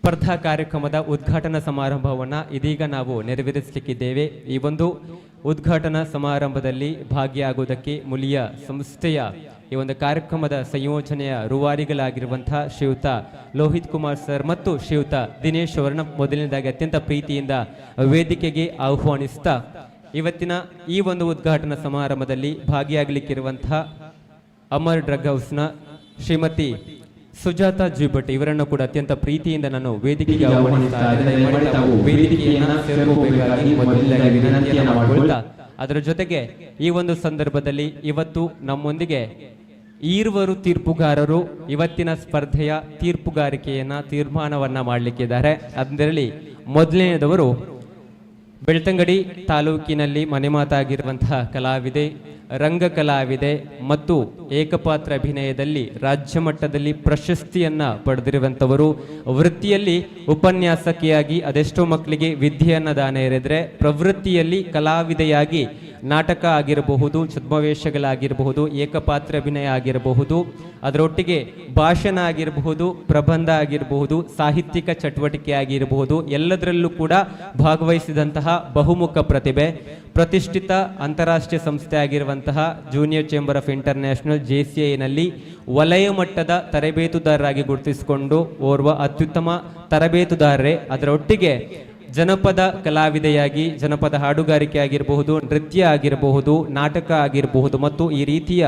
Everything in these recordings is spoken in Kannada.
ಸ್ಪರ್ಧಾ ಕಾರ್ಯಕ್ರಮದ ಉದ್ಘಾಟನಾ ಸಮಾರಂಭವನ್ನು ಇದೀಗ ನಾವು ನೆರವೇರಿಸಲಿಕ್ಕಿದ್ದೇವೆ. ಈ ಒಂದು ಉದ್ಘಾಟನಾ ಸಮಾರಂಭದಲ್ಲಿ ಭಾಗಿಯಾಗುವುದಕ್ಕೆ ಮುಲಿಯ ಸಂಸ್ಥೆಯ ಈ ಒಂದು ಕಾರ್ಯಕ್ರಮದ ಸಂಯೋಜನೆಯ ರೂವಾರಿಗಳಾಗಿರುವಂತಹ ಶ್ರೀಯುತ ಲೋಹಿತ್ ಕುಮಾರ್ ಸರ್ ಮತ್ತು ಶ್ರೀಯುತ ದಿನೇಶ್ ಅವರನ್ನ ಮೊದಲನೇದಾಗಿ ಅತ್ಯಂತ ಪ್ರೀತಿಯಿಂದ ವೇದಿಕೆಗೆ ಆಹ್ವಾನಿಸ್ತಾ ಇವತ್ತಿನ ಈ ಒಂದು ಉದ್ಘಾಟನಾ ಸಮಾರಂಭದಲ್ಲಿ ಭಾಗಿಯಾಗಲಿಕ್ಕಿರುವಂತಹ ಅಮರ್ ಡ್ರಗ್ ಹೌಸ್ನ ಶ್ರೀಮತಿ ಸುಜಾತಾ ಜಿ ಭಟ್ ಇವರನ್ನು ಕೂಡ ಅತ್ಯಂತ ಪ್ರೀತಿಯಿಂದ ನಾನು ವೇದಿಕೆಗೆ ಆಹ್ವಾನಿಸ್ತಾ ಅದರ ಜೊತೆಗೆ ಈ ಒಂದು ಸಂದರ್ಭದಲ್ಲಿ ಇವತ್ತು ನಮ್ಮೊಂದಿಗೆ ಈರುವರು ತೀರ್ಪುಗಾರರು ಇವತ್ತಿನ ಸ್ಪರ್ಧೆಯ ತೀರ್ಪುಗಾರಿಕೆಯನ್ನ ತೀರ್ಮಾನವನ್ನ ಮಾಡಲಿಕ್ಕಿದ್ದಾರೆ. ಅದರಲ್ಲಿ ಮೊದಲನೇದವರು ಬೆಳ್ತಂಗಡಿ ತಾಲೂಕಿನಲ್ಲಿ ಮನೆ ಮಾತಾಗಿರುವಂತಹ ಕಲಾವಿದೆ, ರಂಗ ಕಲಾವಿದೆ ಮತ್ತು ಏಕಪಾತ್ರ ಅಭಿನಯದಲ್ಲಿ ರಾಜ್ಯ ಮಟ್ಟದಲ್ಲಿ ಪ್ರಶಸ್ತಿಯನ್ನ ಪಡೆದಿರುವಂಥವರು. ವೃತ್ತಿಯಲ್ಲಿ ಉಪನ್ಯಾಸಕಿಯಾಗಿ ಅದೆಷ್ಟೋ ಮಕ್ಕಳಿಗೆ ವಿದ್ಯೆಯನ್ನ ದಾನ ಎರೆದ್ರೆ, ಪ್ರವೃತ್ತಿಯಲ್ಲಿ ಕಲಾವಿದೆಯಾಗಿ ನಾಟಕ ಆಗಿರಬಹುದು, ಛದ್ಮವೇಷಗಳಾಗಿರಬಹುದು, ಏಕಪಾತ್ರ ಅಭಿನಯ ಆಗಿರಬಹುದು, ಅದರೊಟ್ಟಿಗೆ ಭಾಷಣ ಆಗಿರಬಹುದು, ಪ್ರಬಂಧ ಆಗಿರಬಹುದು, ಸಾಹಿತ್ಯಿಕ ಚಟುವಟಿಕೆ ಆಗಿರಬಹುದು, ಎಲ್ಲದರಲ್ಲೂ ಕೂಡ ಭಾಗವಹಿಸಿದಂತಹ ಬಹುಮುಖ ಪ್ರತಿಭೆ. ಪ್ರತಿಷ್ಠಿತ ಅಂತಾರಾಷ್ಟ್ರೀಯ ಸಂಸ್ಥೆ ಆಗಿರುವಂತಹ ಜೂನಿಯರ್ ಚೇಂಬರ್ ಆಫ್ ಇಂಟರ್ನ್ಯಾಷನಲ್ JCIನಲ್ಲಿ ವಲಯ ಮಟ್ಟದ ತರಬೇತುದಾರರಾಗಿ ಗುರುತಿಸಿಕೊಂಡು ಓರ್ವ ಅತ್ಯುತ್ತಮ ತರಬೇತುದಾರರೇ. ಅದರೊಟ್ಟಿಗೆ ಜನಪದ ಕಲಾವಿದೆಯಾಗಿ ಜನಪದ ಹಾಡುಗಾರಿಕೆ ಆಗಿರಬಹುದು, ನೃತ್ಯ ಆಗಿರಬಹುದು, ನಾಟಕ ಆಗಿರಬಹುದು ಮತ್ತು ಈ ರೀತಿಯ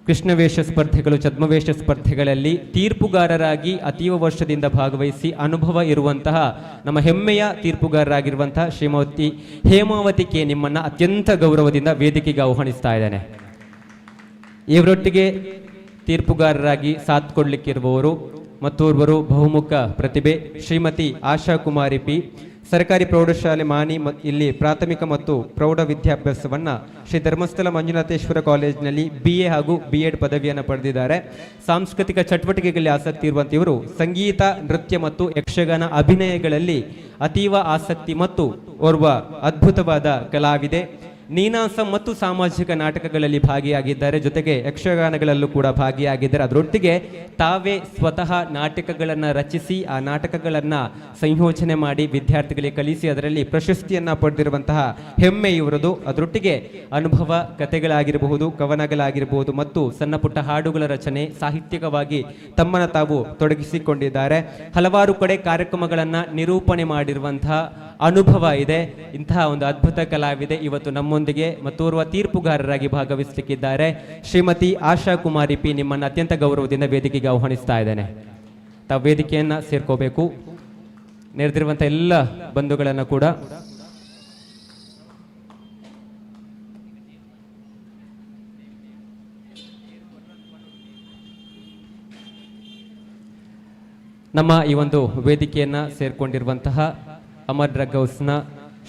ಕೃಷ್ಣವೇಷ ಸ್ಪರ್ಧೆಗಳು, ಛದ್ಮವೇಷ ಸ್ಪರ್ಧೆಗಳಲ್ಲಿ ತೀರ್ಪುಗಾರರಾಗಿ ಅತೀವ ವರ್ಷದಿಂದ ಭಾಗವಹಿಸಿ ಅನುಭವ ಇರುವಂತಹ ನಮ್ಮ ಹೆಮ್ಮೆಯ ತೀರ್ಪುಗಾರರಾಗಿರುವಂತಹ ಶ್ರೀಮತಿ ಹೇಮಾವತಿ ಕೆ ನಿಮ್ಮನ್ನ ಅತ್ಯಂತ ಗೌರವದಿಂದ ವೇದಿಕೆಗೆ ಆಹ್ವಾನಿಸ್ತಾ ಇದ್ದೇನೆ. ಇವರೊಟ್ಟಿಗೆ ತೀರ್ಪುಗಾರರಾಗಿ ಸಾಥ್ ಕೊಡ್ಲಿಕ್ಕಿರುವವರು ಮತ್ತೋರ್ವರು ಬಹುಮುಖ ಪ್ರತಿಭೆ ಶ್ರೀಮತಿ ಆಶಾ ಕುಮಾರಿ ಪಿ. ಸರ್ಕಾರಿ ಪ್ರೌಢಶಾಲೆ ಮಾನಿ ಇಲ್ಲಿ ಪ್ರಾಥಮಿಕ ಮತ್ತು ಪ್ರೌಢ ವಿದ್ಯಾಭ್ಯಾಸವನ್ನ ಶ್ರೀ ಧರ್ಮಸ್ಥಳ ಮಂಜುನಾಥೇಶ್ವರ ಕಾಲೇಜಿನಲ್ಲಿ BA ಹಾಗೂ B.Ed ಪದವಿಯನ್ನು ಪಡೆದಿದ್ದಾರೆ. ಸಾಂಸ್ಕೃತಿಕ ಚಟುವಟಿಕೆಗಳಲ್ಲಿ ಆಸಕ್ತಿ ಇರುವಂತ ಇವರು ಸಂಗೀತ, ನೃತ್ಯ ಮತ್ತು ಯಕ್ಷಗಾನ ಅಭಿನಯಗಳಲ್ಲಿ ಅತೀವ ಆಸಕ್ತಿ ಮತ್ತು ಓರ್ವ ಅದ್ಭುತವಾದ ಕಲಾವಿದೆ. ನೀನಾಸಂ ಮತ್ತು ಸಾಮಾಜಿಕ ನಾಟಕಗಳಲ್ಲಿ ಭಾಗಿಯಾಗಿದ್ದಾರೆ, ಜೊತೆಗೆ ಯಕ್ಷಗಾನಗಳಲ್ಲೂ ಕೂಡ ಭಾಗಿಯಾಗಿದ್ದಾರೆ. ಅದರೊಟ್ಟಿಗೆ ತಾವೇ ಸ್ವತಃ ನಾಟಕಗಳನ್ನು ರಚಿಸಿ ಆ ನಾಟಕಗಳನ್ನು ಸಂಯೋಜನೆ ಮಾಡಿ ವಿದ್ಯಾರ್ಥಿಗಳಿಗೆ ಕಲಿಸಿ ಅದರಲ್ಲಿ ಪ್ರಶಸ್ತಿಯನ್ನ ಪಡೆದಿರುವಂತಹ ಹೆಮ್ಮೆ ಇವರದು. ಅದರೊಟ್ಟಿಗೆ ಅನುಭವ ಕಥೆಗಳಾಗಿರಬಹುದು, ಕವನಗಳಾಗಿರಬಹುದು ಮತ್ತು ಸಣ್ಣ ಪುಟ್ಟ ಹಾಡುಗಳ ರಚನೆ, ಸಾಹಿತ್ಯಿಕವಾಗಿ ತಮ್ಮನ್ನು ತಾವು ತೊಡಗಿಸಿಕೊಂಡಿದ್ದಾರೆ. ಹಲವಾರು ಕಡೆ ಕಾರ್ಯಕ್ರಮಗಳನ್ನು ನಿರೂಪಣೆ ಮಾಡಿರುವಂತಹ ಅನುಭವ ಇದೆ. ಇಂತಹ ಒಂದು ಅದ್ಭುತ ಕಲಾವಿದೆ ಇವತ್ತು ನಮ್ಮೊಂದಿಗೆ ಮತ್ತೋರ್ವ ತೀರ್ಪುಗಾರರಾಗಿ ಭಾಗವಹಿಸಲಿಕ್ಕಿದ್ದಾರೆ. ಶ್ರೀಮತಿ ಆಶಾ ಕುಮಾರಿ ಪಿ ನಿಮ್ಮನ್ನು ಅತ್ಯಂತ ಗೌರವದಿಂದ ವೇದಿಕೆಗೆ ಆಹ್ವಾನಿಸ್ತಾ ಇದ್ದೇನೆ. ತಾವು ವೇದಿಕೆಯನ್ನ ಸೇರ್ಕೋಬೇಕು. ನೆರೆದಿರುವಂಥ ಎಲ್ಲ ಬಂಧುಗಳನ್ನು ಕೂಡ ನಮ್ಮ ಈ ಒಂದು ವೇದಿಕೆಯನ್ನ ಸೇರ್ಕೊಂಡಿರುವಂತಹ ಅಮರ್ ಡ್ರಗ್ ಹೌಸ್ನ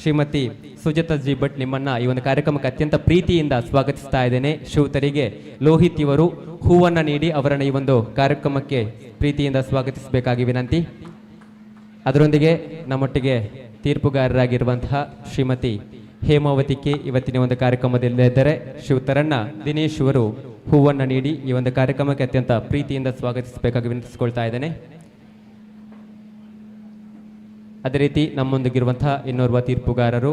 ಶ್ರೀಮತಿ ಸುಜಾತಾ ಜಿ ಭಟ್ ನಿಮ್ಮನ್ನ ಈ ಒಂದು ಕಾರ್ಯಕ್ರಮಕ್ಕೆ ಅತ್ಯಂತ ಪ್ರೀತಿಯಿಂದ ಸ್ವಾಗತಿಸ್ತಾ ಇದ್ದೇನೆ. ಶ್ರೀಯುತರಿಗೆ ಲೋಹಿತ್ ಇವರು ಹೂವನ್ನ ನೀಡಿ ಅವರನ್ನು ಈ ಒಂದು ಕಾರ್ಯಕ್ರಮಕ್ಕೆ ಪ್ರೀತಿಯಿಂದ ಸ್ವಾಗತಿಸಬೇಕಾಗಿ ವಿನಂತಿ. ಅದರೊಂದಿಗೆ ನಮ್ಮೊಟ್ಟಿಗೆ ತೀರ್ಪುಗಾರರಾಗಿರುವಂತಹ ಶ್ರೀಮತಿ ಹೇಮಾವತಿ ಕೆ ಇವತ್ತಿನ ಒಂದು ಕಾರ್ಯಕ್ರಮದಲ್ಲಿದ್ದರೆ ಶ್ರೀಯುತರನ್ನ ದಿನೇಶ್ ಅವರು ಹೂವನ್ನ ನೀಡಿ ಈ ಒಂದು ಕಾರ್ಯಕ್ರಮಕ್ಕೆ ಅತ್ಯಂತ ಪ್ರೀತಿಯಿಂದ ಸ್ವಾಗತಿಸಬೇಕಾಗಿ ವಿನಂತಿಸಿಕೊಳ್ತಾ ಇದ್ದೇನೆ. ಅದೇ ರೀತಿ ನಮ್ಮೊಂದಿಗಿರುವಂತಹ ಇನ್ನೋರ್ವ ತೀರ್ಪುಗಾರರು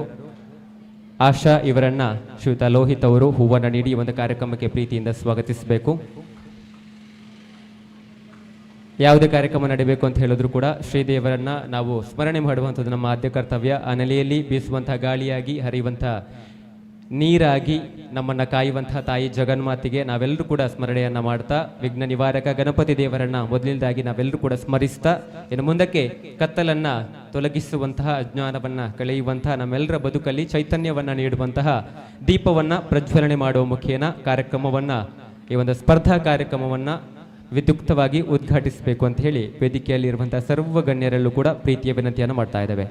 ಆಶಾ ಇವರನ್ನ ಶ್ರೀಯುತ ಲೋಹಿತ್ ಅವರು ಹೂವನ್ನು ನೀಡಿ ಒಂದು ಕಾರ್ಯಕ್ರಮಕ್ಕೆ ಪ್ರೀತಿಯಿಂದ ಸ್ವಾಗತಿಸಬೇಕು. ಯಾವುದೇ ಕಾರ್ಯಕ್ರಮ ನಡೀಬೇಕು ಅಂತ ಹೇಳಿದ್ರು ಕೂಡ ಶ್ರೀದೇವರನ್ನ ನಾವು ಸ್ಮರಣೆ ಮಾಡುವಂಥದ್ದು ನಮ್ಮ ಆದ್ಯ ಕರ್ತವ್ಯ. ಆ ನೆಲೆಯಲ್ಲಿ ಬೀಸುವಂತಹ ಗಾಳಿಯಾಗಿ, ಹರಿಯುವಂತಹ ನೀರಾಗಿ ನಮ್ಮನ್ನ ಕಾಯುವಂತಹ ತಾಯಿ ಜಗನ್ಮಾತೆಗೆ ನಾವೆಲ್ಲರೂ ಕೂಡ ಸ್ಮರಣೆಯನ್ನ ಮಾಡ್ತಾ, ವಿಘ್ನ ನಿವಾರಕ ಗಣಪತಿ ದೇವರನ್ನ ಮೊದಲಿನದಾಗಿ ನಾವೆಲ್ಲರೂ ಕೂಡ ಸ್ಮರಿಸ್ತಾ, ಇನ್ನು ಮುಂದಕ್ಕೆ ಕತ್ತಲನ್ನ ತೊಲಗಿಸುವಂತಹ, ಅಜ್ಞಾನವನ್ನ ಕಳೆಯುವಂತಹ, ನಮ್ಮೆಲ್ಲರ ಬದುಕಲ್ಲಿ ಚೈತನ್ಯವನ್ನ ನೀಡುವಂತಹ ದೀಪವನ್ನ ಪ್ರಜ್ವಲನೆ ಮಾಡುವ ಮುಖೇನ ಕಾರ್ಯಕ್ರಮವನ್ನ, ಈ ಒಂದು ಸ್ಪರ್ಧಾ ಕಾರ್ಯಕ್ರಮವನ್ನ ವಿದ್ಯುಕ್ತವಾಗಿ ಉದ್ಘಾಟಿಸಬೇಕು ಅಂತ ಹೇಳಿ ವೇದಿಕೆಯಲ್ಲಿ ಇರುವಂತಹ ಸರ್ವ ಗಣ್ಯರಲ್ಲೂ ಕೂಡ ಪ್ರೀತಿಯ ವಿನಂತಿಯನ್ನು ಮಾಡ್ತಾ ಇದ್ದೇವೆ.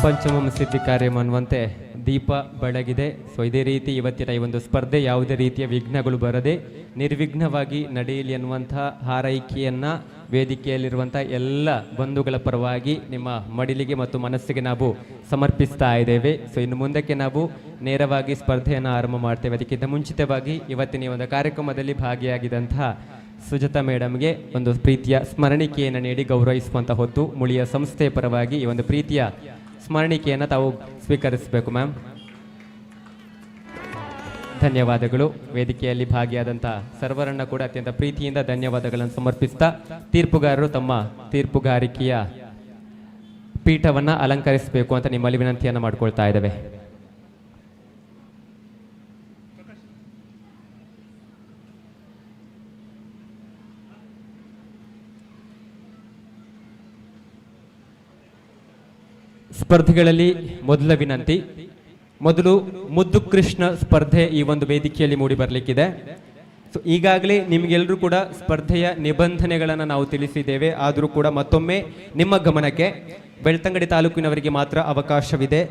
ಪಂಚಮಂ ಸಿದ್ಧಿ ಕಾರ್ಯಂ ಅನ್ನುವಂತೆ ದೀಪ ಬೆಳಗಿದೆ. ಸೊ ಇದೇ ರೀತಿ ಇವತ್ತಿನ ಈ ಒಂದು ಸ್ಪರ್ಧೆ ಯಾವುದೇ ರೀತಿಯ ವಿಘ್ನಗಳು ಬರದೆ ನಿರ್ವಿಘ್ನವಾಗಿ ನಡೆಯಲಿ ಅನ್ನುವಂಥ ಹಾರೈಕೆಯನ್ನು ವೇದಿಕೆಯಲ್ಲಿರುವಂಥ ಎಲ್ಲ ಬಂಧುಗಳ ಪರವಾಗಿ ನಿಮ್ಮ ಮಡಿಲಿಗೆ ಮತ್ತು ಮನಸ್ಸಿಗೆ ನಾವು ಸಮರ್ಪಿಸ್ತಾ ಇದ್ದೇವೆ. ಸೊ ಇನ್ನು ಮುಂದಕ್ಕೆ ನಾವು ನೇರವಾಗಿ ಸ್ಪರ್ಧೆಯನ್ನು ಆರಂಭ ಮಾಡ್ತೇವೆ. ಅದಕ್ಕಿಂತ ಮುಂಚಿತವಾಗಿ ಇವತ್ತಿನ ಈ ಒಂದು ಕಾರ್ಯಕ್ರಮದಲ್ಲಿ ಭಾಗಿಯಾಗಿದ್ದಂತಹ ಸುಜಾತಾ ಮೇಡಮ್ಗೆ ಒಂದು ಪ್ರೀತಿಯ ಸ್ಮರಣಿಕೆಯನ್ನು ನೀಡಿ ಗೌರವಿಸುವಂಥ ಹೊತ್ತು ಮುಳಿಯ ಸಂಸ್ಥೆಯ ಪರವಾಗಿ ಈ ಒಂದು ಪ್ರೀತಿಯ ಸ್ಮರಣಿಕೆಯನ್ನು ತಾವು ಸ್ವೀಕರಿಸಬೇಕು ಮ್ಯಾಮ್. ಧನ್ಯವಾದಗಳು. ವೇದಿಕೆಯಲ್ಲಿ ಭಾಗಿಯಾದಂಥ ಸರ್ವರನ್ನ ಕೂಡ ಅತ್ಯಂತ ಪ್ರೀತಿಯಿಂದ ಧನ್ಯವಾದಗಳನ್ನು ಸಮರ್ಪಿಸ್ತಾ ತೀರ್ಪುಗಾರರು ತಮ್ಮ ತೀರ್ಪುಗಾರಿಕೆಯ ಪೀಠವನ್ನು ಅಲಂಕರಿಸಬೇಕು ಅಂತ ನಿಮ್ಮಲ್ಲಿ ವಿನಂತಿಯನ್ನು ಮಾಡಿಕೊಳ್ತಾ ಇದ್ದೇವೆ. ಸ್ಪರ್ಧೆಗಳಲ್ಲಿ ಮೊದಲ ವಿನಂತಿ, ಮೊದಲು ಮುದ್ದು ಕೃಷ್ಣ ಸ್ಪರ್ಧೆ ಈ ಒಂದು ವೇದಿಕೆಯಲ್ಲಿ ಮೂಡಿ ಬರಲಿಕ್ಕಿದೆ. ಸೊ ಈಗಾಗಲೇ ನಿಮಗೆಲ್ಲರೂ ಕೂಡ ಸ್ಪರ್ಧೆಯ ನಿಬಂಧನೆಗಳನ್ನು ನಾವು ತಿಳಿಸಿದ್ದೇವೆ. ಆದರೂ ಕೂಡ ಮತ್ತೊಮ್ಮೆ ನಿಮ್ಮ ಗಮನಕ್ಕೆ, ಬೆಳ್ತಂಗಡಿ ತಾಲೂಕಿನವರಿಗೆ ಮಾತ್ರ ಅವಕಾಶವಿದೆ.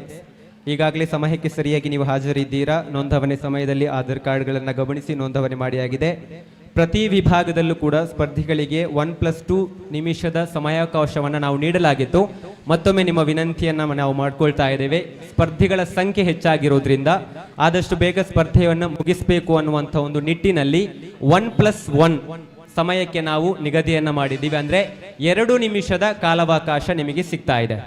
ಈಗಾಗಲೇ ಸಮಯಕ್ಕೆ ಸರಿಯಾಗಿ ನೀವು ಹಾಜರಿದ್ದೀರಾ. ನೋಂದಣಿ ಸಮಯದಲ್ಲಿ ಆಧಾರ್ ಕಾರ್ಡ್ಗಳನ್ನು ಗಮನಿಸಿ ನೋಂದಣಿ ಮಾಡಿಯಾಗಿದೆ. ಪ್ರತಿ ವಿಭಾಗದಲ್ಲೂ ಕೂಡ ಸ್ಪರ್ಧಿಗಳಿಗೆ 1+2 ನಿಮಿಷದ ಸಮಯಾವಕಾಶವನ್ನು ನಾವು ನೀಡಲಾಗಿತ್ತು. ಮತ್ತೊಮ್ಮೆ ನಿಮ್ಮ ವಿನಂತಿಯನ್ನು ನಾವು ಮಾಡ್ಕೊಳ್ತಾ ಇದ್ದೇವೆ. ಸ್ಪರ್ಧಿಗಳ ಸಂಖ್ಯೆ ಹೆಚ್ಚಾಗಿರೋದ್ರಿಂದ ಆದಷ್ಟು ಬೇಗ ಸ್ಪರ್ಧೆಯನ್ನು ಮುಗಿಸಬೇಕು ಅನ್ನುವಂಥ ಒಂದು ನಿಟ್ಟಿನಲ್ಲಿ 1+1 ಸಮಯಕ್ಕೆ ನಾವು ನಿಗದಿಯನ್ನು ಮಾಡಿದ್ದೀವಿ. ಅಂದರೆ 2 ನಿಮಿಷದ ಕಾಲಾವಕಾಶ ನಿಮಗೆ ಸಿಗ್ತಾ ಇದೆ.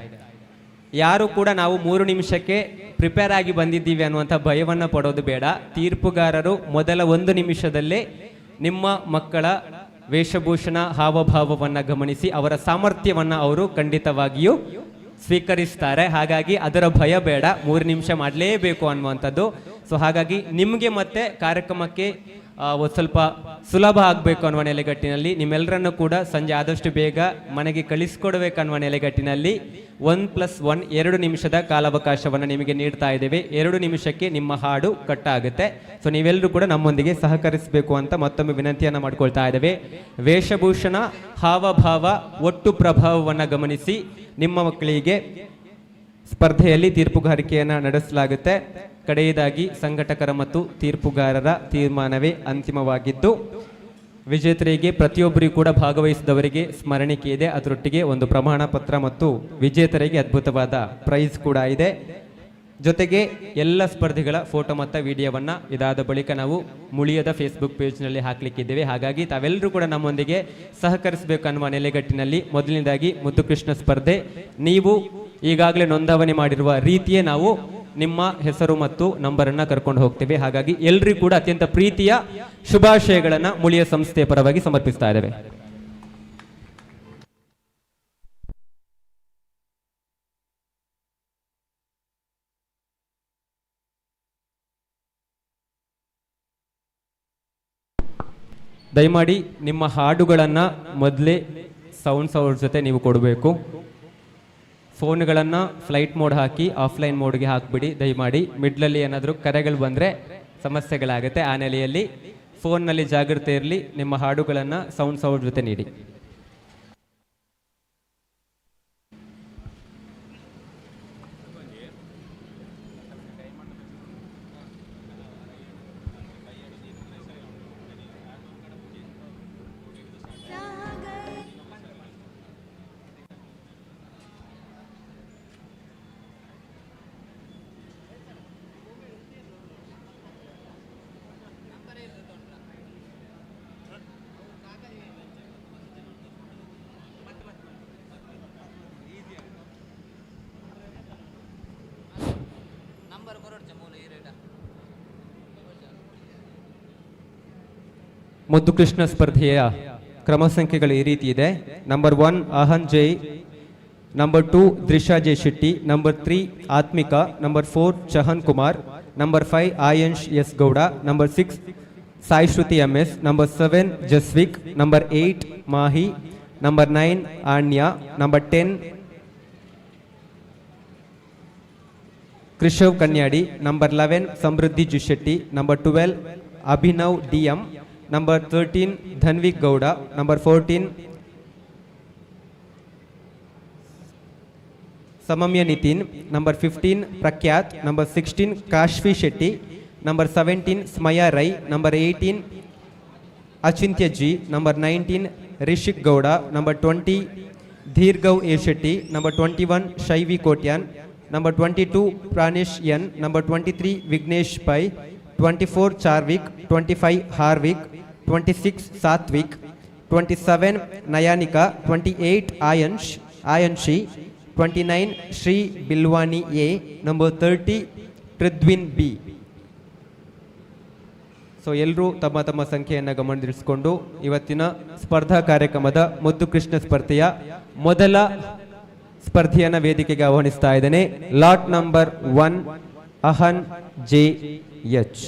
ಯಾರು ಕೂಡ ನಾವು 3 ನಿಮಿಷಕ್ಕೆ ಪ್ರಿಪೇರ್ ಆಗಿ ಬಂದಿದ್ದೀವಿ ಅನ್ನುವಂಥ ಭಯವನ್ನು ಪಡೋದು ಬೇಡ. ತೀರ್ಪುಗಾರರು ಮೊದಲ 1 ನಿಮಿಷದಲ್ಲೇ ನಿಮ್ಮ ಮಕ್ಕಳ ವೇಷಭೂಷಣ ಹಾವಭಾವವನ್ನು ಗಮನಿಸಿ ಅವರ ಸಾಮರ್ಥ್ಯವನ್ನು ಅವರು ಖಂಡಿತವಾಗಿಯೂ ಸ್ವೀಕರಿಸ್ತಾರೆ. ಹಾಗಾಗಿ ಅದರ ಭಯ ಬೇಡ, 3 ನಿಮಿಷ ಮಾಡಲೇಬೇಕು ಅನ್ನುವಂಥದ್ದು. ಸೊ ಹಾಗಾಗಿ ನಿಮಗೆ ಮತ್ತೆ ಕಾರ್ಯಕ್ರಮಕ್ಕೆ ಸ್ವಲ್ಪ ಸುಲಭ ಆಗಬೇಕು ಅನ್ನುವ ನೆಲೆಗಟ್ಟಿನಲ್ಲಿ ನಿಮ್ಮೆಲ್ಲರನ್ನು ಕೂಡ ಸಂಜೆ ಆದಷ್ಟು ಬೇಗ ಮನೆಗೆ ಕಳಿಸ್ಕೊಡ್ಬೇಕನ್ನುವ ನೆಲೆಗಟ್ಟಿನಲ್ಲಿ 1+1 2 ನಿಮಿಷದ ಕಾಲಾವಕಾಶವನ್ನು ನಿಮಗೆ ನೀಡ್ತಾ ಇದ್ದೇವೆ. 2 ನಿಮಿಷಕ್ಕೆ ನಿಮ್ಮ ಹಾಡು ಕಟ್ಟಾಗುತ್ತೆ. ಸೊ ನೀವೆಲ್ಲರೂ ಕೂಡ ನಮ್ಮೊಂದಿಗೆ ಸಹಕರಿಸಬೇಕು ಅಂತ ಮತ್ತೊಮ್ಮೆ ವಿನಂತಿಯನ್ನು ಮಾಡ್ಕೊಳ್ತಾ ಇದ್ದೇವೆ. ವೇಷಭೂಷಣ ಹಾವಭಾವ ಒಟ್ಟು ಪ್ರಭಾವವನ್ನು ಗಮನಿಸಿ ನಿಮ್ಮ ಮಕ್ಕಳಿಗೆ ಸ್ಪರ್ಧೆಯಲ್ಲಿ ತೀರ್ಪುಗಾರಿಕೆಯನ್ನು ನಡೆಸಲಾಗುತ್ತೆ. ಕಡೆಯದಾಗಿ ಸಂಘಟಕರ ಮತ್ತು ತೀರ್ಪುಗಾರರ ತೀರ್ಮಾನವೇ ಅಂತಿಮವಾಗಿದ್ದು ವಿಜೇತರಿಗೆ ಪ್ರತಿಯೊಬ್ಬರಿಗೂ ಕೂಡ ಭಾಗವಹಿಸಿದವರಿಗೆ ಸ್ಮರಣಿಕೆ ಇದೆ. ಅದರೊಟ್ಟಿಗೆ ಒಂದು ಪ್ರಮಾಣ ಪತ್ರ ಮತ್ತು ವಿಜೇತರಿಗೆ ಅದ್ಭುತವಾದ ಪ್ರೈಸ್ ಕೂಡ ಇದೆ. ಜೊತೆಗೆ ಎಲ್ಲ ಸ್ಪರ್ಧಿಗಳ ಫೋಟೋ ಮತ್ತು ವಿಡಿಯೋವನ್ನು ಇದಾದ ಬಳಿಕ ನಾವು ಮುಳಿಯದ ಫೇಸ್ಬುಕ್ ಪೇಜ್ನಲ್ಲಿ ಹಾಕಲಿಕ್ಕಿದ್ದೇವೆ. ಹಾಗಾಗಿ ತಾವೆಲ್ಲರೂ ಕೂಡ ನಮ್ಮೊಂದಿಗೆ ಸಹಕರಿಸಬೇಕು ಅನ್ನುವ ನೆಲೆಗಟ್ಟಿನಲ್ಲಿ ಮೊದಲನೇದಾಗಿ ಮುದ್ದು ಕೃಷ್ಣ ಸ್ಪರ್ಧೆ, ನೀವು ಈಗಾಗಲೇ ನೋಂದಣಿ ಮಾಡಿರುವ ರೀತಿಯೇ ನಾವು ನಿಮ್ಮ ಹೆಸರು ಮತ್ತು ನಂಬರನ್ನು ಕರ್ಕೊಂಡು ಹೋಗ್ತೇವೆ. ಹಾಗಾಗಿ ಎಲ್ಲರಿಗೂ ಕೂಡ ಅತ್ಯಂತ ಪ್ರೀತಿಯ ಶುಭಾಶಯಗಳನ್ನು ಮುಳಿಯ ಸಂಸ್ಥೆಯ ಪರವಾಗಿ ಸಮರ್ಪಿಸ್ತಾ ಇದ್ದೇವೆ. ದಯಮಾಡಿ ನಿಮ್ಮ ಹಾಡುಗಳನ್ನು ಮೊದಲೇ ಸೌಂಡ್ಸ್ ಅವ್ರ ಜೊತೆ ನೀವು ಕೊಡಬೇಕು. ಫೋನ್ಗಳನ್ನು ಫ್ಲೈಟ್ ಮೋಡ್ ಹಾಕಿ ಆಫ್ಲೈನ್ ಮೋಡ್ಗೆ ಹಾಕಿಬಿಡಿ ದಯಮಾಡಿ. ಮಿಡ್ಲಲ್ಲಿ ಏನಾದರೂ ಕರೆಗಳು ಬಂದರೆ ಸಮಸ್ಯೆಗಳಾಗುತ್ತೆ. ಆ ನೆಲೆಯಲ್ಲಿ ಫೋನ್ನಲ್ಲಿ ಜಾಗ್ರತೆ ಇರಲಿ. ನಿಮ್ಮ ಹಾಡುಗಳನ್ನು ಸೌಂಡ್ಸ್ ಅವ್ರ ಜೊತೆ ನೀಡಿ. ಮುದ್ದು ಕೃಷ್ಣ ಸ್ಪರ್ಧೆಯ ಕ್ರಮ ಸಂಖ್ಯೆಗಳು ಈ ರೀತಿ ಇದೆ. Number 1 Ahan Jai, number 2 Drisha Jai Shetty, number 3 Atmika, number 4 Chahan Kumar, number 5 Ayansh S Gowda, number 6 Sai Shruti MS, number 7 Jasvik, number 8 Mahi, number 9 Anya, number 10 Krishav Kanyadi, number 11 Samruddhi ಜುಶೆಟ್ಟಿ, number 12 Abhinav DM, number 13 Dhanvik Gowda, number 14 ಸಮಮ್ಯ Nitin, number 15 Prakhyat, number 16 Kashvi Shetty, number 17 Smaya Rai, number 18 Achintya G, number 19 Rishik Gowda, number 20 Dheergav A Shetty, number 21 Shaivi Kotian, number 22 Pranesh N, number 23 Vignesh Pai, 24 Charvik, 25 Harvik, 26 Satvik, 27 Nayanika, 28 Ayanshi, 29 Shri Bilvani A, number 30 Prithvin B. So ಎಲ್ಲರೂ ತಮ್ಮ ತಮ್ಮ ಸಂಖ್ಯೆಯನ್ನು ಗಮನದಲ್ಲಿರಿಸಿಕೊಂಡು ಇವತ್ತಿನ ಸ್ಪರ್ಧಾ ಕಾರ್ಯಕ್ರಮದ ಮುದ್ದು ಕೃಷ್ಣ ಸ್ಪರ್ಧೆಯ ಮೊದಲ ಸ್ಪರ್ಧೆಯನ್ನ ವೇದಿಕೆಗೆ ಆಹ್ವಾನಿಸ್ತಾ ಇದ್ದೇನೆ. Lot number 1 Ahan J H.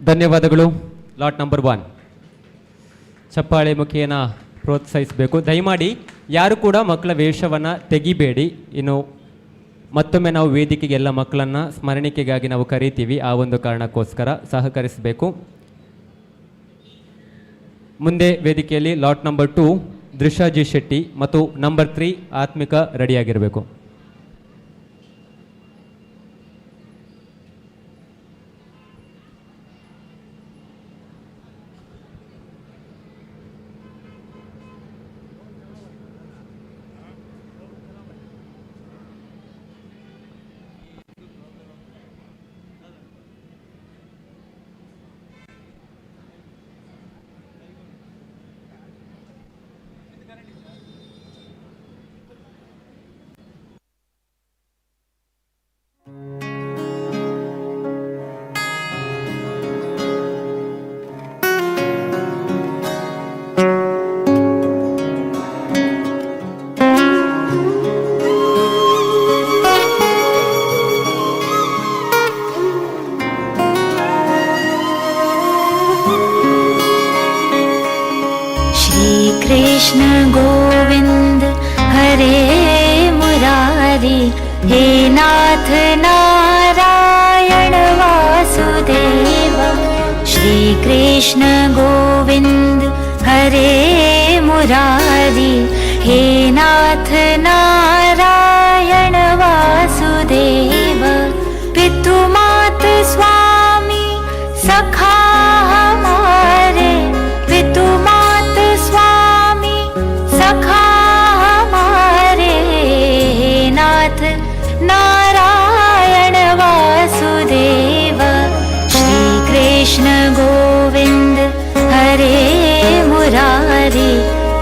ಧನ್ಯವಾದಗಳು. ಲಾಟ್ ನಂಬರ್ 1 ಚಪ್ಪಾಳೆ ಮುಖೇನ ಪ್ರೋತ್ಸಾಹಿಸಬೇಕು. ದಯಮಾಡಿ ಯಾರು ಕೂಡ ಮಕ್ಕಳ ವೇಷವನ್ನು ತೆಗಿಬೇಡಿ. ಇನ್ನು ಮತ್ತೊಮ್ಮೆ ನಾವು ವೇದಿಕೆಗೆ ಎಲ್ಲ ಮಕ್ಕಳನ್ನು ಸ್ಮರಣಿಕೆಗಾಗಿ ನಾವು ಕರೀತೀವಿ. ಆ ಒಂದು ಕಾರಣಕ್ಕೋಸ್ಕರ ಸಹಕರಿಸಬೇಕು. ಮುಂದೆ ವೇದಿಕೆಯಲ್ಲಿ ಲಾಟ್ ನಂಬರ್ 2 ದೃಶಾಜಿ ಶೆಟ್ಟಿ ಮತ್ತು ನಂಬರ್ 3 ಆತ್ಮಿಕ ರೆಡಿಯಾಗಿರಬೇಕು. कृष्ण गोविंद हरे मुरारी, हे नाथ नारायण वासुदेव। श्री कृष्ण गोविंद हरे मुरारी, हे नाथ नारायण वासुदेव। पितु मात स्वामी सखा हमारे, पितु मात स्वामी सखा हमारे, हे नाथ नारायण वासुदेव। श्री कृष्ण गोविंद हरे मुरारी,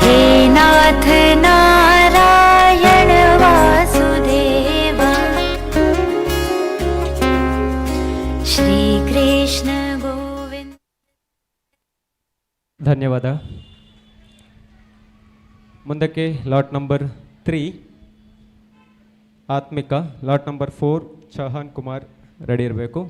हे नाथ नारायण वासुदेव। श्री कृष्ण गोविंद। ಧನ್ಯವಾದ. ಮುಂದಕ್ಕೆ ಲಾಟ್ ನಂಬರ್ 3 ಆತ್ಮಿಕ, lot number 4 Chauhan Kumar ready ಇರಬೇಕು.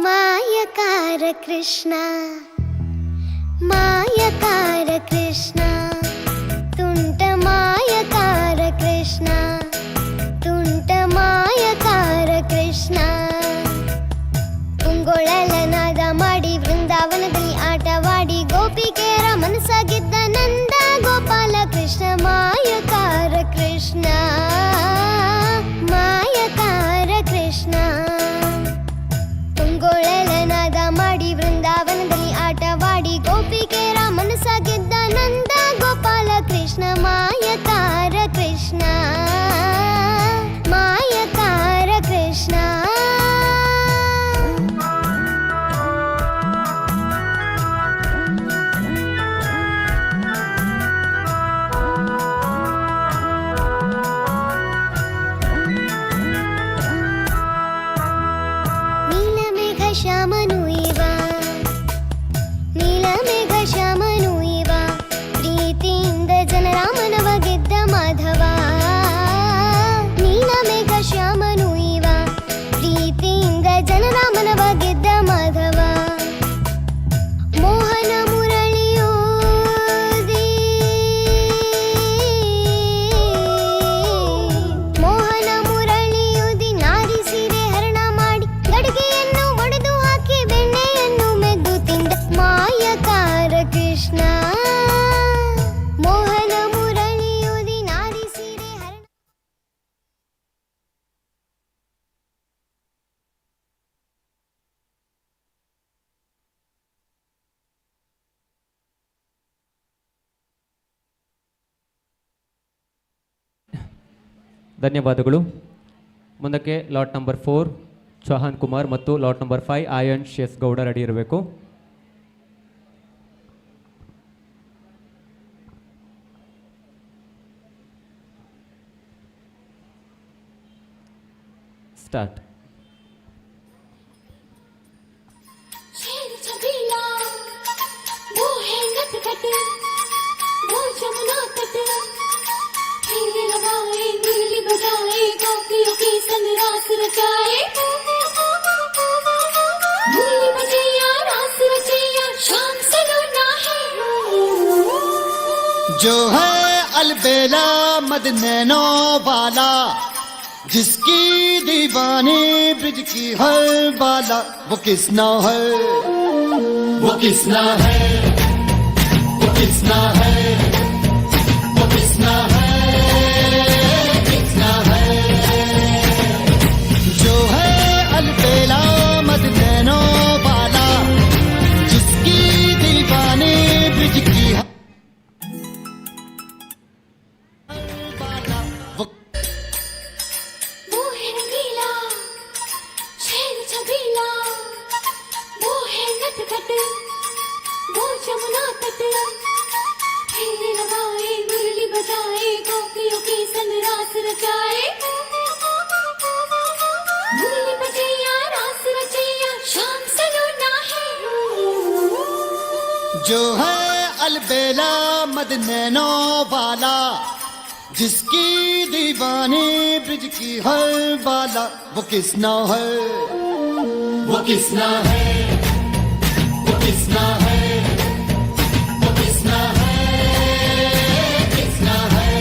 मायकार कृष्ण, मायकार कृष्ण, ತುಂಟ ಮಾಯಕಾರ ಕೃಷ್ಣ, ತುಂಟ ಮಾಯಕಾರ ಕೃಷ್ಣ. ಉಂಗೊಳಲ ನಾದ ಮಾಡಿ ವೃಂದಾವನದಲ್ಲಿ ಆಟವಾಡಿ ಗೋಪಿಕೆಯರ ಮನಸ್ಸಾಗಿದ್ದ ನಂದ ಗೋಪಾಲ ಕೃಷ್ಣ. ಮಾಯಕಾರ ಕೃಷ್ಣ, ಮಾಯಕಾರ ಕೃಷ್ಣ. ಉಂಗೊಳಲ ನಾದ ಮಾಡಿ ವೃಂದಾವನದಲ್ಲಿ ಆಟವಾಡಿ ಗೋಪಿಕೆಯರ ಮನಸ್ಸಾಗಿದ್ದ ನಂದ ಗೋಪಾಲ ಕೃಷ್ಣ. ಮಾಯಕಾರ ಕೃಷ್ಣ, ಮಾಯಕಾರ ಕೃಷ್ಣ. ನೀಲಮೇಘ ಶ್ಯಾಮನು ಇವ, ನೀಲಮೇಘ ಶ್ಯಾಮನು ಇವ, ಪ್ರೀತಿಯಿಂದ ಜನರ ಮನವ ಗೆದ್ದ ಮಾಧವ. ನೀಲಮೇಘ ಶ್ಯಾಮನು ಇವ, ಪ್ರೀತಿಯಿಂದ ಜನರ ಮನವ ಗೆದ್ದ ಮಾಧವ. ಮೋಹನ ಮುರಳಿಯೂದಿ, ಮೋಹನ ಮುರಳಿಯೂದಿ ನಾರಿ ಸೀರೆ ಹರಣ ಮಾಡಿ ಗಡಿಗೆಯನ್ನು ಒಡೆದು ಹಾಕಿ ಬೆಣ್ಣೆಯನ್ನು ಮೆದ್ದು ತಿಂದ. ಮಾಯಕಾರ ಕೃಷ್ಣ, ಮೋಹನ ಮುರಳಿಯೂದಿ ನಾರಿ ಸೀರೆ ಹರಣ. ಧನ್ಯವಾದಗಳು. ಮುಂದಕ್ಕೆ ಲಾಟ್ ನಂಬರ್ 4 ಚೌಹಾನ್ ಕುಮಾರ್ ಮತ್ತು ಲಾಟ್ ನಂಬರ್ 5 ಆಯನ್ ಶೇಸ್ ಗೌಡ ರೆಡಿ ಇರಬೇಕು. ಸ್ಟಾರ್ಟ್. शेर छबीला वो है नटखट, वो जमुना तट, फेरे लगाए मुरली बजाए गोपियों की संग रास रचाए. मुरली बजैया रास रचैया शाम सलोना है. जो है अलबेला मद नैनो वाला, जिसकी दीवानी ब्रिज की हर बाला वो किसना है, वो किसना है, वो किसना है, वो किसना है, किसना है। जो है अलबेला मद नैनो वाला, जिसकी दीवानी ब्रिज की हर बाला वो वो है रंगीला शहर छबीला, वो है नटखट वो जमुना तट, हिल लगाए मुरली बजाए गोपियों के संग रास रचाए। मुरली बजैया रास रचैया शाम सलोना है। जो है अलबेला मद नैनो वाला, जिसकी दीवानी ब्रिज की हर बाला वो किसना है, वो किसना है, वो किसना है, वो किसना है, किसना है।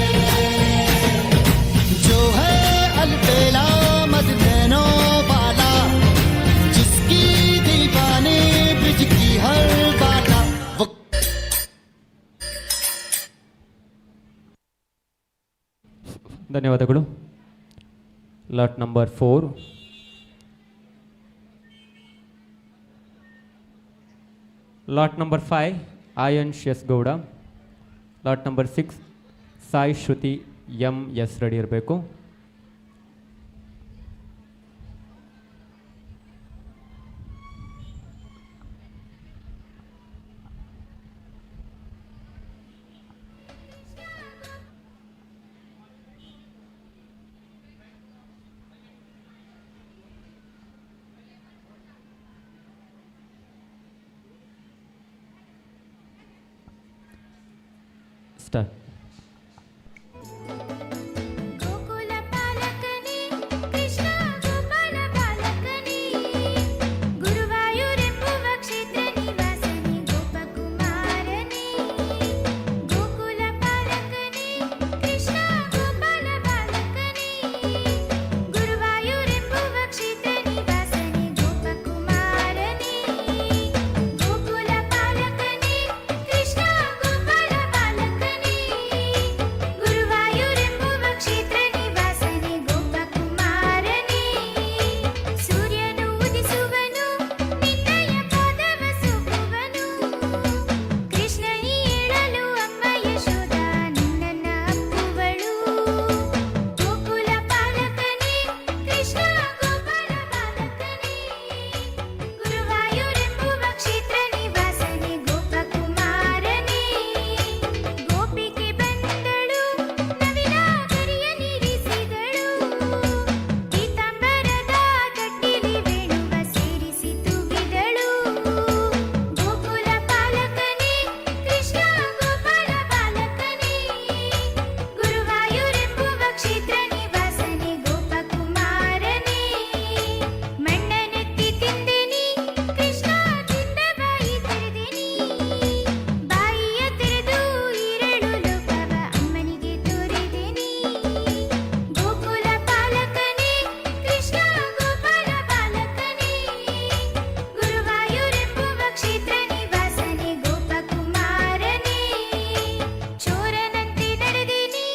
जो है अलबेला मद नैनो वाला, जिसकी दीवानी ब्रिज की हर बाला वो ಧನ್ಯವಾದಗಳು. Lot number 4. Lot number 5 Ayansh S Gowda. Lot number 6 Sai Shruti M S ready ಇರಬೇಕು. ಸ್ಟಾರ್ಟ್. ಗೋಕುಲ ಪಾಲಕನೇ ಕೃಷ್ಣ ಗೋಪಾಲ ಬಾಲಕನೇ, ಗುರುವಾಯೂರೆಂಬುವ ಕ್ಷೇತ್ರ ನಿವಾಸನೇ ಗೋಪಕುಮಾರನೇ. ಗೋಕುಲ ಪಾಲಕನೇ ಕೃಷ್ಣ ಗೋಪಾಲ ಬಾಲಕನೇ, ಗುರುವಾಯೂರೆಂಬುವ ಕ್ಷೇತ್ರ ನಿವಾಸನೇ ಗೋಪಕುಮಾರನೇ. ಗೋಕುಲ ಪಾಲಕನೇ ಕೃಷ್ಣ ಗೋಪಾಲ ಬಾಲಕನೇ, ಗುರುವಾಯೂರೆಂಬುವ ಕ್ಷೇತ್ರ ನಿವಾಸನೇ ಗೋಪಕುಮಾರನೇ. ಸೂರ್ಯನು ಉದಿಸುವನು ನಿನ್ನಯ ಪಾದವ ಸೂಗುವನು, ಕೃಷ್ಣನಿ ಏಳಲು ಅಮ್ಮ ಯಶೋದ ನಿನ್ನನ್ನ ಅಪ್ಪುವಳು. ಗೋಕುಲ ಪಾಲಕನೇ ಕೃಷ್ಣ ಗೋಪಾಲ ಬಾಲಕನೇ, ಗುರುವಾಯೂರೆಂಬುವ ಕ್ಷೇತ್ರ ನಿವಾಸನೇ ಗೋಪಕುಮಾರನೇ. ಗೋಪಿಕೆ ಬಂದಳು ನವಿಲ ಗರಿಯ ನೀರಿಸಿದಳು, ಪೀತಾಂಬರದ ತಟ್ಟಿಲಿ ವೇಣುವ ಸೇರಿಸಿ ತೂಗಿದಳು. ಗೋಕುಲ ಪಾಲಕನೇ ಕೃಷ್ಣ ಗೋಪಾಲ ಬಾಲಕನೇ, ಗುರುವಾಯೂರೆಂಬುವ ಕ್ಷೇತ್ರ ನಿವಾಸನೇ ಗೋಪಕುಮಾರನೇ. ಮಣ್ಣನೆತ್ತಿ ತಿಂದೆನಿ ಕೃಷ್ಣ ತಿಂದ ಬಾಯಿ ತೆರೆದೆನಿ, ಬಾಯಿಯ ತೆರೆದು ಈರಳು ಲೋಕವ ಅಮ್ಮನಿಗೆ ತೋರಿದೆನಿ. ಗೋಕುಲ ಪಾಲಕನೇ ಕೃಷ್ಣ ಗೋಪಾಲ ಬಾಲಕನೇ, ಗುರುವಾಯೂರೆಂಬುವ ಕ್ಷೇತ್ರ ನಿವಾಸನೇ ಗೋಪಕುಮಾರನೇ. ಚೋರನಂತೆ ನಡೆದೆನಿ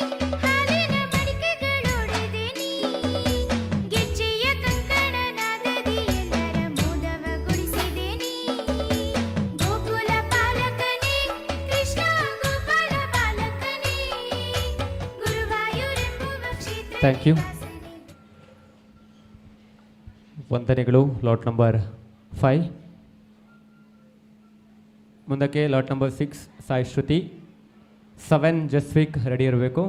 ಹಾಲಿನ ಮಡಿಕೆಗಳೊಡೆದೆನಿ, ಗೆಜ್ಜೆಯ ಕಂಕಣನಾದದಿ ಎಲ್ಲರ ಮೋದವಗೊಳಿಸಿದೆನಿ. ಗೋಕುಲ ಪಾಲಕನೇ ಕೃಷ್ಣ ಗೋಪಾಲ ಬಾಲಕನೇ, ಗುರುವಾಯೂರೆಂಬುವ ಕ್ಷೇತ್ರ ಥ್ಯಾಂಕ್ ಯು. ನಿವಾಸನೇ ವಂದನೆಗಳು. Lot number 5. ಮುಂದಕ್ಕೆ lot number 6 Sai Shruti 7 Jasvik ready ಇರಬೇಕು.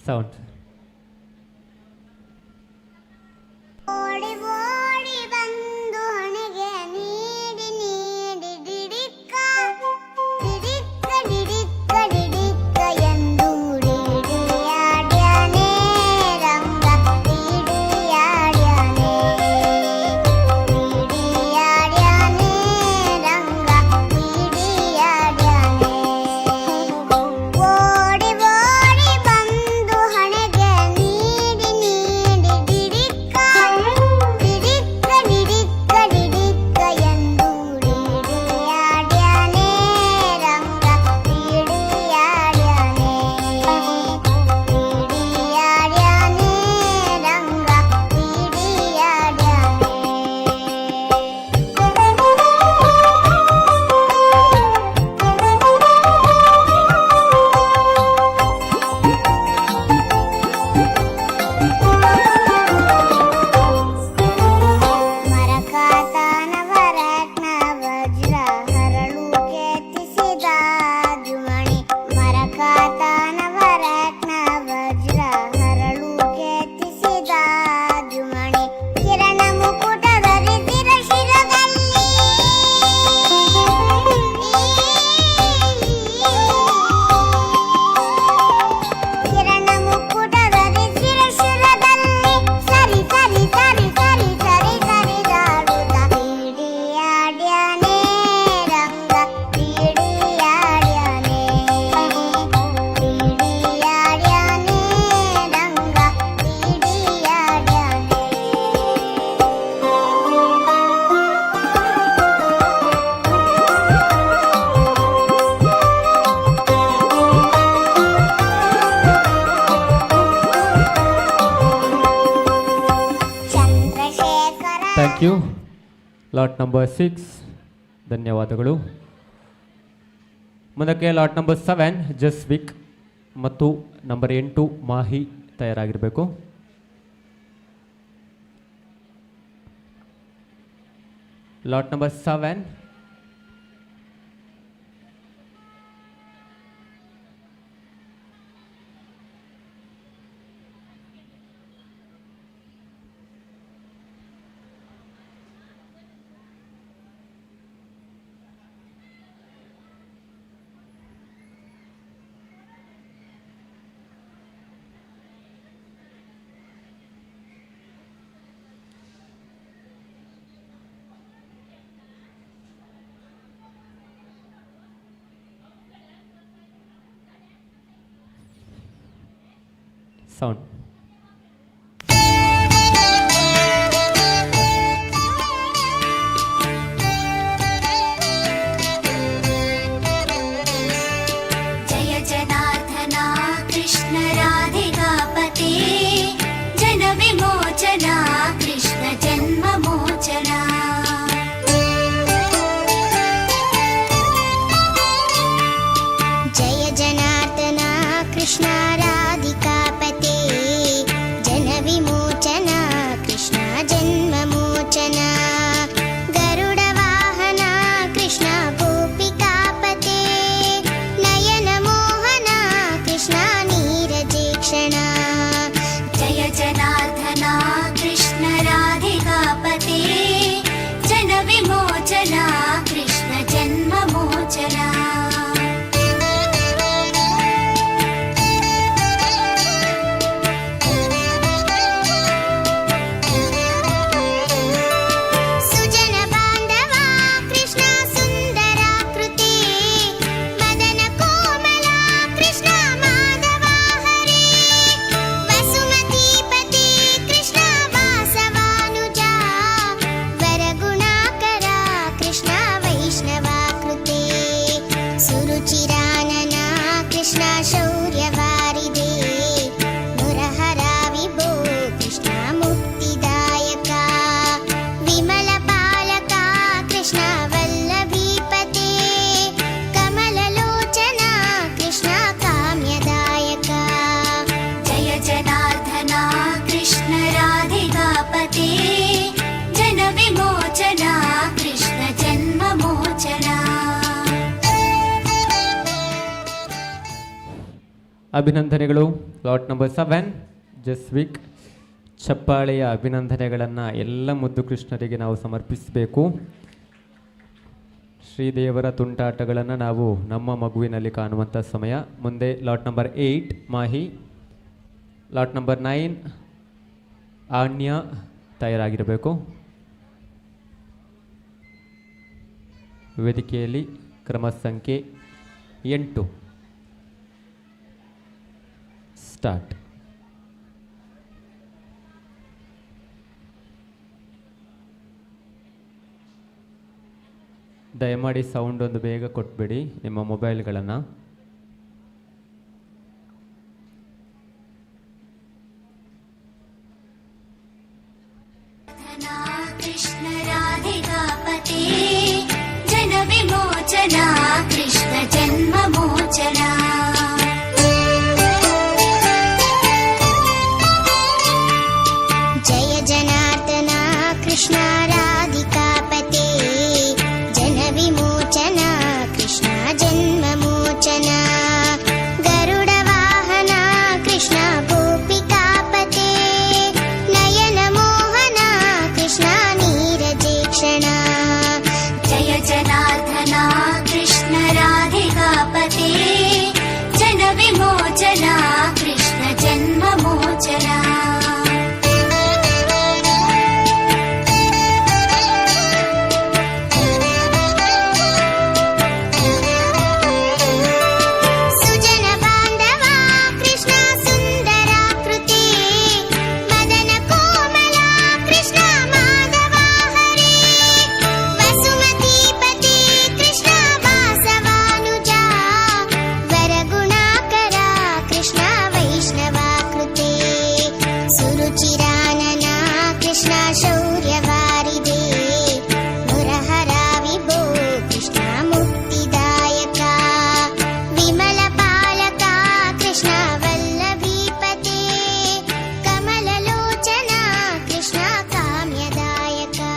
ಸೌಂಡ್. ಓಡಿ ಓಡಿ ಬಂದು ಹಣೆಗೆ ನೀಡಿ ನೀಡಿ ಡಿಡಿಕ್ಕ ಡಿಡಿಕ್ಕ ಡಿಡಿಕ್ಕ ಡಿಡಿಕ್ಕ ಎಂದು ಡಿಡಿಯಾಡ್ಯಾನೆ ರಂಗ ಡಿಡಿಯಾಡ್ಯಾನೆ ಡಿಡಿಯಾಡ್ಯಾನೆ ರಂಗ ಡಿಡಿಯಾಡ್ಯಾನೆ. ಓಡಿ ಓಡಿ ಬಂದು ಹಣೆಗೆ ನೀಡಿ ನೀಡಿ ಡಿಡಿಕ್ಕ ಡಿಡಿಕ್ಕ ಡಿಡಿಕ್ಕ ಡಿಡಿಕ್ಕ ಎಂದು ಡಿಡಿಯಾಡ್ಯಾನೆ ರಂಗ ಡಿಡಿಯಾಡ್ಯಾನೆ ಡಿಡಿಯಾಡ್ಯಾನೆ ರಂಗ ಮರಕಾತನ ವರತ್ನ ವಜ್ರ ಹರಳು ಕೆತ್ತಿಸಿದ ಜುಮಣಿ ಮರಕಾತನ ವರತ್ನ ವಜ್ರ ಹರಳು ಕೆತ್ತಿಸಿದ ಜುಮಣಿ ಕಿರಣ ಮುಕುಟ ಧರಿಸಿದ ಶಿರದಲ್ಲಿ ಕಿರಣ ಮುಕುಟ ಧರಿಸಿದ ಶಿರದಲ್ಲಿ ಸರಿ ಸರಿ ಸರಿ ಸರಿ ಸರಿ ಸರಿದಾಡುತ್ತ ಡಿಡಿಯಾಡ್ಯಾನೆ ರಂಗ ಡಿಡಿಯಾಡ್ಯಾನೆ ಡಿಡಿಯಾಡ್ಯಾನೆ ರಂಗ ಡಿಡಿಯಾಡ್ಯಾನೆ. Chandrashekhara thank you. Lot number 6 ಧನ್ಯವಾದಗಳು. ಮುಂದಕ್ಕೆ ಲಾಟ್ ನಂಬರ್ 7 ಜಸ್ವಿಕ್ ಮತ್ತು ನಂಬರ್ 8 ಮಾಹಿ ತಯಾರಾಗಿರಬೇಕು. Lot number 7 sound. जय जनार्दना कृष्ण राधिकापते जन विमोचना कृष्ण जन्ममोचना. जय जनार्दना कृष्ण राधिकापते जन विमोचना कृष्ण जन्ममोचना. गरुड वाहना कृष्ण गोपिकापते नयन मोहना कृष्ण नीरजेक्षणा. जय जनार्दना कृष्ण राधिकापते जन विमोचना कृष्ण जन्ममोचना. ಅಭಿನಂದನೆಗಳು. Lot number 7 ಜಸ್ವಿಕ್. ಚಪ್ಪಾಳೆಯ ಅಭಿನಂದನೆಗಳನ್ನು ಎಲ್ಲ ಮುದ್ದು ಕೃಷ್ಣರಿಗೆ ನಾವು ಸಮರ್ಪಿಸಬೇಕು. ಶ್ರೀದೇವರ ತುಂಟಾಟಗಳನ್ನು ನಾವು ನಮ್ಮ ಮಗುವಿನಲ್ಲಿ ಕಾಣುವಂಥ ಸಮಯ. ಮುಂದೆ lot number 8 Mahi. Lot number 9 Anya ತಯಾರಾಗಿರಬೇಕು. ವೇದಿಕೆಯಲ್ಲಿ ಕ್ರಮ ಸಂಖ್ಯೆ 8 ಸ್ಟಾರ್ಟ್. ದಯಮಾಡಿ ಸೌಂಡ್ ಒಂದು ಬೇಗ ಕೊಟ್ಬಿಡಿ ನಿಮ್ಮ ಮೊಬೈಲ್ಗಳನ್ನು. कृष्ण राधिकापते जन विमोचना कृष्ण जन्म मोचना जय जनार्दना कृष्ण राधिकापते जन विमोचना कृष्ण जन्म मोचना गरुड वाहना कृष्ण गोपिकापते नयन मोहना कृष्ण नीरजेक्षणा जय जनार्दना कृष्ण राधिकापते जन विमोचना कृष्ण जन्म मोचना सुजन बांधवा कृष्ण सुंदराकृते मदन कोमला कृष्ण माधवा हरे वसुमतीपते कृष्ण वासवानुजा वरगुणाकरा कृष्ण वैष्णवाकृते सुरुचिरानना कृष्ण शौर्यवारिदे मुरहरा विभो कृष्ण मुक्तिदायका विमलपालका कृष्ण वल्लभीपते कमललोचना कृष्ण काम्यदायका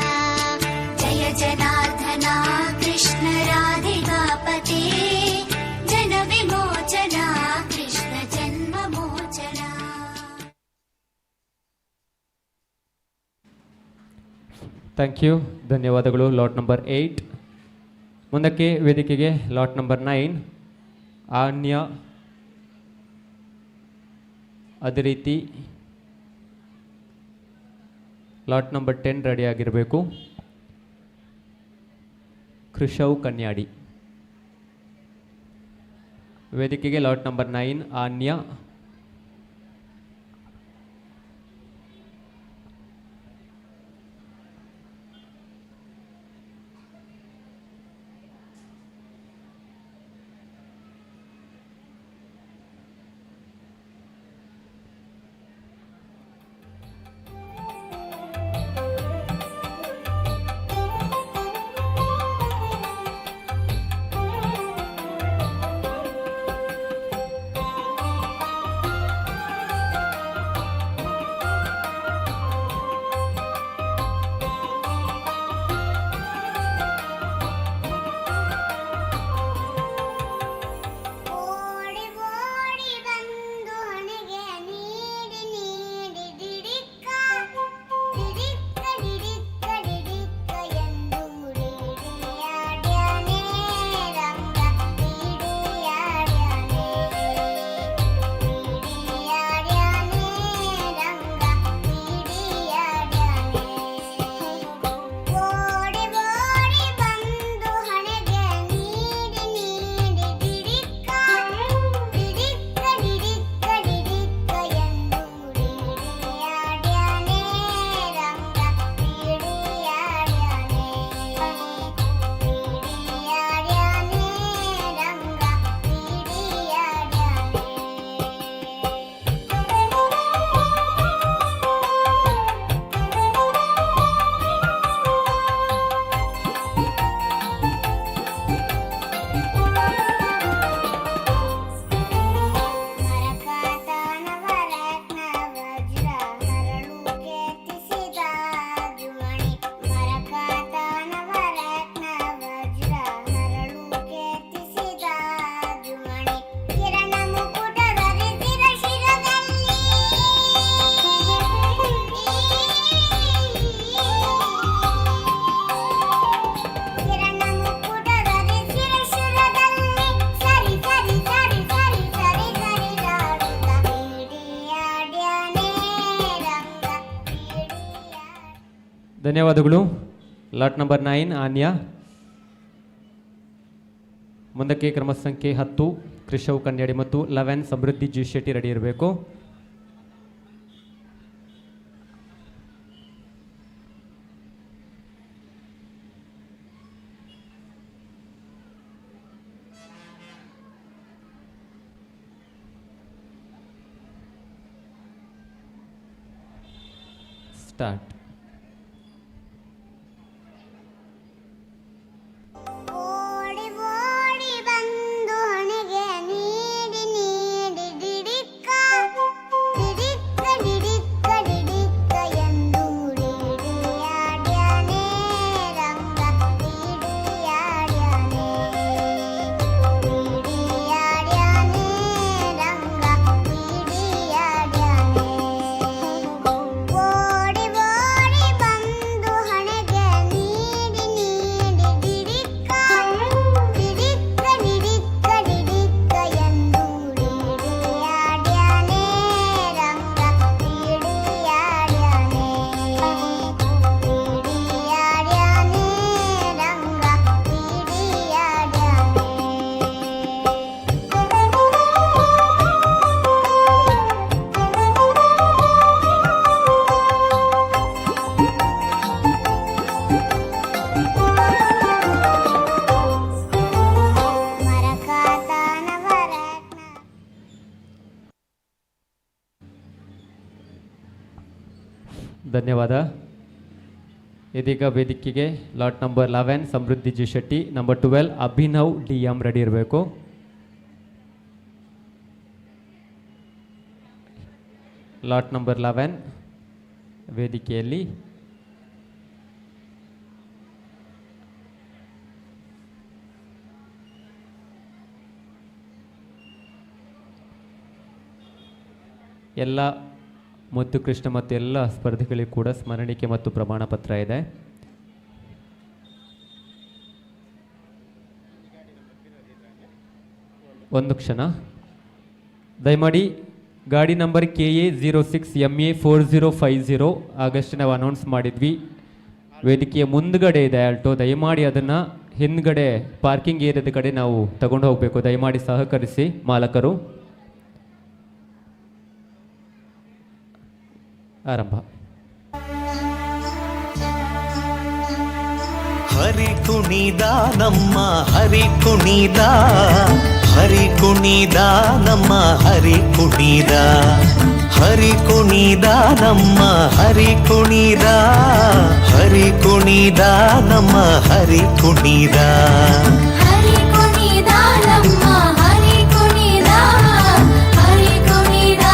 जय जनार्दना कृष्ण राधिकापते जन विमोचना कृष्ण जन्म मोचना ಥ್ಯಾಂಕ್ ಯು, ಧನ್ಯವಾದಗಳು. ಲಾಟ್ ನಂಬರ್ 8 ಮುಂದಕ್ಕೆ ವೇದಿಕೆಗೆ ಲಾಟ್ ನಂಬರ್ 9 ಆನ್ಯ. ಅದೇ ರೀತಿ ಲಾಟ್ ನಂಬರ್ 10 ರೆಡಿ ಆಗಿರಬೇಕು. ಕೃಷವ್ ಕನ್ಯಾಡಿ. ವೇದಿಕೆಗೆ ಲಾಟ್ ನಂಬರ್ 9 ಆನ್ಯ. ಧನ್ಯವಾದಗಳು. Lot number 9 ಆನ್ಯಾ. ಮುಂದಕ್ಕೆ ಕ್ರಮ ಸಂಖ್ಯೆ 10 ಕೃಷವ್ ಕನ್ಯಾಡಿ ಮತ್ತು 11 ಸಮೃದ್ಧಿ ಜಿ ಶೆಟ್ಟಿ ರೆಡಿ ಇರಬೇಕು. ಸ್ಟಾರ್ಟ್. ಓಡಿ ಓಡಿ ಬಂದು ಹಣೆಗೆ ನೀಡಿ ನೀಡಿ ಡಿಡಿಕ್ಕ ಡಿಡಿಕ್ಕ ಡಿಡಿಕ್ಕ ಡಿಡಿಕ್ಕ ಎಂದು ಡಿಡಿಯಾಡ್ಯಾನೆ ರಂಗ ಡಿಡಿಯಾಡ್ಯಾನೆ ಡಿಡಿಯಾಡ್ಯಾನೆ ರಂಗ ಡಿಡಿಯಾಡ್ಯಾನೆ. ಓಡಿ ಓಡಿ ಬಂದು ಹಣೆಗೆ ನೀಡಿ ನೀಡಿ ಡಿಡಿಕ್ಕ ಡಿಡಿಕ್ಕ ಡಿಡಿಕ್ಕ ಡಿಡಿಕ್ಕ ಎಂದು ಡಿಡಿಯಾಡ್ಯಾನೆ ರಂಗ ಡಿಡಿಯಾಡ್ಯಾನೆ ಡಿಡಿಯಾಡ್ಯಾನೆ ರಂಗ ಮರಕಾತನ ವರತ್ನ. ಧನ್ಯವಾದ. ಇದೀಗ ವೇದಿಕೆಗೆ lot number 11 Samruddhi G Shetty, number 12 Abhinav DM ready ಇರಬೇಕು. ಲಾಟ್ ನಂಬರ್ 11 ವೇದಿಕೆಯಲ್ಲಿ ಎಲ್ಲ ಮುದ್ದು ಕೃಷ್ಣ ಮತ್ತು ಎಲ್ಲ ಸ್ಪರ್ಧಿಗಳಿಗೂ ಕೂಡ ಸ್ಮರಣಿಕೆ ಮತ್ತು ಪ್ರಮಾಣ ಪತ್ರ ಇದೆ. ಒಂದು ಕ್ಷಣ ದಯಮಾಡಿ ಗಾಡಿ ನಂಬರ್ KA 06MA 4050 ಆಗಸ್ಟ್ ನಾವು ಅನೌನ್ಸ್ ಮಾಡಿದ್ವಿ. ವೇದಿಕೆಯ ಮುಂದ್ಗಡೆ ಇದೆ ಆಲ್ಟೋ, ದಯಮಾಡಿ ಅದನ್ನು ಹಿಂದ್ಗಡೆ ಪಾರ್ಕಿಂಗ್ ಏರಿಯಾದ ಕಡೆ ನಾವು ತಗೊಂಡು ಹೋಗಬೇಕು. ದಯಮಾಡಿ ಸಹಕರಿಸಿ ಮಾಲಕರು. ಆರಂಭ. ಹರಿ ಕುಣಿದ ನಮ್ಮ ಹರಿ ಕುಣಿದ, ಹರಿ ಕುಣಿದ ನಮ್ಮ ಹರಿ ಕುಣಿದ, ಹರಿ ಕುಣಿದ ನಮ್ಮ ಹರಿ ಕುಣಿದ, ಹರಿ ಕುಣಿದ ನಮ್ಮ ಹರಿ ಕುಣಿದ. ಹರಿ ಕುಣಿದ ನಮ್ಮ ಹರಿ ಕುಣಿದ, ಹರಿ ಕುಣಿದ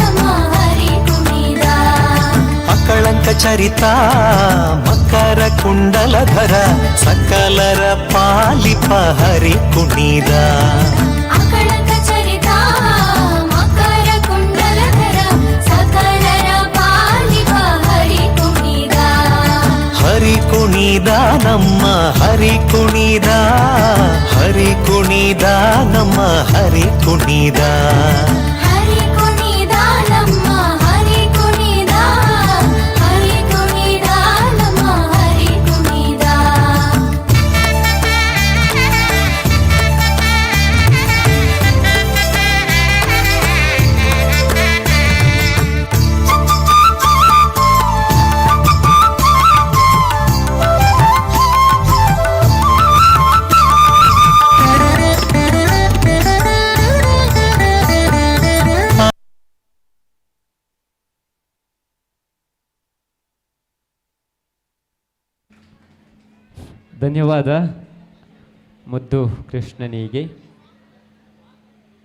ನಮ್ಮ ಹರಿ ಕುಣಿದ. ಅಕಳಂಕ ಚರಿತ ಮಕರ ಕುಂಡಲಧರ ಸಕಲರ ಪಾಲಿಪ ಹರಿ ಕುಣಿದ. ಅಕಳಂಕ ಚರಿತ ಮಕರ ಕುಂಡಲಧರ ಸಕಲರ ಪಾಲಿಪ ಹರಿ ಕುಣಿದ. ಹರಿ ಕುಣಿದ ನಮ್ಮ ಹರಿ ಕುಣಿದ, ಹರಿ ಕುಣಿದ ನಮ್ಮ ಹರಿ ಕುಣಿದ. ಹರಿ ಕುಣಿದ ನಮ್ಮ ಹರಿ ಕುಣಿದ, ಹರಿ ಕುಣಿದ ನಮ್ಮ ಹರಿ ಕುಣಿದ. ಧನ್ಯವಾದ ಮುದ್ದು ಕೃಷ್ಣನಿಗೆ.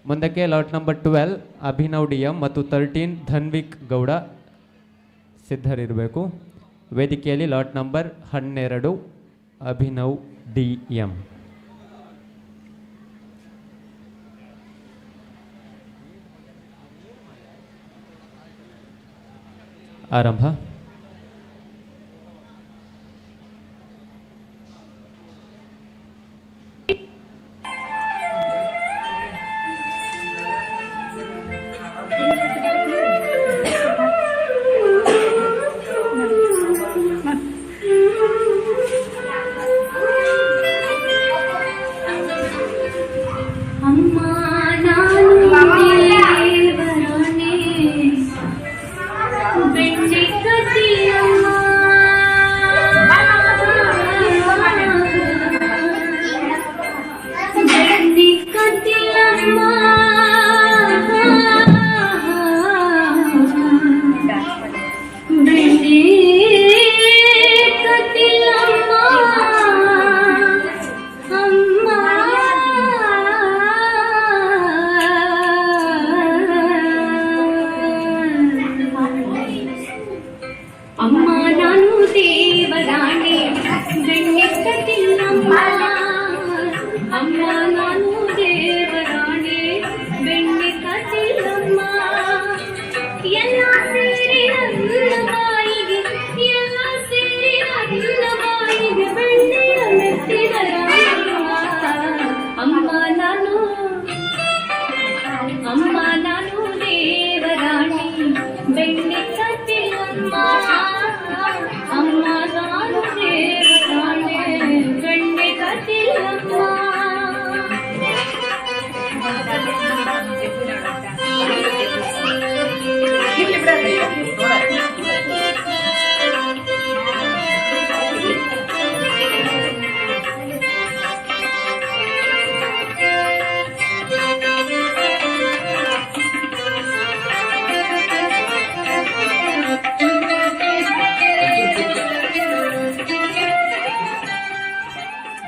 ಮುಂದಕ್ಕೆ ಲಾಟ್ ನಂಬರ್ 12 ಅಭಿನವ್ DM ಮತ್ತು 13 ಧನ್ವಿಕ್ ಗೌಡ ಸಿದ್ಧರಿರಬೇಕು. ವೇದಿಕೆಯಲ್ಲಿ ಲಾಟ್ ನಂಬರ್ 12 ಅಭಿನವ್ DM. ಆರಂಭ.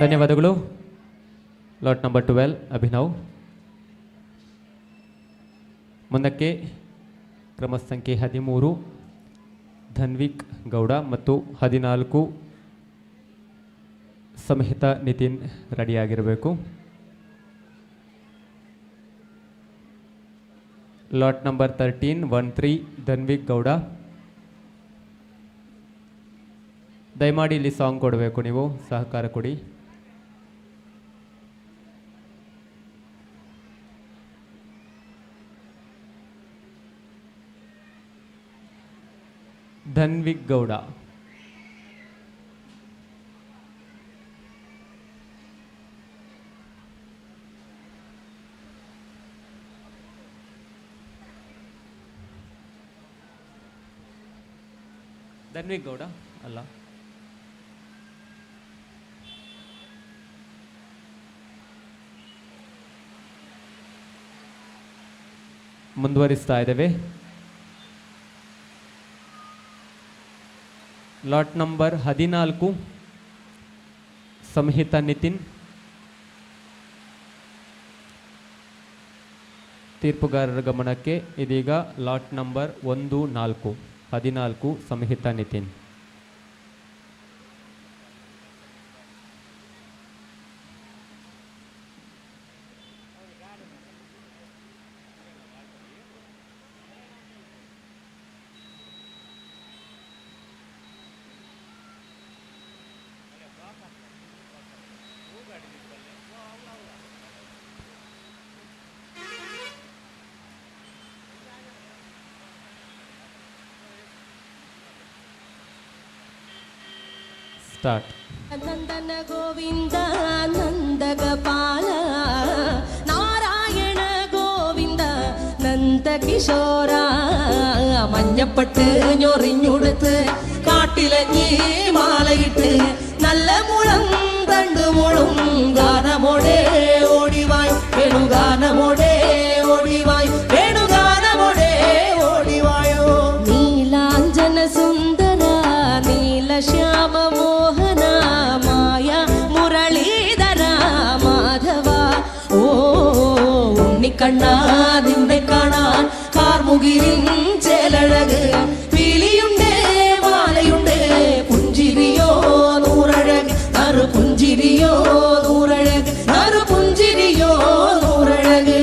ಧನ್ಯವಾದಗಳು. Lot number 12 Abhinav. ಮುಂದಕ್ಕೆ ಕ್ರಮ ಸಂಖ್ಯೆ 13 ಧನ್ವಿಕ್ ಗೌಡ ಮತ್ತು 14 ಸಂಹಿತ ನಿತಿನ್ ರೆಡಿಯಾಗಿರಬೇಕು. Lot number 13 Dhanvik Gowda. ದಯಮಾಡಿ ಇಲ್ಲಿ ಸಾಂಗ್ ಕೊಡಬೇಕು, ನೀವು ಸಹಕಾರ ಕೊಡಿ. ಧನ್ವಿಕ್ ಗೌಡ. ಧನ್ವಿಕ್ ಗೌಡ ಅಲ್ಲ, ಮುಂದುವರಿಸ್ತಾ ಇದ್ದೇವೆ. Lot number 14 Samhita Nitin. ತೀರ್ಪುಗಾರರ ಗಮನಕ್ಕೆ ಇದೀಗ lot number 14 Samhita Nitin. Start. ನಂದನ ಗೋವಿಂದ ನಂದಗಪಾಲ നാരായണ ഗോവിന്ദ നന്ദകിശോര മഞ്ഞപ്പട്ട് ഞൊറിഞ്ഞുടുത്ത് കാട്ടിലഞ്ഞി മാലയിട്ട് നല്ല മുളം തണ്ടുമുളും ഗാനമോടെ ഓടിവായ് വേണുഗാനമോടെ ഓടിവായ് വേണുഗാനമോടെ ഓടിവായോ. നീലാഞ്ജന സുന്ദര നീലശ്യാമ മോഹന മായ മുരളീധര മാധവ ഓ ഉണ്ണിക്കണ്ണാ നിന്നെ കാണാൻ കാർമുകിലിൻ ചേലഴക് പീലിയുണ്ടേ മാലയുണ്ടേ പുഞ്ചിരിയോ നൂറഴക് നറു പുഞ്ചിരിയോ നൂറഴക് നറു പുഞ്ചിരിയോ നൂറഴക്.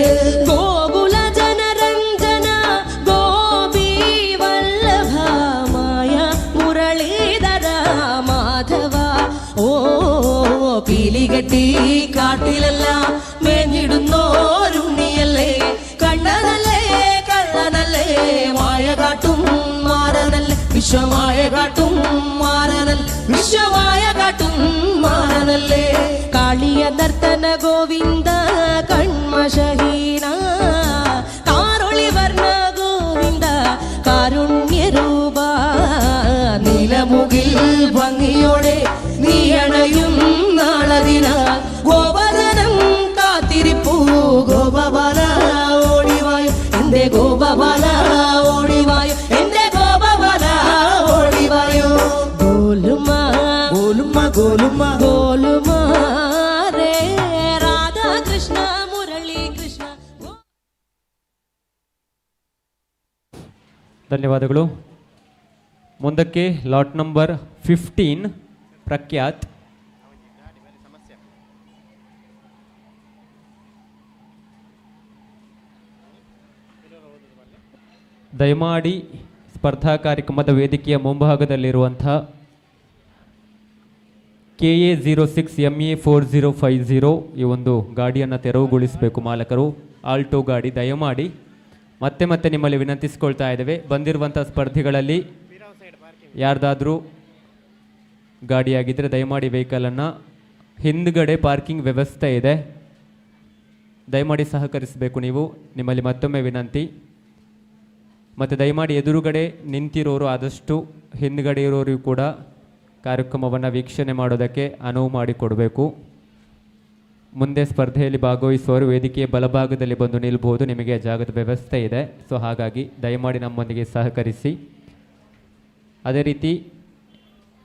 ഗോകുല ജനരഞ്ജന ഗോപി വല്ലഭ മായ മുരളീധര മാധവ ഓ പീലികെട്ടി കാട്ടിലെല്ലാം മേഞ്ഞിടുന്നോരുണ്ണിയല്ലേ കണ്ണനല്ലേ കള്ളനല്ലേ മായ കാട്ടും മാരനല്ലേ വിശ്വമായ കാട്ടും മാരനൽ വിശ്വമായ കാട്ടും മാരനല്ലേ. കാളിയ നർത്തന ഗോവിന്ദ കൺമശഹീന കാരൊളി വർണ്ണ ഗോവിന്ദ കാരുണ്യരൂപ നീലമുകിൽ ഭംഗിയോടെ നീ അണയും നാളതിന ഗോപദനം കാത്തിരിപ്പൂ ഗോപബാല ഓടിവായു എന്റെ ഗോപബാല ഓടിവായു എന്റെ ഗോപബാല ഓടിവായു. ഗോലുമ ഗോലുമ ഗോലുമ ഗോലുമ ರೇ ರಾಧಾ ಕೃಷ್ಣ ಮುರಳಿ ಕೃಷ್ಣ. ಧನ್ಯವಾದಗಳು. ಮುಂದಕ್ಕೆ ಲಾಟ್ ನಂಬರ್ 15 ಪ್ರಖ್ಯಾತ್. ದಯಮಾಡಿ ಸ್ಪರ್ಧಾ ಕಾರ್ಯಕ್ರಮದ ವೇದಿಕೆಯ ಮುಂಭಾಗದಲ್ಲಿರುವಂಥ KA06MA4050 ಈ ಒಂದು ಗಾಡಿಯನ್ನು ತೆರವುಗೊಳಿಸಬೇಕು ಮಾಲಕರು. ಆಲ್ಟೋ ಗಾಡಿ ದಯಮಾಡಿ ಮತ್ತೆ ನಿಮ್ಮಲ್ಲಿ ವಿನಂತಿಸಿಕೊಳ್ತಾ ಇದ್ದೇವೆ. ಬಂದಿರುವಂಥ ಸ್ಪರ್ಧಿಗಳಲ್ಲಿ ಯಾರ್ದಾದ್ರೂ ಗಾಡಿಯಾಗಿದ್ದರೆ ದಯಮಾಡಿ ವೆಹಿಕಲನ್ನು ಹಿಂದ್ಗಡೆ ಪಾರ್ಕಿಂಗ್ ವ್ಯವಸ್ಥೆ ಇದೆ, ದಯಮಾಡಿ ಸಹಕರಿಸಬೇಕು ನೀವು, ನಿಮ್ಮಲ್ಲಿ ಮತ್ತೊಮ್ಮೆ ವಿನಂತಿ. ಮತ್ತು ದಯಮಾಡಿ ಎದುರುಗಡೆ ನಿಂತಿರೋರು ಆದಷ್ಟು ಹಿಂದುಗಡೆ ಇರೋರಿಗೂ ಕೂಡ ಕಾರ್ಯಕ್ರಮವನ್ನು ವೀಕ್ಷಣೆ ಮಾಡೋದಕ್ಕೆ ಅನುವು ಮಾಡಿಕೊಡಬೇಕು. ಮುಂದೆ ಸ್ಪರ್ಧೆಯಲ್ಲಿ ಭಾಗವಹಿಸುವವರು ವೇದಿಕೆಯ ಬಲಭಾಗದಲ್ಲಿ ಬಂದು ನಿಲ್ಬೋದು, ನಿಮಗೆ ಜಾಗದ ವ್ಯವಸ್ಥೆ ಇದೆ. ಸೊ ಹಾಗಾಗಿ ದಯಮಾಡಿ ನಮ್ಮೊಂದಿಗೆ ಸಹಕರಿಸಿ. ಅದೇ ರೀತಿ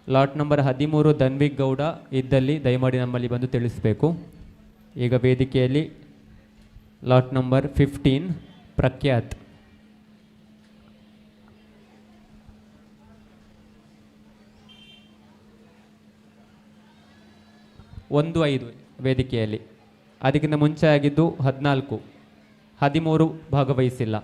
ಲಾಟ್ ನಂಬರ್ 13 ಧನ್ವಿಕ್ ಗೌಡ ಇದ್ದಲ್ಲಿ ದಯಮಾಡಿ ನಮ್ಮಲ್ಲಿ ಬಂದು ತಿಳಿಸಬೇಕು. ಈಗ ವೇದಿಕೆಯಲ್ಲಿ ಲಾಟ್ ನಂಬರ್ 15 ಪ್ರಖ್ಯಾತ್. 15 ವೇದಿಕೆಯಲ್ಲಿ, ಅದಕ್ಕಿಂತ ಮುಂಚೆ ಆಗಿದ್ದು 14, 13 ಭಾಗವಹಿಸಿಲ್ಲ.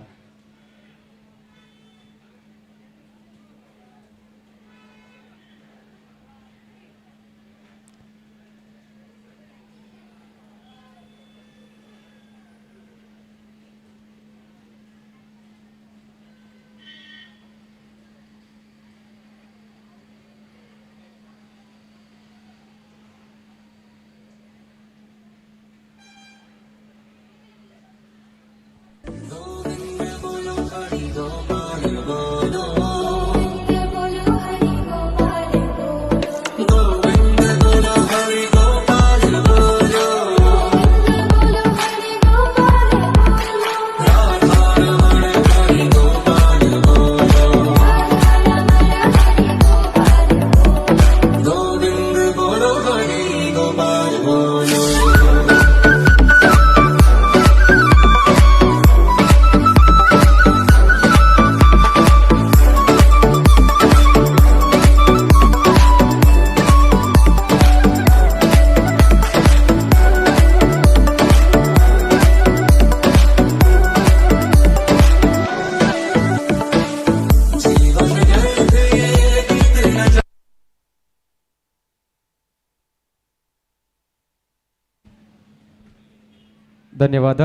ಧನ್ಯವಾದ.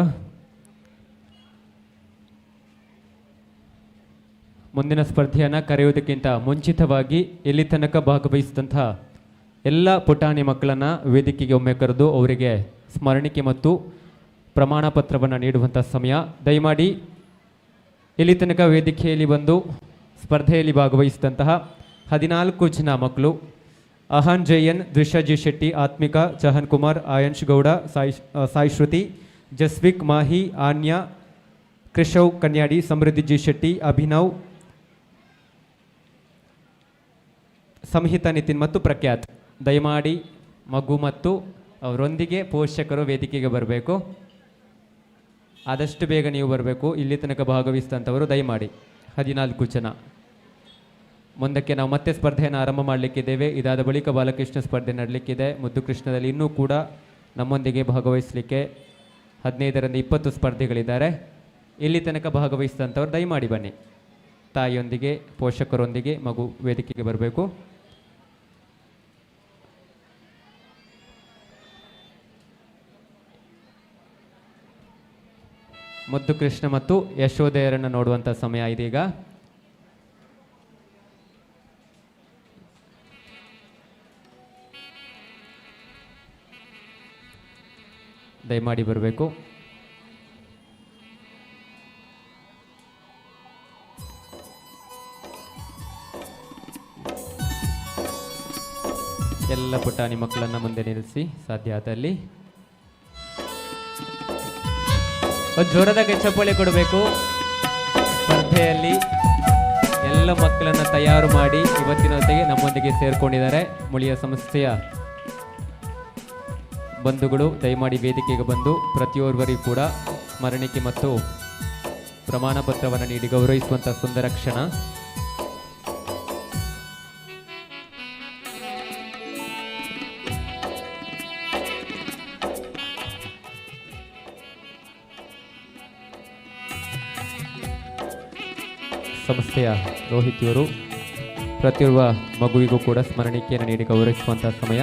ಮುಂದಿನ ಸ್ಪರ್ಧೆಯನ್ನು ಕರೆಯುವುದಕ್ಕಿಂತ ಮುಂಚಿತವಾಗಿ ಇಲ್ಲಿ ತನಕ ಭಾಗವಹಿಸಿದಂತಹ ಎಲ್ಲ ಪುಟಾಣಿ ಮಕ್ಕಳನ್ನು ವೇದಿಕೆಗೆ ಒಮ್ಮೆ ಕರೆದು ಅವರಿಗೆ ಸ್ಮರಣಿಕೆ ಮತ್ತು ಪ್ರಮಾಣ ಪತ್ರವನ್ನು ನೀಡುವಂಥ ಸಮಯ. ದಯಮಾಡಿ ಇಲ್ಲಿ ತನಕ ವೇದಿಕೆಯಲ್ಲಿ ಬಂದು ಸ್ಪರ್ಧೆಯಲ್ಲಿ ಭಾಗವಹಿಸಿದಂತಹ 14 ಜನ ಮಕ್ಕಳು ಅಹಾನ್ ಜಯನ್, ದ್ವಿಷಾಜಿ ಶೆಟ್ಟಿ, ಆತ್ಮಿಕಾ, ಚಹನ್ ಕುಮಾರ್, ಆಯಂಶ್ ಗೌಡ, ಸಾಯಿ ಶ್ರುತಿ, ಜಸ್ವಿಕ್, ಮಾಹಿ, ಆನ್ಯಾ, ಕೃಷವ್ ಕನ್ಯಾಡಿ, ಸಮೃದ್ಧಿ ಜಿ ಶೆಟ್ಟಿ, ಅಭಿನವ್, ಸಂಹಿತಾ ನಿತಿನ್ ಮತ್ತು ಪ್ರಖ್ಯಾತ್. ದಯಮಾಡಿ ಮಗು ಮತ್ತು ಅವರೊಂದಿಗೆ ಪೋಷಕರು ವೇದಿಕೆಗೆ ಬರಬೇಕು. ಆದಷ್ಟು ಬೇಗ ನೀವು ಬರಬೇಕು. ಇಲ್ಲಿ ತನಕ ಭಾಗವಹಿಸಿದಂಥವರು ದಯಮಾಡಿ 14 ಜನ. ಮುಂದಕ್ಕೆ ನಾವು ಮತ್ತೆ ಸ್ಪರ್ಧೆಯನ್ನು ಆರಂಭ ಮಾಡಲಿಕ್ಕಿದ್ದೇವೆ. ಇದಾದ ಬಳಿಕ ಬಾಲಕೃಷ್ಣ ಸ್ಪರ್ಧೆ ನಡೆಯಲಿಕ್ಕಿದೆ. ಮುದ್ದು ಕೃಷ್ಣದಲ್ಲಿ ಇನ್ನೂ ಕೂಡ ನಮ್ಮೊಂದಿಗೆ ಭಾಗವಹಿಸಲಿಕ್ಕೆ 15ರಿಂದ 20 ಸ್ಪರ್ಧಿಗಳಿದ್ದಾರೆ. ಇಲ್ಲಿ ತನಕ ಭಾಗವಹಿಸಿದಂಥವ್ರು ದಯಮಾಡಿ ಬನ್ನಿ. ತಾಯಿಯೊಂದಿಗೆ ಪೋಷಕರೊಂದಿಗೆ ಮಗು ವೇದಿಕೆಗೆ ಬರಬೇಕು. ಮುದ್ದು ಕೃಷ್ಣ ಮತ್ತು ಯಶೋದೆಯರನ್ನು ನೋಡುವಂಥ ಸಮಯ ಇದೀಗ. ದಯಮಾಡಿ ಬರಬೇಕು. ಎಲ್ಲ ಪುಟಾಣಿ ಮಕ್ಕಳನ್ನು ಮುಂದೆ ನಿಲ್ಲಿಸಿ ಸಾಧ್ಯ ಆದಲ್ಲಿ. ಒಂದು ಜೋರದಾಗಿ ಚಪ್ಪಾಳೆ ಕೊಡಬೇಕು. ಸ್ಪರ್ಧೆಯಲ್ಲಿ ಎಲ್ಲ ಮಕ್ಕಳನ್ನು ತಯಾರು ಮಾಡಿ ಇವತ್ತಿನ ಹೊತ್ತಿಗೆ ನಮ್ಮೊಂದಿಗೆ ಸೇರಿಕೊಂಡಿದ್ದಾರೆ. ಮುಳಿಯ ಸಂಸ್ಥೆಯ ಬಂಧುಗಳು ದಯಮಾಡಿ ವೇದಿಕೆಗೆ ಬಂದು ಪ್ರತಿಯೊಬ್ಬರಿಗೂ ಕೂಡ ಸ್ಮರಣಿಕೆ ಮತ್ತು ಪ್ರಮಾಣ ಪತ್ರವನ್ನು ನೀಡಿ ಗೌರವಿಸುವಂಥ ಸುಂದರ ಕ್ಷಣ. ಸಂಸ್ಥೆಯ ರೋಹಿತಿಯವರು ಪ್ರತಿಯೊಬ್ಬ ಮಗುವಿಗೂ ಕೂಡ ಸ್ಮರಣಿಕೆಯನ್ನು ನೀಡಿ ಗೌರವಿಸುವಂಥ ಸಮಯ.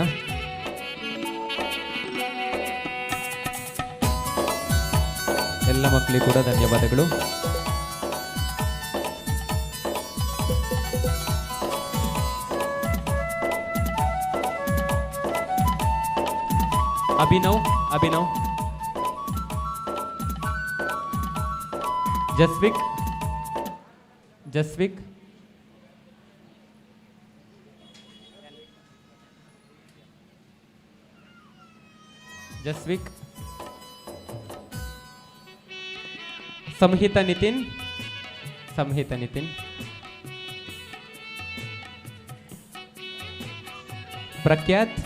ಎಲ್ಲ ಮಕ್ಕಳಿಗೂ ಕೂಡ ಧನ್ಯವಾದಗಳು. ಅಭಿನವ್ ಜಸ್ವಿಕ್ ಜಸ್ವಿಕ್ ಜಸ್ವಿಕ್ ಸಂಹಿತ ನಿತಿನ್ ಸಂಹಿತ ನಿತಿನ್ ಪ್ರಖ್ಯಾತ್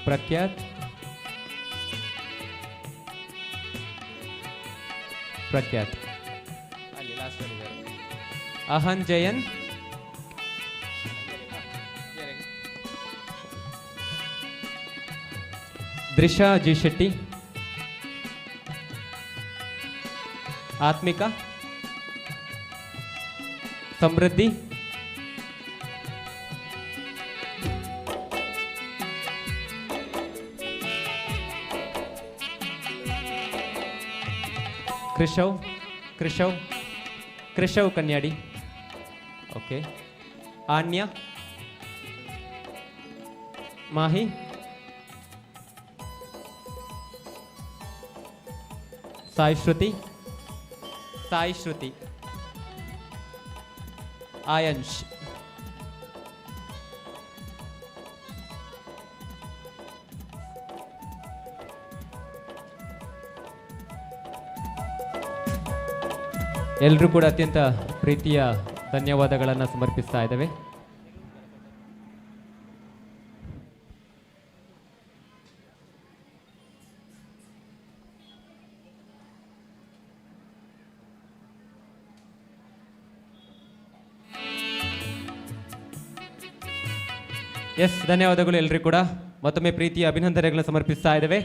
ಪ್ರಖ್ಯಾತ್ ಪ್ರಖ್ಯಾತ್ ಅಲ್ಲಿ ಲಾಸ್ಟ್ ಅಹನ್ ಜಯನ್ ದೃಶಾ ಜಿ ಶೆಟ್ಟಿ ಆತ್ಮಿಕಾ ಸಮೃದ್ಧಿ ಕೃಷವ್ ಕೃಷವ್ ಕೃಷವ್ ಕನ್ಯಾಡಿ ಓಕೆ ಆನ್ಯ ಮಾಹಿ ಸಾಯಿ ಶ್ರುತಿ ಸಾಯಿ ಶ್ರುತಿ ಆಯಂಶ್ ಎಲ್ಲರೂ ಕೂಡ ಅತ್ಯಂತ ಪ್ರೀತಿಯ ಧನ್ಯವಾದಗಳನ್ನು ಸಮರ್ಪಿಸ್ತಾ ಇದ್ದೇವೆ. ಎಸ್, ಧನ್ಯವಾದಗಳು ಎಲ್ರಿಗೂ ಕೂಡ ಮತ್ತೊಮ್ಮೆ ಪ್ರೀತಿಯ ಅಭಿನಂದನೆಗಳನ್ನು ಸಮರ್ಪಿಸ್ತಾ ಇದ್ದೇವೆ.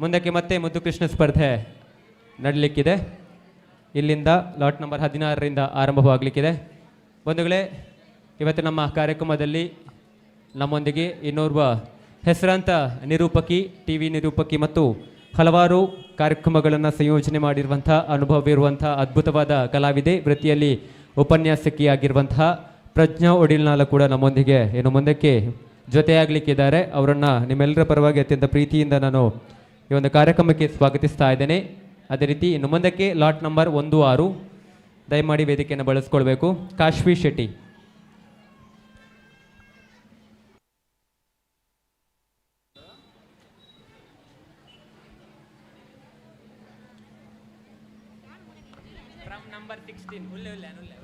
ಮುಂದಕ್ಕೆ ಮತ್ತೆ ಮುದ್ದು ಕೃಷ್ಣ ಸ್ಪರ್ಧೆ ನಡಲಿಕ್ಕಿದೆ. ಇಲ್ಲಿಂದ ಲಾಟ್ ನಂಬರ್ 16ರಿಂದ ಆರಂಭವಾಗಲಿಕ್ಕಿದೆ. ಬಂಧುಗಳೇ, ಇವತ್ತು ನಮ್ಮ ಕಾರ್ಯಕ್ರಮದಲ್ಲಿ ನಮ್ಮೊಂದಿಗೆ ಇನ್ನೋರ್ವ ಹೆಸರಾಂತ ನಿರೂಪಕಿ, ಟಿ ವಿ ನಿರೂಪಕಿ ಮತ್ತು ಹಲವಾರು ಕಾರ್ಯಕ್ರಮಗಳನ್ನು ಸಂಯೋಜನೆ ಮಾಡಿರುವಂಥ ಅನುಭವವಿರುವಂಥ ಅದ್ಭುತವಾದ ಕಲಾವಿದೆ, ವೃತ್ತಿಯಲ್ಲಿ ಉಪನ್ಯಾಸಕಿಯಾಗಿರುವಂತಹ ಪ್ರಜ್ಞಾ ಒಡಿಲ್ನಾಲ ಕೂಡ ನಮ್ಮೊಂದಿಗೆ ಇನ್ನು ಮುಂದಕ್ಕೆ ಜೊತೆಯಾಗಲಿಕ್ಕಿದ್ದಾರೆ. ಅವರನ್ನು ನಿಮ್ಮೆಲ್ಲರ ಪರವಾಗಿ ಅತ್ಯಂತ ಪ್ರೀತಿಯಿಂದ ನಾನು ಈ ಒಂದು ಕಾರ್ಯಕ್ರಮಕ್ಕೆ ಸ್ವಾಗತಿಸ್ತಾ ಇದ್ದೇನೆ. ಅದೇ ರೀತಿ ಇನ್ನು ಮುಂದಕ್ಕೆ ಲಾಟ್ ನಂಬರ್ 16 ದಯಮಾಡಿ ವೇದಿಕೆಯನ್ನು ಬಳಸ್ಕೊಳ್ಬೇಕು. ಕಾಶ್ವಿ ಶೆಟ್ಟಿ. ನಂಬರ್ 16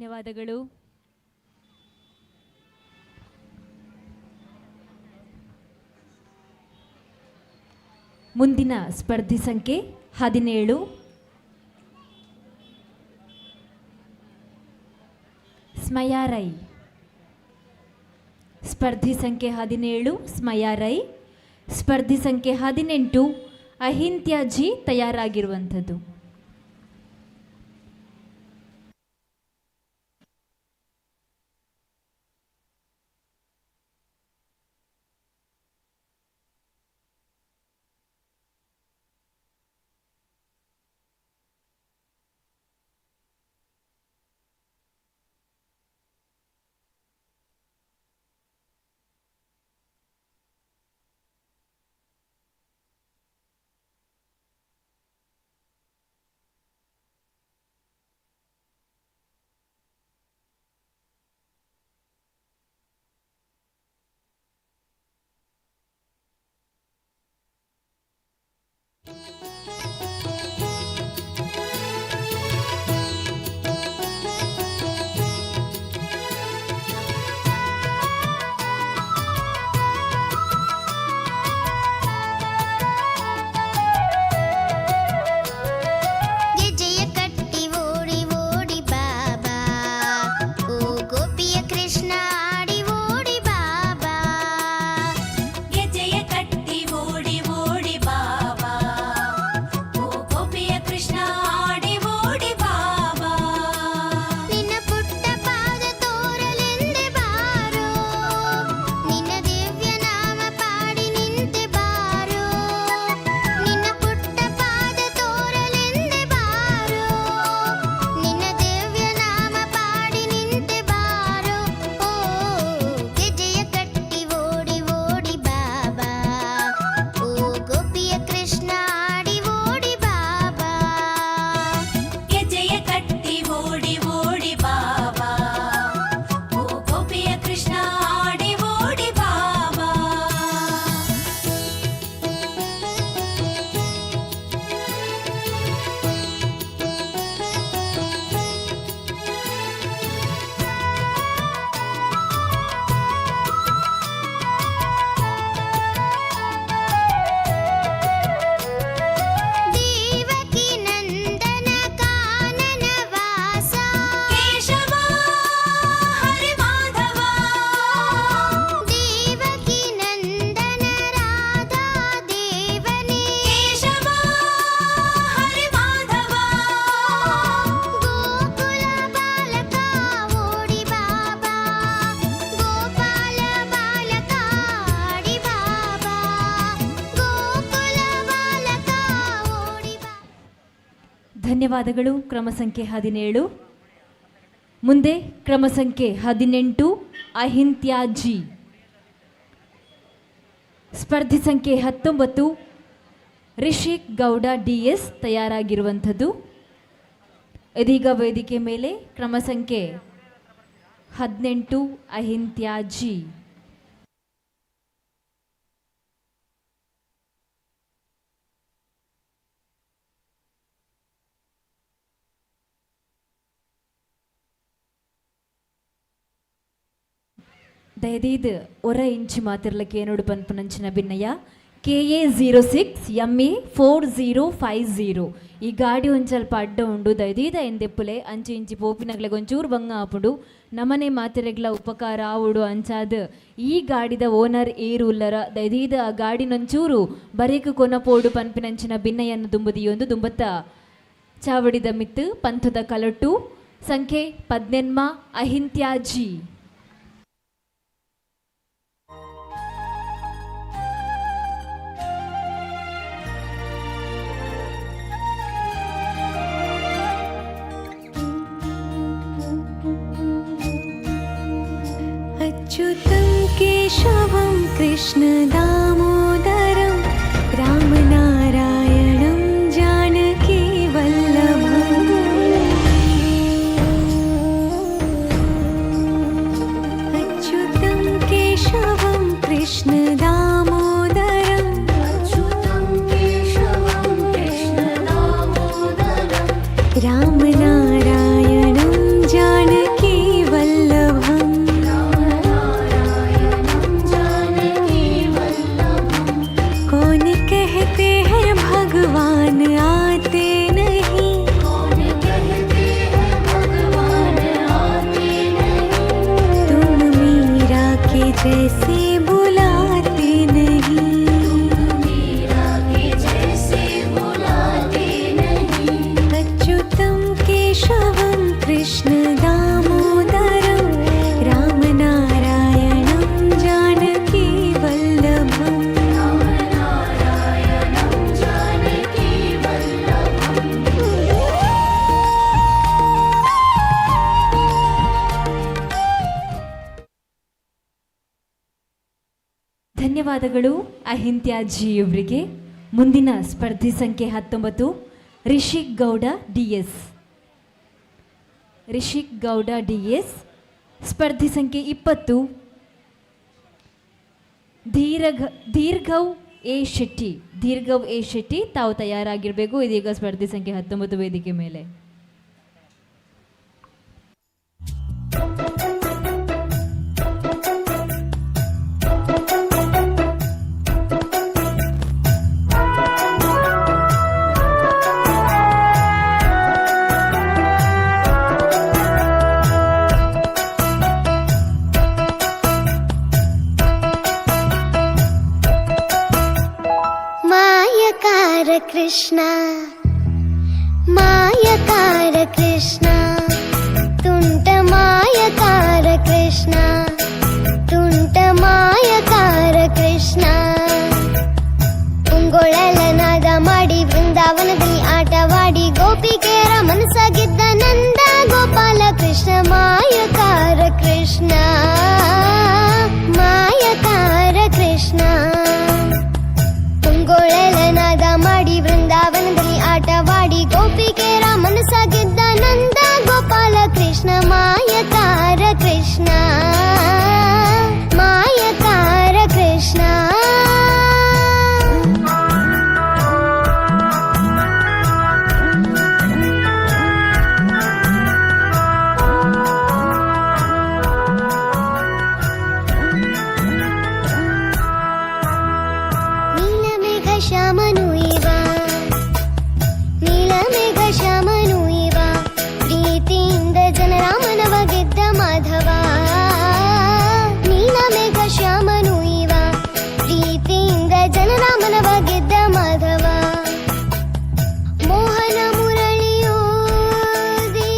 ಧನ್ಯವಾದಗಳು. ಮುಂದಿನ ಸ್ಪರ್ಧಿ ಸಂಖ್ಯೆ 17 ಸ್ಮಯಾ ರೈ. ಸ್ಪರ್ಧಿ ಸಂಖ್ಯೆ 17 ಸ್ಮಯಾ ರೈ. ಸ್ಪರ್ಧಿ ಸಂಖ್ಯೆ 18 ಅಹಿಂತ್ಯ ಜಿ ತಯಾರಾಗಿರುವಂಥದ್ದು. ಗೆಜ್ಜೆಯ ಕಟ್ಟಿ ಓಡಿ ಓಡಿ ಬಾಬಾ ಓ ಗೋಪಿಯ ಕೃಷ್ಣ ಆಡಿ ಓಡಿ ಬಾಬಾ ಗೆಜ್ಜೆಯ ಕಟ್ಟಿ ಓಡಿ ಓಡಿ ಬಾಬಾ ಓ ಗೋಪಿಯ ಕೃಷ್ಣ ಆಡಿ ಓಡಿ ಬಾಬಾ ನಿನ್ನ ಪುಟ್ಟ ಪಾದ ತೋರಲೆಂದೆ ಬಾರೋ ನಿನ್ನ ದಿವ್ಯ ನಾಮ ಪಾಡಿ ನಿಂತೆ ಬಾರೋ ನಿನ್ನ ಪುಟ್ಟ ಪಾದ ತೋರಲೆಂದೆ ಬಾರೋ ನಿನ್ನ ದಿವ್ಯ ನಾಮ ಪಾಡಿ ನಿಂತೆ ಬಾರೋ ಓ ಗೆಜ್ಜೆಯ ಕಟ್ಟಿ ಓಡಿ ಓಡಿ ಬಾಬಾ ಓ ಗೋಪಿಯ ಕೃಷ್ಣ ಆಡಿ ಓಡಿ ಬಾಬಾ ಗೆಜ್ಜೆಯ ಕಟ್ಟಿ ಓಡಿ ಓಡಿ ಬಾಬಾ ಓ ಗೋಪಿಯ ಕೃಷ್ಣ ಆಡಿ ಓಡಿ ಬಾಬಾ ದೇವಕಿ ನಂದನ ಕಾನನ ವಾಸ ಕೇಶವ ಹರಿ ಮಾಧವ ದೇವಕಿ ನಂದನ ರಾಧಾ ದೇವನೇ ಕೇಶವ ಹರಿ ಮಾಧವ ಗೋಕುಲ ಬಾಲಕ ಓಡಿ ಬಾಬಾ ಗೋಪಾಲ ಬಾಲಕ ಆಡಿ ಬಾಬಾ ಗೋಕುಲ ಬಾಲಕ ಓಡಿ ಬಾ ಧನ್ಯವಾದಗಳು. ಕ್ರಮ ಸಂಖ್ಯೆ 17. ಮುಂದೆ ಕ್ರಮ ಸಂಖ್ಯೆ 18 ಅಹಿಂತ್ಯ ಜಿ. ಸ್ಪರ್ಧಿ ಸಂಖ್ಯೆ 19 ರಿಷಿಕ್ ಗೌಡ DS ತಯಾರಾಗಿರುವಂಥದ್ದು. ಇದೀಗ ವೇದಿಕೆ ಮೇಲೆ ಕ್ರಮ ಸಂಖ್ಯೆ 18 ಅಹಿಂತ್ಯ ಜಿ. ದಯದೀದು ಒರ ಇಂಚು ಮಾತಿರ್ಲಿಕ್ಕೆ ಏನೋಡು ಪನ್ಪುನಂಚಿನ ಭಿನ್ನಯ KA06 MA 4050 ಈ ಗಾಡಿ ಒಂದು ಸ್ವಲ್ಪ ಅಡ್ಡ ಉಂಡು ದಯದೀದ ಎಂದೆಪ್ಪುಲೆ ಅಂಚಿ ಇಂಚಿ ಪೋಪಿನಗ್ಲೆಗೆ ಒಂಚೂರು ಬಂಗ ಆಪುಡು ನಮನೆ ಮಾತಿರೆಗ್ಲ ಉಪಕಾರ ಆವುಡು ಅಂಚಾದ ಈ ಗಾಡಿದ ಓನರ್ ಏರು ಉಲ್ಲರ ದಯದೀದ ಆ ಗಾಡಿನೊಂಚೂರು ಬರೀಕು ಕೊನಪೋಡು ಪನ್ಪಿನಂಚಿನ ಭಿನ್ನಯನ್ನು ದುಂಬುದಿಯೊಂದು ದುಂಬತ್ತ ಚಾವಡಿದ ಮಿತ್ತು ಪಂಥದ ಕಲಟು ಸಂಖ್ಯೆ 18 ಅಹಿಂತ್ಯ ಜಿ. अच्युतं केशवं कृष्णदामोदरं रामनारायणं जानकीवल्लभम् अच्युतं केशवं कृष्णदामोदरं रामनारायणं जानकी ಧನ್ಯವಾದಗಳು ಅಹಿಂತ್ಯಾಜಿ ಇವರಿಗೆ. ಮುಂದಿನ ಸ್ಪರ್ಧಿ ಸಂಖ್ಯೆ 19 ರಿಷಿಕ್ ಗೌಡ ಡಿಎಸ್. ರಿಷಿಕ್ ಗೌಡ ಡಿಎಸ್. ಸ್ಪರ್ಧಿ ಸಂಖ್ಯೆ 20 ದೀರ್ಘವ್ ಎ ಶೆಟ್ಟಿ. ದೀರ್ಘವ್ ಎ ಶೆಟ್ಟಿ ತಾವು ತಯಾರಾಗಿರಬೇಕು. ಇದೀಗ ಸ್ಪರ್ಧಿ ಸಂಖ್ಯೆ 19 ವೇದಿಕೆ ಮೇಲೆ. ಮಾಯಕಾರ ಕೃಷ್ಣ ಮಾಯಕಾರ ಕೃಷ್ಣ ತುಂಟ ಮಾಯಕಾರ ಕೃಷ್ಣ ತುಂಟ ಮಾಯಕಾರ ಕೃಷ್ಣ ಉಂಗೊಳಲನಾದ ಮಾಡಿ ಬೃಂದಾವನದಲ್ಲಿ ಆಟವಾಡಿ ಗೋಪಿಕೆಯರ ಮನಸ್ಸಾಗಿದ್ದ ನಂದ ಗೋಪಾಲ ಕೃಷ್ಣ ಮಾಯಕಾರ ಕೃಷ್ಣ ಮಾಯಕಾರ ಕೃಷ್ಣ ತುಂಗೊಳಲನಾದ ಮಾಡಿ ಬೃಂದಾವನದಲ್ಲಿ ಆಟವಾಡಿ ಗೋಪಿಕೆಯರ ಮನಸ್ಸಾಗಿದ್ದ ನಂದ ಗೋಪಾಲ ಕೃಷ್ಣ ಮಾಯಕಾರ ಕೃಷ್ಣ ಮಾಯಕಾರ ಕೃಷ್ಣ ನೀಲಮೇಘ ಶ್ಯಾಮನು ಇವ ನೀಲಮೇಘ ಶ್ಯಾಮನು ಇವ ಪ್ರೀತಿಯಿಂದ ಜನರ ಮನವ ಗೆದ್ದ ಮಾಧವ ನೀಲಮೇಘ ಶ್ಯಾಮನು ಇವ ಪ್ರೀತಿಯಿಂದ ಜನರ ಮನವ ಗೆದ್ದ ಮಾಧವ ಮೋಹನ ಮುರಳಿಯೋದಿ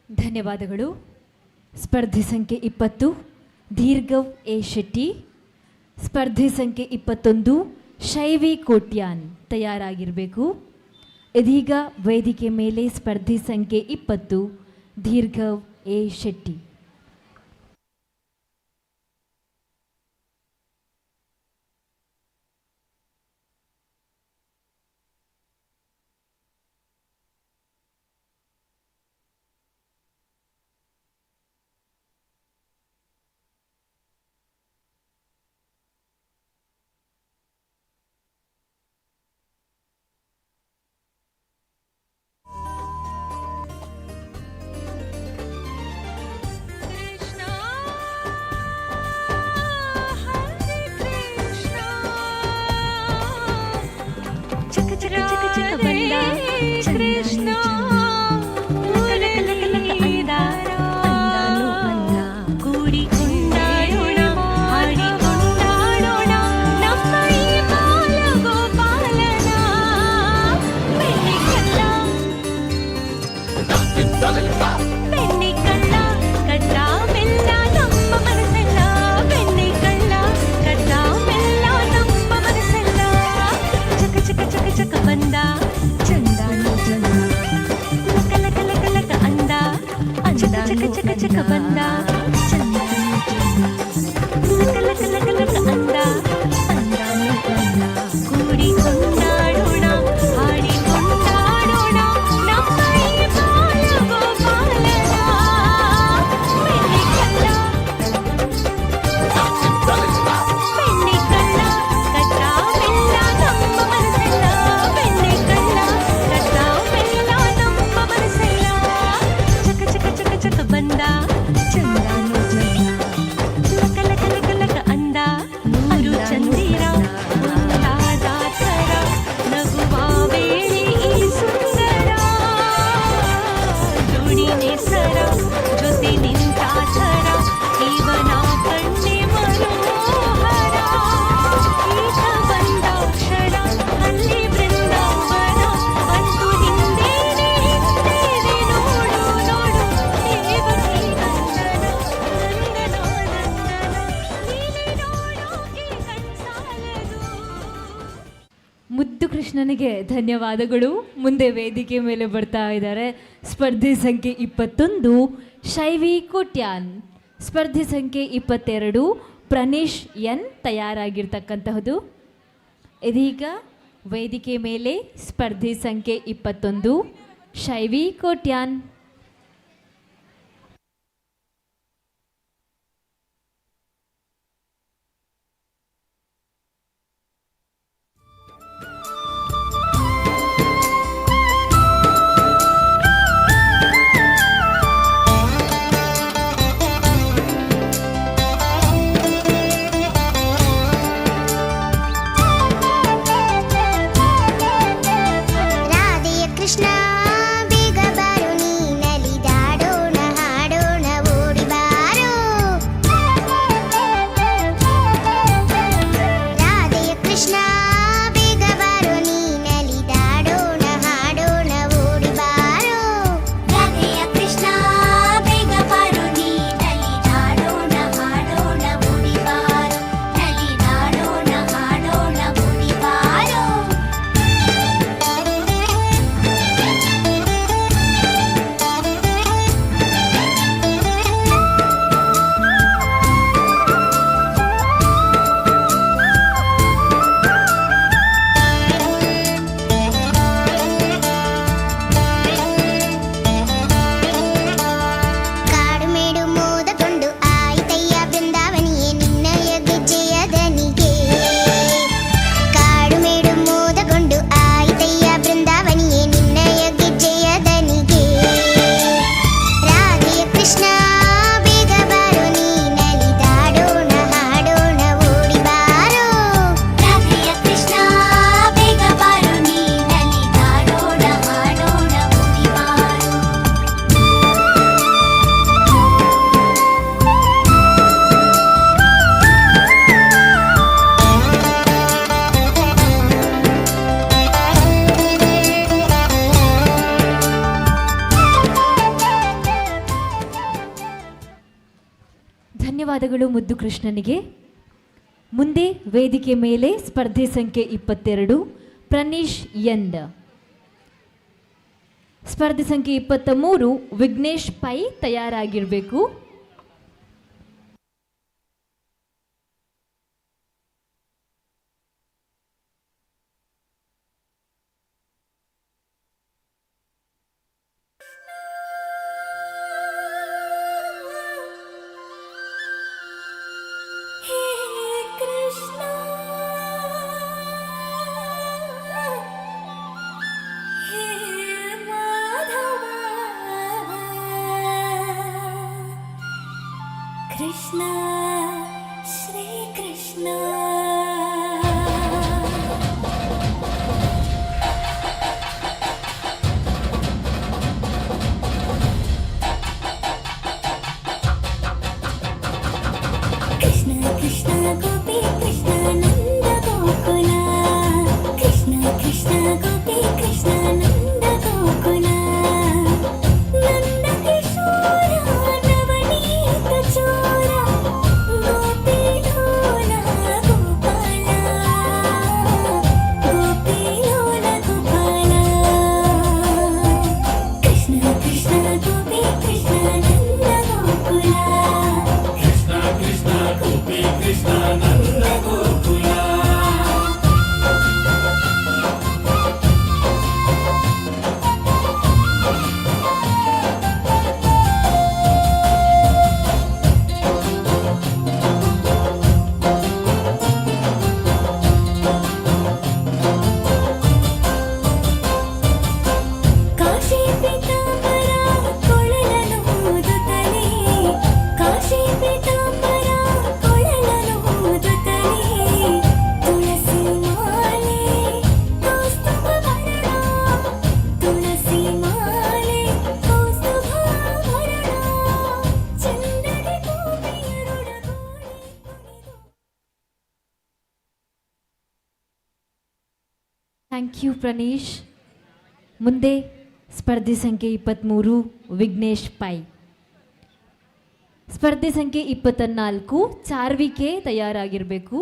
ಧನ್ಯವಾದಗಳು. ಸ್ಪರ್ಧಿ ಸಂಖ್ಯೆ 20 ದೀರ್ಘವ್ ಎ ಶೆಟ್ಟಿ. ಸ್ಪರ್ಧಿ ಸಂಖ್ಯೆ 21 ಶೈವಿ ಕೋಟ್ಯಾನ್ ತಯಾರಾಗಿರಬೇಕು. ಇದೀಗ ವೇದಿಕೆ ಮೇಲೆ ಸ್ಪರ್ಧಿ ಸಂಖ್ಯೆ 20 ದೀರ್ಘವ್ ಎ ಶೆಟ್ಟಿ. ಚಕ ಮುದ್ದುಕೃಷ್ಣನಿಗೆ ಧನ್ಯವಾದಗಳು. ಮುಂದೆ ವೇದಿಕೆ ಮೇಲೆ ಬರ್ತಾ ಇದ್ದಾರೆ ಸ್ಪರ್ಧೆ ಸಂಖ್ಯೆ 21 ಶೈವಿ ಕೋಟ್ಯಾನ್, ಸ್ಪರ್ಧೆ ಸಂಖ್ಯೆ 22 ಪ್ರಣೀಶ್ ಎನ್ ತಯಾರಾಗಿರ್ತಕ್ಕಂತಹದ್ದು. ಇದೀಗ ವೇದಿಕೆ ಮೇಲೆ ಸ್ಪರ್ಧೆ ಸಂಖ್ಯೆ 21 ಶೈವಿ ಕೋಟ್ಯಾನ್. ರಾಧೆಯ ಕೃಷ್ಣ ಬೇಗ ಬಾರು ನೀ ನಲಿದಾಡೋಣ ಹಾಡೋಣ ಓಡಿ ಬಾರೋ. ರಾಧೆಯ ಕೃಷ್ಣ ಬೇಗ ಬಾರು ನೀ ನಲಿದಾಡೋಣ ಹಾಡೋಣ ಓಡಿ ಬಾರೋ. ರಾಧೆಯ ಕೃಷ್ಣ ಬೇಗ ಬಾರು ನೀ ನಲಿದಾಡೋಣ ಹಾಡೋಣ ಓಡಿ ಬಾರೋ, ನಲಿದಾಡೋಣ ಹಾಡೋಣ ಓಡಿ ಬಾರೋ. ಕಾಡು ಮೇಡು ಮೋದಕೊಂಡು ಆಯ್ತಯ್ಯ ಬೃಂದಾವನಿಯೇ ನಿನ್ನಯ ಗೆಜ್ಜೆಯ ದನಿಗೆ. ಕಾಡು ಮೇಡು ಮೋದಕೊಂಡು ಆಯ್ತಯ್ಯ ಬೃಂದಾವನಿಯೇ ನಿನ್ನಯ ಗೆಜ್ಜೆಯ ದನಿಗೆ. ರಾಧೆಯ ಕೃಷ್ಣ ಬೇಗ ಬಾರು ನೀ ನಲಿದಾಡೋಣ ಹಾಡೋಣ ಓಡಿ ಬಾರೋ. ರಾಧೆಯ ಕೃಷ್ಣ ಬೇಗ ಬಾರು ನೀ ನಲಿದಾಡೋಣ ಹಾಡೋಣ ಓಡಿ ಬಾರೋ. ಧನ್ಯವಾದಗಳು ಮುದ್ದುಕೃಷ್ಣನಿಗೆ. ಮುಂದೆ ವೇದಿಕೆ ಮೇಲೆ ಸ್ಪರ್ಧೆ ಸಂಖ್ಯೆ 22 ಪ್ರಣೀಶ್ ಎನ್, ಸ್ಪರ್ಧೆ ಸಂಖ್ಯೆ 23 ವಿಘ್ನೇಶ್ ಪೈ ತಯಾರಾಗಿರಬೇಕು. ಹೇ ಕೃಷ್ಣ ಹೇ ಮಾಧವ ಕೃಷ್ಣ ಶ್ರೀ ಕೃಷ್ಣ. ಕೃಷ್ಣ ಕೃಷ್ಣ ಗೋಪಿ ಕೃಷ್ಣ ನಂದ ಗೋಕುಲ, ಕೃಷ್ಣ ಕೃಷ್ಣ ಗೋಪಿ ಕೃಷ್ಣ ನಂದ ಗೋಕುಲ. ನಂದ ಕಿಶೋರ ನವನೀತ ಚೋರ ಗೋಪಿ ಲೋಲ ಗೋಪಾಲ, ಗೋಪಿ ಲೋಲ ಗೋಪಾಲ. ಕೃಷ್ಣ ಕೃಷ್ಣ ಗೋಪಿ ಕೃಷ್ಣ ನಂದ ಗೋಕುಲ, ಕಾಶಿ ಪೀತಾಂಬರ ಕೊಳಲನು ಊದುತ್ತಲೇ, ಕಾಶಿ ಪೀತಾಂಬರ ಕೊಳಲನು ಊದುತ್ತಲೇ. ತುಳಸಿ ಮಾಲೆ ಕೌಸ್ತುಭಾಭರಣ, ತುಳಸಿ ಮಾಲೆ ಕೌಸ್ತುಭಾಭರಣ. ಚಂದದ ಗೋಪಿಯರೊಡಗೂಡಿ ಕುಣಿದು. Thank you Pranish. ಮುಂದೆ ಸ್ಪರ್ಧೆ ಸಂಖ್ಯೆ 23 ವಿಘ್ನೇಶ್ ಪೈ, ಸ್ಪರ್ಧೆ ಸಂಖ್ಯೆ 24 ಚಾರ್ವಿಕೆ ತಯಾರಾಗಿರಬೇಕು.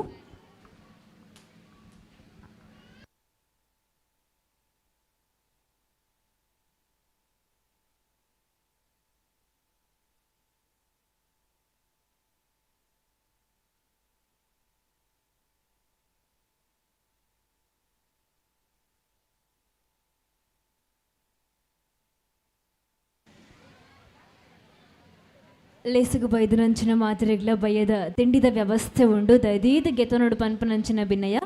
ಲೇಸುಗು ಬೈದನಂಚಿನ ಮಾತ್ರೆಗಳ ಬಯ್ಯದ ತಿಂಡಿದ ವ್ಯವಸ್ಥೆ ಉಂಡು ದಯದೀದ ಗೆತನೋಡು ಪನ್ಪನಂಚಿನ ಭಿನ್ನಯ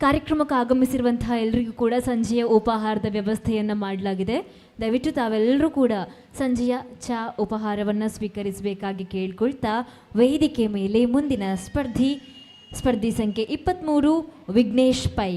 ಕಾರ್ಯಕ್ರಮಕ್ಕೆ ಆಗಮಿಸಿರುವಂತಹ ಎಲ್ಲರಿಗೂ ಕೂಡ ಸಂಜೆಯ ಉಪಹಾರದ ವ್ಯವಸ್ಥೆಯನ್ನು ಮಾಡಲಾಗಿದೆ. ದಯವಿಟ್ಟು ತಾವೆಲ್ಲರೂ ಕೂಡ ಸಂಜೆಯ ಚಾ ಉಪಹಾರವನ್ನು ಸ್ವೀಕರಿಸಬೇಕಾಗಿ ಕೇಳ್ಕೊಳ್ತಾ ವೇದಿಕೆ ಮೇಲೆ ಮುಂದಿನ ಸ್ಪರ್ಧಿ ಸಂಖ್ಯೆ 23 Vignesh Pai.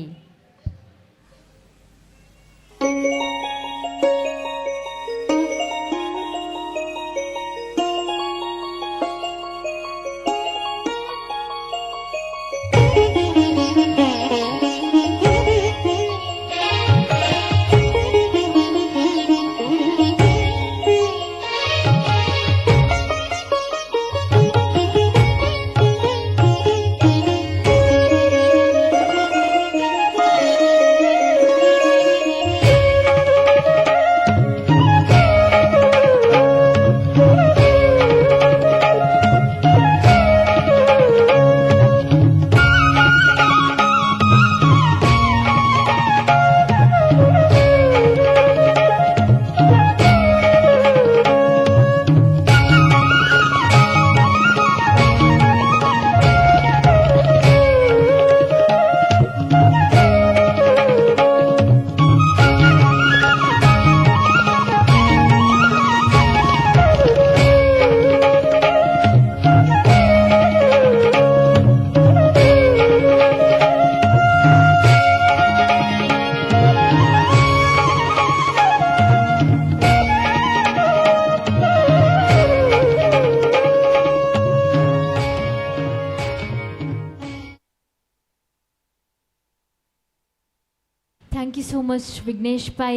Thank you so much Vignesh Pai.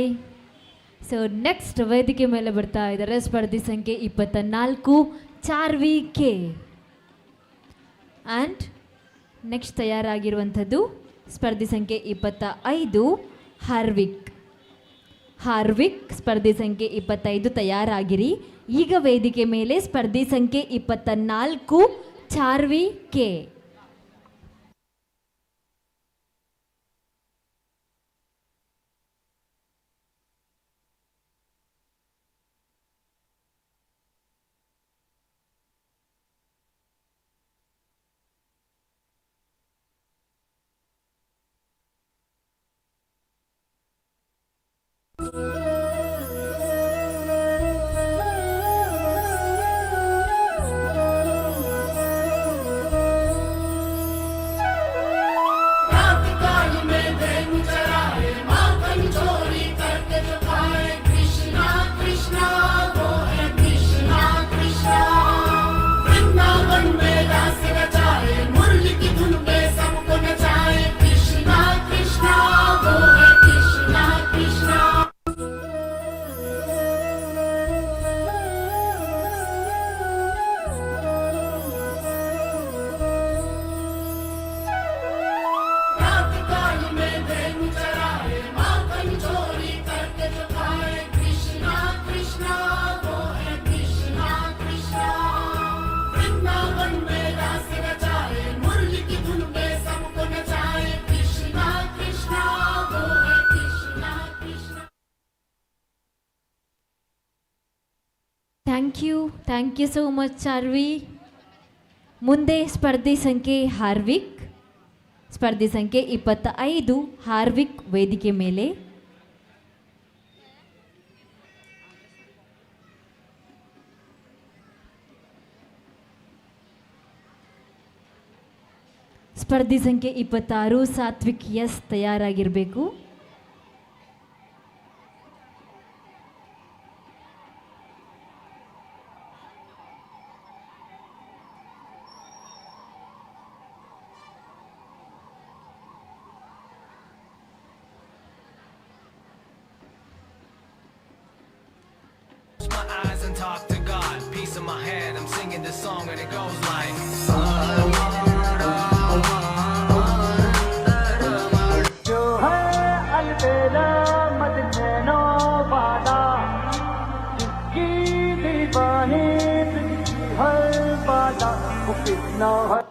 So next ವೇದಿಕೆ ಮೇಲೆ ಬರ್ತಾ ಇದ್ದಾರೆ ಸ್ಪರ್ಧಿ ಸಂಖ್ಯೆ 24 ಚಾರ್ವಿ ಕೆ. ಆ್ಯಂಡ್ ನೆಕ್ಸ್ಟ್ ತಯಾರಾಗಿರುವಂಥದ್ದು ಸ್ಪರ್ಧಿ ಸಂಖ್ಯೆ 25 ಹಾರ್ವಿಕ್. ಸ್ಪರ್ಧಿ ಸಂಖ್ಯೆ 25 ತಯಾರಾಗಿರಿ. ಈಗ ವೇದಿಕೆ ಮೇಲೆ ಸ್ಪರ್ಧಿ ಸಂಖ್ಯೆ 24 Charvi K. Thank you so much Charvi. ಮುಂದೆ ಸ್ಪರ್ಧಿ ಸಂಖ್ಯೆ ಹಾರ್ವಿಕ್. ಸ್ಪರ್ಧಿ ಸಂಖ್ಯೆ 25 ಹಾರ್ವಿಕ್ ವೇದಿಕೆ ಮೇಲೆ. ಸ್ಪರ್ಧಿ ಸಂಖ್ಯೆ 26 ಸಾತ್ವಿಕ್ ಎಸ್ ತಯಾರಾಗಿರಬೇಕು. My eyes and talk to God, peace in my head. I'm singing this song and it goes like जो है अलबेला मदनो वाला जिसकी दीवानी जिसकी हर वाला वो कितना है.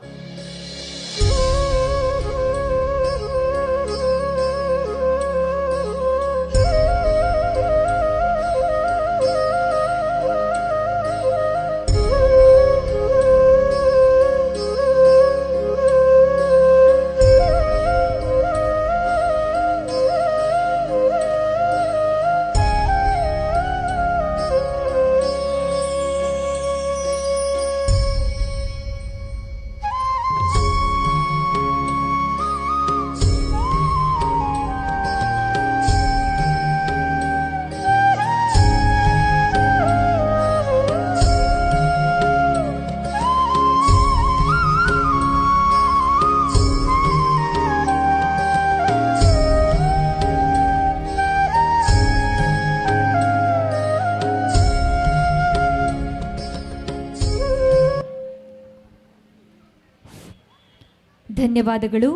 ಧನ್ಯವಾದಗಳು.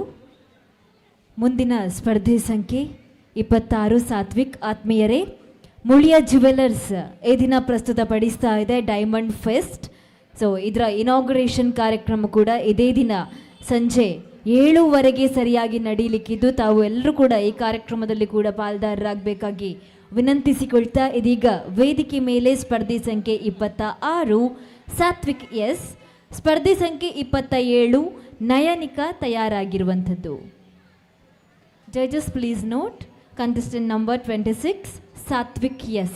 ಮುಂದಿನ ಸ್ಪರ್ಧೆ ಸಂಖ್ಯೆ 26 ಸಾತ್ವಿಕ್. ಆತ್ಮೀಯರೇ, ಮುಳಿಯ ಜ್ಯುವೆಲರ್ಸ್ ಈ ದಿನ ಪ್ರಸ್ತುತಪಡಿಸ್ತಾ ಇದೆ ಡೈಮಂಡ್ ಫೆಸ್ಟ್. ಸೊ ಇದರ ಇನಾಗ್ರೇಷನ್ ಕಾರ್ಯಕ್ರಮ ಕೂಡ ಇದೇ ದಿನ ಸಂಜೆ 7:15 ಸರಿಯಾಗಿ ನಡೀಲಿಕ್ಕಿದ್ದು, ತಾವು ಎಲ್ಲರೂ ಕೂಡ ಈ ಕಾರ್ಯಕ್ರಮದಲ್ಲಿ ಕೂಡ ಪಾಲ್ದಾರರಾಗಬೇಕಾಗಿ ವಿನಂತಿಸಿಕೊಳ್ತಾ, ಇದೀಗ ವೇದಿಕೆ ಮೇಲೆ ಸ್ಪರ್ಧೆ ಸಂಖ್ಯೆ 26 ಸಾತ್ವಿಕ್ ಎಸ್, ಸ್ಪರ್ಧೆ ಸಂಖ್ಯೆ 27 ನಯನಿಕಾ ತಯಾರಾಗಿರುವಂಥದ್ದು. Judges please note contestant number 26 सात्विक यस.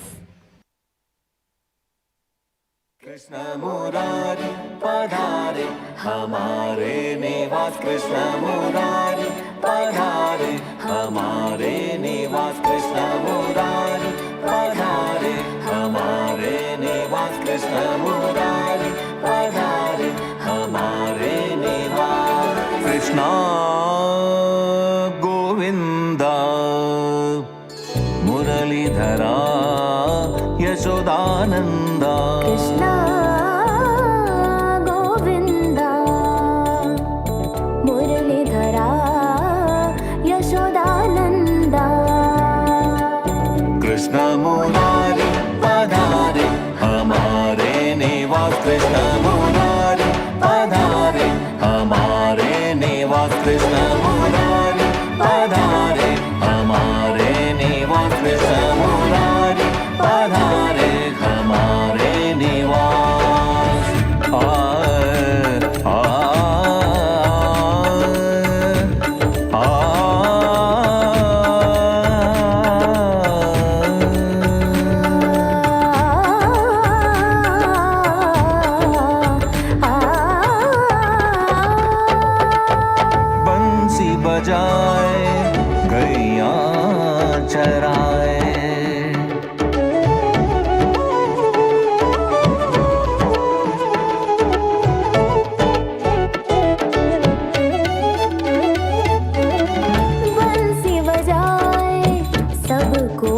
कृष्ण मुरारी पधारे हमारे निवास, कृष्ण मुरारी पधारे हमारे निवास, कृष्ण मुरारी पधारे हमारे निवास, कृष्ण मुरारी पधारे हमारे निवास. कृष्ण गोविंदा मुरलीधरा यशोदानंदा, कृष्ण गोविंदा मुरलीधरा यशोदानंदा. कृष्ण मुरारी पधारे हमारे निवास, कृष्ण मुरारी पधारे हमारे निवास, कृष्ण मुरारी पधारे हमारे निवास, कृष्ण मुरारी पधारे हमारे निवास. बंसी बजाए गैया चराए, बंसी बजाए सबको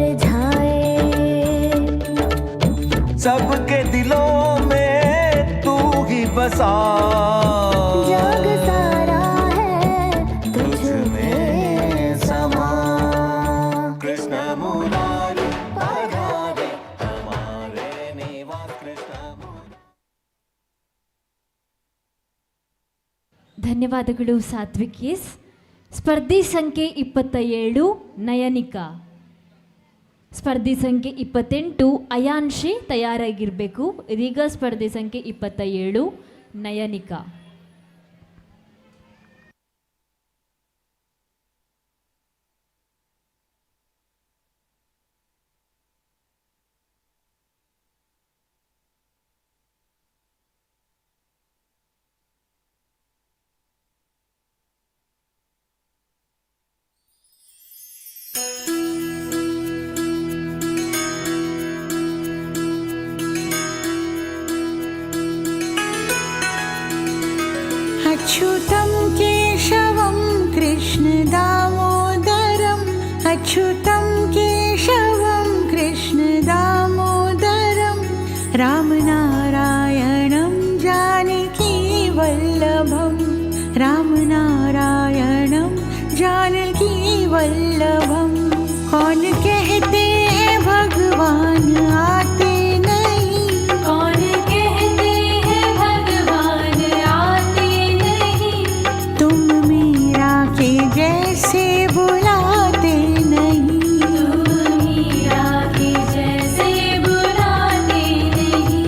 रिझाए, सबके दिलों में तू ही बसा, जग सारा है तुझ तुझ में समा. कृष्ण मुरारी पधारे हमारे निवास, कृष्ण मुरारी. ಧನ್ಯವಾದಗಳು ಸಾತ್ವಿಕ್ ಎಸ್. ಸ್ಪರ್ಧೆ ಸಂಖ್ಯೆ 27 ನಯನಿಕಾ, ಸ್ಪರ್ಧೆ ಸಂಖ್ಯೆ 28 ಅಯಾನ್ಶಿ ತಯಾರಾಗಿರಬೇಕು. ಇದೀಗ ಸ್ಪರ್ಧೆ ಸಂಖ್ಯೆ 27 ನಯನಿಕಾ. अच्युतं केशवं कृष्ण दामोदरम्, अच्युतं केशवं कृष्ण दामोदरं, रामनारायणं जानकी वल्लभं, रामनारायणं जानकी वल्लभं. कौन कहते हैं भगवान आते नहीं, कौन कहते हैं भगवान आते नहीं, तुम मीरा के जैसे बुलाते नहीं, तुम मीरा के जैसे बुलाते नहीं.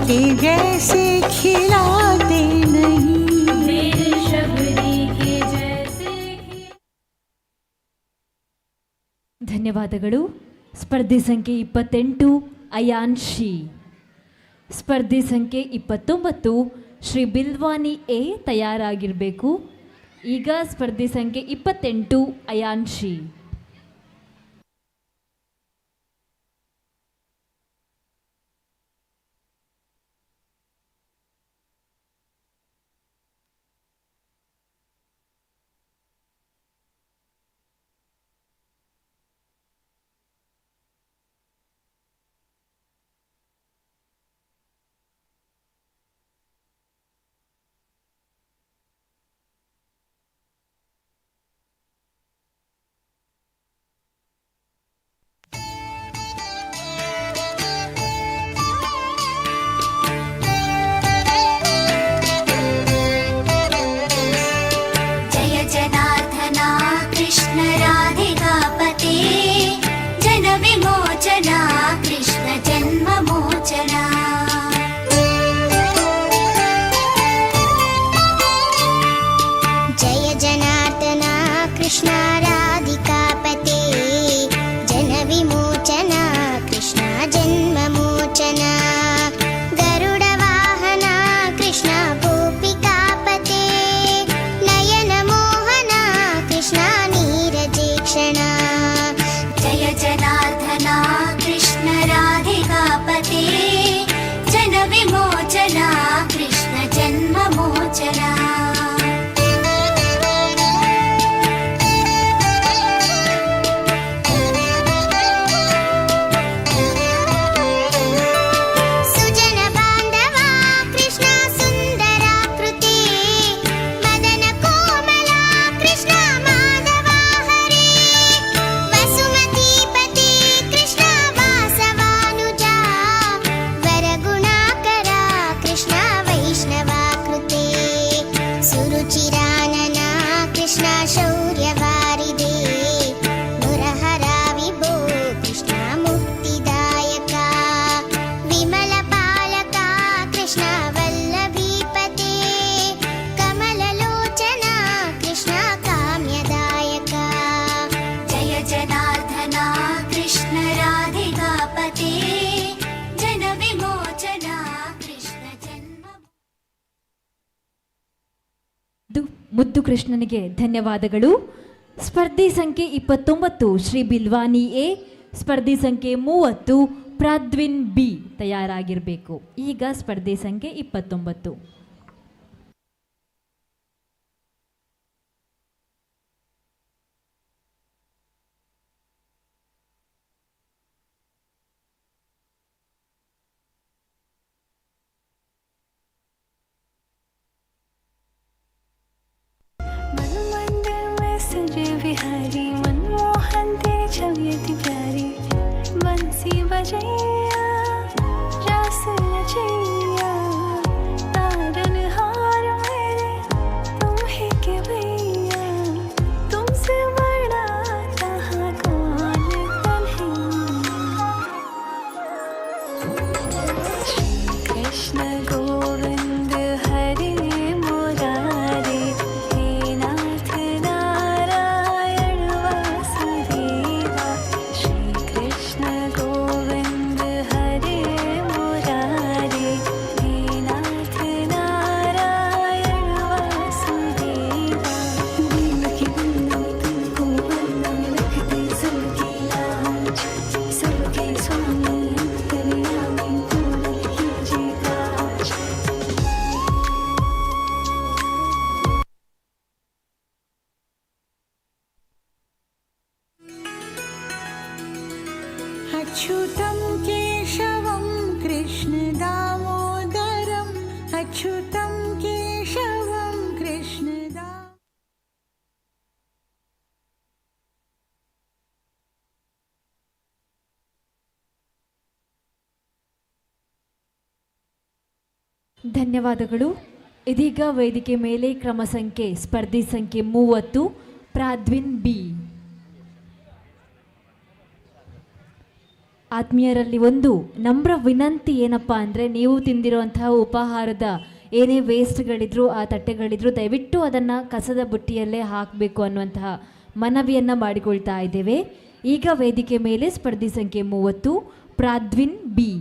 के जैसे खिलाते नहीं। मेरे शबरी के जैसे ಧನ್ಯವಾದಗಳು. ಸ್ಪರ್ಧೆ ಸಂಖ್ಯೆ 28 ಅಯಾನ್ಶಿ. ಸ್ಪರ್ಧೆ ಸಂಖ್ಯೆ 29 ಶ್ರೀ ಬಿಲ್ವಾನಿ ಎ ತಯಾರಾಗಿರಬೇಕು. ಈಗ ಸ್ಪರ್ಧೆ ಸಂಖ್ಯೆ 28 ಅಯಾನ್ಶಿ. जय जनार्दना कृष्ण राधिकापते जन विमोचना कृष्ण जन्म मोचना। जय जनार्दना कृष्ण राधिकापते जन विमोचना कृष्ण जन्म मोचना। गरुड वाहना कृष्ण गोपिकापते नयन मोहना कृष्ण नीरजेक्षणा। जय जनार्दना कृष्ण राधिकापते जन विमोचना कृष्ण जन्म मोचना। सुजन बांधवा कृष्ण सुंदराकृते मदन कोमला कृष्ण माधवा हरे। वसुमतीपते कृष्ण वासवानुजा वरगुणाकरा कृष्ण वैष्णवाकृते। सुरुचिरानना कृष्ण शौर्यवारिदे मुरहरा विभो कृष्ण मुक्तिदायका। विमलपालका कृष्ण वल्लभीपते कमललोचना कृष्ण काम्यदायका। जय जनार्दना कृष्ण राधिकापते जन विमोचना कृष्ण जन्म। ಮುದ್ದು ಕೃಷ್ಣನಿಗೆ ಧನ್ಯವಾದಗಳು. ಸ್ಪರ್ಧೆ ಸಂಖ್ಯೆ 29 ಶ್ರೀ ಬಿಲ್ವಾನಿ ಎ, ಸ್ಪರ್ಧೆ ಸಂಖ್ಯೆ 30 ಪ್ರಾದ್ವಿನ್ ಬಿ ತಯಾರಾಗಿರಬೇಕು. ಈಗ ಸ್ಪರ್ಧೆ ಸಂಖ್ಯೆ 29. मनमंदिर में सजे बिहारी मनमोहन तेरी छवि अति प्यारी। बंसी बजैया रास रचैया तारनहार मेरे तुम ही के भैया। तुमसे बड़ा कहाँ कौन कन्हैया। श्री कृष्ण गोविंद हरे मुरारे हे नाथ नारायण वासुदेवा। श्री कृष्ण गोविंद हरे मुरारे हे नाथ नारायण वासुदेवा। देवकी नंदन तुमको वंदन रखते सबकी लाज। सबके स्वामी अंतर्यामी पूर्ण कीजिए काज। अच्युतं केशवं कृष्ण दामोदरम् अच्युतं केशवं कृष्ण ಧನ್ಯವಾದಗಳು. ಇದೀಗ ವೇದಿಕೆ ಮೇಲೆ ಕ್ರಮ ಸಂಖ್ಯೆ ಸ್ಪರ್ಧೆ ಸಂಖ್ಯೆ 30 ಪ್ರಾದ್ವಿನ್ ಬಿ. ಆತ್ಮೀಯರಲ್ಲಿ ಒಂದು ನಮ್ರ ವಿನಂತಿ ಏನಪ್ಪ ಅಂದರೆ, ನೀವು ತಿಂದಿರುವಂತಹ ಉಪಹಾರದ ಏನೇ ವೇಸ್ಟ್ಗಳಿದ್ರು, ಆ ತಟ್ಟೆಗಳಿದ್ರು, ದಯವಿಟ್ಟು ಅದನ್ನು ಕಸದ ಬುಟ್ಟಿಯಲ್ಲೇ ಹಾಕಬೇಕು ಅನ್ನುವಂತಹ ಮನವಿಯನ್ನು ಮಾಡಿಕೊಳ್ತಾ ಇದ್ದೇವೆ. ಈಗ ವೇದಿಕೆ ಮೇಲೆ ಸ್ಪರ್ಧಿ ಸಂಖ್ಯೆ 30 ಪ್ರಾದ್ವಿನ್ ಬಿ.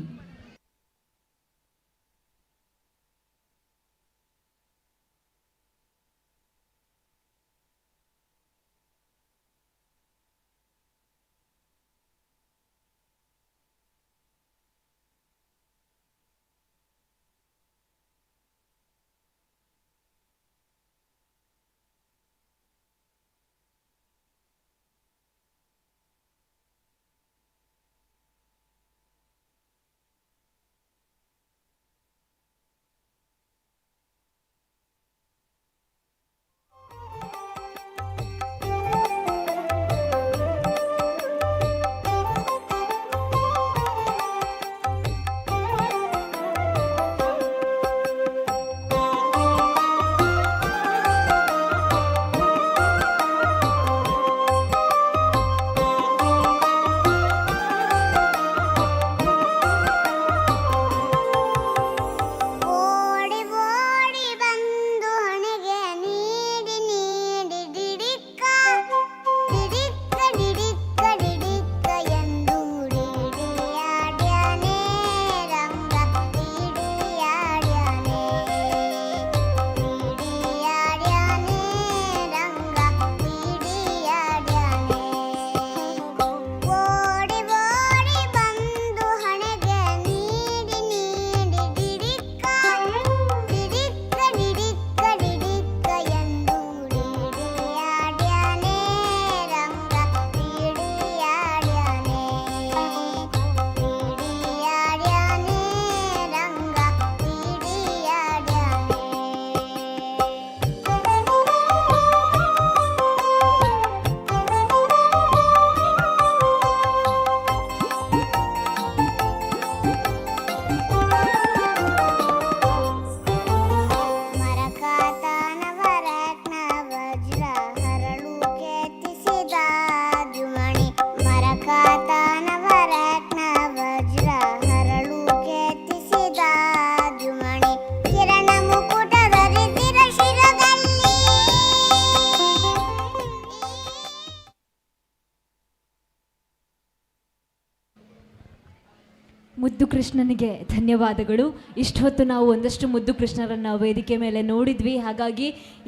ಮುದ್ದು ಕೃಷ್ಣನಿಗೆ ಧನ್ಯವಾದಗಳು. ಇಷ್ಟೊತ್ತು ನಾವು ಒಂದಷ್ಟು ಮುದ್ದು ಕೃಷ್ಣರನ್ನು ವೇದಿಕೆ ಮೇಲೆ ನೋಡಿದ್ವಿ. ಹಾಗಾಗಿ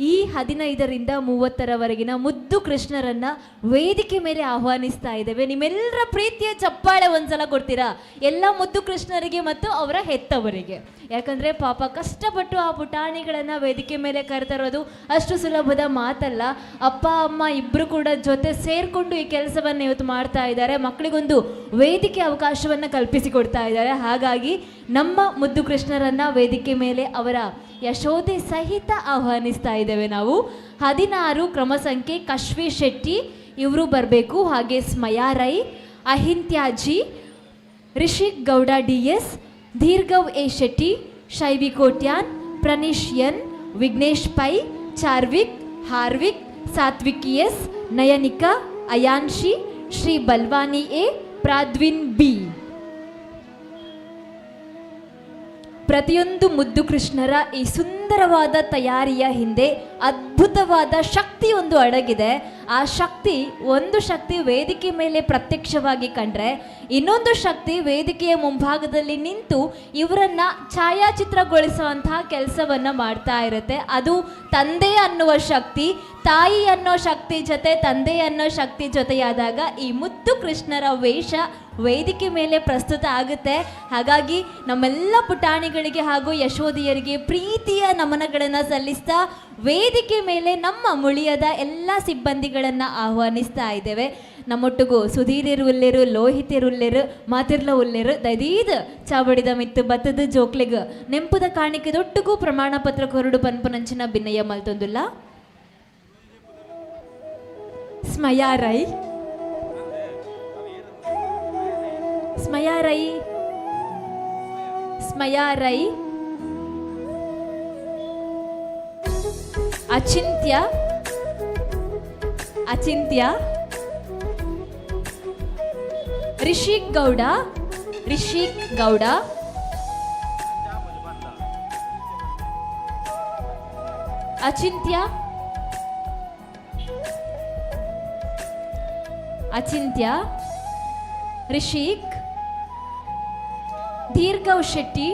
ಈ 15ರಿಂದ 30ರವರೆಗಿನ ಮುದ್ದು ಕೃಷ್ಣರನ್ನು ವೇದಿಕೆ ಮೇಲೆ ಆಹ್ವಾನಿಸ್ತಾ ಇದ್ದೇವೆ. ನಿಮ್ಮೆಲ್ಲರ ಪ್ರೀತಿಯ ಚಪ್ಪಾಳೆ ಒಂದ್ಸಲ ಕೊಡ್ತೀರಾ ಎಲ್ಲ ಮುದ್ದು ಕೃಷ್ಣರಿಗೆ ಮತ್ತು ಅವರ ಹೆತ್ತವರಿಗೆ. ಯಾಕಂದರೆ ಪಾಪ ಕಷ್ಟಪಟ್ಟು ಆ ಪುಟಾಣಿಗಳನ್ನು ವೇದಿಕೆ ಮೇಲೆ ಕರೆತರೋದು ಅಷ್ಟು ಸುಲಭದ ಮಾತಲ್ಲ. ಅಪ್ಪ ಅಮ್ಮ ಇಬ್ಬರು ಕೂಡ ಜೊತೆ ಸೇರಿಕೊಂಡು ಈ ಕೆಲಸವನ್ನು ಇವತ್ತು ಮಾಡ್ತಾ ಇದ್ದಾರೆ. ಮಕ್ಕಳಿಗೊಂದು ವೇದಿಕೆ ಅವಕಾಶವನ್ನು ಕಲ್ಪಿಸಿಕೊಡ್ತಾ ಇದ್ದಾರೆ. ಹಾಗಾಗಿ ನಮ್ಮ ಮುದ್ದು ಕೃಷ್ಣರನ್ನು ವೇದಿಕೆ ಮೇಲೆ ಅವರ ಯಶೋದೆ ಸಹಿತ ಆಹ್ವಾನಿಸ್ತಾ ಇದ್ದೇವೆ ನಾವು. 16 ಕ್ರಮ ಸಂಖ್ಯೆ ಕಶ್ವಿ ಶೆಟ್ಟಿ ಇವರು ಬರಬೇಕು. ಹಾಗೆ ಸ್ಮಯಾ ರೈ, ಅಹಿಂತ್ಯಾಜಿ, Rishik Gowda DS, Dheergav A Shetty, Shaivi Kotian, Pranish N, Vighnesh Pai, Charvik, Harvik, Satvik S, Nayanika, Ayanshi, Shri Balvani A, ಪ್ರಾದ್ವಿನ್ ಬಿ. ಪ್ರತಿಯೊಂದು ಮುದ್ದು ಕೃಷ್ಣರ ಈ ಸುಂದರವಾದ ತಯಾರಿಯ ಹಿಂದೆ ಅದ್ಭುತವಾದ ಶಕ್ತಿ ಒಂದು ಅಡಗಿದೆ. ಆ ಶಕ್ತಿ, ಒಂದು ಶಕ್ತಿ ವೇದಿಕೆ ಮೇಲೆ ಪ್ರತ್ಯಕ್ಷವಾಗಿ ಕಂಡ್ರೆ, ಇನ್ನೊಂದು ಶಕ್ತಿ ವೇದಿಕೆಯ ಮುಂಭಾಗದಲ್ಲಿ ನಿಂತು ಇವರನ್ನ ಛಾಯಾಚಿತ್ರಗೊಳಿಸುವಂತಹ ಕೆಲಸವನ್ನ ಮಾಡ್ತಾ ಇರುತ್ತೆ. ಅದು ತಂದೆ ಅನ್ನುವ ಶಕ್ತಿ, ತಾಯಿ ಅನ್ನೋ ಶಕ್ತಿ ಜೊತೆ ತಂದೆ ಅನ್ನೋ ಶಕ್ತಿ ಜೊತೆಯಾದಾಗ ಈ ಮುದ್ದು ಕೃಷ್ಣರ ವೇಷ ವೇದಿಕೆ ಮೇಲೆ ಪ್ರಸ್ತುತ ಆಗುತ್ತೆ. ಹಾಗಾಗಿ ನಮ್ಮೆಲ್ಲ ಪುಟಾಣಿಗಳಿಗೆ ಹಾಗೂ ಯಶೋದಿಯರಿಗೆ ಪ್ರೀತಿಯ ನಮನಗಳನ್ನು ಸಲ್ಲಿಸ್ತಾ ವೇದಿಕೆ ಮೇಲೆ ನಮ್ಮ ಮುಳಿಯದ ಎಲ್ಲ ಸಿಬ್ಬಂದಿಗಳನ್ನು ಆಹ್ವಾನಿಸ್ತಾ ಇದ್ದೇವೆ. ನಮ್ಮೊಟ್ಟಿಗೂ ಸುಧೀರಿರುಲ್ಲೆರು, ಲೋಹಿತಿರುಲ್ಲೆರು, ಮಾತಿರ್ಲ ಉಲ್ಲೆರು ದೈದೀದ್ ಚಾವಡಿದ ಮಿತ್ತು ಬತ್ತದ ಜೋಕ್ಲೆಗ್ ನೆಂಪುದ ಕಾಣಿಕೆದೊಟ್ಟಿಗೂ ಪ್ರಮಾಣ ಪತ್ರ ಕೊರಡು ಪನ್ಪುನಂಚಿನ ಭಿನ್ನಯ ಮಲ್ತೊಂದುಲ್ಲ. ಸ್ಮಯಾ ರೈ, ಸ್ಮಯಾ ರೈ, ಸ್ಮಯಾ ರೈ, ಅಚಿಂತ್ಯ, Achintya, Rishik Gowda, Rishik Gowda, Achintya, Achintya, Rishik, Dheergav Shetty,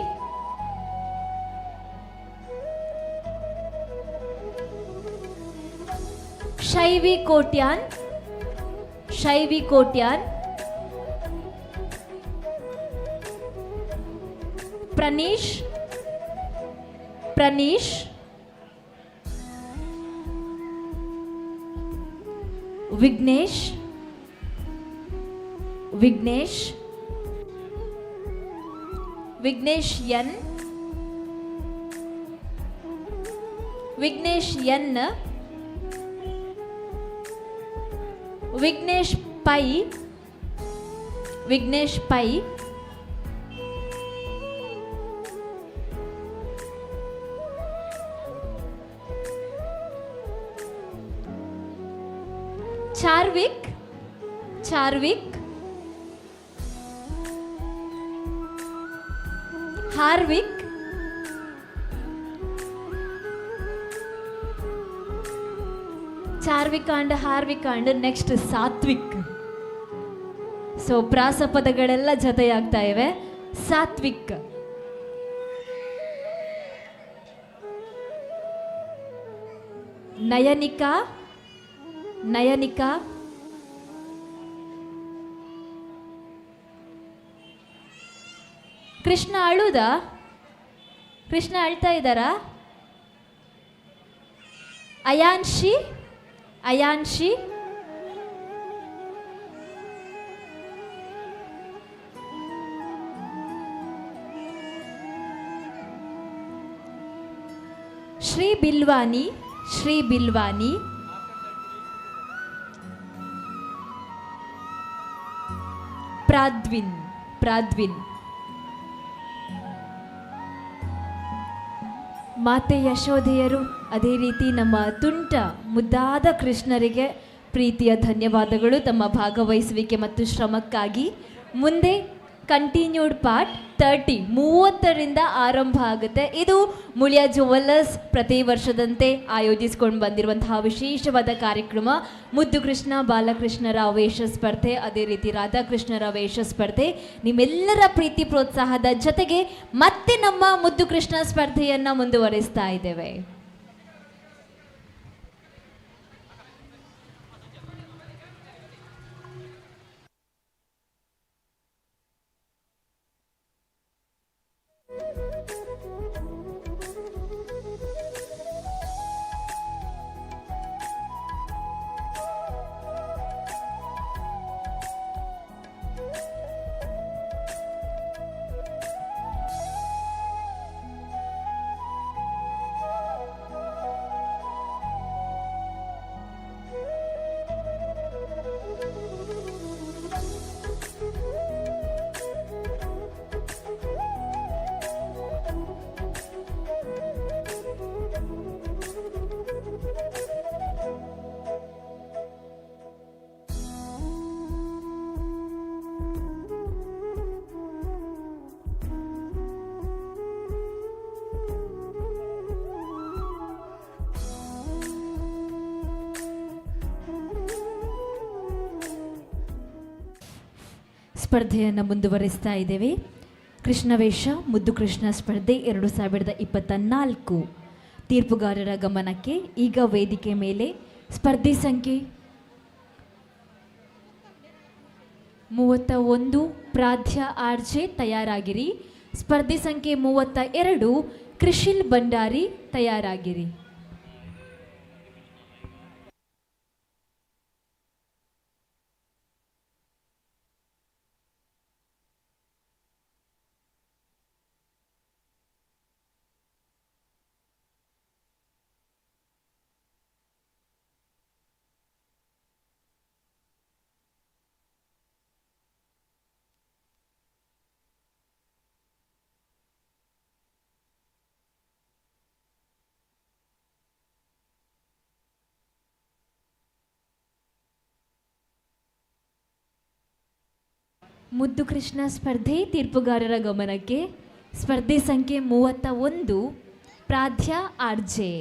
Shaivi Kotian, Shaivi Kotian, Pranish, Pranish, Vighnesh, Vighnesh, Vighnesh N, Vighnesh N, Vighnesh Pai, Vighnesh Pai, Charvik, Charvik, Harvik, Charvik and Harvik and next Satvik. So ಪ್ರಾಸಪದಗಳೆಲ್ಲ ಜೊತೆಯಾಗ್ತಾ ಇವೆ. ಸಾತ್ವಿಕ್, ನಯನಿಕಾ, ನಯನಿಕಾ, ಕೃಷ್ಣ ಅಳುದಾ? ಕೃಷ್ಣ ಅಳ್ತಾ ಇದ್ದಾರಾ? ಅಯಾನ್ಶಿ, ಅಯಾನ್ಶಿ, ಶ್ರೀ ಬಿಲ್ವಾನಿ, ಶ್ರೀ ಬಿಲ್ವಾನಿ, ಪ್ರಾದ್ವಿನ್, ಪ್ರಾದ್ವಿನ್, ಮಾತೆ ಯಶೋಧೆಯರು, ಅದೇ ರೀತಿ ನಮ್ಮ ತುಂಟ ಮುದ್ದಾದ ಕೃಷ್ಣರಿಗೆ ಪ್ರೀತಿಯ ಧನ್ಯವಾದಗಳು ತಮ್ಮ ಭಾಗವಹಿಸುವಿಕೆ ಮತ್ತು ಶ್ರಮಕ್ಕಾಗಿ. ಮುಂದೆ ಕಂಟಿನ್ಯೂಡ್ ಪಾರ್ಟ್ 30ರಿಂದ ಆರಂಭ ಆಗುತ್ತೆ. ಇದು ಮುಳಿಯ ಜುವೆಲ್ಲರ್ಸ್ ಪ್ರತಿ ವರ್ಷದಂತೆ ಆಯೋಜಿಸಿಕೊಂಡು ಬಂದಿರುವಂತಹ ವಿಶೇಷವಾದ ಕಾರ್ಯಕ್ರಮ. ಮುದ್ದು ಕೃಷ್ಣ ಬಾಲಕೃಷ್ಣರ ವೇಷ ಸ್ಪರ್ಧೆ, ಅದೇ ರೀತಿ ರಾಧಾಕೃಷ್ಣರ ವೇಷ ಸ್ಪರ್ಧೆ. ನಿಮ್ಮೆಲ್ಲರ ಪ್ರೀತಿ ಪ್ರೋತ್ಸಾಹದ ಜೊತೆಗೆ ಮತ್ತೆ ನಮ್ಮ ಮುದ್ದು ಕೃಷ್ಣ ಸ್ಪರ್ಧೆಯನ್ನು ಮುಂದುವರಿಸ್ತಾ ಇದ್ದೇವೆ. ಸ್ಪರ್ಧೆಯನ್ನು ಮುಂದುವರಿಸ್ತಾ ಇದ್ದೇವೆ. ಕೃಷ್ಣವೇಷ ಮುದ್ದು ಕೃಷ್ಣ ಸ್ಪರ್ಧೆ 2024 ತೀರ್ಪುಗಾರರ ಗಮನಕ್ಕೆ. ಈಗ ವೇದಿಕೆ ಮೇಲೆ ಸ್ಪರ್ಧಿ ಸಂಖ್ಯೆ 31 ಪ್ರಾಧ್ಯ ಆರ್ಜೆ ತಯಾರಾಗಿರಿ. ಸ್ಪರ್ಧಿ ಸಂಖ್ಯೆ 32 ಕೃಷಿಲ್ ಭಂಡಾರಿ ತಯಾರಾಗಿರಿ. ಮುದ್ದು ಕೃಷ್ಣ ಸ್ಪರ್ಧೆ ತೀರ್ಪುಗಾರರ ಗಮನಕ್ಕೆ. ಸ್ಪರ್ಧೆ ಸಂಖ್ಯೆ 31 ಪ್ರಾಧ್ಯ ಆರ್ಜೆ.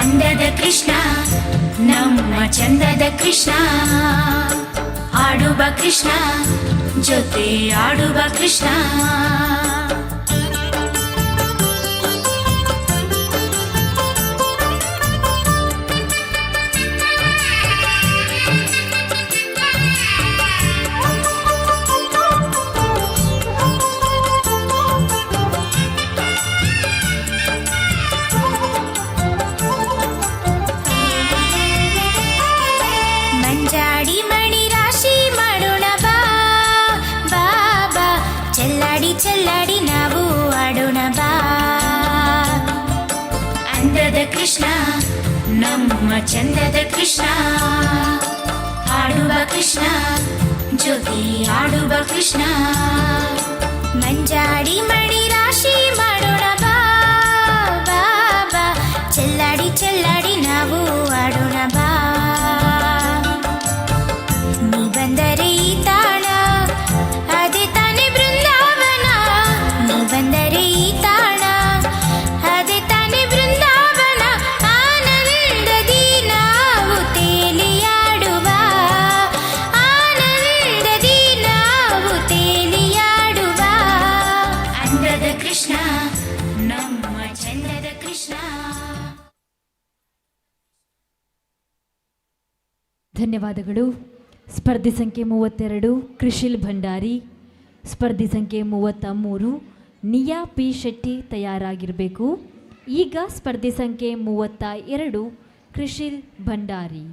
ಅಂದದ ಕೃಷ್ಣ ನಮ್ಮ ಚಂದದ ಕೃಷ್ಣ, ಆಡುವ ಕೃಷ್ಣ ಜೊತೆ ಆಡುವ ಕೃಷ್ಣ. ಮಂಜಾಡಿ ಮಣಿ ರಾಶಿ ಮಾಡೋಣ ಬಾ ಬಾ ಬಾ, ಚೆಲ್ಲಾಡಿ ಚೆಲ್ಲಾಡಿ ನಾವು ಆಡೋಣ ಬಾ. ಅಂದದ ಕೃಷ್ಣ ನಮ್ಮ ಚಂದದ ಕೃಷ್ಣ, ಆಡುವ ಕೃಷ್ಣ ಜೊತೆ ಆಡುವ ಕೃಷ್ಣ. ಮಂಜಾಡಿ ಮಣಿ ರಾಶಿ ಮಾಡೋಣ ಬಾ ಬಾ ಬಾ, ಚೆಲ್ಲಾಡಿ ಚೆಲ್ಲಾಡಿ ನಾವು ಆಡೋಣ ಬಾ. ನೀ ಬಂದರೆ ಈ ತಾಣ ಅದೇ ತಾನೆ ಬೃಂದಾವನ, ನೀ ಬಂದರೆ ಈ ತಾಣ ಅದೇ ತಾನೆ ಬೃಂದಾವನ. ಆನಂದದಿ ನಾವು ತೇಲಿಯಾಡುವ, ಆನಂದದಿ ನಾವು ತೇಲಿಯಾಡುವ. ಅಂದದ ಕೃಷ್ಣ ನಮ್ಮ ಚಂದದ ಕೃಷ್ಣ. ಧನ್ಯವಾದಗಳು. ಸ್ಪರ್ಧೆ ಸಂಖ್ಯೆ 32 ಕೃಷಿಲ್ ಭಂಡಾರಿ. ಸ್ಪರ್ಧೆ ಸಂಖ್ಯೆ 33 ನಿಯಾ ಪಿ ಶೆಟ್ಟಿ ತಯಾರಾಗಿರಬೇಕು. ಈಗ ಸ್ಪರ್ಧೆ ಸಂಖ್ಯೆ 32 ಕೃಷಿಲ್ ಭಂಡಾರಿ.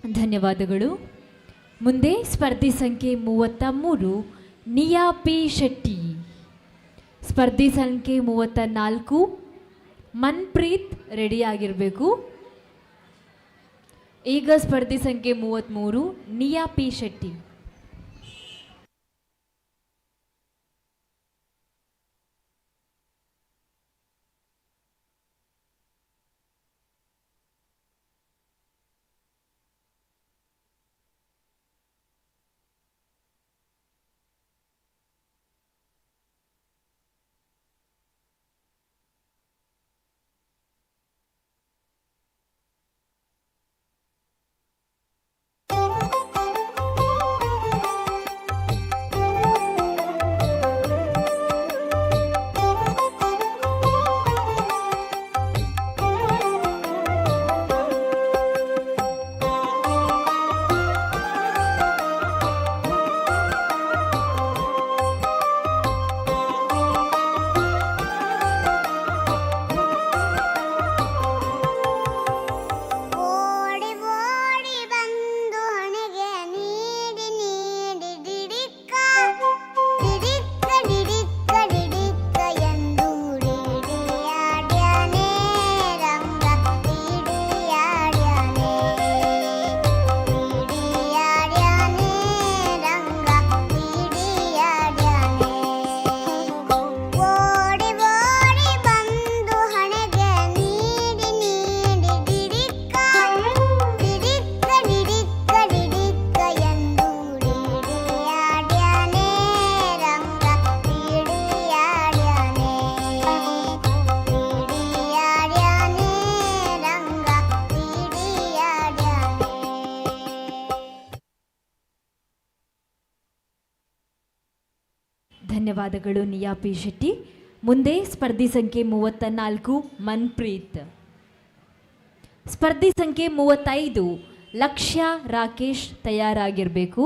ಧನ್ಯವಾದಗಳು. ಮುಂದೆ ಸ್ಪರ್ಧೆ ಸಂಖ್ಯೆ 33 ನಿಯಾ ಪಿ ಶೆಟ್ಟಿ. ಸ್ಪರ್ಧೆ ಸಂಖ್ಯೆ 34 ಮನ್ಪ್ರೀತ್ ರೆಡಿ ಆಗಿರಬೇಕು. ಈಗ ಸ್ಪರ್ಧಿ ಸಂಖ್ಯೆ 33 ನಿಯಾ ಪಿ ಶೆಟ್ಟಿ. ಧನ್ಯವಾದಗಳು ನಿಯಾ ಪಿ ಶೆಟ್ಟಿ. ಮುಂದೆ ಸ್ಪರ್ಧಿ ಸಂಖ್ಯೆ 34 ಮನ್ಪ್ರೀತ್. ಸ್ಪರ್ಧಿ ಸಂಖ್ಯೆ 35 ಲಕ್ಷ್ಯ ರಾಕೇಶ್ ತಯಾರಾಗಿರಬೇಕು.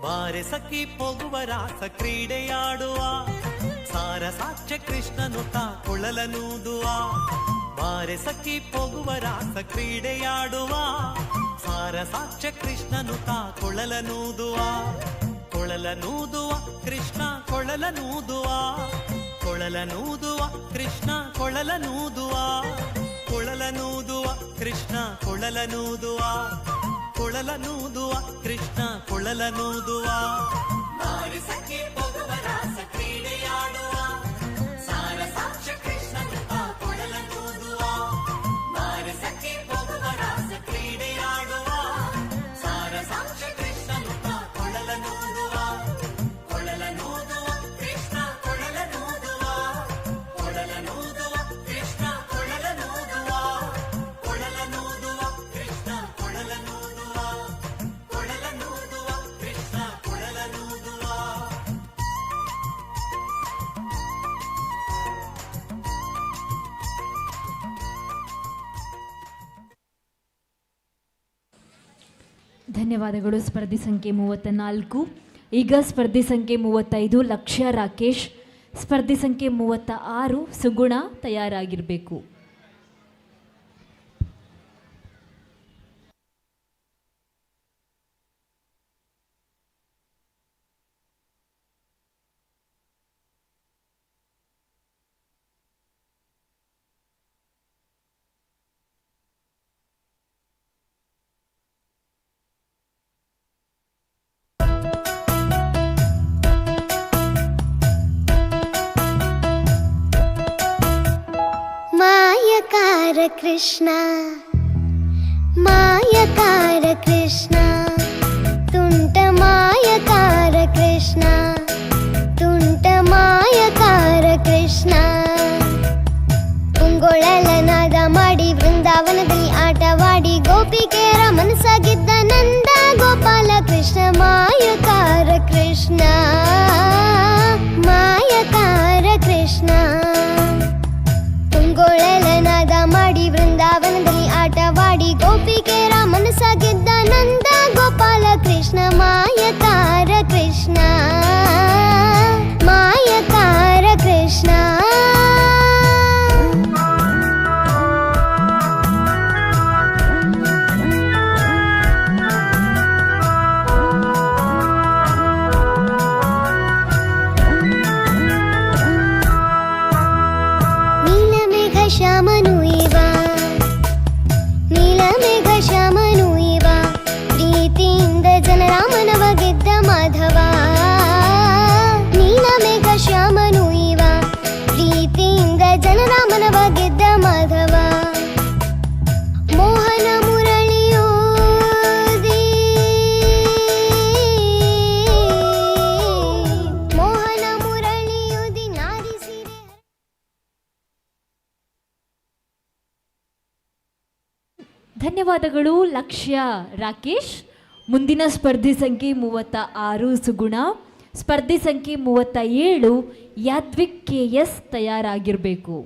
ಬಾರೆ ಸಖಿ ಪೋಗುವ ರಾಸ ಕ್ರೀಡೆಯಾಡುವ ಸಾರಸಾಕ್ಷ ಕೃಷ್ಣನು ತಾ ಕೊಳಲನೂದುವ. ಬಾರೆ ಸಖಿ ಪೋಗುವ ರಾಸ ಕ್ರೀಡೆಯಾಡುವ ಸಾರಸಾಕ್ಷ ಕೃಷ್ಣನು ತಾ ಕೊಳಲನೂದುವ. ಕೊಳಲನೂದುವ ಕೃಷ್ಣ ಕೊಳಲನೂದುವ. ಕೊಳಲನೂದುವ ಕೃಷ್ಣ ಕೊಳಲನೂದುವ. ಕೊಳಲನೂದುವ ಕೃಷ್ಣ ಕೊಳಲನೂದುವ. ಕೊಳಲನೂದುವ ಕೃಷ್ಣ ಕೊಳಲನೂದುವ. ಬಾರೆ ಸಖಿ ಪೋಗುವ ರಾಸ ಕ್ರೀಡೆಯಾಡುವ ಸಾರಸಾಕ್ಷ ಕೃಷ್ಣನು ತಾ ಕೊಳಲನೂದುವ. ಬಾರೆ ಸಖಿ ಪೋಗುವ ರಾಸ ಕ್ರೀಡೆಯಾಡುವ ಸಾರಸಾಕ್ಷ ಕೃಷ್ಣನು ತಾ ಕೊಳಲನೂದುವ. ಕೊಳಲನೂದುವ ಕೃಷ್ಣ ಕೊಳಲನೂದುವ. ಕೊಳಲನೂದುವ ಕೃಷ್ಣ ಕೊಳಲನೂದುವ. ಕೊಳಲನೂದುವ ಕೃಷ್ಣ ಕೊಳಲನೂದುವ. ಕೊಳಲನೂದುವ ಕೃಷ್ಣ ಕೊಳಲನೂದುವ. ಧನ್ಯವಾದಗಳು ಸ್ಪರ್ಧಿ ಸಂಖ್ಯೆ 34. ಈಗ ಸ್ಪರ್ಧಿ ಸಂಖ್ಯೆ 35 ಲಕ್ಷ್ಯ ರಾಕೇಶ್. ಸ್ಪರ್ಧಿ ಸಂಖ್ಯೆ 36 ಸುಗುಣ ತಯಾರಾಗಿರಬೇಕು. ಮಾಯಕಾರ ಕೃಷ್ಣ ಮಾಯಕಾರ ಕೃಷ್ಣ ತುಂಟ ಮಾಯಕಾರ ಕೃಷ್ಣ ತುಂಟ ಕೃಷ್ಣ ಉಂಗೊಳಲನಾದ ಮಾಡಿ ವೃಂದಾವನದಲ್ಲಿ ಆಟವಾಡಿ ಗೋಪಿಕೆಯರ ಮನಸ್ಸಾಗಿದ್ದ ನಂದ ಗೋಪಾಲ ಕೃಷ್ಣ ಮಾಯಕಾರ ಕೃಷ್ಣ ಮಾಯಕಾರ ಕೃಷ್ಣ ಉಂಗೊಳಲನಾದ ಮಾಡಿ ವೃಂದಾವನದಲ್ಲಿ ಆಟವಾಡಿ ಗೋಪಿಕೆಯರ ಮನಸ್ಸಾಗಿದ್ದ ನಂದ ಗೋಪಾಲ ಕೃಷ್ಣ ಮಾಯಕಾರ ಕೃಷ್ಣ ಮಾಯಕಾರ ಕೃಷ್ಣ ನೀಲಮೇಘ ಶ್ಯಾಮನು ಇವ ನೀಲಮೇಘ ಶ್ಯಾಮನು ಇವ ಪ್ರೀತಿಯಿಂದ ಜನರ ಮನವ ಗೆದ್ದ ಮಾಧವ ನೀಲಮೇಘ ಶ್ಯಾಮನು ಇವ ಪ್ರೀತಿಯಿಂದ ಜನರ ಮನವ ಗೆದ್ದ ಮಾಧವ ಮೋಹನ ಮುರಳಿಯೂದಿ ಮೋಹನ ಮುರಳಿಯೂದಿ ನಾರಿಸಿರೆ ಧನ್ಯವಾದಗಳು ಲಕ್ಷ್ಯ ರಾಕೇಶ್. ಮುಂದಿನ ಸ್ಪರ್ಧಿ ಸಂಖ್ಯೆ 36 ಸುಗುಣ, ಸ್ಪರ್ಧಿ ಸಂಖ್ಯೆ 37 ಯಾದ್ವಿಕ್ KS ತಯಾರಾಗಿರಬೇಕು.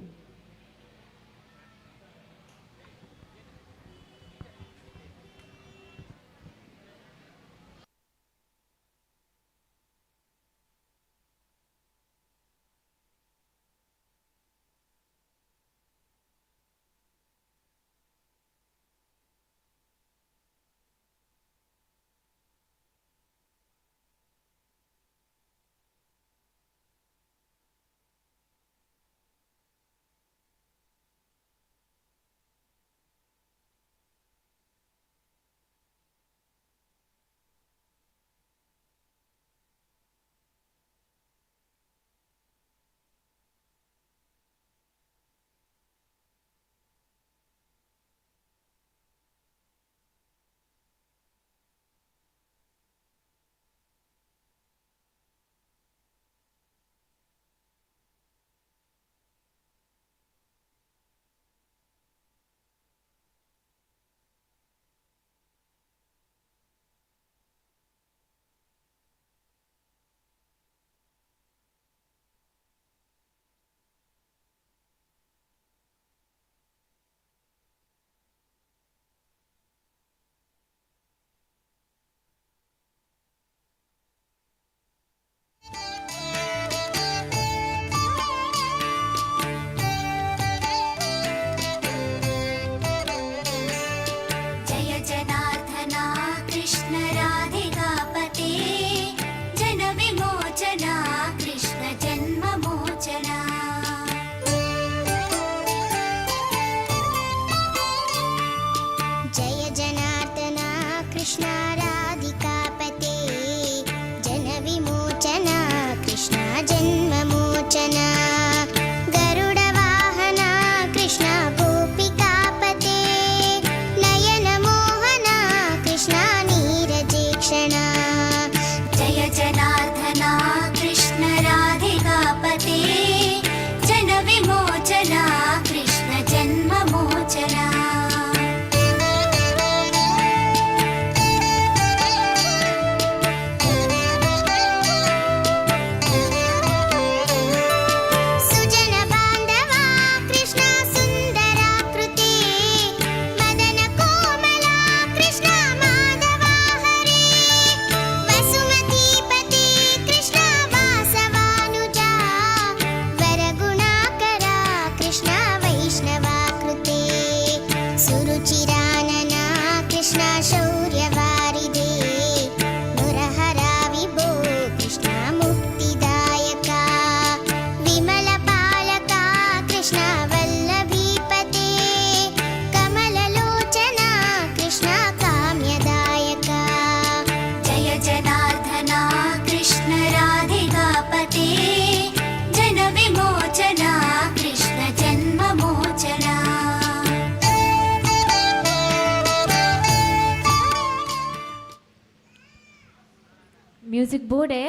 ಮ್ಯೂಸಿಕ್ ಬೋರ್ಡೆ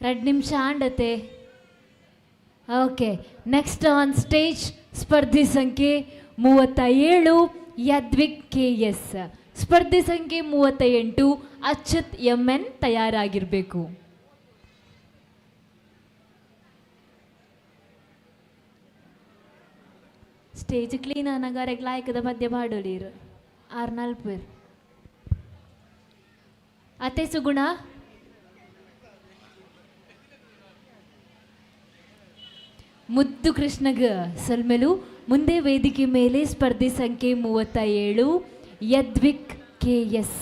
2 ನಿಮಿಷ ಆಂಡತೆ ಓಕೆ, ನೆಕ್ಸ್ಟ್ ಆನ್ ಸ್ಟೇಜ್ ಸ್ಪರ್ಧಿ ಸಂಖ್ಯೆ 37 ಯದ್ವಿಕ್ KS, ಸ್ಪರ್ಧಿ ಸಂಖ್ಯೆ 38 ಅಚ್ಯುತ್ MN ತಯಾರಾಗಿರಬೇಕು. ಸ್ಟೇಜ್ ಕ್ಲೀನ್ ಆನಗಾರೆಗ್ ಲಾಯಕದ ಮಧ್ಯ ಬಾಡೋಲಿರು 6-4 ಪೇರ್ ಅತೆ ಸುಗುಣ. ಮುದ್ದು ಕೃಷ್ಣಗ ಸಲ್ಮೆಲು ಮುಂದೆ ವೇದಿಕೆ ಮೇಲೆ ಸ್ಪರ್ಧಿ ಸಂಖ್ಯೆ 37 ಯದ್ವಿಕ್ KS.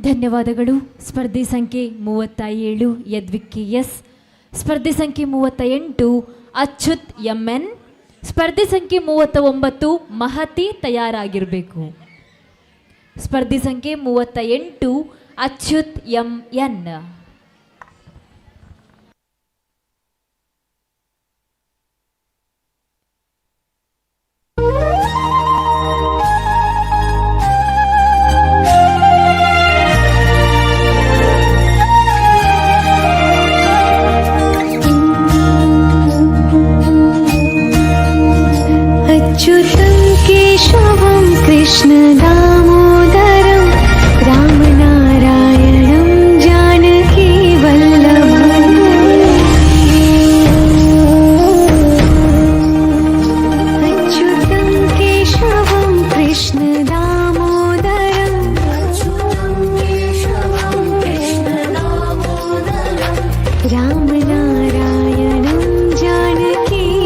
ಧನ್ಯವಾದಗಳು. ಸ್ಪರ್ಧಿ ಸಂಖ್ಯೆ 37 ಯದ್ವಿಕ್ KS, ಸ್ಪರ್ಧಿ ಸಂಖ್ಯೆ 38 ಅಚ್ಯುತ್ MN, ಸ್ಪರ್ಧಿ ಸಂಖ್ಯೆ 39 ಮಹತಿ ತಯಾರಾಗಿರಬೇಕು. ಸ್ಪರ್ಧಿ ಸಂಖ್ಯೆ 38 ಅಚ್ಯುತ್ MN. अच्युतं केशवं कृष्णदामोदरं रामनारायणं जानकीवल्लभम् अच्युतं केशवं कृष्णदामोदरं रामनारायणं जानकीवल्लभम्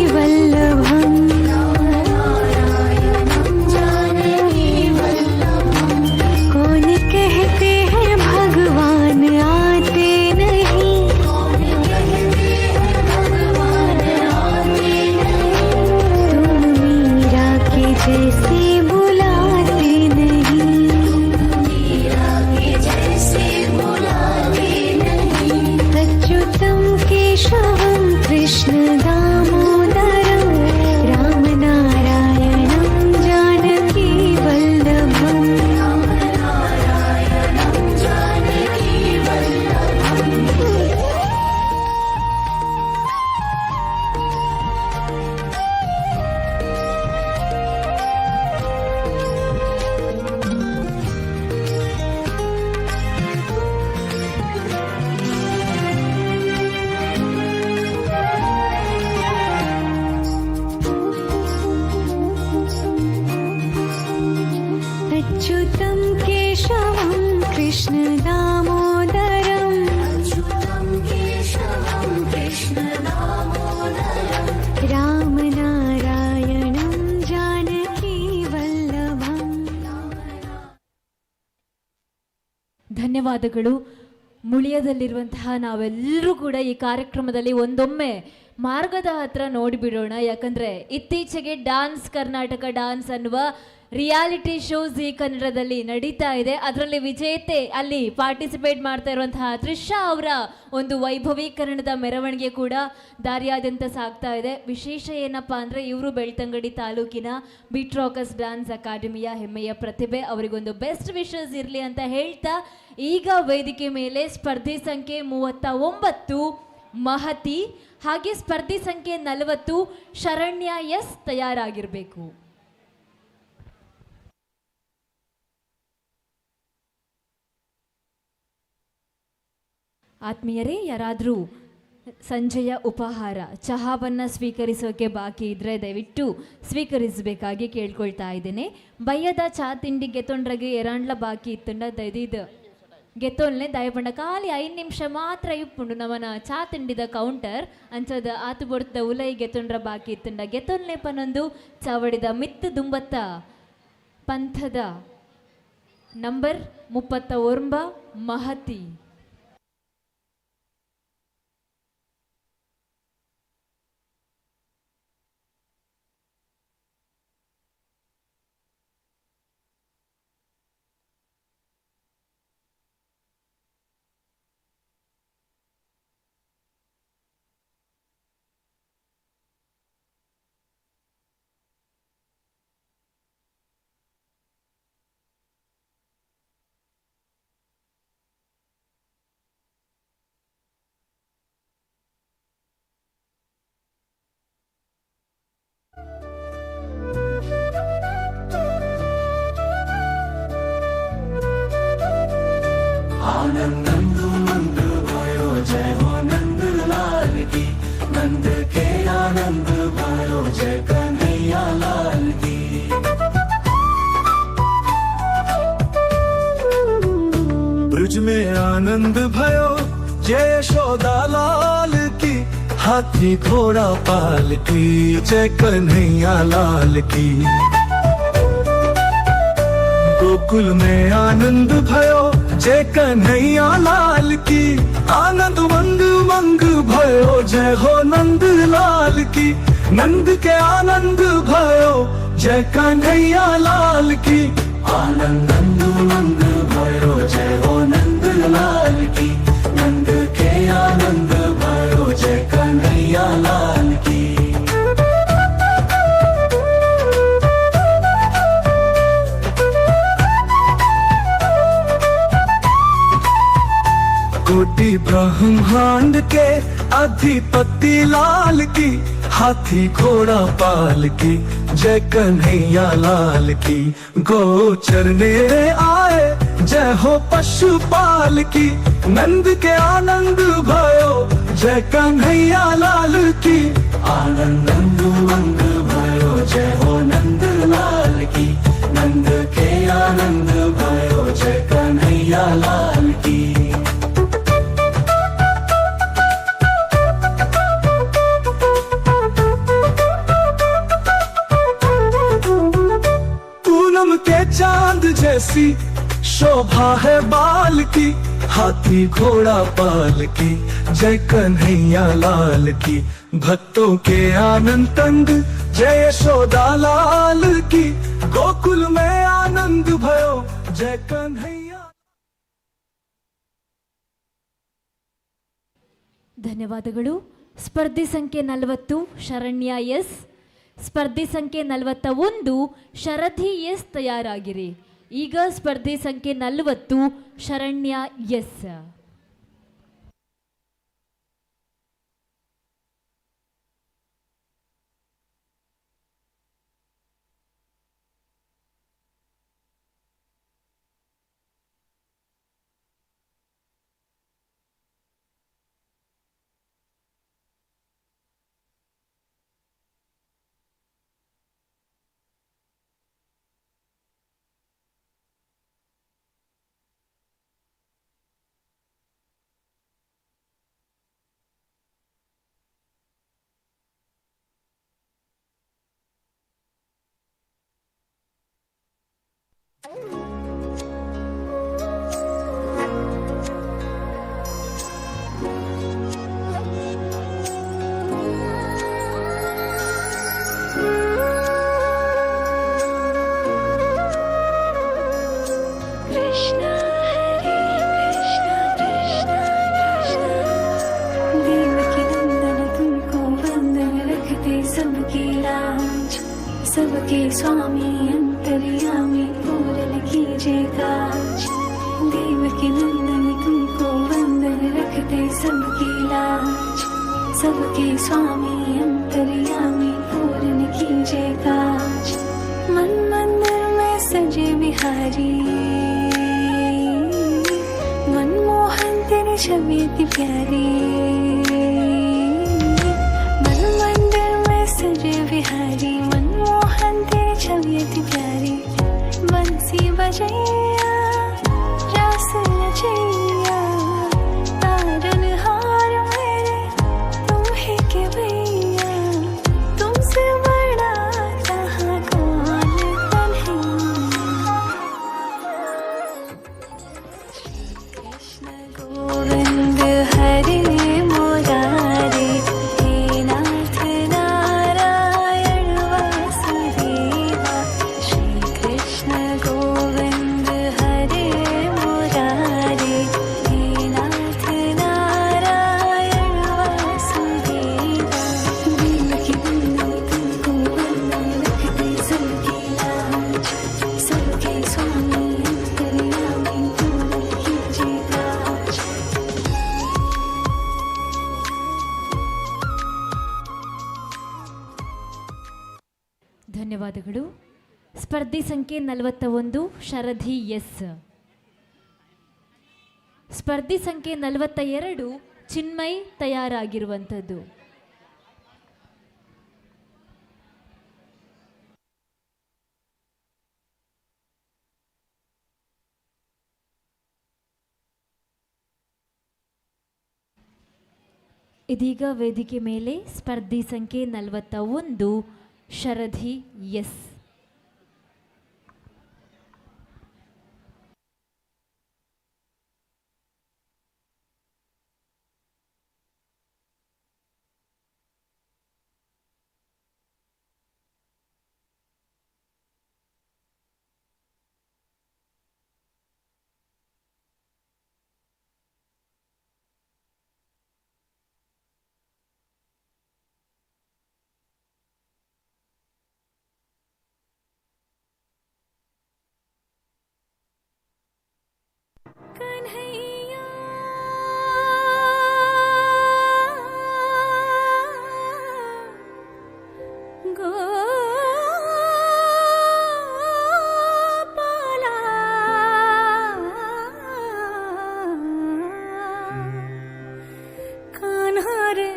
अच्युतं केशवं कृष्णदामोदरम् रामनारायणं जानकीवल्लभम् ಧನ್ಯವಾದಗಳು. ಮುಳಿಯದಲ್ಲಿರುವಂತಹ ನಾವೆಲ್ಲರೂ ಕೂಡ ಈ ಕಾರ್ಯಕ್ರಮದಲ್ಲಿ ಒಂದೊಮ್ಮೆ ಮಾರ್ಗದ ಹತ್ರ ನೋಡಿಬಿಡೋಣ. ಯಾಕಂದರೆ ಇತ್ತೀಚೆಗೆ ಡಾನ್ಸ್ ಕರ್ನಾಟಕ ಡಾನ್ಸ್ ಅನ್ನುವ ರಿಯಾಲಿಟಿ ಶೋಸ್ ಈ ಕನ್ನಡದಲ್ಲಿ ನಡೀತಾ ಇದೆ. ಅದರಲ್ಲಿ ವಿಜೇತೆ ಅಲ್ಲಿ ಪಾರ್ಟಿಸಿಪೇಟ್ ಮಾಡ್ತಾ ಇರುವಂತಹ ತ್ರಿಷಾ ಅವರ ಒಂದು ವೈಭವೀಕರಣದ ಮೆರವಣಿಗೆ ಕೂಡ ದಾರಿಯಾದ್ಯಂತ ಸಾಗ್ತಾ ಇದೆ. ವಿಶೇಷ ಏನಪ್ಪ ಅಂದರೆ ಇವರು ಬೆಳ್ತಂಗಡಿ ತಾಲೂಕಿನ ಬೀಟ್ ರಾಕರ್ಸ್ ಡ್ಯಾನ್ಸ್ ಅಕಾಡೆಮಿಯ ಹೆಮ್ಮೆಯ ಪ್ರತಿಭೆ. ಅವರಿಗೊಂದು ಬೆಸ್ಟ್ ವಿಶಸ್ ಇರಲಿ ಅಂತ ಹೇಳ್ತಾ ಈಗ ವೇದಿಕೆ ಮೇಲೆ ಸ್ಪರ್ಧೆ ಸಂಖ್ಯೆ 39 ಮಹತಿ ಹಾಗೆ ಸ್ಪರ್ಧೆ ಸಂಖ್ಯೆ 40 ಶರಣ್ಯ ಎಸ್ ತಯಾರಾಗಿರಬೇಕು. ಆತ್ಮೀಯರೇ, ಯಾರಾದರೂ ಸಂಜೆಯ ಉಪಹಾರ ಚಹಾವನ್ನು ಸ್ವೀಕರಿಸೋಕೆ ಬಾಕಿ ಇದ್ದರೆ ದಯವಿಟ್ಟು ಸ್ವೀಕರಿಸಬೇಕಾಗಿ ಕೇಳ್ಕೊಳ್ತಾ ಇದ್ದೇನೆ. ಬಯ್ಯದ ಚಾ ತಿಂಡಿ ಗೆತ್ತೊಂಡ್ರಗೆ ಎರಾಂಡ್ಲ ಬಾಕಿ ಇತ್ತಂಡ ದಯದಿದ್ದು ಗೆತ್ತೋಲ್ನೆ ದಯಪಂಡ ಖಾಲಿ 5 ನಿಮಿಷ ಮಾತ್ರ ಇಪ್ಪುಂಡು ನಮ್ಮನ ಚಾ ತಿಂಡಿದ ಕೌಂಟರ್ ಅಂಚದ ಆತು ಬೊಡ್ದ ಉಲೈ ಗೆತ್ತೊಂಡ್ರ ಬಾಕಿ ಇತ್ತಂಡ ಗೆತ್ತೊಲ್ನೆ ಪನೊಂದು ಚಾವಡಿದ ಮಿತ್ತು ದುಂಬತ್ತ ಪಂಥದ ನಂಬರ್ 39 ಮಹತಿ. आनंद नंद भयो जय हो नंद लाल की, नंद के आनंद भयो जय कन्हैया लाल की। ब्रज में आनंद भयो जय यशोदा लाल की, हाथी घोड़ा पाल की जय कन्हैया लाल की। गोकुल में आनंद भयो जय कन्हैया लाल की, आनंद मंग मंग भयो जय हो नंद लाल की। नंद के आनंद भयो जय कन्हैया लाल की, आनंद मंग भयो जय हो नंद लाल की। नंद के आनंद भयो जय कन्हैया लाल की। कोटि ब्रह्मांड के अधिपति लाल की, हाथी घोड़ा पाल की जय कन्हैया लाल की। गो चरने आए जय हो पशुपाल की, नंद के आनंद भयो जय कन्हैया लाल की। आनंद मंग भयो जय हो नंद लाल की, नंद के आनंद भयो जय कन्हैया लाल की। के चांद जैसी शोभा है बाल की, हाथी घोड़ा पाल की जय कन्हैया लाल की। भक्तों के आनंद तंग जय यशोदा लाल की, गोकुल में आनंद भयो जय कन्हैया। ಧನ್ಯವಾದಗಳು. ಸ್ಪರ್ಧೆ ಸಂಖ್ಯೆ 40 ಶರಣ್ಯ ಎಸ್, ಸ್ಪರ್ಧೆ ಸಂಖ್ಯೆ 41 ಶರಧಿ ಎಸ್ ತಯಾರಾಗಿರಿ. ಈಗ ಸ್ಪರ್ಧೆ ಸಂಖ್ಯೆ 40 ಶರಣ್ಯ ಎಸ್. कृष्ण हरे कृष्ण कृष्ण कृष्ण देवकी नंदन तुमको वंदन रखते सबकी लाज सबके स्वामी अंतर्यामी पूरन कीजिए काज देवकी नंदन तुमको वंदन रखते सबकी लाज सबके स्वामी अंतर्यामी पूरन कीजिए काज मन मंदिर में सजे बिहारी मनमोहन तेरी छवि इतनी प्यारी मन मंदिर में सजे बिहारी मनमोहन तेरी छवि इतनी प्यारी बंसी बजैया रास रचैया तारन हार मेरे तुम ही के भैया तुमसे बड़ा कहाँ कौन कन्हैया कृष्ण गोविंद हरे मुरारे हे नाथ नारायण वासुदेवा श्री कृष्ण गोविंद हरे मुरारे हे नाथ नारायण वासुदेवा देवकी नंदन तुमको वंदन रखते सबकी लाज सबके स्वामी अंतर्यामी पूरन कीजिए काज ಧನ್ಯವಾದಗಳು. ಸ್ಪರ್ಧಿ ಸಂಖ್ಯೆ 41 ಶರಧಿ ಎಸ್. ಸ್ಪರ್ಧಿ ಸಂಖ್ಯೆ 42 ಚಿನ್ಮಯ್ ತಯಾರಾಗಿರುವಂಥದ್ದು. ಇದೀಗ ವೇದಿಕೆ ಮೇಲೆ ಸ್ಪರ್ಧಿ ಸಂಖ್ಯೆ 41 ಶರಧಿ ಎಸ್. कन्हैया गोपाला कान्हा रे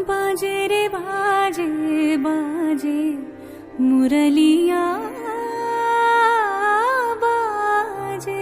बाजे रे बाजे बाजे मुरलिया बाजे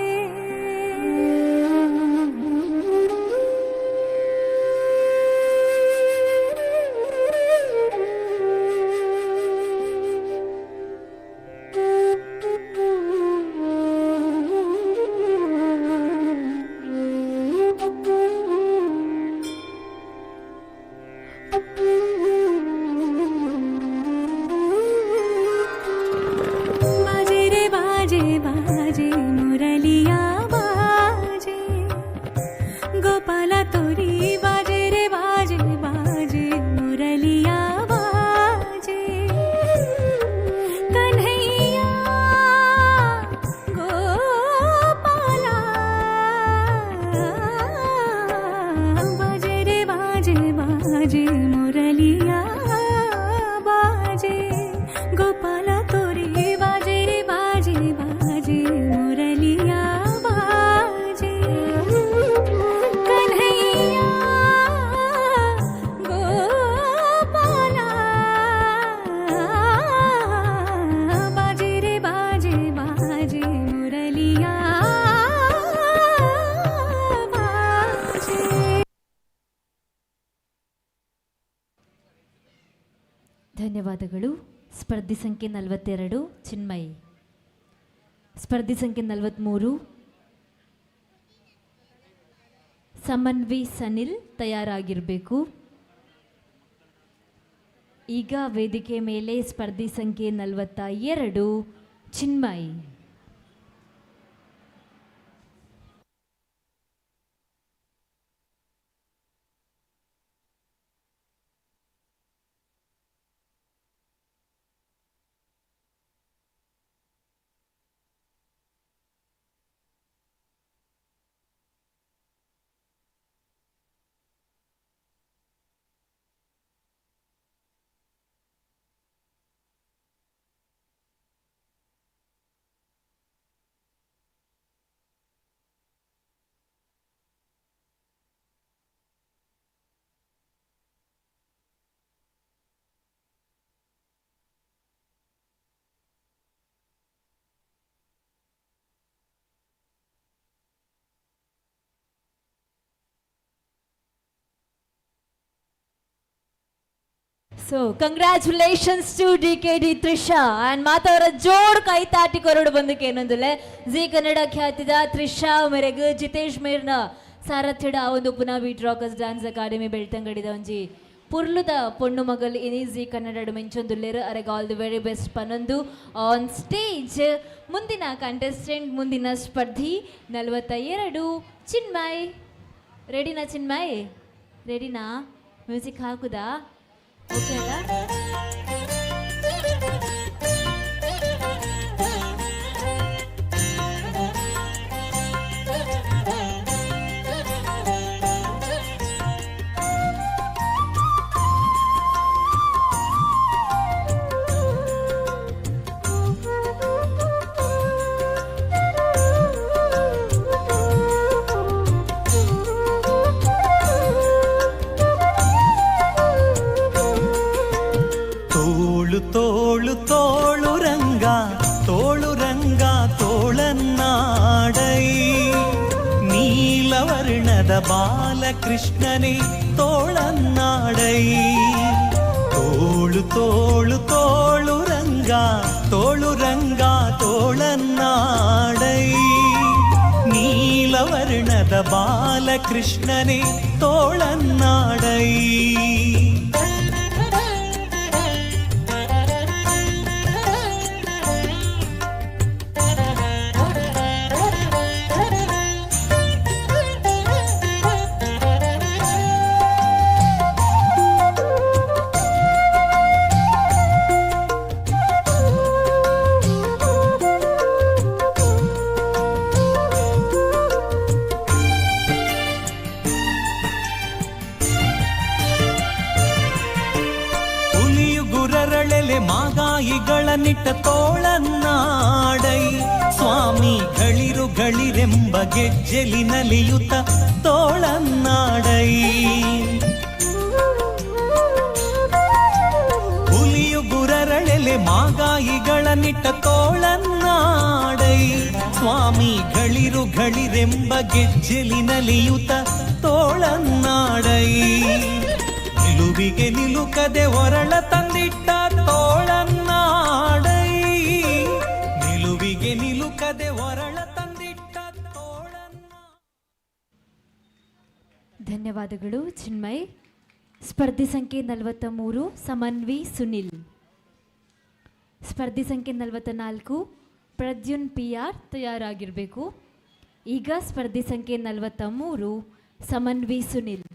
ಧನ್ಯವಾದಗಳು. ಸ್ಪರ್ಧಿ ಸಂಖ್ಯೆ 42 ಚಿನ್ಮಯಿ. ಸ್ಪರ್ಧಿ ಸಂಖ್ಯೆ 43 ಸಮನ್ವಿ ಸನಿಲ್ ತಯಾರಾಗಿರಬೇಕು. ಈಗ ವೇದಿಕೆ ಮೇಲೆ ಸ್ಪರ್ಧಿ ಸಂಖ್ಯೆ 42 Chinmayi. So congratulations to DKD Trisha and ಮಾತವರ ಜೋಡ್ ಕೈ ತಾಟಿ ಕೊರಡು ಬಂದಕ್ಕೆ ಏನೊಂದಿಲ್ಲ ಜಿ ಕನ್ನಡ ಖ್ಯಾತಿದ ತ್ರಿಷಾ ಮೇರೆಗೆ ಜಿತೇಶ್ ಮೇರ್ನ ಸಾರಥ್ಯಡ ಆ ಒಂದು ಪುನಃ ಬೀಟ್ ರಾಕರ್ಸ್ ಡ್ಯಾನ್ಸ್ ಅಕಾಡೆಮಿ ಬೆಳ್ತಂಗಡಿದ ಒಂಜಿ ಪುರ್ಲುದ ಪೊಣ್ಣು ಮಗಲ್ ಇನಿ ಜಿ ಕನ್ನಡ ಮೆಂಚೊಂದುಲ್ಲೇರು ಅರೆಗೆ ಆಲ್ ದಿ ವೆರಿ ಬೆಸ್ಟ್ ಪನ್ನೊಂದು ಆನ್ ಸ್ಟೇಜ್. ಮುಂದಿನ ಕಂಟೆಸ್ಟೆಂಟ್ ಮುಂದಿನ ಸ್ಪರ್ಧಿ 42 ಚಿನ್ಮಯ್. ರೆಡಿನಾ ಚಿನ್ಮಯ್? ರೆಡಿನಾ? ಮ್ಯೂಸಿಕ್ ಹಾಕುದಾ? ಓಕೆ ಅಲ್ಲ? ತೋಳು ತೋಳು ರಂಗ ತೋಳನ್ನಾಡೈ ನೀಲವರ್ಣದ ಬಾಲಕೃಷ್ಣನೇ ತೋಳನ್ನಾಡೈ ತೋಳು ತೋಳು ತೋಳು ರಂಗ ತೋಳನ್ನಾಡೈ ನೀಲವರ್ಣದ ಬಾಲಕೃಷ್ಣನೇ ತೋಳನ್ನಾಡೈ ಮಾಗಾಯಿಗಳನ್ನಿಟ್ಟ ತೋಳನ್ನಾಡೈ ಸ್ವಾಮಿ ಗಳಿರೆಂಬ ಗೆಜ್ಜೆಲಿನಲಿಯುತ ತೋಳನ್ನಾಡೈ ಹುಲಿಯು ಗುರರಳೆಲೆ ಮಾಗಾಯಿಗಳನ್ನಿಟ್ಟ ತೋಳನ್ನಾಡೈ ಸ್ವಾಮಿ ಗಳಿರೆಂಬ ಗೆಜ್ಜೆಲಿನಲಿಯುತ ತೋಳನ್ನಾಡೈ ನಿಲುವಿಗೆ ನಿಲುಕದೆ ಹೊರಳ ತಂದಿಟ್ಟ ತೋಳನ್ನಾಡೈ ನಿಲುವಿಗೆ ನಿಲುಕದೆ ಹೊರಳ ತಂದಿಟ್ಟ ತೋಳನ್ನ. ಧನ್ಯವಾದಗಳು ಚಿನ್ಮಯ್. ಸ್ಪರ್ಧಿ ಸಂಖ್ಯೆ 43 ಸಮನ್ವಿ ಸುನಿಲ್. ಸ್ಪರ್ಧಿ ಸಂಖ್ಯೆ 44 ಪ್ರದ್ಯುನ್ PR ತಯಾರಾಗಿರಬೇಕು. ಈಗ ಸ್ಪರ್ಧಿ ಸಂಖ್ಯೆ 43 ಸಮನ್ವಿ ಸುನಿಲ್.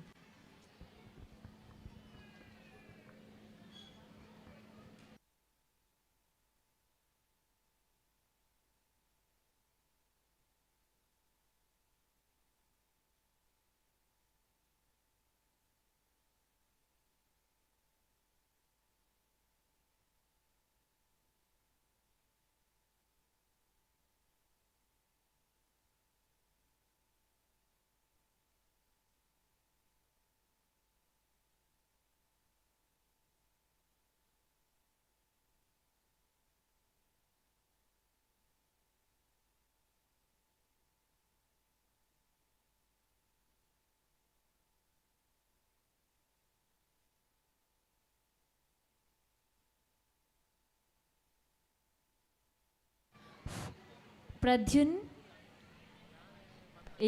ಪ್ರದ್ಯುನ್,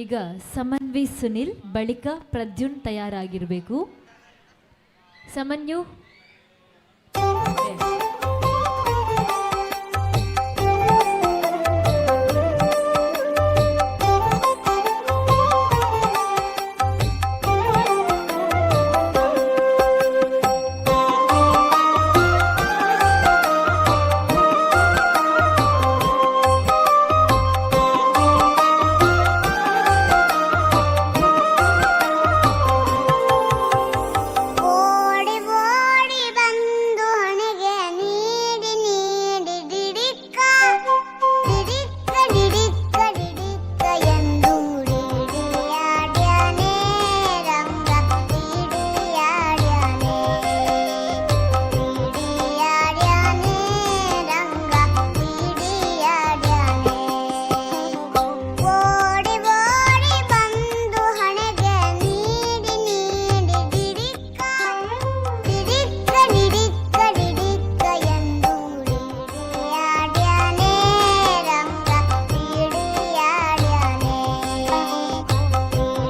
ಈಗ ಸಮನ್ವಿ ಸುನಿಲ್, ಬಳಿಕ ಪ್ರದ್ಯುನ್ ತಯಾರಾಗಿರಬೇಕು. ಸಮನ್ಯು ಓಡಿ ಓಡಿ ಬಂದು ಹೊಣೆಗೆ ನೀಡಿ ನೀಡಿ ಡಿಡಿಕ್ಕ ಡಿಡಿಕ್ಕ ಡಿಡಿಕ್ಕ ಡಿಡಿಕ್ಕ ಎಂದು ಡಿಡಿಯಾಡ್ಯಾನೆ ರಂಗ ಡಿಡಿಯಾಡ್ಯಾನೆ ಡಿಡಿಯಾಡ್ಯಾನೆ ರಂಗ ಡಿಡಿಯಾಡ್ಯಾನೆ. ಓಡಿ ಓಡಿ ಬಂದು ಹಣೆಗೆ ನೀಡಿ ನೀಡಿ ಡಿಡಿಕ್ಕ ಡಿಡಿಕ್ಕ ಡಿಡಿಕ್ಕ ಡಿಡಿಕ್ಕ ಎಂದು ಡಿಡಿಯಾಡ್ಯಾನೆ ರಂಗ ಡಿಡಿಯಾಡ್ಯಾನೆ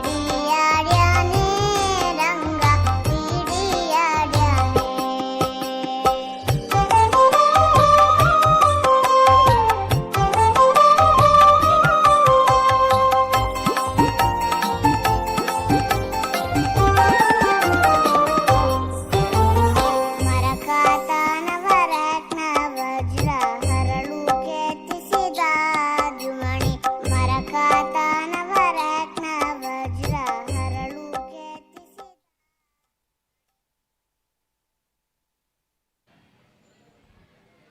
ಡಿಡಿಯಾಡ್ಯಾನೆ ರಂಗ ಮರಕಾತನ ವರತ್ನ ವಜ್ರ ಹರಳು ಕೆತ್ತಿಸಿದ ಜುಮಣಿ ಮರಕಾತನ ವರತ್ನ ವಜ್ರ ಹರಳು ಕೆತ್ತಿಸಿದ.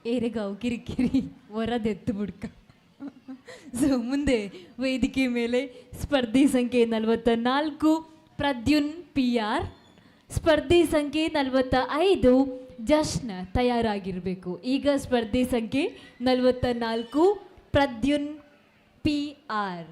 ಏರೆಗಾವ್ ಕಿರಿಕಿರಿ ಹೊರದೆತ್ತು ಬುಡ್ಕ. ಸೊ ಮುಂದೆ ವೇದಿಕೆ ಮೇಲೆ ಸ್ಪರ್ಧಿ ಸಂಖ್ಯೆ 44 ಪ್ರದ್ಯುನ್ PR, ಸ್ಪರ್ಧಿ ಸಂಖ್ಯೆ 45 ಜಶ್ನ ತಯಾರಾಗಿರಬೇಕು. ಈಗ ಸ್ಪರ್ಧಿ ಸಂಖ್ಯೆ 44 ಪ್ರದ್ಯುನ್ PR.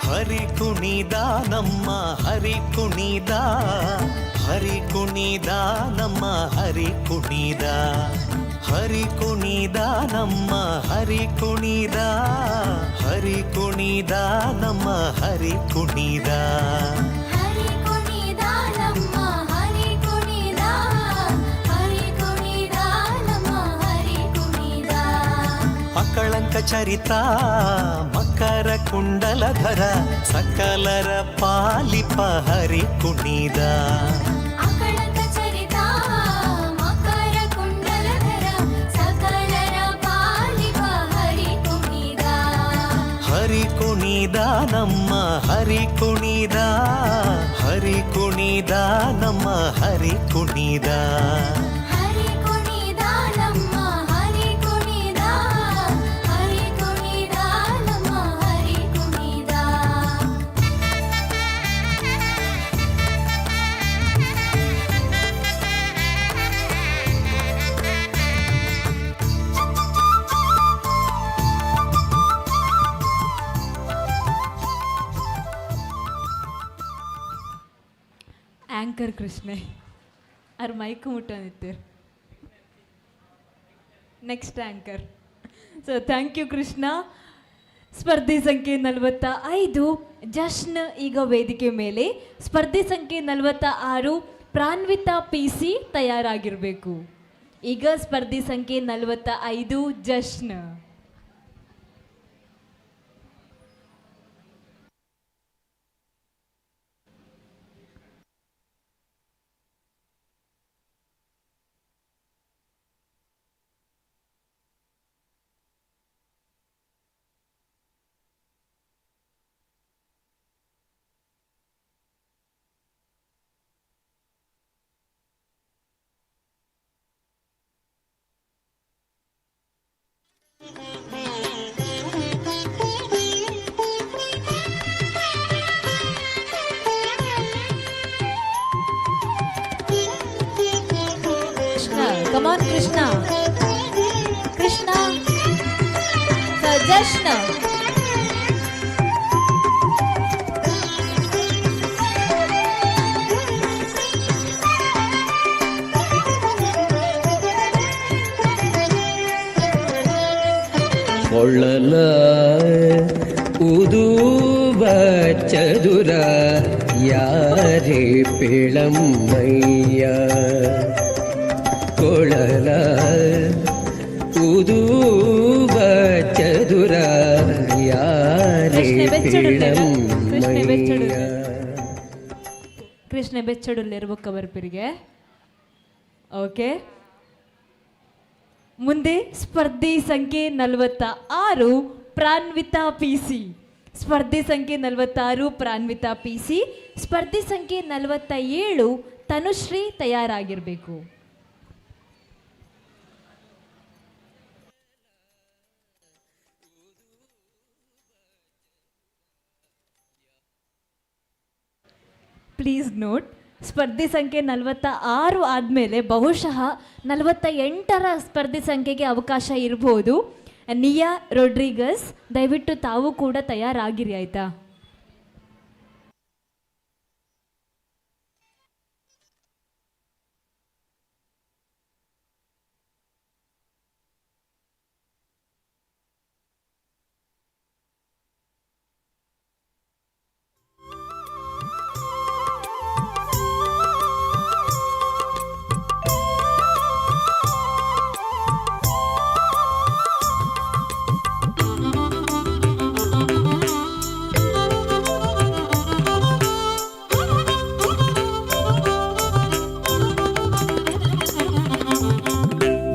ಹರಿ ಕುಣಿದ ನಮ್ಮ ಹರಿ ಕುಣಿದ, ಹರಿ ಕುಣಿದ ನಮ್ಮ ಹರಿ ಕುಣಿದ, ಹರಿ ಕುಣಿದ ನಮ್ಮ ಹರಿ ಕುಣಿದ, ಹರಿ ಕುಣಿದ ನಮ್ಮ ಹರಿ ಕುಣಿದ. ಹರಿ ಕುಣಿದ ನಮ್ಮ ಹರಿ ಕುಣಿದ, ಹರಿ ಕುಣಿದ ನಮ್ಮ ಹರಿ ಕುಣಿದ. ಅಕಳಂಕ ಚರಿತ ಮಕರ ಕುಂಡಲಧರ ಸಕಲರ ಪಾಲಿಪ ಹರಿ ಕುಣಿದ. ಅಕಳಂಕ ಚರಿತ ಮಕರ ಕುಂಡಲಧರ ಸಕಲರ ಪಾಲಿಪ ಹರಿ ಕುಣಿದ. ಹರಿ ಕುಣಿದ ನಮ್ಮ ಹರಿ ಕುಣಿದ, ಹರಿ ಕುಣಿದ ನಮ್ಮ ಹರಿ ಕುಣಿದ. ಹರಿ ಕುಣಿದ ನಮ್ಮ ಹರಿ ಕುಣಿದ, ಹರಿ ಕುಣಿದ ನಮ್ಮ ಹರಿ ಕುಣಿದ. ಆಂಕರ್ ಕೃಷ್ಣೆ ಅವ್ರ ಮೈಕ್ ಮುಟ್ಟನಿತ್ತೀರ್. Next anchor. So thank you Krishna. ಸ್ಪರ್ಧಿ ಸಂಖ್ಯೆ 45 ಜಶ್ನ್ ಈಗ ವೇದಿಕೆ ಮೇಲೆ. ಸ್ಪರ್ಧಿ ಸಂಖ್ಯೆ 46 ಪ್ರಾನ್ವಿತಾ PC ತಯಾರಾಗಿರಬೇಕು. ಈಗ ಸ್ಪರ್ಧಿ ಸಂಖ್ಯೆ 45 ಜಶ್ನ್. ಕಮಾನ್ ಕೃಷ್ಣ, ಕೃಷ್ಣ ಸಜೆಷನ್. ಒಳ್ಳಲ ಉದೂಬ ಚದುರ ಯಾರೇ ಪಿಳಮ್ಮಯ್ಯ, ಕೊಳಲ ಉದೂಬ ಚದುರ ಯಾರೇ ಪಿಳಮ್ಮಯ್ಯ. ಕೃಷ್ಣ ಬೆಚ್ಚಡುಲ್ಲಿರ್ಬೇಕು ಬರ್ಪಿರಿಗೆ. ಓಕೆ, ಮುಂದೆ ಸ್ಪರ್ಧೆ ಸಂಖ್ಯೆ 46 ಪ್ರಾನ್ವಿತಾ PC. ಸ್ಪರ್ಧೆ ಸಂಖ್ಯೆ 46 ಪ್ರಾನ್ವಿತಾ PC. ಸ್ಪರ್ಧೆ ಸಂಖ್ಯೆ 47 ತನುಶ್ರೀ ತಯಾರಾಗಿರ್ಬೇಕು. ಪ್ಲೀಸ್ ನೋಟ್, ಸ್ಪರ್ಧೆ ಸಂಖ್ಯೆ 46 ಆದಮೇಲೆ ಬಹುಶಃ 48ರ ಸ್ಪರ್ಧೆ ಸಂಖ್ಯೆಗೆ ಅವಕಾಶ ಇರ್ಬೋದು. ನಿಯಾ ರೊಡ್ರಿಗಸ್, ದಯವಿಟ್ಟು ತಾವು ಕೂಡ ತಯಾರಾಗಿರಿ ಆಯ್ತಾ.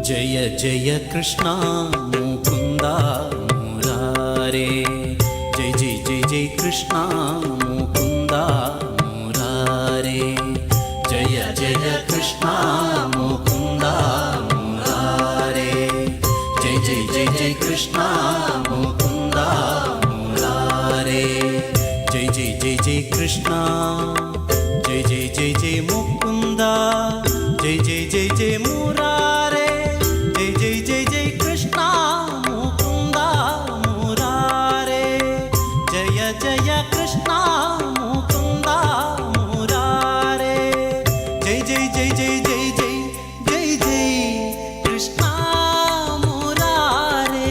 ಜಯ ಜಯ ಕೃಷ್ಣ ಮುಕುಂದ ಮುರಾರೇ, ಜಯ ಜಯ ಜಯ ಜಯ ಕೃಷ್ಣ ಮುಕುಂದ ಮುರಾರೇ, ಜಯ ಜಯ ಕೃಷ್ಣ ಮುಕುಂದ ಮುರಾರೇ, ಜಯ ಜಯ ಜಯ ಜಯ ಕೃಷ್ಣ ಮುಕುಂದ ಮುರಾರೇ, ಜಯ ಜಯ ಜಯ ಜಯ ಕೃಷ್ಣ, ಜಯ ಜಯ ಜಯ ಜಯ ಮುಕುಂದ, ಜಯ ಜಯ ಜಯ ಜಯ ಮುರಾರೇ, ಜಯ ಜಯ ಜಯ ಜಯ ಕೃಷ್ಣ ಮುಕುಂದ ಮುರಾರೇ, ಜಯ ಜಯ ಕೃಷ್ಣ ಮುಕುಂದ ಮುರಾರೇ, ಜಯ ಜಯ ಜಯ ಜಯ ಜಯ ಜಯ ಜಯ ಜಯ ಕೃಷ್ಣ ಮುರಾರೇ,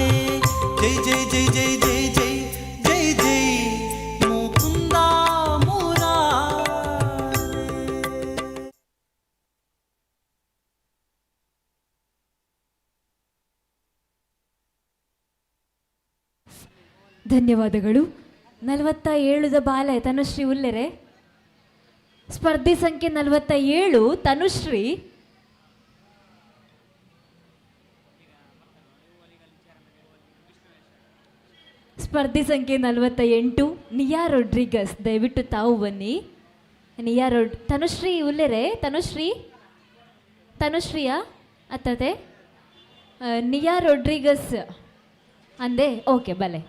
ಜಯ ಜಯ ಜಯ ಜಯ ಜಯ ಜಯ ಜಯ ಜಯ ಮುಕುಂದ ಮುರಾರೇ. ಧನ್ಯವಾದಗಳು. 47ದ ಬಾಲೆ ತನುಶ್ರೀ ಉಲ್ಲೆರೆ. ಸ್ಪರ್ಧೆ ಸಂಖ್ಯೆ 47 ತನುಶ್ರೀ. ಸ್ಪರ್ಧೆ ಸಂಖ್ಯೆ 48 ನಿಯಾ ರೊಡ್ರಿಗಸ್, ದಯವಿಟ್ಟು ತಾವು ಬನ್ನಿ. ತನುಶ್ರೀ ಉಲ್ಲೆರೆ. ತನುಶ್ರೀಯ ಅತ್ತತೆ ನಿಯಾ ರೊಡ್ರಿಗಸ್ ಅಂದೆ. ಓಕೆ ಬಲೆ.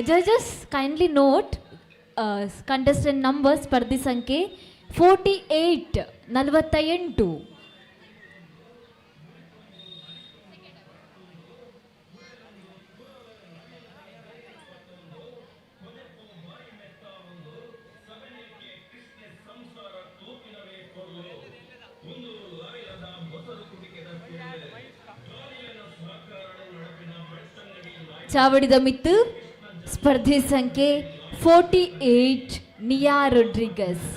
Judges kindly note contestant number. ಸ್ಪರ್ಧೆ ಸಂಖ್ಯೆ 48 48. ಚಾವಡಿದ ಮಿತ್ತು ಸ್ಪರ್ಧೆ ಸಂಖ್ಯೆ 48 ನಿಯಾ ರೊಡ್ರಿಗಸ್.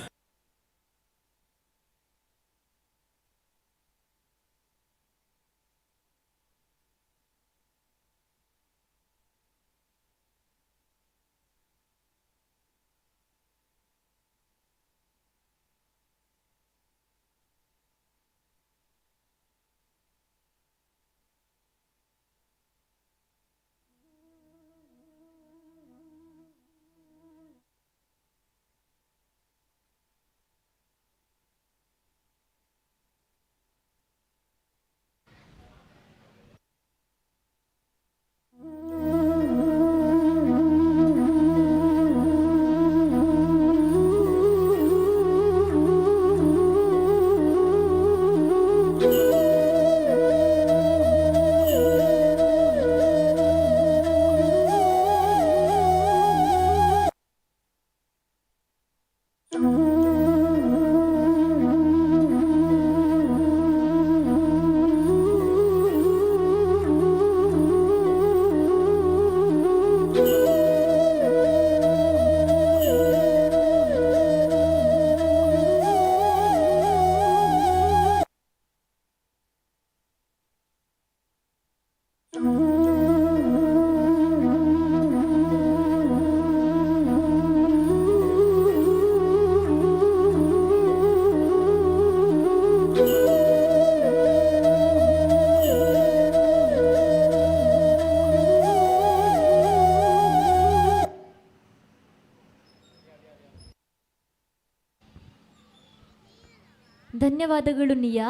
ಧನ್ಯವಾದಗಳು ನಿಯಾ.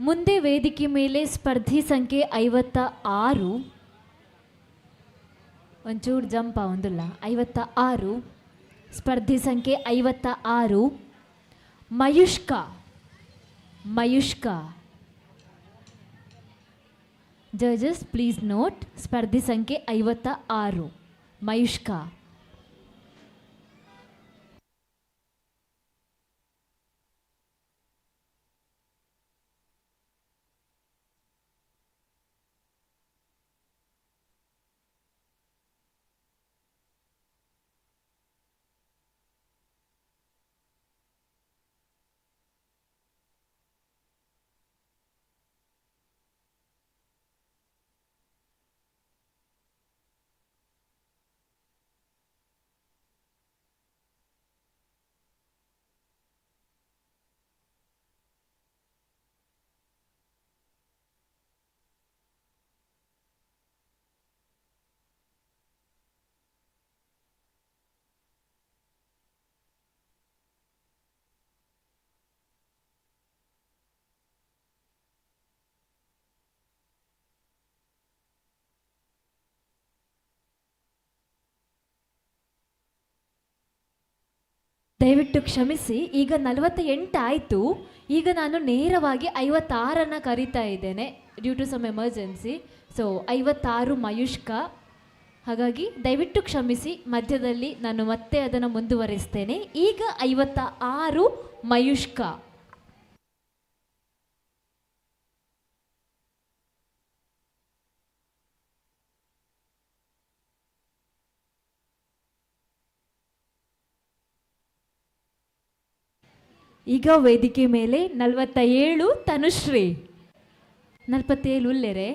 ಮುಂದೆ ವೇದಿಕೆ ಮೇಲೆ ಸ್ಪರ್ಧಿ ಸಂಖ್ಯೆ 56, ಒಂಚೂರು ಜಂಪ ಒಂದಿಲ್ಲ, 56 ಸ್ಪರ್ಧಿ ಸಂಖ್ಯೆ 56 ಮಯುಷ್ಕಾ. ಜಜಸ್ ಪ್ಲೀಸ್ ನೋಟ್, ಸ್ಪರ್ಧಿ ಸಂಖ್ಯೆ 56 ಮಯುಷ್ಕಾ. ದಯವಿಟ್ಟು ಕ್ಷಮಿಸಿ, ಈಗ 48 ಆಯಿತು. ಈಗ ನಾನು ನೇರವಾಗಿ 56 ಕರಿತಾ ಇದ್ದೇನೆ due to some emergency. So 56 Mayushka. ಹಾಗಾಗಿ ದಯವಿಟ್ಟು ಕ್ಷಮಿಸಿ, ಮಧ್ಯದಲ್ಲಿ ನಾನು ಮತ್ತೆ ಅದನ್ನು ಮುಂದುವರಿಸ್ತೇನೆ. ಈಗ 56 ಮಯುಷ್ಕಾ. ಈಗ ವೇದಿಕೆ ಮೇಲೆ 47 ತನುಶ್ರೀ. 47 ಉಲ್ಲೆರೆ.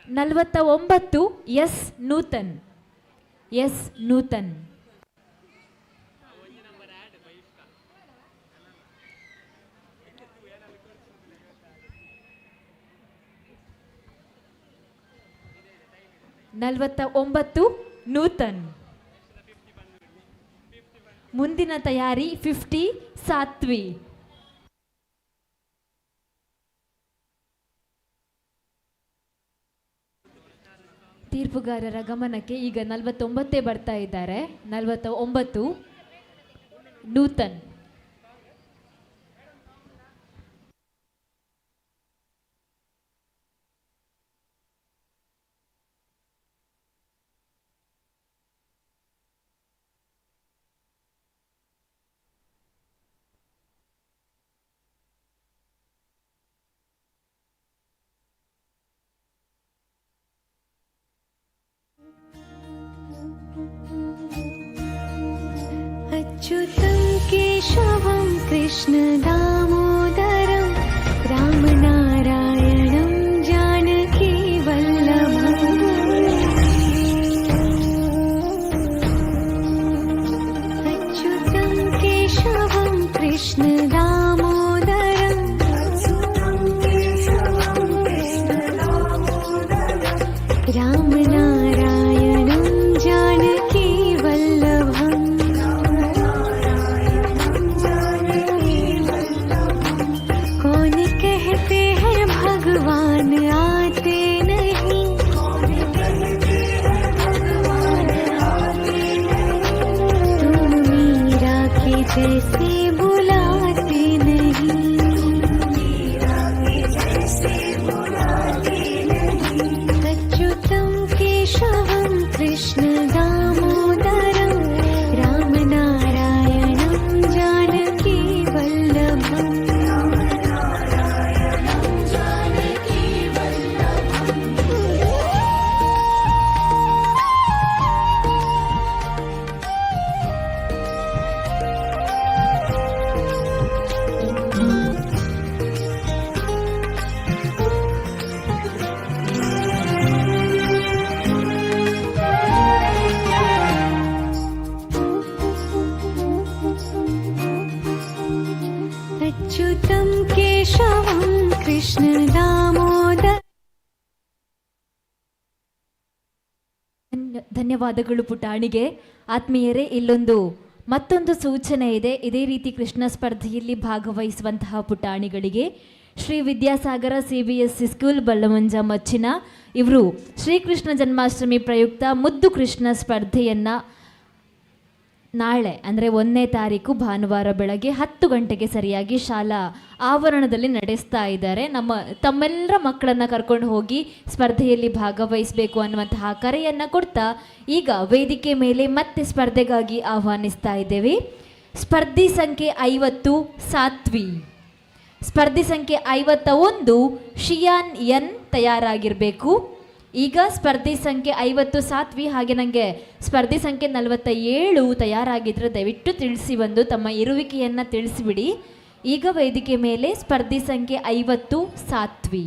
49 ಎಸ್ ನೂತನ್. 49 ನೂತನ್. ಮುಂದಿನ ತಯಾರಿ 50 ಸಾತ್ವಿ. ತೀರ್ಪುಗಾರರ ಗಮನಕ್ಕೆ ಈಗ 49 ಬರ್ತಾ ಇದ್ದಾರೆ. 49 ನೂತನ್. अच्युतं केशवं कृष्णदामोदरं रामनारायणं जानकीवल्लभम् अच्युतं केशवं कृष्णदामोदरं रामनारायणं जानकीवल्लभम् कौन कहते हैं भगवान आते नहीं तुम मीरा के जैसे बुलाते नहीं अच्युतं केशवं कृष्ण दामोदरं रामनारायणं जानकी वल्लभम् कृष्ण दामोदर ಧನ್ಯವಾದಗಳು ಪುಟಾಣಿಗೆ. ಆತ್ಮೀಯರೇ, ಇಲ್ಲೊಂದು ಮತ್ತೊಂದು ಸೂಚನೆ ಇದೆ. ಇದೇ ರೀತಿ ಕೃಷ್ಣ ಸ್ಪರ್ಧೆಯಲ್ಲಿ ಭಾಗವಹಿಸುವಂತಹ ಪುಟಾಣಿಗಳಿಗೆ ಶ್ರೀ ವಿದ್ಯಾಸಾಗರ CBSE ಸ್ಕೂಲ್ ಬಳ್ಳಮಂಜ ಮಚ್ಚಿನ ಇವರು ಶ್ರೀಕೃಷ್ಣ ಜನ್ಮಾಷ್ಟಮಿ ಪ್ರಯುಕ್ತ ಮುದ್ದು ಕೃಷ್ಣ ಸ್ಪರ್ಧೆಯನ್ನು ನಾಳೆ ಅಂದರೆ 1ನೇ ತಾರೀಕು ಭಾನುವಾರ ಬೆಳಗ್ಗೆ 10 ಗಂಟೆಗೆ ಸರಿಯಾಗಿ ಶಾಲಾ ಆವರಣದಲ್ಲಿ ನಡೆಸ್ತಾ ಇದ್ದಾರೆ. ತಮ್ಮೆಲ್ಲರ ಮಕ್ಕಳನ್ನು ಕರ್ಕೊಂಡು ಹೋಗಿ ಸ್ಪರ್ಧೆಯಲ್ಲಿ ಭಾಗವಹಿಸಬೇಕು ಅನ್ನುವಂತಹ ಕರೆಯನ್ನು ಕೊಡ್ತಾ ಈಗ ವೇದಿಕೆ ಮೇಲೆ ಮತ್ತೆ ಸ್ಪರ್ಧೆಗಾಗಿ ಆಹ್ವಾನಿಸ್ತಾ ಇದ್ದೇವೆ. ಸ್ಪರ್ಧಿ ಸಂಖ್ಯೆ 50 ಸಾತ್ವಿ, ಸ್ಪರ್ಧಿ ಸಂಖ್ಯೆ 51 ಶಿಯಾನ್ ಎನ್ ತಯಾರಾಗಿರಬೇಕು. ಈಗ ಸ್ಪರ್ಧಿ ಸಂಖ್ಯೆ 50 ಸಾತ್ವಿ, ಹಾಗೆ ನನಗೆ ಸ್ಪರ್ಧಿ ಸಂಖ್ಯೆ 47 ತಯಾರಾಗಿದ್ದರೆ ದಯವಿಟ್ಟು ತಿಳಿಸಿ, ಬಂದು ತಮ್ಮ ಇರುವಿಕೆಯನ್ನು ತಿಳಿಸಿಬಿಡಿ. ಈಗ ವೇದಿಕೆ ಮೇಲೆ ಸ್ಪರ್ಧಿ ಸಂಖ್ಯೆ 50 ಸಾತ್ವಿ.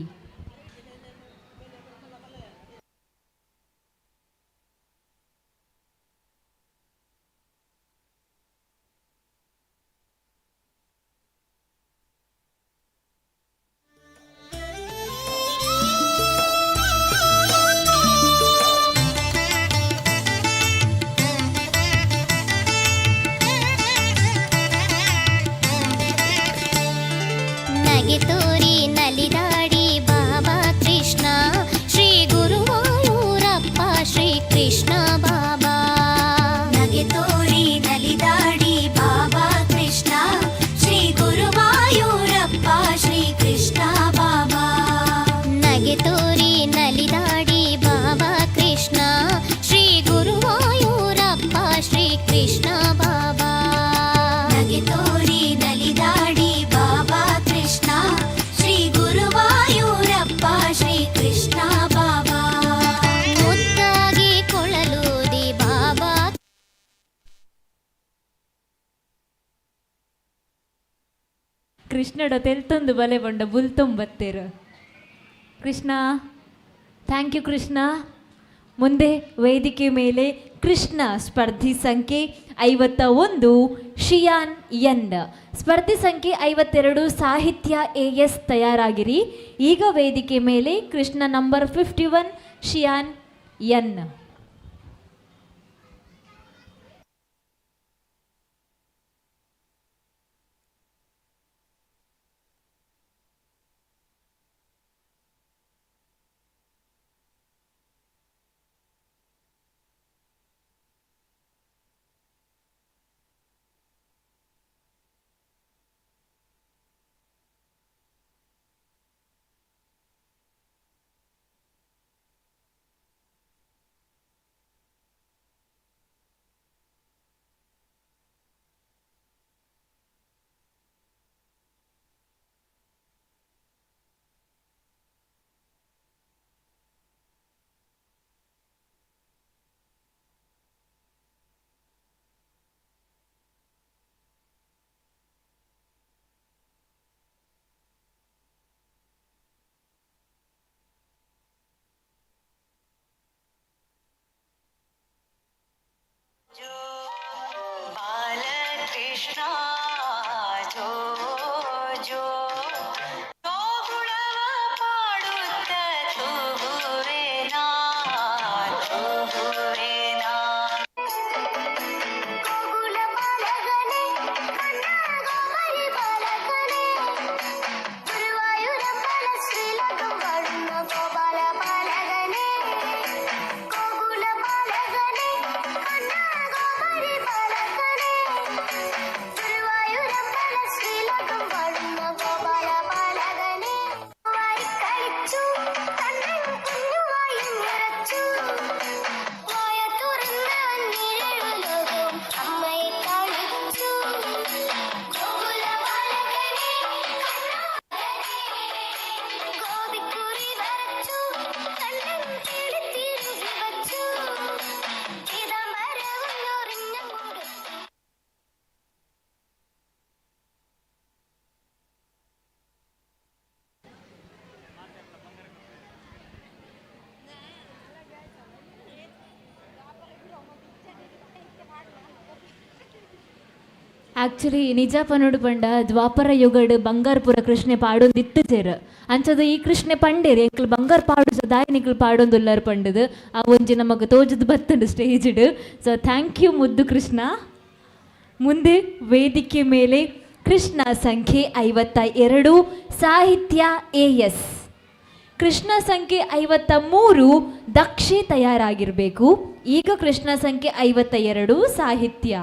ನಗೆ ತೋರಿ ನಲಿದಾಡಿ ಬಾಬಾ ಕೃಷ್ಣ ಶ್ರೀ ಗುರುವಾಯೂರಪ್ಪ ಶ್ರೀ ಕೃಷ್ಣ ಬಾಬಾ. ನಗೆ ತೋರಿ ನಲಿದಾಡಿ ಬಾಬಾ ಕೃಷ್ಣ ಶ್ರೀ ಗುರುವಾಯೂರಪ್ಪ ಶ್ರೀ ಕೃಷ್ಣ ಬಾಬಾ. ನಗೆ ತೋರಿ ನಲಿದಾಡಿ ಬಾಬಾ ಕೃಷ್ಣ ಶ್ರೀ ಗುರುವಾಯೂರಪ್ಪ ಶ್ರೀ ಕೃಷ್ಣ ಬಾಬಾ. ನಗೆ ತೋರಿ ನಲಿದಾಡಿ ಬಾಬಾ ಕೃಷ್ಣ ಶ್ರೀ ಗುರುವಾಯೂರಪ್ಪ ಶ್ರೀ ಕೃಷ್ಣ ಬಾಬಾ. ಮುದ್ದಾಗಿ ಕೊಳಲೂದಿ ಬಾಬಾ ಕೃಷ್ಣಡ ತೆಲ್ತೊಂದು ಬಲೆ ಬಂಡ ಬುಲ್ತೊಂಬತ್ತೇರು ಕೃಷ್ಣ. Thank you Krishna. ಮುಂದೆ ವೇದಿಕೆ ಮೇಲೆ ಕೃಷ್ಣ ಸ್ಪರ್ಧಿ ಸಂಖ್ಯೆ 51 ಶಿಯಾನ್ ಎನ್, ಸ್ಪರ್ಧಿ ಸಂಖ್ಯೆ 52 ಸಾಹಿತ್ಯ AS ತಯಾರಾಗಿರಿ. ಈಗ ವೇದಿಕೆ ಮೇಲೆ ಕೃಷ್ಣ ನಂಬರ್ 51 ಶಿಯಾನ್ ಎನ್. ಆಕ್ಚುಲಿ ನಿಜ ಪನ್ನೋಡು ಪಂಡ ದ್ವಾಪರ ಯುಗಡ್ ಬಂಗಾರಪುರ ಕೃಷ್ಣೆ ಪಾಡೊಂದಿತ್ತು ಸೇರ ಅಂಚದ ಈ ಕೃಷ್ಣೆ ಪಂಡೇರಿ ಎಂಕ್ಲು ಬಂಗಾರ ಪಾಡು ದಾಯನಿಕ್ಲು ಪಾಡೊಂದುಲ್ಲರ್ ಪಂಡದು ಆ ಒಂಜಿ ನಮಗ್ ತೋಜದ್ ಬತ್ತುಂಡು ಸ್ಟೇಜ್ಡ್. ಸೊ ಥ್ಯಾಂಕ್ ಯು ಮುದ್ದು ಕೃಷ್ಣ. ಮುಂದೆ ವೇದಿಕೆ ಮೇಲೆ ಕೃಷ್ಣ ಸಂಖ್ಯೆ 52 ಸಾಹಿತ್ಯ AS. ಕೃಷ್ಣ ಸಂಖ್ಯೆ 53 ದಕ್ಷಿ ತಯಾರಾಗಿರಬೇಕು. ಈಗ ಕೃಷ್ಣ ಸಂಖ್ಯೆ 52 ಸಾಹಿತ್ಯ.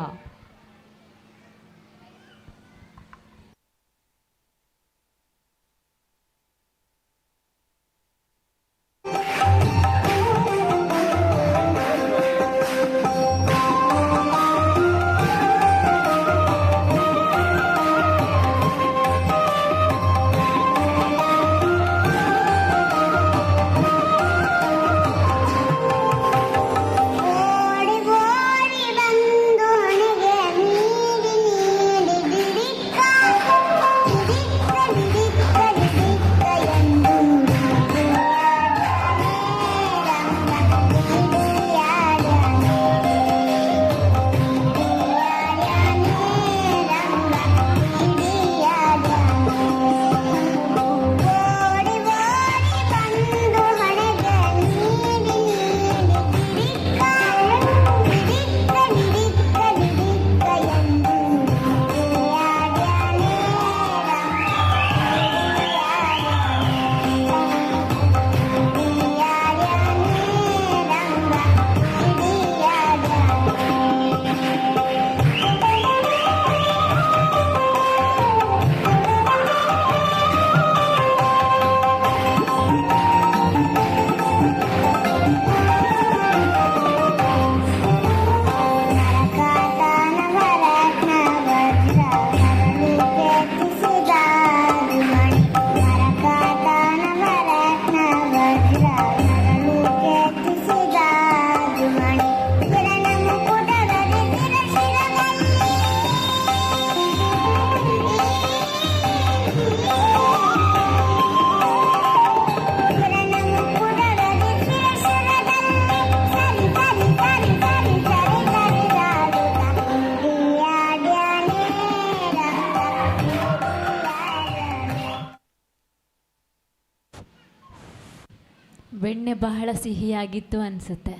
ಬೆಣ್ಣೆ ಬಹಳ ಸಿಹಿಯಾಗಿತ್ತು ಅನಿಸುತ್ತೆ.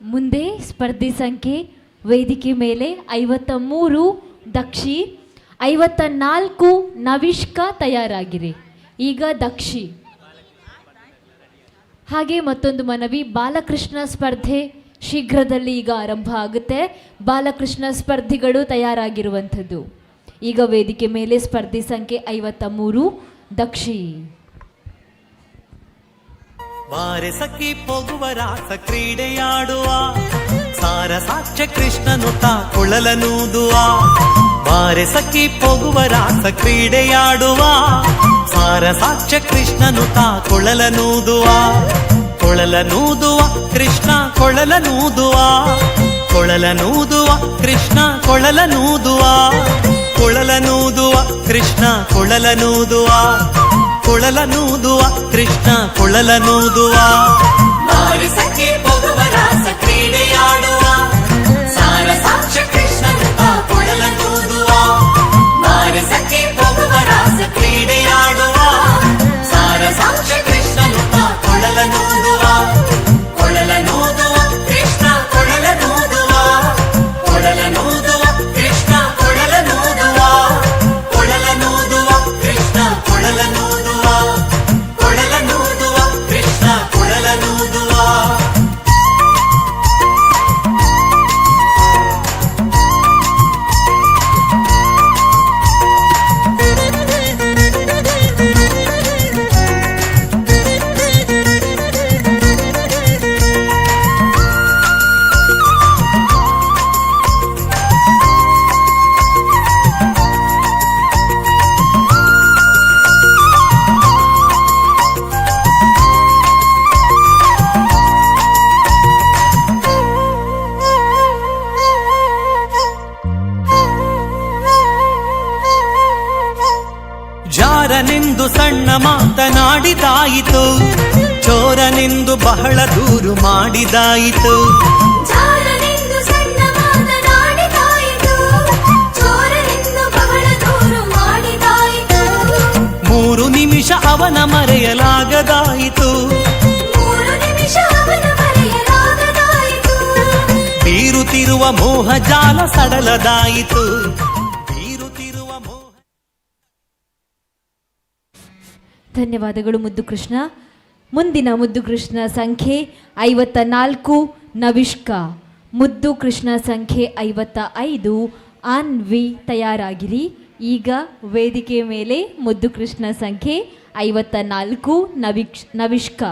ಮುಂದೆ ಸ್ಪರ್ಧಿ ಸಂಖ್ಯೆ ವೇದಿಕೆ ಮೇಲೆ 53 ದಕ್ಷಿ, 54 ನವಿಷ್ಕಾ ತಯಾರಾಗಿರಿ. ಈಗ ದಕ್ಷಿ. ಹಾಗೆ ಮತ್ತೊಂದು ಮನವಿ, ಬಾಲಕೃಷ್ಣ ಸ್ಪರ್ಧೆ ಶೀಘ್ರದಲ್ಲಿ ಈಗ ಆರಂಭ ಆಗುತ್ತೆ. ಬಾಲಕೃಷ್ಣ ಸ್ಪರ್ಧಿಗಳು ತಯಾರಾಗಿರುವಂಥದ್ದು. ಈಗ ವೇದಿಕೆ ಮೇಲೆ ಸ್ಪರ್ಧಿ ಸಂಖ್ಯೆ 53 ದಕ್ಷಿ. ಬಾರೆ ಸಖಿ ಹೋಗುವ ರಾಸ ಕ್ರೀಡೆಯಾಡುವ ಸಾರ ಸಾಕ್ಷ್ಯ ಕೃಷ್ಣನು ತಾ ಕುಳಲನೂದುವ. ಬಾರೆ ಸಖಿ ಹೋಗುವ ರಾಸ ಕ್ರೀಡೆಯಾಡುವ ಸಾರ ಸಾಕ್ಷ್ಯ ಕೃಷ್ಣನು ತಾ ಕುಳಲನೂದುವ. ಕೊಳಲನೂದುವ ಕೃಷ್ಣ ಕೊಳಲನೂದುವ, ಕೊಳಲನೂದುವ ಕೃಷ್ಣ ಕೊಳಲನೂದುವ, ಕೊಳಲನೂದುವ ಕೃಷ್ಣ ಕೊಳಲನೂದುವ, ಕೊಳಲನೂದುವ ಕೃಷ್ಣ ಕೊಳಲನೂದುವ. ಬಾರಿ ಸಖಿ ಹೋಗುವ ರಾಸ ಕ್ರೀಡೆಯಾಡುವ ಸಾರ ಸಾಕ್ಷ್ಯ ಕೃಷ್ಣನು ತಾ ಕೊಳಲನೂದುವ. ಬಾರಿ ಸಖಿ ಹೋಗುವ ರಾಸ ಕ್ರೀಡೆಯಾಡುವ ಸಾರ ಸಾಕ್ಷ್ಯ ಕೃಷ್ಣನು ತಾ ಕೊಳಲನೂದುವ. ಕೊಳಲನೂದುವ ಕೃಷ್ಣ ಕೊಳಲನೂದುವ, ಕೊಳಲನೂದುವ ಕೃಷ್ಣ ಕೊಳಲನೂದುವ, ಕೊಳಲನೂದುವ ಕೃಷ್ಣ ಕೊಳಲನೂದುವ, ಕೊಳಲನೂದುವ ಕೃಷ್ಣ ಕೊಳಲನೂದುವ. ಜಾರನೆಂದು ಸಣ್ಣ ಮಾತನಾಡಿದಾಯಿತು, ಚೋರನೆಂದು ಬಹಳ ದೂರು ಮಾಡಿದಾಯಿತು. ಜಾರನೆಂದು ಸಣ್ಣ ಅವನ ಮರೆಯಲಾಗದಾಯಿತು. 3 ನಿಮಿಷ ಅವನ ಮರೆಯಲಾಗದಾಯಿತು. ಬೀರುತ್ತಿರುವ ಮೋಹ ಜಾಲ ಸಡಲದಾಯಿತು. ಬೀರುತ್ತಿರುವ ಮೋಹ. ಧನ್ಯವಾದಗಳು ಮುದ್ದು ಕೃಷ್ಣ. ಮುಂದಿನ ಮುದ್ದು ಕೃಷ್ಣ ಸಂಖ್ಯೆ 54 ನವಿಷ್ಕಾ. ಮುದ್ದು ಕೃಷ್ಣ ಸಂಖ್ಯೆ 55 ಅನ್ವಿ. ತಯಾರಾಗಿರಿ. ಈಗ ವೇದಿಕೆ ಮೇಲೆ ಮುದ್ದು ಕೃಷ್ಣ ಸಂಖ್ಯೆ 54 ನವಿಷ್ಕಾ.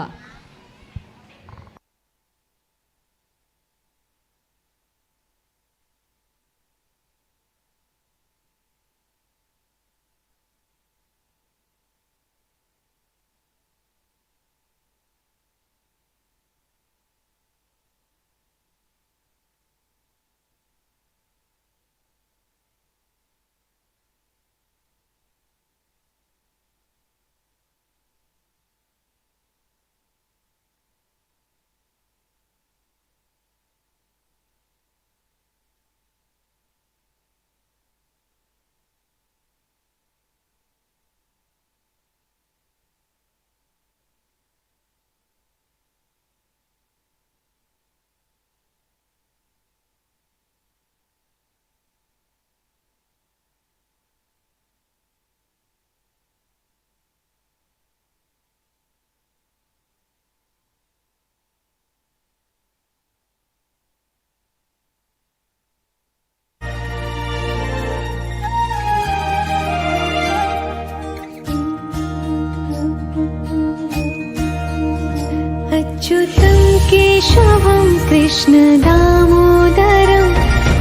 अच्युतं केशवं कृष्णदामोदरं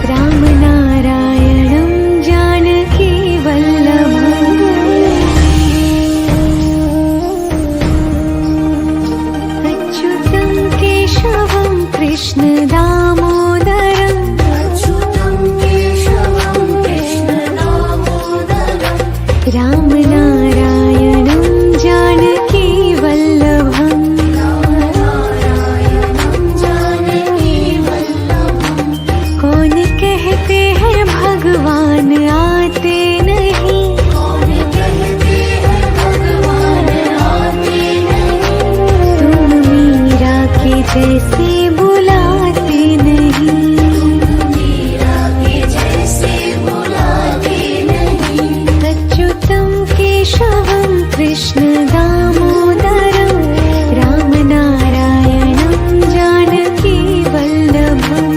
रामनारायणं जानकीवल्लभम् अच्युतं केशवं कृष्णदामोदरं रामनारायणं जानकीवल्लभम् कौन कहते हैं भगवान आते नहीं, तुम मीरा के जैसे बुलाते नहीं, अच्युतं केशवं कृष्ण दामोदरं रामनारायणं जानकीवल्लभम्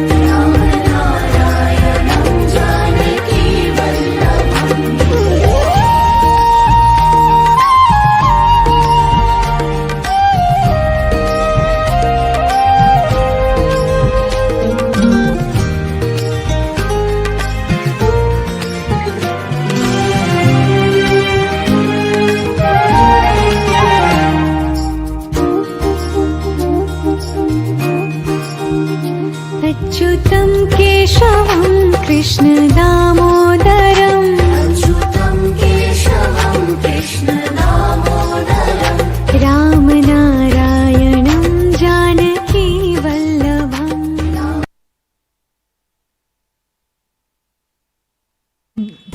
अच्युतं केशवं कृष्ण दामोदरं रामनारायणं जानकीवल्लभम्.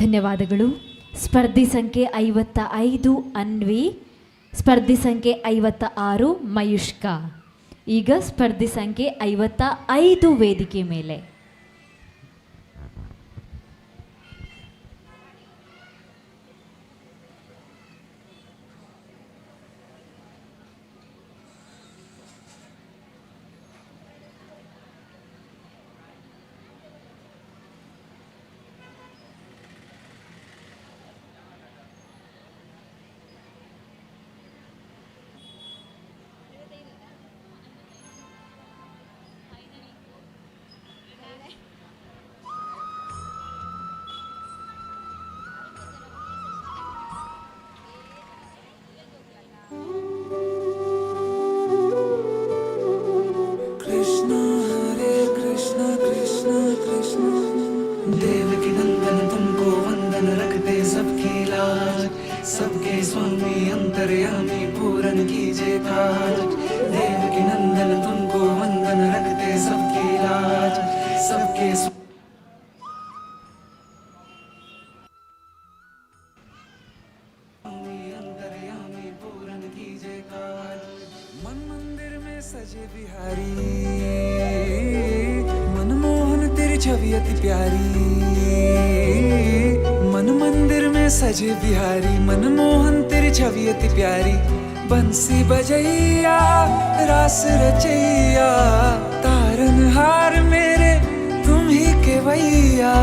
ಧನ್ಯವಾದಗಳು. ಸ್ಪರ್ಧಿ ಸಂಖ್ಯೆ 55 ಅನ್ವಿ. ಸ್ಪರ್ಧಿ ಸಂಖ್ಯೆ 56 ಮಯುಷ್ಕಾ. ಈಗ ಸ್ಪರ್ಧಿ ಸಂಖ್ಯೆ 55 ವೇದಿಕೆ ಮೇಲೆ. देवकी नंदन तुमको वंदन रखते सबकी लाज, सबके स्वामी अंतर्यामी पूरन कीजिए काज। देवकी नंदन तुमको वंदन रखते सबकी लाज, सबके स्वामी अंतर्यामी पूरन सजे बिहारी मनमोहन तेरी छवि अति प्यारी मन मंदिर में सजे बिहारी मनमोहन तेरी छवि अति प्यारी बंसी बजैया रास रचैया तारनहार मेरे तुम ही केवैया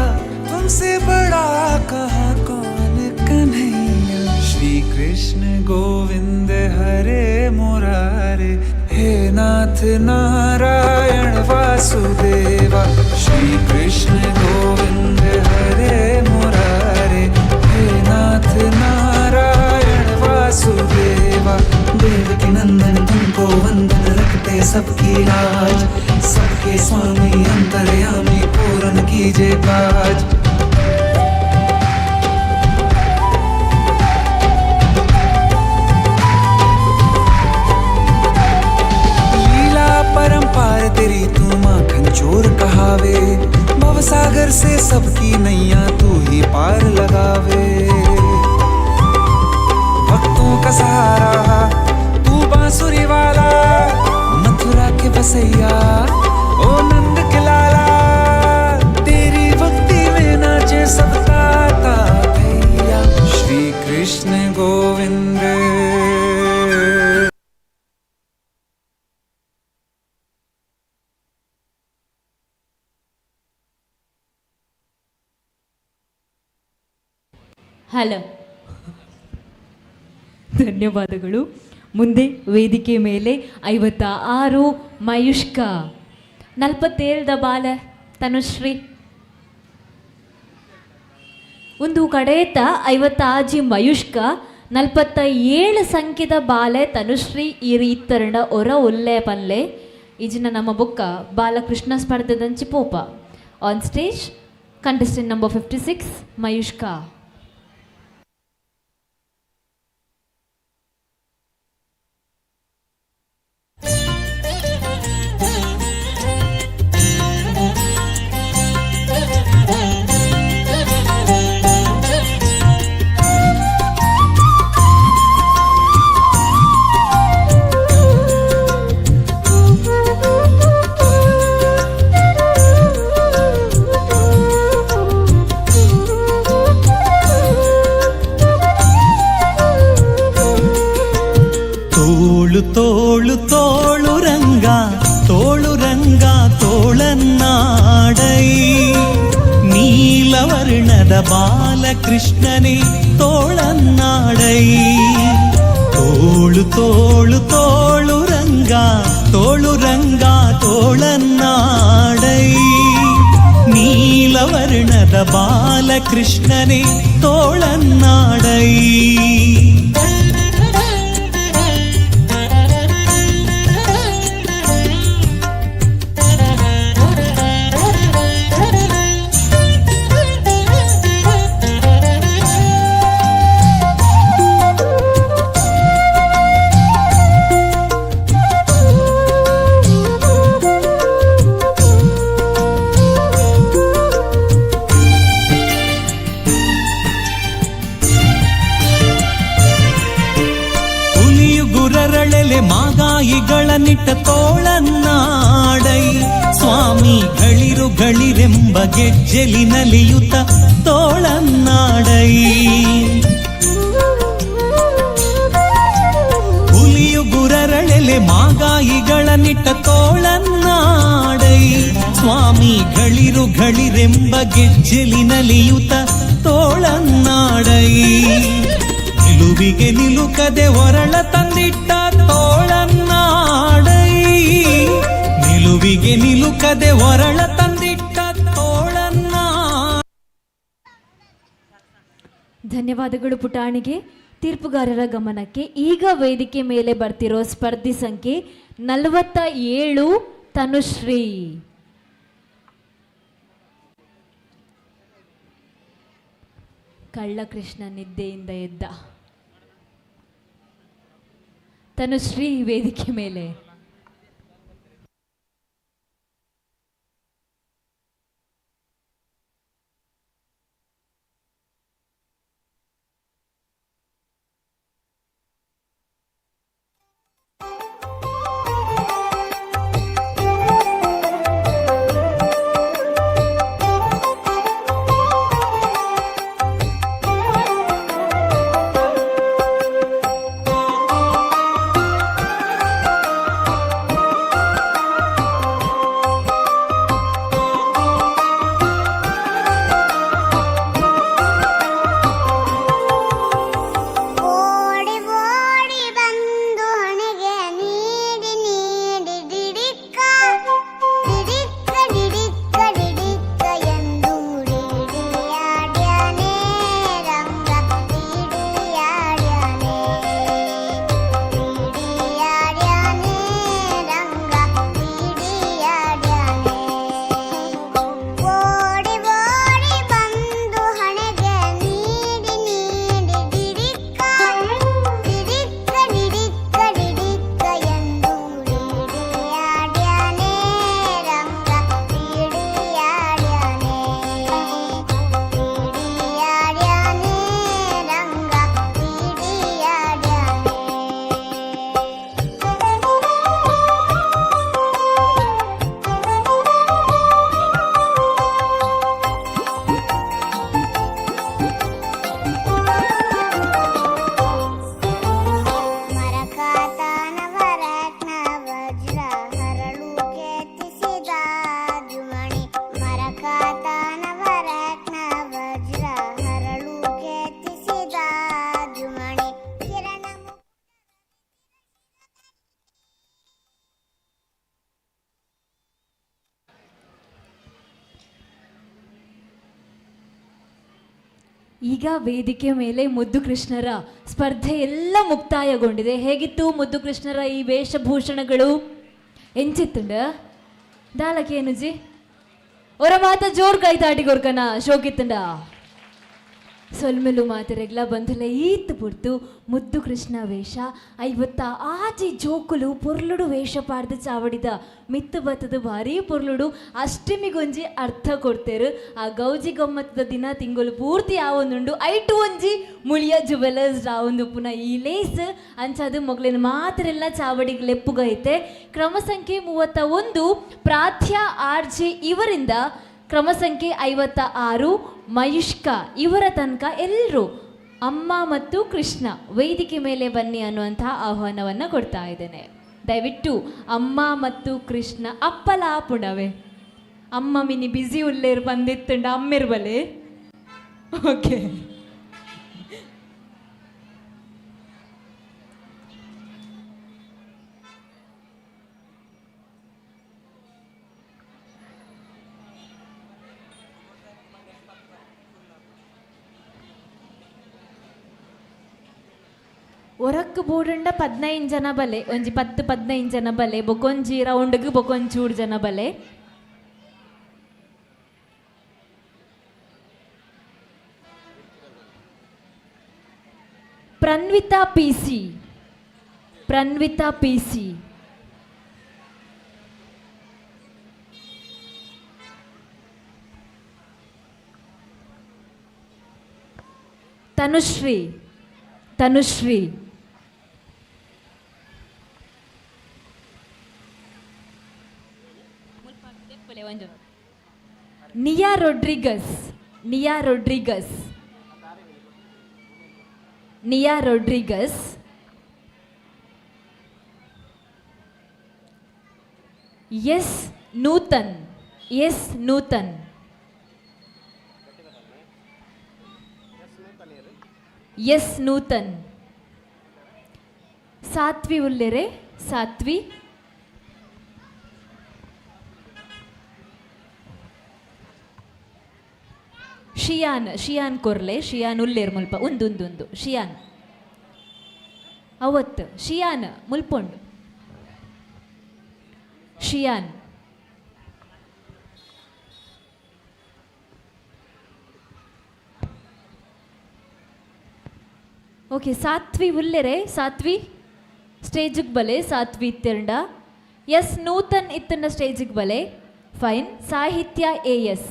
तुमसे बड़ा कहाँ कौन कन्हैया श्री कृष्ण गोविंद हरे मुरारे हे नाथ नारायण वासुदेवा श्री कृष्ण गोविंद हरे मुरारे हे नाथ नारायण वासुदेवा देव के नंदन तुमको वंदन रखते सबकी लाज सबके स्वामी अंतर्यामी पूरन कीजे काज परंपार तेरी तू माखन चोर कहावे भवसागर से सबकी नैया तू ही पार लगावे भक्तों का सहारा तू बांसुरी वाला मथुरा के बसैया ओ नंद के लाला तेरी भक्ति में नाचे सबका भैया श्री कृष्ण गोविंद ಹಲೋ ಧನ್ಯವಾದಗಳು. ಮುಂದೆ ವೇದಿಕೆ ಮೇಲೆ 56 ಮಯುಷ್ಕ, 47 ಬಾಲ ತನುಶ್ರೀ, ಒಂದು ಕಡೆಯತ್ತ 56 ಮಯುಷ್ಕ, 47 ಸಂಖ್ಯೆದ ಬಾಲೆ ತನುಶ್ರೀ ಈ ರೀತರಣ ಒರ ಒಲ್ಲೆ ಪಲ್ಲೆ ಈಜಿನ ನಮ್ಮ ಬೊಕ್ಕ ಬಾಲಕೃಷ್ಣ ಸ್ಪರ್ಧೆದಂಚಿ ಪೋಪ on stage contestant number 56 Mayushka. ತೋಳು ತೋಳು ರಂಗ ತೋಳನ್ನಾಡೈ ನೀಲವರ್ಣದ ಬಾಲಕೃಷ್ಣನೇ ತೋಳನ್ನಾಡೈ ತೋಳು ತೋಳು ತೋಳು ರಂಗ ತೋಳನ್ನಾಡೈ ನೀಲವರ್ಣದ ಬಾಲಕೃಷ್ಣನೇ ತೋಳನ್ನಾಡೈ ಮಾಗಾಯಿಗಳನ್ನಿಟ್ಟ ತೋಳನ್ನಾಡೈ ಸ್ವಾಮಿಗಳಿರುಗಳಿರೆಂಬ ಗೆಜ್ಜೆಲಿನಲಿಯುತ ತೋಳನ್ನಾಡೈ ಹುಲಿಯು ಗುರರಳೆಲೆ ಮಾಗಾಯಿಗಳನ್ನಿಟ್ಟ ತೋಳನ್ನಾಡೈ ಸ್ವಾಮಿಗಳಿರುಗಳಿರೆಂಬ ಗೆಜ್ಜೆಲಿನಲಿಯುತ ತೋಳನ್ನಾಡೈ ನಿಲುವಿಗೆ ನಿಲುಕದೆ ಹೊರಳ ತಂದಿಟ್ಟ ತೋಳನ್ನಾಡೈ ನಿಲುವಿಗೆ ನಿಲುಕದೆ ಹೊರಳ ತಂದಿಟ್ಟ ತೋಳನ್ನ. ಧನ್ಯವಾದಗಳು ಪುಟಾಣಿಗೆ. ತೀರ್ಪುಗಾರರ ಗಮನಕ್ಕೆ ಈಗ ವೇದಿಕೆ ಮೇಲೆ ಬರ್ತಿರೋ ಸ್ಪರ್ಧಿ ಸಂಖ್ಯೆ 47 ತನುಶ್ರೀ. ಕಳ್ಳಕೃಷ್ಣ ನಿದ್ದೆಯಿಂದ ಎದ್ದ. ತನುಶ್ರೀ ವೇದಿಕೆ ಮೇಲೆ. ಮಣೆ ಕಿರಣ ಈಗ ವೇದಿಕೆ ಮೇಲೆ ಮುದ್ದು ಕೃಷ್ಣರ ಸ್ಪರ್ಧೆ ಎಲ್ಲ ಮುಕ್ತಾಯಗೊಂಡಿದೆ. ಹೇಗಿತ್ತು ಮುದ್ದು ಕೃಷ್ಣರ ಈ ವೇಷಭೂಷಣಗಳು? ಎಂಚಿತ್ತುಂಡ ದಾಲಕೇನುಜಿ ಒರ ಮಾತ ಜೋರ್ ಕೈ ತಾಟಿಗೊರ್ಕನ ಶೋಕಿತ್ತುಂಡ ಸೊಲ್ಮೆಲು ಮಾತೆರೆಗ್ಲ ಬಂಧುಲ ಈತ್ ಪುರ್ತು ಮುದ್ದು ಕೃಷ್ಣ ವೇಷ ಐವತ್ತ ಆಜಿ ಜೋಕುಲು ಪೊರ್ಲುಡು ವೇಷ ಪಾಡ್ದು ಚಾವಡಿದ ಮಿತ್ತು ಬತ್ತದ ಭಾರಿ ಪೊರ್ಲುಡು ಅಷ್ಟಮಿಗೊಂಜಿ ಅರ್ಥ ಕೊಡ್ತೇರು. ಆ ಗೌಜಿ ಗಮ್ಮತ್ತದ ದಿನ ತಿಂಗಳು ಪೂರ್ತಿ ಆವೊಂದುಂಡು ಐಟು ಒಂಜಿ ಮುಳಿಯ ಜುವೆಲರ್ಸ್ ರಾವೊಂದು ಪುನಃ ಈ ಲೇಸ್ ಅಂಚದು ಮೊಗ್ಲಿನ ಮಾತ್ರೆಲ್ಲ ಚಾವಡಿಗೆ ಲೆಪ್ಪುಗೈತೆ. ಕ್ರಮ ಸಂಖ್ಯೆ 31 ಪ್ರಾಥ್ಯ ಆರ್ಜೆ ಇವರಿಂದ ಕ್ರಮ ಸಂಖ್ಯೆ 56 ಮಯುಷ್ಕಾ ಇವರ ತನಕ ಎಲ್ಲರೂ ಅಮ್ಮ ಮತ್ತು ಕೃಷ್ಣ ವೇದಿಕೆ ಮೇಲೆ ಬನ್ನಿ ಅನ್ನುವಂತಹ ಆಹ್ವಾನವನ್ನು ಕೊಡ್ತಾ ಇದ್ದೇನೆ. ದಯವಿಟ್ಟು ಅಮ್ಮ ಮತ್ತು ಕೃಷ್ಣ ಅಪ್ಪಲ ಪುಣವೆ ಅಮ್ಮ ಮಿನಿ ಬಿಸಿ ಉಲ್ಲೇರು ಬಂದಿತ್ತುಂಡ ಅಮ್ಮಿರ್ಬಲೆ. ಓಕೆ, ಒರಕ್ಕೆ ಬೋಡಂಡ 15 ಜನ ಬಲೆ, ಒಂಜಿ 10-15 ಜನ ಬಲೆ, ಬೊಕೊಂಜಿ ರೌಂಡ್ಗೆ ಬೊಕೊಂಚೂರು ಜನ ಬಲೆ. Pranvita P C, Pranvita P C, Tanushree, Tanushree, Niya Rodrigues, Niya Rodrigues, Niya Rodrigues, S Nutan, S Nutan, S Nutan, Satvi ಉಲ್ಲೆರೆ, ಸಾತ್ವಿ, ಶಿಯಾನ್, ಶಿಯಾನ್ ಕೊರ್ಲೆ, ಶಿಯಾನ್ ಉಲ್ಲೇರ್ ಮುಲ್ಪ ಉಂದುಂದುಂದು ಶಿಯಾನ್ ಅವತ್ತು ಶಿಯಾನ್ ಮುಲ್ಪೊಂಡು ಶಿಯಾನ್. ಓಕೆ, ಸಾತ್ವಿ ಉಲ್ಲೆರೆ, ಸಾತ್ವಿ ಸ್ಟೇಜಿಗೆ ಬಲೆ, ಸಾತ್ವಿ ಇತ್ತೆಂಡ. ಎಸ್ ನೂತನ್ ಇತ್ತಂಡ ಸ್ಟೇಜಿಗೆ ಬಲೆ, fine. Sahitya S,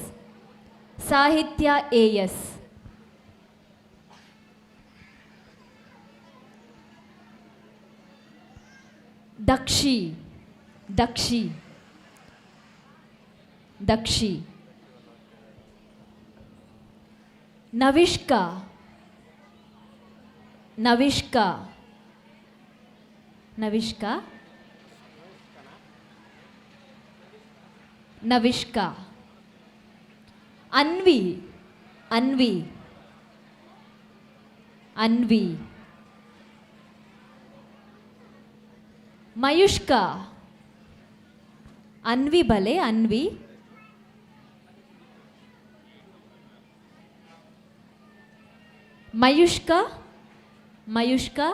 Sahitya S, Dakshi, Dakshi, Dakshi, Navishka, Navishka, Navishka, Navishka, Anvi, Anvi, Anvi, Mayushka, Anvi ಬಲೆ, Anvi, Mayushka, Mayushka,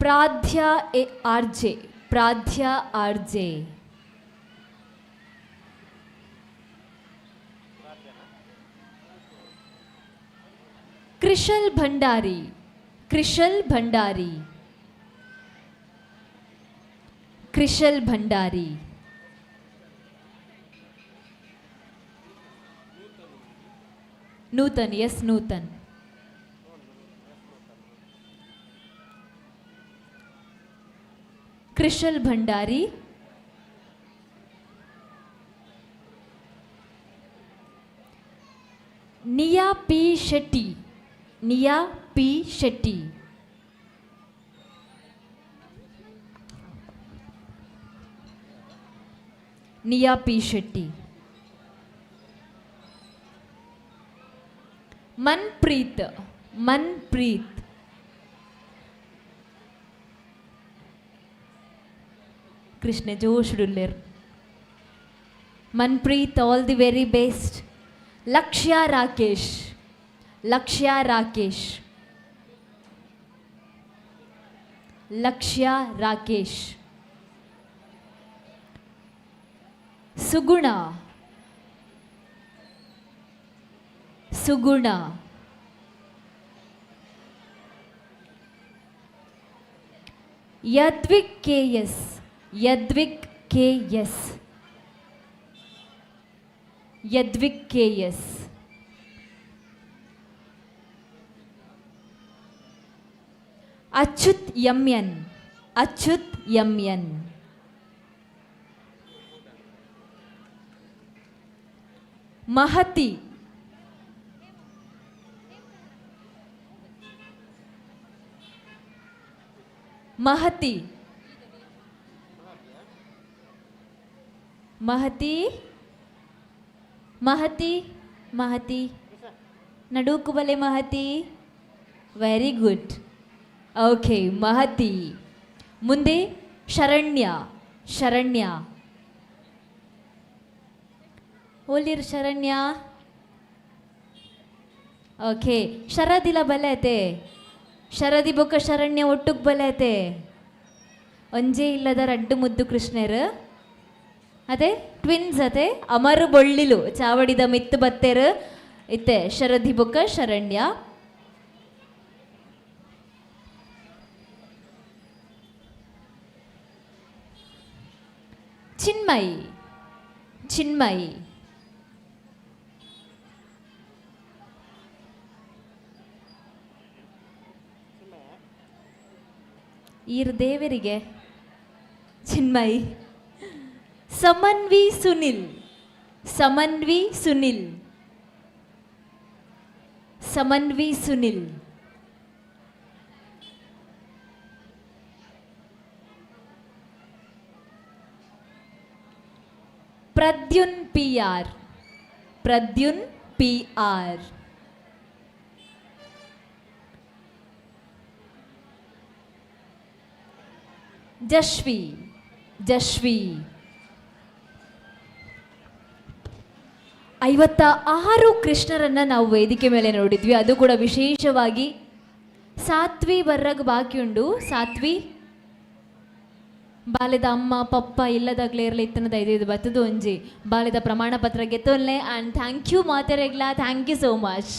Pradhya R J, Pradhya R J, Krishal Bhandari, Krishal Bhandari, Krishal Bhandari, Nutan, S Nutan, Krishal Bhandari, Niya P Shetty, Niya P Shetty, Niya P Shetty, Manpreet. Manpreet. Krishna ಜೋಶುಡುಲ್ಲೇರ್. Manpreet, all the very best. Lakshya Rakesh. Lakshya Rakesh. Lakshya Rakesh. Suguna. Suguna. Yadvik K S. Yadvik K S. Yadvik K S. Achyut M N. Achyut M N. Mahati. Mahati. Mahati. Mahati. Mahati ನಡುಕು ಬಲೆ Mahati. Very good. Okay, Mahati. ಮುಂದೆ ಶರಣ್ಯ. ಶರಣ್ಯ. ಓಲಿರ್ ಶರಣ್ಯ. ಓಕೆ, ಶರದಿಲ ಬಲೆ ಐತೆ. ಶರದಿ ಬೊಕ್ಕ ಶರಣ್ಯ ಒಟ್ಟುಗ್ ಬಲೆ ಐತೆ. ಒಂಜೇ ಇಲ್ಲದ ರಡ್ಡು ಮುದ್ದು ಕೃಷ್ಣರು ಅದೇ ಟ್ವಿನ್ಸ್ ಅದೇ ಅಮರು ಬೊಳ್ಳಿಲು ಚಾವಡಿದ ಮಿತ್ತು ಬತ್ತೇರು ಇತ್ತೆ ಶರದಿ ಬೊಕ್ಕ ಶರಣ್ಯ. ಚಿನ್ಮಯಿ. ಚಿನ್ಮಯಿ. ಈರ್ ದೇವರಿಗೆ Chinmayi. Samanvi Sunil. Samanvi Sunil. Samanvi Sunil. Pradyun P R. Pradyun P R. Jashvi. Jashvi. 56 ಕೃಷ್ಣರನ್ನು ನಾವು ವೇದಿಕೆ ಮೇಲೆ ನೋಡಿದ್ವಿ. ಅದು ಕೂಡ ವಿಶೇಷವಾಗಿ ಸಾತ್ವಿ ಬರ್ರಗ್ ಬಾಕಿ ಉಂಡು. ಸಾತ್ವಿ ಬಾಲ್ಯದ ಅಮ್ಮ ಪಪ್ಪ ಇಲ್ಲದಾಗಲೇ ಇರಲಿ ಇತ್ತನದ ಇದು ಬತ್ತದು ಒಂಜಿ ಬಾಲ್ಯದ ಪ್ರಮಾಣ ಪತ್ರ ಗೆತ್ತೊನ್ಲೆ. ಆ್ಯಂಡ್ ಥ್ಯಾಂಕ್ ಯು ಮಾತೆರೆಗ್ಲಾ. Thank you so much.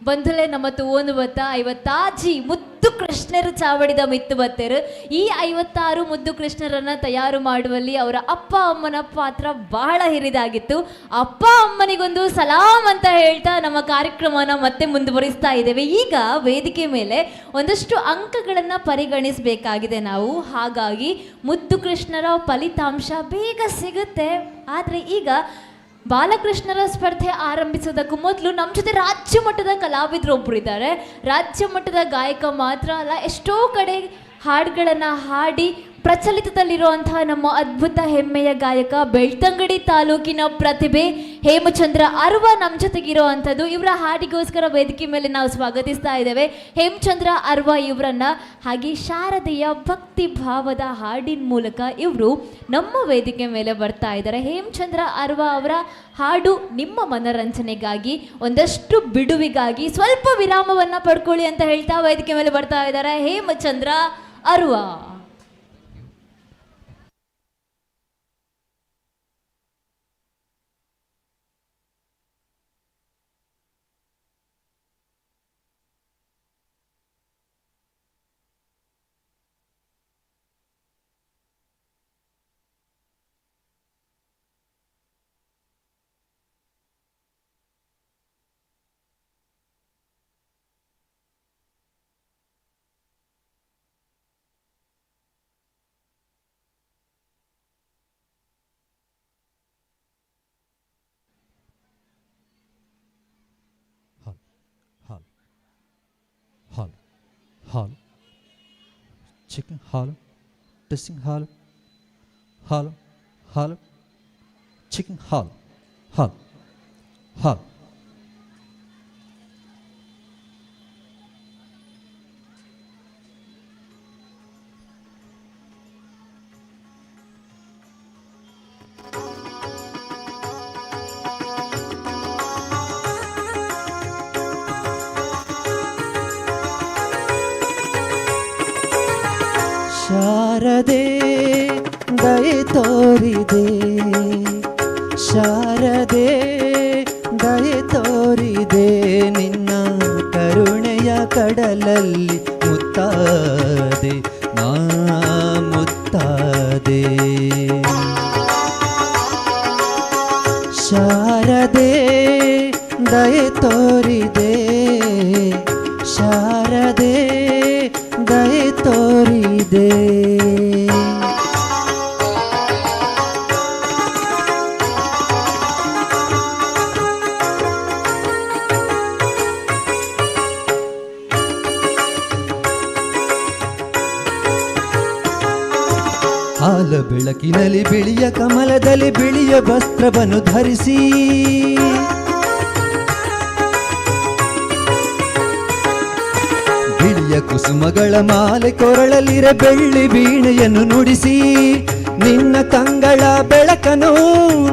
ಬಂಧುಲೆ ನಮ್ಮ ತೂವೊಂದು ಬತ್ತ 56 ಮುದ್ದು ಕೃಷ್ಣರು ಚಾವಡಿದ ಮಿತ್ತು ಬತ್ತೇರು. ಈ 56 ಮುದ್ದು ಕೃಷ್ಣರನ್ನ ತಯಾರು ಮಾಡುವಲ್ಲಿ ಅವರ ಅಪ್ಪ ಅಮ್ಮನ ಪಾತ್ರ ಬಹಳ ಹಿರಿದಾಗಿತ್ತು. ಅಪ್ಪ ಅಮ್ಮನಿಗೊಂದು ಸಲಾಂ ಅಂತ ಹೇಳ್ತಾ ನಮ್ಮ ಕಾರ್ಯಕ್ರಮನ ಮತ್ತೆ ಮುಂದುವರಿಸ್ತಾ ಇದ್ದೇವೆ. ಈಗ ವೇದಿಕೆ ಮೇಲೆ ಒಂದಷ್ಟು ಅಂಕಗಳನ್ನು ಪರಿಗಣಿಸಬೇಕಾಗಿದೆ ನಾವು. ಹಾಗಾಗಿ ಮುದ್ದು ಕೃಷ್ಣರ ಫಲಿತಾಂಶ ಬೇಗ ಸಿಗುತ್ತೆ. ಆದರೆ ಈಗ ಬಾಲಕೃಷ್ಣರ ಸ್ಪರ್ಧೆ ಆರಂಭಿಸೋದಕ್ಕೂ ಮೊದಲು ನಮ್ಮ ಜೊತೆ ರಾಜ್ಯ ಮಟ್ಟದ ಕಲಾವಿದರು ಒಬ್ಬರು ಇದ್ದಾರೆ. ರಾಜ್ಯ ಮಟ್ಟದ ಗಾಯಕ ಮಾತ್ರ ಅಲ್ಲ, ಎಷ್ಟೋ ಕಡೆ ಹಾಡುಗಳನ್ನು ಹಾಡಿ ಪ್ರಚಲಿತದಲ್ಲಿರುವಂತಹ ನಮ್ಮ ಅದ್ಭುತ ಹೆಮ್ಮೆಯ ಗಾಯಕ ಬೆಳ್ತಂಗಡಿ ತಾಲೂಕಿನ ಪ್ರತಿಭೆ ಹೇಮಚಂದ್ರ ಅರ್ವ ನಮ್ಮ ಜೊತೆಗಿರೋ ಅಂಥದ್ದು. ಇವರ ಹಾಡಿಗೋಸ್ಕರ ವೇದಿಕೆ ಮೇಲೆ ನಾವು ಸ್ವಾಗತಿಸ್ತಾ ಇದ್ದೇವೆ ಹೇಮಚಂದ್ರ ಅರ್ವ ಇವರನ್ನ. ಹಾಗೆ ಶಾರದೆಯ ಭಕ್ತಿ ಭಾವದ ಹಾಡಿನ ಮೂಲಕ ಇವರು ನಮ್ಮ ವೇದಿಕೆ ಮೇಲೆ ಬರ್ತಾ ಇದ್ದಾರೆ. ಹೇಮಚಂದ್ರ ಅರ್ವ ಅವರ ಹಾಡು ನಿಮ್ಮ ಮನರಂಜನೆಗಾಗಿ, ಒಂದಷ್ಟು ಬಿಡುವಿಗಾಗಿ ಸ್ವಲ್ಪ ವಿರಾಮವನ್ನು ಪಡ್ಕೊಳ್ಳಿ ಅಂತ ಹೇಳ್ತಾ ವೇದಿಕೆ ಮೇಲೆ ಬರ್ತಾ ಇದ್ದಾರೆ Hemachandra ಅರ್ವ. Hall, hall, chicken hall, dressing hall, hall, hall, chicken hall, hall, hall, ಶಾರದೆ ದಯೆ ತೋರಿದೆ, ಶಾರದೆ ದಯೆ ತೋರಿದೆ, ನಿನ್ನ ಕರುಣೆಯ ಕಡಲಲ್ಲಿ ಮುತ್ತಾದೆ ನಾ ಮುತ್ತಾದೆ. ಶಾರದೆ ದಯೆ ತೋರಿದೆ, ಶಾರದೆ ದಯೆ ತೋರಿದೆ. ಹಾಲ ಬೆಳಕಿನಲ್ಲಿ ಬಿಳಿಯ ಕಮಲದಲ್ಲಿ ಬಿಳಿಯ ವಸ್ತ್ರವನ್ನು ಧರಿಸಿ, ಬಿಳಿಯ ಕುಸುಮಗಳ ಮಾಲೆ ಕೊರಳಲ್ಲಿರ ಬೆಳ್ಳಿ ವೀಣೆಯನ್ನು ನುಡಿಸಿ, ನಿನ್ನ ಕಂಗಳ ಬೆಳಕನು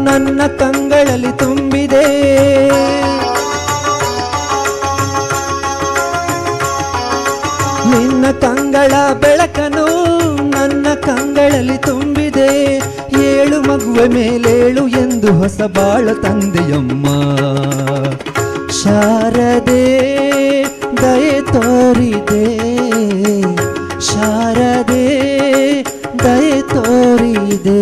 ನನ್ನ ಕಂಗಳಲ್ಲಿ ತುಂಬಿದೆ. ನಿನ್ನ ಕಂಗಳ ಬೆಳಕನು ನನ್ನ ಕಂಗಳಲ್ಲಿ ತುಂಬಿದೆ. ಏಳು ಮಗುವ ಮೇಲೇಳು ಎಂದು ಹೊಸ ಬಾಳ ತಂದೆಯಮ್ಮ. ಶಾರದೆ ದಯೆ ತೋರಿದೆ, ಶಾರದೆ ದಯೆ ತೋರಿದೆ.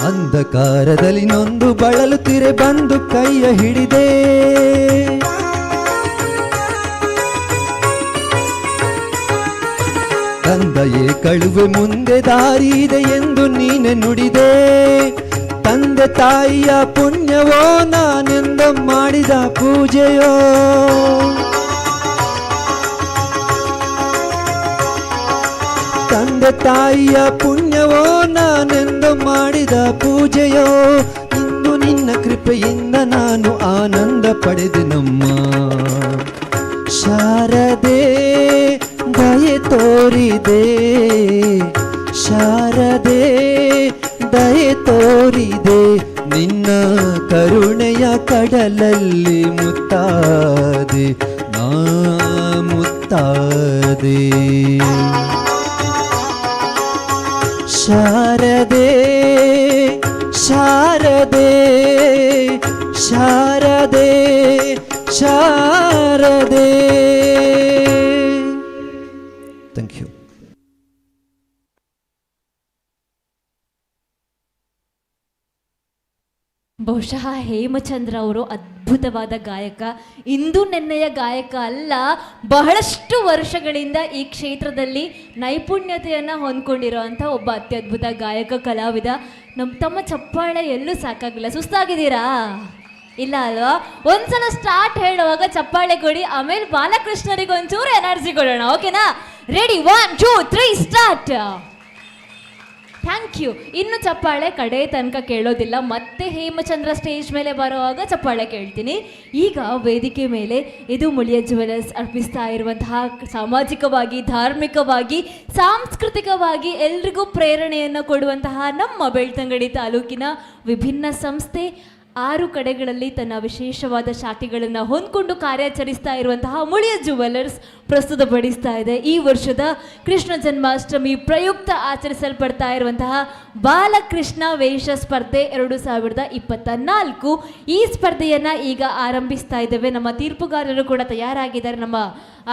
ಅಂಧಕಾರದಲ್ಲಿ ನೊಂದು ಬಳಲುತ್ತಿರೆ ಬಂದು ಕೈಯ ಹಿಡಿದೆ. ತಂದೆಯೇ ಕಳುವೆ ಮುಂದೆ ದಾರಿ ಇದೆ ಎಂದು ನೀನೆ ನುಡಿದೆ. ತಂದೆ ತಾಯಿಯ ಪುಣ್ಯವೋ ನಾನೆಂದ ಮಾಡಿದ ಪೂಜೆಯೋ, ತಂದೆ ತಾಯಿಯ ಪುಣ್ಯವೋ ನಾನೆಂದು ಮಾಡಿದ ಪೂಜೆಯೋ, ಇಂದು ನಿನ್ನ ಕೃಪೆಯಿಂದ ನಾನು ಆನಂದ ಪಡೆದೆನಮ್ಮ. ಶಾರದೆ ದಯೆ ತೋರಿದೆ, ಶಾರದೆ ದಯೆ ತೋರಿದೆ, ನಿನ್ನ ಕರುಣೆಯ ಕಡಲಲ್ಲಿ ಮುತ್ತಾದೆ ನಾ ಮುತ್ತಾದೆ. ಶಾರದೆ ಶಾರದೆ ಶಾರದೆ ಶಾರದೆ. Thank you. ಬಹುಶಃ ಹೇಮಚಂದ್ರ ಅವರು ಅದ್ಭುತವಾದ ಗಾಯಕ. ಇಂದು ನೆನ್ನೆಯ ಗಾಯಕ ಅಲ್ಲ, ಬಹಳಷ್ಟು ವರ್ಷಗಳಿಂದ ಈ ಕ್ಷೇತ್ರದಲ್ಲಿ ನೈಪುಣ್ಯತೆಯನ್ನು ಹೊಂದ್ಕೊಂಡಿರೋಂಥ ಒಬ್ಬ ಅತ್ಯದ್ಭುತ ಗಾಯಕ ಕಲಾವಿದ. ತಮ್ಮ ಚಪ್ಪಾಳೆ ಎಲ್ಲೂ ಸಾಕಾಗಿಲ್ಲ. ಸುಸ್ತಾಗಿದ್ದೀರಾ? ಇಲ್ಲ ಅಲ್ವಾ? ಒಂದ್ಸಲ ಸ್ಟಾರ್ಟ್ ಹೇಳುವಾಗ ಚಪ್ಪಾಳೆ ಕೊಡಿ, ಆಮೇಲೆ ಬಾಲಕೃಷ್ಣರಿಗೆ ಒಂಚೂರು ಎನರ್ಜಿ ಕೊಡೋಣ. ಓಕೆನಾ? ರೆಡಿ? 1 2 3 ಸ್ಟಾರ್ಟ್. Thank you. ಇನ್ನು ಚಪ್ಪಾಳೆ ಕಡೆ ತನಕ ಕೇಳೋದಿಲ್ಲ, ಮತ್ತೆ ಹೇಮಚಂದ್ರ ಸ್ಟೇಜ್ ಮೇಲೆ ಬರುವಾಗ ಚಪ್ಪಾಳೆ ಕೇಳ್ತೀನಿ. ಈಗ ವೇದಿಕೆ ಮೇಲೆ ಇದು ಮುಳಿಯ ಜ್ಯುವೆಲರ್ಸ್ ಅರ್ಪಿಸ್ತಾ ಇರುವಂತಹ ಸಾಮಾಜಿಕವಾಗಿ, ಧಾರ್ಮಿಕವಾಗಿ, ಸಾಂಸ್ಕೃತಿಕವಾಗಿ ಎಲ್ರಿಗೂ ಪ್ರೇರಣೆಯನ್ನು ಕೊಡುವಂತಹ ನಮ್ಮ ಬೆಳ್ತಂಗಡಿ ತಾಲೂಕಿನ ವಿಭಿನ್ನ ಸಂಸ್ಥೆ 6 ಕಡೆಗಳಲ್ಲಿ ತನ್ನ ವಿಶೇಷವಾದ ಶಾಖೆಗಳನ್ನು ಹೊಂದ್ಕೊಂಡು ಕಾರ್ಯಾಚರಿಸ್ತಾ ಇರುವಂತಹ ಮುಳಿಯ ಜ್ಯುವೆಲರ್ಸ್ ಪ್ರಸ್ತುತಪಡಿಸ್ತಾ ಇದೆ ಈ ವರ್ಷದ ಕೃಷ್ಣ ಜನ್ಮಾಷ್ಟಮಿ ಪ್ರಯುಕ್ತ ಆಚರಿಸಲ್ಪಡ್ತಾ ಇರುವಂತಹ ಬಾಲಕೃಷ್ಣ ವೇಷ ಸ್ಪರ್ಧೆ 2024. ಈ ಸ್ಪರ್ಧೆಯನ್ನು ಈಗ ಆರಂಭಿಸ್ತಾ ಇದ್ದೇವೆ. ನಮ್ಮ ತೀರ್ಪುಗಾರರು ಕೂಡ ತಯಾರಾಗಿದ್ದಾರೆ. ನಮ್ಮ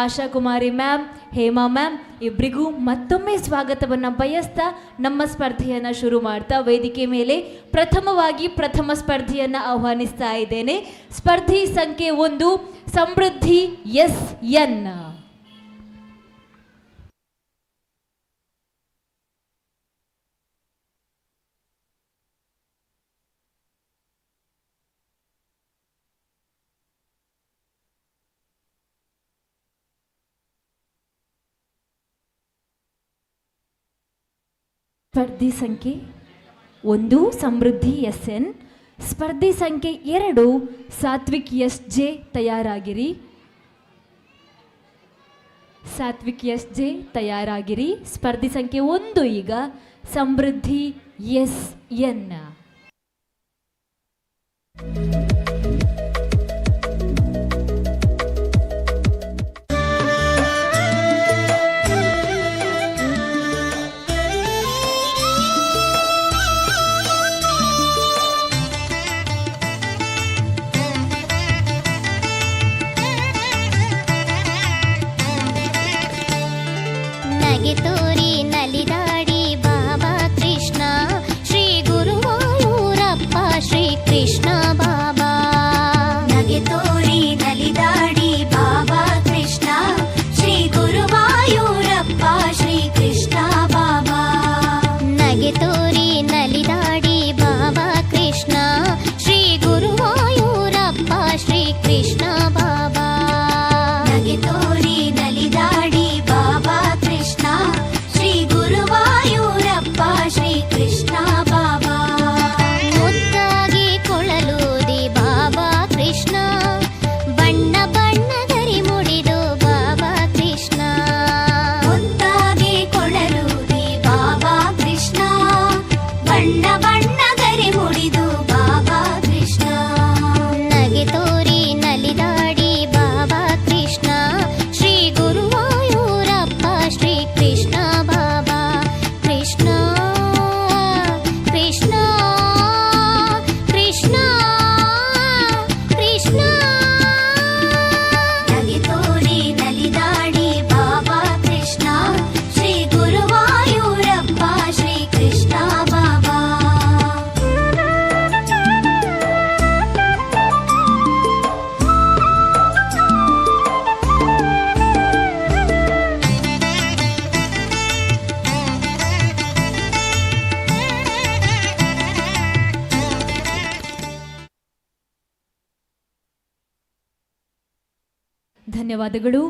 ಆಶಾ ಕುಮಾರಿ ಮ್ಯಾಮ್, ಹೇಮಾ ಮ್ಯಾಮ್ ಇಬ್ಬರಿಗೂ ಮತ್ತೊಮ್ಮೆ ಸ್ವಾಗತವನ್ನು ಬಯಸ್ತಾ ನಮ್ಮ ಸ್ಪರ್ಧೆಯನ್ನು ಶುರು ಮಾಡ್ತಾ ವೇದಿಕೆ ಮೇಲೆ ಪ್ರಥಮವಾಗಿ ಪ್ರಥಮ ಸ್ಪರ್ಧೆಯನ್ನು ಆಹ್ವಾನಿಸ್ತಾ ಇದ್ದೇನೆ. ಸ್ಪರ್ಧಿ ಸಂಖ್ಯೆ 1 ಸಮೃದ್ಧಿ SN. ಸ್ಪರ್ಧಿ ಸಂಖ್ಯೆ 1 ಸಮೃದ್ಧಿ SN. ಸ್ಪರ್ಧಿ ಸಂಖ್ಯೆ 2 ಸಾತ್ವಿಕ್ SJ. ತಯಾರಾಗಿರಿ. ಸಾತ್ವಿಕ್ ಎಸ್ ಜೆ ತಯಾರಾಗಿರಿ. ಸ್ಪರ್ಧಿ ಸಂಖ್ಯೆ 1 ಈಗ ಸಮೃದ್ಧಿ ಎಸ್ ಎನ್. ನಗೆ ತೋರಿ ನಲಿದಾಡಿ ಬಾಬಾ ಕೃಷ್ಣ ಶ್ರೀ ಗುರುವಾಯೂರಪ್ಪ ಶ್ರೀ ಕೃಷ್ಣ ಬಾಬಾ. ನಗೆ ತೋರಿ ನಲಿದಾಡಿ ಬಾಬಾ ಕೃಷ್ಣ ಶ್ರೀ ಗುರುವಾಯೂರಪ್ಪ ಶ್ರೀ ಕೃಷ್ಣ ಬಾಬಾ. ನಗೆ ತೋರಿ ನಲಿದಾಡಿ ಬಾಬಾ ಕೃಷ್ಣ ಶ್ರೀ ಗುರುವಾಯೂರಪ್ಪ ಶ್ರೀ ಕೃಷ್ಣ ಬಾಬಾ. ನಗೆ ತೋರಿ ನಲಿದಾಡಿ ಬಾಬಾ ಕೃಷ್ಣ ಶ್ರೀ ಗುರುವಾಯೂರಪ್ಪ ಶ್ರೀ ಕೃಷ್ಣ ಬಾಬಾ. ಮುದ್ದಾಗಿ ಕೊಳಲೂದಿ ಬಾಬಾ ಕೃಷ್ಣ ಬಣ್ಣ ಬಣ್ಣದರಿ ಮುಡಿದು ಬಾಬಾ ಕೃಷ್ಣ. ಮುದ್ದಾಗಿ ಕೊಳಲೂದಿ ಬಾಬಾ ಕೃಷ್ಣ ಬಣ್ಣ ಬಣ್ಣದರೆ ಮುಡಿದು ಬಾಬಾ ಕೃಷ್ಣ. ನಗೆ ತೋರಿ ನಲಿದಾಡಿ ಬಾಬಾ ಕೃಷ್ಣ ಶ್ರೀ ಗುರುವಾಯೂರಪ್ಪ ಶ್ರೀ ಕೃಷ್ಣ ಬಾಬಾ. ಕೃಷ್ಣ ಕೃಷ್ಣ ಕೃಷ್ಣ ಕೃಷ್ಣ. ನಗೆ ತೋರಿ ನಲಿದಾಡಿ ಬಾಬಾ ಕೃಷ್ಣ ಶ್ರೀ ಗುರುವಾಯೂರಪ್ಪ ಶ್ರೀ ಕೃಷ್ಣ ಬಾಬಾ. ಧನ್ಯವಾದಗಳು.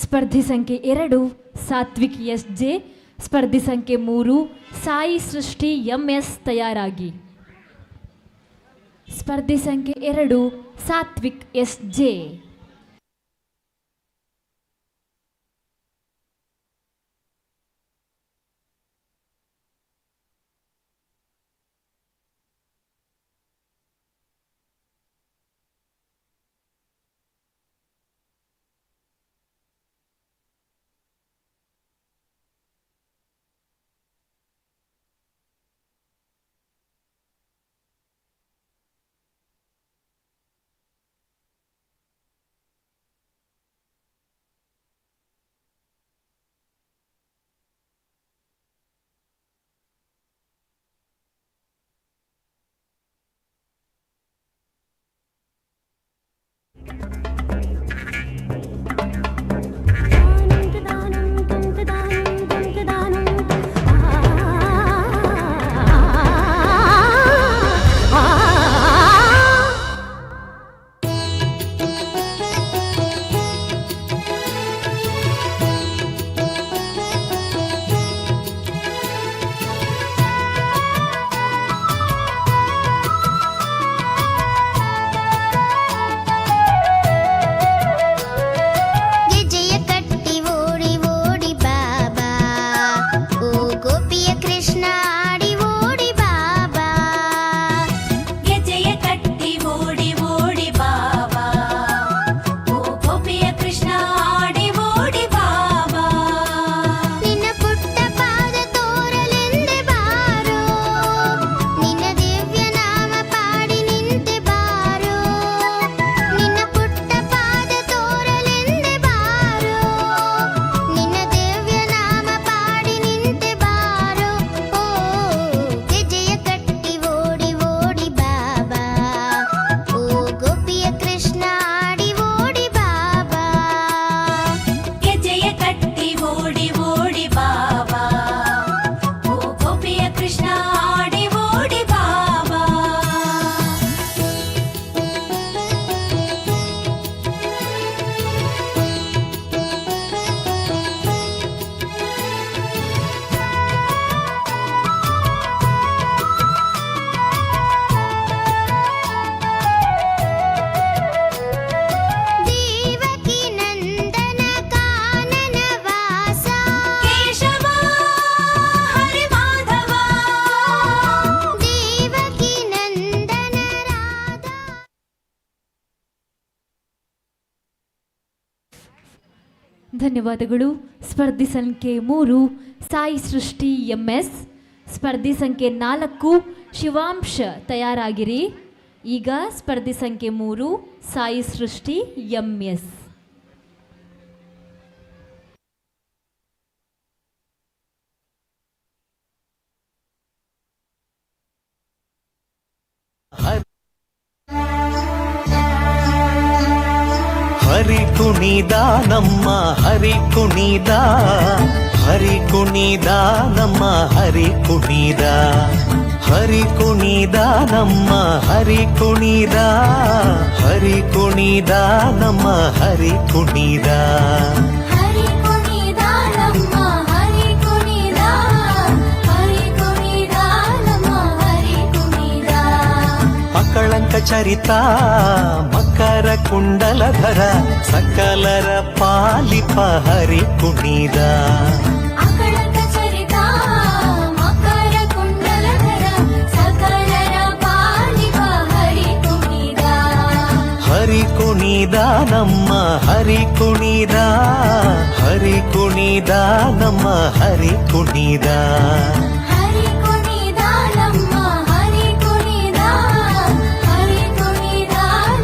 ಸ್ಪರ್ಧಿ ಸಂಖ್ಯೆ 2 ಸಾತ್ವಿಕ್ ಎಸ್ ಜೆ. ಸ್ಪರ್ಧಿ ಸಂಖ್ಯೆ 3 ಸಾಯಿ ಸೃಷ್ಟಿ ಎಂಎಸ್ ತಯಾರಾಗಿ. ಸ್ಪರ್ಧಿ ಸಂಖ್ಯೆ 2 ಸಾತ್ವಿಕ್ ಎಸ್ ಜೆ. ಧನ್ಯವಾದಗಳು. ಸ್ಪರ್ಧಿ ಸಂಖ್ಯೆ 3 ಸಾಯಿ ಸೃಷ್ಟಿ MS. ಸ್ಪರ್ಧಿ ಸಂಖ್ಯೆ 4 ಶಿವಾಂಶ ತಯಾರಾಗಿರಿ. ಈಗ ಸ್ಪರ್ಧಿ ಸಂಖ್ಯೆ 3 ಸಾಯಿ ಸೃಷ್ಟಿ MS. ಹರಿ ಕುಣಿದ ನಮ್ಮ ಹರಿ ಕುಣಿದ ಹರಿ ಕುಣಿದ ನಮ್ಮ ಹರಿ ಕುಣಿದ ಹರಿ ಕುಣಿದ ನಮ್ಮ ಹರಿ ಕುಣಿದ ಹರಿ ಕುಣಿದ ನಮ್ಮ ಹರಿ ಕುಣಿದ ಹರಿ ಕುಣಿದ ನಮ್ಮ ಹರಿ ಕುಣಿದ ಹರಿ ಕುಣಿದ ನಮ್ಮ ಹರಿ ಕುಣಿದ ಮಕ್ಕಳಂಕ ಚರಿತ ಮಕರ ಕುಂಡಲಧರ ಸಕಲರ ಪಾಲಿಪ ಹರಿ ಕುಣಿದ ಅಕಳಂಕ ಚರಿತ ಮಕರ ಕುಂಡಲಧರ ಸಕಲರ ಪಾಲಿಪ ಹರಿ ಕುಣಿದ ಹರಿ ಕುಣಿದ ನಮ್ಮ ಹರಿ ಕುಣಿದ ಹರಿ ಕುಣಿದ ನಮ್ಮ ಹರಿ ಕುಣಿದ ಹರಿ ಕುಣಿದ ನಮ್ಮ ಹರಿ ಕುಣಿದ ಹರಿ ಕುಣಿದ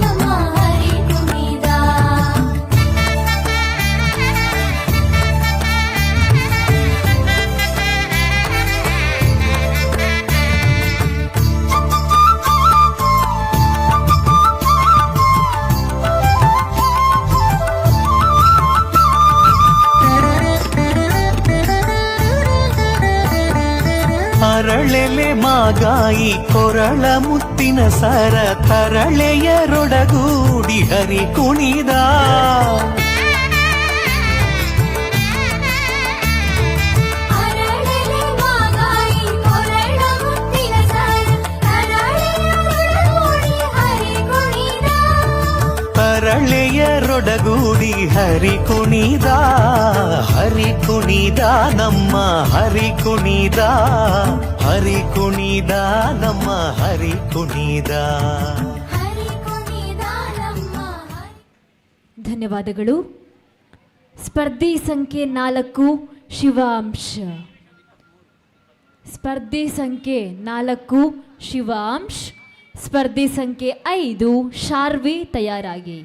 ನಮ್ಮ ಹರಿ ಕುಣಿದ ಅರಳೆಲೆ ಮಾಗಾಯಿ ಕೊರಳ ಮುತ್ತಿನ ಸರ ತರಳೆಯರೊಡಗೂಡಿ ಹರಿ ಕುಣಿದ ಅರಳೆಲೆ ಮಾಗಾಯಿ ಕೊರಳ ಮುತ್ತಿನ ಸರ ತರಳೆಯರೊಡಗೂಡಿ ಹರಿ ಕುಣಿದ ತರಳೆಯರೊಡಗೂಡಿ ಹರಿ ಕುಣಿದ ಹರಿ ಕುಣಿದ ನಮ್ಮ ಹರಿ ಕುಣಿದ ಹರಿ ಕುಣಿದ ನಮ್ಮ ಹರಿ ಕುಣಿದ ಹರಿ ಕುಣಿದ ನಮ್ಮ ಹರಿ ಧನ್ಯವಾದಗಳು. ಸ್ಪರ್ಧಿ ಸಂಖ್ಯೆ 4 ಶಿವಾಂಶ. ಸ್ಪರ್ಧಿ ಸಂಖ್ಯೆ 4 ಶಿವಾಂಶ್. ಸ್ಪರ್ಧಿ ಸಂಖ್ಯೆ 5 ಶಾರ್ವಿ ತಯಾರಾಗಿ.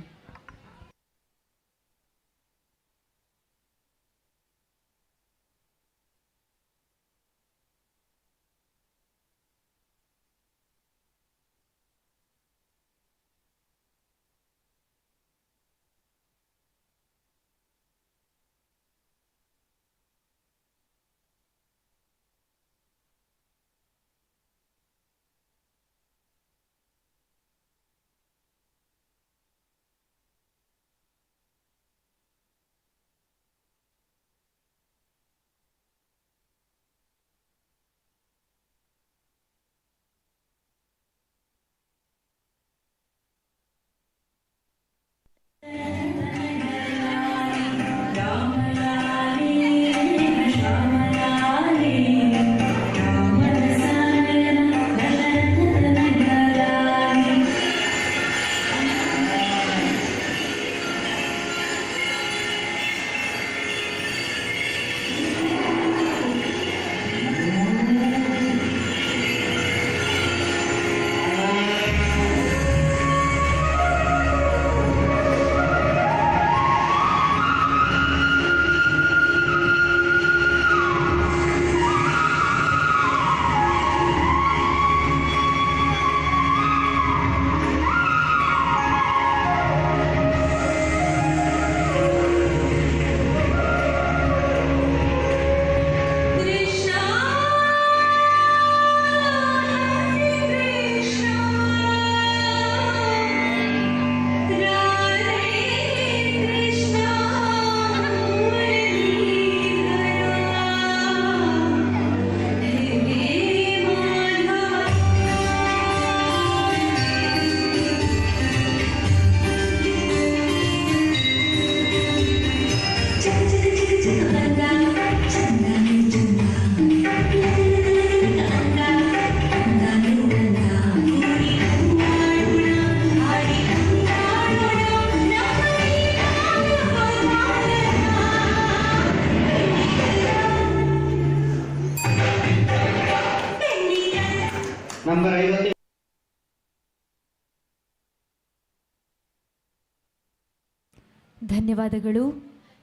ಧನ್ಯವಾದಗಳು.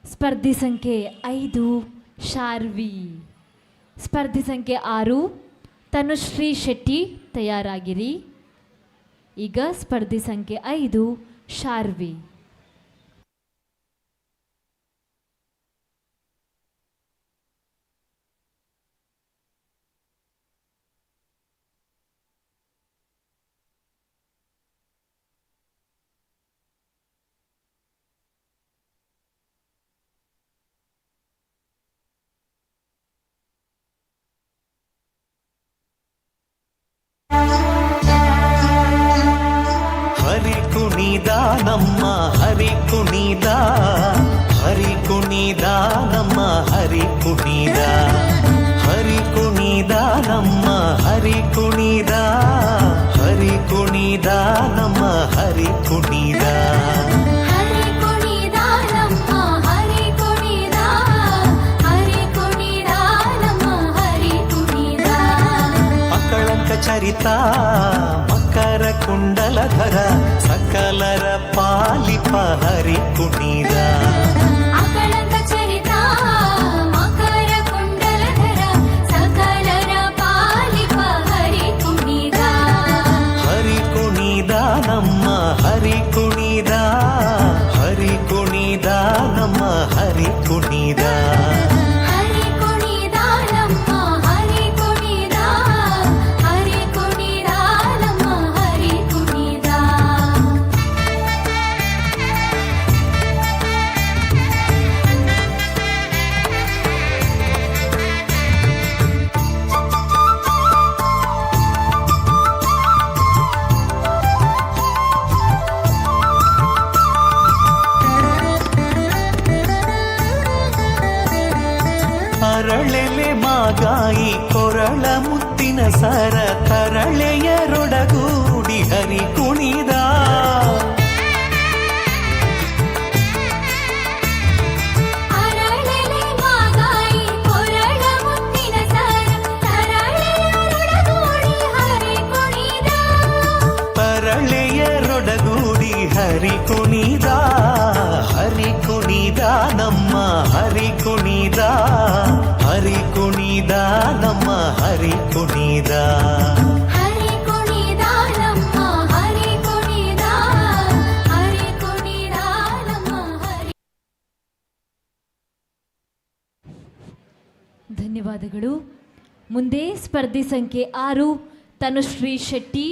ಸ್ಪರ್ಧಿ ಸಂಖ್ಯೆ 5 ಶಾರ್ವಿ. ಸ್ಪರ್ಧಿ ಸಂಖ್ಯೆ 6 ತನುಶ್ರೀ ಶೆಟ್ಟಿ ತಯಾರಾಗಿರಿ. ಈಗ ಸ್ಪರ್ಧಿ ಸಂಖ್ಯೆ 5 ಶಾರ್ವಿ. ಹರಿ ಕುಣಿದ ನಮ್ಮ ಹರಿ ಕುಣಿದ ಹರಿ ಕುಣಿದ ನಮ್ಮ ಹರಿ ಕುಣಿದ ಹರಿ ಕುಣಿದ ನಮ್ಮ ಹರಿ ಕುಣಿದ ಹರಿ ಕುಣಿದ ನಮ್ಮ ಹರಿ ಕುಣಿದ ಹರಿ ಕುಣಿದ ನಮ್ಮ ಹರಿ ಕುಣಿದ ಹರಿ ಕುಣಿದ ನಮ್ಮ ಹರಿ ಕುಣಿದ ಮಕ್ಕಳಂಕ ಚರಿತ ಮಕರ ಕುಂಡಲಧರ ಸಕಲರ ಪಾಲಿಪ ಹರಿ ಕುಣಿದ ಅಕಳಂಕ ಚರಿತ ಮಕರ ಕುಂಡಲಧರ ಸಕಲರ ಪಾಲಿಪ ಹರಿ ಕುಣಿದ ಹರಿ ಕುಣಿದ ನಮ್ಮ ಹರಿ ಕುಣಿದ ಹರಿ ಕುಣಿದ ನಮ್ಮ ಹರಿ ಕುಣಿದ ಹರಿ ಕುಣಿದ ನಮ್ಮ ಹರಿ ಕುಣಿದ ಹರಿ ಕುಣಿದ ನಮ್ಮ ಹರಿ ಕುಣಿದ ಅರಳೆಲೆ ಮಾಗಾಯಿ ಕೊರಳ ಮುತ್ತಿನ ಸರ ತರಳೆಯರೊಡಗೂಡಿ ಹರಿ ಕುಣಿದ ಅರಳೆಲೆ ಮಾಗಾಯಿ ಕೊರಳ ಮುತ್ತಿನ ಸರ ತರಳೆಯರೊಡಗೂಡಿ ಹರಿ ಕುಣಿದ ತರಳೆಯರೊಡಗೂಡಿ ಹರಿ ಕುಣಿದ ಹರಿ ಕುಣಿದ ನಮ್ಮ ಹರಿ ಕುಣಿದ ಹರಿ ಕುಣಿದ ನಮ್ಮ ಹರಿ ಕುಣಿದ ಹರಿ ಕುಣಿದ ನಮ್ಮ ಹರಿ ಕುಣಿದ ಹರಿ ಕುಣಿದ ನಮ್ಮ ಹರಿ. ಧನ್ಯವಾದಗಳು. ಮುಂದೆ ಸ್ಪರ್ಧಿ ಸಂಖ್ಯೆ 6 ತನುಶ್ರೀ ಶೆಟ್ಟಿ.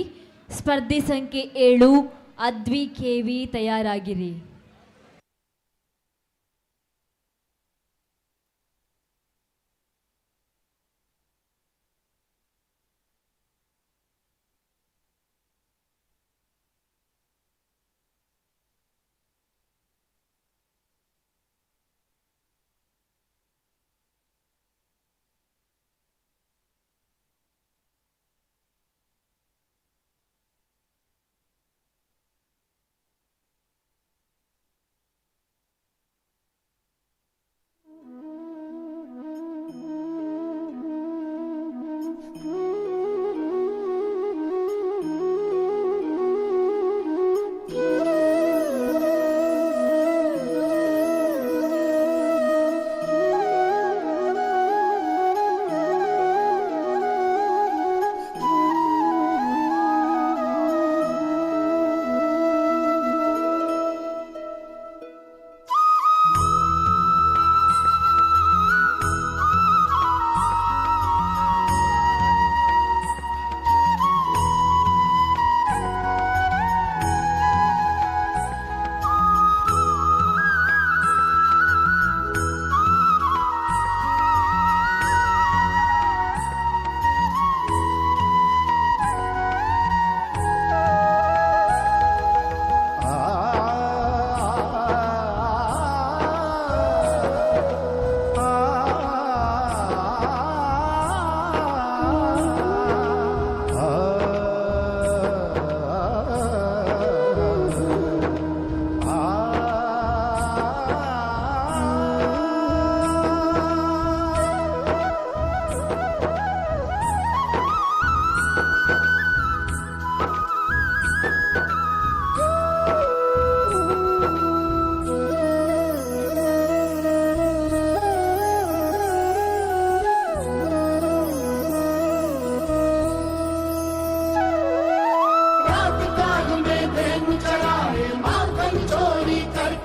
ಸ್ಪರ್ಧಿ ಸಂಖ್ಯೆ 7 ಅದ್ವಿ ಕೆವಿ ತಯಾರಾಗಿರಿ.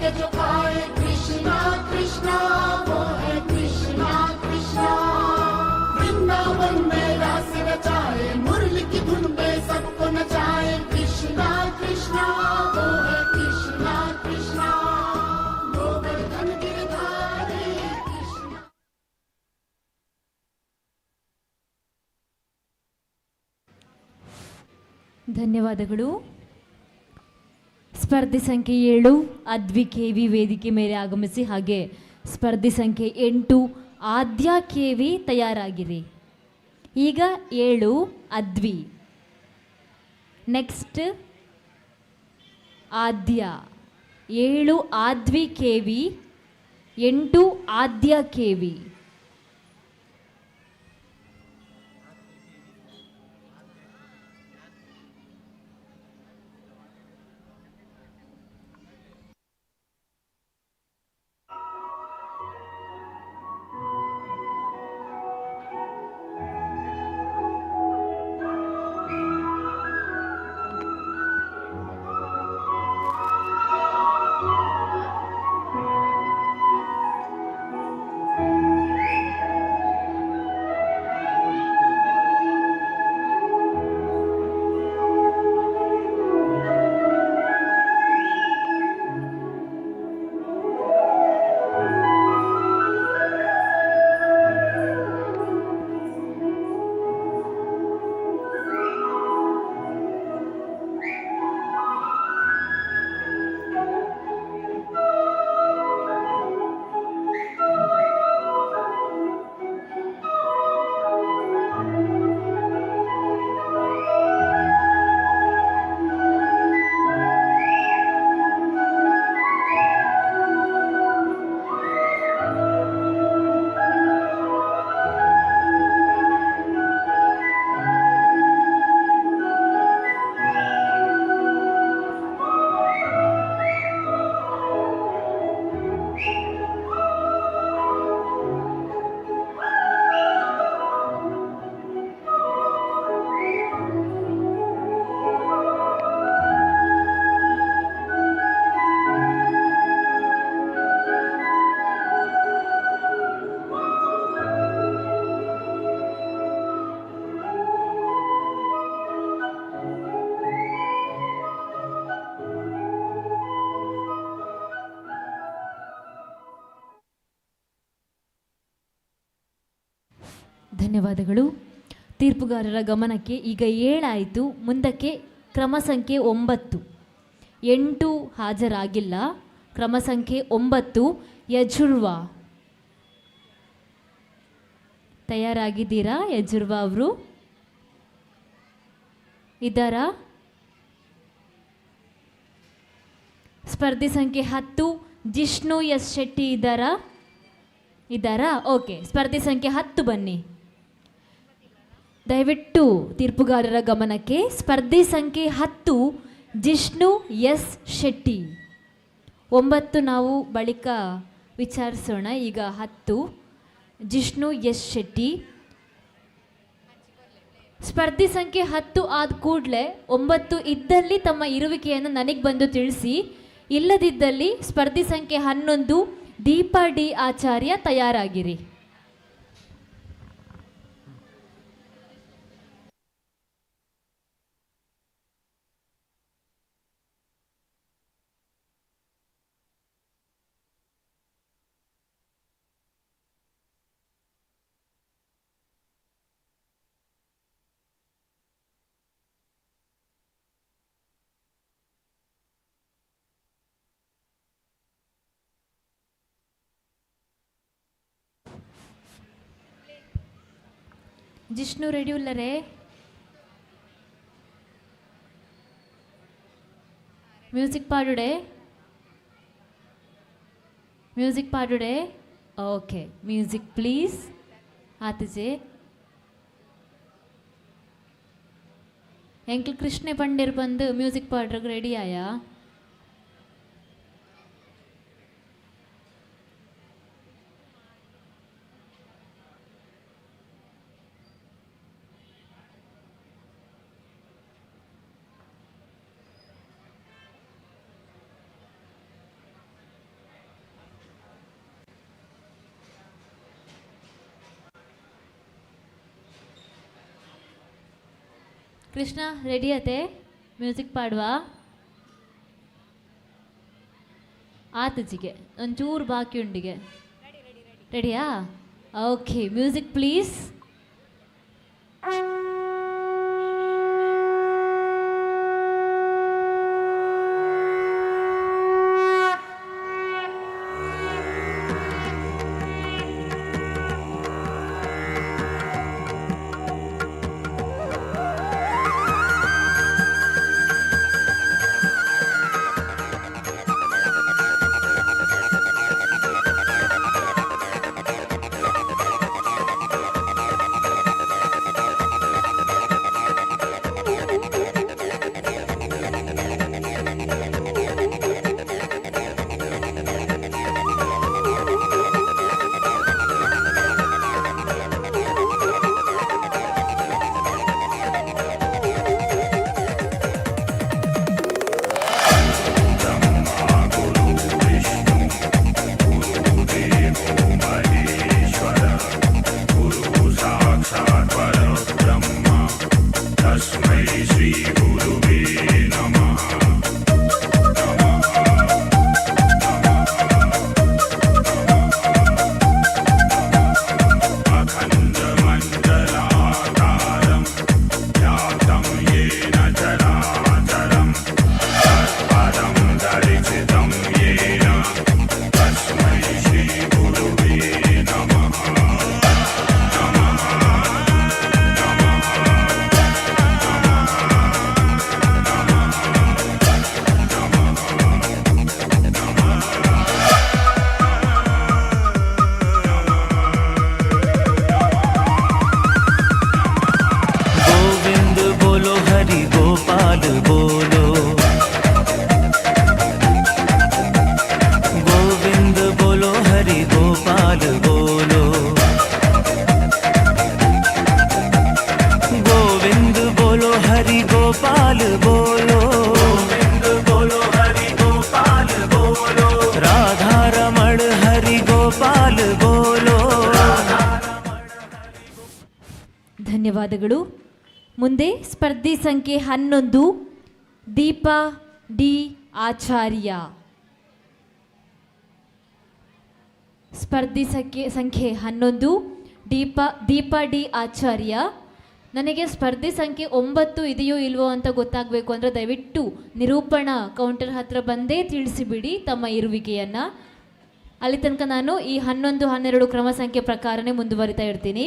के जो खाए कृष्णा कृष्णा वो है कृष्णा कृष्णा वृंदावन में रास रचाए मुरली की धुन पे सबको नचाए कृष्णा कृष्णा वो है कृष्णा कृष्णा गोवर्धन गिरधारी कृष्णा। ಧನ್ಯವಾದಗಳು. ಸ್ಪರ್ಧೆ ಸಂಖ್ಯೆ 7 ಅದ್ವಿ KV ವೇದಿಕೆ ಮೇಲೆ ಆಗಮಿಸಿ, ಹಾಗೆ ಸ್ಪರ್ಧೆ ಸಂಖ್ಯೆ 8 ಆದ್ಯ KV ತಯಾರಾಗಿರಿ. ಈಗ 7 ಅದ್ವಿ, ನೆಕ್ಸ್ಟ್ ಆದ್ಯ. 7 ಆದ್ವಿ KV, 8 ಆದ್ಯ KV. ಧನ್ಯವಾದಗಳು. ತೀರ್ಪುಗಾರರ ಗಮನಕ್ಕೆ ಈಗ 7 ಆಯಿತು, ಮುಂದಕ್ಕೆ ಕ್ರಮ ಸಂಖ್ಯೆ 9. 8 ಹಾಜರಾಗಿಲ್ಲ. ಕ್ರಮ ಸಂಖ್ಯೆ 9 ಯಜುರ್ವಾ. ತಯಾರಾಗಿದ್ದೀರಾ ಯಜುರ್ವಾ ಅವರು? ಇದ್ದಾರಾ? ಸ್ಪರ್ಧೆ ಸಂಖ್ಯೆ 10 ಜಿಷ್ಣು ಎಸ್ ಶೆಟ್ಟಿ ಇದ್ದಾರಾ? ಇದ್ದಾರಾ? ಓಕೆ, ಸ್ಪರ್ಧೆ ಸಂಖ್ಯೆ 10 ಬನ್ನಿ. ದಯವಿಟ್ಟು ತೀರ್ಪುಗಾರರ ಗಮನಕ್ಕೆ ಸ್ಪರ್ಧೆ ಸಂಖ್ಯೆ 10 ಜಿಷ್ಣು ಎಸ್ ಶೆಟ್ಟಿ. 9 ನಾವು ಬಳಿಕ ವಿಚಾರಿಸೋಣ. ಈಗ 10 ಜಿಷ್ಣು ಎಸ್ ಶೆಟ್ಟಿ. ಸ್ಪರ್ಧೆ ಸಂಖ್ಯೆ 10 ಆದ ಕೂಡಲೇ 9 ಇದ್ದಲ್ಲಿ ತಮ್ಮ ಇರುವಿಕೆಯನ್ನು ನನಗೆ ಬಂದು ತಿಳಿಸಿ, ಇಲ್ಲದಿದ್ದಲ್ಲಿ ಸ್ಪರ್ಧೆ ಸಂಖ್ಯೆ 11 ದೀಪಾ ಡಿ ಆಚಾರ್ಯ ತಯಾರಾಗಿರಿ. ಜಿಷ್ಣು ರೆಡಿ ಉಲ್ಲರೇ? ಮ್ಯೂಸಿಕ್ ಪಾಡುಡೆ? ಮ್ಯೂಸಿಕ್ ಪಾಡುಡೆ? Okay, music please. ಆತಜೆ ಎಂಕ್ಲ್ ಕೃಷ್ಣ ಪಂಡೇರ್ ಬಂದು ಮ್ಯೂಸಿಕ್ ಪಾಡ್ರಿಗೆ ರೆಡಿ ಆಯಾ? ಕೃಷ್ಣ ರೆಡಿ ಅತೆ ಮ್ಯೂಸಿಕ್ ಪಾಡುವ ಆತಜಿಗೆ ಒಂಚೂರು ಬಾಕಿ ಉಂಡಿಗೆ ರೆಡಿಯಾ ಓಕೆ ಮ್ಯೂಸಿಕ್ ಪ್ಲೀಸ್ ಧನ್ಯವಾದಗಳು. ಮುಂದೆ ಸ್ಪರ್ಧಿ ಸಂಖ್ಯೆ 11 ದೀಪಾ ಡಿ ಆಚಾರ್ಯ. ಸ್ಪರ್ಧಿ ಸಂಖ್ಯೆ 11 ದೀಪಾ ಡಿ ಆಚಾರ್ಯ. ನನಗೆ ಸ್ಪರ್ಧಿ ಸಂಖ್ಯೆ 9 ಇದೆಯೋ ಇಲ್ವೋ ಅಂತ ಗೊತ್ತಾಗಬೇಕು ಅಂದರೆ ದಯವಿಟ್ಟು ನಿರೂಪಣಾ ಕೌಂಟರ್ ಹತ್ರ ಬಂದೇ ತಿಳಿಸಿಬಿಡಿ ತಮ್ಮ ಇರುವಿಕೆಯನ್ನು. ಅಲ್ಲಿ ತನಕ ನಾನು ಈ 11, 12 ಕ್ರಮ ಸಂಖ್ಯೆ ಪ್ರಕಾರನೇ ಮುಂದುವರಿತಾ ಇರ್ತೀನಿ.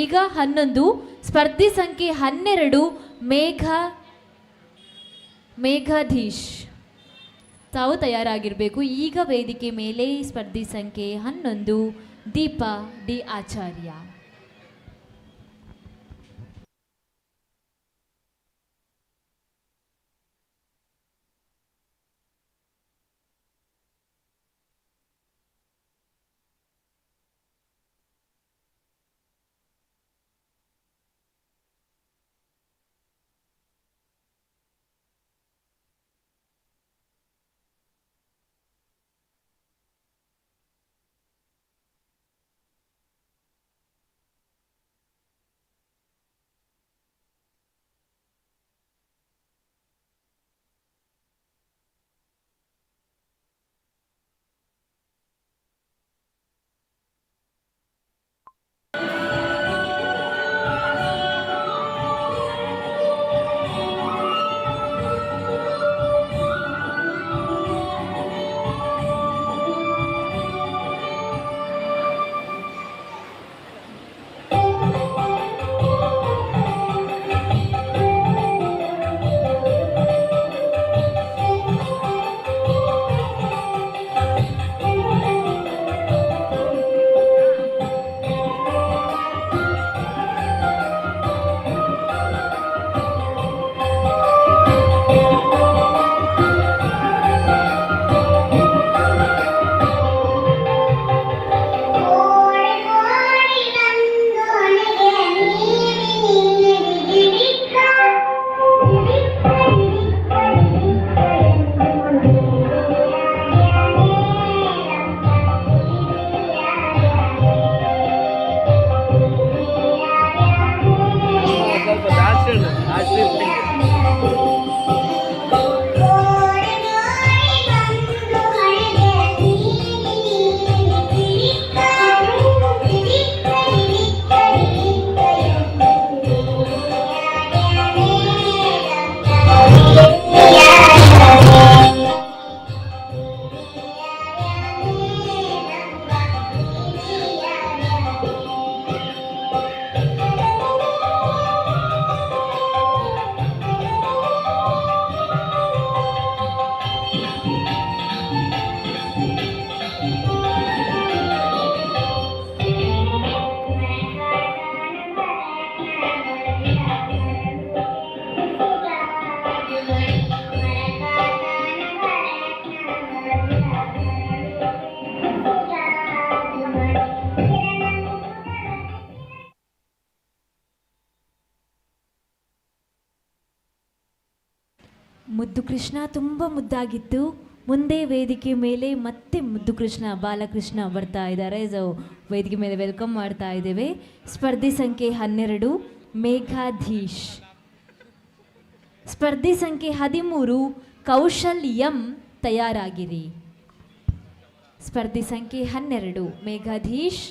ಈಗ 11 ಸ್ಪರ್ಧಿ ಸಂಖ್ಯೆ 12 ಮೇಘಾಧೀಶ್ ತಾವು ತಯಾರಾಗಿರಬೇಕು. ಈಗ ವೇದಿಕೆ ಮೇಲೆ ಸ್ಪರ್ಧಿ ಸಂಖ್ಯೆ 11 ದೀಪಾ ಡಿ ಆಚಾರ್ಯ. ಕೃಷ್ಣ ತುಂಬ ಮುದ್ದಾಗಿತ್ತು. ಮುಂದೆ ವೇದಿಕೆ ಮೇಲೆ ಮತ್ತೆ ಮುದ್ದು ಕೃಷ್ಣ ಬಾಲಕೃಷ್ಣ ಬರ್ತಾ ಇದ್ದಾರೆ. ಸೊ ವೇದಿಕೆ ಮೇಲೆ ವೆಲ್ಕಮ್ ಮಾಡ್ತಾ ಇದ್ದೇವೆ. ಸ್ಪರ್ಧಿ ಸಂಖ್ಯೆ 12 ಮೇಘಾಧೀಶ್. ಸ್ಪರ್ಧಿ ಸಂಖ್ಯೆ 13 ಕೌಶಲ್ ಎಂ ತಯಾರಾಗಿರಿ. ಸ್ಪರ್ಧಿ ಸಂಖ್ಯೆ 12 ಮೇಘಾಧೀಶ್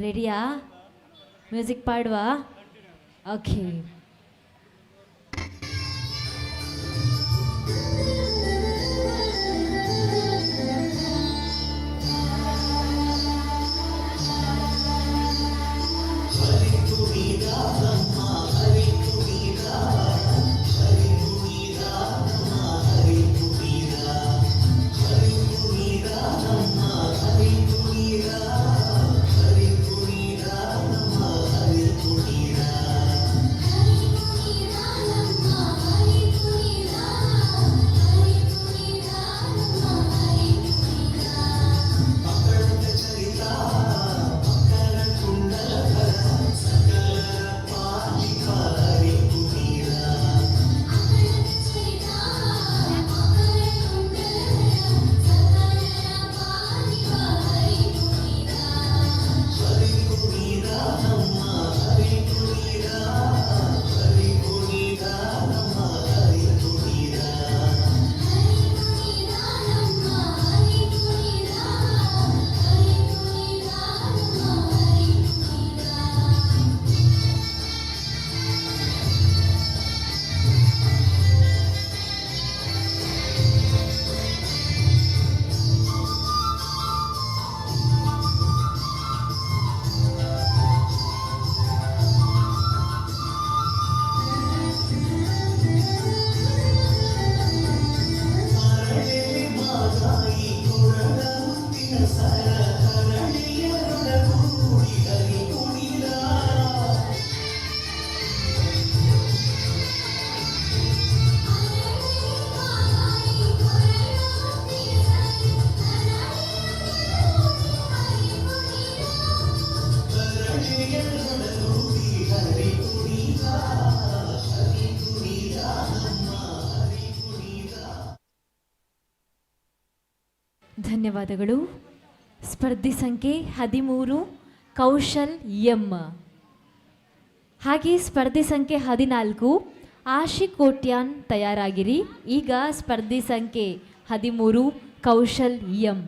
ರೆಡಿಯಾ? ಮ್ಯೂಸಿಕ್ ಪಾಡುವಾ? ಓಕೆ. ಧನ್ಯವಾದಗಳು. ಸ್ಪರ್ಧಿ ಸಂಖ್ಯೆ 13 ಕೌಶಲ್ ಎಂ. ಹಾಗೆ ಸ್ಪರ್ಧಿ ಸಂಖ್ಯೆ 14 ಆಶಿಕ್ ಕೋಟ್ಯಾನ್ ತಯಾರಾಗಿರಿ. ಈಗ ಸ್ಪರ್ಧಿ ಸಂಖ್ಯೆ 13 ಕೌಶಲ್ ಎಂ.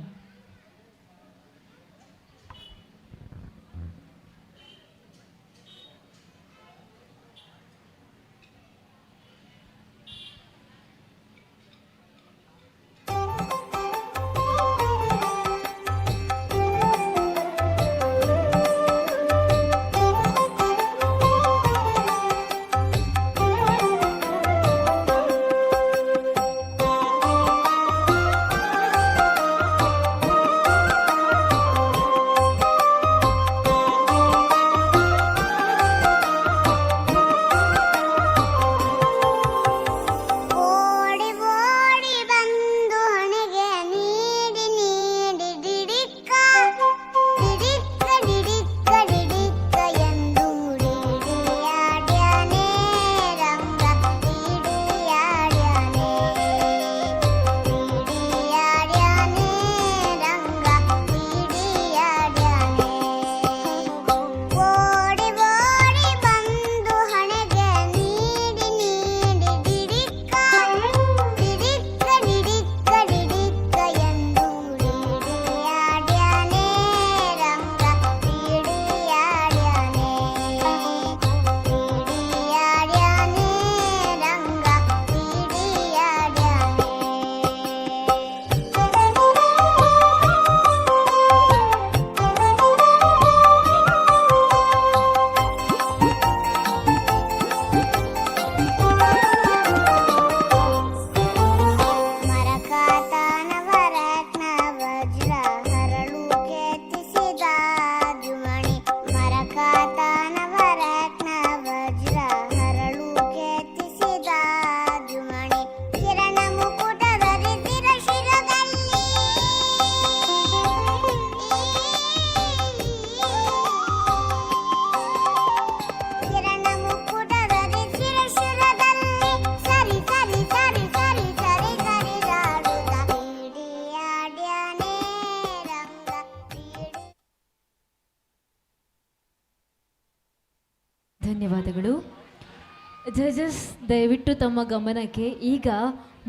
ಜಜಸ್ ದಯವಿಟ್ಟು ತಮ್ಮ ಗಮನಕ್ಕೆ, ಈಗ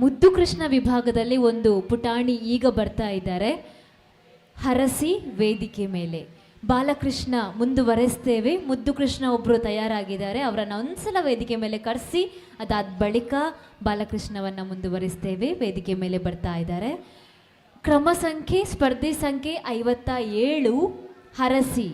ಮುದ್ದು ಕೃಷ್ಣ ವಿಭಾಗದಲ್ಲಿ ಒಂದು ಪುಟಾಣಿ ಈಗ ಬರ್ತಾ ಇದ್ದಾರೆ. ಹರಸಿ ವೇದಿಕೆ ಮೇಲೆ ಬಾಲಕೃಷ್ಣ ಮುಂದುವರೆಸ್ತೇವೆ. ಮುದ್ದು ಕೃಷ್ಣ ಒಬ್ಬರು ತಯಾರಾಗಿದ್ದಾರೆ, ಅವರನ್ನು ಒಂದ್ಸಲ ವೇದಿಕೆ ಮೇಲೆ ಕರೆಸಿ ಅದಾದ ಬಳಿಕ ಬಾಲಕೃಷ್ಣವನ್ನು ಮುಂದುವರಿಸ್ತೇವೆ. ವೇದಿಕೆ ಮೇಲೆ ಬರ್ತಾ ಇದ್ದಾರೆ. ಕ್ರಮ ಸಂಖ್ಯೆ ಸ್ಪರ್ಧೆ ಸಂಖ್ಯೆ 57 ಹರಸಿ.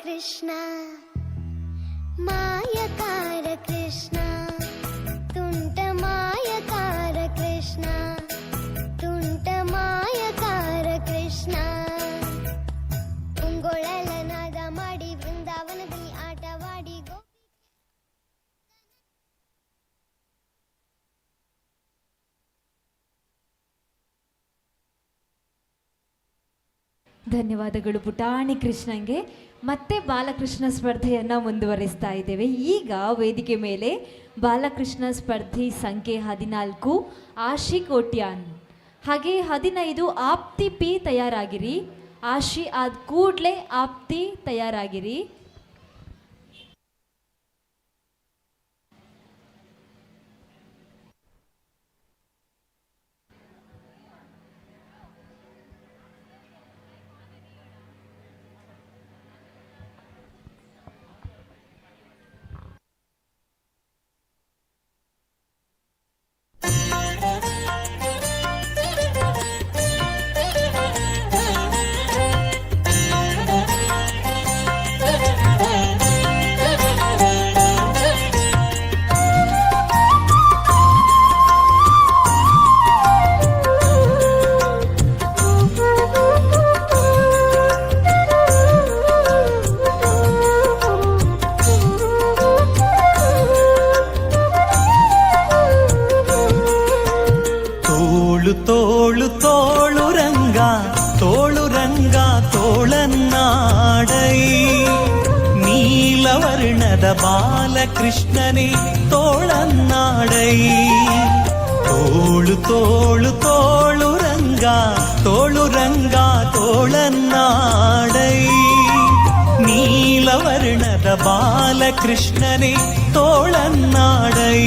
कृष्ण मायकार कृष्ण ತುಂಟ ಮಾಯಕಾರ ಕೃಷ್ಣ ತುಂಟ ಮಾಯಕಾರ ಕೃಷ್ಣ ಉಂಗೊಳಲನಾದ ಮಾಡಿ ವೃಂದಾವನದಲ್ಲಿ ಆಟವಾಡಿ ಧನ್ಯವಾದಗಳು ಪುಟಾಣಿ ಕೃಷ್ಣಂಗೆ. ಮತ್ತೆ ಬಾಲಕೃಷ್ಣ ಸ್ಪರ್ಧೆಯನ್ನು ಮುಂದುವರಿಸ್ತಾ ಇದ್ದೇವೆ. ಈಗ ವೇದಿಕೆ ಮೇಲೆ ಬಾಲಕೃಷ್ಣ ಸ್ಪರ್ಧಿ ಸಂಖ್ಯೆ 14 ಆಶಿ ಕೋಟ್ಯಾನ್, ಹಾಗೆ 15 ಆಪ್ತಿ ಪಿ ತಯಾರಾಗಿರಿ. ಆಶಿ ಆದ ಕೂಡಲೇ ಆಪ್ತಿ ತಯಾರಾಗಿರಿ. ತೋಳು ತೋಳು ರಂಗ ತೋಳು ರಂಗ ತೋಳನ್ನಾಡೈ ನೀಲವರ್ಣದ ಬಾಲಕೃಷ್ಣನೇ ತೋಳನ್ನಾಡೈ ತೋಳು ತೋಳು ತೋಳು ರಂಗ ತೋಳನ್ನಾಡೈ ನೀಲವರ್ಣದ ಬಾಲಕೃಷ್ಣನೇ ತೋಳನ್ನಾಡೈ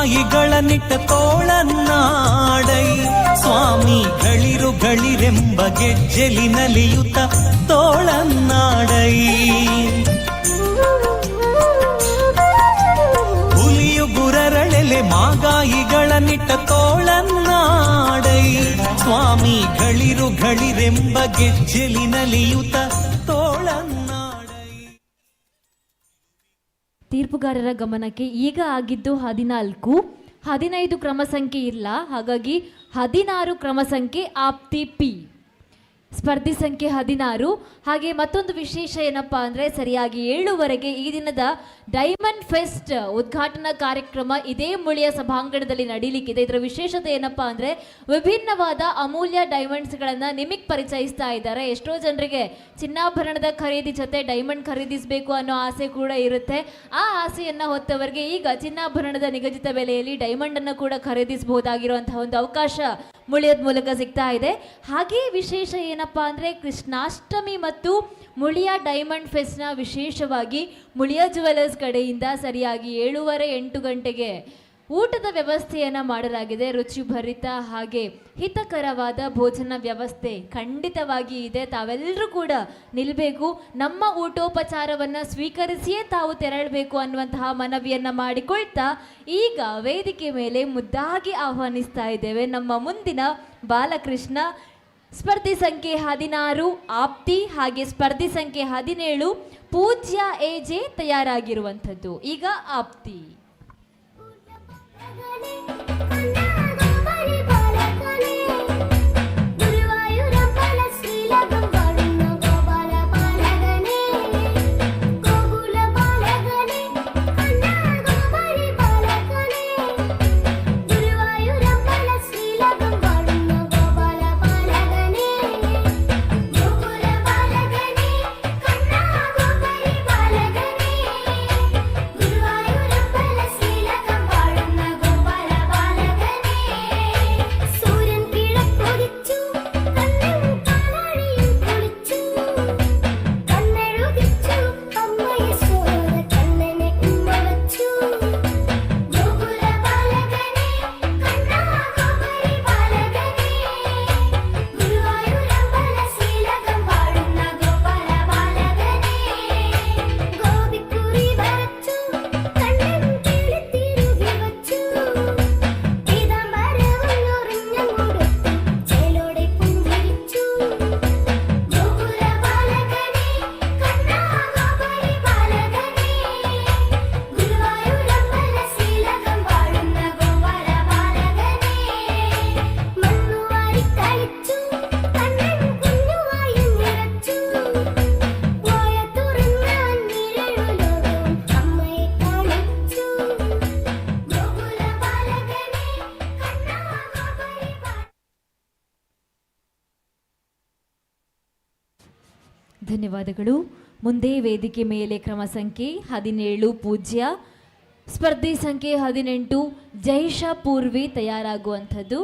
ಮಾಗಾಯಿಗಳನ್ನಿಟ್ಟ ತೋಳನ್ನಾಡೈ ಸ್ವಾಮಿ ಗಳಿರೆಂಬ ಗೆಜ್ಜೆಲಿ ನಲಿಯುತ್ತ ತೋಳನ್ನಾಡೈ ಹುಲಿಯು ಗುರರಳೆಲೆ ಮಾಗಾಯಿಗಳನ್ನಿಟ್ಟ ತೋಳನ್ನಾಡೈ ಸ್ವಾಮಿ ಗಳಿರೆಂಬ ಗೆಜ್ಜೆಲಿ ನಲಿಯುತ್ತ ತೋಳನ್ನಾಡೈ. ತೀರ್ಪುಗಾರರ ಗಮನಕ್ಕೆ ಈಗ ಆಗಿದ್ದು 14, 15 ಕ್ರಮ ಸಂಖ್ಯೆ ಇಲ್ಲ, ಹಾಗಾಗಿ 16 ಕ್ರಮ ಸಂಖ್ಯೆ ಆಪ್ತಿ ಪಿ, ಸ್ಪರ್ಧಿ ಸಂಖ್ಯೆ 16. ಹಾಗೆ ಮತ್ತೊಂದು ವಿಶೇಷ ಏನಪ್ಪಾ ಅಂದರೆ ಸರಿಯಾಗಿ 7:15 ಈ ದಿನದ ಡೈಮಂಡ್ ಫೆಸ್ಟ್ ಉದ್ಘಾಟನಾ ಕಾರ್ಯಕ್ರಮ ಇದೇ ಮುಳಿಯ ಸಭಾಂಗಣದಲ್ಲಿ ನಡೀಲಿಕ್ಕಿದೆ. ಇದರ ವಿಶೇಷತೆ ಏನಪ್ಪಾ ಅಂದರೆ ವಿಭಿನ್ನವಾದ ಅಮೂಲ್ಯ ಡೈಮಂಡ್ಸ್ಗಳನ್ನು ನಿಮಗೆ ಪರಿಚಯಿಸ್ತಾ ಇದ್ದಾರೆ. ಎಷ್ಟೋ ಜನರಿಗೆ ಚಿನ್ನಾಭರಣದ ಖರೀದಿ ಜೊತೆ ಡೈಮಂಡ್ ಖರೀದಿಸಬೇಕು ಅನ್ನೋ ಆಸೆ ಕೂಡ ಇರುತ್ತೆ. ಆ ಆಸೆಯನ್ನು ಹೊತ್ತವರಿಗೆ ಈಗ ಚಿನ್ನಾಭರಣದ ನಿಗದಿತ ಬೆಲೆಯಲ್ಲಿ ಡೈಮಂಡನ್ನು ಕೂಡ ಖರೀದಿಸಬಹುದಾಗಿರುವಂತಹ ಒಂದು ಅವಕಾಶ ಮುಳಿಯದ ಮೂಲಕ ಸಿಗ್ತಾ ಇದೆ. ಹಾಗೆ ವಿಶೇಷ ಏನಪ್ಪಾ ಅಂದರೆ ಕೃಷ್ಣಾಷ್ಟಮಿ ಮತ್ತು ಮುಳಿಯ ಡೈಮಂಡ್ ಫೆಸ್ಟ್ನ ವಿಶೇಷವಾಗಿ ಮುಳಿಯ ಜುವೆಲರ್ಸ್ ಕಡೆಯಿಂದ ಸರಿಯಾಗಿ 7:30-8 ಗಂಟೆಗೆ ಊಟದ ವ್ಯವಸ್ಥೆಯನ್ನು ಮಾಡಲಾಗಿದೆ. ರುಚಿಭರಿತ ಹಾಗೆ ಹಿತಕರವಾದ ಭೋಜನ ವ್ಯವಸ್ಥೆ ಖಂಡಿತವಾಗಿ ಇದೆ. ತಾವೆಲ್ಲರೂ ಕೂಡ ನಿಲ್ಲಬೇಕು, ನಮ್ಮ ಊಟೋಪಚಾರವನ್ನು ಸ್ವೀಕರಿಸಿಯೇ ತಾವು ತೆರಳಬೇಕು ಅನ್ನುವಂತಹ ಮನವಿಯನ್ನು ಮಾಡಿಕೊಳ್ತಾ ಈಗ ವೇದಿಕೆ ಮೇಲೆ ಮುದ್ದಾಗಿ ಆಹ್ವಾನಿಸ್ತಾ ಇದ್ದೇವೆ ನಮ್ಮ ಮುಂದಿನ ಬಾಲಕೃಷ್ಣ. ಸ್ಪರ್ಧಿ ಸಂಖ್ಯೆ 16 ಆಪ್ತಿ ಹಾಗೆ ಸ್ಪರ್ಧಿ ಸಂಖ್ಯೆ 17 ಪೂಜ್ಯ ಎಜೆ ತಯಾರಾಗಿರುವಂಥದ್ದು. ಈಗ ಆಪ್ತಿ. ಧನ್ಯವಾದಗಳು. ಮುಂದೆ ವೇದಿಕೆ ಮೇಲೆ ಕ್ರಮ ಸಂಖ್ಯೆ 17 ಪೂಜ್ಯ, ಸ್ಪರ್ಧಿ ಸಂಖ್ಯೆ 18 ಜೈಷ ಪೂರ್ವಿ ತಯಾರಾಗುವಂಥದ್ದು.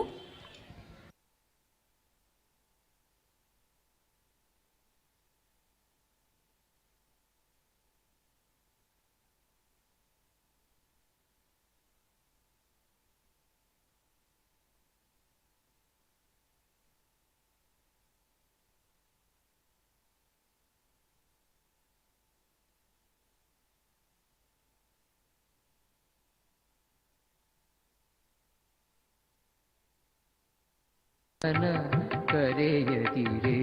ಕರೆಯದಿರೇ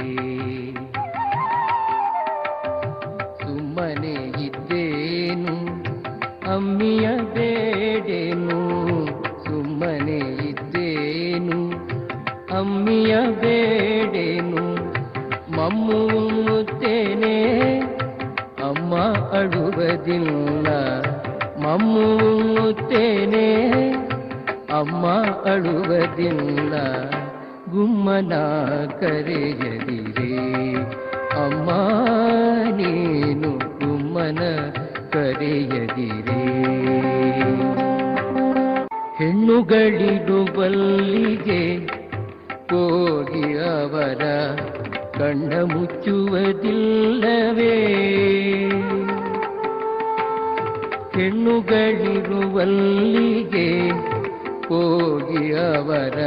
ಸುಮ್ಮನೆ ಇದ್ದೇನು ಅಮ್ಮಿಯ ಬೇಡೇನು, ಸುಮ್ಮನೆ ಇದ್ದೇನು ಅಮ್ಮಿಯ ಬೇಡೇನು, ಮಮ್ಮು ಉಣ್ಣುತ್ತೇನೆ ಅಮ್ಮ ಅಳುವುದಿಲ್ಲ, ಮಮ್ಮು ಉಣ್ಣುತ್ತೇನೆ ಅಮ್ಮ ಅಳುವುದಿಲ್ಲ, ಗುಮ್ಮನ ಕರೆಯದಿರೇ ಅಮ್ಮ ನೀನು ಗುಮ್ಮನ ಕರೆಯದಿರೇ. ಹೆಣ್ಣುಗಳಿಡು ಬಲ್ಲಿಗೆ ಹೋಗಿ ಅವರ ಕಣ್ಣ ಮುಚ್ಚುವುದಿಲ್ಲವೇ, ಹೆಣ್ಣು ಹೆಣ್ಣುಗಳಿರುವಲ್ಲಿಗೆ ಹೋಗಿ ಅವರ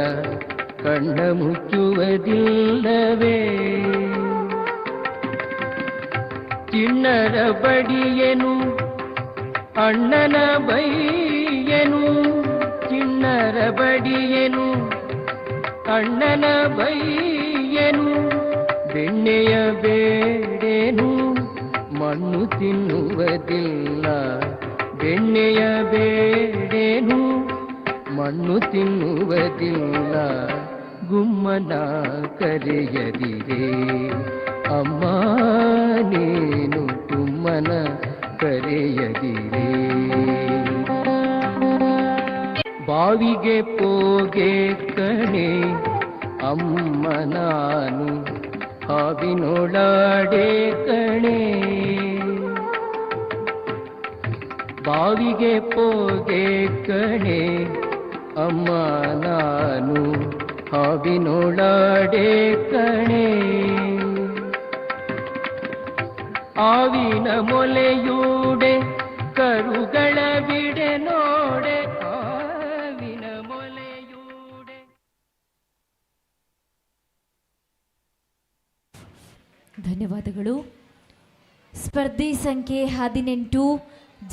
ಕಣ್ಣ ಮುಚ್ಚುವುದಿಲ್ಲವೇ? ಚಿಣ್ಣರ ಬಡಿಯನು ಅಣ್ಣನ ಬೈಯನು, ಚಿಣ್ಣರ ಬಡಿಯನು ಅಣ್ಣನ ಬೈಯನು, ಬೆಣ್ಣೆಯ ಬೇಡೇನು ಮಣ್ಣು ತಿನ್ನುವುದಿಲ್ಲ. ಬೆಣ್ಣೆಯ ಬೇಡೇನು ಮಣ್ಣು ತಿನ್ನುವುದಿಲ್ಲ. ಗುಮ್ಮನ ಕರೆಯದಿರೇ ಅಮ್ಮ ನೀನು ಗುಮ್ಮನ ಕರೆಯದಿರೇ. ಬಾವಿಗೆ ಪೋಗೆ ಕಣೆ ಅಮ್ಮ ನಾನು ಹಾವಿನೊಳಾಡೆ ಕಣೆ. ಬಾವಿಗೆ ಪೋಗೆ ಕಣೆ ಅಮ್ಮ ನಾನು ಹಾವಿನೊಳಾಡೆ ಕಣೆ. ಆವಿನ ಮೊಲೆಯೂಡೆ ಕರುಗಳ ಬಿಡೆ ನೋಡೆ, ಆವಿನ ಮೊಲೆಯೂಡೆ. ಧನ್ಯವಾದಗಳು. ಸ್ಪರ್ಧಿ ಸಂಖ್ಯೆ 18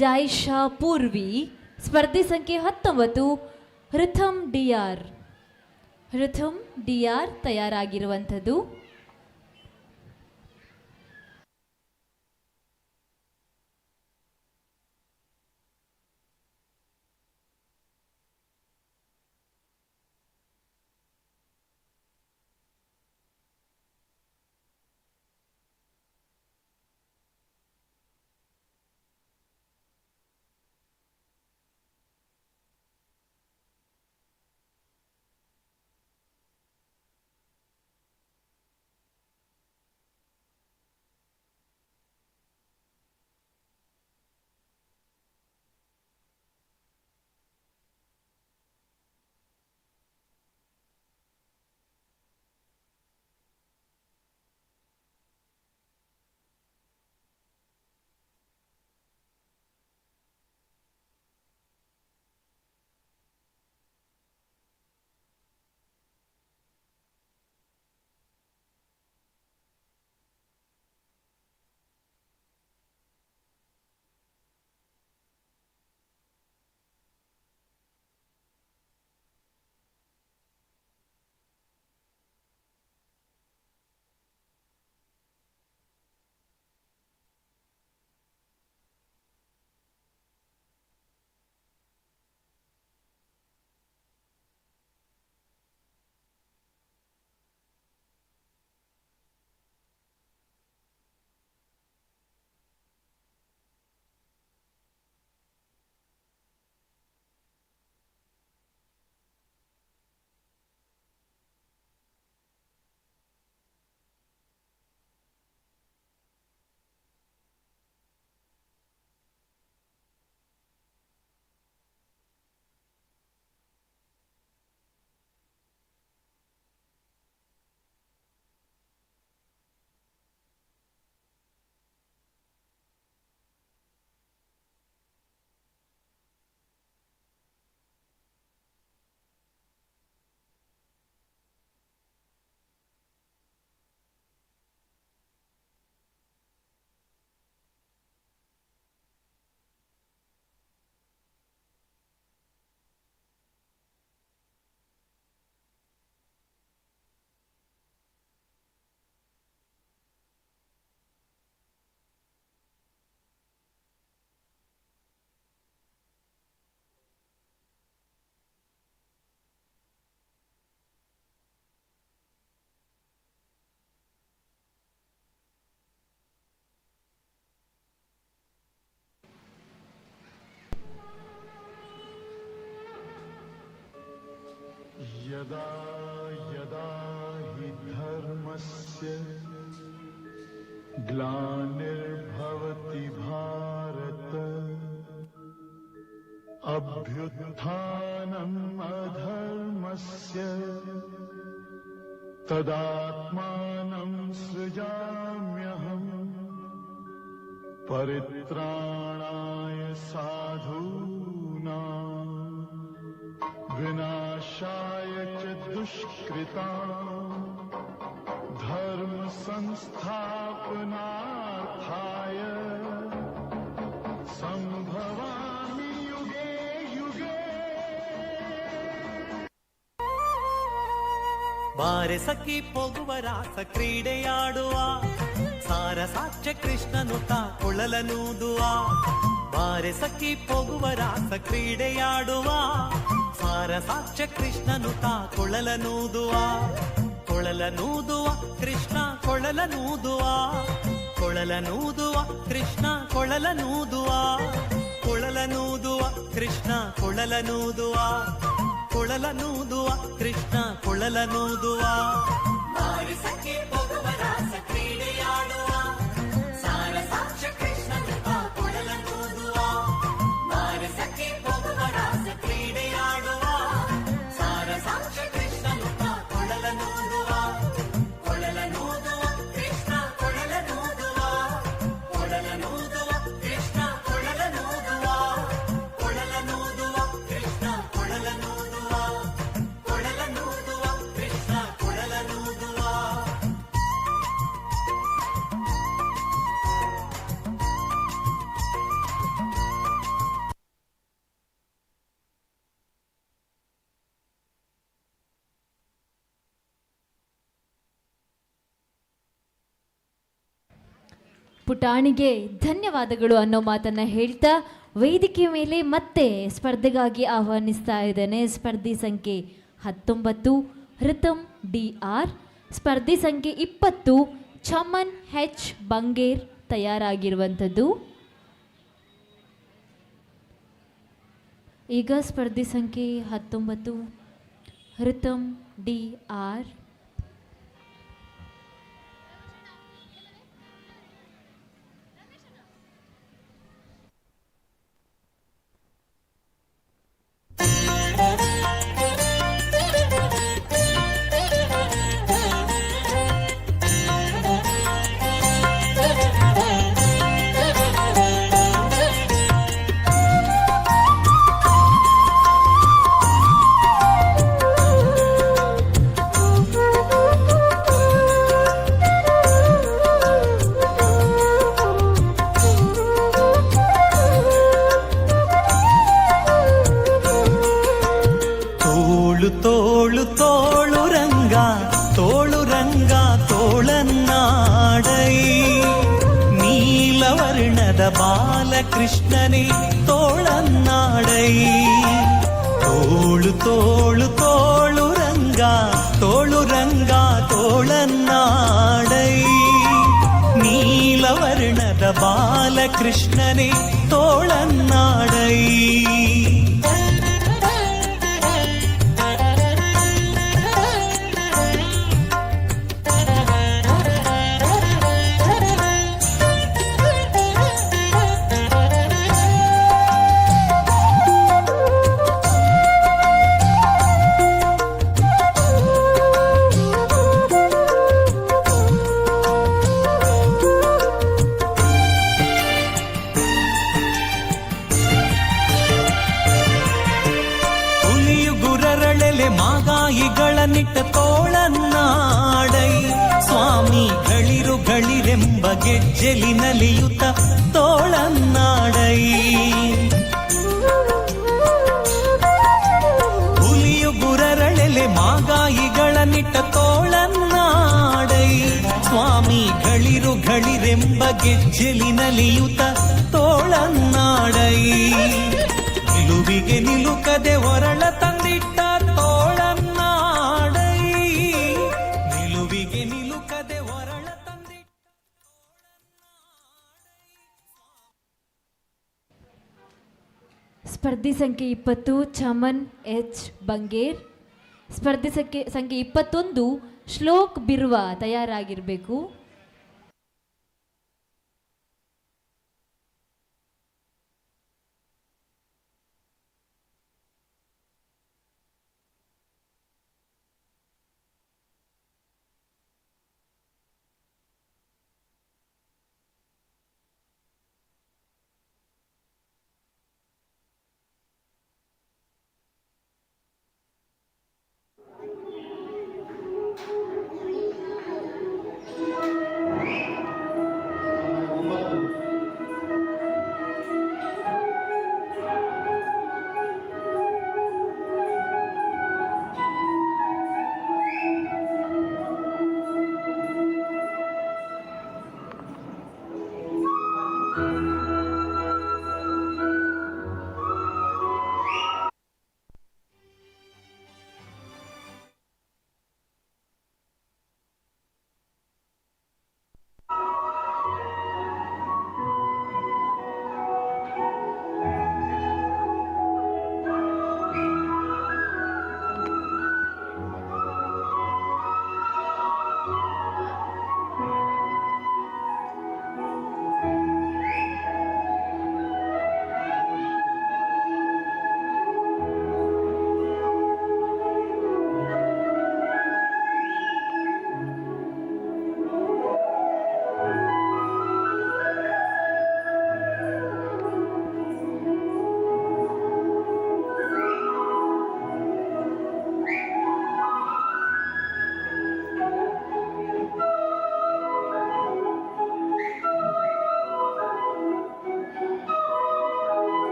ಜಾಯಿಷಾ ಪೂರ್ವಿ. ಸ್ಪರ್ಧಿ ಸಂಖ್ಯೆ 19 ರಿಥಮ್ ಡಿಆರ್. ರಿಥಮ್ ಡಿಆರ್ ತಯಾರಾಗಿರುವಂಥದ್ದು. यदा यदा हि धर्मस्य ग्लानिर्भवति भारत अभ्युत्थानम् अधर्मस्य तदात्मानं सृजाम्यहम् परित्राणाय साधूनां विनाशाय च दुष्कृतां धर्म संस्थापनार्थाय संभवामि युगे युगे। ಬಾರೆ ಸಖಿ ಹೋಗುವ ರಾಸ ಕ್ರೀಡೆಯಾಡುವ ಸಾರಸಾಕ್ಷ ಕೃಷ್ಣನು ತಾ ಕೊಳಲನೂದುವ. ಬಾರೆ ಸಖಿ ಹೋಗುವ ರಾಸ ಕ್ರೀಡೆಯಾಡುವ ಸಾರಸಾಕ್ಷ ಕೃಷ್ಣನು ತಾ ಕೊಳಲನೂದುವ. ಕೊಳಲನೂದುವ ಕೃಷ್ಣ ಕೊಳಲನೂದುವ. ಕೊಳಲನೂದುವ ಕೃಷ್ಣ ಕೊಳಲನೂದುವ. ಕೊಳಲನೂದುವ ಕೃಷ್ಣ ಕೊಳಲನೂದುವ. ಕೊಳಲನೂದುವ ಕೃಷ್ಣ ಕೊಳಲನೂದುವ. ಬಾರೆ ಸಖಿ ಹೋಗುವ ರಾಸ ಕ್ರೀಡೆಯಾಡುವ ಸಾರಸಾಕ್ಷ ಕೃಷ್ಣನು ತಾ ಕೊಳಲನೂದುವ. ಬಾರೆ ಸಖಿ ಹೋಗುವ ರಾಸ ಕ್ರೀಡೆಯಾಡುವ ಸಾರಸಾಕ್ಷ ಕೃಷ್ಣನು ತಾ ಕೊಳಲನೂದುವ. ಕೊಳಲನೂದುವ ಕೃಷ್ಣ ಕೊಳಲನೂದುವ. ಕೊಳಲನೂದುವ ಕೃಷ್ಣ ಕೊಳಲನೂದುವ. ಕೊಳಲನೂದುವ ಕೃಷ್ಣ ಕೊಳಲನೂದುವ. ಕೊಳಲನೂದುವ ಕೃಷ್ಣ ಕೊಳಲನೂದುವ. ಪುಟಾಣಿಗೆ ಧನ್ಯವಾದಗಳು ಅನ್ನೋ ಮಾತನ್ನ ಹೇಳ್ತಾ ವೇದಿಕೆ ಮೇಲೆ ಮತ್ತೆ ಸ್ಪರ್ಧೆಗಾಗಿ ಆಹ್ವಾನಿಸ್ತಾ ಇದ್ದೇನೆ ಸ್ಪರ್ಧಿ ಸಂಖ್ಯೆ 19 ರಿತಮ್ DR, ಸ್ಪರ್ಧಿ ಸಂಖ್ಯೆ 20 ಚಮನ್ H ಬಂಗೇರ್ ತಯಾರಾಗಿರುವಂಥದ್ದು. ಈಗ ಸ್ಪರ್ಧಿ ಸಂಖ್ಯೆ 19 ರಿತಮ್ DR. ತೋಳು ತೋಳು ತೋಳು ರಂಗ ತೋಳು ರಂಗ ತೋಳನ್ನಾಡೈ. ನೀಲವರ್ಣದ ಬಾಲಕೃಷ್ಣನೇ ತೋಳನ್ನಾಡೈ. ತೋಳು ತೋಳು ತೋಳು ರಂಗ ತೋಳು ರಂಗ ತೋಳನ್ನಾಡೈ. ನೀಲವರ್ಣದ ಬಾಲಕೃಷ್ಣನೇ ತೋಳನ್ನಾಡೈ. ಮಾಗಾಯಿಗಳನ್ನಿಟ್ಟ ತೋಳನ್ನಾಡೈ. ಸ್ವಾಮಿಗಳಿರು ಗಳಿರೆಂಬ ಗೆಜ್ಜೆಲಿ ನಲಿಯುತ್ತ ತೋಳನ್ನಾಡೈ. ಹುಲಿಯು ಗುರರಳೆಲೆ ಮಾಗಾಯಿಗಳನ್ನಿಟ್ಟ ತೋಳನ್ನಾಡೈ. ಸ್ವಾಮಿಗಳಿರು ಗಳಿರೆಂಬ ಗೆಜ್ಜೆಲಿ ನಲಿಯುತ್ತ ತೋಳನ್ನಾಡೈ. ನಿಲುವಿಗೆ ನಿಲುಕದೆ ಹೊರಳ ತಂದಿಟ್ಟ ತೋಳನ್ನಾಡೈ. ನಿಲುವಿಗೆ ನಿಲುಕದೆ ಹೊರಳ ತಂದಿಟ್ಟ. ಸ್ಪರ್ಧಿ ಸಂಖ್ಯೆ 20 ಚಮನ್ H ಬಂಗೇರ್, ಸ್ಪರ್ಧಿ ಸಂಖ್ಯೆ 21 ಶ್ಲೋಕ್ ಬಿರ್ವ ತಯಾರಾಗಿರಬೇಕು.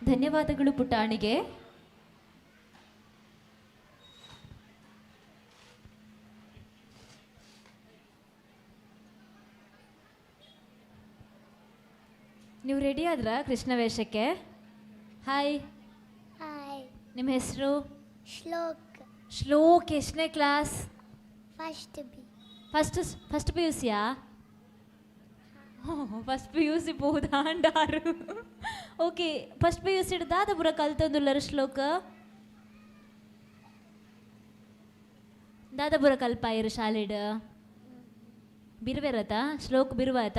ಧನ್ಯವಾದಗಳು ಪುಟಾಣಿಗೆ. ನೀವು ರೆಡಿ ಆದ್ರ ಕೃಷ್ಣ ವೇಷಕ್ಕೆ? Hi, hi. ನಿಮ್ಮ ಹೆಸರು? ಶ್ಲೋಕ್. ಶ್ಲೋಕ್. ಎಷ್ಟನೇ class? First B. First P U ಸಿಯಾ? ಫಸ್ಟ್ ಪಿ ಯು ಸಿ ಬಹುದಾಂಡಾರು. Okay, first P U C ದಾದಪುರ ಕಲ್ತೊಂದುಲ್ಲರು ಶ್ಲೋಕ? ದಾದಪುರ ಕಲ್ಪಾಯಿರು ಶಾಲೆಡ್ ಬಿರುವೆರತ ಶ್ಲೋಕ್ ಬಿರುವಾತ?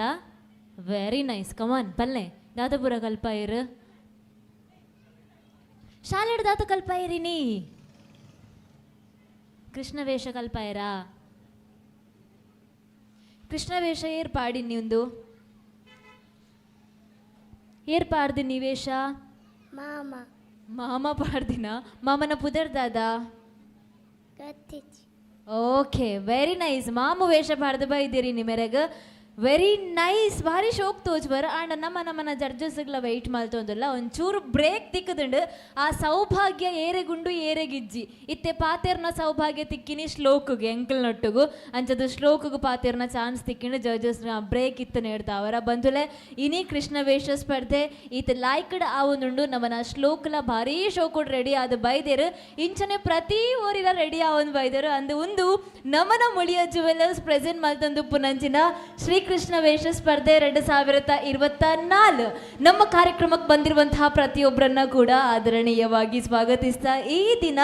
ವೆರಿ ನೈಸ್, ಕಮಾನ್ ಪಲ್ಲೆ ದಾದಪುರ ಕಲ್ಪಾಯಿರು ಶಾಲೆಡ್ ದಾತ ಕಲ್ಪಾಯಿರಿ ನೀ ಕೃಷ್ಣ ವೇಷ ಕಲ್ಪಾಯಿರಾ? ಕೃಷ್ಣ ವೇಷ ಏರ್ಪಾಡಿ ನೀವೊಂದು ಏರ್ಪಾಡ್ದು ನೀ ವೇಷ? ಮಾಮ. ಮಾಮ ಪಾಡ್ದಿನ? ಮಾಮನ ಪುದರ್ ದಾದ? ಗೊತ್ತಿಚ್ಚಿ. Okay, very nice. ಮಾಮು ವೇಷ ಪಾಡ್ದು ಬೈದಿರಿ ನಿಮ್ಮೆರಗ. ವೆರಿ ನೈಸ್, ಭಾರಿ ಶೋಕ್ ತೋಚ್ಬರ. ಆಂಡ ನಮ್ಮನ ಜಡ್ಜಸ್ಗಳ ವೆಯ್ಟ್ ಮಾಡ್ತೊಂದಿಲ್ಲ, ಒಂಚೂರು ಬ್ರೇಕ್ ತಿಕ್ಕದುಂಡು ಆ ಸೌಭಾಗ್ಯ ಏರೆಗುಂಡು ಏರೆಗಿಜ್ಜಿ ಇತ್ತೆ ಪಾತೆರ್ನ ಸೌಭಾಗ್ಯ ತಿಕ್ಕಿನಿ ಶ್ಲೋಕ್ಗೆ ಎಂಕಲ್ ನೊಟ್ಟುಗು ಅಂಚದು ಶ್ಲೋಕ್ಗೆ ಪಾತೆರ್ನ ಚಾನ್ಸ್ ತಿಕ್ಕಿನ ಜಡ್ಜಸ್ ಬ್ರೇಕ್ ಇತ್ತು ನೇಡ್ತಾವರ ಬಂದುಲೆ ಇನಿ ಕೃಷ್ಣ ವೇಷ ಸ್ಪರ್ಧೆ ಈತ ಲಾಯ್ಕಡ್ ಆವೊಂದುಂಡು ನಮ್ಮನ ಶ್ಲೋಕ್ಲ ಭಾರಿ ಶೋಕುಡ್ ರೆಡಿ ಆದ ಬೈದೇರು ಇಂಚನೆ ಪ್ರತಿ ಊರಿನ ರೆಡಿ ಆವೊಂದು ಬೈದೇರು. ಅಂದು ಒಂದು ನಮನ ಮುಳಿಯ ಜುವೆಲ್ಲರ್ಸ್ ಪ್ರೆಸೆಂಟ್ ಮಾಡ್ತಂದು ಪುನಂಚಿನ ಶ್ರೀಕೃಷ್ಣ ವೇಷ ಸ್ಪರ್ಧೆ 2024 ನಮ್ಮ ಕಾರ್ಯಕ್ರಮಕ್ಕೆ ಬಂದಿರುವಂತಹ ಪ್ರತಿಯೊಬ್ಬರನ್ನ ಕೂಡ ಆದರಣೀಯವಾಗಿ ಸ್ವಾಗತಿಸ್ತಾ ಈ ದಿನ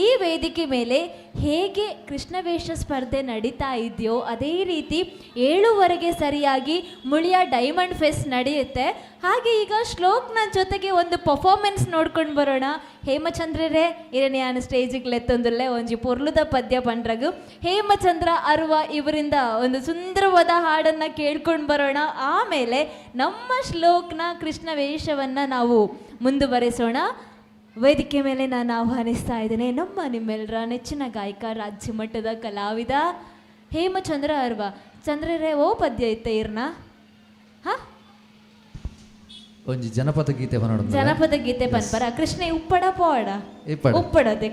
ಈ ವೇದಿಕೆ ಮೇಲೆ ಹೇಗೆ ಕೃಷ್ಣ ವೇಷ ಸ್ಪರ್ಧೆ ನಡೀತಾ ಇದೆಯೋ ಅದೇ ರೀತಿ 7:15 ಸರಿಯಾಗಿ ಮುಳಿಯ ಡೈಮಂಡ್ ಫೆಸ್ಟ್ ನಡೆಯುತ್ತೆ. ಹಾಗೆ ಈಗ ಶ್ಲೋಕ್ನ ಜೊತೆಗೆ ಒಂದು ಪರ್ಫಾರ್ಮೆನ್ಸ್ ನೋಡ್ಕೊಂಡು ಬರೋಣ. ಹೇಮಚಂದ್ರರೇ ಇರನೇ ಆನ ಸ್ಟೇಜಿಗೆ ಲೆತ್ತೊಂದುಲ್ಲೆ ಒಂಜಿ ಪೊರ್ಲುದ ಪದ್ಯ ಪಂಡ್ರಗು ಹೇಮಚಂದ್ರ ಅರುವ ಇವರಿಂದ ಒಂದು ಸುಂದರವಾದ ಹಾಡನ್ನು ಕೇಳ್ಕೊಂಡು ಬರೋಣ. ಆಮೇಲೆ ನಮ್ಮ ಶ್ಲೋಕ್ನ ಕೃಷ್ಣ ವೇಷವನ್ನು ನಾವು ಮುಂದುವರೆಸೋಣ. ವೇದಿಕೆ ಮೇಲೆ ನಾನು ಆಹ್ವಾನಿಸ್ತಾ ಇದ್ದೇನೆ ನಿಮ್ಮೆಲ್ಲರ ನೆಚ್ಚಿನ ಗಾಯಕ, ರಾಜ್ಯ ಮಟ್ಟದ ಕಲಾವಿದ ಹೇಮಚಂದ್ರ ಅರ್ವ. ಚಂದ್ರರೇ ಓ ಪದ್ಯ ಇತ್ತ ಇರ್ನ? ಹಾಂ, ಒಂಜಿ ಜನಪದ ಗೀತೆ ಜನಪದ ಗೀತೆ ಪನ್ಪರ. ಕೃಷ್ಣ ಉಪ್ಪಡ ಪೋಡ ಉಪ್ಪಡತೆ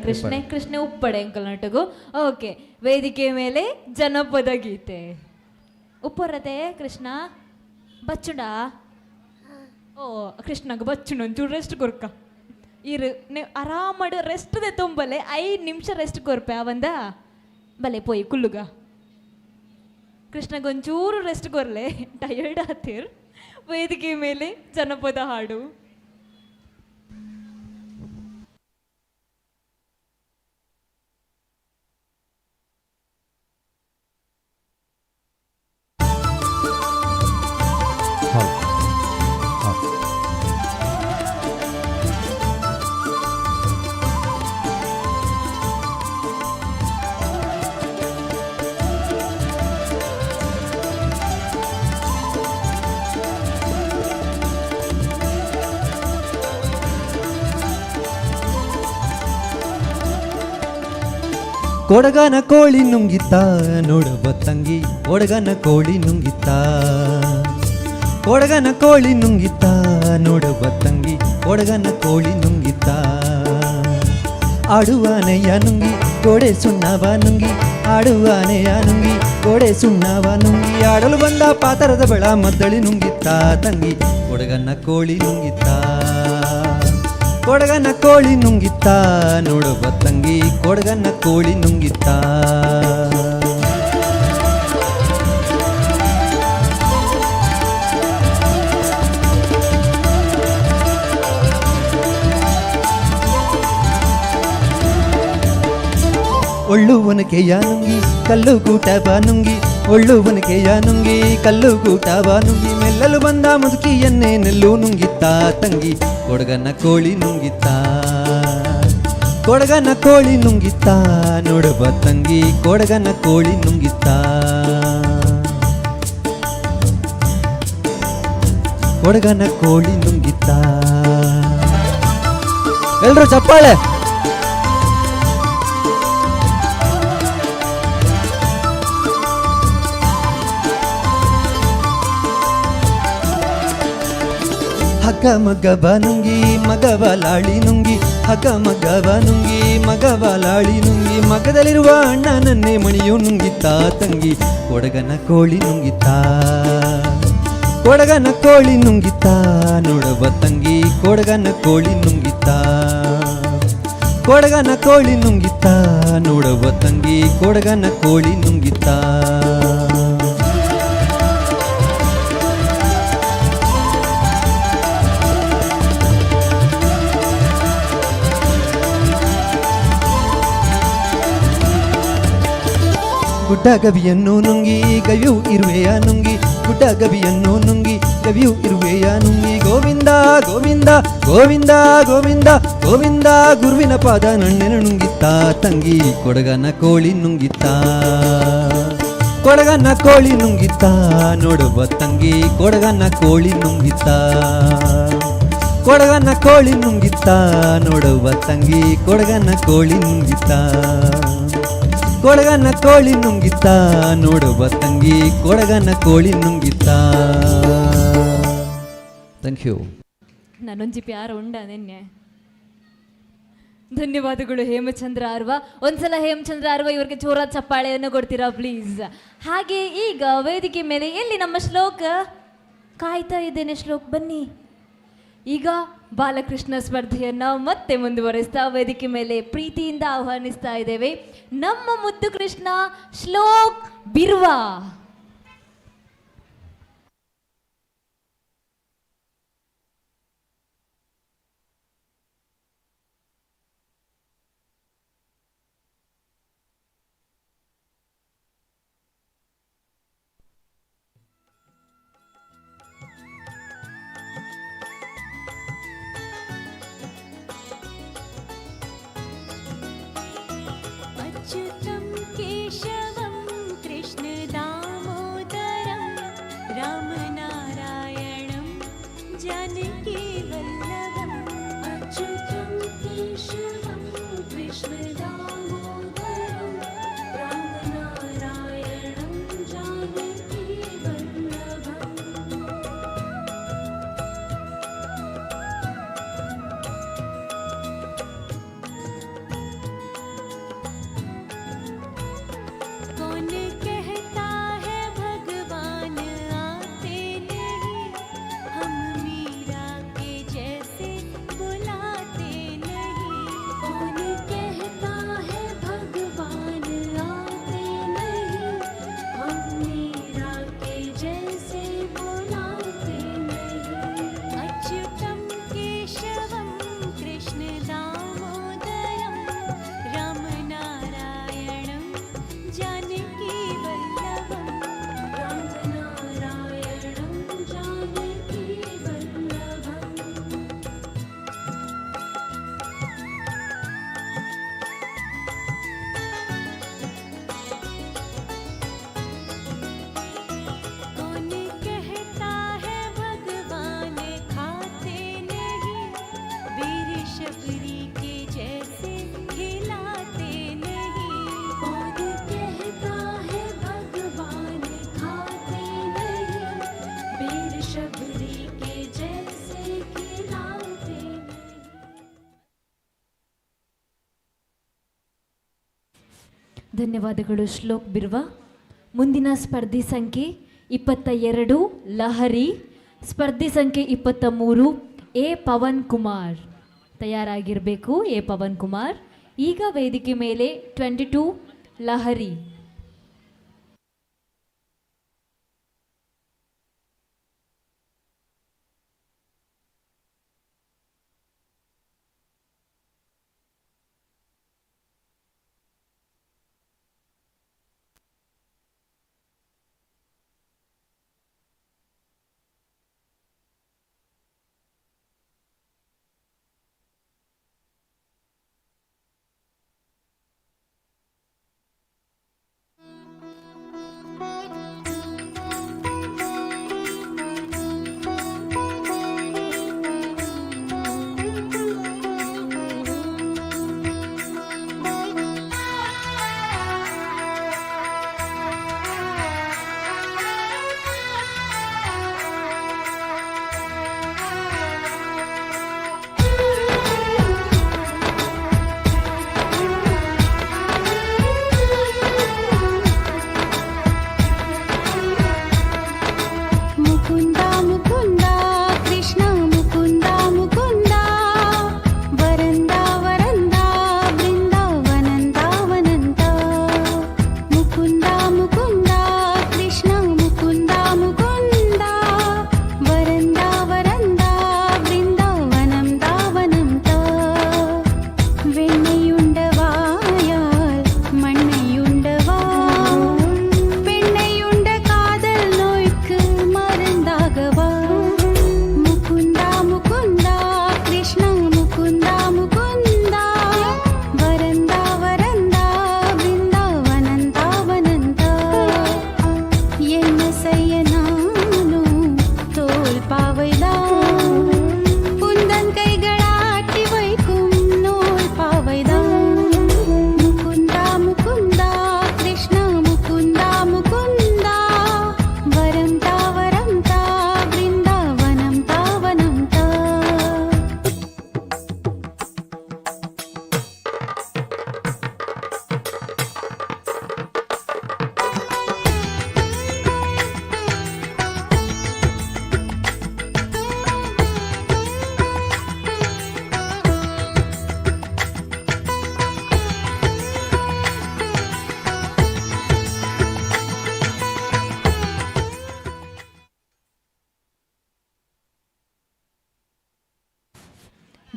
ಕೃಷ್ಣ ಉಪ್ಪಡೆ ಅಂಕಲ್ ನಟಗು. ಓಕೆ, ವೇದಿಕೆ ಮೇಲೆ ಜನಪದ ಗೀತೆ ಉಪ್ಪರತೆ. ಕೃಷ್ಣ ಬಚ್ಚುಂಡಾ? ಓ ಕೃಷ್ಣಗ ಬಚ್ಚುಂಡು ಒಂಚೂರು ರೆಸ್ಟ್ ಕೊರ್ಕ ಇರು ಆರಾಮಡು ರೆಸ್ಟ್ ದೆ ತುಂಬಲೆ 5 ನಿಮಿಷ ರೆಸ್ಟ್ ಕೊರ್ಪೆ ಅವಂದ ಬಲೆ ಪೋಯಿ ಕುಲ್ಲುಗ. ಕೃಷ್ಣಗೊಂಚೂರು ರೆಸ್ಟ್ ಕೊರ್ಲೆ, ಟಯರ್ಡ್ ಆತೀರ್. ವೇದಿಕೆ ಮೇಲೆ ಜನಪದ ಹಾಡು. ಕೊಡಗನ ಕೋಳಿ ನುಂಗಿತ್ತ ನೋಡುವ ತಂಗಿ ಕೊಡಗನ ಕೋಳಿ ನುಂಗಿತ್ತ ಕೊಡಗನ ಕೋಳಿ ನುಂಗಿತ್ತ ನೋಡುವ ತಂಗಿ ಕೊಡಗನ ಕೋಳಿ ನುಂಗಿತ್ತ ಆಡುವಾನೆಯ ನುಂಗಿ ಗೋಡೆ ಸುಣ್ಣವ ನುಂಗಿ ಆಡುವಾನೆಯ ನುಂಗಿ ಗೋಡೆ ಸುಣ್ಣವ ನುಂಗಿ ಆಡಲು ಬಂದ ಪಾತರದ ಬೆಳ ಮದ್ದಳಿ ನುಂಗಿತ್ತ ತಂಗಿ ಕೊಡಗನ ಕೋಳಿ ನುಂಗಿತ್ತ ಕೊಡಗನ ಕೋಳಿ ನುಂಗಿತ್ತ ನೋಡುವ ತಂಗಿ ಕೊಡಗನ ಕೋಳಿ ನುಂಗಿತ್ತ ಒಳ್ಳುವನಕೆಯ ನುಂಗಿ ಕಲ್ಲು ಕೂಟವ ನುಂಗಿ ಒಳ್ಳುವನಕೆಯ ನುಂಗಿ ಕಲ್ಲು ಕೂಟವ ನುಂಗಿ ಮೆಲ್ಲಲು ಬಂದ ಮುದುಕಿಯನ್ನೇ ನೆಲ್ಲು ನುಂಗಿತ್ತ ತಂಗಿ ಕೊಡಗನ ಕೋಳಿ ನುಂಗಿತ್ತ ಕೊಡಗನ ಕೋಳಿ ನುಂಗಿತ್ತ ನೋಡುವ ತಂಗಿ ಕೊಡಗನ ಕೋಳಿ ನುಂಗಿತ್ತ ಕೊಡಗನ ಕೋಳಿ ನುಂಗಿತ್ತ ಎಲ್ರು ಚಪ್ಪಾಳೆ ಹಗ್ಗ ಮಗವ ನುಂಗಿ ಮಗವ ಲಾಳಿ ನುಂಗಿ ಹಗ್ಗ ಮಗವ ನುಂಗಿ ಮಗವ ಲಾಳಿ ನುಂಗಿ ಮಗದಲ್ಲಿರುವ ಅಣ್ಣನನ್ನೇ ಮಣಿಯು ನುಂಗಿತ್ತ ತಂಗಿ ಕೊಡಗನ ಕೋಳಿ ನುಂಗಿತ್ತ ಕೊಡಗನ ಕೋಳಿ ನುಂಗಿತ್ತ ನೋಡುವ ತಂಗಿ ಕೊಡಗನ ಕೋಳಿ ನುಂಗಿತ್ತ ಕೊಡಗನ ಕೋಳಿ ನುಂಗಿತ್ತ ನೋಡುವ ತಂಗಿ ಕೊಡಗನ ಕೋಳಿ ನುಂಗಿತ್ತ ಗುಡ್ಡ ಗವಿಯನ್ನು ನುಂಗಿ ಗವಿಯು ಇರುವೆಯ ನುಂಗಿ ಗುಡ್ಡ ಗವಿಯನ್ನು ನುಂಗಿ ಗವಿಯು ಇರುವೆಯ ನುಂಗಿ ಗೋವಿಂದ ಗೋವಿಂದ ಗೋವಿಂದ ಗೋವಿಂದ ಗೋವಿಂದ ಗುರುವಿನ ಪಾದ ನಣ್ಣೆನ ನುಂಗಿತ್ತ ತಂಗಿ ಕೊಡಗನ ಕೋಳಿ ನುಂಗಿತ್ತ ಕೊಡಗನ ಕೋಳಿ ನುಂಗಿತ್ತ ನೋಡುವ ತಂಗಿ ಕೊಡಗನ ಕೋಳಿ ನುಂಗಿತ್ತ ಕೊಡಗನ ಕೋಳಿ ನುಂಗಿತ್ತ ನೋಡುವ ತಂಗಿ ಕೊಡಗನ ಕೋಳಿ ನುಂಗಿತ್ತ ಕೊಡಗನ ಕೋಳಿ ನುಂಗಿತ್ತ ನೋಡುವ ತಂಗಿ ಕೊಡಗನ ಕೋಳಿ ನುಂಗಿತ್ತ ಥ್ಯಾಂಕ್ ಯು ನಾನೊಂಜಿ ಪ್ಯಾರ ಉಂಡ ನಿನ್ನೆ ಧನ್ಯವಾದಗಳು ಹೇಮಚಂದ್ರ ಆರ್ವ. ಒಂದ್ಸಲ ಹೇಮಚಂದ್ರ ಆರ್ವ ಇವರಿಗೆ ಜೋರಾದ ಚಪ್ಪಾಳೆಯನ್ನು ಕೊಡ್ತೀರಾ ಪ್ಲೀಸ್. ಹಾಗೆ ಈಗ ವೇದಿಕೆ ಮೇಲೆ ಎಲ್ಲಿ ನಮ್ಮ ಶ್ಲೋಕ ಕಾಯ್ತಾ ಇದ್ದೇನೆ. ಶ್ಲೋಕ್ ಬನ್ನಿ. ಈಗ ಬಾಲಕೃಷ್ಣ ಸ್ಪರ್ಧೆಯನ್ನ ಮತ್ತೆ ಮುಂದುವರಿಸ್ತಾ ವೇದಿಕೆ ಮೇಲೆ ಪ್ರೀತಿಯಿಂದ ಆಹ್ವಾನಿಸ್ತಾ ಇದ್ದೇವೆ ನಮ್ಮ ಮುದ್ದು ಕೃಷ್ಣ ಶ್ಲೋಕ್ ಬಿರ್ವಾ. अच्युतं केशवं कृष्णदामोदरं रामनारायणं जानकीवल्लभम् अच्युतं केशवं कृष्णदामोदरं रामनारायणं जानकीवल्लभम्. कौन कहता है भगवान आते नहीं, हम मीरा के जैसे ಧನ್ಯವಾದಗಳು ಶ್ಲೋಕ್ ಬಿರ್ವಾ. ಮುಂದಿನ ಸ್ಪರ್ಧಿ ಸಂಖ್ಯೆ 22 ಲಹರಿ, ಸ್ಪರ್ಧಿ ಸಂಖ್ಯೆ 23 ಎ ಪವನ್ ಕುಮಾರ್. ತಯಾರಾಗಿರಬೇಕು ಎ ಪವನ್ ಕುಮಾರ್. ಈಗ ವೇದಿಕೆ ಮೇಲೆ 22 ಲಹರಿ.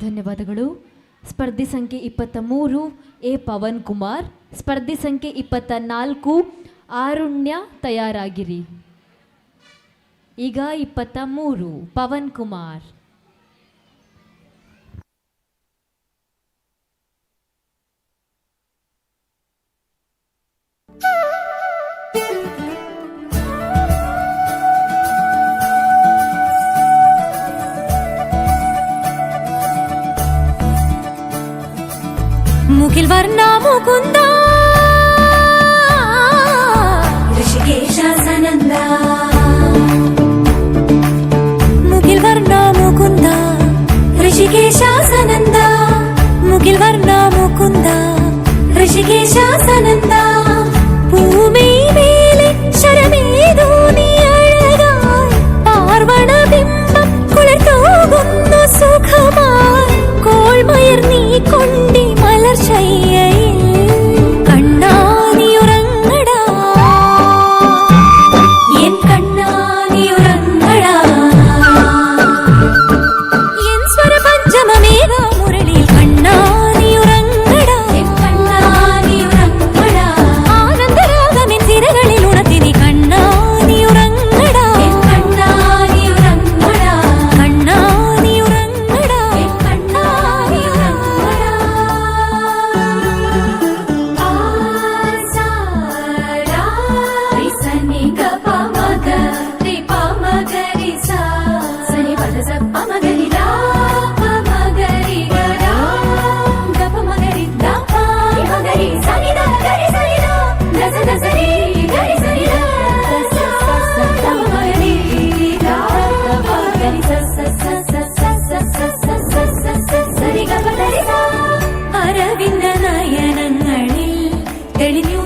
ಧನ್ಯವಾದಗಳು. ಸ್ಪರ್ಧಿ ಸಂಖ್ಯೆ 23 ಎ ಪವನ್ ಕುಮಾರ್, ಸ್ಪರ್ಧಿ ಸಂಖ್ಯೆ 24 ಆರುಣ್ಯ. ತಯಾರಾಗಿರಿ. ಈಗ 23 ಪವನ್ ಕುಮಾರ್. ಮುಗಿಲ್ ವರ್ಣ ಮುಕುಂದ ಋಷಿಕೇಶ ಸನಂದ, ಮುಗಿಲ್ ವರ್ಣ ಮುಕುಂದ ಋಷಿಕೇಶ ಸನಂದ, ಮುಗಿಲ್ ವರ್ಣ ಮುಕುಂದ ಋಷಿಕೇಶ സനന്ദ. ഭൂമി മേലെ ശരമേതോ നീ അഴകായി, പാർവണ ബിംബം കുളിർത്തോകുന്നു സുഖമായി, കോൾമയർ നീ കൊണ്ടി മലർശയ്യയിൽ കണ്ണാ നീ ഉറങ്ങടാ, എൻ കണ്ണാ നീ ഉറങ്ങടാ, എൻ സ്വര പഞ്ചമമേഘ മുരളിയിൽ കണ്ണാ നീ ഉറങ്ങടാ, എൻ കണ്ണാ നീ ഉറങ്ങടാ, ആനന്ദരാഗമെൻ തിരകളിൽ ഉണർത്തി കണ്ണാ നീ ഉറങ്ങടാ, എൻ കണ്ണാ നീ ഉറങ്ങടാ, കണ്ണാ നീ ഉറങ്ങടാ, എൻ കണ്ണാ നീ ഉറങ്ങടാ. ആസാരാ സനി ഗപ മഗ രി പ മഗ രി സ സനി പദ സ പ മഗ രി ര പ മഗ രി ഗ ര ഗപ മഗ രി ര പ മഗ രി സനി ര ഗ രി സനി ര ര സ ര സ രി ഗ രി സനി ര സ സ സ ര മഗ രി ര പ ഗ രി സ സ സ സ സ സ സ സ സ സ സ രി ഗ പ ര രി സ. അരവിന്ദ നയനങ്ങളിൽ തെളിഞ്ഞു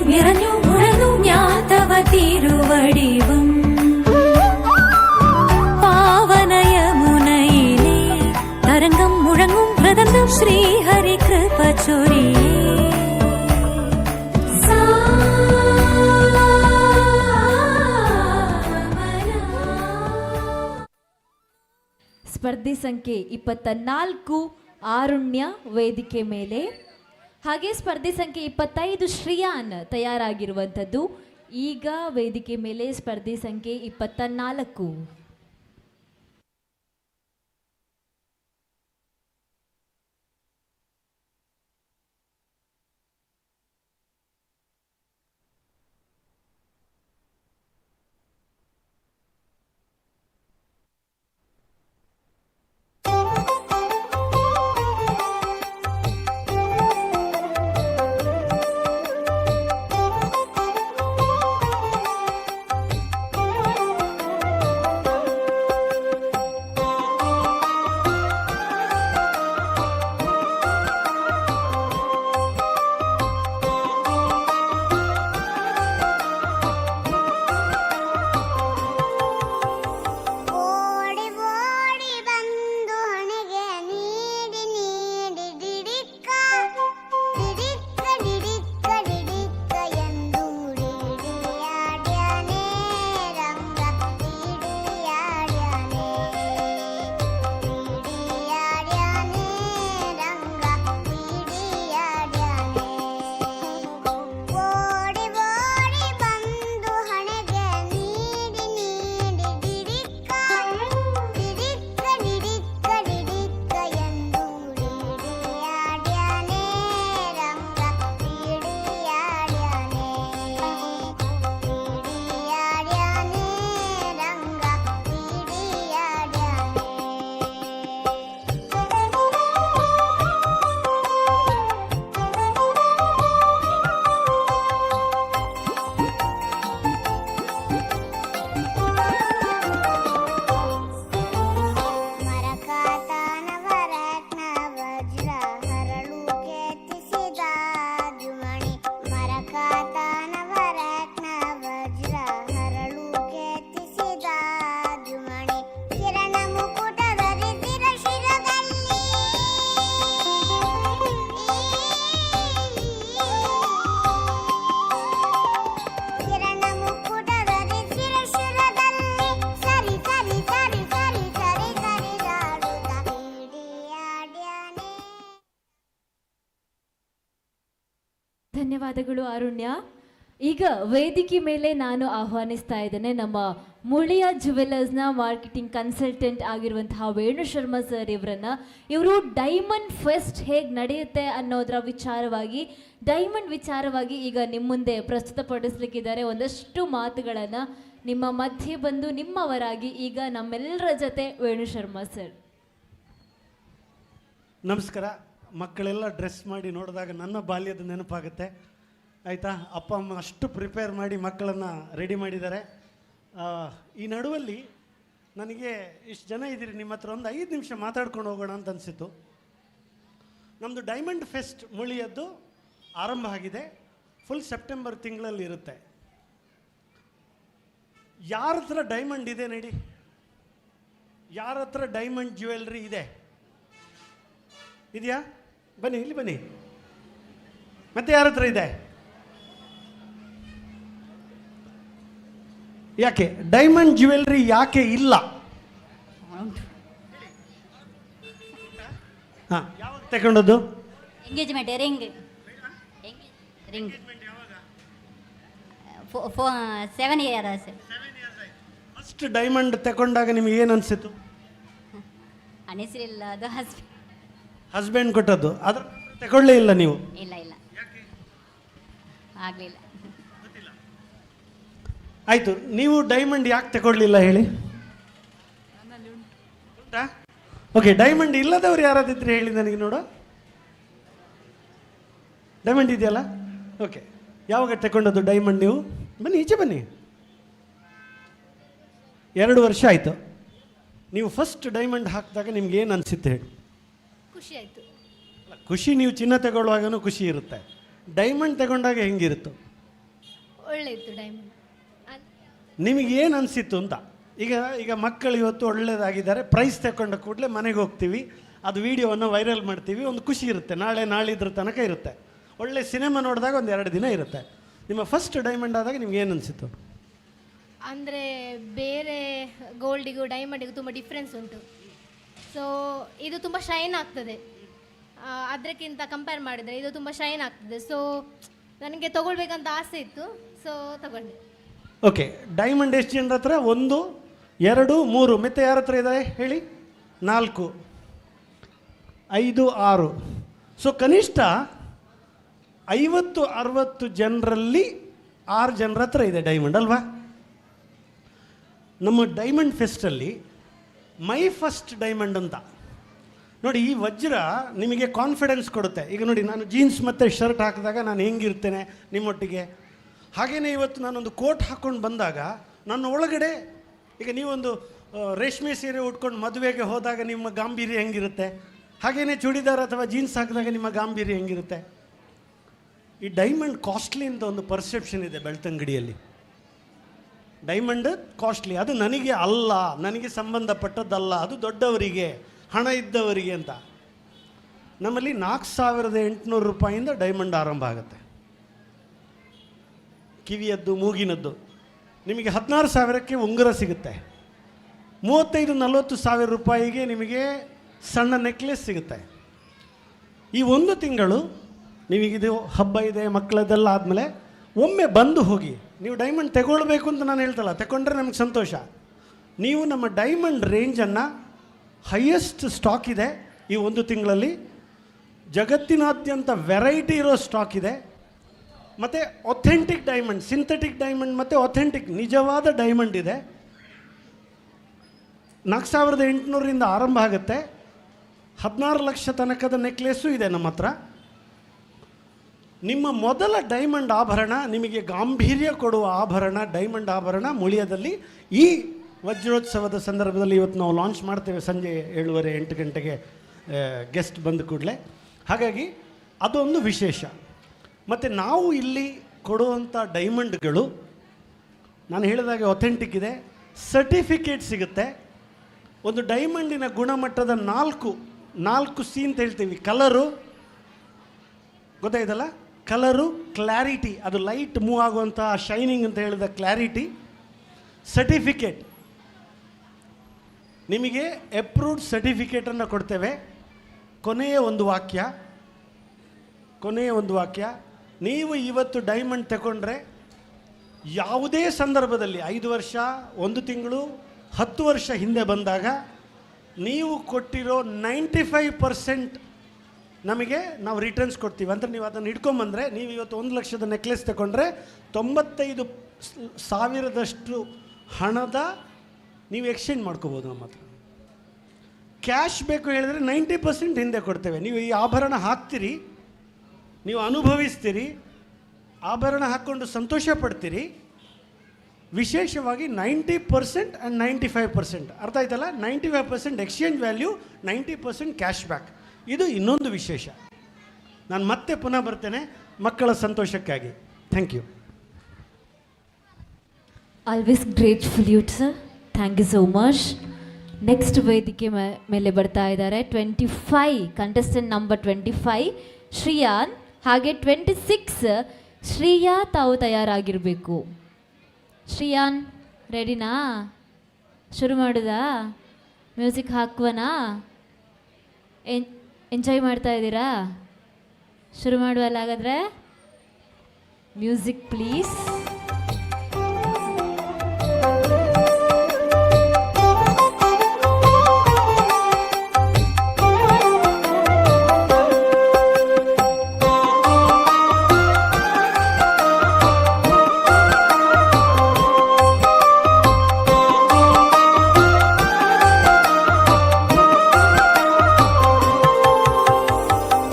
அரங்கம் முழங்கும் பிரதந்தம் ஸ்ரீஹரி கிருபச்சோரி ಸ್ಪರ್ಧೆ ಸಂಖ್ಯೆ 24 ಆರುಣ್ಯ ವೇದಿಕೆ ಮೇಲೆ, ಹಾಗೆ ಸ್ಪರ್ಧೆ ಸಂಖ್ಯೆ 25 ಶ್ರಿಯಾನ್ ತಯಾರಾಗಿರುವಂಥದ್ದು. ಈಗ ವೇದಿಕೆ ಮೇಲೆ ಸ್ಪರ್ಧೆ ಸಂಖ್ಯೆ 24. ಧನ್ಯವಾದಗಳು ಅರುಣ್ಯ. ಈಗ ವೇದಿಕೆ ಮೇಲೆ ನಾನು ಆಹ್ವಾನಿಸ್ತಾ ಇದ್ದೇನೆ ನಮ್ಮ ಮುಳಿಯ ಜುವೆಲ್ಲರ್ಸ್ನ ಮಾರ್ಕೆಟಿಂಗ್ ಕನ್ಸಲ್ಟೆಂಟ್ ಆಗಿರುವಂತಹ ವೇಣು ಶರ್ಮಾ ಸರ್ ಇವರನ್ನ. ಇವರು ಡೈಮಂಡ್ ಫೆಸ್ಟ್ ಹೇಗೆ ನಡೆಯುತ್ತೆ ಅನ್ನೋದರ ವಿಚಾರವಾಗಿ, ಡೈಮಂಡ್ ವಿಚಾರವಾಗಿ ಈಗ ನಿಮ್ಮ ಮುಂದೆ ಪ್ರಸ್ತುತಪಡಿಸ್ಲಿಕ್ಕಿದ್ದಾರೆ. ಒಂದಷ್ಟು ಮಾತುಗಳನ್ನು ನಿಮ್ಮ ಮಧ್ಯೆ ಬಂದು ನಿಮ್ಮವರಾಗಿ ಈಗ ನಮ್ಮೆಲ್ಲರ ಜೊತೆ ವೇಣು ಶರ್ಮಾ ಸರ್. ನಮಸ್ಕಾರ. ಮಕ್ಕಳೆಲ್ಲ ಡ್ರೆಸ್ ಮಾಡಿ ನೋಡಿದಾಗ ನನ್ನ ಬಾಲ್ಯದ ನೆನಪಾಗುತ್ತೆ. ಆಯಿತಾ, ಅಪ್ಪ ಅಮ್ಮ ಅಷ್ಟು ಪ್ರಿಪೇರ್ ಮಾಡಿ ಮಕ್ಕಳನ್ನು ರೆಡಿ ಮಾಡಿದ್ದಾರೆ. ಈ ನಡುವಲ್ಲಿ ನನಗೆ ಇಷ್ಟು ಜನ ಇದ್ದೀರಿ, ನಿಮ್ಮ ಹತ್ರ ಒಂದು 5 ನಿಮಿಷ ಮಾತಾಡ್ಕೊಂಡು ಹೋಗೋಣ ಅಂತ ಅನಿಸಿತು. ನಮ್ಮದು ಡೈಮಂಡ್ ಫೆಸ್ಟ್ ಮುಳಿಯದ್ದು ಆರಂಭ ಆಗಿದೆ. ಫುಲ್ ಸೆಪ್ಟೆಂಬರ್ ತಿಂಗಳಲ್ಲಿ ಇರುತ್ತೆ. ಯಾರ ಹತ್ರ ಡೈಮಂಡ್ ಇದೆ ನಡಿ, ಯಾರ ಹತ್ರ ಡೈಮಂಡ್ ಜ್ಯುವೆಲ್ರಿ ಇದೆ? ಇದೆಯಾ? ಬನ್ನಿ, ಇಲ್ಲಿ ಬನ್ನಿ. ಮತ್ತೆ ಯಾರ ಹತ್ರ ಇದೆ? ಯಾಕೆ ಡೈಮಂಡ್ ಜ್ಯುವೆಲ್ರಿ ಯಾಕೆ ಇಲ್ಲ? ಹಾಂ, ಯಾವಾಗ ತಗೊಂಡದ್ದು? Engagement ring 7 years. First diamond ತಗೊಂಡಾಗ ನಿಮ್ಗೆ ಏನು ಅನಿಸಿತು? ಅನಿಸಲಿಲ್ಲ, ಅದು ಹಸ್ಬೆಂಡ್ ಕೊಟ್ಟದ್ದು. ಅದ್ರ ತಗೊಳ್ಳೇ ಇಲ್ಲ ನೀವು? ಇಲ್ಲ ಆಗಲಿಲ್ಲ. ಆಯಿತು, ನೀವು ಡೈಮಂಡ್ ಯಾಕೆ ತಗೊಳ್ಳಿಲ್ಲ ಹೇಳಿ? ಓಕೆ, ಡೈಮಂಡ್ ಇಲ್ಲದವ್ರು ಯಾರಾದಿದ್ರೆ ಹೇಳಿ ನನಗೆ ನೋಡು. ಡೈಮಂಡ್ ಇದೆಯಲ್ಲ? ಓಕೆ, ಯಾವಾಗ ತಗೊಂಡದ್ದು ಡೈಮಂಡ್ ನೀವು? ಬನ್ನಿ, ಈಚೆ ಬನ್ನಿ. 2 ವರ್ಷ ಆಯಿತು. ನೀವು ಫಸ್ಟ್ ಡೈಮಂಡ್ ಹಾಕಿದಾಗ ನಿಮ್ಗೆ ಏನು ಅನಿಸುತ್ತೆ ಹೇಳಿ? ಖುಷಿ ಆಯಿತು. ಖುಷಿ, ನೀವು ಚಿನ್ನ ತಗೊಳ್ಳುವಾಗನೂ ಖುಷಿ ಇರುತ್ತೆ. ಡೈಮಂಡ್ ತಗೊಂಡಾಗ ಹೆಂಗಿರುತ್ತು? ಒಳ್ಳೆ ಇತ್ತು ಡೈಮಂಡ್. ನಿಮಗೆ ಏನು ಅನಿಸಿತ್ತು ಅಂತ? ಈಗ ಮಕ್ಕಳು ಇವತ್ತು ಒಳ್ಳೆಯದಾಗಿದ್ದಾರೆ, ಪ್ರೈಸ್ ತಗೊಂಡ ಕೂಡಲೇ ಮನೆಗೆ ಹೋಗ್ತೀವಿ. ಅದು ವಿಡಿಯೋವನ್ನು ವೈರಲ್ ಮಾಡ್ತೀವಿ, ಒಂದು ಖುಷಿ ಇರುತ್ತೆ, ನಾಳೆ ನಾಳಿದ್ರ ತನಕ ಇರುತ್ತೆ. ಒಳ್ಳೆ ಸಿನಿಮಾ ನೋಡಿದಾಗ ಒಂದು 2 ದಿನ ಇರುತ್ತೆ. ನಿಮ್ಮ ಫಸ್ಟ್ ಡೈಮಂಡ್ ಆದಾಗ ನಿಮ್ಗೆ ಏನು ಅನಿಸಿತು? ಅಂದರೆ ಬೇರೆ ಗೋಲ್ಡಿಗೂ ಡೈಮಂಡಿಗೂ ತುಂಬ ಡಿಫ್ರೆನ್ಸ್ ಉಂಟು. ಸೊ ಇದು ತುಂಬ ಶೈನ್ ಆಗ್ತದೆ, ಅದಕ್ಕಿಂತ ಕಂಪೇರ್ ಮಾಡಿದರೆ ಇದು ತುಂಬ ಶೈನ್ ಆಗ್ತದೆ. ಸೊ ನನಗೆ ತೊಗೊಳ್ಬೇಕಂತ ಆಸೆ ಇತ್ತು, ಸೊ ತಗೊಂಡೆ. ಓಕೆ, ಡೈಮಂಡ್ ಎಷ್ಟು ಜನರ ಹತ್ರ? 1, 2, 3, ಮತ್ತೆ ಯಾರ ಹತ್ರ ಇದೆ ಹೇಳಿ? 4, 5, 6. ಸೊ ಕನಿಷ್ಠ 50-60 ಜನರಲ್ಲಿ 6 ಜನರ ಹತ್ರ ಇದೆ ಡೈಮಂಡ್ ಅಲ್ವಾ? ನಮ್ಮ ಡೈಮಂಡ್ ಫೆಸ್ಟಲ್ಲಿ ಮೈ ಫಸ್ಟ್ ಡೈಮಂಡ್ ಅಂತ ನೋಡಿ, ಈ ವಜ್ರ ನಿಮಗೆ ಕಾನ್ಫಿಡೆನ್ಸ್ ಕೊಡುತ್ತೆ. ಈಗ ನೋಡಿ, ನಾನು ಜೀನ್ಸ್ ಮತ್ತು ಶರ್ಟ್ ಹಾಕಿದಾಗ ನಾನು ಹೆಂಗಿರ್ತೇನೆ ನಿಮ್ಮೊಟ್ಟಿಗೆ, ಹಾಗೆಯೇ ಇವತ್ತು ನಾನೊಂದು ಕೋಟ್ ಹಾಕ್ಕೊಂಡು ಬಂದಾಗ ನನ್ನ ಒಳಗಡೆ, ಈಗ ನೀವೊಂದು ರೇಷ್ಮೆ ಸೀರೆ ಉಟ್ಕೊಂಡು ಮದುವೆಗೆ ಹೋದಾಗ ನಿಮ್ಮ ಗಾಂಭೀರ್ಯ ಹೆಂಗಿರುತ್ತೆ, ಹಾಗೆಯೇ ಚೂಡಿದಾರ್ ಅಥವಾ ಜೀನ್ಸ್ ಹಾಕಿದಾಗ ನಿಮ್ಮ ಗಾಂಭೀರ್ಯ ಹೆಂಗಿರುತ್ತೆ. ಈ ಡೈಮಂಡ್ ಕಾಸ್ಟ್ಲಿ ಅಂತ ಒಂದು ಪರ್ಸೆಪ್ಷನ್ ಇದೆ ಬೆಳ್ತಂಗಡಿಯಲ್ಲಿ. ಡೈಮಂಡ್ ಕಾಸ್ಟ್ಲಿ, ಅದು ನನಗೆ ಅಲ್ಲ, ನನಗೆ ಸಂಬಂಧಪಟ್ಟದ್ದಲ್ಲ, ಅದು ದೊಡ್ಡವರಿಗೆ, ಹಣ ಇದ್ದವರಿಗೆ ಅಂತ. ನಮ್ಮಲ್ಲಿ 4,800 ರೂಪಾಯಿಂದ ಡೈಮಂಡ್ ಆರಂಭ ಆಗುತ್ತೆ. ಕಿವಿಯದ್ದು, ಮೂಗಿನದ್ದು. ನಿಮಗೆ 16,000ಕ್ಕೆ ಉಂಗುರ ಸಿಗುತ್ತೆ. 35-40 ಸಾವಿರ ರೂಪಾಯಿಗೆ ನಿಮಗೆ ಸಣ್ಣ ನೆಕ್ಲೆಸ್ ಸಿಗುತ್ತೆ. ಈ 1 ತಿಂಗಳು ನಿಮಗಿದು ಹಬ್ಬ ಇದೆ, ಮಕ್ಕಳದೆಲ್ಲ ಆದಮೇಲೆ ಒಮ್ಮೆ ಬಂದು ಹೋಗಿ. ನೀವು ಡೈಮಂಡ್ ತಗೊಳ್ಬೇಕು ಅಂತ ನಾನು ಹೇಳ್ತಲ್ಲ, ತಗೊಂಡ್ರೆ ನಮಗೆ ಸಂತೋಷ. ನೀವು ನಮ್ಮ ಡೈಮಂಡ್ ರೇಂಜನ್ನು ಹೈಯೆಸ್ಟ್ ಸ್ಟಾಕ್ ಇದೆ ಈ 1 ತಿಂಗಳಲ್ಲಿ. ಜಗತ್ತಿನಾದ್ಯಂತ ವೆರೈಟಿ ಇರೋ ಸ್ಟಾಕ್ ಇದೆ. ಮತ್ತು ಒಥೆಂಟಿಕ್ ಡೈಮಂಡ್, ಸಿಂಥೆಟಿಕ್ ಡೈಮಂಡ್ ಮತ್ತು ಒಥೆಂಟಿಕ್ ನಿಜವಾದ ಡೈಮಂಡ್ ಇದೆ. 4,800ರಿಂದ ಆರಂಭ ಆಗುತ್ತೆ. 16 ಲಕ್ಷ ತನಕದ ನೆಕ್ಲೆಸ್ಸು ಇದೆ ನಮ್ಮ ಹತ್ರ. ನಿಮ್ಮ ಮೊದಲ ಡೈಮಂಡ್ ಆಭರಣ, ನಿಮಗೆ ಗಾಂಭೀರ್ಯ ಕೊಡುವ ಆಭರಣ, ಡೈಮಂಡ್ ಆಭರಣ ಮುಳಿಯದಲ್ಲಿ ಈ ವಜ್ರೋತ್ಸವದ ಸಂದರ್ಭದಲ್ಲಿ ಇವತ್ತು ನಾವು ಲಾಂಚ್ ಮಾಡ್ತೇವೆ ಸಂಜೆ 7:30-8 ಗಂಟೆಗೆ ಗೆಸ್ಟ್ ಬಂದ ಕೂಡಲೇ. ಹಾಗಾಗಿ ಅದೊಂದು ವಿಶೇಷ. ಮತ್ತು ನಾವು ಇಲ್ಲಿ ಕೊಡುವಂಥ ಡೈಮಂಡ್ಗಳು ನಾನು ಹೇಳಿದಾಗೆ ಒಥೆಂಟಿಕ್ ಇದೆ, ಸರ್ಟಿಫಿಕೇಟ್ ಸಿಗುತ್ತೆ. ಒಂದು ಡೈಮಂಡಿನ ಗುಣಮಟ್ಟದ 4 ಸಿ ಅಂತ ಹೇಳ್ತೀವಿ. ಕಲರು ಗೊತ್ತಾಯ್ತಲ್ಲ, ಕಲರು, ಕ್ಲಾರಿಟಿ, ಅದು ಲೈಟ್ ಮೂವ್ ಆಗುವಂಥ ಶೈನಿಂಗ್ ಅಂತ ಹೇಳಿದ ಕ್ಲಾರಿಟಿ, ಸರ್ಟಿಫಿಕೇಟ್. ನಿಮಗೆ ಅಪ್ರೂವ್ಡ್ ಸರ್ಟಿಫಿಕೇಟನ್ನು ಕೊಡ್ತೇವೆ. ಕೊನೆಯ ಒಂದು ವಾಕ್ಯ, ನೀವು ಇವತ್ತು ಡೈಮಂಡ್ ತಗೊಂಡ್ರೆ ಯಾವುದೇ ಸಂದರ್ಭದಲ್ಲಿ 5 ವರ್ಷ, 1 ತಿಂಗಳು, 10 ವರ್ಷ ಹಿಂದೆ ಬಂದಾಗ ನೀವು ಕೊಟ್ಟಿರೋ 95% ನಮಗೆ ನಾವು ರಿಟರ್ನ್ಸ್ ಕೊಡ್ತೀವಿ. ಅಂದರೆ ನೀವು ಅದನ್ನು ಇಟ್ಕೊಂಬಂದರೆ, ನೀವು ಇವತ್ತು 1 ಲಕ್ಷದ ನೆಕ್ಲೆಸ್ ತಗೊಂಡ್ರೆ 95,000ದಷ್ಟು ಹಣದ ನೀವು ಎಕ್ಸ್ಚೇಂಜ್ ಮಾಡ್ಕೋಬೋದು ನಮ್ಮ ಹತ್ರ. ಕ್ಯಾಶ್ ಬೇಕು ಹೇಳಿದರೆ 90% ಹಿಂದೆ ಕೊಡ್ತೇವೆ. ನೀವು ಈ ಆಭರಣ ಹಾಕ್ತೀರಿ, ನೀವು ಅನುಭವಿಸ್ತೀರಿ, ಆಭರಣ ಹಾಕ್ಕೊಂಡು ಸಂತೋಷ ಪಡ್ತೀರಿ. ವಿಶೇಷವಾಗಿ 90% ಆ್ಯಂಡ್ 95%, ಅರ್ಥ ಆಯ್ತಲ್ಲ? 95% ಎಕ್ಸ್ಚೇಂಜ್ ವ್ಯಾಲ್ಯೂ, 90% ಕ್ಯಾಶ್ ಬ್ಯಾಕ್. ಇದು ಇನ್ನೊಂದು ವಿಶೇಷ. ನಾನು ಮತ್ತೆ ಪುನಃ ಬರ್ತೇನೆ ಮಕ್ಕಳ ಸಂತೋಷಕ್ಕಾಗಿ. Thank you. Always grateful you sir, thank you so much. Next ವೇದಿಕೆ ಮೇಲೆ ಬರ್ತಾ ಇದ್ದಾರೆ 25 ಕಂಟೆಸ್ಟೆಂಟ್ ನಂಬರ್ 25 ಶ್ರೀಯಾನ್, ಹಾಗೆ 26 ಶ್ರೀಯಾ. ತಾವು ತಯಾರಾಗಿರಬೇಕು. ಶ್ರೀಯಾನ್ ರೆಡಿನಾ? ಶುರು ಮಾಡೋದಾ? ಮ್ಯೂಸಿಕ್ ಹಾಕುವನಾ? ಎಂಜಾಯ್ ಮಾಡ್ತಾ ಇದ್ದೀರಾ? ಶುರು ಮಾಡುವಲ್ಲ ಹಾಗಾದರೆ. Music please.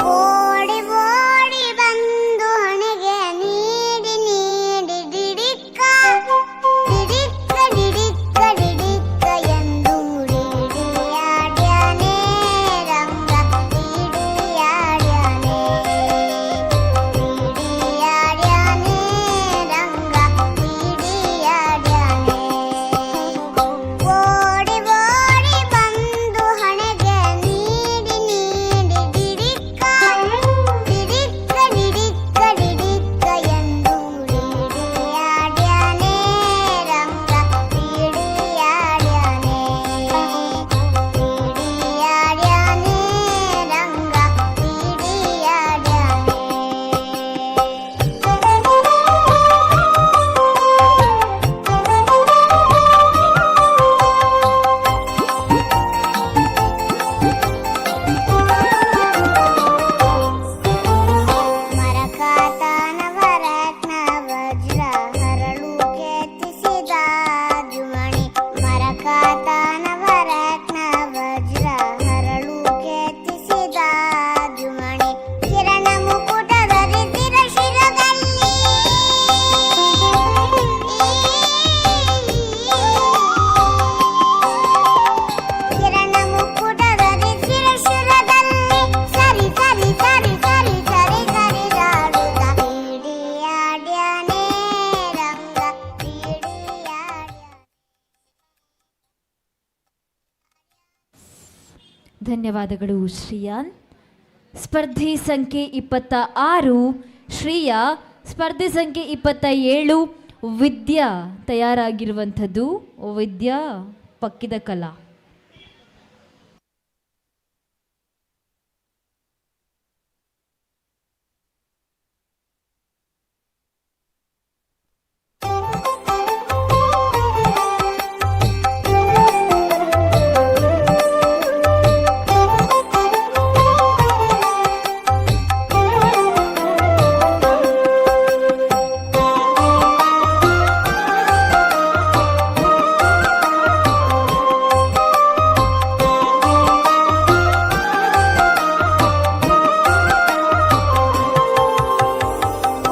ಓಡಿ ಓಡಿ ಬಂದು ಹಣೆಗೆ ನೀಡಿ ನೀಡಿ ಧನ್ಯವಾದಗಳು ಶ್ರೀಯಾನ್. ಸ್ಪರ್ಧಿ ಸಂಖ್ಯೆ 26 ಶ್ರೀಯಾ, ಸ್ಪರ್ಧೆ ಸಂಖ್ಯೆ 27 ವಿದ್ಯಾ ತಯಾರಾಗಿರುವಂಥದ್ದು. ವಿದ್ಯಾ ಪಕ್ಕಿದ ಕಲಾ.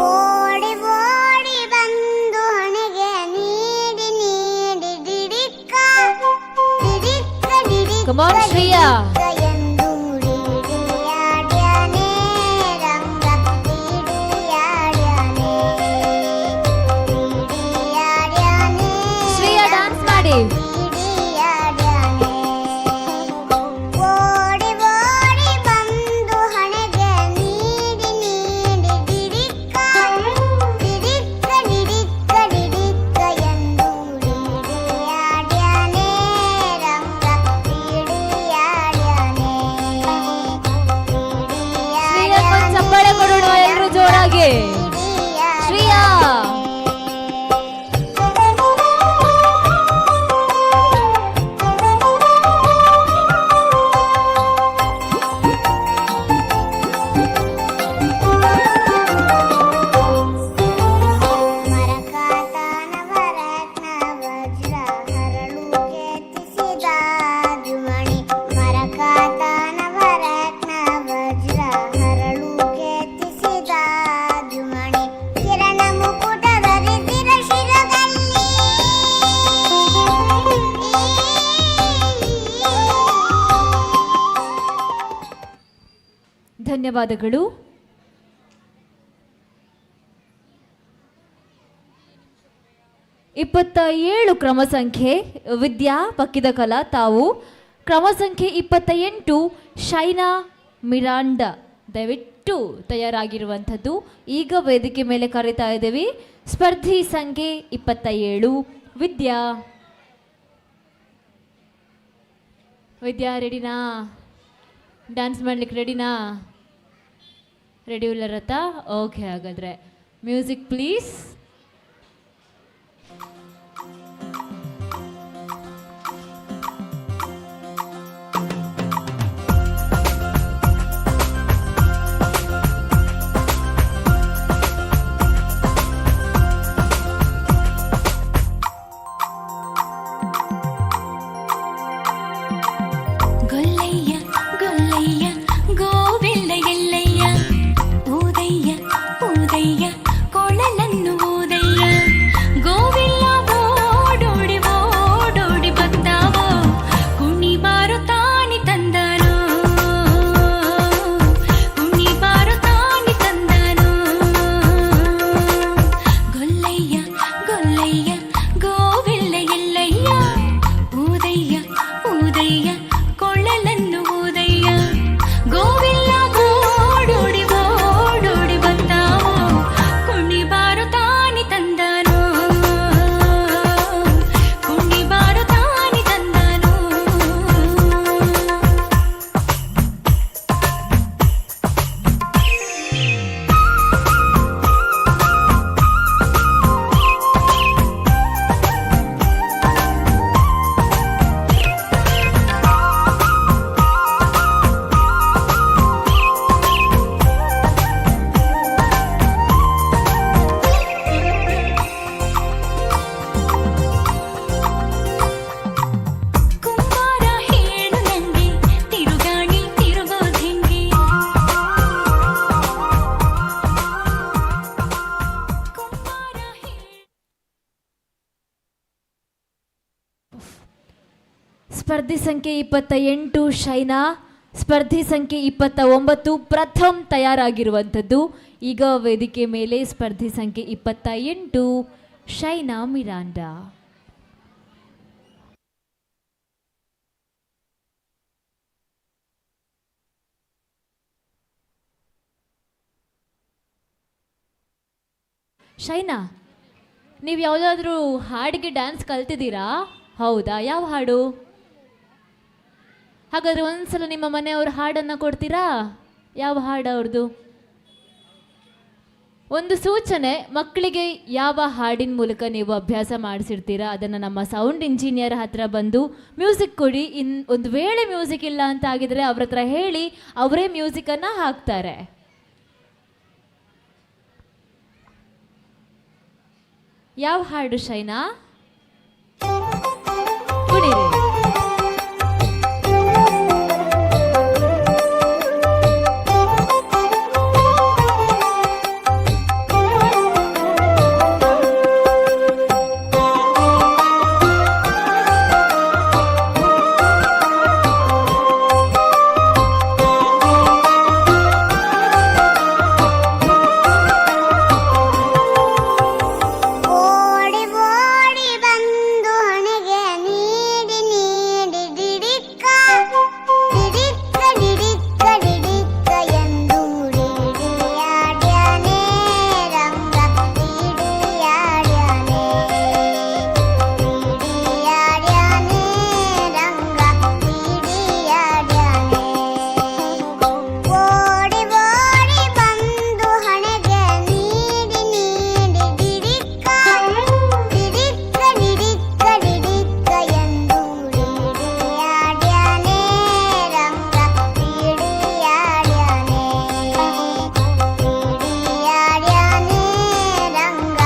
ಓಡಿ ಓಡಿ ಬಂದು ಹಣೆಗೆ ನೀಡಿ ನೀಡಿ ಡಿಡಿಕ್ಕ ಡಿಡಿಕ್ಕ ಡಿಡಿಕ್ಕ Come on, ಶ್ರೀಯಾ. ಎಂದು ಡಿಡಿಯಾಡ್ಯಾನೆ ರಂಗ ಡಿಡಿಯಾಡ್ಯಾನೆ ಡಿಡಿಯಾಡ್ಯಾನೆ ಶ್ರೀಯಾ ಡ್ಯಾನ್ಸ್ ಮಾಡಿ. ಡಿಡಿಯಾಡ್ಯಾನೆ. ಓಡಿ ಓಡಿ ಬಂದು ಹಣೆಗೆ ನೀಡಿ ನೀಡಿ ಡಿಡಿಕ್ಕ ಡಿಡಿಕ್ಕ ಡಿಡಿಕ್ಕ ಡಿಡಿಕ್ಕ ಎಂದು ಡಿಡಿಯಾಡ್ಯಾನೆ ರಂಗ ಡಿಡಿಯಾಡ್ಯಾನೆ ಶ್ರೀಯಾ ಒಂದು ಚಪ್ಪಾಳೆ ಕೊಡೋಣ ಎಲ್ಲರೂ ಜೋರಾಗಿ. ಶ್ರೀಯಾ ಮರಕಾತನ ವರತ್ನ ವಜ್ರ ಹರಳು ಕೆತ್ತಿಸಿದ ಜುಮಣಿ ಮರಕಾತನ ವರತ್ನ ವಜ್ರ ಹರಳು ಕೆತ್ತಿಸಿದ ಜುಮಣಿ ಕಿರಣ ಮುಕುಟ ಧರಿಸಿದ ಶಿರದಲ್ಲಿ ಧನ್ಯವಾದಗಳು. ಇಪ್ಪತ್ತ 7 ಕ್ರಮ ಸಂಖ್ಯೆ ವಿದ್ಯಾ ಪಕ್ಕಿದ ಕಲಾ ತಾವು. ಕ್ರಮ ಸಂಖ್ಯೆ 28 ಶೈನಾ ಮಿರಾಂಡಾ ದಯವಿಟ್ಟು ತಯಾರಾಗಿರುವಂಥದ್ದು. ಈಗ ವೇದಿಕೆ ಮೇಲೆ ಕರೀತಾ ಇದ್ದೀವಿ ಸ್ಪರ್ಧಿ ಸಂಖ್ಯೆ 27 ವಿದ್ಯಾ. ವಿದ್ಯಾ ರೆಡಿನಾ? ಡ್ಯಾನ್ಸ್ ಮಾಡ್ಲಿಕ್ಕೆ ರೆಡಿನಾ? ರೆಡಿ ಇಲ್ಲರತ್ತ? ಓಕೆ, ಹಾಗಾದರೆ ಮ್ಯೂಸಿಕ್ ಪ್ಲೀಸ್. ಗೊಲ್ಲಯ್ಯ ಗೊಲ್ಲಯ್ಯ ಗೋವಿಲ್ಲ ಎಲ್ಲಯ್ಯ ಊದಯ್ಯ ಊದಯ್ಯ ಕೊಳಲನ್ನು ಊದಯ್ಯ ಗೋವಿಲ್ಲ ಓಡೋಡಿ ಓಡೋಡಿ ಬಂದಾವೋ ಕುಣಿ ಬಾರು ತಾನಿ ತಂದಾನೋ ಕುಣಿ ಬಾರು ತಾನಿ ತಂದಾನೋ ಗೊಲ್ಲಯ್ಯ ಗೊಲ್ಲಯ್ಯ ಗೋವಿಲ್ಲ ಎಲ್ಲಯ್ಯ ಊದಯ್ಯ ಊದಯ್ಯ ಕೊಳ್ಳಲನ್ನು ಊದಯ್ಯ ಗೋವಿಲ್ಲ ಓಡೋಡಿ ಓಡೋಡಿ ಬಂದಾವೋ ಕುಣಿ ಬಾರು ತಾನಿ ತಂದಾನೋ ಕುಣಿ ಬಾರು ತಾನಿ ತಂದಾನೋ ಕುಂಬಾರ ಹೇಳು ನಂಗೆ ತಿರುಗಾಣಿ ತಿರುಗೋದ್ ಹೆಂಗೆ ಕುಂಬಾರ ಸ್ಪರ್ಧಿ ಸಂಖ್ಯೆ 28 ಶೈನಾ, ಸ್ಪರ್ಧಿ ಸಂಖ್ಯೆ 29 ಪ್ರಥಮ್ ತಯಾರಾಗಿರುವಂಥದ್ದು. ಈಗ ವೇದಿಕೆ ಮೇಲೆ ಸ್ಪರ್ಧಿ ಸಂಖ್ಯೆ 28 ಶೈನಾ ಮಿರಾಂಡಾ. ಶೈನಾ, ನೀವು ಯಾವುದಾದ್ರೂ ಹಾಡಿಗೆ ಡ್ಯಾನ್ಸ್ ಕಲ್ತಿದ್ದೀರಾ? ಹೌದಾ, ಯಾವ ಹಾಡು? ಹಾಗಾದರೆ ಒಂದ್ಸಲ ನಿಮ್ಮ ಮನೆಯವ್ರ ಹಾಡನ್ನು ಕೊಡ್ತೀರಾ? ಯಾವ ಹಾಡು ಅವ್ರದ್ದು? ಒಂದು ಸೂಚನೆ, ಮಕ್ಕಳಿಗೆ ಯಾವ ಹಾಡಿನ ಮೂಲಕ ನೀವು ಅಭ್ಯಾಸ ಮಾಡಿಸಿರ್ತೀರಾ ಅದನ್ನು ನಮ್ಮ ಸೌಂಡ್ ಇಂಜಿನಿಯರ್ ಹತ್ರ ಬಂದು ಮ್ಯೂಸಿಕ್ ಕೊಡಿ. ಒಂದು ವೇಳೆ ಮ್ಯೂಸಿಕ್ ಇಲ್ಲ ಅಂತ ಆಗಿದ್ರೆ ಅವ್ರ ಹತ್ರ ಹೇಳಿ, ಅವರೇ ಮ್ಯೂಸಿಕನ್ನು ಹಾಕ್ತಾರೆ. ಯಾವ ಹಾಡು ಶೈನಾ? ಕುಡೀರಿ. ಓಡಿ ಓಡಿ ಬಂದು ಹೊಣೆಗೆ ನೀಡಿ ನೀಡಿ ಡಿಡಿಕ್ಕ ಡಿಡಿಕ್ಕ ಡಿಡಿಕ್ಕ ಡಿಡಿಕ್ಕ ಎಂದು ಡಿಡಿಯಾಡ್ಯಾನೆ ರಂಗ ಡಿಡಿಯಾಡ್ಯಾನೆ ಡಿಡಿಯಾಡ್ಯಾನೆ ರಂಗ ಡಿಡಿಯಾಡ್ಯಾನೆ. ಓಡಿ ಓಡಿ ಬಂದು ಹೊಣೆಗೆ ನೀಡಿ ನೀಡಿ ಡಿಡಿಕ್ಕ ಡಿಡಿಕ್ಕ ಡಿಡಿಕ್ಕ ಡಿಡಿಕ್ಕ ಎಂದು ಡಿಡಿಯಾಡ್ಯಾನೆ ರಂಗ ಡಿಡಿಯಾಡ್ಯಾನೆ ಡಿಡಿಯಾಡ್ಯಾನೆ ರಂಗ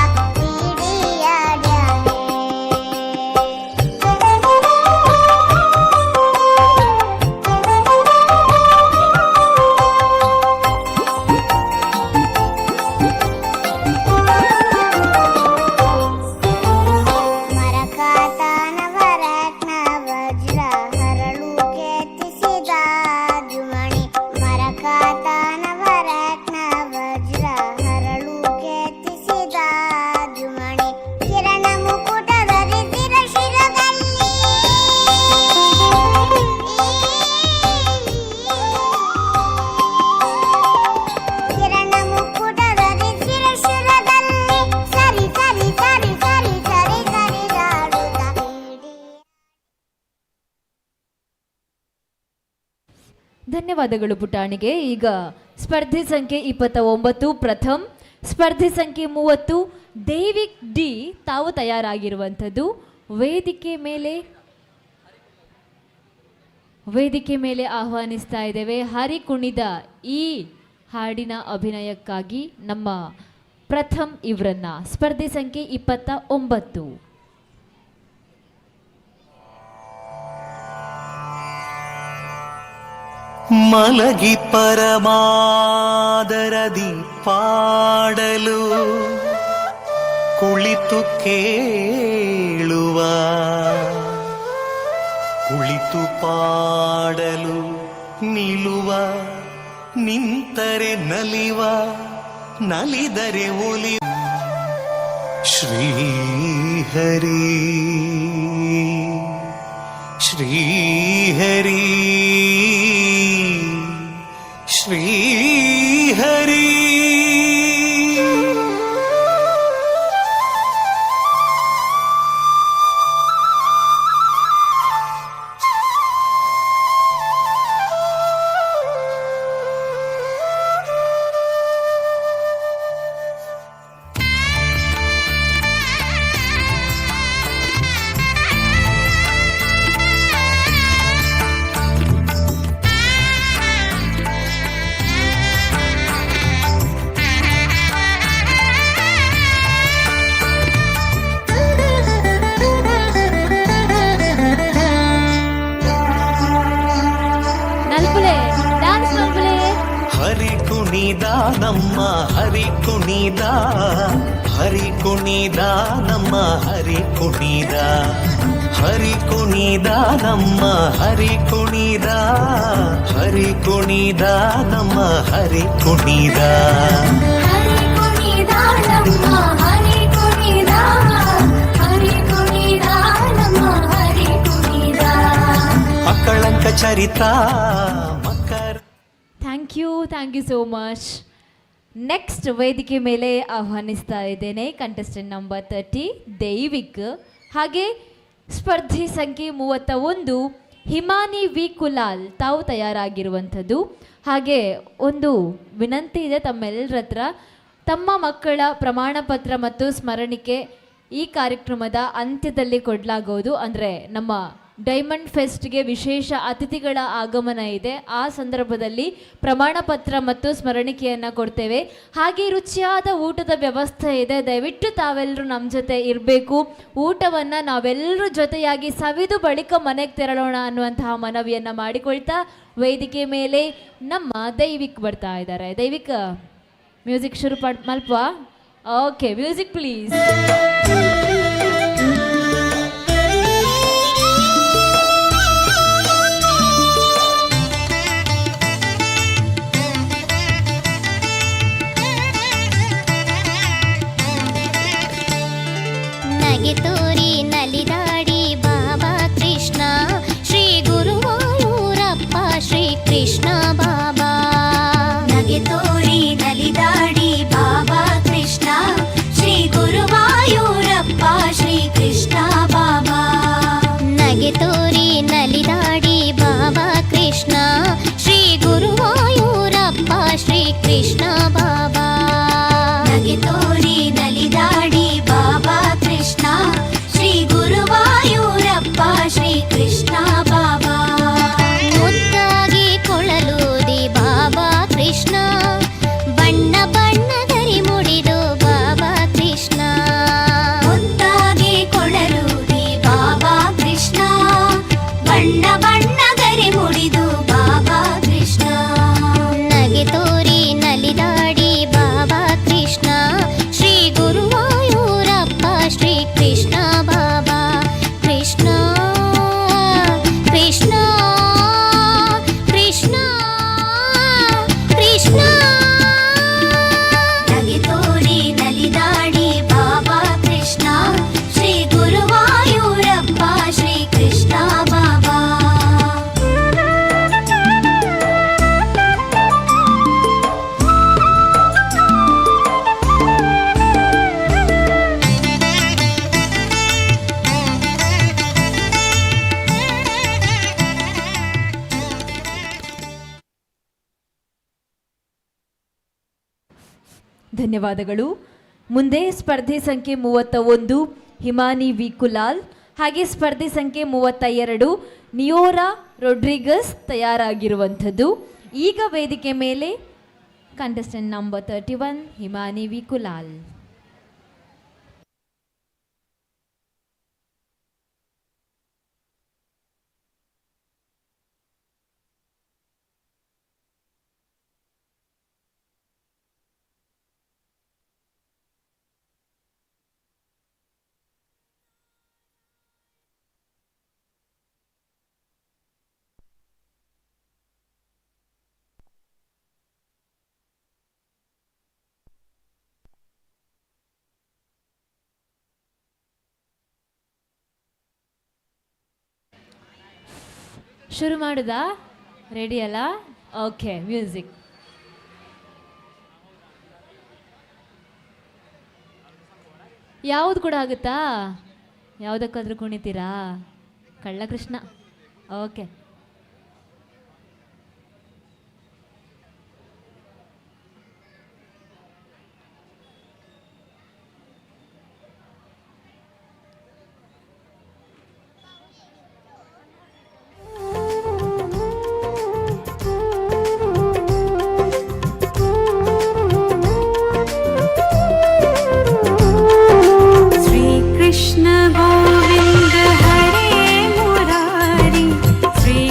ಮರಕಾತನ ವರತ್ನ ವಜ್ರ ಹರಳು ಕೆತ್ತಿಸಿದ ಜುಮಣಿ ಮರಕಾತನ ವರತ್ನ ವಜ್ರ ಹರಳು ಕೆತ್ತಿಸಿದ ಜುಮಣಿ ಕಿರಣ ಮುಕುಟ ಧರಿಸಿದ ಶಿರದಲ್ಲಿ ಕಿರಣ ಮುಕುಟ ಧರಿಸಿದ ಶಿರದಲ್ಲಿ ಸರಿ ಸರಿ ಸರಿ ಸರಿ ಸರಿ ಸರಿದಾಡುತ್ತ ಧನ್ಯವಾದಗಳು ಪುಟಾಣಿಗೆ. ಈಗ ಸ್ಪರ್ಧೆ ಸಂಖ್ಯೆ 29 ಪ್ರಥಮ್, ಸ್ಪರ್ಧೆ ಸಂಖ್ಯೆ 30 ದೇವಿಕ್ ಡಿ ತಾವು ತಯಾರಾಗಿರುವಂಥದ್ದು. ವೇದಿಕೆ ಮೇಲೆ ಆಹ್ವಾನಿಸ್ತಾ ಇದ್ದೇವೆ. ಹರಿ ಕುಣಿದ ಈ ಹಾಡಿನ ಅಭಿನಯಕ್ಕಾಗಿ ನಮ್ಮ ಪ್ರಥಮ್ ಇವರನ್ನ. ಸ್ಪರ್ಧೆ ಸಂಖ್ಯೆ 29. ಮಲಗಿ ಪರಮಾದರದಿ ಪಾಡಲು ಕುಳಿತು ಕೇಳುವ ಕುಳಿತು ಪಾಡಲು ನಿಲ್ಲುವ ನಿಂತರೆ ನಲಿವ ನಲಿದರೆ ಒಲಿ ಶ್ರೀಹರಿ ಶ್ರೀಹರಿ ಶ್ರೀಹರಿ. ಹರಿ ಕುಣಿದ ನಮ್ಮ ಹರಿ ಕುಣಿದ ಹರಿ ಕುಣಿದ ನಮ್ಮ ಹರಿ ಕುಣಿದ ಹರಿ ಕುಣಿದ ನಮ್ಮ ಹರಿ ಕುಣಿದ ಹರಿ ಕುಣಿದ ನಮ್ಮ ಹರಿ ಕುಣಿದ ಹರಿ ಕುಣಿದ ನಮ್ಮ ಹರಿ ಕುಣಿದ ಹರಿ ಕುಣಿದ ನಮ್ಮ ಹರಿ ಕುಣಿದ ಚರಿತ ಮಕರ. Thank you so much. Next ವೇದಿಕೆ ಮೇಲೆ ಆಹ್ವಾನಿಸ್ತಾ ಇದ್ದೇನೆ ಕಂಟೆಸ್ಟೆಂಟ್ ನಂಬರ್ 30 ದೈವಿಕ್, ಹಾಗೆ ಸ್ಪರ್ಧಿ ಸಂಖ್ಯೆ 31 ಹಿಮಾನಿ ವಿ ಕುಲಾಲ್ ತಾವು ತಯಾರಾಗಿರುವಂಥದ್ದು. ಹಾಗೆ ಒಂದು ವಿನಂತಿ ಇದೆ ತಮ್ಮೆಲ್ಲರ ಹತ್ರ, ತಮ್ಮ ಮಕ್ಕಳ ಪ್ರಮಾಣ ಪತ್ರ ಮತ್ತು ಸ್ಮರಣಿಕೆ ಈ ಕಾರ್ಯಕ್ರಮದ ಅಂತ್ಯದಲ್ಲಿ ಕೊಡಲಾಗುವುದು. ಅಂದರೆ ನಮ್ಮ ಡೈಮಂಡ್ ಫೆಸ್ಟ್ಗೆ ವಿಶೇಷ ಅತಿಥಿಗಳ ಆಗಮನ ಇದೆ, ಆ ಸಂದರ್ಭದಲ್ಲಿ ಪ್ರಮಾಣ ಪತ್ರ ಮತ್ತು ಸ್ಮರಣಿಕೆಯನ್ನು ಕೊಡ್ತೇವೆ. ಹಾಗೆ ರುಚಿಯಾದ ಊಟದ ವ್ಯವಸ್ಥೆ ಇದೆ, ದಯವಿಟ್ಟು ತಾವೆಲ್ಲರೂ ನಮ್ಮ ಜೊತೆ ಇರಬೇಕು. ಊಟವನ್ನು ನಾವೆಲ್ಲರೂ ಜೊತೆಯಾಗಿ ಸವಿದು ಬಳಿಕ ಮನೆಗೆ ತೆರಳೋಣ ಅನ್ನುವಂತಹ ಮನವಿಯನ್ನು ಮಾಡಿಕೊಳ್ತಾ ವೇದಿಕೆ ಮೇಲೆ ನಮ್ಮ ದೈವಿಕ್ ಬರ್ತಾ ಇದ್ದಾರೆ. ದೈವಿಕ್ ಮ್ಯೂಸಿಕ್ ಶುರು ಮಲ್ಪವಾ? Okay, music please. ನಗೆ ತೋರಿ ನಲಿದಾಡಿ ಬಾಬಾ ಕೃಷ್ಣ ಶ್ರೀ ಗುರುವಾಯೂರಪ್ಪ ಶ್ರೀ ಕೃಷ್ಣ ಬಾಬಾ. ನಗೆ ತೋರಿ ನಲಿದಾಡಿ ಬಾಬಾ ಕೃಷ್ಣ ಶ್ರೀ ಗುರುವಾಯೂರಪ್ಪ ಶ್ರೀ ಕೃಷ್ಣ ಬಾಬಾ. ನಗೆ ತೋರಿ ನಲಿದಾಡಿ ಬಾಬಾ ಕೃಷ್ಣ ಶ್ರೀ ಗುರುವಾಯೂರಪ್ಪ ಶ್ರೀ ಕೃಷ್ಣ ಬಾಬಾ. ನಗೆ ತೋರಿ ನಲಿದಾಡಿ ಬಾಬಾ ಕೃಷ್ಣ ಶ್ರೀ ಗುರುವಾಯೂರಪ್ಪ ಶ್ರೀ ಕೃಷ್ಣ ಬಾಬಾ. ಮುದ್ದಾಗಿ ಕೊಳಲೂದಿ ಬಾಬಾ ಕೃಷ್ಣ ಬಣ್ಣ ಬಣ್ಣದರಿ ಮುಡಿದು ಬಾಬಾ ಕೃಷ್ಣ. ಮುದ್ದಾಗಿ ಕೊಳಲೂದಿ ಬಾಬಾ ಕೃಷ್ಣ ಬಣ್ಣ ಬಣ್ಣಗರಿ ಮುಡಿದು ಬಾಬಾ ಕೃಷ್ಣ. ನಗೆ ತೋರಿ ನಲಿದಾಡಿ ಬಾಬಾ ಕೃಷ್ಣ ಶ್ರೀ ಗುರುವಾಯೂರಪ್ಪ ಶ್ರೀ ಕೃಷ್ಣ ಬಾಬಾ. ಕೃಷ್ಣ ಕೃಷ್ಣ ಕೃಷ್ಣ ಕೃಷ್ಣ. ನಗೆ ತೋರಿ ನಲಿದಾಡಿ ಬಾಬಾ ಕೃಷ್ಣ ಶ್ರೀ ಗುರುವಾಯೂರಪ್ಪ ಶ್ರೀ ಕೃಷ್ಣ ಬಾಬಾ. ಧನ್ಯವಾದಗಳು. ಮುಂದೆ ಸ್ಪರ್ಧೆ ಸಂಖ್ಯೆ 31 ಹಿಮಾನಿ ವಿ ಕುಲಾಲ್, ಹಾಗೆ ಸ್ಪರ್ಧೆ ಸಂಖ್ಯೆ 32 ನಿಯೋರಾ ರೊಡ್ರಿಗಸ್ ತಯಾರಾಗಿರುವಂಥದ್ದು. ಈಗ ವೇದಿಕೆ ಮೇಲೆ contestant number 31 Himani V Kulal. ಶುರು ಮಾಡುದಾ? ರೆಡಿ ಅಲ್ಲ? Okay, music. ಯಾವುದು ಕೂಡ ಆಗುತ್ತಾ? ಯಾವುದಕ್ಕಾದ್ರೂ ಕುಣಿತೀರಾ? ಕಳ್ಳಕೃಷ್ಣ. ಓಕೆ. कृष्ण गोविंद हरे मुरारी, श्री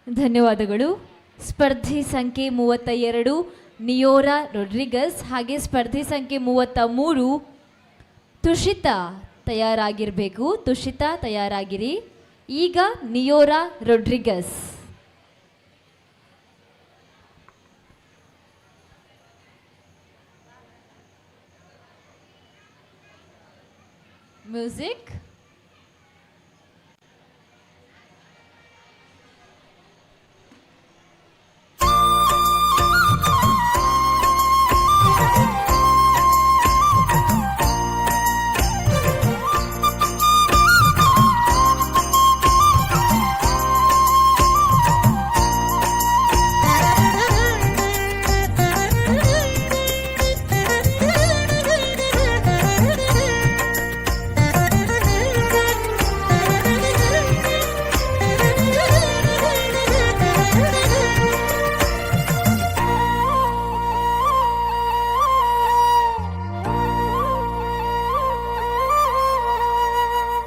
ಧನ್ಯವಾದಗಳು. ಸ್ಪರ್ಧಿ ಸಂಖ್ಯೆ 32 ನಿಯೋರಾ ರೊಡ್ರಿಗಸ್, ಹಾಗೆ ಸ್ಪರ್ಧಿ ಸಂಖ್ಯೆ 33 ತುಷಿತಾ ತಯಾರಾಗಿರಬೇಕು. ತುಷಿತಾ ತಯಾರಾಗಿರಿ. ಈಗ ನಿಯೋರಾ ರೊಡ್ರಿಗಸ್. ಮ್ಯೂಸಿಕ್.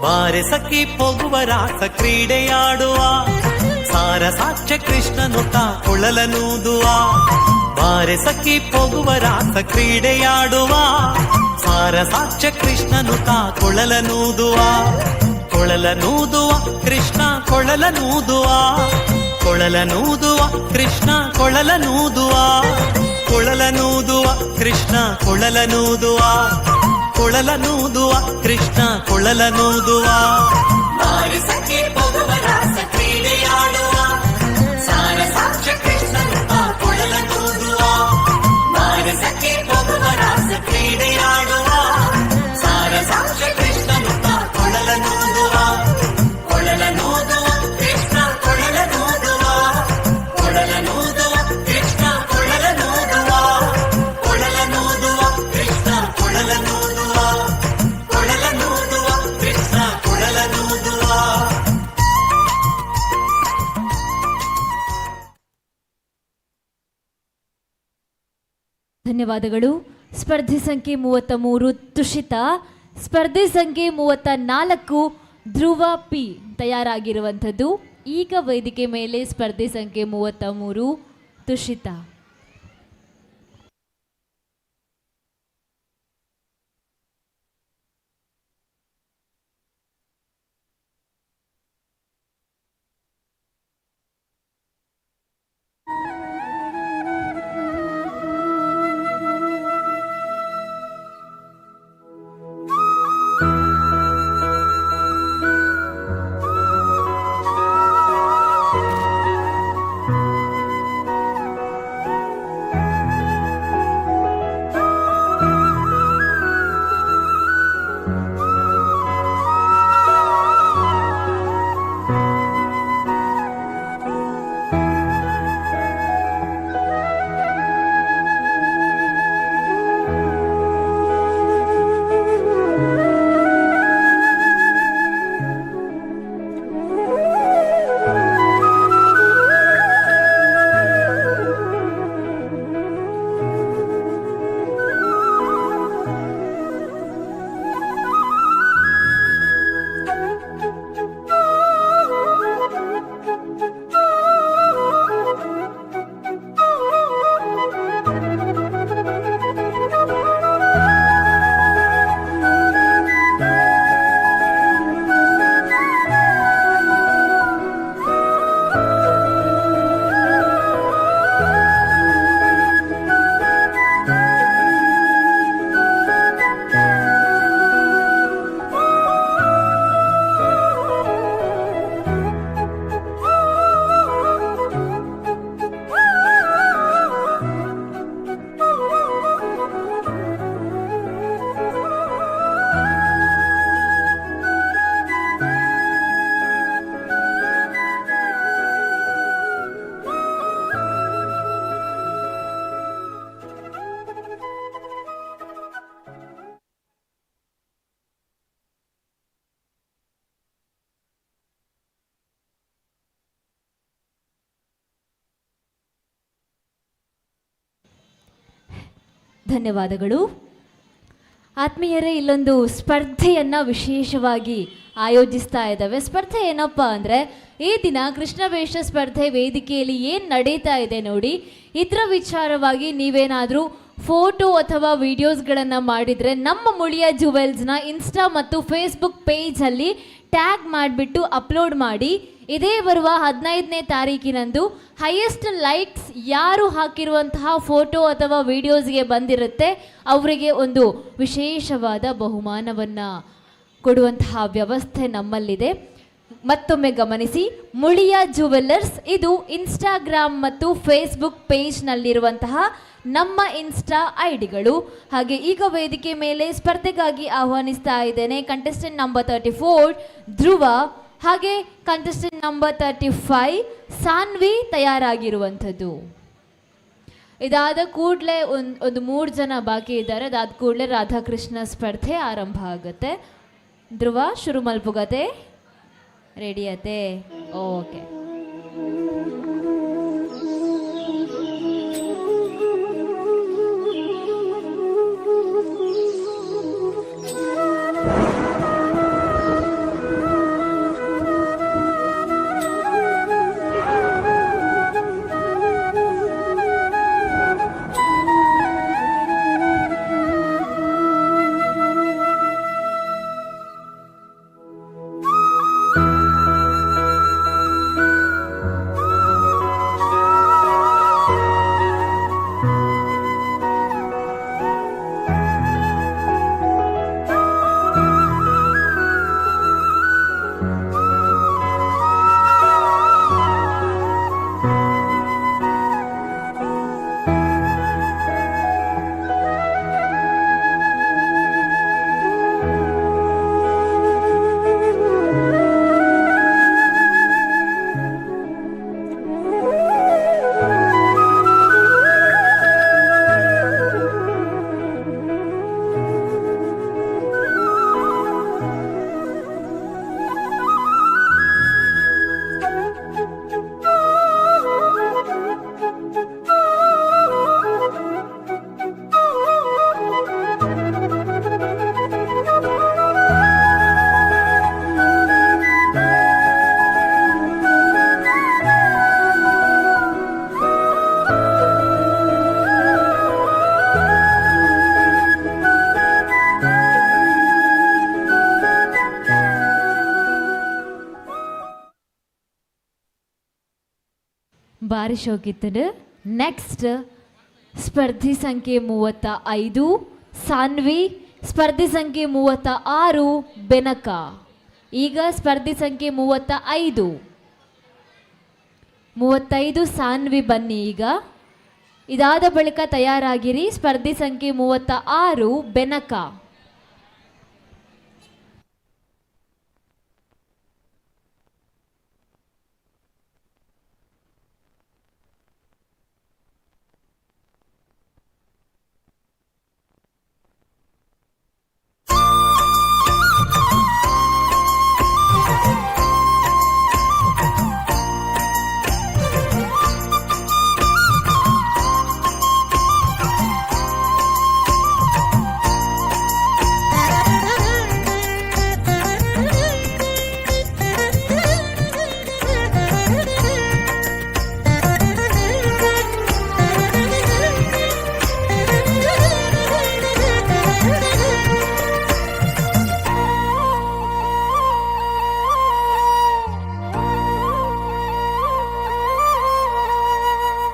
ಬಾರೆ ಸಖಿ ಹೋಗುವ ರಾಸ ಕ್ರೀಡೆಯಾಡುವ ಸಾರ ಸಾಕ್ಷ್ಯ ಕೃಷ್ಣನು ತಾ ಕೊಳಲನೂದುವ. ಬಾರೆ ಸಖಿ ಹೋಗುವ ರಾಸ ಕ್ರೀಡೆಯಾಡುವ ಸಾರ ಸಾಕ್ಷ್ಯ ಕೃಷ್ಣನು ತಾ ಕೊಳಲನೂದುವ. ಕೊಳಲನೂದುವ ಕೃಷ್ಣ ಕೊಳಲನೂದುವ. ಕೊಳಲನೂದುವ ಕೃಷ್ಣ ಕೊಳಲನೂದುವ. ಕೊಳಲನೂದುವ ಕೃಷ್ಣ ಕೊಳಲನೂದುವ. ಕೊಳಲನೂದುವ ಕೃಷ್ಣ ಕೊಳಲನೂದುವ. ಬಾರಿ ಸಖಿ ಹೋಗುವ ರಾಸ ಕ್ರೀಡೆಯಾಡುವ ಸಾರ ಸಾಕ್ಷ್ಯ ಕೃಷ್ಣನು ತಾ ಕೊಳಲನೂದುವ. ಬಾರಿ ಸಖಿ ಹೋಗುವ ರಾಸ ಕ್ರೀಡೆಯಾಡುವ ಸಾರ ಸಾಕ್ಷ್ಯ ಕೃಷ್ಣನು ತಾ ಕೊಳಲನೂದುವ. ಕೊಳಲನೂದುವ ಕೃಷ್ಣ ಕೊಳಲನೂದುವ. ಕೊಳಲನೂದುವ ಕೃಷ್ಣ ಕೊಳಲನೂದುವ. ಕೊಳಲನೂದುವ ಕೃಷ್ಣ ಕೊಳಲನೂದುವ. ಕೊಳಲನೂದುವ ಕೃಷ್ಣ ಕೊಳಲನೂದುವ. ಧನ್ಯವಾದಗಳು. ಸ್ಪರ್ಧಿ ಸಂಖ್ಯೆ 33 ತುಷಿತಾ, ಸ್ಪರ್ಧಿ ಸಂಖ್ಯೆ 34 ಧ್ರುವ ಪಿ ತಯಾರಾಗಿರುವಂಥದ್ದು. ಈಗ ವೇದಿಕೆ ಮೇಲೆ ಸ್ಪರ್ಧಿ ಸಂಖ್ಯೆ 33 ತುಷಿತಾ. ಧನ್ಯವಾದಗಳು. ಆತ್ಮೀಯರೇ, ಇಲ್ಲೊಂದು ಸ್ಪರ್ಧೆಯನ್ನು ವಿಶೇಷವಾಗಿ ಆಯೋಜಿಸ್ತಾ ಇದ್ದಾವೆ. ಸ್ಪರ್ಧೆ ಏನಪ್ಪ ಅಂದರೆ ಈ ದಿನ ಕೃಷ್ಣವೇಷ ಸ್ಪರ್ಧೆ ವೇದಿಕೆಯಲ್ಲಿ ಏನು ನಡೀತಾ ಇದೆ ನೋಡಿ, ಇದರ ವಿಚಾರವಾಗಿ ನೀವೇನಾದರೂ ಫೋಟೋ ಅಥವಾ ವಿಡಿಯೋಸ್ಗಳನ್ನು ಮಾಡಿದರೆ ನಮ್ಮ ಮುಳಿಯ ಜುವೆಲ್ಸ್ನ ಇನ್ಸ್ಟಾ ಮತ್ತು ಫೇಸ್ಬುಕ್ ಪೇಜಲ್ಲಿ ಟ್ಯಾಗ್ ಮಾಡಿಬಿಟ್ಟು ಅಪ್ಲೋಡ್ ಮಾಡಿ. ಇದೇ ಬರುವ 15ನೇ ತಾರೀಕಿನಂದು ಹೈಯೆಸ್ಟ್ ಲೈಕ್ಸ್ ಯಾರು ಹಾಕಿರುವಂತಹ ಫೋಟೋ ಅಥವಾ ವಿಡಿಯೋಸ್ಗೆ ಬಂದಿರುತ್ತೆ ಅವರಿಗೆ ಒಂದು ವಿಶೇಷವಾದ ಬಹುಮಾನವನ್ನು ಕೊಡುವಂತಹ ವ್ಯವಸ್ಥೆ ನಮ್ಮಲ್ಲಿದೆ. ಮತ್ತೊಮ್ಮೆ ಗಮನಿಸಿ, ಮುಳಿಯ ಜುವೆಲ್ಲರ್ಸ್ ಇದು ಇನ್ಸ್ಟಾಗ್ರಾಮ್ ಮತ್ತು ಫೇಸ್ಬುಕ್ ಪೇಜ್ನಲ್ಲಿರುವಂತಹ ನಮ್ಮ ಇನ್ಸ್ಟಾ ಐಡಿಗಳು. ಹಾಗೆ ಈಗ ವೇದಿಕೆ ಮೇಲೆ ಸ್ಪರ್ಧೆಗಾಗಿ ಆಹ್ವಾನಿಸ್ತಾ ಇದ್ದೇನೆ ಕಂಟೆಸ್ಟೆಂಟ್ ನಂಬರ್ 34 ಧ್ರುವ, ಹಾಗೆ ಕಂಟೆಸ್ಟೆಂಟ್ ನಂಬರ್ 35 ಸಾನ್ವಿ ತಯಾರಾಗಿರುವಂಥದ್ದು. ಇದಾದ ಕೂಡಲೇ ಒಂದು 3 ಜನ ಬಾಕಿ ಇದ್ದಾರೆ. ಅದಾದ ಕೂಡಲೇ ರಾಧಾಕೃಷ್ಣ ಸ್ಪರ್ಧೆ ಆರಂಭ ಆಗುತ್ತೆ. ಧ್ರುವ ಶುರು ಮಲ್ಪುಗತೆ ರೆಡಿ ಆತೆ? ಓಕೆ. ಬಾರಿ ಶೋಕಿತ್ತದು. ನೆಕ್ಸ್ಟ್ ಸ್ಪರ್ಧಿ ಸಂಖ್ಯೆ 35 ಸಾನ್ವಿ, ಸ್ಪರ್ಧಿ ಸಂಖ್ಯೆ 36 ಬೆನಕ. ಈಗ ಸ್ಪರ್ಧಿ ಸಂಖ್ಯೆ 35 ಸಾನ್ವಿ ಬನ್ನಿ ಈಗ. ಇದಾದ ಬಳಿಕ ತಯಾರಾಗಿರಿ ಸ್ಪರ್ಧಿ ಸಂಖ್ಯೆ 36 ಬೆನಕ.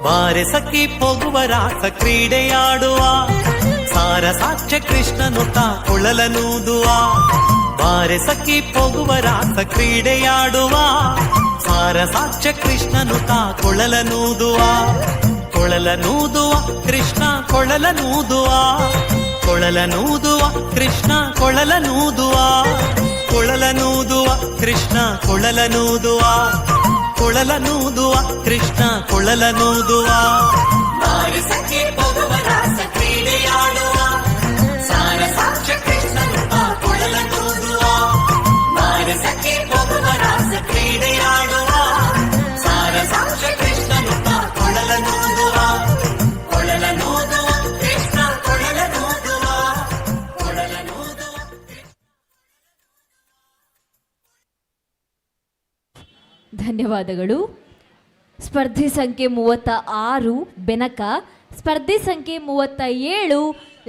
ಬಾರೆ ಸಖಿ ಹೋಗುವ ರಾಸ ಕ್ರೀಡೆಯಾಡುವ ಸಾರ ಸಾಕ್ಷ್ಯ ಕೃಷ್ಣನುತ ಕೊಳಲನೂದುವ. ಬಾರೆ ಸಖಿ ಹೋಗುವ ರಾಸ ಕ್ರೀಡೆಯಾಡುವ ಸಾರ ಸಾಕ್ಷ್ಯ ಕೃಷ್ಣನುತ ಕೊಳಲನೂದುವ. ಕೊಳಲನೂದುವ ಕೃಷ್ಣ ಕೊಳಲನೂದುವ, ಕೊಳಲನೂದುವ ಕೃಷ್ಣ ಕೊಳಲನೂದುವ, ಕೊಳಲನೂದುವ ಕೃಷ್ಣ ಕೊಳಲನೂದುವ, ಕೊಳಲನೂದುವ ಕೃಷ್ಣ ಕೊಳಲನೂದುವ. ಬಾರೆ ಸಖಿ ಹೋಗುವ ರಾಸ ಕ್ರೀಡೆಯಾಡುವ ಸಾರ ಸಾಕ್ಷ್ಯ ಕೃಷ್ಣನುತ ಕೊಳಲನೂದುವ. ಬಾರೆ ಸಖಿ ಹೋಗುವ ರಾಸ ಕ್ರೀಡೆಯಾಡುವ ಸಾರ ಸಾಕ್ಷ್ಯ ಕೃಷ್ಣನುತ ಕೊಳಲನೂದುವ, ಕೊಳಲನೂದುವ ಕೃಷ್ಣ ಕೊಳಲನೂದುವ, ಕೊಳಲನೂದುವ. ಧನ್ಯವಾದಗಳು. ಸ್ಪರ್ಧೆ ಸಂಖ್ಯೆ 36 ಬೆನಕ, ಸ್ಪರ್ಧೆ ಸಂಖ್ಯೆ 37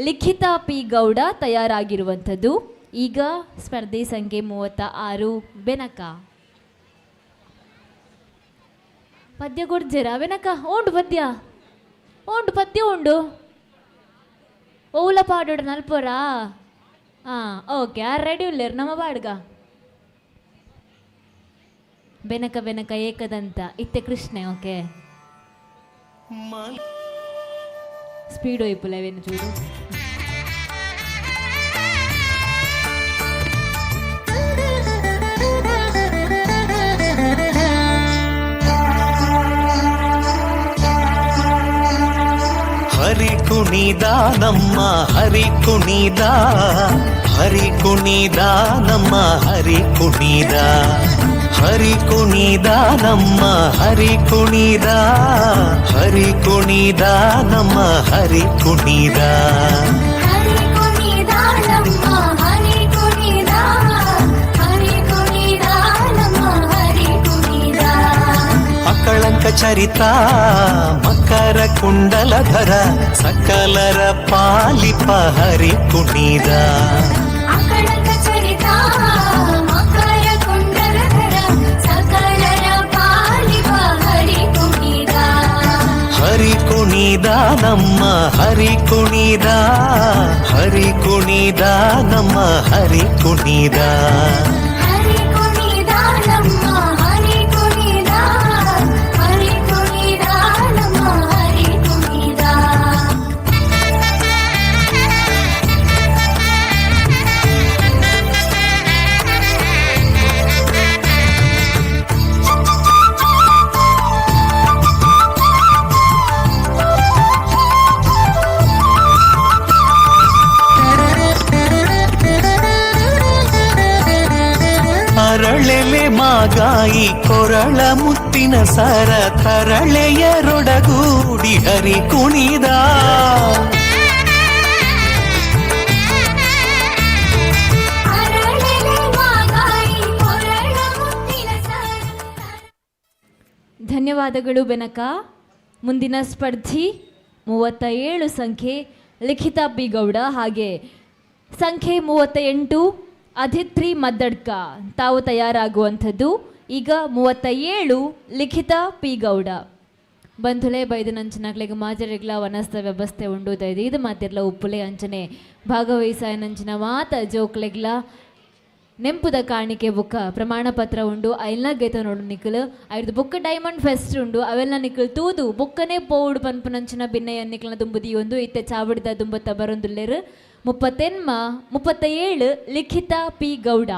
ಲಿಖಿತ ಪಿ ಗೌಡ ತಯಾರಾಗಿರುವಂಥದ್ದು. ಈಗ ಸ್ಪರ್ಧೆ ಸಂಖ್ಯೆ 36 ಬೆನಕ. ಪದ್ಯ ಕೊಡ್ತೀರಾ ಬೆನಕ? ಉಂಡು ಪದ್ಯ ಉಂಡು ಓಲ ಪಾಡೋಡ ನಲ್ಪೋರಾ? ಓಕೆ, ರೆಡಿ ಉಲ್ಲೇರು ನಮ್ಮ ಬಾಡ್ಗ. ಬೆನಕ ಏಕದಂತ ಇತ್ತೆ ಕೃಷ್ಣೆ. Okay, speed ಒಯ್ಪುಲವೇನು ಚೂಡು. ಹರಿ ಕುಣಿದ ನಮ್ಮ ಹರಿ ಕುಣಿದ, ಹರಿ ಕುಣಿದ ನಮ್ಮ ಹರಿ ಕುಣಿದ, ಹರಿ ಕುಣಿದ ನಮ್ಮ ಹರಿ ಕುಣಿದ, ಹರಿ ಕುಣಿದ ನಮ್ಮ ಹರಿ ಕುಣಿದ. ಹರಿ ಕುಣಿದ ನಮ್ಮ ಹರಿ ಕುಣಿದ, ಹರಿ ಕುಣಿದ ನಮ್ಮ ಹರಿ ಕುಣಿದ. ಅಕಳಂಕ ಚರಿತ ಮಕರ ಕುಂಡಲಧರ ಸಕಲರ ಪಾಲಿಪ ಹರಿ ಕುಣಿದ. ಅಕಳಂಕ ಚರಿತ ಮಕರ ಕುಂಡಲಧರ ಸಕಲರ ಪಾಲಿಪ ಹರಿ ಕುಣಿದ. ಹರಿ ಕುಣಿದ ನಮ್ಮ ಹರಿ ಕುಣಿದ, ಹರಿ ಕುಣಿದ ನಮ್ಮ ಹರಿ ಕುಣಿದ. ಹರಿ ಕುಣಿದ ನಮ್ಮ ಹರಿ ಕುಣಿದ, ಹರಿ ಕುಣಿದ ನಮ್ಮ ಹರಿ ಕುಣಿದ. ಅರಳೆಲೆ ಮಾಗಾಯಿ ಕೊರಳ ಮುತ್ತಿನ ಸರ ತರಳೆಯರೊಡಗೂಡಿ ಹರಿ ಕುಣಿದ. ಧನ್ಯವಾದಗಳು ಬೆನಕ. ಮುಂದಿನ ಸ್ಪರ್ಧಿ 37 ಸಂಖ್ಯೆ ಲಿಖಿತ ಪಿ ಗೌಡ, ಹಾಗೆ ಸಂಖ್ಯೆ 38 ಅಧಿತ್ರಿ ಮದ್ದಡ್ಕ ತಾವು ತಯಾರಾಗುವಂಥದ್ದು. ಈಗ 37 ಲಿಖಿತ ಪಿ ಗೌಡ. ಬಂಧುಲೆ ಬೈದು ನಂಚಿನಾಗ್ಲಿಗೆ ಮಾಜರೆಗ್ಲ ವನಸ್ಥ ವ್ಯವಸ್ಥೆ ಉಂಡು ದೈದು ಇದು ಮಾತಿರ್ಲ ಉಪ್ಪುಲೆ ಅಂಚನೆ ಭಾಗವಹಿಸಾಯ ನಂಚಿನ ಮಾತ ಜೋಕ್ಲೆಗ್ಲ ನೆಂಪುದ ಕಾಣಿಕೆ ಬುಕ್ಕ ಪ್ರಮಾಣ ಪತ್ರ ಉಂಡು ಐಲ್ನ ಗೇತ ನೋಡು ನಿಕ್ಕಲು ಐದು ಬುಕ್ಕ ಡೈಮಂಡ್ ಫೆಸ್ಟ್ ಉಂಡು ಅವೆಲ್ಲ ನಿಕ್ಕಲು ತೂದು ಬುಕ್ಕನೇ ಪೋಡು ಪನ್ಪು ನಂಚಿನ ಭಿನ್ನಯ ನಿಕ್ಕಲ ದುಂಬುದಿ ಒಂದು ಇತ್ತೆ ಚಾವಡಿದ ದುಂಬತ್ತ ಬರೊಂದುಲ್ಲೇರು 37 ಲಿಖಿತ ಪಿ ಗೌಡ.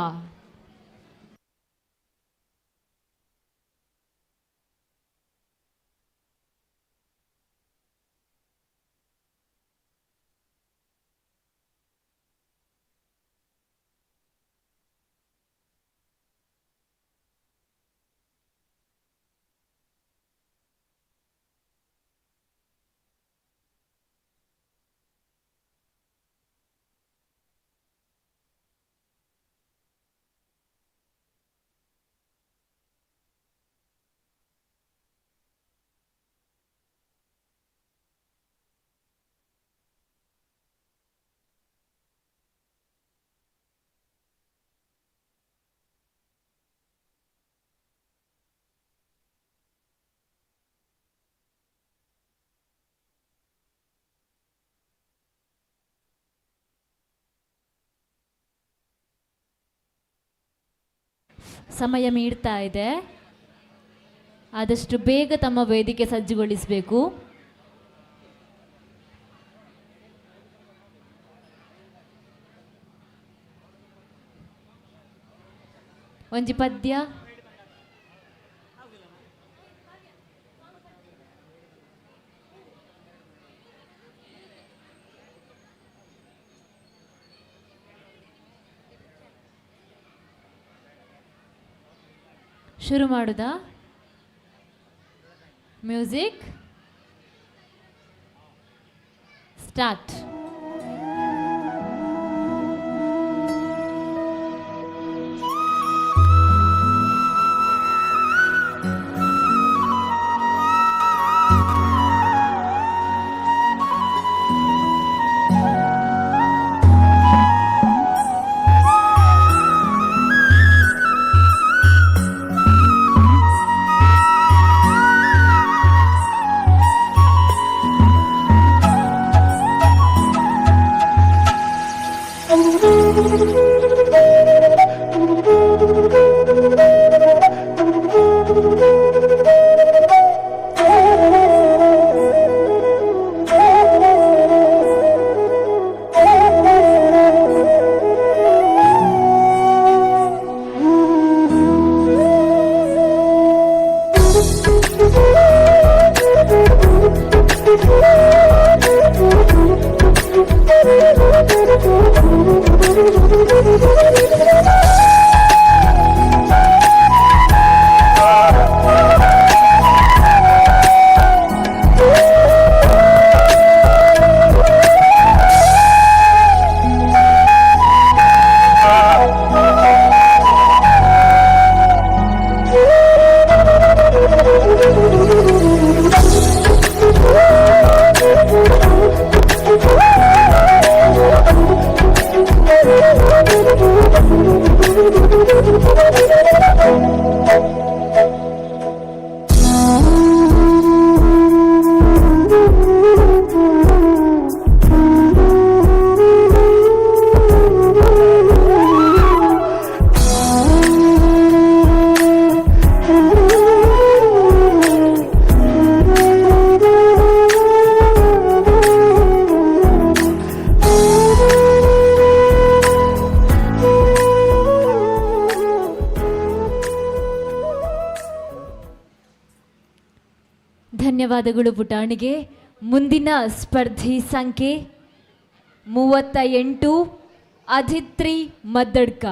ಸಮಯ ಮೀಡ್ತಾ ಇದೆ, ಆದಷ್ಟು ಬೇಗ ತಮ್ಮ ವೇದಿಕೆ ಸಜ್ಜುಗೊಳಿಸಬೇಕು. ಒಂಜಿ ಪದ್ಯ ಶುರು ಮಾಡುದಾ? Music start. ಧನ್ಯವಾದಗಳು ಪುಟಾಣಿಗೆ. ಮುಂದಿನ ಸ್ಪರ್ಧಿ ಸಂಖ್ಯೆ 38 ಅಧಿತ್ರಿ ಮದ್ದಡ್ಕ.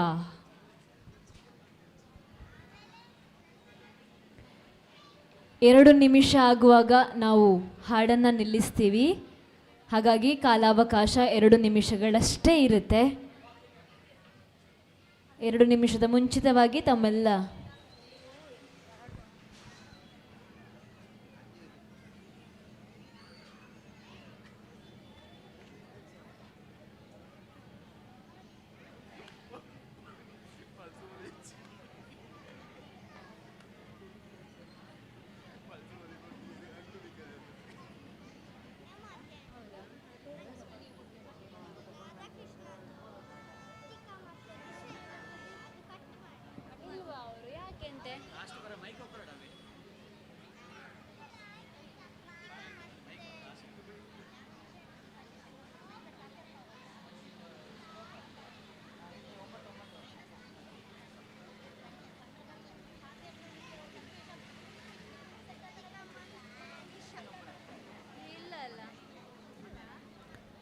ಎರಡು ನಿಮಿಷ ಆಗುವಾಗ ನಾವು ಹಾಡನ್ನು ನಿಲ್ಲಿಸ್ತೀವಿ. ಹಾಗಾಗಿ ಕಾಲಾವಕಾಶ 2 ನಿಮಿಷಗಳಷ್ಟೇ ಇರುತ್ತೆ. 2 ನಿಮಿಷದ ಮುಂಚಿತವಾಗಿ ತಮ್ಮೆಲ್ಲ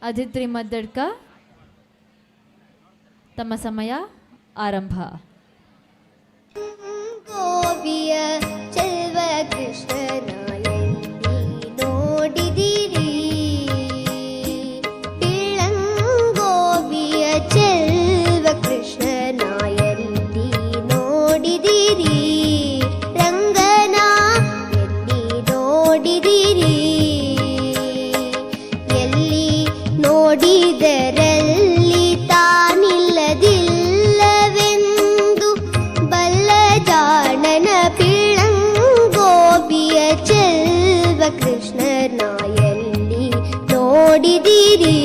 ಅಧಿತ್ರಿ ಮದ್ದಡ್ಕ ತಮ್ಮ ಸಮಯ ಆರಂಭ. ಗೋವಿಯ ಚೆಲ್ವ ಕೃಷ್ಣನ ಎಲ್ಲಿ ನೋಡಿದಿರಿ, ಇಳಂಗೋವಿಯ ಚೆಲ್ವ ಕೃಷ್ಣನ ಎಲ್ಲಿ ನೋಡಿದಿರಿ, ರಂಗನ ಎಲ್ಲಿ ನೋಡಿದಿರಿ, ಎಲ್ಲಿ ನೋಡಿದರಲ್ಲಿ ತಾನಿಲ್ಲದಿಲ್ಲವೆಂದು ಬಲ್ಲ ಜಾಣನ ಪಿಳಂಗೋಬಿಯ ಚೆಲ್ವ ಕೃಷ್ಣನ ಎಲ್ಲಿ ನೋಡಿದಿರಿ.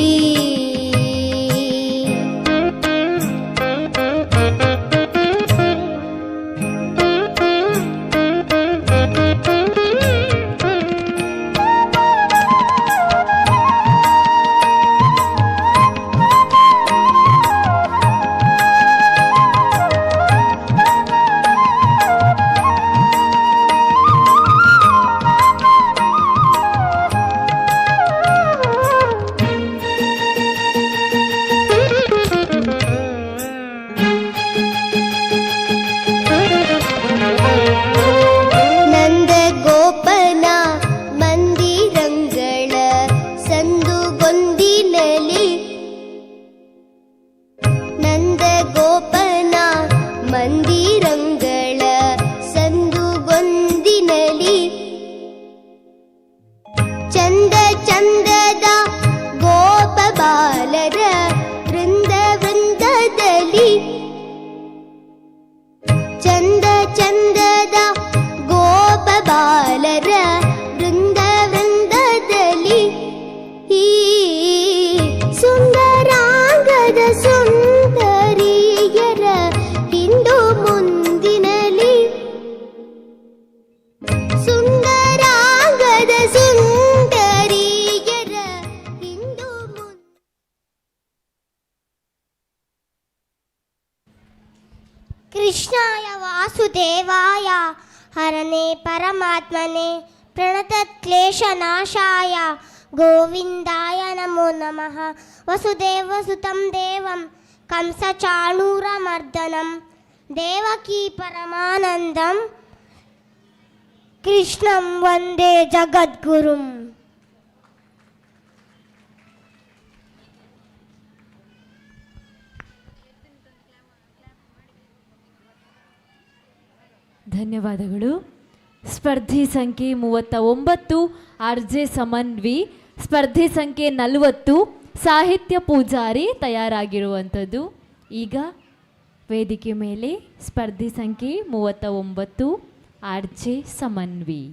ಕೃಷ್ಣಾಯ ವಾಸುದೇವಾಯ ಹರನೇ ಪರಮಾತ್ಮನೇ ಪ್ರಣತಕ್ಲೇಶನಾಶಾಯ ಗೋವಿಂದಾಯ ನಮೋ ನಮಃ. ವಸುದೇವಸುತಂ ದೇವಂ ಕಂಸಚಾಣೂರಮರ್ದನಂ ದೇವಕೀ ಪರಮಾನಂದಂ ಕೃಷ್ಣಂ ವಂದೇ ಜಗದ್ಗುರುಂ. ಧನ್ಯವಾದಗಳು. ಸ್ಪರ್ಧಿ ಸಂಖ್ಯೆ 39 ಆರ್.ಜೆ. ಸಮನ್ವಿ, ಸ್ಪರ್ಧಿ ಸಂಖ್ಯೆ 40 ಸಾಹಿತ್ಯ ಪೂಜಾರಿ ತಯಾರಾಗಿರುವಂಥದ್ದು. ಈಗ ವೇದಿಕೆ ಮೇಲೆ ಸ್ಪರ್ಧಿ ಸಂಖ್ಯೆ 39 ಆರ್.ಜೆ. ಸಮನ್ವಿ.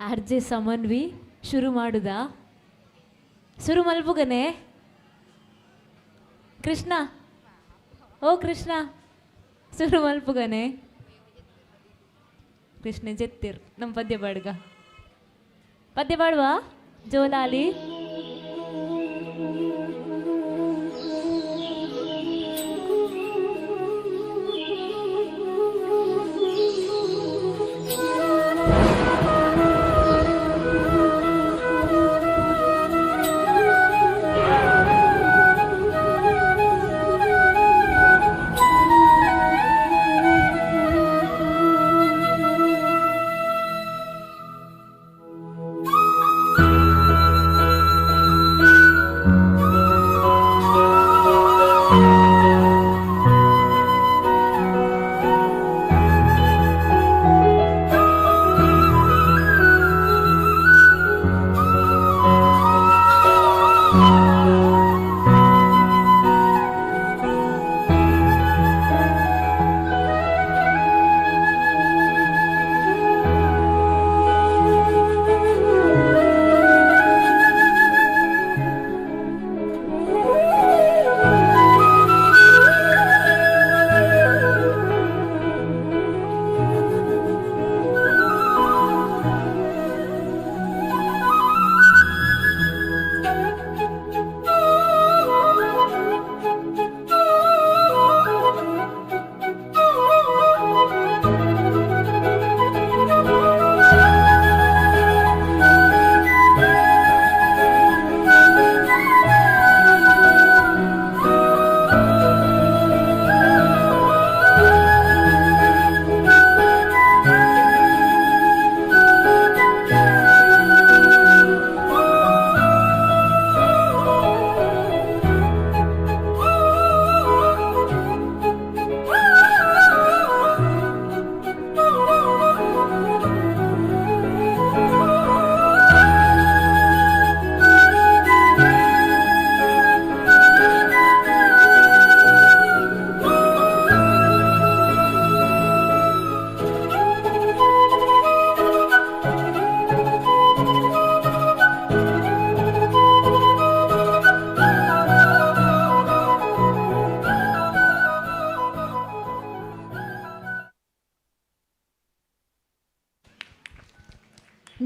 ಆರ್.ಜೆ. ಸಮನ್ವಿ ಶುರು ಮಾಡುದಾ? ಶುರು ಮಲ್ಪುಗನೆ ಕೃಷ್ಣ. ಓ ಕೃಷ್ಣ, ಶುರು ಮಲ್ಪುಗನೆ. ಕೃಷ್ಣ ಜೆತ್ತಿರ್ ನಮ್ಮ ಪದ್ಯ ಬಾಡ್ಗ. ಪದ್ಯ ಬಾಡುವ ಜೋಲಾಲಿ.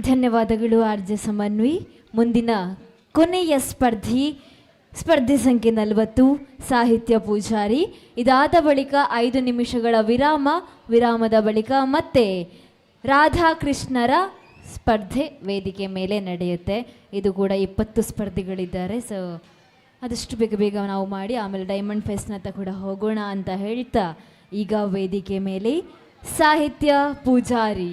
ಧನ್ಯವಾದಗಳು ಆರ್ ಜೆ ಸಮನ್ವಿ. ಮುಂದಿನ ಕೊನೆಯ ಸ್ಪರ್ಧೆ ಸಂಖ್ಯೆ 40 ಸಾಹಿತ್ಯ ಪೂಜಾರಿ. ಇದಾದ ಬಳಿಕ 5 ನಿಮಿಷಗಳ ವಿರಾಮದ ಬಳಿಕ ಮತ್ತೆ ರಾಧಾಕೃಷ್ಣರ ಸ್ಪರ್ಧೆ ವೇದಿಕೆ ಮೇಲೆ ನಡೆಯುತ್ತೆ. ಇದು ಕೂಡ 20 ಸ್ಪರ್ಧಿಗಳಿದ್ದಾರೆ. ಸೊ ಆದಷ್ಟು ಬೇಗ ನಾವು ಮಾಡಿ ಆಮೇಲೆ ಡೈಮಂಡ್ ಫೆಸ್ಟ್ನತ್ತ ಕೂಡ ಹೋಗೋಣ ಅಂತ ಹೇಳ್ತಾ ಈಗ ವೇದಿಕೆ ಮೇಲೆ ಸಾಹಿತ್ಯ ಪೂಜಾರಿ.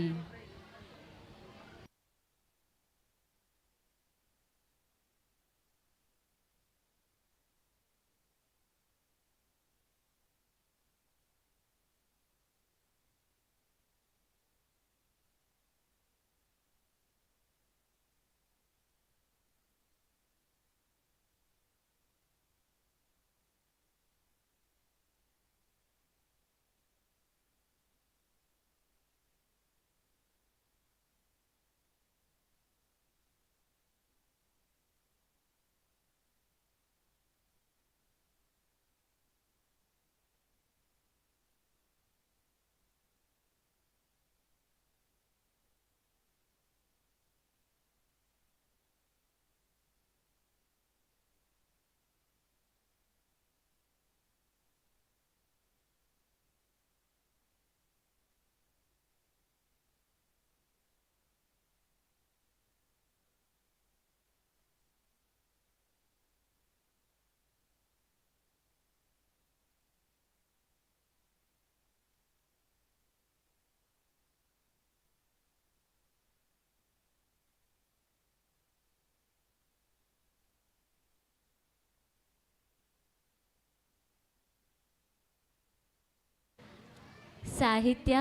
ಸಾಹಿತ್ಯ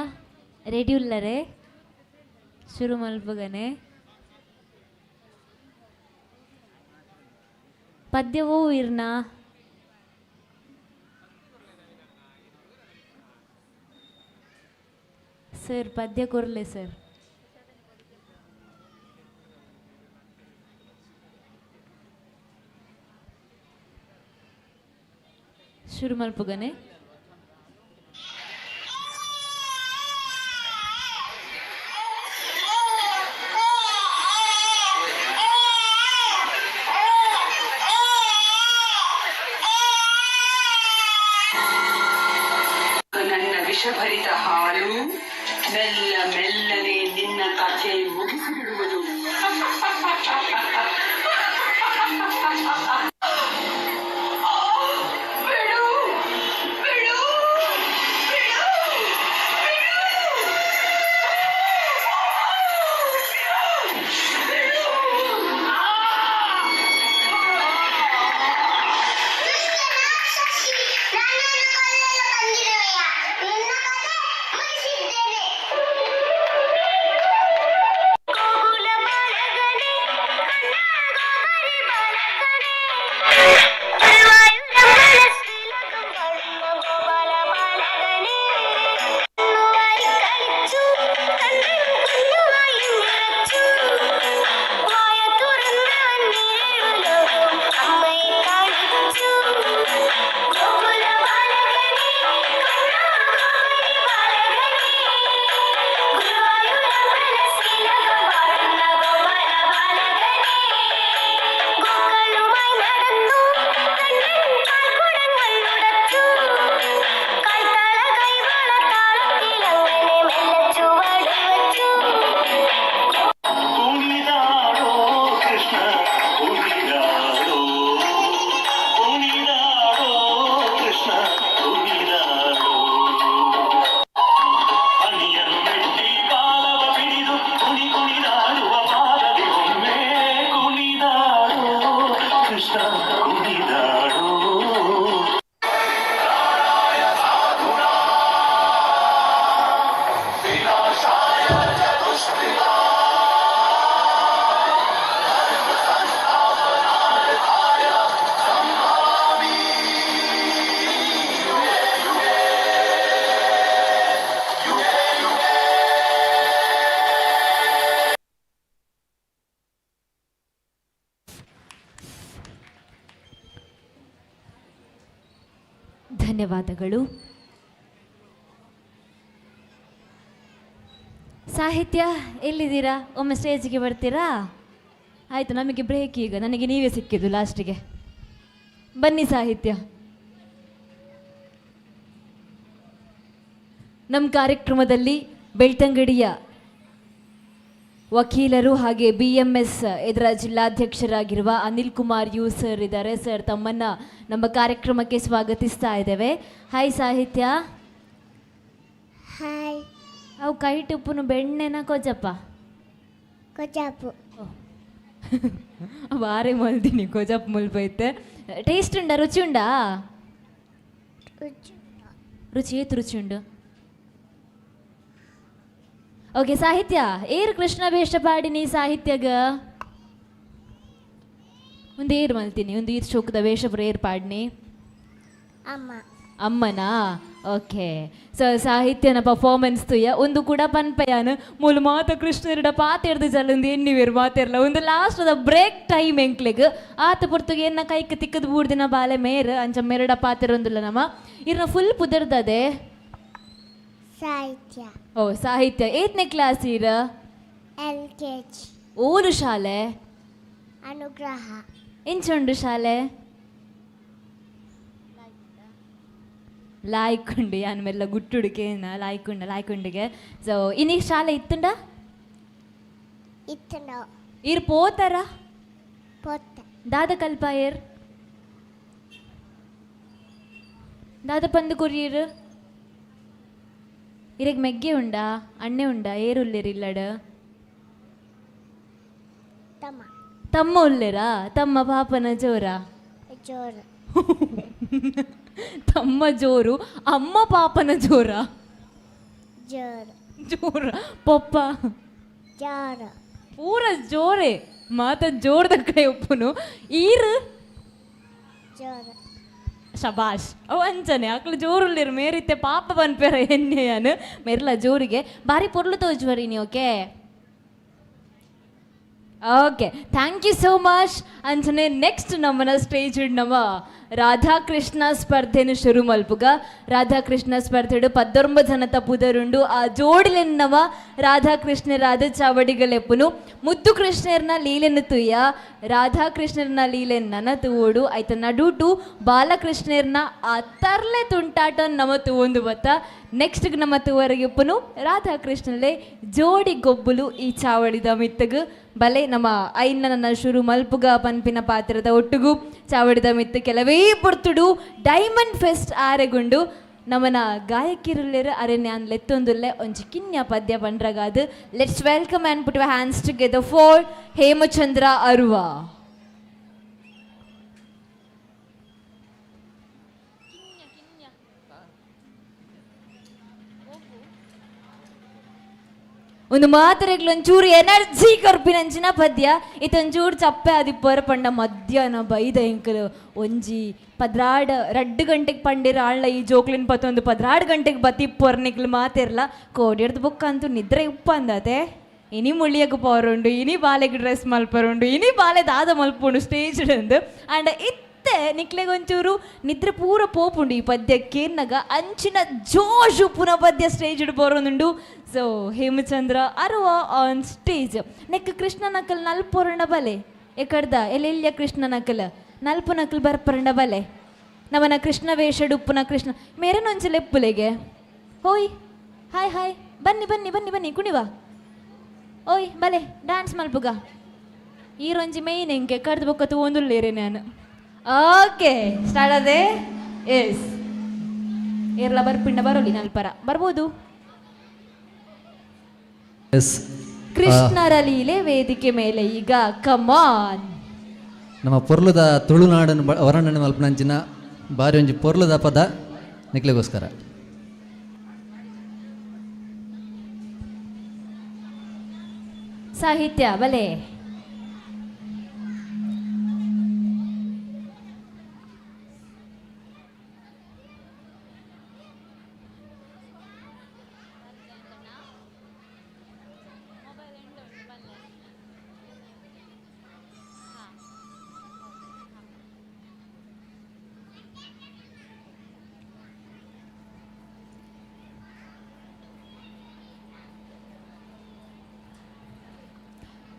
ರೆಡಿ ಉಳ್ಳರೆ ಶುರು ಮಲ್ಪಗನೆ ಪದ್ಯವೂ ಇರ್ನಾ ಸರ್ ಪದ್ಯ ಕೊರ್ಲೆ ಸರ್ ಶುರು ಮಲ್ಪಗನೆ ವಿಷಭರಿತ ಹಾಲು ಮೆಲ್ಲನೆ ನಿನ್ನ ಕಥೆ ಮುಗಿಸಿಬಿಡುವುದು. ಧನ್ಯವಾದಗಳು. ಸಾಹಿತ್ಯ ಎಲ್ಲಿದ್ದೀರಾ? ಒಮ್ಮೆ ಸ್ಟೇಜಿಗೆ ಬರ್ತೀರಾ? ಆಯಿತು, ನಮಗೆ ಬ್ರೇಕ್ ಈಗ. ನನಗೆ ನೀವೇ ಸಿಕ್ಕಿದ್ದು ಲಾಸ್ಟಿಗೆ. ಬನ್ನಿ ಸಾಹಿತ್ಯ. ನಮ್ಮ ಕಾರ್ಯಕ್ರಮದಲ್ಲಿ ಬೆಳ್ತಂಗಡಿಯ ವಕೀಲರು ಹಾಗೆ BMS ಇದರ ಜಿಲ್ಲಾಧ್ಯಕ್ಷರಾಗಿರುವ ಅನಿಲ್ ಕುಮಾರ್ ಯು ಸರ್ ಇದ್ದಾರೆ. ಸರ್ ತಮ್ಮನ್ನು ನಮ್ಮ ಕಾರ್ಯಕ್ರಮಕ್ಕೆ ಸ್ವಾಗತಿಸ್ತಾ ಇದ್ದೇವೆ. ಹಾಯ್ ಸಾಹಿತ್ಯ. ಹಾಯ್. ಅವು ಕೈ ಟುಪ್ಪುನು ಬೆಣ್ಣೆನ ಕೊಜಪ್ಪ? ಕೊಜಾಪು. ಬಾರೆ ಮಲ್ದಿನಿ ಕೊಜಪ್ಪ ಮುಲ್ಪೈತೆ. ಟೇಸ್ಟ್ ಉಂಡ? ರುಚಿ ಉಂಡಾ? ರುಚಿ ಏತು ರುಚಿ ಉಂಡು? ಓಕೆ ಸಾಹಿತ್ಯ, ಏರು ಕೃಷ್ಣ ವೇಷ ಪಾಡಿನಿ ಸಾಹಿತ್ಯಗ ಒಂದು ಏರು ಮಲ್ತೀನಿ, ಒಂದು ಈರ್ ಶೋಕದ ವೇಷ ಏರು ಪಾಡಿನಿ ಅಮ್ಮನಾ? ಓಕೆ. ಸೊ ಸಾಹಿತ್ಯನ ಪರ್ಫಾರ್ಮೆನ್ಸ್ ತುಯ್ಯ ಒಂದು ಕೂಡ ಪನ್ಪಯಾನ ಮೂಲ ಮಾತ ಕೃಷ್ಣರಿಡ ಪಾತೆರ್ದು ಜಲ್ಲೊಂದು ಎಣ್ಣಿವೇರು ಮಾತೆರ್ಲ ಒಂದು ಲಾಸ್ಟ್ ಅದ ಬ್ರೇಕ್ ಟೈಮ್ ಎಂಕ್ಲೆಗ್ ಆತ ಪುರ್ತಗೆ ಎನ್ನ ಕೈಕ್ ತಿಕ್ಕದ ಬೂಡ್ದಿನ ಬಾಲೆ ಮೇರ್ ಅಂಚ ಮೆರಡ ಪಾತೆರೊಂದಿಲ್ಲ ನಮ್ಮ ಇರ್ನ ಫುಲ್ ಪುದರ್ದದೆ ಸಾಹಿತ್ಯ. ಓ ಸಾಹಿತ್ಯ ಏತನೇ ಕ್ಲಾಸ್ ಇರ? LKG. ಓಲು ಶಾಲೆ? ಅನುಗ್ರಹ. ಎಂಚುಂಡು ಶಾಲೆ? ಲಾಯ್ಕುಂಡು ಯಾನ್ಮೆಲ್ಲ ಗುಟ್ಟುಡುಕೇನ ಲಾಯ್ಕುಂಡಿಗೆ. ಸೊ ಇನಿ ಶಾಲೆ ಇತ್ತುಂಡ? ಇತ್ತುಂಡ. ಇರ್ ಪೋತಾರ? ಪೋತ. ದಾದ ಕಲ್ಪ ಏರ್ ದಾದ ಪಂದು ಕೊರಿಯರ್ ಇರಗ್ ಮೆಗ್ಗೆ ಉಂಡಾ ಅಣ್ಣೆ ಉಂಡಾ ಏರುಲ್ಲೇರಿಲ್ಲಡ? ತಮ್ಮ ಉಲ್ಲೇರಾ? ತಮ್ಮ ಪಾಪನ ಜೋರ? ಜೋರು. ತಮ್ಮ ಜೋರು, ಅಮ್ಮ ಪಾಪನ ಜೋರ? ಜೋರು. ಜೋರ. ಪಪ್ಪ ಜೋರು. ಪೂರ ಜೋರೆ ಮಾತ ಜೋರ್ದ ಕಡೆ ಒಪ್ಪುನು. ಈರು ಜೋರು. ಶಬಾಷ್. ಅವು ಅಂಚನೆ ಅಕ್ಳು ಜೋರುಲ್ಲಿರು ಮೇರಿತ್ತೆ ಪಾಪ ಬನ್ಪೇರ ಎಣ್ಣೆಯನು ಮೇರ್ಲ ಜೋರಿಗೆ ಬಾರಿ ಪೊರ್ಲು ತೋಜ್ವರಿ ನೀವು. Okay okay, thank you so much. ಅಂಚನೆ ನೆಕ್ಸ್ಟ್ ನಮ್ಮನ ಸ್ಟೇಜ್ ನಮ್ಮ ರಾಧಾಕೃಷ್ಣ ಸ್ಪರ್ಧೆನು ಶುರು ಮಲ್ಪುಗ. ರಾಧಾಕೃಷ್ಣ ಸ್ಪರ್ಧೆಡು 19 ಜನತ ಪುದರುಂಡು. ಆ ಜೋಡಿಲೆನ್ನವ ರಾಧಾಕೃಷ್ಣರಾದ ಚಾವಡಿಗಳೆಪ್ಪುನು ಮುದ್ದು ಕೃಷ್ಣರ್ನ ಲೀಲೆನು ತುಯ್ಯ ರಾಧಾಕೃಷ್ಣರ್ನ ಲೀಲೆನ್ನ ತೂವೋಡು ಆಯ್ತ ನಡುಟು ಬಾಲಕೃಷ್ಣರ್ನ ಆ ತರ್ಲೆ ತುಂಟಾಟ ನಮ್ಮ ತೂವೊಂದು ಬತ್ತ. ನೆಕ್ಸ್ಟ್ ನಮ್ಮ ತೂವರೆಗೆಪ್ಪುನು ರಾಧಾಕೃಷ್ಣಲೆ ಜೋಡಿ ಗೊಬ್ಬುಲು ಈ ಚಾವಡಿದ ಮಿತ್ತಗು ಬಲೆ ನಮ್ಮ ಐನ್ನ ನನ್ನ ಶುರು ಮಲ್ಪುಗ ಪನ್ಪಿನ ಪಾತ್ರದ ಒಟ್ಟುಗು ಚಾವಡಿದ ಮಿತ್ತು ಕೆಲವೇ ಪೊರ್ತುಡು ಡೈಮಂಡ್ ಫೆಸ್ಟ್ ಆರೆಗುಂಡು ನಮ್ಮನ ಗಾಯಕಿರುಲ್ಲೇರ ಅರೆನ್ಯ ಲೆತ್ತೊಂದುಲ್ಲೆ ಒಂಜಿ ಕಿನ್ಯ ಪದ್ಯ ಪಂಡ್ರಗಾದು. Let's welcome and put your hands together for Hemachandra Aruva. ಒಂದು ಮಾತ್ರೆಗ್ಲು ಒಂಚೂರು ಎನರ್ಜಿ ಕರ್ಪಿನಂಚಿನ ಪದ್ಯ ಇತ್ತೊಂಚೂರು ಚಪ್ಪೆ ಆದಿಪ್ಪರ ಪಂಡ ಮಧ್ಯಾಹ್ನ ಬೈದ ಎಂಕಲು ಒಂಜಿ 2 ಗಂಟೆಗೆ ಪಂಡಿರ ಆಳ್ಳ ಈ ಜೋಕ್ಲಿನ ಪತ್ತೊಂದು 12 ಗಂಟೆಗೆ ಬತ್ತಿಪ್ಪರ್ನಿಗ್ಲು ಮಾತಿರ್ಲ ಕೋಡಿಯರ್ದು ಬುಕ್ ಅಂತೂ ನಿದ್ರೆ ಉಪ್ಪ ಅಂದತೆ. ಇನಿ ಮುಳಿಯಕ್ಕೆ ಪವರುಂಡು, ಇನಿ ಬಾಲೆಗೆ ಡ್ರೆಸ್ ಮಲ್ಪರುಂಡು, ಇನಿ ಬಾಲೆ ದಾದ ಮಲ್ಪುಂಡು ಸ್ಟೇಜ್ ಅಂದು ಆ್ಯಂಡ್ ಇತ್ತೆ ನಿಕ್ಲೆಗೊಂಚೂರು ನಿದ್ರೆ ಪೂರ ಪೋಪುಂಡು ಈ ಪದ್ಯಕ್ಕೆ ನಗ ಅಂಚಿನ ಜೋಶು ಪುನಃ ಪದ್ಯ ಸ್ಟೇಜ್ ಬರೋನುಂಡು. So Hemachandra Aruva on stage. ನೆಕ್ ಕೃಷ್ಣ ನಕಲ್ ನಲ್ಪೊರಂಡ ಬಲೆ ಎಕಡ್ದ ಎಲ್ಲೆಲ್ಯ ಕೃಷ್ಣ ನಕಲ್ ನಲ್ಪು ನಕಲ್ ಬರ್ಪರಂಡ ಬಲೆ ನವನ ಕೃಷ್ಣ ವೇಷಡು ಉಪ್ಪುನ ಕೃಷ್ಣ ಮೇರೆನೊಂಚಲೆ ಎಪ್ಪುಲೆಗೆ ಹೋಯ್ ಹಾಯ್ ಹಾಯ್ ಬನ್ನಿ ಬನ್ನಿ ಬನ್ನಿ ಬನ್ನಿ ಕುಣಿವಾ ಓಯ್ ಬಲೆ ಡ್ಯಾನ್ಸ್ ಮಲ್ಪುಗ ಈರೊಂಜಿ ಮೇಯ್ನ್ ಎಂಕೆ ಕಡ್ದು ಬೊಕ್ಕತ್ತು ಒಂದುಲ್ಲೇರೆ ನಾನು. ಓಕೆ ಸ್ಟಾರ್ಟ್ ಅದೇ. ಎಸ್ ಏರ್ಲ ಬರ್ಪಿಂಡ ಬರೋಲಿ ನಲ್ಪರ ಬರ್ಬೋದು. ಕೃಷ್ಣರ ಲೀಲೆ ವೇದಿಕೆ ಮೇಲೆ ಈಗ ಕಮಾನ್. ನಮ್ಮ ಪೊರ್ಲುದ ತುಳುನಾಡನ್ನು ವರ್ಣನೆ ಮಲ್ಪನಂಚಿನ ಬಾರಿ ಒಂಜಿ ಪೊರ್ಲುದ ಪದ ನಿಕ್ಲೆಗೋಸ್ಕರ. ಸಾಹಿತ್ಯ ಬಲೆ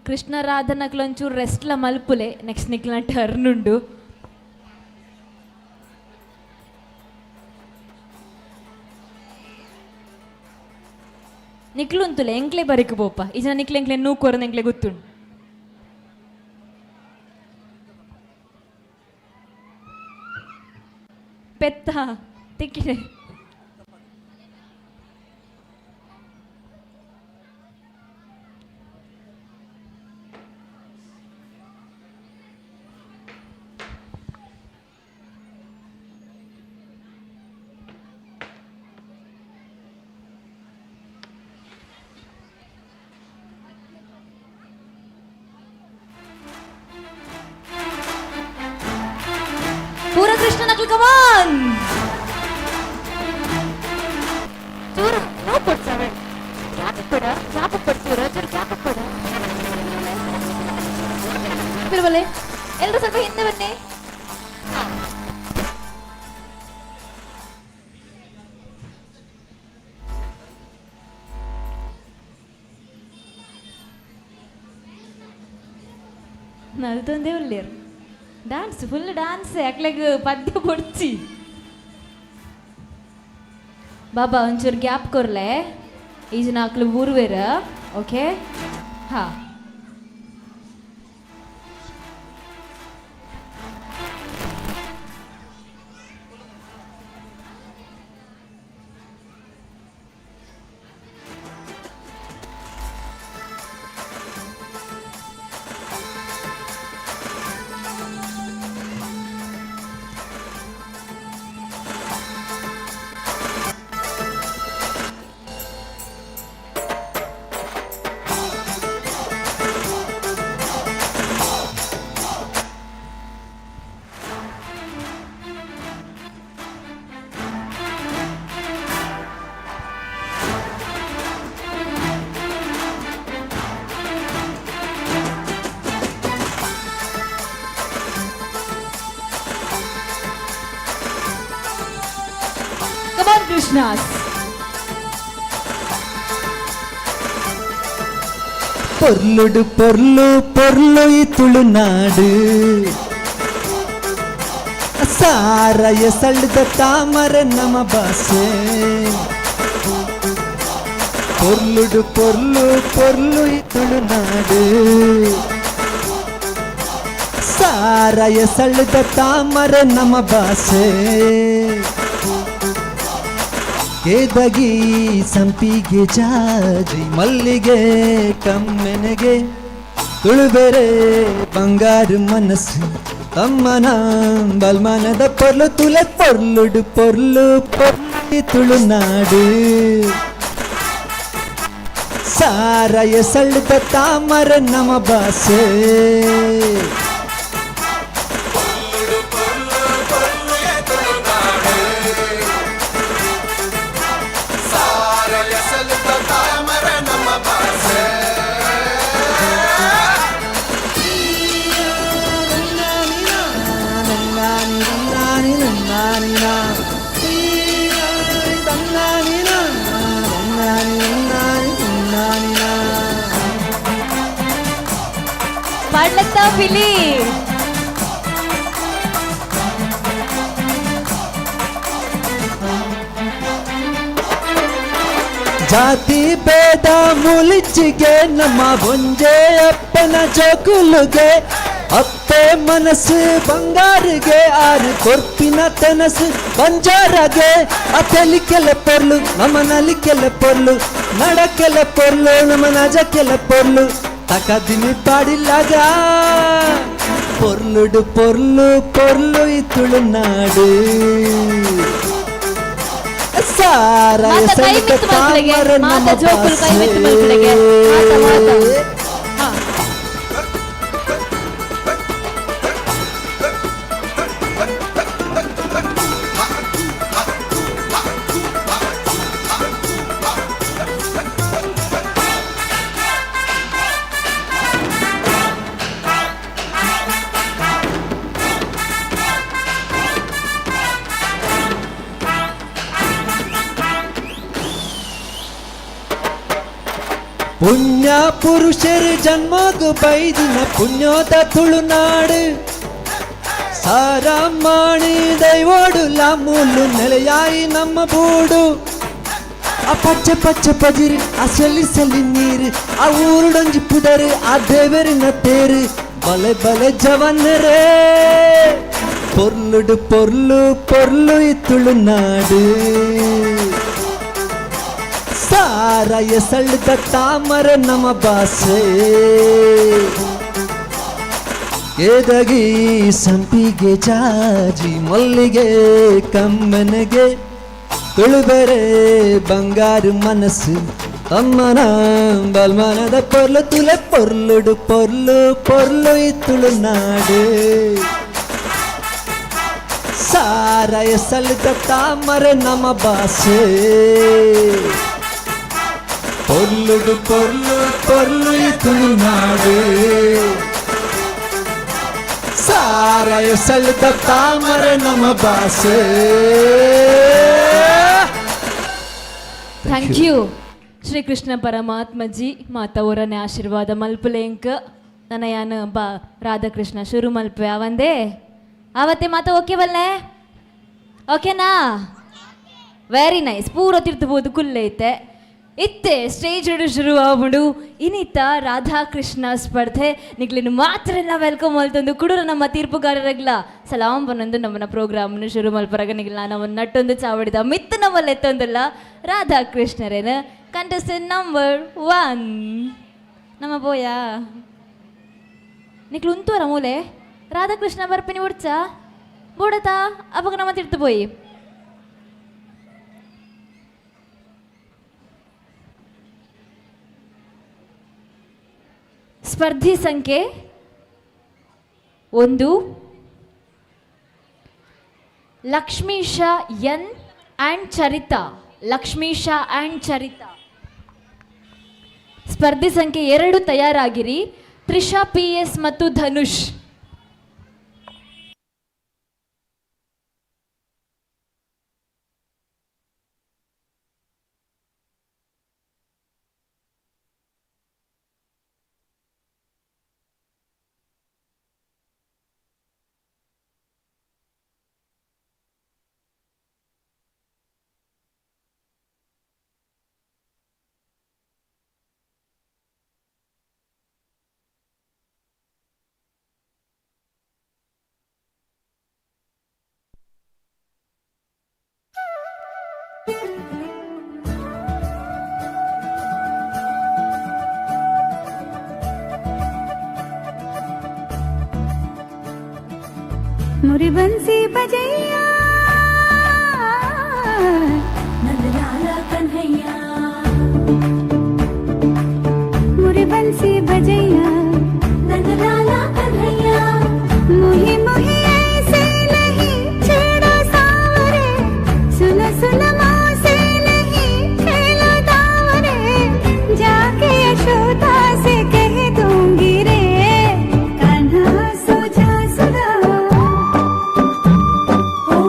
కృష్ణరాధనకులంచూరు రెస్ట్ల మలుపులే నెక్స్ట్ నిక్ల టర్న్ ఉండు. ನಿಕ್ಲುಂತುಲೆ ಎಂಕ್ಲೆ ಬರಿಕು ಬೋಪ ಈಜನ ನಿಕ್ಲೆ ಎಂಕ್ಲೆ ನೂ ಕೊರನ ಎಂಕ್ಲೆ ಗೊತ್ತುಂಡು. ಪೆತ್ತ ತಿಕ್ಕಿಡೆ पूरा कृष्ण नकल कमान चूर नो पड़सावे क्या पड़ चूर चूर क्या पड़ फिर बोले एल्रू ಸ್ವಲ್ಪ ಹಿಂದೆ ಬನ್ನಿ. ನಲ್ತೊಂದೇ ಉಳ್ಳೇರು డాన్స్ ఫుల్ డాన్స్ ఎక్కలేక పద్య పొడిచి బాబా ಒಂಚೂರು ಗ್ಯಾಪ್ ಕೊರ್ಲೆ ಈಜ ನಾಕ್ಲು ಊರು ಬೇರ ಓಕೆ ಹಾ Come on, Krishnas. పొర్లుడు పొర్లు పొర్లు ఈ ತುಳುನಾಡು ಸಾರಯ ಸಳ್ದ ತಾಮರ ನಮ ಭಾಷೆ పొర్లుడు పొర్లు పొర్లు ఈ ತುಳುನಾಡು ಸಾರಯ ಸಳ್ದ ತಾಮರ ನಮ ಭಾಷೆ ಕೇದಗಿ ಸಂಪಿಗೆ ಜಾಜಿ ಮಲ್ಲಿಗೆ ಕಮ್ಮೆನೆಗೆ ತುಳುಬೇರೆ ಬಂಗಾರು ಮನಸ್ಸು ತಮ್ಮನ ಬಲ್ಮನದ ಪೊರ್ಲು ತುಲೆ ಪೊರ್ಲುಡು ಪೊರ್ಲು ಪೊರ್ಲಿ ತುಳುನಾಡು ಸಾರಯ ಸಳ್ದ ತಾಮರ ನಮ ಭಾಷೆ ಪಾಡ್ಲತ್ತಾ ಪಿಲಿ ಜಾತಿ ಭೇದ ಮುಲಿಚಿಗೆ ನಮ್ಮ ಬೊಂಜೆ ಅಪ್ಪನ ಜೋಕುಲುಗೆ ಅಪ್ಪೆ ಮನಸ್ಸು ಬಂಗಾರಿಗೆ ಆರು ಕೊರ್ಪಿನ ತೆನಸು ಬಂಜಾರಗೆ ಅತಲಿಕೆಲ ಪೊರ್ಲು ನಮ್ಮ ನಲಿಕೆಲ ಪೊರ್ಲು ನಡಕೆಲ ಪೊರ್ಲು ನಮ್ಮ ನಜಕೆಲ ಪೊರ್ಲು ತಕದಿನಿ ಪಾಡಿಲ್ಲಗ ಪೊರ್ಲುಡು ಪೊರ್ಲು ಪೊರ್ಲು ಈ ತುಳುನಾಡು ಸಾರಯ ಸಳಿತ ತಾಮರ ನಮ ಭಾಷೆ ಪುಣ್ಯ ಪುರುಷರ ಜನ್ಮಗ ಬೈದಿನ ಪುಣ್ಯದ ತುಳುನಾಡು ಸಾರಮಾಣಿ ದೈವೋಡು ಲಾಮೂಲು ನೆಲೆಯಾಯಿ ನಮ್ಮ ಬೂಡು ಆ ಪಚ್ಚ ಪಚ್ಚ ಪಜಿರು ಆ ಸಲಿ ಸಲಿ ನೀರು ಆ ಊರುಡೊಂಜಿ ಪುದರು ಆ ದೇವರಿನ ತೇರು ಬಲೆ ಬಲೆ ಜವನ್ನರೇ ಪೊರ್ಲುಡು ಪೊರ್ಲು ಪೊರ್ಲು ಈ ತುಳುನಾಡು ಸಾರಾಯ ಸಳ್ದ ತಾಮರ ನಮ್ಮ ಭಾಷೆ ಎದಗಿ ಸಂಪಿಗೆ ಜಾಜಿ ಮಲ್ಲಿಗೆ ಕಮ್ಮನೆಗೆ ತುಳುಬೆರೆ ಬಂಗಾರು ಮನಸ್ಸು ಅಮ್ಮನ ಬಲ್ಮನದ ಪೊರ್ಲು ತುಲೆ ಪೊರ್ಲುಡು ಪೊರ್ಲು ಪೊರ್ಲು ಈ ತುಳುನಾಡು ಸಾರಾಯ ಸಲ್ದ ತಾಮರ ನಮ್ಮ ಭಾಷೆ ಪೊರ್ಲುಡು ಪೊರ್ಲು ಪೊರ್ಲು ಈ ತುಳುನಾಡು ಸಾರಾಯ ಸಲ್ದ ತಾಮರ ನಮ್ಮ ಭಾಷೆ. ಥ್ಯಾಂಕ್ ಯು ಶ್ರೀಕೃಷ್ಣ ಪರಮಾತ್ಮಜಿ ಮಾತವರನೇ ಆಶೀರ್ವಾದ ಮಲ್ಪುಲೇಂಕ ನನ್ನ ಯಾನು ಬಾ ರಾಧಾಕೃಷ್ಣ ಶುರು ಮಲ್ಪೆ ಅವಂದೇ ಅವತ್ತೆ ಮಾತ ಓಕೆ ಬಲ್ಲೆ ಓಕೆನಾ ವೆರಿ ನೈಸ್ ಪೂರ ತಿರ್ತಬೋದು ಕುಲ್ಲೈತೆ ಇತ್ತೆ ಸ್ಟೇಜ್ ಶುರು ಆಗ್ಬಿಡು ಇನ್ನಿತ್ತ ರಾಧಾಕೃಷ್ಣ ಸ್ಪರ್ಧೆ ನಿಗ್ಲಿನ ಮಾತ್ರ ಎಲ್ಲ ವೆಲ್ಕಮ್ ಅಲ್ತಂದು ಕುಡುರ ನಮ್ಮ ತೀರ್ಪುಗಾರರಗ್ಲ ಸಲಾಂ ಬನ್ನೊಂದು ನಮ್ಮನ ಪ್ರೋಗ್ರಾಮ್ನು ಶುರು ಮಲ್ಪರಾಗ ನಿಗ್ಲ ನಾವು ನಟ್ಟೊಂದು ಚಾವಡಿದ ಮಿತ್ತು ನಮ್ಮಲ್ಲಿ ಎತ್ತೊಂದಿಲ್ಲ ರಾಧಾಕೃಷ್ಣರೇನ ಕಂಟೆಸ್ಟೆಂಟ್ ನಂಬರ್ 1 ನಮ್ಮ ಬೋಯ ನಿಕ್ಲು ಉಂತೂರ ಮೂಲೆ ರಾಧಾಕೃಷ್ಣ ಬರ್ಪಿನಿ ಉಡ್ಚಾ ಬೂಡತಾ ಅವಾಗ ನಮ್ಮ ತಿರ್ತು ಪೋಯಿ ಸ್ಪರ್ಧಿ ಸಂಖ್ಯೆ 1 Lakshmeesha N and Charita Lakshmeesha and Charita. ಸ್ಪರ್ಧಿ ಸಂಖ್ಯೆ 2 ತಯಾರಾಗಿರಿ ತ್ರಿಷಾ PS ಮತ್ತು ಧನುಷ್. मुरी बंसी बजैया नंद लाला कन्हैया मुरी बंसी बजैया नंद लाला कन्हैया मुही मुही ऐसे नहीं छेड़ा सावरे सुन सुन से नहीं खेला दावरे जाके यशोदा से कह दूंगी रे कान्हा सोझा सुधा ओ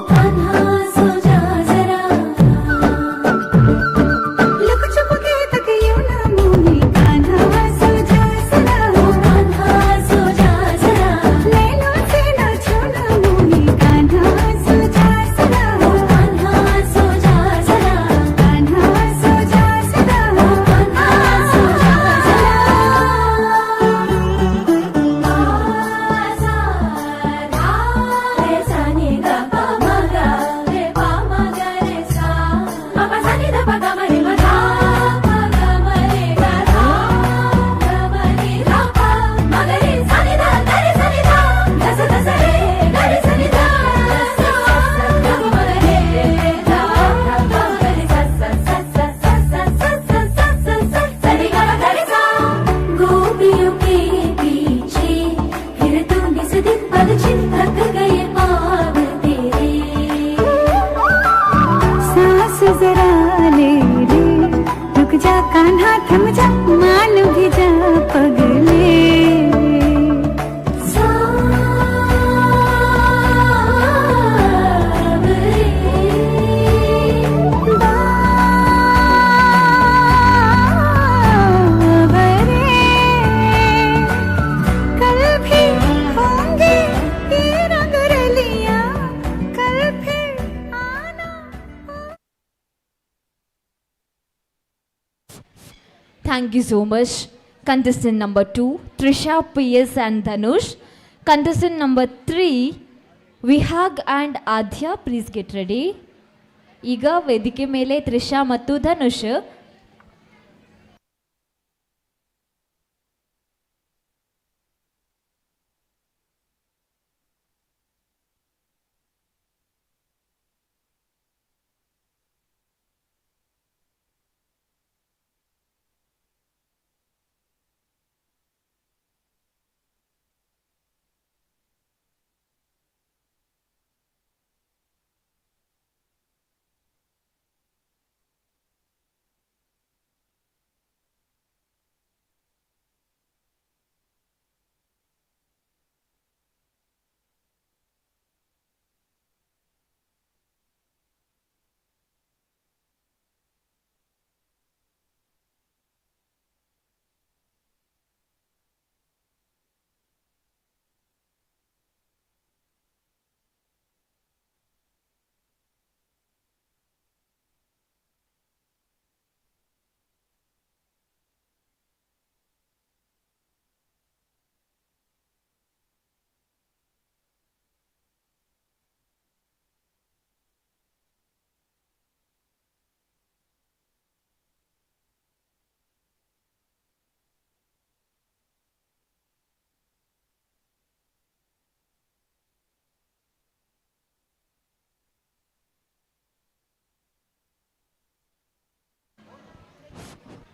Thank you so much. Contestant number 2, Trisha, PS and Dhanush. Contestant number 3, Vihag and Adhya, please get ready. ಈಗ ವೇದಿಕೆ ಮೇಲೆ ತ್ರಿಷಾ ಮತ್ತು ಧನುಷ್.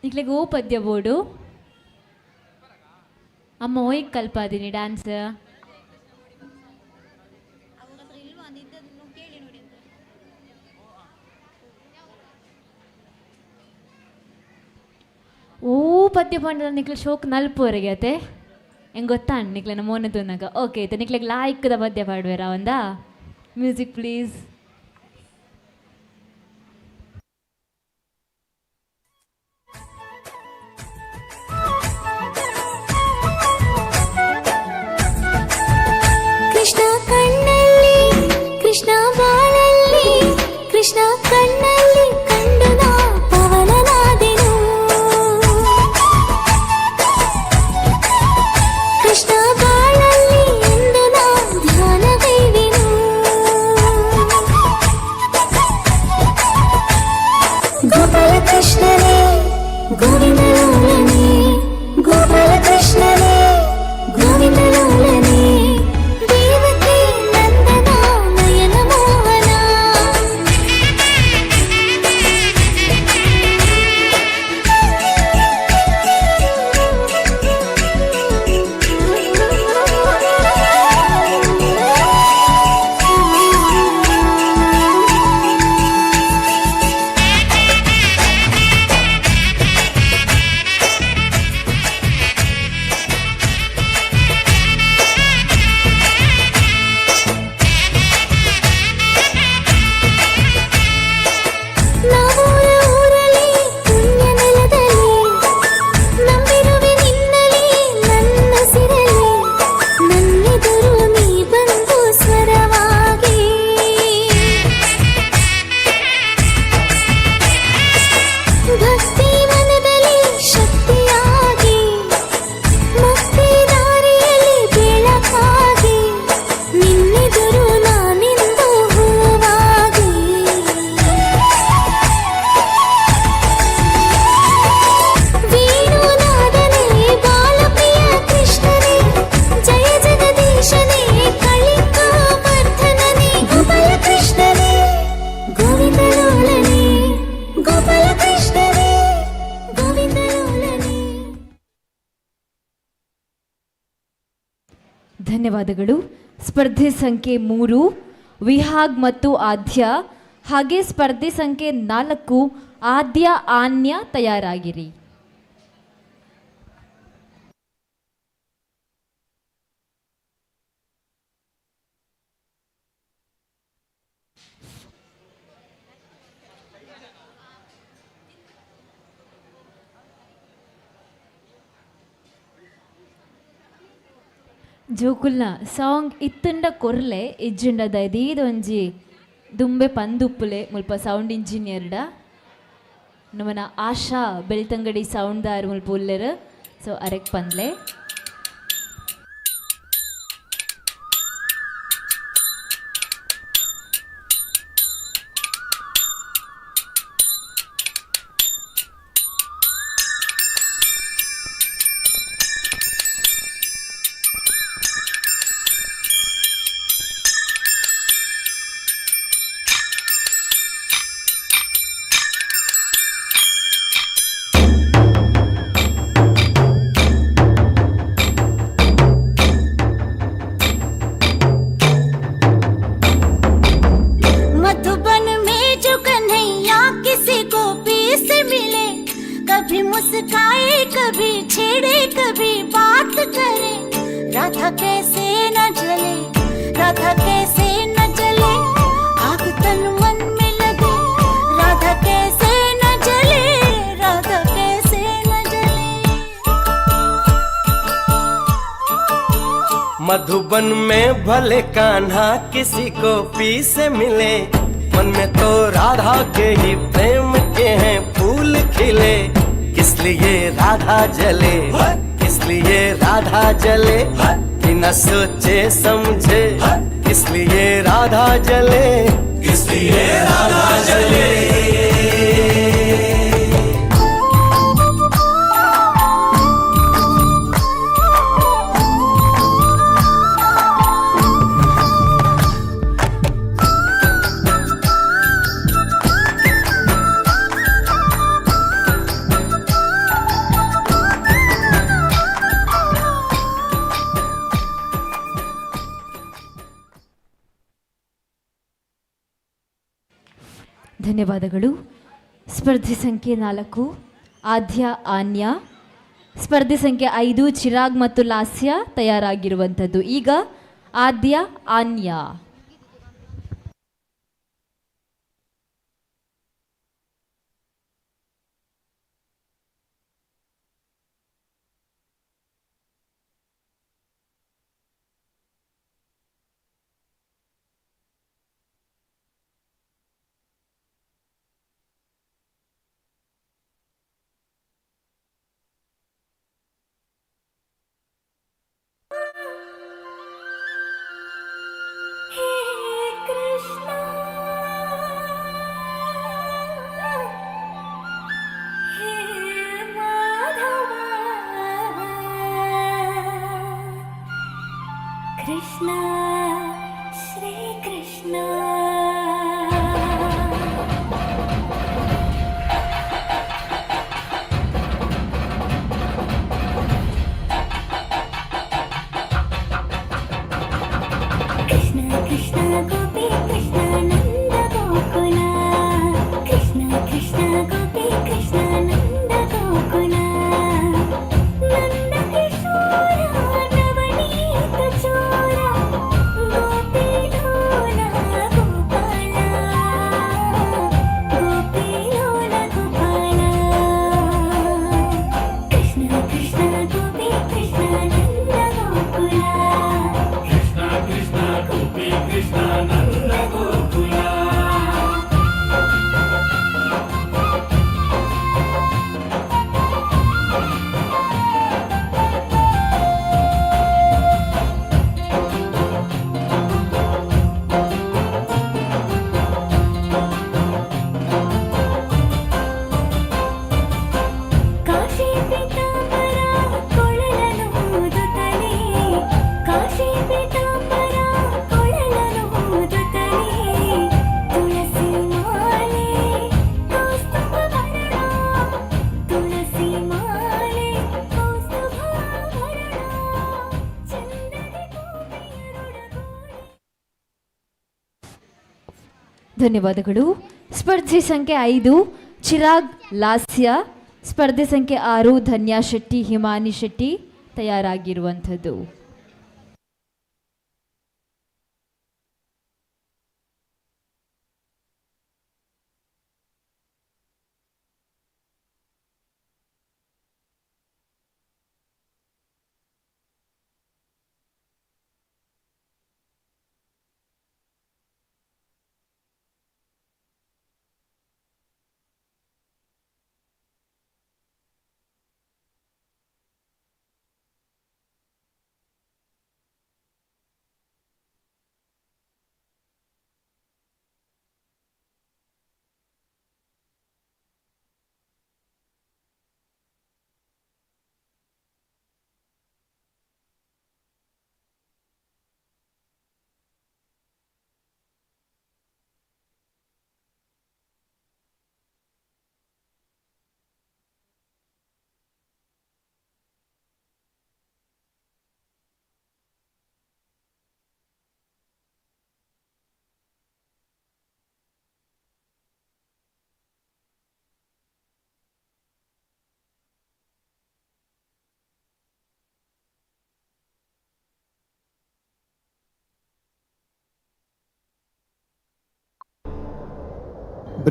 ಈಗಲೇ ಪದ್ಯ ಬೋರ್ಡು ಅಮ್ಮ ಹೋಯ್ ಕಲ್ಪಾದೀನಿ ಡ್ಯಾನ್ಸ್. ಓ ಪದ್ಯ ಪಂಡ ನಿಕ್ಲೆ ಶೋಕ್ ನಲ್ಪುವರೆಗೆ ಅತೆ ಹೆಂಗೆ ಗೊತ್ತಾ ನಿಕ್ಲೆನ ಮೋನ ತುನ್ನಾಗ. ಓಕೆ ಆಯ್ತು ನಿಕ್ಲೆಗೆ ಲಾಯ್ಕದ ಪದ್ಯ ಪಾಡುವೇರಾ ಒಂದಾ? Music please. ಕೃಷ್ಣ ಕಣ್ಣಲ್ಲಿ ಕೃಷ್ಣ ಬಾಳಲ್ಲಿ ಕೃಷ್ಣ ಕಣ್ಣಲ್ಲಿ ಕಂಡು ನಾ ಪವನನಾದೆನು. ಕೃಷ್ಣ ಬಾಳಲ್ಲಿ ಎಂದು ನಾ ಧ್ಯಾನಗೈವೆನು. ಗೋಪಾಲ ಕೃಷ್ಣನೇ ಗೋವಿಂದಲೋಲನೇ ಗೋಪಾಲ ಕೃಷ್ಣನೇ ಗೋವಿಂದಲೋಲನೇ ದೇವಕಿ ನಂದನ ನಯನ ಮೋಹನ. ನಾವೂರ ಊರಲಿ ಪುಣ್ಯ ನೆಲದಲ್ಲಿ ನಂಬಿರುವೆ ನಿನ್ನಲಿ ನನ್ನ ಸಿರಲಿ. ನನ್ನೆದುರು ನೀ ಬಂದು ಸ್ವರವಾಗಿ ಭಕ್ತಿ ಮನದಲ್ಲಿ ಶಕ್ತಿಯಾಗಿ ಮುಕ್ತಿ ದಾರಿಯಲ್ಲಿ ಬೆಳಕಾಗಿ ನಿನ್ನೆದುರು ನಾನಿಂದು ಹೂವಾಗಿ. ವೇಣುನಾದನೇ ಬಾಲಪ್ರಿಯ ಕೃಷ್ಣನೇ ಜಯ ಜಗದೀಶನೇ ಕಳಿಕಾವರ್ಧನನೇ ಗೋಪಾಲ ಕೃಷ್ಣನೇ ಗೋವಿಂದಲೋಲನೇ ಗೋಪಾಲ ಕೃಷ್ಣನೇ ಗೋವಿಂದಲೋಲನೇ. ಧನ್ಯವಾದಗಳು. ಸ್ಪರ್ಧೆ ಸಂಖ್ಯೆ 3 ವಿಹಾಗ್ ಮತ್ತು ಆದ್ಯ, ಹಾಗೆ ಸ್ಪರ್ಧೆ ಸಂಖ್ಯೆ 4 ಆದ್ಯ ಆನ್ಯ ತಯಾರಾಗಿರಿ. ಜೋಕುಲ್ನ ಸಾಂಗ್ ಇತ್ತಂಡ ಕೊರ್ಲೆ ಇಜ್ಜುಂಡದ ಇದೀದೊಂಜಿ ದುಂಬೆ ಪಂದುಪ್ಪುಲೆ ಮುಲ್ಪ ಸೌಂಡ್ ಇಂಜಿನಿಯರ್ಡ ನಮ್ಮನ ಆಶಾ ಬೆಳ್ತಂಗಡಿ ಸೌಂಡ್ದಾರ್ ಮುಲ್ಪುಲ್ಲರ್ ಸೊ ಅರೆಕ್ ಪಂದ್ಲೆ मधुबन में जो कन्हैया किसी गोपी से मिले, कभी मुस्काए कभी छेड़े कभी बात करे, राधा कैसे न जले, राधा कैसे न जले, आग तन मन में लगे, राधा कैसे न जले, राधा कैसे न जले। मधुबन में भले कान्हा किसी को पी से मिले, मन में तो राधा के ही प्रेम के हैं फूल खिले, किस लिए राधा जले, किस लिए राधा जले, बिना सोचे समझे, किस लिए राधा जले, किस लिए राधा जले। ಧನ್ಯವಾದಗಳು. ಸ್ಪರ್ಧೆ ಸಂಖ್ಯೆ 4 ಆದ್ಯ ಆನ್ಯ, ಸ್ಪರ್ಧೆ ಸಂಖ್ಯೆ 5 ಚಿರಾಗ್ ಮತ್ತು ಲಾಸ್ಯ ತಯಾರಾಗಿರುವಂಥದ್ದು. ಈಗ ಆದ್ಯ ಆನ್ಯ. कृष्ण श्री कृष्ण कृष्ण कृष्ण गोपी कृष्ण नंद गोकुला कृष्ण कृष्ण गोपी कृष्ण नंद गोकुला नंद किशोरा नवनीत चोरा गोपी लोला गोपाला गोपी लोला गोपाला कृष्ण कृष्ण गोपी कृष्ण नंद गोकुला कृष्ण कृष्ण गोपी कृष्ण नंद गोकुला ಕಾಶಿ ಪೀತಾಂಬರ ಕೊಳಲನು ಊದುತ್ತಲೇ ಕಾಶಿ ಪೀತಾಂಬರ ಕೊಳಲನು ಊದುತ್ತಲೇ ತುಳಸಿ ಮಾಲೆ ಕೌಸ್ತುಭ ಭರಣ ತುಳಸಿ ಮಾಲೆ ಕೌಸ್ತುಭ ಭರಣ ಚಂದದಿ ಗೋಪಿಯರೊಡಗೂಡಿ. ಧನ್ಯವಾದಗಳು. ಸ್ಪರ್ಧೆ ಸಂಖ್ಯೆ 5 ಚಿರಾಗ್ ಲಾಸ್ಯ, ಸ್ಪರ್ಧೆ ಸಂಖ್ಯೆ 6 ಧನ್ಯಾ ಶೆಟ್ಟಿ ಹಿಮಾನಿ ಶೆಟ್ಟಿ ತಯಾರಾಗಿರುವಂಥದ್ದು.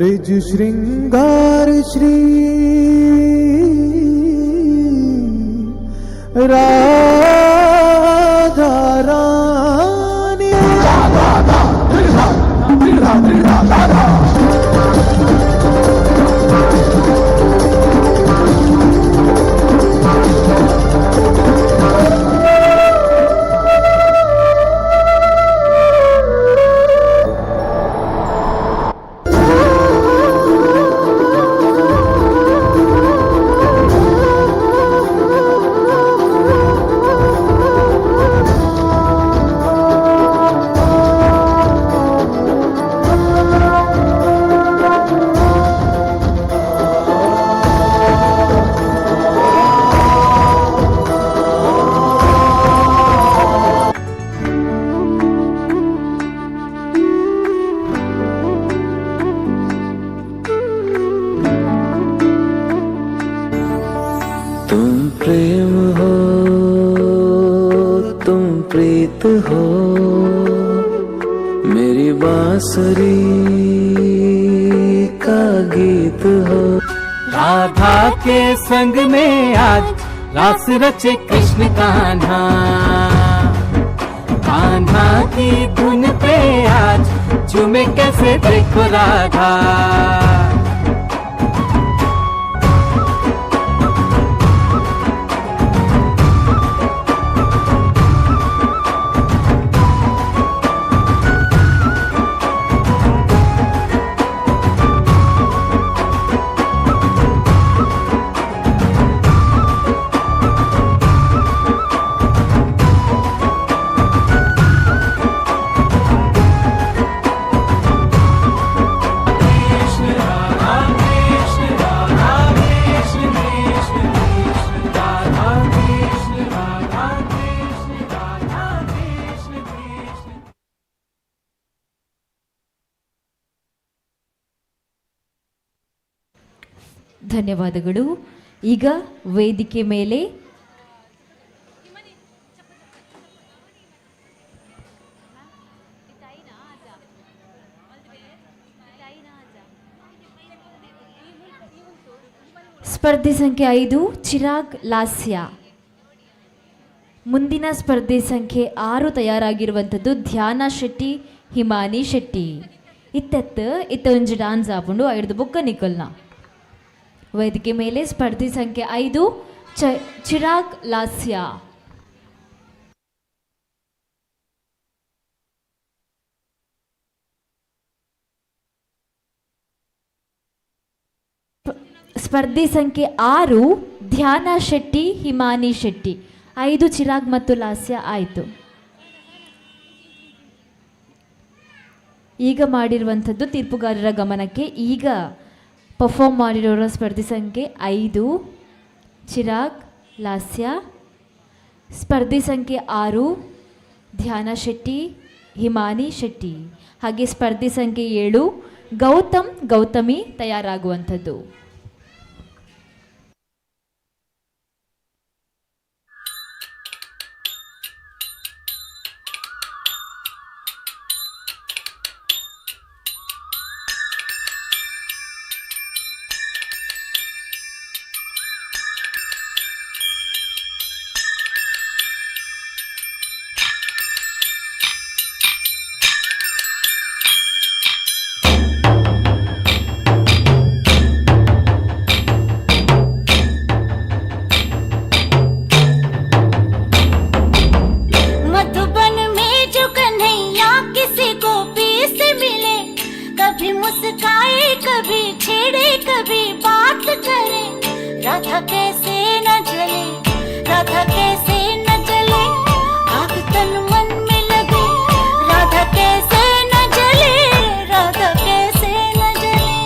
ब्रिज श्रृंगार श्री राधा रानी। तुम प्रेम हो, तुम प्रीत हो, मेरी बांसुरी का गीत हो। राधा के संग में आज रास रचे कृष्ण कान्हा, कान्हा की धुन पे आज झूमे कैसे देखो राधा। ಧನ್ಯವಾದಗಳು. ಈಗ ವೇದಿಕೆ ಮೇಲೆ ಸ್ಪರ್ಧೆ ಸಂಖ್ಯೆ 5 ಚಿರಾಗ್ ಲಾಸ್ಯ. ಮುಂದಿನ ಸ್ಪರ್ಧೆ ಸಂಖ್ಯೆ 6 ತಯಾರಾಗಿರುವಂಥದ್ದು ಧ್ಯಾನ ಶೆಟ್ಟಿ, ಹಿಮಾನಿ ಶೆಟ್ಟಿ. ಇತ್ತ ಒಂಜಿ ಡಾನ್ಸ್ ಆಪುಂಡು ಐಡ್ದು ಬುಕ್ಕ ನಿಕಲ್ನ. ವೇದಿಕೆ ಮೇಲೆ ಸ್ಪರ್ಧೆ ಸಂಖ್ಯೆ 5 ಚಿರಾಗ್ ಲಾಸ್ಯ. ಸ್ಪರ್ಧೆ ಸಂಖ್ಯೆ 6 ಧ್ಯಾನ ಶೆಟ್ಟಿ, ಹಿಮಾನಿ ಶೆಟ್ಟಿ. 5 ಚಿರಾಗ್ ಮತ್ತು ಲಾಸ್ಯ ಆಯಿತು. ಈಗ ಮಾಡಿರುವಂಥದ್ದು ತೀರ್ಪುಗಾರರ ಗಮನಕ್ಕೆ. ಈಗ ಪರ್ಫಾರ್ಮ್ ಮಾಡಿರೋರ ಸ್ಪರ್ಧೆ ಸಂಖ್ಯೆ 5 ಚಿರಾಗ್ ಲಾಸ್ಯ, ಸ್ಪರ್ಧೆ ಸಂಖ್ಯೆ 6 ಧ್ಯಾನ ಶೆಟ್ಟಿ, ಹಿಮಾನಿ ಶೆಟ್ಟಿ. ಹಾಗೆ ಸ್ಪರ್ಧೆ ಸಂಖ್ಯೆ 7 ಗೌತಮ್ ಗೌತಮಿ ತಯಾರಾಗುವಂಥದ್ದು. राधा कैसे न जले, राधा कैसे न जले, आग तन मन में लगे, राधा कैसे न जले, राधा कैसे न जले।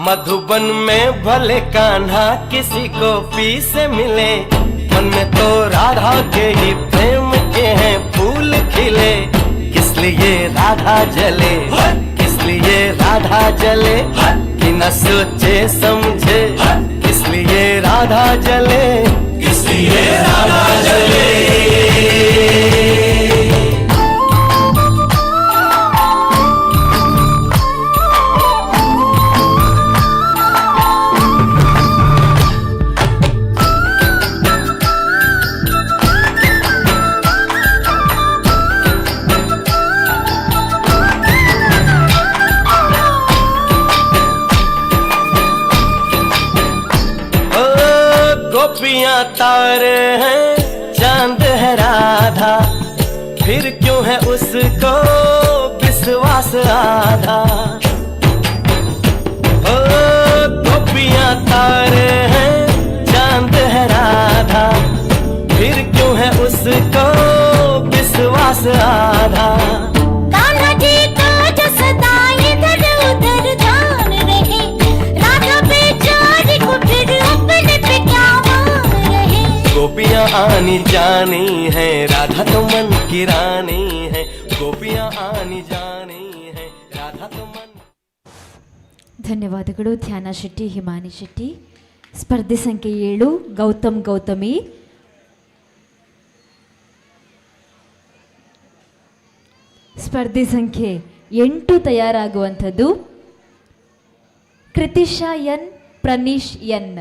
मधुबन में भले कान्हा किसी को पी से मिले, मन में तो राधा के ही प्रेम के हैं फूल खिले। किस लिए राधा जले, किस लिए राधा जले, कि न सोचे समझे, किस लिए राधा जले, किस लिए राधा जले। तारे हैं चांद है राधा, फिर क्यों है उसको विश्वास आधा। ओ गोपियां तारे हैं चांद है राधा, फिर क्यों है उसको विश्वास आधा। कान्हा जी का जो सदा इधर उधर ध्यान रहे, राधा बेचारी को फिर अपने पे क्या मान रहे। गोपियां आनी जानी है, राधा तो मन की रानी है। गोपियां आनी जानी है, राधा तो मन। ಧನ್ಯವಾದಗಳು ಧ್ಯಾನ ಶೆಟ್ಟಿ, ಹಿಮಾನಿ ಶೆಟ್ಟಿ. ಸ್ಪರ್ಧೆ ಸಂಖ್ಯೆ 7 ಗೌತಮ್ ಗೌತಮಿ. ಸ್ಪರ್ಧೆ ಸಂಖ್ಯೆ 8 ತಯಾರಾಗುವಂಥದ್ದು ಕೃತಿಶಾ ಎನ್, ಪ್ರನೀಶ್ ಎನ್.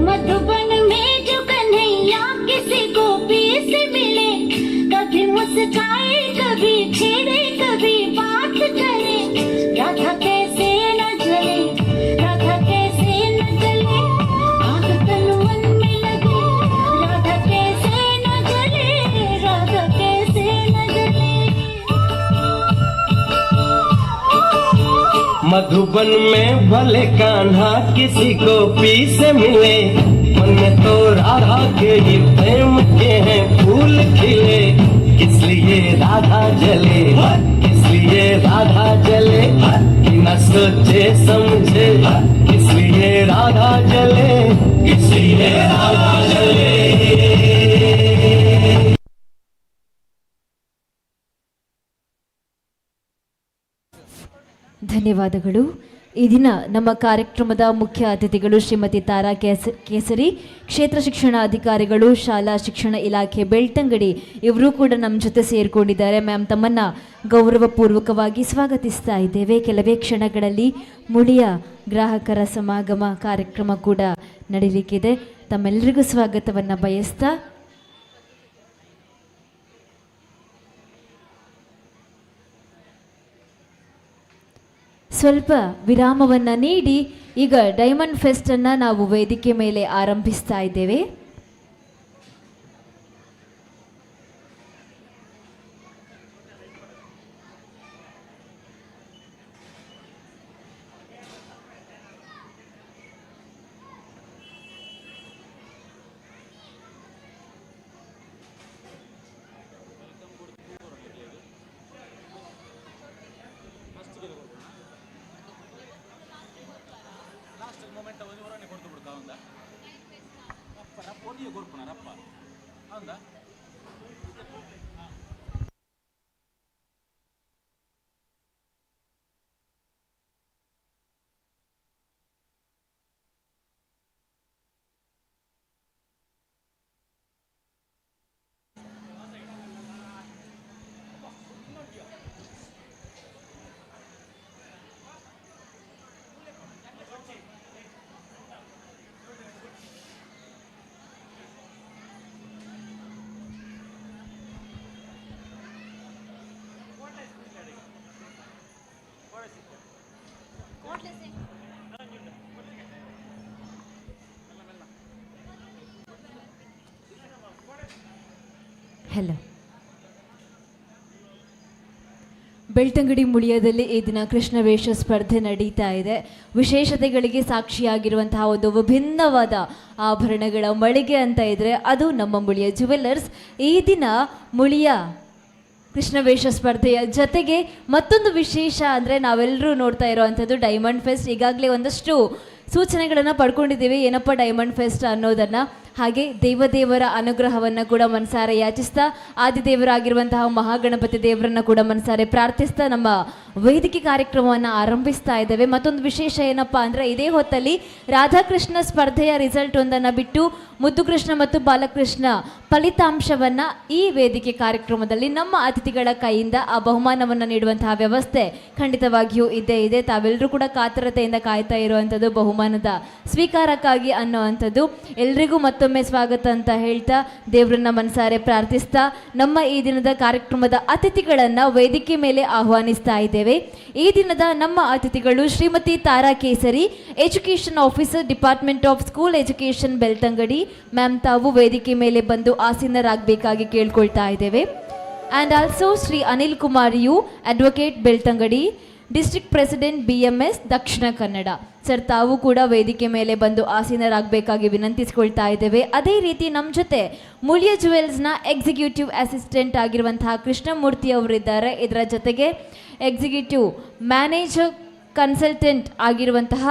मधुबन में जो कन्हैया किसी गोपी से मिले, कभी मुस्काए कभी छेड़े कभी बात करे। राधा कैसे न जले, राधा कैसे न जले, आग तन मन में लगे। राधा कैसे न जले, राधा कैसे न जले। मधुबन में भले कान्हा किसी गोपी से मिले, मन में तो राधा के ही प्रेम के हैं फूल खिले। किस लिए राधा जले, किस लिए राधा जले, कि न सोचे समझे। किस लिए राधा जले, किस लिए राधा जले। ಧನ್ಯವಾದಗಳು. ಈ ದಿನ ನಮ್ಮ ಕಾರ್ಯಕ್ರಮದ ಮುಖ್ಯ ಅತಿಥಿಗಳು ಶ್ರೀಮತಿ ತಾರಾ ಕೇಸರಿ, ಕ್ಷೇತ್ರ ಶಿಕ್ಷಣಾಧಿಕಾರಿಗಳು, ಶಾಲಾ ಶಿಕ್ಷಣ ಇಲಾಖೆ ಬೆಳ್ತಂಗಡಿ. ಇವರು ಕೂಡ ನಮ್ಮ ಜೊತೆ ಸೇರಿಕೊಂಡಿದ್ದಾರೆ. ಮ್ಯಾಮ್, ತಮ್ಮನ್ನು ಗೌರವಪೂರ್ವಕವಾಗಿ ಸ್ವಾಗತಿಸ್ತಾ ಇದ್ದೇವೆ. ಕೆಲವೇ ಕ್ಷಣಗಳಲ್ಲಿ ಮುಳಿಯ ಗ್ರಾಹಕರ ಸಮಾಗಮ ಕಾರ್ಯಕ್ರಮ ಕೂಡ ನಡೀಲಿಕ್ಕಿದೆ. ತಮ್ಮೆಲ್ಲರಿಗೂ ಸ್ವಾಗತವನ್ನು ಬಯಸ್ತಾ ಸ್ವಲ್ಪ ವಿರಾಮವನ್ನು ನೀಡಿ ಈಗ ಡೈಮಂಡ್ ಫೆಸ್ಟನ್ನು ನಾವು ವೇದಿಕೆ ಮೇಲೆ ಆರಂಭಿಸ್ತಾ ಇದ್ದೇವೆ. ಹೆಲೋ. ಬೆಳ್ತಂಗಡಿ ಮುಳಿಯದಲ್ಲಿ ಈ ದಿನ ಕೃಷ್ಣವೇಷ ಸ್ಪರ್ಧೆ ನಡೀತಾ ಇದೆ. ವಿಶೇಷತೆಗಳಿಗೆ ಸಾಕ್ಷಿಯಾಗಿರುವಂತಹ ಒಂದು ವಿಭಿನ್ನವಾದ ಆಭರಣಗಳ ಮಳಿಗೆ ಅಂತ ಇದ್ದರೆ ಅದು ನಮ್ಮ ಮುಳಿಯ ಜುವೆಲ್ಲರ್ಸ್. ಈ ದಿನ ಮುಳಿಯ ಕೃಷ್ಣವೇಷ ಸ್ಪರ್ಧೆಯ ಜೊತೆಗೆ ಮತ್ತೊಂದು ವಿಶೇಷ ಅಂದರೆ ನಾವೆಲ್ಲರೂ ನೋಡ್ತಾ ಇರೋವಂಥದ್ದು ಡೈಮಂಡ್ ಫೆಸ್ಟ್. ಈಗಾಗಲೇ ಒಂದಷ್ಟು ಸೂಚನೆಗಳನ್ನು ಪಡ್ಕೊಂಡಿದ್ದೀವಿ ಏನಪ್ಪ ಡೈಮಂಡ್ ಫೆಸ್ಟ್ ಅನ್ನೋದನ್ನು. ಹಾಗೆ ದೇವದೇವರ ಅನುಗ್ರಹವನ್ನು ಕೂಡ ಮನಸಾರೆ ಯಾಚಿಸ್ತಾ ಆದಿದೇವರಾಗಿರುವಂತಹ ಮಹಾಗಣಪತಿ ದೇವರನ್ನ ಕೂಡ ಮನಸಾರೆ ಪ್ರಾರ್ಥಿಸ್ತಾ ನಮ್ಮ ವೇದಿಕೆ ಕಾರ್ಯಕ್ರಮವನ್ನು ಆರಂಭಿಸ್ತಾ ಇದ್ದೇವೆ. ಮತ್ತೊಂದು ವಿಶೇಷ ಏನಪ್ಪ ಅಂದರೆ ಇದೇ ಹೊತ್ತಲ್ಲಿ ರಾಧಾಕೃಷ್ಣ ಸ್ಪರ್ಧೆಯ ರಿಸಲ್ಟ್ ಒಂದನ್ನು ಬಿಟ್ಟು ಮುದ್ದುಕೃಷ್ಣ ಮತ್ತು ಬಾಲಕೃಷ್ಣ ಫಲಿತಾಂಶವನ್ನು ಈ ವೇದಿಕೆ ಕಾರ್ಯಕ್ರಮದಲ್ಲಿ ನಮ್ಮ ಅತಿಥಿಗಳ ಕೈಯಿಂದ ಆ ಬಹುಮಾನವನ್ನು ನೀಡುವಂತಹ ವ್ಯವಸ್ಥೆ ಖಂಡಿತವಾಗಿಯೂ ಇದ್ದೇ ಇದೆ. ತಾವೆಲ್ಲರೂ ಕೂಡ ಕಾತರತೆಯಿಂದ ಕಾಯ್ತಾ ಇರುವಂಥದ್ದು ಬಹುಮಾನದ ಸ್ವೀಕಾರಕ್ಕಾಗಿ ಅನ್ನೋವಂಥದ್ದು. ಎಲ್ರಿಗೂ ಮತ್ತೊಮ್ಮೆ ಸ್ವಾಗತ ಅಂತ ಹೇಳ್ತಾ ದೇವರನ್ನ ಮನಸಾರೆ ಪ್ರಾರ್ಥಿಸ್ತಾ ನಮ್ಮ ಈ ದಿನದ ಕಾರ್ಯಕ್ರಮದ ಅತಿಥಿಗಳನ್ನು ವೇದಿಕೆ ಮೇಲೆ ಆಹ್ವಾನಿಸ್ತಾ ಇದ್ದೇವೆ. ಈ ದಿನದ ನಮ್ಮ ಅತಿಥಿಗಳು Shrimati Tara Kesari, education officer, department of school education, Belthangady. Ma'am ತಾವು ವೇದಿಕೆ ಮೇಲೆ ಬಂದು ಆಸೀನರಾಗಬೇಕಾಗಿ ಕೇಳ್ಕೊಳ್ತಾ ಇದ್ದೇವೆ. And also Shri Anil Kumar U, advocate, Belthangady, district president, BMS, Dakshina Kannada. Sir ತಾವು ಕೂಡ ವೇದಿಕೆ ಮೇಲೆ ಬಂದು ಆಸೀನರಾಗಬೇಕಾಗಿ ವಿನಂತಿಸ್ಕೊಳ್ತಾ ಇದ್ದೇವೆ. ಅದೇ ರೀತಿ ನಮ್ಮ ಜೊತೆ ಮುಳಿಯ ಜುವೆಲ್ಸ್ನ ಎಕ್ಸಿಕ್ಯೂಟಿವ್ ಅಸಿಸ್ಟೆಂಟ್ ಆಗಿರುವಂತಹ ಕೃಷ್ಣಮೂರ್ತಿ ಅವರಿದ್ದಾರೆ. ಇದರ ಜೊತೆಗೆ ಎಕ್ಸಿಕ್ಯೂಟಿವ್ ಮ್ಯಾನೇಜರ್ ಕನ್ಸಲ್ಟೆಂಟ್ ಆಗಿರುವಂತಹ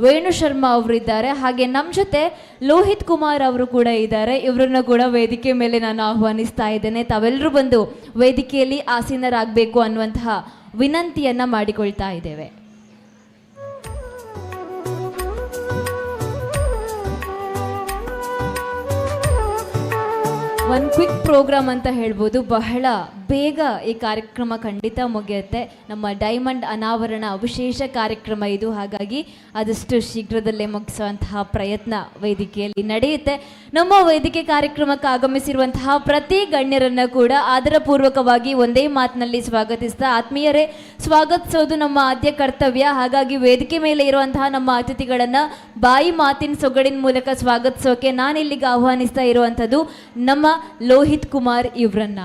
ವೇಣು ಶರ್ಮಾ ಅವರಿದ್ದಾರೆ. ಹಾಗೆ ನಮ್ಮ ಜೊತೆ ಲೋಹಿತ್ ಕುಮಾರ್ ಅವರು ಕೂಡ ಇದ್ದಾರೆ. ಇವರನ್ನು ಕೂಡ ವೇದಿಕೆ ಮೇಲೆ ನಾನು ಆಹ್ವಾನಿಸ್ತಾ ಇದ್ದೇನೆ. ತಾವೆಲ್ಲರೂ ಬಂದು ವೇದಿಕೆಯಲ್ಲಿ ಆಸೀನರಾಗಬೇಕು ಅನ್ನುವಂತಹ ವಿನಂತಿಯನ್ನು ಮಾಡಿಕೊಳ್ತಾ ಇದ್ದೇವೆ. ಒಂದು ಕ್ವಿಕ್ ಪ್ರೋಗ್ರಾಮ್ ಅಂತ ಹೇಳ್ಬೋದು. ಬಹಳ ಬೇಗ ಈ ಕಾರ್ಯಕ್ರಮ ಖಂಡಿತ ಮುಗಿಯುತ್ತೆ. ನಮ್ಮ ಡೈಮಂಡ್ ಅನಾವರಣ ವಿಶೇಷ ಕಾರ್ಯಕ್ರಮ ಇದು. ಹಾಗಾಗಿ ಆದಷ್ಟು ಶೀಘ್ರದಲ್ಲೇ ಮುಗಿಸುವಂತಹ ಪ್ರಯತ್ನ ವೇದಿಕೆಯಲ್ಲಿ ನಡೆಯುತ್ತೆ. ನಮ್ಮ ವೇದಿಕೆ ಕಾರ್ಯಕ್ರಮಕ್ಕೆ ಆಗಮಿಸಿರುವಂತಹ ಪ್ರತಿ ಗಣ್ಯರನ್ನು ಕೂಡ ಆದರಪೂರ್ವಕವಾಗಿ ಒಂದೇ ಮಾತಿನಲ್ಲಿ ಸ್ವಾಗತಿಸ್ತಾ, ಆತ್ಮೀಯರೇ, ಸ್ವಾಗತಿಸೋದು ನಮ್ಮ ಆದ್ಯ ಕರ್ತವ್ಯ. ಹಾಗಾಗಿ ವೇದಿಕೆ ಮೇಲೆ ಇರುವಂತಹ ನಮ್ಮ ಅತಿಥಿಗಳನ್ನು ಬಾಯಿ ಮಾತಿನ ಸೊಗಡಿನ ಮೂಲಕ ಸ್ವಾಗತಿಸೋಕೆ ನಾನಿಲ್ಲಿಗೆ ಆಹ್ವಾನಿಸ್ತಾ ಇರುವಂಥದ್ದು ನಮ್ಮ ಲೋಹಿತ್ ಕುಮಾರ್ ಇವರನ್ನ.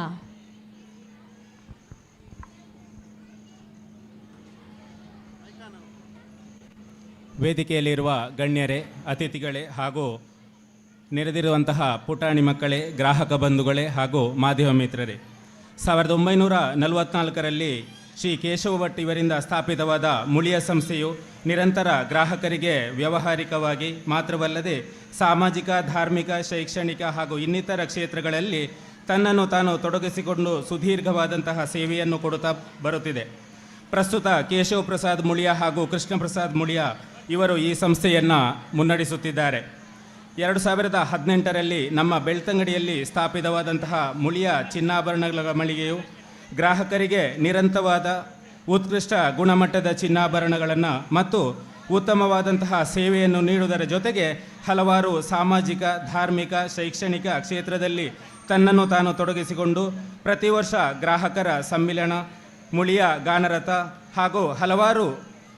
ವೇದಿಕೆಯಲ್ಲಿರುವ ಗಣ್ಯರೇ, ಅತಿಥಿಗಳೇ ಹಾಗೂ ನೆರೆದಿರುವಂತಹ ಪುಟಾಣಿ ಮಕ್ಕಳೇ, ಗ್ರಾಹಕ ಬಂಧುಗಳೇ ಹಾಗೂ ಮಾಧ್ಯಮ ಮಿತ್ರರೇ, 1944ರಲ್ಲಿ ಶ್ರೀ ಕೇಶವ ಭಟ್ ಇವರಿಂದ ಸ್ಥಾಪಿತವಾದ ಮುಳಿಯ ಸಂಸ್ಥೆಯು ನಿರಂತರ ಗ್ರಾಹಕರಿಗೆ ವ್ಯಾವಹಾರಿಕವಾಗಿ ಮಾತ್ರವಲ್ಲದೆ ಸಾಮಾಜಿಕ, ಧಾರ್ಮಿಕ, ಶೈಕ್ಷಣಿಕ ಹಾಗೂ ಇನ್ನಿತರ ಕ್ಷೇತ್ರಗಳಲ್ಲಿ ತನ್ನನ್ನು ತಾನು ತೊಡಗಿಸಿಕೊಂಡು ಸುದೀರ್ಘವಾದಂತಹ ಸೇವೆಯನ್ನು ಕೊಡುತ್ತಾ ಬರುತ್ತಿದೆ. ಪ್ರಸ್ತುತ ಕೇಶವ ಪ್ರಸಾದ್ ಮುಳಿಯ ಹಾಗೂ ಕೃಷ್ಣ ಪ್ರಸಾದ್ ಮುಳಿಯ ಇವರು ಈ ಸಂಸ್ಥೆಯನ್ನು ಮುನ್ನಡೆಸುತ್ತಿದ್ದಾರೆ. 2018ರಲ್ಲಿ ನಮ್ಮ ಬೆಳ್ತಂಗಡಿಯಲ್ಲಿ ಸ್ಥಾಪಿತವಾದಂತಹ ಮುಳಿಯ ಚಿನ್ನಾಭರಣಗಳ ಮಳಿಗೆಯು ಗ್ರಾಹಕರಿಗೆ ನಿರಂತರವಾದ ಉತ್ಕೃಷ್ಟ ಗುಣಮಟ್ಟದ ಚಿನ್ನಾಭರಣಗಳನ್ನು ಮತ್ತು ಉತ್ತಮವಾದಂತಹ ಸೇವೆಯನ್ನು ನೀಡುವುದರ ಜೊತೆಗೆ ಹಲವಾರು ಸಾಮಾಜಿಕ, ಧಾರ್ಮಿಕ, ಶೈಕ್ಷಣಿಕ ಕ್ಷೇತ್ರದಲ್ಲಿ ತನ್ನನ್ನು ತಾನು ತೊಡಗಿಸಿಕೊಂಡು ಪ್ರತಿ ವರ್ಷ ಗ್ರಾಹಕರ ಸಮ್ಮಿಲನ, ಮುಳಿಯ ಗಾನರಥ ಹಾಗೂ ಹಲವಾರು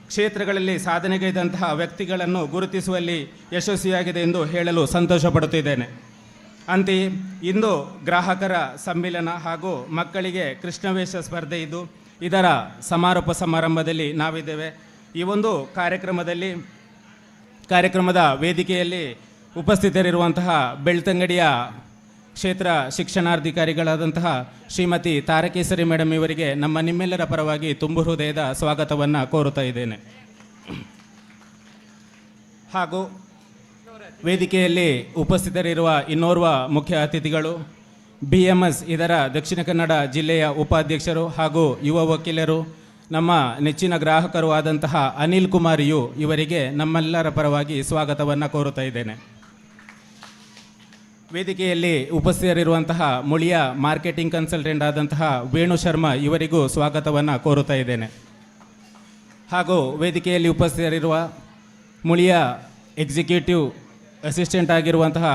ಕ್ಷೇತ್ರಗಳಲ್ಲಿ ಸಾಧನೆಗೈದಂತಹ ವ್ಯಕ್ತಿಗಳನ್ನು ಗುರುತಿಸುವಲ್ಲಿ ಯಶಸ್ವಿಯಾಗಿದೆ ಎಂದು ಹೇಳಲು ಸಂತೋಷ ಪಡುತ್ತಿದ್ದೇನೆ. ಅಂತೆಯೇ ಇಂದು ಗ್ರಾಹಕರ ಸಮ್ಮಿಲನ ಹಾಗೂ ಮಕ್ಕಳಿಗೆ ಕೃಷ್ಣವೇಷ ಸ್ಪರ್ಧೆ ಇದ್ದು ಇದರ ಸಮಾರೋಪ ಸಮಾರಂಭದಲ್ಲಿ ನಾವಿದ್ದೇವೆ. ಈ ಒಂದು ಕಾರ್ಯಕ್ರಮದ ವೇದಿಕೆಯಲ್ಲಿ ಉಪಸ್ಥಿತರಿರುವಂತಹ ಬೆಳ್ತಂಗಡಿಯ ಕ್ಷೇತ್ರ ಶಿಕ್ಷಣಾಧಿಕಾರಿಗಳಾದಂತಹ ಶ್ರೀಮತಿ ತಾರಕೇಸರಿ ಮೇಡಮ್ ಇವರಿಗೆ ನಿಮ್ಮೆಲ್ಲರ ಪರವಾಗಿ ತುಂಬು ಹೃದಯದ ಸ್ವಾಗತವನ್ನು ಕೋರುತ್ತಾ ಇದ್ದೇನೆ. ಹಾಗೂ ವೇದಿಕೆಯಲ್ಲಿ ಉಪಸ್ಥಿತರಿರುವ ಇನ್ನೋರ್ವ ಮುಖ್ಯ ಅತಿಥಿಗಳು BMS ಇದರ ದಕ್ಷಿಣ ಕನ್ನಡ ಜಿಲ್ಲೆಯ ಉಪಾಧ್ಯಕ್ಷರು ಹಾಗೂ ಯುವ ವಕೀಲರು, ನಮ್ಮ ನೆಚ್ಚಿನ ಗ್ರಾಹಕರು ಆದಂತಹ ಅನಿಲ್ ಕುಮಾರ್ ಯು ಇವರಿಗೆ ನಮ್ಮೆಲ್ಲರ ಪರವಾಗಿ ಸ್ವಾಗತವನ್ನು ಕೋರುತ್ತಾ ಇದ್ದೇನೆ. ವೇದಿಕೆಯಲ್ಲಿ ಉಪಸ್ಥಿತರಿರುವಂತಹ ಮುಳಿಯ ಮಾರ್ಕೆಟಿಂಗ್ ಕನ್ಸಲ್ಟೆಂಟ್ ಆದಂತಹ ವೇಣು ಶರ್ಮಾ ಇವರಿಗೂ ಸ್ವಾಗತವನ್ನು ಕೋರುತ್ತಾ ಇದ್ದೇನೆ. ಹಾಗೂ ವೇದಿಕೆಯಲ್ಲಿ ಉಪಸ್ಥಿತರಿರುವ ಮುಳಿಯ ಎಕ್ಸಿಕ್ಯೂಟಿವ್ ಅಸಿಸ್ಟೆಂಟ್ ಆಗಿರುವಂತಹ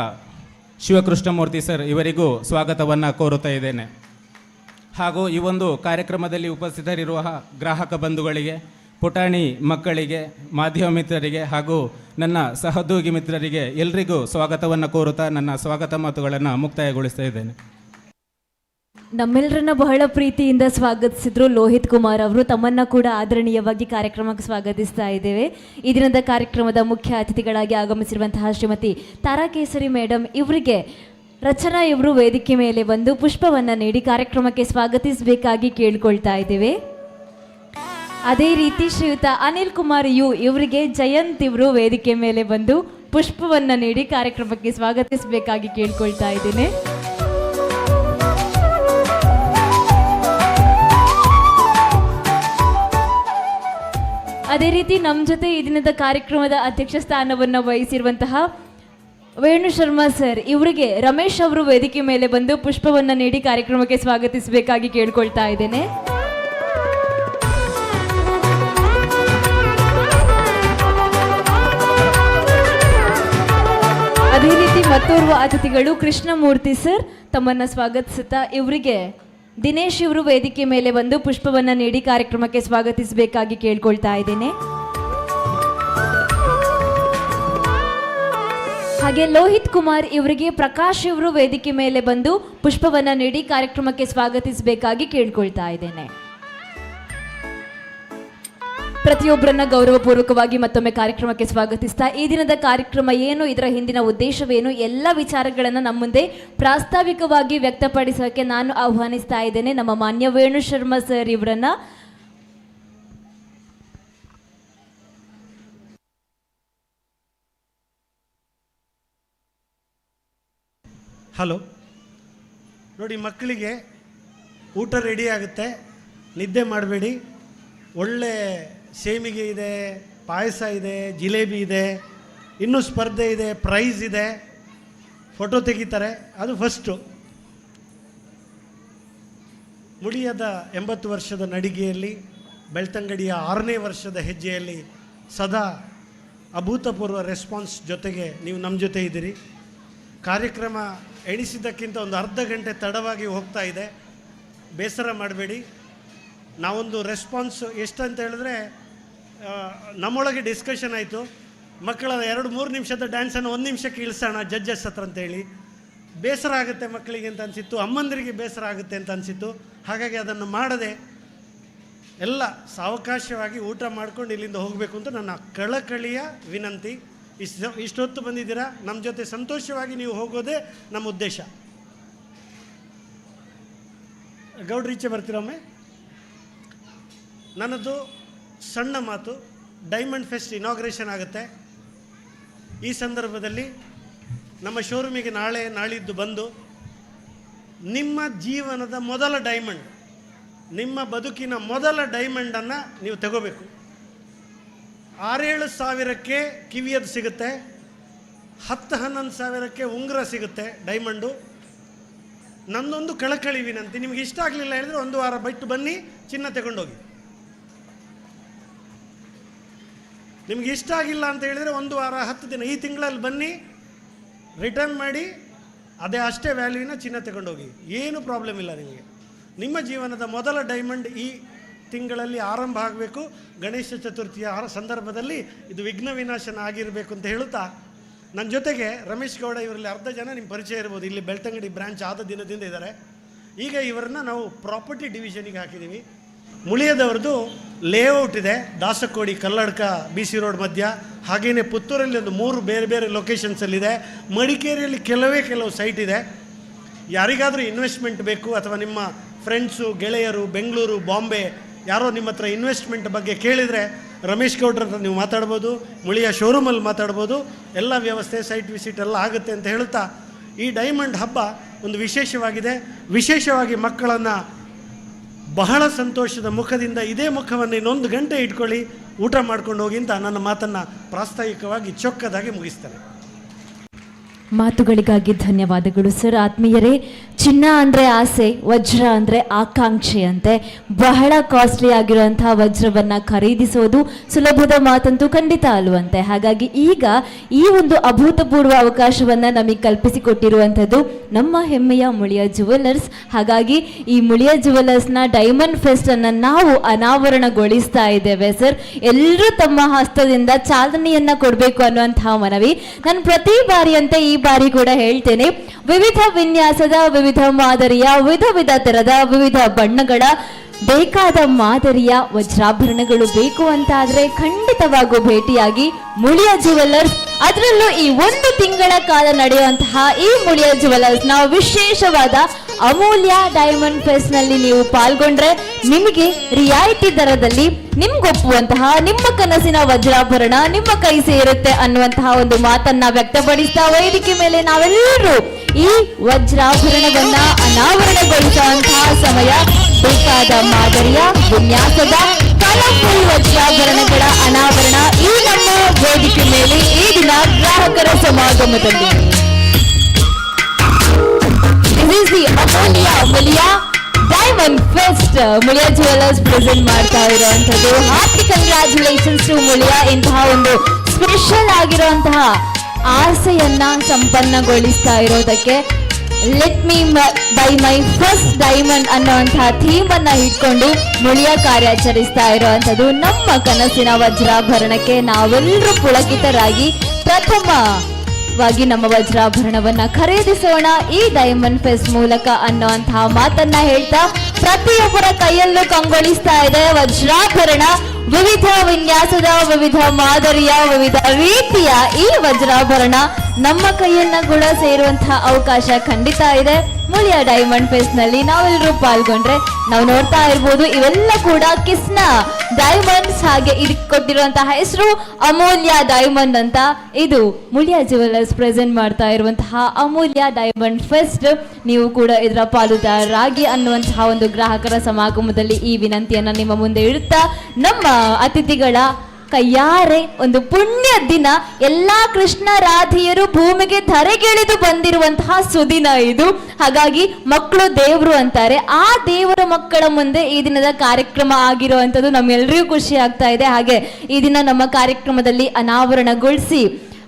ಶಿವಕೃಷ್ಣಮೂರ್ತಿ ಸರ್ ಇವರಿಗೂ ಸ್ವಾಗತವನ್ನು ಕೋರುತ್ತಾ ಇದ್ದೇನೆ. ಹಾಗೂ ಈ ಒಂದು ಕಾರ್ಯಕ್ರಮದಲ್ಲಿ ಉಪಸ್ಥಿತರಿರುವ ಗ್ರಾಹಕ ಬಂಧುಗಳಿಗೆ, ಪುಟಾಣಿ ಮಕ್ಕಳಿಗೆ, ಮಾಧ್ಯಮ ಮಿತ್ರರಿಗೆ ಹಾಗೂ ನನ್ನ ಸಹೋದ್ಯೋಗಿ ಮಿತ್ರರಿಗೆ ಎಲ್ರಿಗೂ ಸ್ವಾಗತವನ್ನು ಕೋರುತ್ತಾ ನನ್ನ ಸ್ವಾಗತ ಮಾತುಗಳನ್ನು ಮುಕ್ತಾಯಗೊಳಿಸ್ತಾ ಇದ್ದೇನೆ. ನಮ್ಮೆಲ್ಲರನ್ನ ಬಹಳ ಪ್ರೀತಿಯಿಂದ ಸ್ವಾಗತಿಸಿದ್ರು ಲೋಹಿತ್ ಕುಮಾರ್ ಅವರು. ತಮ್ಮನ್ನ ಕೂಡ ಆದರಣೀಯವಾಗಿ ಕಾರ್ಯಕ್ರಮಕ್ಕೆ ಸ್ವಾಗತಿಸ್ತಾ ಇದ್ದೇವೆ. ಈ ದಿನದ ಕಾರ್ಯಕ್ರಮದ ಮುಖ್ಯ ಅತಿಥಿಗಳಾಗಿ ಆಗಮಿಸಿರುವಂತಹ ಶ್ರೀಮತಿ ತಾರಾ ಕೇಸರಿ ಮೇಡಮ್ ಇವರಿಗೆ ರಚನಾ ಇವರು ವೇದಿಕೆ ಮೇಲೆ ಬಂದು ಪುಷ್ಪವನ್ನು ನೀಡಿ ಕಾರ್ಯಕ್ರಮಕ್ಕೆ ಸ್ವಾಗತಿಸಬೇಕಾಗಿ ಕೇಳ್ಕೊಳ್ತಾ ಇದ್ದೇವೆ. ಅದೇ ರೀತಿ ಶ್ರೀಯುತ ಅನಿಲ್ ಕುಮಾರ್ ಯು ಇವರಿಗೆ ಜಯಂತ್ ಇವರು ವೇದಿಕೆ ಮೇಲೆ ಬಂದು ಪುಷ್ಪವನ್ನ ನೀಡಿ ಕಾರ್ಯಕ್ರಮಕ್ಕೆ ಸ್ವಾಗತಿಸಬೇಕಾಗಿ ಕೇಳ್ಕೊಳ್ತಾ ಇದ್ದೀನಿ. ಅದೇ ರೀತಿ ನಮ್ಮ ಜೊತೆ ಈ ದಿನದ ಕಾರ್ಯಕ್ರಮದ ಅಧ್ಯಕ್ಷ ಸ್ಥಾನವನ್ನು ವಹಿಸಿರುವಂತಹ ವೇಣು ಶರ್ಮಾ ಸರ್, ಇವರಿಗೆ ರಮೇಶ್ ಅವರು ವೇದಿಕೆ ಮೇಲೆ ಬಂದು ಪುಷ್ಪವನ್ನ ನೀಡಿ ಕಾರ್ಯಕ್ರಮಕ್ಕೆ ಸ್ವಾಗತಿಸಬೇಕಾಗಿ ಕೇಳ್ಕೊಳ್ತಾ ಇದ್ದೇನೆ. ಅದೇ ರೀತಿ ಮತ್ತೋರ್ವ ಅತಿಥಿಗಳು ಕೃಷ್ಣಮೂರ್ತಿ ಸರ್ ತಮ್ಮನ್ನ ಸ್ವಾಗತಿಸುತ್ತಾ ಇವರಿಗೆ ದಿನೇಶ್ ಇವರು ವೇದಿಕೆ ಮೇಲೆ ಬಂದು ಪುಷ್ಪವನ್ನ ನೀಡಿ ಕಾರ್ಯಕ್ರಮಕ್ಕೆ ಸ್ವಾಗತಿಸಬೇಕಾಗಿ ಕೇಳ್ಕೊಳ್ತಾ ಇದ್ದೇನೆ. ಹಾಗೆ ಲೋಹಿತ್ ಕುಮಾರ್ ಇವರಿಗೆ ಪ್ರಕಾಶ್ ಇವರು ವೇದಿಕೆ ಮೇಲೆ ಬಂದು ಪುಷ್ಪವನ್ನ ನೀಡಿ ಕಾರ್ಯಕ್ರಮಕ್ಕೆ ಸ್ವಾಗತಿಸಬೇಕಾಗಿ ಕೇಳ್ಕೊಳ್ತಾ ಇದ್ದೇನೆ. ಪ್ರತಿಯೊಬ್ಬರನ್ನ ಗೌರವಪೂರ್ವಕವಾಗಿ ಮತ್ತೊಮ್ಮೆ ಕಾರ್ಯಕ್ರಮಕ್ಕೆ ಸ್ವಾಗತಿಸ್ತಾ ಈ ದಿನದ ಕಾರ್ಯಕ್ರಮ ಏನು, ಇದರ ಹಿಂದಿನ ಉದ್ದೇಶವೇನು, ಎಲ್ಲ ವಿಚಾರಗಳನ್ನು ನಮ್ಮ ಮುಂದೆ ಪ್ರಾಸ್ತಾವಿಕವಾಗಿ ವ್ಯಕ್ತಪಡಿಸೋಕೆ ನಾನು ಆಹ್ವಾನಿಸ್ತಾ ಇದ್ದೇನೆ ನಮ್ಮ ಮಾನ್ಯ ವೇಣು ಶರ್ಮಾ ಸರ್ ಇವರನ್ನ. ಹಲೋ ನೋಡಿ, ಮಕ್ಕಳಿಗೆ ಊಟ ರೆಡಿ ಆಗುತ್ತೆ, ನಿದ್ದೆ ಮಾಡಬೇಡಿ. ಒಳ್ಳೆ ಸೇಮಿಗೆ ಇದೆ, ಪಾಯಸ ಇದೆ, ಜಿಲೇಬಿ ಇದೆ, ಇನ್ನೂ ಸ್ಪರ್ಧೆ ಇದೆ, ಪ್ರೈಸ್ ಇದೆ, ಫೋಟೋ ತೆಗಿತಾರೆ. ಅದು ಫಸ್ಟು. ಮುಳಿಯದ 80 ವರ್ಷದ ನಡಿಗೆಯಲ್ಲಿ, ಬೆಳ್ತಂಗಡಿಯ 6ನೇ ವರ್ಷದ ಹೆಜ್ಜೆಯಲ್ಲಿ ಸದಾ ಅಭೂತಪೂರ್ವ ರೆಸ್ಪಾನ್ಸ್ ಜೊತೆಗೆ ನೀವು ನಮ್ಮ ಜೊತೆ ಇದ್ದೀರಿ. ಕಾರ್ಯಕ್ರಮ ಎಣಿಸಿದ್ದಕ್ಕಿಂತ ಒಂದು ಅರ್ಧ ಗಂಟೆ ತಡವಾಗಿ ಹೋಗ್ತಾ ಇದೆ, ಬೇಸರ ಮಾಡಬೇಡಿ. ನಾವೊಂದು ರೆಸ್ಪಾನ್ಸ್ ಎಷ್ಟು ಅಂತ ಹೇಳಿದ್ರೆ, ನಮ್ಮೊಳಗೆ ಡಿಸ್ಕಷನ್ ಆಯಿತು, ಮಕ್ಕಳ 2-3 ನಿಮಿಷದ ಡ್ಯಾನ್ಸನ್ನು 1 ನಿಮಿಷಕ್ಕೆ ಇಳಿಸೋಣ ಜಡ್ಜಸ್ ಹತ್ರ ಅಂತೇಳಿ. ಬೇಸರ ಆಗುತ್ತೆ ಮಕ್ಕಳಿಗೆ ಅಂತ ಅನಿಸಿತ್ತು, ಅಮ್ಮಂದರಿಗೆ ಬೇಸರ ಆಗುತ್ತೆ ಅಂತ ಅನಿಸಿತ್ತು. ಹಾಗಾಗಿ ಅದನ್ನು ಮಾಡದೆ ಎಲ್ಲ ಸಾವಕಾಶವಾಗಿ ಊಟ ಮಾಡ್ಕೊಂಡು ಇಲ್ಲಿಂದ ಹೋಗಬೇಕು ಅಂತ ನನ್ನ ಕಳಕಳಿಯ ವಿನಂತಿ. ಇಷ್ಟೊತ್ತು ಬಂದಿದ್ದೀರಾ, ನಮ್ಮ ಜೊತೆ ಸಂತೋಷವಾಗಿ ನೀವು ಹೋಗೋದೇ ನಮ್ಮ ಉದ್ದೇಶ. ಗೌಡ್ರು ಈಚೆ ಬರ್ತೀರೊಮ್ಮೆ. ನನ್ನದು ಸಣ್ಣ ಮಾತು, ಡೈಮಂಡ್ ಫೆಸ್ಟ್ ಇನಾಗ್ರೇಷನ್ ಆಗುತ್ತೆ. ಈ ಸಂದರ್ಭದಲ್ಲಿ ನಮ್ಮ ಶೋರೂಮಿಗೆ ನಾಳಿದ್ದು ಬಂದು ನಿಮ್ಮ ಜೀವನದ ಮೊದಲ ಡೈಮಂಡ್, ನಿಮ್ಮ ಬದುಕಿನ ಮೊದಲ ಡೈಮಂಡನ್ನು ನೀವು ತಗೋಬೇಕು. 6-7 ಸಾವಿರಕ್ಕೆ ಕಿವಿಯದು ಸಿಗುತ್ತೆ, 10-11 ಸಾವಿರಕ್ಕೆ ಉಂಗುರ ಸಿಗುತ್ತೆ ಡೈಮಂಡು. ನನ್ನೊಂದು ಕಳಕಳಿ ವಿನಂತಿ, ನಿಮ್ಗೆ ಇಷ್ಟ ಆಗಲಿಲ್ಲ ಹೇಳಿದರೆ 1 ವಾರ ಬಿಟ್ಟು ಬನ್ನಿ, ಚಿನ್ನ ತಗೊಂಡೋಗಿ. ನಿಮ್ಗೆ ಇಷ್ಟ ಆಗಿಲ್ಲ ಅಂತ ಹೇಳಿದರೆ 1 ವಾರ 10 ದಿನ ಈ ತಿಂಗಳಲ್ಲಿ ಬನ್ನಿ, ರಿಟರ್ನ್ ಮಾಡಿ, ಅಷ್ಟೇ ವ್ಯಾಲ್ಯೂವಿನ ಚಿನ್ನ ತಗೊಂಡೋಗಿ, ಏನು ಪ್ರಾಬ್ಲಮ್ ಇಲ್ಲ ನಿಮಗೆ. ನಿಮ್ಮ ಜೀವನದ ಮೊದಲ ಡೈಮಂಡ್ ಈ ತಿಂಗಳಲ್ಲಿ ಆರಂಭ ಆಗಬೇಕು. ಗಣೇಶ ಚತುರ್ಥಿಯ ಸಂದರ್ಭದಲ್ಲಿ ಇದು ವಿಘ್ನ ವಿನಾಶನ ಆಗಿರಬೇಕು ಅಂತ ಹೇಳುತ್ತಾ, ನನ್ನ ಜೊತೆಗೆ ರಮೇಶ್ ಗೌಡ ಇವರಲ್ಲಿ ಅರ್ಧ ಜನ ನಿಮ್ಮ ಪರಿಚಯ ಇರ್ಬೋದು, ಇಲ್ಲಿ ಬೆಳ್ತಂಗಡಿ ಬ್ರಾಂಚ್ ಆದ ದಿನದಿಂದ ಇದ್ದಾರೆ. ಈಗ ಇವರನ್ನು ನಾವು ಪ್ರಾಪರ್ಟಿ ಡಿವಿಷನಿಗೆ ಹಾಕಿದ್ದೀವಿ. ಮುಳಿಯದವ್ರದ್ದು ಲೇಔಟ್ ಇದೆ, ದಾಸಕೋಡಿ, ಕಲ್ಲಡ್ಕ, BC ರೋಡ್ ಮಧ್ಯ. ಹಾಗೆಯೇ ಪುತ್ತೂರಲ್ಲಿ ಒಂದು 3 ಬೇರೆ ಬೇರೆ ಲೊಕೇಶನ್ಸಲ್ಲಿದೆ. ಮಡಿಕೇರಿಯಲ್ಲಿ ಕೆಲವು ಸೈಟ್ ಇದೆ. ಯಾರಿಗಾದರೂ ಇನ್ವೆಸ್ಟ್ಮೆಂಟ್ ಬೇಕು ಅಥವಾ ನಿಮ್ಮ ಫ್ರೆಂಡ್ಸು, ಗೆಳೆಯರು, ಬೆಂಗಳೂರು, ಬಾಂಬೆ ಯಾರೋ ನಿಮ್ಮ ಹತ್ರ ಇನ್ವೆಸ್ಟ್ಮೆಂಟ್ ಬಗ್ಗೆ ಕೇಳಿದರೆ ರಮೇಶ್ ಗೌಡ್ರ ಹತ್ರ ನೀವು ಮಾತಾಡ್ಬೋದು, ಮುಳಿಯ ಶೋರೂಮಲ್ಲಿ ಮಾತಾಡ್ಬೋದು. ಎಲ್ಲ ವ್ಯವಸ್ಥೆ, ಸೈಟ್ ವಿಸಿಟ್ ಎಲ್ಲ ಆಗುತ್ತೆ ಅಂತ ಹೇಳುತ್ತಾ, ಈ ಡೈಮಂಡ್ ಹಬ್ಬ ಒಂದು ವಿಶೇಷವಾಗಿದೆ. ವಿಶೇಷವಾಗಿ ಮಕ್ಕಳನ್ನು ಬಹಳ ಸಂತೋಷದ ಮುಖದಿಂದ ಇದೇ ಮುಖವನ್ನು ಇನ್ನೊಂದು ಗಂಟೆ ಇಟ್ಕೊಳ್ಳಿ, ಊಟ ಮಾಡ್ಕೊಂಡು ಹೋಗಿ ಅಂತ ನನ್ನ ಮಾತನ್ನು ಪ್ರಾಸ್ತಾವಿಕವಾಗಿ ಚೊಕ್ಕದಾಗಿ ಮುಗಿಸ್ತೇನೆ. ಮಾತುಗಳಿಗಾಗಿ ಧನ್ಯವಾದಗಳು ಸರ್. ಆತ್ಮೀಯರೇ, ಚಿನ್ನ ಅಂದರೆ ಆಸೆ, ವಜ್ರ ಅಂದರೆ ಆಕಾಂಕ್ಷೆ ಅಂತೆ. ಬಹಳ ಕಾಸ್ಟ್ಲಿ ಆಗಿರುವಂತಹ ವಜ್ರವನ್ನು ಖರೀದಿಸೋದು ಸುಲಭದ ಮಾತಂತೂ ಖಂಡಿತ ಅಲ್ವಂತೆ. ಹಾಗಾಗಿ ಈಗ ಈ ಒಂದು ಅಭೂತಪೂರ್ವ ಅವಕಾಶವನ್ನು ನಮಗೆ ಕಲ್ಪಿಸಿಕೊಟ್ಟಿರುವಂಥದ್ದು ನಮ್ಮ ಹೆಮ್ಮೆಯ ಮುಳಿಯ ಜುವೆಲ್ಲರ್ಸ್. ಹಾಗಾಗಿ ಈ ಮುಳಿಯ ಜುವೆಲ್ಲರ್ಸ್ನ ಡೈಮಂಡ್ ಫೆಸ್ಟನ್ನು ನಾವು ಅನಾವರಣಗೊಳಿಸ್ತಾ ಇದ್ದೇವೆ ಸರ್. ಎಲ್ಲರೂ ತಮ್ಮ ಹಸ್ತದಿಂದ ಚಾಲನೆಯನ್ನು ಕೊಡಬೇಕು ಅನ್ನುವಂತಹ ಮನವಿ. ನಾನು ಪ್ರತಿ ಬಾರಿಯಂತೆ ಈ ಬಾರಿ ಕೂಡ ಹೇಳ್ತೇನೆ, ವಿವಿಧ ವಿನ್ಯಾಸದ, ವಿವಿಧ ಮಾದರಿಯ, ವಿಧ ತರದ, ವಿವಿಧ ಬಣ್ಣಗಳ ಬೇಕಾದ ಮಾದರಿಯ ವಜ್ರಾಭರಣಗಳು ಬೇಕು ಅಂತ ಆದ್ರೆ ಖಂಡಿತವಾಗೂ ಭೇಟಿಯಾಗಿ ಮುಳಿಯ ಜುವೆಲ್ಲರ್ಸ್. ಅದರಲ್ಲೂ ಈ 1 ತಿಂಗಳ ಕಾಲ ನಡೆಯುವಂತಹ ಈ ಮುಳಿಯ ಜುವೆಲ್ಲರ್ಸ್ ನ ವಿಶೇಷವಾದ ಅಮೂಲ್ಯ ಡೈಮಂಡ್ ಫೆಸ್ಟ್ ನಲ್ಲಿ ನೀವು ಪಾಲ್ಗೊಂಡ್ರೆ ನಿಮಗೆ ರಿಯಾಯಿತಿ ದರದಲ್ಲಿ ನಿಮ್ಗೊಪ್ಪುವಂತಹ ನಿಮ್ಮ ಕನಸಿನ ವಜ್ರಾಭರಣ ನಿಮ್ಮ ಕೈ ಸೇರುತ್ತೆ ಅನ್ನುವಂತಹ ಒಂದು ಮಾತನ್ನ ವ್ಯಕ್ತಪಡಿಸ್ತಾ ವೇದಿಕೆ ಮೇಲೆ ನಾವೆಲ್ಲರೂ ಈ ವಜ್ರಾಭರಣವನ್ನ ಅನಾವರಣಗೊಳಿಸುವಂತಹ ಸಮಯ. ಬೇಕಾದ ಮಾದರಿಯ ವಿನ್ಯಾಸದ ಕಲರ್ಫುಲ್ ವಜ್ರಾಭರಣಗಳ ಅನಾವರಣ ಈ ನಮ್ಮ ವೇದಿಕೆ ಮೇಲೆ ಈ ದಿನ ಗ್ರಾಹಕರ ಸಮಾಗಮದಲ್ಲಿ. ಅಮೂಲ್ಯ diamond fest Muliya jewellers present ಮಾಡ್ತಾ ಇರುವಂತದ್ದು. Hearty congratulations to Muliya. ಇಂತಹ ಒಂದು ಸ್ಪೆಷಲ್ ಆಗಿರುವಂತಹ ಆಸೆಯನ್ನ ಸಂಪನ್ನಗೊಳಿಸ್ತಾ ಇರೋದಕ್ಕೆ let me buy my first diamond ಅನ್ನುವಂತಹ ಥೀಮ್ ಅನ್ನ ಇಟ್ಕೊಂಡು ಮುಳಿಯಾ ಕಾರ್ಯಾಚರಿಸ್ತಾ ಇರುವಂತದ್ದು. ನಮ್ಮ ಕನಸಿನ ವಜ್ರಾಭರಣಕ್ಕೆ ನಾವೆಲ್ಲರೂ ಪುಳಕಿತರಾಗಿ ಪ್ರಥಮವಾಗಿ ನಮ್ಮ ವಜ್ರಾಭರಣವನ್ನ ಖರೀದಿಸೋಣ ಈ ಡೈಮಂಡ್ ಫೆಸ್ಟ್ ಮೂಲಕ ಅನ್ನುವಂತಹ ಮಾತನ್ನ ಹೇಳ್ತಾ ಪ್ರತಿಯೊಬ್ಬರ ಕೈಯಲ್ಲೂ ಕಂಗೊಳಿಸ್ತಾ ಇದೆ ವಜ್ರಾಭರಣ. ವಿವಿಧ ವಿನ್ಯಾಸದ, ವಿವಿಧ ಮಾದರಿಯ, ವಿವಿಧ ರೀತಿಯ ಈ ವಜ್ರಾಭರಣ ನಮ್ಮ ಕೈಯನ್ನ ಕೂಡ ಸೇರುವಂತಹ ಅವಕಾಶ ಖಂಡಿತ ಇದೆ. ಮುಳಿಯಾ ಡೈಮಂಡ್ ಫೆಸ್ಟ್ ನಲ್ಲಿ ನಾವೆಲ್ಲರೂ ಪಾಲ್ಗೊಂಡ್ರೆ ನಾವು ನೋಡ್ತಾ ಇರ್ಬೋದು ಇವೆಲ್ಲ ಕೂಡ ಕಿಸ್ನ ಡೈಮಂಡ್ಸ್. ಹಾಗೆ ಇದಕ್ಕೆ ಕೊಟ್ಟಿರುವಂತಹ ಹೆಸರು ಅಮೂಲ್ಯ ಡೈಮಂಡ್ ಅಂತ. ಇದು ಮುಳಿಯಾ ಜ್ಯುವೆಲ್ಲರ್ಸ್ ಪ್ರೆಸೆಂಟ್ ಮಾಡ್ತಾ ಇರುವಂತಹ ಅಮೂಲ್ಯ ಡೈಮಂಡ್ ಫೆಸ್ಟ್. ನೀವು ಕೂಡ ಇದರ ಪಾಲುದಾರರಾಗಿ ಅನ್ನುವಂತಹ ಒಂದು ಗ್ರಾಹಕರ ಸಮಾಗಮದಲ್ಲಿ ಈ ವಿನಂತಿಯನ್ನ ನಿಮ್ಮ ಮುಂದೆ ಇಡುತ್ತಾ ನಮ್ಮ ಅತಿಥಿಗಳ ಕೈಯಾರೆ ಒಂದು ಪುಣ್ಯ ದಿನ ಎಲ್ಲಾ ಕೃಷ್ಣ ರಾಧೆಯರು ಭೂಮಿಗೆ ಧರೆಗಿಳಿದು ಬಂದಿರುವಂತಹ ಸುದಿನ ಇದು. ಹಾಗಾಗಿ ಮಕ್ಕಳು ದೇವರು ಅಂತಾರೆ. ಆ ದೇವರ ಮಕ್ಕಳ ಮುಂದೆ ಈ ದಿನದ ಕಾರ್ಯಕ್ರಮ ಆಗಿರುವಂಥದ್ದು ನಮ್ಮೆಲ್ಲರಿಗೂ ಖುಷಿ ಆಗ್ತಾ ಇದೆ. ಹಾಗೆ ಈ ದಿನ ನಮ್ಮ ಕಾರ್ಯಕ್ರಮದಲ್ಲಿ ಅನಾವರಣಗೊಳಿಸಿ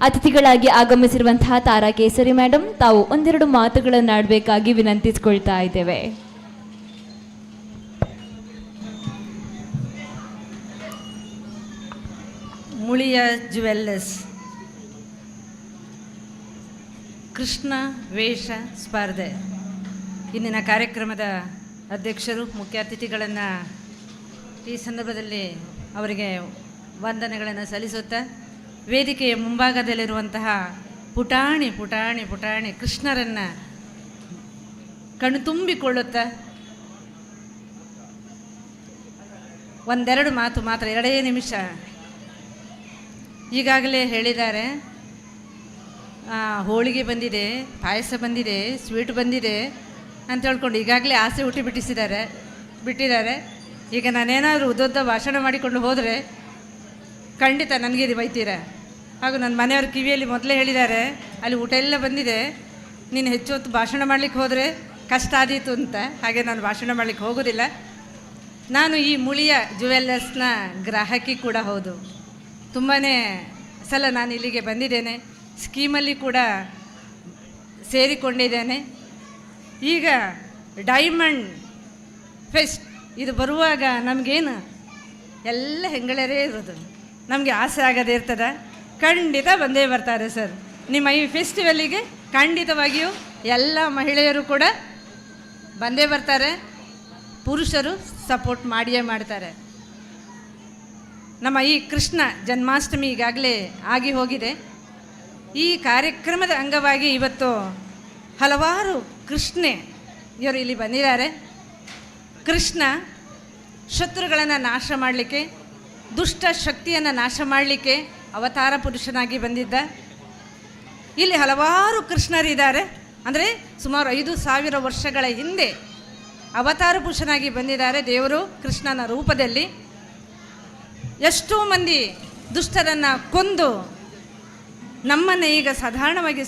ಅತಿಥಿಗಳಾಗಿ ಆಗಮಿಸಿರುವಂತಹ ತಾರಾ ಕೇಸರಿ ಮೇಡಮ್ ತಾವು ಒಂದೆರಡು ಮಾತುಗಳನ್ನಾಡಬೇಕಾಗಿ ವಿನಂತಿಸಿಕೊಳ್ತಾ ಇದ್ದೇವೆ. ಮುಳಿಯಾ ಜ್ಯುವೆಲ್ಲರ್ಸ್ ಕೃಷ್ಣ ವೇಷ ಸ್ಪರ್ಧೆ ಇಂದಿನ ಕಾರ್ಯಕ್ರಮದ ಅಧ್ಯಕ್ಷರು ಮುಖ್ಯ ಅತಿಥಿಗಳನ್ನು ಈ ಸಂದರ್ಭದಲ್ಲಿ ಅವರಿಗೆ ವಂದನೆಗಳನ್ನು ಸಲ್ಲಿಸುತ್ತಾ ವೇದಿಕೆಯ ಮುಂಭಾಗದಲ್ಲಿರುವಂತಹ ಪುಟಾಣಿ ಪುಟಾಣಿ ಪುಟಾಣಿ ಕೃಷ್ಣರನ್ನು ಕಣ್ತುಂಬಿಕೊಳ್ಳುತ್ತಾ ಒಂದೆರಡು ಮಾತು ಮಾತ್ರ, 2 ನಿಮಿಷ. ಈಗಾಗಲೇ ಹೇಳಿದ್ದಾರೆ, ಹೋಳಿಗೆ ಬಂದಿದೆ, ಪಾಯಸ ಬಂದಿದೆ, ಸ್ವೀಟ್ ಬಂದಿದೆ ಅಂತ ಹೇಳ್ಕೊಂಡು ಈಗಾಗಲೇ ಆಸೆ ಬಿಟ್ಟಿದ್ದಾರೆ. ಈಗ ನಾನೇನಾದರೂ ಉದ್ದ ಭಾಷಣ ಮಾಡಿಕೊಂಡು ಹೋದರೆ ಖಂಡಿತ ನನಗೆ ಇದು ಬೈತೀರ. ಹಾಗೂ ನನ್ನ ಮನೆಯವ್ರ ಕಿವಿಯಲ್ಲಿ ಮೊದಲೇ ಹೇಳಿದ್ದಾರೆ, ಅಲ್ಲಿ ಊಟ ಎಲ್ಲ ಬಂದಿದೆ, ನೀನು ಹೆಚ್ಚು ಹೊತ್ತು ಭಾಷಣ ಮಾಡಲಿಕ್ಕೆ ಹೋದರೆ ಕಷ್ಟ ಆದೀತು ಅಂತ. ಹಾಗೆ ನಾನು ಭಾಷಣ ಮಾಡಲಿಕ್ಕೆ ಹೋಗೋದಿಲ್ಲ. ನಾನು ಈ ಮುಳಿಯಾ ಜ್ಯುವೆಲ್ಲರ್ಸ್ನ ಗ್ರಾಹಕಿ ಕೂಡ ಹೌದು. ತುಂಬಾ ಸಲ ನಾನು ಇಲ್ಲಿಗೆ ಬಂದಿದ್ದೇನೆ, ಸ್ಕೀಮಲ್ಲಿ ಕೂಡ ಸೇರಿಕೊಂಡಿದ್ದೇನೆ. ಈಗ ಡೈಮಂಡ್ ಫೆಸ್ಟ್ ಇದು ಬರುವಾಗ ನಮಗೇನು ಎಲ್ಲ ಹೆಂಗಳರೇ ಇರೋದು, ನಮಗೆ ಆಸೆ ಆಗದೇ ಇರ್ತದೆ. ಖಂಡಿತ ಬಂದೇ ಬರ್ತಾರೆ ಸರ್ ನಿಮ್ಮ ಈ ಫೆಸ್ಟಿವಲ್ಲಿಗೆ. ಖಂಡಿತವಾಗಿಯೂ ಎಲ್ಲ ಮಹಿಳೆಯರು ಕೂಡ ಬಂದೇ ಬರ್ತಾರೆ, ಪುರುಷರು ಸಪೋರ್ಟ್ ಮಾಡಿಯೇ ಮಾಡ್ತಾರೆ. ನಮ್ಮ ಈ ಕೃಷ್ಣ ಜನ್ಮಾಷ್ಟಮಿ ಈಗಾಗಲೇ ಆಗಿ ಹೋಗಿದೆ. ಈ ಕಾರ್ಯಕ್ರಮದ ಅಂಗವಾಗಿ ಇವತ್ತು ಹಲವಾರು ಕೃಷ್ಣೆಯರು ಇಲ್ಲಿ ಬಂದಿದ್ದಾರೆ. ಕೃಷ್ಣ ಶತ್ರುಗಳನ್ನು ನಾಶ ಮಾಡಲಿಕ್ಕೆ, ದುಷ್ಟ ಶಕ್ತಿಯನ್ನು ನಾಶ ಮಾಡಲಿಕ್ಕೆ ಅವತಾರ ಪುರುಷನಾಗಿ ಬಂದಿದ್ದ. ಇಲ್ಲಿ ಹಲವಾರು ಕೃಷ್ಣರಿದ್ದಾರೆ. ಅಂದರೆ ಸುಮಾರು 5,000 ವರ್ಷಗಳ ಹಿಂದೆ ಅವತಾರ ಪುರುಷನಾಗಿ ಬಂದಿದ್ದಾರೆ ದೇವರು ಕೃಷ್ಣನ ರೂಪದಲ್ಲಿ. ಎಷ್ಟೋ ಮಂದಿ ದುಷ್ಟರನ್ನು ಕೊಂದು ನಮ್ಮನ್ನು ಈಗ ಸಾಧಾರಣವಾಗಿ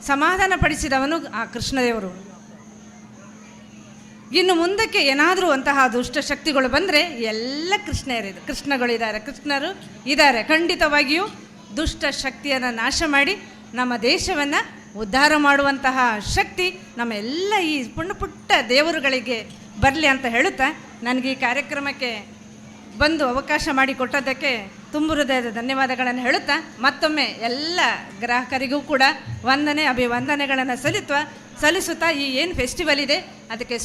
ಸಮಾಧಾನ ಪಡಿಸಿದವನು ಆ ಕೃಷ್ಣದೇವರು. ಇನ್ನು ಮುಂದಕ್ಕೆ ಏನಾದರೂ ಅಂತಹ ದುಷ್ಟ ಶಕ್ತಿಗಳು ಬಂದರೆ ಎಲ್ಲ ಕೃಷ್ಣಗಳಿದ್ದಾರೆ, ಕೃಷ್ಣರು ಇದ್ದಾರೆ. ಖಂಡಿತವಾಗಿಯೂ ದುಷ್ಟ ಶಕ್ತಿಯನ್ನು ನಾಶ ಮಾಡಿ ನಮ್ಮ ದೇಶವನ್ನು ಉದ್ಧಾರ ಮಾಡುವಂತಹ ಶಕ್ತಿ ನಮ್ಮ ಎಲ್ಲ ಈ ಪುಟ್ಟ ದೇವರುಗಳಿಗೆ ಬರಲಿ ಅಂತ ಹೇಳುತ್ತಾ ನನಗೆ ಈ ಕಾರ್ಯಕ್ರಮಕ್ಕೆ ಬಂದು ಅವಕಾಶ ಮಾಡಿಕೊಟ್ಟದ್ದಕ್ಕೆ ತುಂಬ ಹೃದಯದ ಧನ್ಯವಾದಗಳನ್ನು ಹೇಳುತ್ತಾ ಮತ್ತೊಮ್ಮೆ ಎಲ್ಲ ಗ್ರಾಹಕರಿಗೂ ಕೂಡ ಅಭಿವಂದನೆಗಳನ್ನು ಸಲ್ಲಿಸುತ್ತಾ ಈ ಏನು ಫೆಸ್ಟಿವಲ್ ಇದೆ ಅದಕ್ಕೆ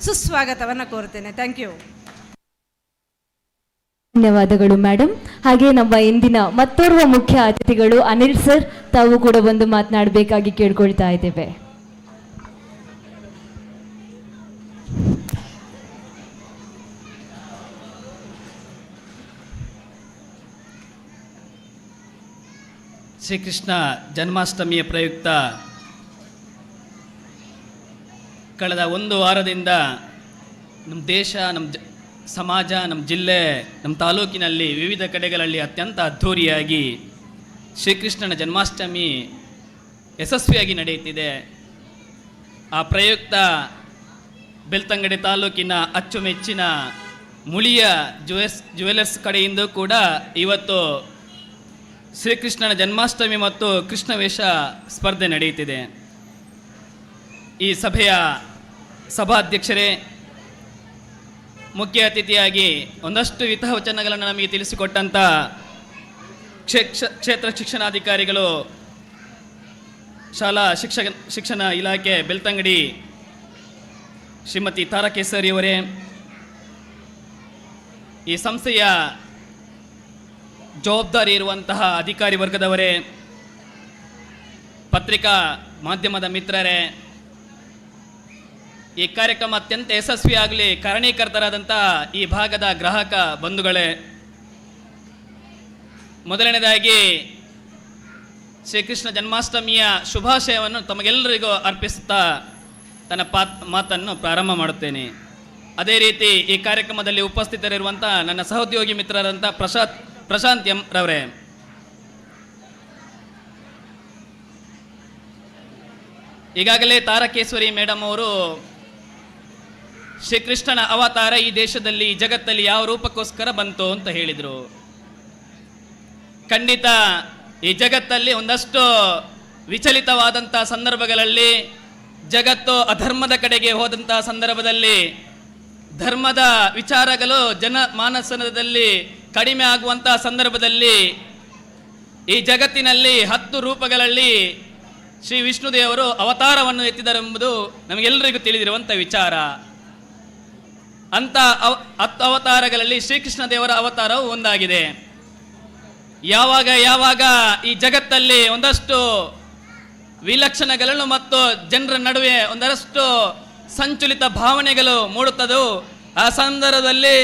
ಸುಸ್ವಾಗತವನ್ನು ಕೋರುತ್ತೇನೆ. Thank you. ಧನ್ಯವಾದಗಳು ಮೇಡಮ್. ಹಾಗೆ ನಮ್ಮ ಇಂದಿನ ಮತ್ತೋರ್ವ ಮುಖ್ಯ ಅತಿಥಿಗಳು ಅನಿಲ್ ಸರ್, ತಾವು ಕೂಡ ಒಂದು ಮಾತನಾಡಬೇಕಾಗಿ ಕೇಳ್ಕೊಳ್ತಾ ಇದ್ದೇವೆ. ಶ್ರೀಕೃಷ್ಣ ಜನ್ಮಾಷ್ಟಮಿಯ ಪ್ರಯುಕ್ತ ಕಳೆದ ಒಂದು ವಾರದಿಂದ ನಮ್ಮ ದೇಶ, ನಮ್ಮ ಸಮಾಜ, ನಮ್ಮ ಜಿಲ್ಲೆ, ನಮ್ಮ ತಾಲೂಕಿನಲ್ಲಿ ವಿವಿಧ ಕಡೆಗಳಲ್ಲಿ ಅತ್ಯಂತ ಅದ್ಧೂರಿಯಾಗಿ ಶ್ರೀಕೃಷ್ಣನ ಜನ್ಮಾಷ್ಟಮಿ ಯಶಸ್ವಿಯಾಗಿ ನಡೆಯುತ್ತಿದೆ. ಆ ಪ್ರಯುಕ್ತ ಬೆಳ್ತಂಗಡಿ ತಾಲೂಕಿನ ಅಚ್ಚುಮೆಚ್ಚಿನ ಮುಳಿಯ ಜುವೆಲರ್ಸ್ ಕಡೆಯಿಂದ ಕೂಡ ಇವತ್ತು ಶ್ರೀಕೃಷ್ಣನ ಜನ್ಮಾಷ್ಟಮಿ ಮತ್ತು ಕೃಷ್ಣ ವೇಷ ಸ್ಪರ್ಧೆ ನಡೆಯುತ್ತಿದೆ. ಈ ಸಭೆಯ ಸಭಾಧ್ಯಕ್ಷರೇ, ಮುಖ್ಯ ಅತಿಥಿಯಾಗಿ ಒಂದಷ್ಟು ಹಿತವಚನಗಳನ್ನು ನಮಗೆ ತಿಳಿಸಿಕೊಟ್ಟಂಥ ಕ್ಷೇತ್ರ ಶಿಕ್ಷಣಾಧಿಕಾರಿಗಳು, ಶಾಲಾ ಶಿಕ್ಷಣ ಇಲಾಖೆ ಬೆಳ್ತಂಗಡಿ ಶ್ರೀಮತಿ ತಾರಕೇಸರಿಯವರೇ, ಈ ಸಂಸ್ಥೆಯ ಜವಾಬ್ದಾರಿ ಇರುವಂತಹ ಅಧಿಕಾರಿ ವರ್ಗದವರೇ, ಪತ್ರಿಕಾ ಮಾಧ್ಯಮದ ಮಿತ್ರರೇ, ಈ ಕಾರ್ಯಕ್ರಮ ಅತ್ಯಂತ ಯಶಸ್ವಿಯಾಗಲಿ ಕಾರಣೀಕರ್ತರಾದಂಥ ಈ ಭಾಗದ ಗ್ರಾಹಕ ಬಂಧುಗಳೇ, ಮೊದಲನೇದಾಗಿ ಶ್ರೀಕೃಷ್ಣ ಜನ್ಮಾಷ್ಟಮಿಯ ಶುಭಾಶಯವನ್ನು ತಮಗೆಲ್ಲರಿಗೂ ಅರ್ಪಿಸುತ್ತಾ ತನ್ನ ಮಾತನ್ನು ಪ್ರಾರಂಭ ಮಾಡುತ್ತೇನೆ. ಅದೇ ರೀತಿ ಈ ಕಾರ್ಯಕ್ರಮದಲ್ಲಿ ಉಪಸ್ಥಿತರಿರುವಂಥ ನನ್ನ ಸಹೋದ್ಯೋಗಿ ಮಿತ್ರರಾದಂಥ ಪ್ರಶಾಂತ್ ಎಂ ರವರೇ, ಈಗಾಗಲೇ ತಾರಕೇಶ್ವರಿ ಮೇಡಮ್ ಅವರು ಶ್ರೀಕೃಷ್ಣನ ಅವತಾರ ಈ ದೇಶದಲ್ಲಿ, ಈ ಜಗತ್ತಲ್ಲಿ ಯಾವ ರೂಪಕ್ಕೋಸ್ಕರ ಬಂತು ಅಂತ ಹೇಳಿದರು. ಖಂಡಿತ ಈ ಜಗತ್ತಲ್ಲಿ ಒಂದಷ್ಟು ವಿಚಲಿತವಾದಂಥ ಸಂದರ್ಭಗಳಲ್ಲಿ, ಜಗತ್ತು ಅಧರ್ಮದ ಕಡೆಗೆ ಹೋದಂಥ ಸಂದರ್ಭದಲ್ಲಿ, ಧರ್ಮದ ವಿಚಾರಗಳು ಜನಮಾನಸದಲ್ಲಿ ಕಡಿಮೆ ಆಗುವಂಥ ಸಂದರ್ಭದಲ್ಲಿ ಈ ಜಗತ್ತಿನಲ್ಲಿ 10 ರೂಪಗಳಲ್ಲಿ ಶ್ರೀ ವಿಷ್ಣುದೇವರು ಅವತಾರವನ್ನು ಎತ್ತಿದರೆಂಬುದು ನಮಗೆಲ್ಲರಿಗೂ ತಿಳಿದಿರುವಂಥ ವಿಚಾರ. ಅಂಥ 10 ಅವತಾರಗಳಲ್ಲಿ ಶ್ರೀಕೃಷ್ಣ ದೇವರ ಅವತಾರವು ಒಂದಾಗಿದೆ. ಯಾವಾಗ ಈ ಜಗತ್ತಲ್ಲಿ ಒಂದಷ್ಟು ವಿಲಕ್ಷಣಗಳನ್ನು ಮತ್ತು ಜನರ ನಡುವೆ ಒಂದಷ್ಟು ಸಂಚಲಿತ ಭಾವನೆಗಳು ಮೂಡುತ್ತದೋ, ಆ ಸಂದರ್ಭದಲ್ಲಿ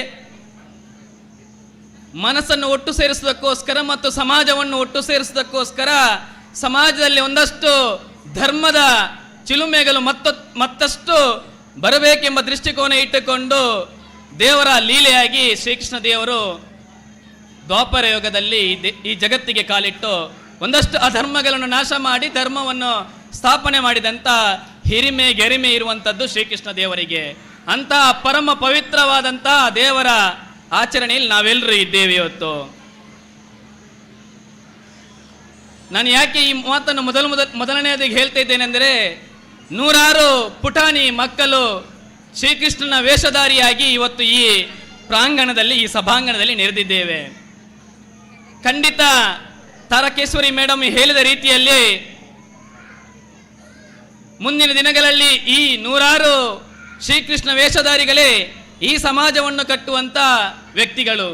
ಮನಸ್ಸನ್ನು ಒಟ್ಟು ಸೇರಿಸುವುದಕ್ಕೋಸ್ಕರ ಮತ್ತು ಸಮಾಜವನ್ನು ಒಟ್ಟು ಸೇರಿಸುವುದಕ್ಕೋಸ್ಕರ ಸಮಾಜದಲ್ಲಿ ಒಂದಷ್ಟು ಧರ್ಮದ ಚಿಲುಮೆಗಳು ಮತ್ತಷ್ಟು ಬರಬೇಕೆಂಬ ದೃಷ್ಟಿಕೋನ ಇಟ್ಟುಕೊಂಡು ದೇವರ ಲೀಲೆಯಾಗಿ ಶ್ರೀಕೃಷ್ಣ ದೇವರು ದ್ವಾಪರ ಯುಗದಲ್ಲಿ ಈ ಜಗತ್ತಿಗೆ ಕಾಲಿಟ್ಟು ಒಂದಷ್ಟು ಅಧರ್ಮಗಳನ್ನು ನಾಶ ಮಾಡಿ ಧರ್ಮವನ್ನು ಸ್ಥಾಪನೆ ಮಾಡಿದಂಥ ಹಿರಿಮೆ ಗೆರಿಮೆ ಇರುವಂಥದ್ದು ಶ್ರೀಕೃಷ್ಣ ದೇವರಿಗೆ. ಅಂತ ಪರಮ ಪವಿತ್ರವಾದಂಥ ದೇವರ ಆಚರಣೆಯಲ್ಲಿ ನಾವೆಲ್ಲರೂ ಇದ್ದೇವೆ ಇವತ್ತು. ನಾನು ಯಾಕೆ ಈ ಮಾತನ್ನು ಮೊದಲನೆಯದಾಗಿ ಹೇಳ್ತಾ ಇದ್ದೇನೆಂದರೆ, 100 ಪುಟಾಣಿ ಮಕ್ಕಳು ಶ್ರೀಕೃಷ್ಣನ ವೇಷಧಾರಿಯಾಗಿ ಇವತ್ತು ಈ ಪ್ರಾಂಗಣದಲ್ಲಿ, ಈ ಸಭಾಂಗಣದಲ್ಲಿ ನೆರೆದಿದ್ದೇವೆ. ಖಂಡಿತ ತಾರಕೇಶ್ವರಿ ಮೇಡಮ್ ಹೇಳಿದ ರೀತಿಯಲ್ಲಿ ಮುಂದಿನ ದಿನಗಳಲ್ಲಿ ಈ 100 ಶ್ರೀಕೃಷ್ಣ ವೇಷಧಾರಿಗಳೇ ಈ ಸಮಾಜವನ್ನು ಕಟ್ಟುವಂತ ವ್ಯಕ್ತಿಗಳು.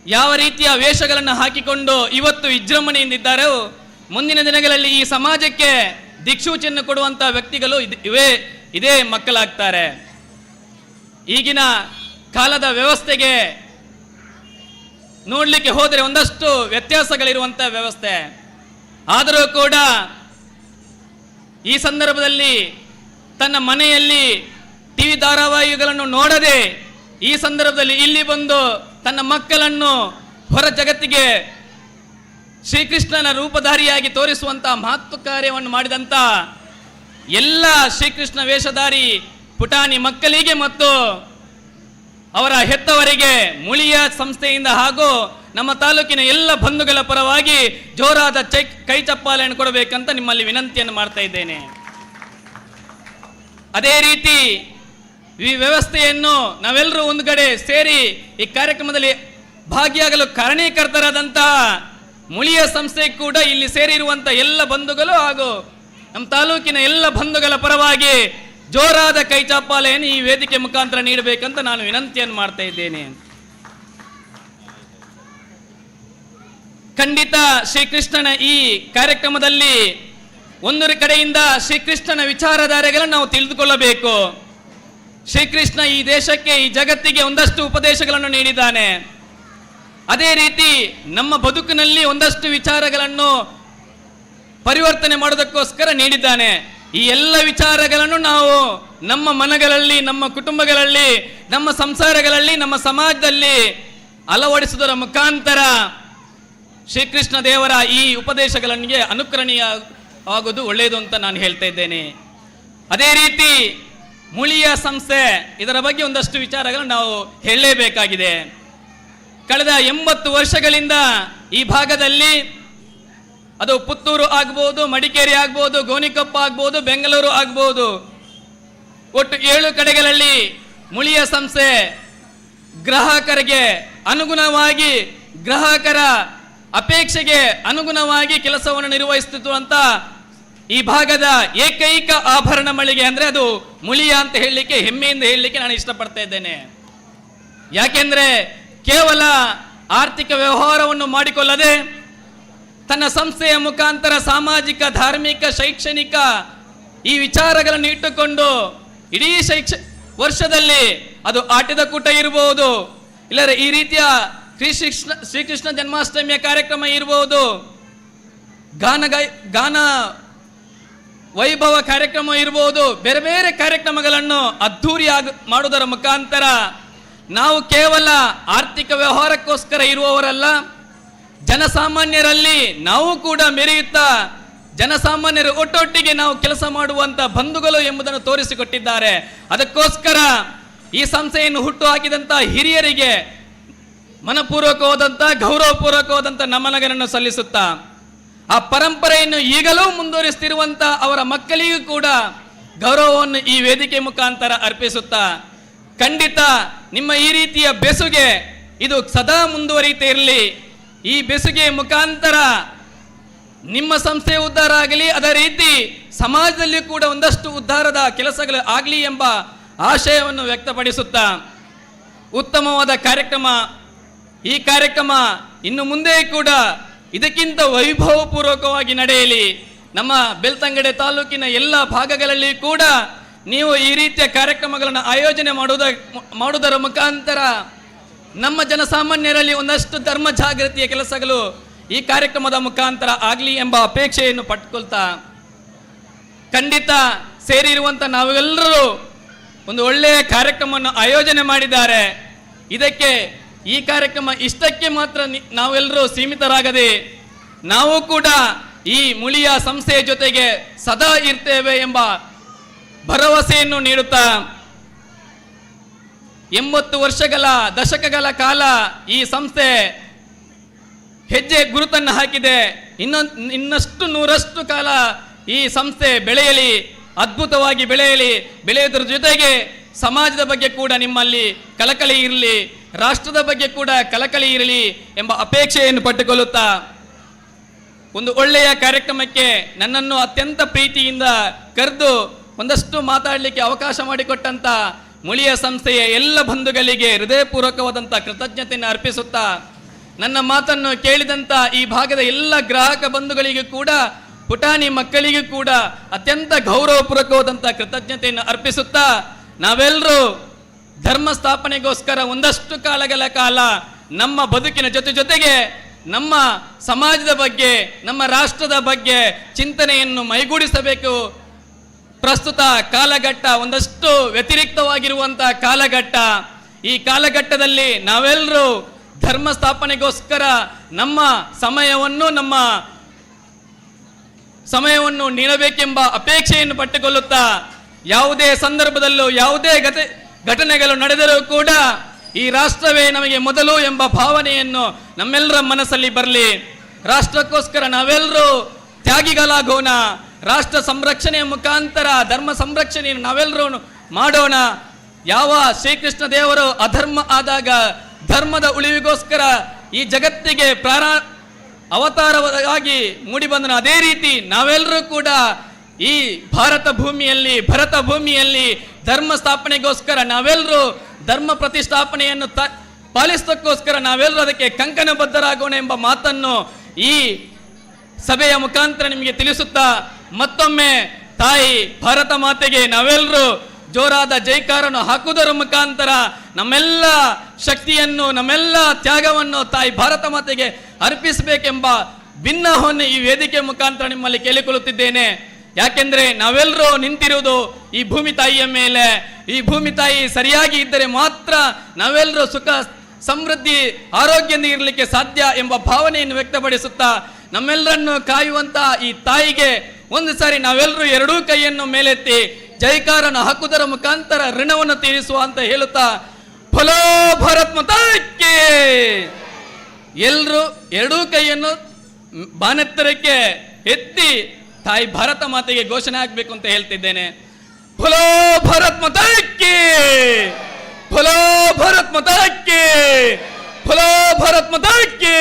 ಯಾವ ರೀತಿಯ ವೇಷಗಳನ್ನು ಹಾಕಿಕೊಂಡು ಇವತ್ತು ವಿಜೃಂಭಣೆಯಿಂದಿದ್ದಾರೋ, ಮುಂದಿನ ದಿನಗಳಲ್ಲಿ ಈ ಸಮಾಜಕ್ಕೆ ದಿಕ್ಸೂಚಿಯನ್ನು ಕೊಡುವಂತ ವ್ಯಕ್ತಿಗಳು ಇದೇ ಮಕ್ಕಳಾಗ್ತಾರೆ. ಈಗಿನ ಕಾಲದ ವ್ಯವಸ್ಥೆಗೆ ನೋಡಲಿಕ್ಕೆ ಹೋದರೆ ಒಂದಷ್ಟು ವ್ಯತ್ಯಾಸಗಳಿರುವಂಥ ವ್ಯವಸ್ಥೆ. ಆದರೂ ಕೂಡ ಈ ಸಂದರ್ಭದಲ್ಲಿ ತನ್ನ ಮನೆಯಲ್ಲಿ ಟಿವಿ ಧಾರಾವಾಹಿಗಳನ್ನು ನೋಡದೆ ಈ ಸಂದರ್ಭದಲ್ಲಿ ಇಲ್ಲಿ ಬಂದು ತನ್ನ ಮಕ್ಕಳನ್ನು ಹೊರ ಜಗತ್ತಿಗೆ ಶ್ರೀಕೃಷ್ಣನ ರೂಪಧಾರಿಯಾಗಿ ತೋರಿಸುವಂತ ಮಹತ್ವ ಕಾರ್ಯವನ್ನು ಮಾಡಿದಂತ ಎಲ್ಲ ಶ್ರೀಕೃಷ್ಣ ವೇಷಧಾರಿ ಪುಟಾಣಿ ಮಕ್ಕಳಿಗೆ ಮತ್ತು ಅವರ ಹೆತ್ತವರಿಗೆ ಮುಳಿಯ ಸಂಸ್ಥೆಯಿಂದ ಹಾಗೂ ನಮ್ಮ ತಾಲೂಕಿನ ಎಲ್ಲ ಬಂಧುಗಳ ಪರವಾಗಿ ಜೋರಾದ ಕೈ ಚಪ್ಪಾಳೆಯನ್ನು ಕೊಡಬೇಕಂತ ನಿಮ್ಮಲ್ಲಿ ವಿನಂತಿಯನ್ನು ಮಾಡ್ತಾ ಇದ್ದೇನೆ. ಅದೇ ರೀತಿ ಈ ವ್ಯವಸ್ಥೆಯನ್ನು ನಾವೆಲ್ಲರೂ ಒಂದು ಕಡೆ ಸೇರಿ ಈ ಕಾರ್ಯಕ್ರಮದಲ್ಲಿ ಭಾಗಿಯಾಗಲು ಕಾರಣೀಕರ್ತರಾದಂತಹ ಮುಳಿಯ ಸಂಸ್ಥೆ ಕೂಡ ಇಲ್ಲಿ ಸೇರಿರುವಂತಹ ಎಲ್ಲ ಬಂಧುಗಳು ಹಾಗೂ ನಮ್ಮ ತಾಲೂಕಿನ ಎಲ್ಲ ಬಂಧುಗಳ ಪರವಾಗಿ ಜೋರಾದ ಕೈ ಚಪ್ಪಾಳೆಯನ್ನು ಈ ವೇದಿಕೆ ಮುಖಾಂತರ ನೀಡಬೇಕಂತ ನಾನು ವಿನಂತಿಯನ್ನು ಮಾಡ್ತಾ ಇದ್ದೇನೆ. ಖಂಡಿತ ಶ್ರೀಕೃಷ್ಣನ ಈ ಕಾರ್ಯಕ್ರಮದಲ್ಲಿ ಒಂದು ಕಡೆಯಿಂದ ಶ್ರೀಕೃಷ್ಣನ ವಿಚಾರಧಾರೆಗಳನ್ನು ನಾವು ತಿಳಿದುಕೊಳ್ಳಬೇಕು. ಶ್ರೀಕೃಷ್ಣ ಈ ದೇಶಕ್ಕೆ, ಈ ಜಗತ್ತಿಗೆ ಒಂದಷ್ಟು ಉಪದೇಶಗಳನ್ನು ನೀಡಿದ್ದಾನೆ. ಅದೇ ರೀತಿ ನಮ್ಮ ಬದುಕಿನಲ್ಲಿ ಒಂದಷ್ಟು ವಿಚಾರಗಳನ್ನು ಪರಿವರ್ತನೆ ಮಾಡೋದಕ್ಕೋಸ್ಕರ ನೀಡಿದ್ದಾನೆ. ಈ ಎಲ್ಲ ವಿಚಾರಗಳನ್ನು ನಾವು ನಮ್ಮ ಮನಗಳಲ್ಲಿ, ನಮ್ಮ ಕುಟುಂಬಗಳಲ್ಲಿ, ನಮ್ಮ ಸಂಸಾರಗಳಲ್ಲಿ, ನಮ್ಮ ಸಮಾಜದಲ್ಲಿ ಅಳವಡಿಸುವುದರ ಮುಖಾಂತರ ಶ್ರೀಕೃಷ್ಣ ದೇವರ ಈ ಉಪದೇಶಗಳಿಗೆ ಅನುಕರಣೀಯ ಆಗುವುದು ಒಳ್ಳೆಯದು ಅಂತ ನಾನು ಹೇಳ್ತಾ ಇದ್ದೇನೆ. ಅದೇ ರೀತಿ ಮುಳಿಯ ಸಂಸ್ಥೆ, ಇದರ ಬಗ್ಗೆ ಒಂದಷ್ಟು ವಿಚಾರಗಳನ್ನು ನಾವು ಹೇಳಲೇಬೇಕಾಗಿದೆ. ಕಳೆದ 80 ವರ್ಷಗಳಿಂದ ಈ ಭಾಗದಲ್ಲಿ, ಅದು ಪುತ್ತೂರು ಆಗ್ಬೋದು, ಮಡಿಕೇರಿ ಆಗ್ಬೋದು, ಗೋಣಿಕೊಪ್ಪ ಆಗ್ಬೋದು, ಬೆಂಗಳೂರು ಆಗ್ಬೋದು, ಒಟ್ಟು 7 ಕಡೆಗಳಲ್ಲಿ ಮುಳಿಯ ಸಂಸ್ಥೆ ಗ್ರಾಹಕರಿಗೆ ಅನುಗುಣವಾಗಿ, ಗ್ರಾಹಕರ ಅಪೇಕ್ಷೆಗೆ ಅನುಗುಣವಾಗಿ ಕೆಲಸವನ್ನು ನಿರ್ವಹಿಸುತ್ತಿತ್ತು ಅಂತ ಈ ಭಾಗದ ಏಕೈಕ ಆಭರಣ ಮಳಿಗೆ ಅಂದ್ರೆ ಅದು ಮುಳಿಯ ಅಂತ ಹೇಳಲಿಕ್ಕೆ, ಹೆಮ್ಮೆಯಿಂದ ಹೇಳಲಿಕ್ಕೆ ನಾನು ಇಷ್ಟಪಡ್ತಾ ಇದ್ದೇನೆ. ಯಾಕೆಂದ್ರೆ ಕೇವಲ ಆರ್ಥಿಕ ವ್ಯವಹಾರವನ್ನು ಮಾಡಿಕೊಳ್ಳದೆ ತನ್ನ ಸಂಸ್ಥೆಯ ಮುಖಾಂತರ ಸಾಮಾಜಿಕ, ಧಾರ್ಮಿಕ, ಶೈಕ್ಷಣಿಕ ಈ ವಿಚಾರಗಳನ್ನು ಇಟ್ಟುಕೊಂಡು ಇಡೀ ವರ್ಷದಲ್ಲಿ ಅದು ಆಟದ ಕೂಟ ಇರಬಹುದು, ಇಲ್ಲರೆ ಈ ರೀತಿಯ ಶ್ರೀಕೃಷ್ಣ ಜನ್ಮಾಷ್ಟಮಿಯ ಕಾರ್ಯಕ್ರಮ ಇರಬಹುದು, ಗಾನ ವೈಭವ ಕಾರ್ಯಕ್ರಮ ಇರಬಹುದು, ಬೇರೆ ಬೇರೆ ಕಾರ್ಯಕ್ರಮಗಳನ್ನು ಅದ್ಧೂರಿಯಾಗಿ ಮಾಡುವುದರ ಮುಖಾಂತರ ನಾವು ಕೇವಲ ಆರ್ಥಿಕ ವ್ಯವಹಾರಕ್ಕೋಸ್ಕರ ಇರುವವರಲ್ಲ, ಜನಸಾಮಾನ್ಯರಲ್ಲಿ ನಾವು ಕೂಡ ಮೆರೆಯುತ್ತಾ ಜನಸಾಮಾನ್ಯರು ಒಟ್ಟೊಟ್ಟಿಗೆ ನಾವು ಕೆಲಸ ಮಾಡುವಂತ ಬಂಧುಗಳು ಎಂಬುದನ್ನು ತೋರಿಸಿಕೊಟ್ಟಿದ್ದಾರೆ. ಅದಕ್ಕೋಸ್ಕರ ಈ ಸಂಸ್ಥೆಯನ್ನು ಹುಟ್ಟು ಹಾಕಿದಂತ ಹಿರಿಯರಿಗೆ ಮನಪೂರ್ವಕವಾದಂತ, ಗೌರವಪೂರ್ವಕವಾದಂತ ನಮನಗಳನ್ನು ಸಲ್ಲಿಸುತ್ತಾ ಆ ಪರಂಪರೆಯನ್ನು ಈಗಲೂ ಮುಂದುವರಿಸುತ್ತಿರುವಂತ ಅವರ ಮಕ್ಕಳಿಗೂ ಕೂಡ ಗೌರವವನ್ನು ಈ ವೇದಿಕೆ ಮುಖಾಂತರ ಅರ್ಪಿಸುತ್ತಾ, ಖಂಡಿತ ನಿಮ್ಮ ಈ ರೀತಿಯ ಬೆಸುಗೆ ಇದು ಸದಾ ಮುಂದುವರಿಯುತ್ತಾ ಇರಲಿ. ಈ ಬೆಸುಗೆ ಮುಖಾಂತರ ನಿಮ್ಮ ಸಂಸ್ಥೆ ಉದ್ಧಾರ ಆಗಲಿ, ಅದೇ ರೀತಿ ಸಮಾಜದಲ್ಲಿ ಕೂಡ ಒಂದಷ್ಟು ಉದ್ಧಾರದ ಕೆಲಸಗಳು ಆಗಲಿ ಎಂಬ ಆಶಯವನ್ನು ವ್ಯಕ್ತಪಡಿಸುತ್ತಾ, ಉತ್ತಮವಾದ ಕಾರ್ಯಕ್ರಮ, ಈ ಕಾರ್ಯಕ್ರಮ ಇನ್ನು ಮುಂದೆ ಕೂಡ ಇದಕ್ಕಿಂತ ವೈಭವಪೂರ್ವಕವಾಗಿ ನಡೆಯಲಿ. ನಮ್ಮ ಬೆಳ್ತಂಗಡಿ ತಾಲೂಕಿನ ಎಲ್ಲ ಭಾಗಗಳಲ್ಲಿ ಕೂಡ ನೀವು ಈ ರೀತಿಯ ಕಾರ್ಯಕ್ರಮಗಳನ್ನು ಆಯೋಜನೆ ಮಾಡುವುದರ ಮುಖಾಂತರ ನಮ್ಮ ಜನಸಾಮಾನ್ಯರಲ್ಲಿ ಒಂದಷ್ಟು ಧರ್ಮ ಜಾಗೃತಿಯ ಕೆಲಸಗಳು ಈ ಕಾರ್ಯಕ್ರಮದ ಮುಖಾಂತರ ಆಗಲಿ ಎಂಬ ಅಪೇಕ್ಷೆಯನ್ನು ಪಟ್ಕೊಳ್ತಾ, ಖಂಡಿತ ಸೇರಿರುವಂಥ ನಾವೆಲ್ಲರೂ ಒಂದು ಒಳ್ಳೆಯ ಕಾರ್ಯಕ್ರಮವನ್ನು ಆಯೋಜನೆ ಮಾಡಿದ್ದಾರೆ. ಇದಕ್ಕೆ ಈ ಕಾರ್ಯಕ್ರಮ ಇಷ್ಟಕ್ಕೆ ಮಾತ್ರ ನಾವೆಲ್ಲರೂ ಸೀಮಿತರಾಗದೆ ನಾವು ಕೂಡ ಈ ಮುಳಿಯ ಸಂಸ್ಥೆಯ ಜೊತೆಗೆ ಸದಾ ಇರ್ತೇವೆ ಎಂಬ ಭರವಸೆಯನ್ನು ನೀಡುತ್ತಾ, 80 ವರ್ಷಗಳ ದಶಕಗಳ ಕಾಲ ಈ ಸಂಸ್ಥೆ ಹೆಜ್ಜೆ ಗುರುತನ್ನು ಹಾಕಿದೆ. ಇನ್ನಷ್ಟು 100ರಷ್ಟು ಕಾಲ ಈ ಸಂಸ್ಥೆ ಬೆಳೆಯಲಿ, ಅದ್ಭುತವಾಗಿ ಬೆಳೆಯುವುದರ ಜೊತೆಗೆ ಸಮಾಜದ ಬಗ್ಗೆ ಕೂಡ ನಿಮ್ಮಲ್ಲಿ ಕಳಕಳಿ ಇರಲಿ, ರಾಷ್ಟ್ರದ ಬಗ್ಗೆ ಕೂಡ ಕಳಕಳಿ ಇರಲಿ ಎಂಬ ಅಪೇಕ್ಷೆಯನ್ನು ಪಟ್ಟುಕೊಳ್ಳುತ್ತಾ, ಒಂದು ಒಳ್ಳೆಯ ಕಾರ್ಯಕ್ರಮಕ್ಕೆ ನನ್ನನ್ನು ಅತ್ಯಂತ ಪ್ರೀತಿಯಿಂದ ಕರೆದು ಒಂದಷ್ಟು ಮಾತಾಡಲಿಕ್ಕೆ ಅವಕಾಶ ಮಾಡಿಕೊಟ್ಟಂತ ಮುಳಿಯ ಸಂಸ್ಥೆಯ ಎಲ್ಲ ಬಂಧುಗಳಿಗೆ ಹೃದಯಪೂರ್ವಕವಾದಂಥ ಕೃತಜ್ಞತೆಯನ್ನು ಅರ್ಪಿಸುತ್ತಾ, ನನ್ನ ಮಾತನ್ನು ಕೇಳಿದಂಥ ಈ ಭಾಗದ ಎಲ್ಲ ಗ್ರಾಹಕ ಬಂಧುಗಳಿಗೂ ಕೂಡ, ಪುಟಾಣಿ ಮಕ್ಕಳಿಗೂ ಕೂಡ ಅತ್ಯಂತ ಗೌರವಪೂರ್ವಕವಾದಂಥ ಕೃತಜ್ಞತೆಯನ್ನು ಅರ್ಪಿಸುತ್ತಾ, ನಾವೆಲ್ಲರೂ ಧರ್ಮ ಸ್ಥಾಪನೆಗೋಸ್ಕರ ಒಂದಷ್ಟು ಕಾಲಗಳ ಕಾಲ ನಮ್ಮ ಬದುಕಿನ ಜೊತೆಗೆ ನಮ್ಮ ಸಮಾಜದ ಬಗ್ಗೆ, ನಮ್ಮ ರಾಷ್ಟ್ರದ ಬಗ್ಗೆ ಚಿಂತನೆಯನ್ನು ಮೈಗೂಡಿಸಬೇಕು. ಪ್ರಸ್ತುತ ಕಾಲಘಟ್ಟ ಒಂದಷ್ಟು ವ್ಯತಿರಿಕ್ತವಾಗಿರುವಂತಹ ಕಾಲಘಟ್ಟ. ಈ ಕಾಲಘಟ್ಟದಲ್ಲಿ ನಾವೆಲ್ಲರೂ ಧರ್ಮ ಸ್ಥಾಪನೆಗೋಸ್ಕರ ನಮ್ಮ ಸಮಯವನ್ನು ನೀಡಬೇಕೆಂಬ ಅಪೇಕ್ಷೆಯನ್ನು ಪಟ್ಟುಕೊಳ್ಳುತ್ತಾ, ಯಾವುದೇ ಸಂದರ್ಭದಲ್ಲೂ ಯಾವುದೇ ಘಟನೆಗಳು ನಡೆದರೂ ಕೂಡ ಈ ರಾಷ್ಟ್ರವೇ ನಮಗೆ ಮೊದಲು ಎಂಬ ಭಾವನೆಯನ್ನು ನಮ್ಮೆಲ್ಲರ ಮನಸ್ಸಲ್ಲಿ ಬರಲಿ. ರಾಷ್ಟ್ರಕ್ಕೋಸ್ಕರ ನಾವೆಲ್ಲರೂ ತ್ಯಾಗಿಗಳಾಗೋಣ. ರಾಷ್ಟ್ರ ಸಂರಕ್ಷಣೆಯ ಮುಖಾಂತರ ಧರ್ಮ ನಾವೆಲ್ಲರೂ ಮಾಡೋಣ. ಯಾವ ಶ್ರೀಕೃಷ್ಣ ದೇವರು ಅಧರ್ಮ ಆದಾಗ ಧರ್ಮದ ಉಳಿವಿಗೋಸ್ಕರ ಈ ಜಗತ್ತಿಗೆ ಅವತಾರವಾಗಿ ಮೂಡಿಬಂದನು, ಅದೇ ರೀತಿ ನಾವೆಲ್ಲರೂ ಕೂಡ ಈ ಭರತ ಭೂಮಿಯಲ್ಲಿ ಧರ್ಮ ಸ್ಥಾಪನೆಗೋಸ್ಕರ ನಾವೆಲ್ಲರೂ ಧರ್ಮ ಪ್ರತಿಷ್ಠಾಪನೆಯನ್ನು ಪಾಲಿಸೋದಕ್ಕೋಸ್ಕರ ನಾವೆಲ್ಲರೂ ಅದಕ್ಕೆ ಕಂಕಣಬದ್ಧರಾಗೋಣ ಎಂಬ ಮಾತನ್ನು ಈ ಸಭೆಯ ಮುಖಾಂತರ ನಿಮಗೆ ತಿಳಿಸುತ್ತಾ, ಮತ್ತೊಮ್ಮೆ ತಾಯಿ ಭಾರತ ಮಾತೆಗೆ ನಾವೆಲ್ಲರೂ ಜೋರಾದ ಜೈಕಾರನ್ನು ಹಾಕುವುದರ ಮುಖಾಂತರ ನಮ್ಮೆಲ್ಲ ಶಕ್ತಿಯನ್ನು, ನಮ್ಮೆಲ್ಲ ತ್ಯಾಗವನ್ನು ತಾಯಿ ಭಾರತ ಮಾತೆಗೆ ಅರ್ಪಿಸಬೇಕೆಂಬ ಭಿನ್ನವನ್ನು ಈ ವೇದಿಕೆ ಮುಖಾಂತರ ನಿಮ್ಮಲ್ಲಿ ಕೇಳಿಕೊಳ್ಳುತ್ತಿದ್ದೇನೆ. ಯಾಕೆಂದ್ರೆ ನಾವೆಲ್ಲರೂ ನಿಂತಿರುವುದು ಈ ಭೂಮಿ ತಾಯಿಯ ಮೇಲೆ. ಈ ಭೂಮಿ ತಾಯಿ ಸರಿಯಾಗಿ ಇದ್ದರೆ ಮಾತ್ರ ನಾವೆಲ್ಲರೂ ಸುಖ, ಸಮೃದ್ಧಿ, ಆರೋಗ್ಯದಿಂದ ಇರಲಿಕ್ಕೆ ಸಾಧ್ಯ ಎಂಬ ಭಾವನೆಯನ್ನು ವ್ಯಕ್ತಪಡಿಸುತ್ತಾ ನಮ್ಮೆಲ್ಲರನ್ನು ಕಾಯುವಂತ ಈ ತಾಯಿಗೆ ಒಂದು ಸಾರಿ ನಾವೆಲ್ಲರೂ ಎರಡೂ ಕೈಯನ್ನು ಮೇಲೆತ್ತಿ ಜೈಕಾರನ್ನು ಹಾಕುವುದರ ಮುಖಾಂತರ ಋಣವನ್ನು ತೀರಿಸುವ ಅಂತ ಹೇಳುತ್ತಾ ಫಲೋ ಭಾರತ್ ಮಾತಾಕ್ಕೆ ಎಲ್ಲರೂ ಎರಡೂ ಕೈಯನ್ನು ಬಾನೆತ್ತರಕ್ಕೆ ಎತ್ತಿ ತಾಯಿ ಭಾರತ ಮಾತೆಗೆ ಘೋಷಣೆ ಆಗ್ಬೇಕು ಅಂತ ಹೇಳ್ತಿದ್ದೇನೆ. ಫಲೋ ಭಾರತ್ ಮಾತಾಕ್ಕೆ, ಫಲೋ ಭಾರತ್ ಮಾತಾಕ್ಕೆ, ಫಲೋ ಭಾರತ್ ಮಾತಾಕ್ಕೆ.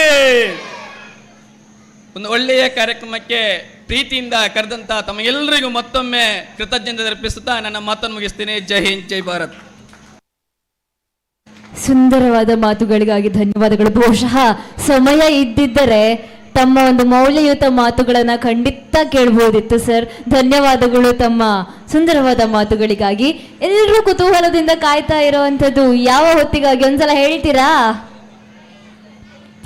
ಒಂದು ಒಳ್ಳೆಯ ಕಾರ್ಯಕ್ರಮಕ್ಕೆ ಪ್ರೀತಿಯಿಂದ ಕರೆದಂತ ತಮಗೆಲ್ಲರಿಗೂ ಮತ್ತೊಮ್ಮೆ ಕೃತಜ್ಞತೆ ಅರ್ಪಿಸುತ್ತಾ ನನ್ನ ಮಾತನ್ನು ಮುಗಿಸ್ತೀನಿ. ಜೈ ಹಿಂದ್, ಜೈ ಭಾರತ್. ಸುಂದರವಾದ ಮಾತುಗಳಿಗಾಗಿ ಧನ್ಯವಾದಗಳು. ಬಹುಶಃ ಸಮಯ ಇದ್ದಿದ್ದರೆ ತಮ್ಮ ಒಂದು ಮೌಲ್ಯಯುತ ಮಾತುಗಳನ್ನ ಖಂಡಿತ ಕೇಳಬಹುದಿತ್ತು ಸರ್. ಧನ್ಯವಾದಗಳು ತಮ್ಮ ಸುಂದರವಾದ ಮಾತುಗಳಿಗಾಗಿ. ಎಲ್ಲರೂ ಕುತೂಹಲದಿಂದ ಕಾಯ್ತಾ ಇರುವಂಥದ್ದು ಯಾವ ಹೊತ್ತಿಗಾಗಿ ಒಂದ್ಸಲ ಹೇಳ್ತೀರಾ?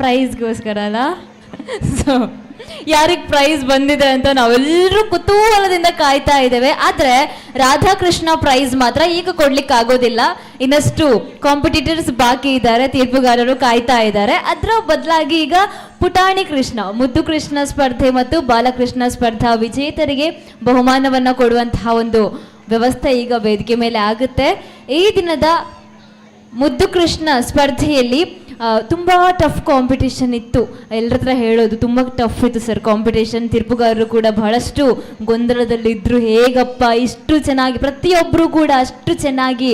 ಪ್ರೈಸ್ಗೋಸ್ಕರ ಅಲ್ಲ? ಸೊ ಯಾರಿಗೆ ಪ್ರೈಸ್ ಬಂದಿದೆ ಅಂತ ನಾವೆಲ್ಲರೂ ಕುತೂಹಲದಿಂದ ಕಾಯ್ತಾ ಇದ್ದೇವೆ. ಆದ್ರೆ ರಾಧಾಕೃಷ್ಣ ಪ್ರೈಸ್ ಮಾತ್ರ ಈಗ ಕೊಡ್ಲಿಕ್ಕೆ ಆಗೋದಿಲ್ಲ. ಇನ್ನಷ್ಟು ಕಾಂಪಿಟೇಟರ್ಸ್ ಬಾಕಿ ಇದ್ದಾರೆ, ತೀರ್ಪುಗಾರರು ಕಾಯ್ತಾ ಇದ್ದಾರೆ. ಅದರ ಬದಲಾಗಿ ಈಗ ಪುಟಾಣಿ ಕೃಷ್ಣ, ಮುದ್ದು ಕೃಷ್ಣ ಸ್ಪರ್ಧೆ ಮತ್ತು ಬಾಲಕೃಷ್ಣ ಸ್ಪರ್ಧಾ ವಿಜೇತರಿಗೆ ಬಹುಮಾನವನ್ನ ಕೊಡುವಂತಹ ಒಂದು ವ್ಯವಸ್ಥೆ ಈಗ ವೇದಿಕೆ ಮೇಲೆ ಆಗುತ್ತೆ. ಈ ದಿನದ ಮುದ್ದು ಕೃಷ್ಣ ಸ್ಪರ್ಧೆಯಲ್ಲಿ ತುಂಬ ಟಫ್ ಕಾಂಪಿಟೇಷನ್ ಇತ್ತು. ಎಲ್ಲರ ಹತ್ರ ಹೇಳೋದು ತುಂಬ ಟಫ್ ಇತ್ತು ಸರ್ ಕಾಂಪಿಟೇಷನ್. ತೀರ್ಪುಗಾರರು ಕೂಡ ಬಹಳಷ್ಟು ಗೊಂದಲದಲ್ಲಿದ್ದರು. ಹೇಗಪ್ಪ ಇಷ್ಟು ಚೆನ್ನಾಗಿ, ಪ್ರತಿಯೊಬ್ಬರು ಕೂಡ ಅಷ್ಟು ಚೆನ್ನಾಗಿ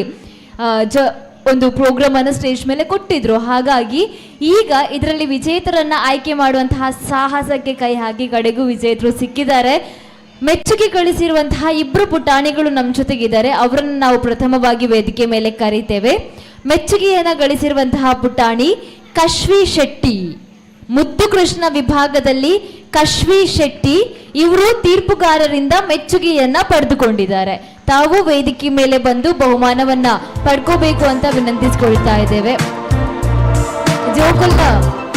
ಒಂದು ಪ್ರೋಗ್ರಾಮನ್ನು ಸ್ಟೇಜ್ ಮೇಲೆ ಕೊಟ್ಟಿದ್ರು. ಹಾಗಾಗಿ ಈಗ ಇದರಲ್ಲಿ ವಿಜೇತರನ್ನು ಆಯ್ಕೆ ಮಾಡುವಂತಹ ಸಾಹಸಕ್ಕೆ ಕೈ ಹಾಕಿ ಕಡೆಗೂ ವಿಜೇತರು ಸಿಕ್ಕಿದ್ದಾರೆ. ಮೆಚ್ಚುಗೆ ಗಳಿಸಿರುವಂತಹ ಇಬ್ಬರು ಪುಟಾಣಿಗಳು ನಮ್ಮ ಜೊತೆಗಿದ್ದಾರೆ. ಅವರನ್ನು ನಾವು ಪ್ರಥಮವಾಗಿ ವೇದಿಕೆ ಮೇಲೆ ಕರೀತೇವೆ. ಮೆಚ್ಚುಗೆಯನ್ನು ಗಳಿಸಿರುವಂತಹ ಪುಟಾಣಿ ಕಶ್ವಿ ಶೆಟ್ಟಿ, ಮುದ್ದು ಕೃಷ್ಣ ವಿಭಾಗದಲ್ಲಿ ಕಶ್ವಿ ಶೆಟ್ಟಿ. ಇವರು ತೀರ್ಪುಗಾರರಿಂದ ಮೆಚ್ಚುಗೆಯನ್ನ ಪಡೆದುಕೊಂಡಿದ್ದಾರೆ. ತಾವು ವೇದಿಕೆ ಮೇಲೆ ಬಂದು ಬಹುಮಾನವನ್ನ ಪಡ್ಕೋಬೇಕು ಅಂತ ವಿನಂತಿಸಿಕೊಳ್ತಾ ಇದ್ದೇವೆ. ಜೋಕುಲ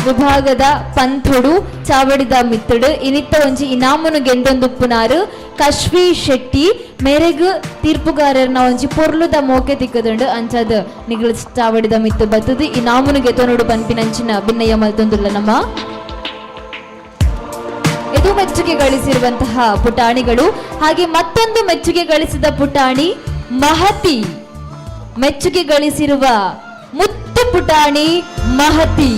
ವಿಭಾಗದ ಪಂಥುಡು ಚಾವಡಿದ ಮಿತ್ತಡು ಇನಿತ್ತ ಒಂಜಿ ಇನಾಮನು ಗೆಂಡೊಂದುಪ್ಪುನಾರು ಕಶ್ವಿ ಶೆಟ್ಟಿ ಮೇರೆಗು ತೀರ್ಪುಗಾರನ ಒಂಜಿ ಪೊರ್ಲುದ ಮೋಕೆ ತಿಕ್ಕದುಂಡು ಅಂಚದ ನಿಗಲು ಚಾವಡಿದ ಮಿತ್ತು ಬತ್ತದು ಇನಾಮನು ಗೆತೋನುಡು ಪನ್ಪಿನಂಚಿನ ಭಿನ್ನಯ ಮಲ್ತೊಂದುಲ್ಲ ನಮ್ಮ ಇದು ಮೆಚ್ಚುಗೆ ಗಳಿಸಿರುವಂತಹ ಪುಟಾಣಿಗಳು. ಹಾಗೆ ಮತ್ತೊಂದು ಮೆಚ್ಚುಗೆ ಗಳಿಸಿದ ಪುಟಾಣಿ ಮಹತಿ. ಮೆಚ್ಚುಗೆ ಗಳಿಸಿರುವ ಮುತ್ತು ಪುಟಾಣಿ ಮಹತಿ.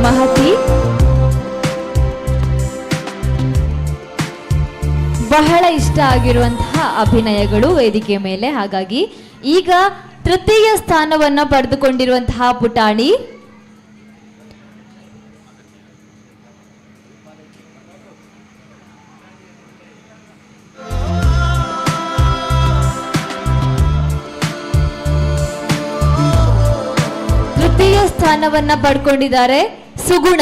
ಮಹತಿ ಬಹಳ ಇಷ್ಟ ಆಗಿರುವಂತಹ ಅಭಿನಯಗಳು ವೇದಿಕೆ ಮೇಲೆ. ಹಾಗಾಗಿ ಈಗ ತೃತೀಯ ಸ್ಥಾನವನ್ನ ಪಡೆದುಕೊಂಡಿರುವಂತಹ ಪುಟಾಣಿ ತೃತೀಯ ಸ್ಥಾನವನ್ನ ಪಡ್ಕೊಂಡಿದ್ದಾರೆ ಸುಗುಣ.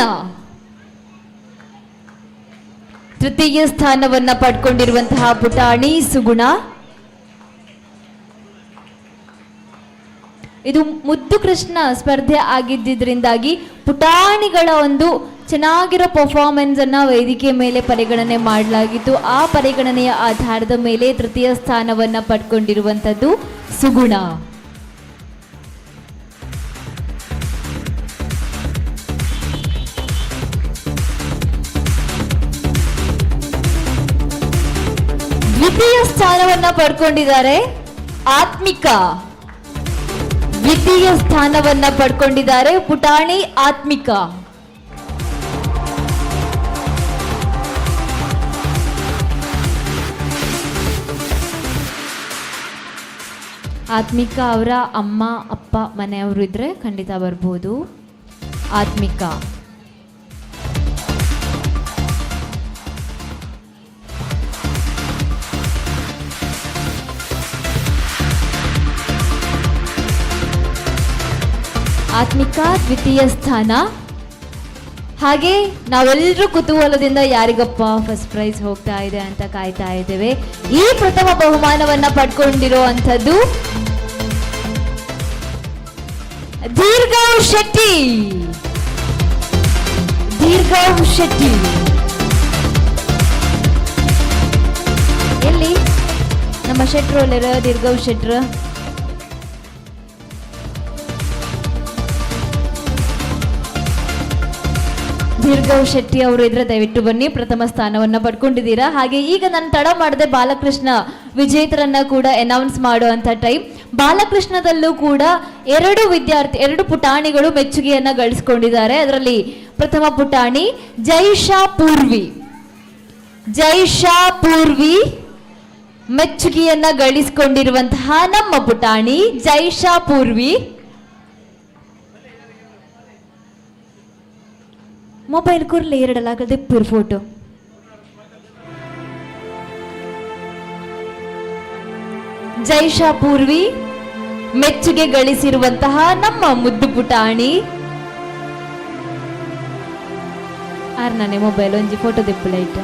ತೃತೀಯ ಸ್ಥಾನವನ್ನ ಪಡ್ಕೊಂಡಿರುವಂತಹ ಪುಟಾಣಿ ಸುಗುಣ. ಇದು ಮುದ್ದು ಕೃಷ್ಣ ಸ್ಪರ್ಧೆ ಆಗಿದ್ದರಿಂದಾಗಿ ಪುಟಾಣಿಗಳ ಒಂದು ಚೆನ್ನಾಗಿರೋ ಪರ್ಫಾರ್ಮೆನ್ಸ್ ಅನ್ನ ವೇದಿಕೆ ಮೇಲೆ ಪರಿಗಣನೆ ಮಾಡಲಾಗಿತ್ತು. ಆ ಪರಿಗಣನೆಯ ಆಧಾರದ ಮೇಲೆ ತೃತೀಯ ಸ್ಥಾನವನ್ನ ಪಡ್ಕೊಂಡಿರುವಂಥದ್ದು ಸುಗುಣ. ದ್ವಿತೀಯ ಸ್ಥಾನವನ್ನ ಪಡ್ಕೊಂಡಿದ್ದಾರೆ ಆತ್ಮಿಕಾ. ದ್ವಿತೀಯ ಸ್ಥಾನವನ್ನ ಪಡ್ಕೊಂಡಿದ್ದಾರೆ ಪುಟಾಣಿ ಆತ್ಮಿಕಾ. ಆತ್ಮಿಕಾ ಅವರ ಅಮ್ಮ ಅಪ್ಪ ಮನೆಯವರು ಇದ್ರೆ ಖಂಡಿತ ಬರ್ಬೋದು. ಆತ್ಮಿಕಾ ಆತ್ಮಿಕಾ ದ್ವಿತೀಯ ಸ್ಥಾನ. ಹಾಗೆ ನಾವೆಲ್ಲರೂ ಕುತೂಹಲದಿಂದ ಯಾರಿಗಪ್ಪ ಫಸ್ಟ್ ಪ್ರೈಸ್ ಹೋಗ್ತಾ ಇದೆ ಅಂತ ಕಾಯ್ತಾ ಇದ್ದೇವೆ. ಈ ಪ್ರಥಮ ಬಹುಮಾನವನ್ನ ಪಡ್ಕೊಂಡಿರೋ ಅಂಥದ್ದು ದೀರ್ಘವ್ ಶೆಟ್ಟಿ. ದೀರ್ಘವ್ ಶೆಟ್ಟಿ ಎಲ್ಲಿ ನಮ್ಮ ಶೆಟ್ರು ಅಲ್ಲರ ದೀರ್ಘವ್ ಶೆಟ್ರ. ದೀರ್ಘವ್ ಶೆಟ್ಟಿ ಅವರು ಇದ್ರೆ ದಯವಿಟ್ಟು ಬನ್ನಿ, ಪ್ರಥಮ ಸ್ಥಾನವನ್ನ ಪಡ್ಕೊಂಡಿದ್ದೀರಾ. ಹಾಗೆ ಈಗ ನಾನು ತಡ ಮಾಡದೆ ಬಾಲಕೃಷ್ಣ ವಿಜೇತರನ್ನ ಕೂಡ ಅನೌನ್ಸ್ ಮಾಡುವಂತ ಟೈಮ್. ಬಾಲಕೃಷ್ಣದಲ್ಲೂ ಕೂಡ ಎರಡು ಪುಟಾಣಿಗಳು ಮೆಚ್ಚುಗೆಯನ್ನ ಗಳಿಸ್ಕೊಂಡಿದ್ದಾರೆ. ಅದರಲ್ಲಿ ಪ್ರಥಮ ಪುಟಾಣಿ ಜೈಶಾ ಪೂರ್ವಿ. ಜೈಶಾ ಪೂರ್ವಿ ಮೆಚ್ಚುಗೆಯನ್ನ ಗಳಿಸಿಕೊಂಡಿರುವಂತಹ ನಮ್ಮ ಪುಟಾಣಿ ಜೈಶಾ ಪೂರ್ವಿ. ಮೊಬೈಲ್ ಕೂರ್ಲೆ ಎರಡಲಾಗದೆ ಪೂರ್ ಫೋಟೋ. ಜೈಶಾ ಪೂರ್ವಿ ಮೆಚ್ಚುಗೆ ಗಳಿಸಿರುವಂತಹ ನಮ್ಮ ಮುದ್ದು ಪುಟಾಣಿ. ಆರ್ನಾನೆ ಮೊಬೈಲ್ ಒಂಜಿ ಫೋಟೋ ದೆಪ್ಪುಲೈಟ್.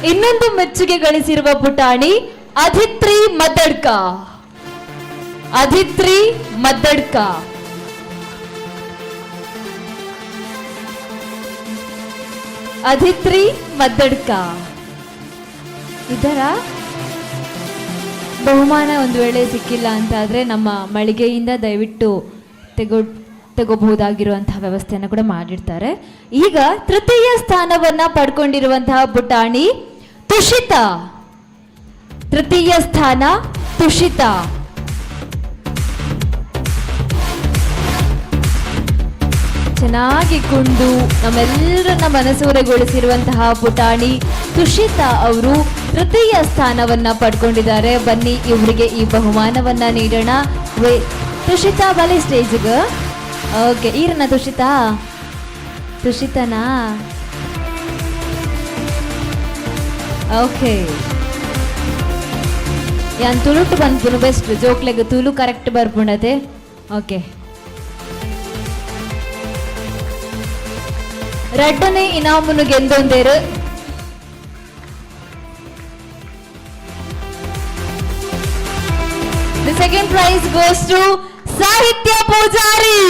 ಇನ್ನೊಂದು ಮೆಚ್ಚುಗೆ ಗಳಿಸಿರುವ ಪುಟಾಣಿ ಅಧಿತ್ರಿ ಮದ್ದಡ್ಕ. ಅಧಿತ್ರಿ ಮದ್ದಡ್ಕ ಅಧಿತ್ರಿ ಮದ್ದಡ್ಕ ಇದರ ಬಹುಮಾನ ಒಂದು ವೇಳೆ ಸಿಕ್ಕಿಲ್ಲ ಅಂತಾದ್ರೆ ನಮ್ಮ ಮಳಿಗೆಯಿಂದ ದಯವಿಟ್ಟು ತಗೋಬಹುದಾಗಿರುವಂತಹ ವ್ಯವಸ್ಥೆಯನ್ನು ಕೂಡ ಮಾಡಿರ್ತಾರೆ. ಈಗ ತೃತೀಯ ಸ್ಥಾನವನ್ನ ಪಡ್ಕೊಂಡಿರುವಂತಹ ಪುಟಾಣಿ ತುಷಿತಾ. ತೃತೀಯ ಸ್ಥಾನ ತುಷಿತಾ. ಚೆನ್ನಾಗಿ ಕುಂಡು ನಮ್ಮೆಲ್ಲರನ್ನ ಮನಸೂರೆಗೊಳಿಸಿರುವಂತಹ ಪುಟಾಣಿ ತುಷಿತಾ ಅವರು ತೃತೀಯ ಸ್ಥಾನವನ್ನ ಪಡ್ಕೊಂಡಿದ್ದಾರೆ. ಬನ್ನಿ ಇವರಿಗೆ ಈ ಬಹುಮಾನವನ್ನ ನೀಡೋಣ. ತುಷಿತಾ ಬಲೆ ಸ್ಟೇಜ್ಗೆ. ಓಕೆ ಈರನ ತುಷಿತನಾ ಓಕೆ ಯಾನ್ ತುಳುಟು ಬಂದ್ಪುನು ಬೆಸ್ಟ್ ಜೋಕ್ಲೆಗ್ ತುಳು ಕರೆಕ್ಟ್ ಬರ್ಪುಣತೆ. ಓಕೆ ರಡ್ಡನೇ ಇನಾಮುನು ಗೆಂದೊಂದೇರು. The second prize goes to Sahitya Pujari.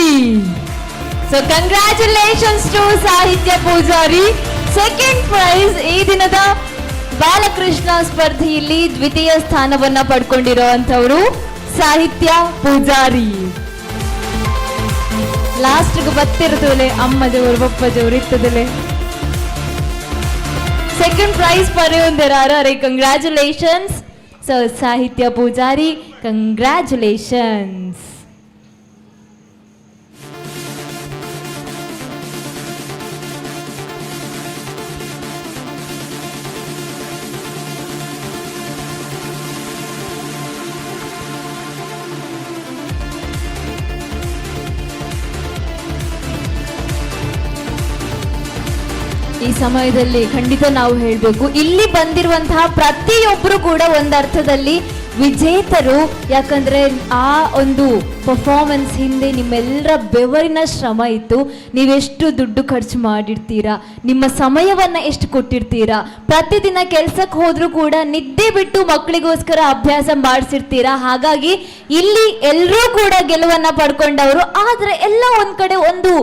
So congratulations to Sahitya Pujari. Second prize ಈ ದಿನದ ಬಾಲಕೃಷ್ಣ ಸ್ಪರ್ಧೆಯಲ್ಲಿ ದ್ವಿತೀಯ ಸ್ಥಾನವನ್ನ ಪಡ್ಕೊಂಡಿರುವಂತವರು ಸಾಹಿತ್ಯ ಪೂಜಾರಿ. ಲಾಸ್ಟ್ಗೆ ಬತ್ತಿರ್ತದಲೆ ಅಮ್ಮಜವರು ಪಪ್ಪಜವರು ಇರ್ತದಲೆ. ಸೆಕೆಂಡ್ ಪ್ರೈಸ್ ಪಡೆಯುವಂದಿರಾರೆ. Congratulations. So Sahitya Pujari, congratulations. ಈ ಸಮಯದಲ್ಲಿ ಖಂಡಿತ ನಾವು ಹೇಳಬೇಕು, ಇಲ್ಲಿ ಬಂದಿರುವಂತಹ ಪ್ರತಿಯೊಬ್ಬರು ಕೂಡ ಒಂದರ್ಥದಲ್ಲಿ ವಿಜೇತರು. ಯಾಕಂದ್ರೆ ಆ ಒಂದು ಪರ್ಫಾರ್ಮೆನ್ಸ್ ಹಿಂದೆ ನಿಮ್ಮೆಲ್ಲರ ಬೆವರಿನ ಶ್ರಮ ಇತ್ತು. ನೀವೆಷ್ಟು ದುಡ್ಡು ಖರ್ಚು ಮಾಡಿರ್ತೀರಾ, ನಿಮ್ಮ ಸಮಯವನ್ನ ಎಷ್ಟು ಕೊಟ್ಟಿರ್ತೀರಾ, ಪ್ರತಿದಿನ ಕೆಲ್ಸಕ್ಕೆ ಹೋದ್ರೂ ಕೂಡ ನಿದ್ದೆ ಬಿಟ್ಟು ಮಕ್ಕಳಿಗೋಸ್ಕರ ಅಭ್ಯಾಸ ಮಾಡಿಸಿರ್ತೀರಾ. ಹಾಗಾಗಿ ಇಲ್ಲಿ ಎಲ್ಲರೂ ಕೂಡ ಗೆಲುವನ್ನ ಪಡ್ಕೊಂಡವರು. ಆದ್ರೆ ಎಲ್ಲ ಒಂದ್ ಕಡೆ ಒಂದು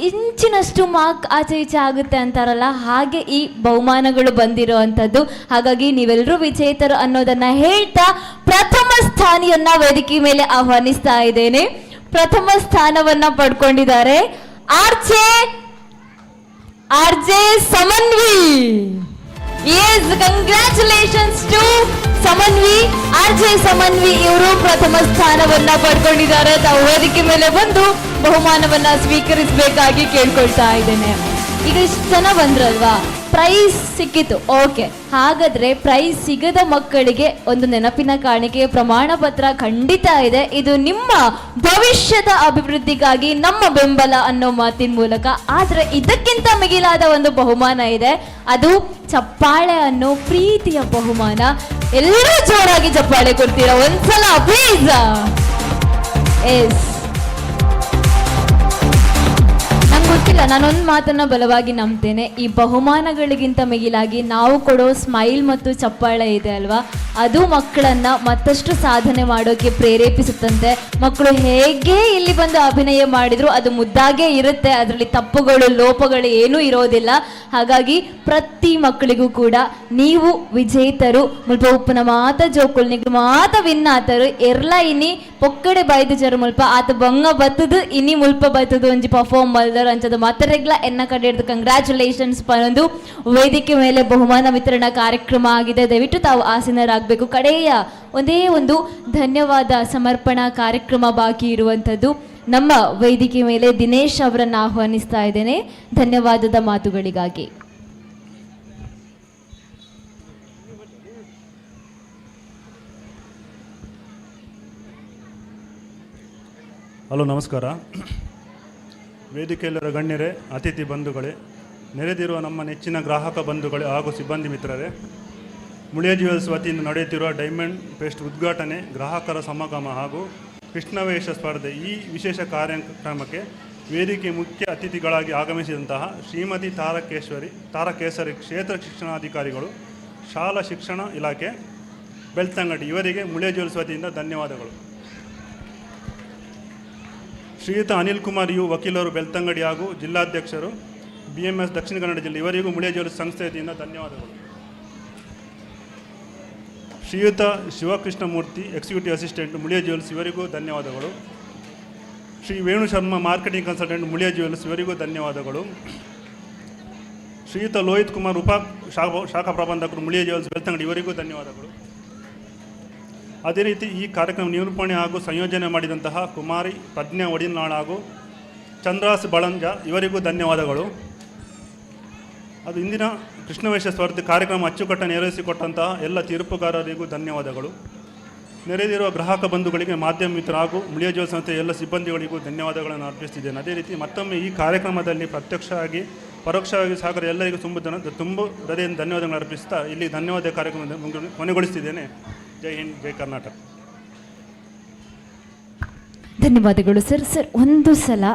ಇಂಚಿನಷ್ಟು ಮಾರ್ಕ್ ಆಚೆ ಈಚೆ ಆಗುತ್ತೆ ಅಂತಾರಲ್ಲ, ಹಾಗೆ ಈ ಬಹುಮಾನಗಳು ಬಂದಿರೋ ಅಂಥದ್ದು. ಹಾಗಾಗಿ ನೀವೆಲ್ಲರೂ ವಿಜೇತರು ಅನ್ನೋದನ್ನ ಹೇಳ್ತಾ ಪ್ರಥಮ ಸ್ಥಾನಿಯನ್ನ ವೇದಿಕೆ ಮೇಲೆ ಆಹ್ವಾನಿಸ್ತಾ ಇದ್ದೇನೆ. ಪ್ರಥಮ ಸ್ಥಾನವನ್ನ ಪಡ್ಕೊಂಡಿದ್ದಾರೆ R J Samanvi. Yes, congratulations to Samanvi. R J Samanvi ಇವರು ಪ್ರಥಮ ಸ್ಥಾನವನ್ನ ಪಡ್ಕೊಂಡಿದ್ದಾರೆ. ತಾವು ವೇದಿಕೆ ಮೇಲೆ ಬಂದು ಬಹುಮಾನವನ್ನ ಸ್ವೀಕರಿಸಬೇಕಾಗಿ ಕೇಳ್ಕೊಳ್ತಾ ಇದ್ದೇನೆ. ಈಗ ಇಷ್ಟು ಜನ ಬಂದ್ರಲ್ವಾ, ಪ್ರೈಸ್ ಸಿಕ್ಕಿತು, ಓಕೆ. ಹಾಗಾದ್ರೆ ಪ್ರೈಸ್ ಸಿಗದ ಮಕ್ಕಳಿಗೆ ಒಂದು ನೆನಪಿನ ಕಾಣಿಕೆ ಪ್ರಮಾಣ ಪತ್ರ ಖಂಡಿತ ಇದೆ. ಇದು ನಿಮ್ಮ ಭವಿಷ್ಯದ ಅಭಿವೃದ್ಧಿಗಾಗಿ ನಮ್ಮ ಬೆಂಬಲ ಅನ್ನೋ ಮಾತಿನ ಮೂಲಕ. ಆದ್ರೆ ಇದಕ್ಕಿಂತ ಮಿಗಿಲಾದ ಒಂದು ಬಹುಮಾನ ಇದೆ, ಅದು ಚಪ್ಪಾಳೆ ಅನ್ನೋ ಪ್ರೀತಿಯ ಬಹುಮಾನ. ಎಲ್ಲರೂ ಜೋರಾಗಿ ಚಪ್ಪಾಳೆ ಕೊಡ್ತೀರಾ ಒಂದ್ಸಲ ಪ್ಲೀಸ್. ಎಸ್, ನಂಗೆ ಗೊತ್ತಿಲ್ಲ, ನಾನೊಂದು ಮಾತನ್ನ ಬಲವಾಗಿ ನಂಬ್ತೇನೆ, ಈ ಬಹುಮಾನಗಳಿಗಿಂತ ಮಿಗಿಲಾಗಿ ನಾವು ಕೊಡೋ ಸ್ಮೈಲ್ ಮತ್ತು ಚಪ್ಪಾಳೆ ಇದೆ ಅಲ್ವಾ, ಅದು ಮಕ್ಕಳನ್ನ ಮತ್ತಷ್ಟು ಸಾಧನೆ ಮಾಡೋಕೆ ಪ್ರೇರೇಪಿಸುತ್ತಂತೆ. ಮಕ್ಕಳು ಹೇಗೆ ಇಲ್ಲಿ ಬಂದು ಅಭಿನಯ ಮಾಡಿದ್ರು ಅದು ಮುದ್ದಾಗೇ ಇರುತ್ತೆ, ಅದರಲ್ಲಿ ತಪ್ಪುಗಳು ಲೋಪಗಳು ಏನೂ ಇರೋದಿಲ್ಲ. ಹಾಗಾಗಿ ಪ್ರತಿ ಮಕ್ಕಳಿಗೂ ಕೂಡ ನೀವು ವಿಜೇತರು ಮುಲ್ಪ ಉಪ್ಪನ ಮಾತ ಜೋಕುಲ್ ನಿಗ್ಲು ಮಾತ ವಿನ್ನಾತರು ಎರ್ಲ ಇನಿ ಪೊಕ್ಕಡೆ ಬೈದು ಜರು ಮುಲ್ಪ ಆತ ಬಂಗ ಬತ್ತದು ಇನಿ ಮುಲ್ಪ ಬತ್ತದು ಒಂಜಿ ಪರ್ಫಾರ್ಮ್ ಮಲ್ದರು ಅಂಚದ ಮಾತರೆಗ್ಲ ಎನ್ನ ಕಡೆ ಹಿಡಿದು ಕಂಗ್ರ್ಯಾಚುಲೇಷನ್ಸ್ ಪನೊಂದು ವೇದಿಕೆ ಮೇಲೆ ಬಹುಮಾನ ವಿತರಣಾ ಕಾರ್ಯಕ್ರಮ ಆಗಿದೆ. ದಯವಿಟ್ಟು ತಾವು ಆಸೀನರಾಗಬೇಕು. ಕಡೆಯ ಒಂದೇ ಒಂದು ಧನ್ಯವಾದ ಸಮರ್ಪಣಾ ಕಾರ್ಯಕ್ರಮ ಬಾಕಿ ಇರುವಂಥದ್ದು. ನಮ್ಮ ವೇದಿಕೆ ಮೇಲೆ ದಿನೇಶ್ ಅವರನ್ನು ಆಹ್ವಾನಿಸ್ತಾ ಇದ್ದೇನೆ ಧನ್ಯವಾದದ ಮಾತುಗಳಿಗಾಗಿ. ಹಲೋ, ನಮಸ್ಕಾರ. ವೇದಿಕೆಯಲ್ಲಿರುವ ಗಣ್ಯರೇ, ಅತಿಥಿ ಬಂಧುಗಳೇ, ನೆರೆದಿರುವ ನಮ್ಮ ನೆಚ್ಚಿನ ಗ್ರಾಹಕ ಬಂಧುಗಳೇ ಹಾಗೂ ಸಿಬ್ಬಂದಿ ಮಿತ್ರರೇ, ಮುಳಿಯ ಜ್ಯುವೆಲ್ಸ್ ವತಿಯಿಂದ ನಡೆಯುತ್ತಿರುವ ಡೈಮಂಡ್ ಫೆಸ್ಟ್ ಉದ್ಘಾಟನೆ, ಗ್ರಾಹಕರ ಸಮಾಗಮ ಹಾಗೂ ಕೃಷ್ಣವೇಷ ಸ್ಪರ್ಧೆ ಈ ವಿಶೇಷ ಕಾರ್ಯಕ್ರಮಕ್ಕೆ ವೇದಿಕೆ ಮುಖ್ಯ ಅತಿಥಿಗಳಾಗಿ ಆಗಮಿಸಿದಂತಹ ಶ್ರೀಮತಿ ತಾರಕೇಸರಿ ಕ್ಷೇತ್ರ ಶಿಕ್ಷಣಾಧಿಕಾರಿಗಳು, ಶಾಲಾ ಶಿಕ್ಷಣ ಇಲಾಖೆ ಬೆಳ್ತಂಗಡಿ ಇವರಿಗೆ ಮುಳಿಯ ಜ್ಯುವೆಲ್ಸ್ ವತಿಯಿಂದ ಧನ್ಯವಾದಗಳು. ಶ್ರೀಯುತ ಅನಿಲ್ ಕುಮಾರ್ ಯು ವಕೀಲರು ಬೆಳ್ತಂಗಡಿ ಹಾಗೂ ಜಿಲ್ಲಾಧ್ಯಕ್ಷರು BMS ದಕ್ಷಿಣ ಕನ್ನಡ ಜಿಲ್ಲೆ ಇವರಿಗೂ ಮುಳಿಯ ಜ್ಯುವೆಲ್ಸ್ ಸಂಸ್ಥೆ ವತಿಯಿಂದ ಧನ್ಯವಾದಗಳು. ಶ್ರೀಯುತ ಶಿವಕೃಷ್ಣಮೂರ್ತಿ ಎಕ್ಸಿಕ್ಯೂಟಿವ್ ಅಸಿಸ್ಟೆಂಟ್ ಮುಳಿಯ ಜ್ಯುವೆಲ್ಸ್ ಇವರಿಗೂ ಧನ್ಯವಾದಗಳು. Shri Venu Sharma marketing consultant Muliya jewels ಇವರಿಗೂ ಧನ್ಯವಾದಗಳು. ಶ್ರೀಯುತ ಲೋಹಿತ್ ಕುಮಾರ್ ಶಾಖಾ ಪ್ರಬಂಧಕರು ಮುಳಿಯ ಜ್ಯುವೆಲ್ಸ್ ಬೆಳ್ತಂಗಡಿ ಇವರಿಗೂ ಧನ್ಯವಾದಗಳು. ಅದೇ ರೀತಿ ಈ ಕಾರ್ಯಕ್ರಮ ನಿರೂಪಣೆ ಹಾಗೂ ಸಂಯೋಜನೆ ಮಾಡಿದಂತಹ ಕುಮಾರಿ ಪ್ರಜ್ಞಾ ಒಡಿನಾಳ್ ಹಾಗೂ ಚಂದ್ರಾಸ್ ಬಳಂಜ ಇವರಿಗೂ ಧನ್ಯವಾದಗಳು. ಅದು ಇಂದಿನ ಕೃಷ್ಣವೇಷ ಸ್ಪರ್ಧೆ ಕಾರ್ಯಕ್ರಮ ಅಚ್ಚುಕಟ್ಟಾಗಿ ನೆರವೇರಿಸಿಕೊಟ್ಟಂತಹ ಎಲ್ಲ ತೀರ್ಪುಗಾರರಿಗೂ ಧನ್ಯವಾದಗಳು. ನೆರೆದಿರುವ ಗ್ರಾಹಕ ಬಂಧುಗಳಿಗೆ, ಮಾಧ್ಯಮ ಮಿತ್ರ ಹಾಗೂ ಮುಳಿಯ ಜ್ಯುವೆಲ್ಸ್ ಸಂಸ್ಥೆಯ ಎಲ್ಲ ಸಿಬ್ಬಂದಿಗಳಿಗೂ ಧನ್ಯವಾದಗಳನ್ನು ಅರ್ಪಿಸ್ತಿದ್ದೇನೆ. ಅದೇ ರೀತಿ ಮತ್ತೊಮ್ಮೆ ಈ ಕಾರ್ಯಕ್ರಮದಲ್ಲಿ ಪ್ರತ್ಯಕ್ಷವಾಗಿ ಪರೋಕ್ಷವಾಗಿ ಸಹಕಾರ ಎಲ್ಲರಿಗೂ ತುಂಬ ಹೃದಯದಿಂದ ಧನ್ಯವಾದಗಳನ್ನು ಅರ್ಪಿಸ್ತಾ ಇಲ್ಲಿ ಧನ್ಯವಾದ ಕಾರ್ಯಕ್ರಮ ಕೊನೆಗೊಳಿಸ್ತಿದ್ದೇನೆ. ಜೈ ಹಿಂದ್, ಜೈ ಕರ್ನಾಟಕ. ಧನ್ಯವಾದಗಳು ಸರ್. ಒಂದು ಸಲ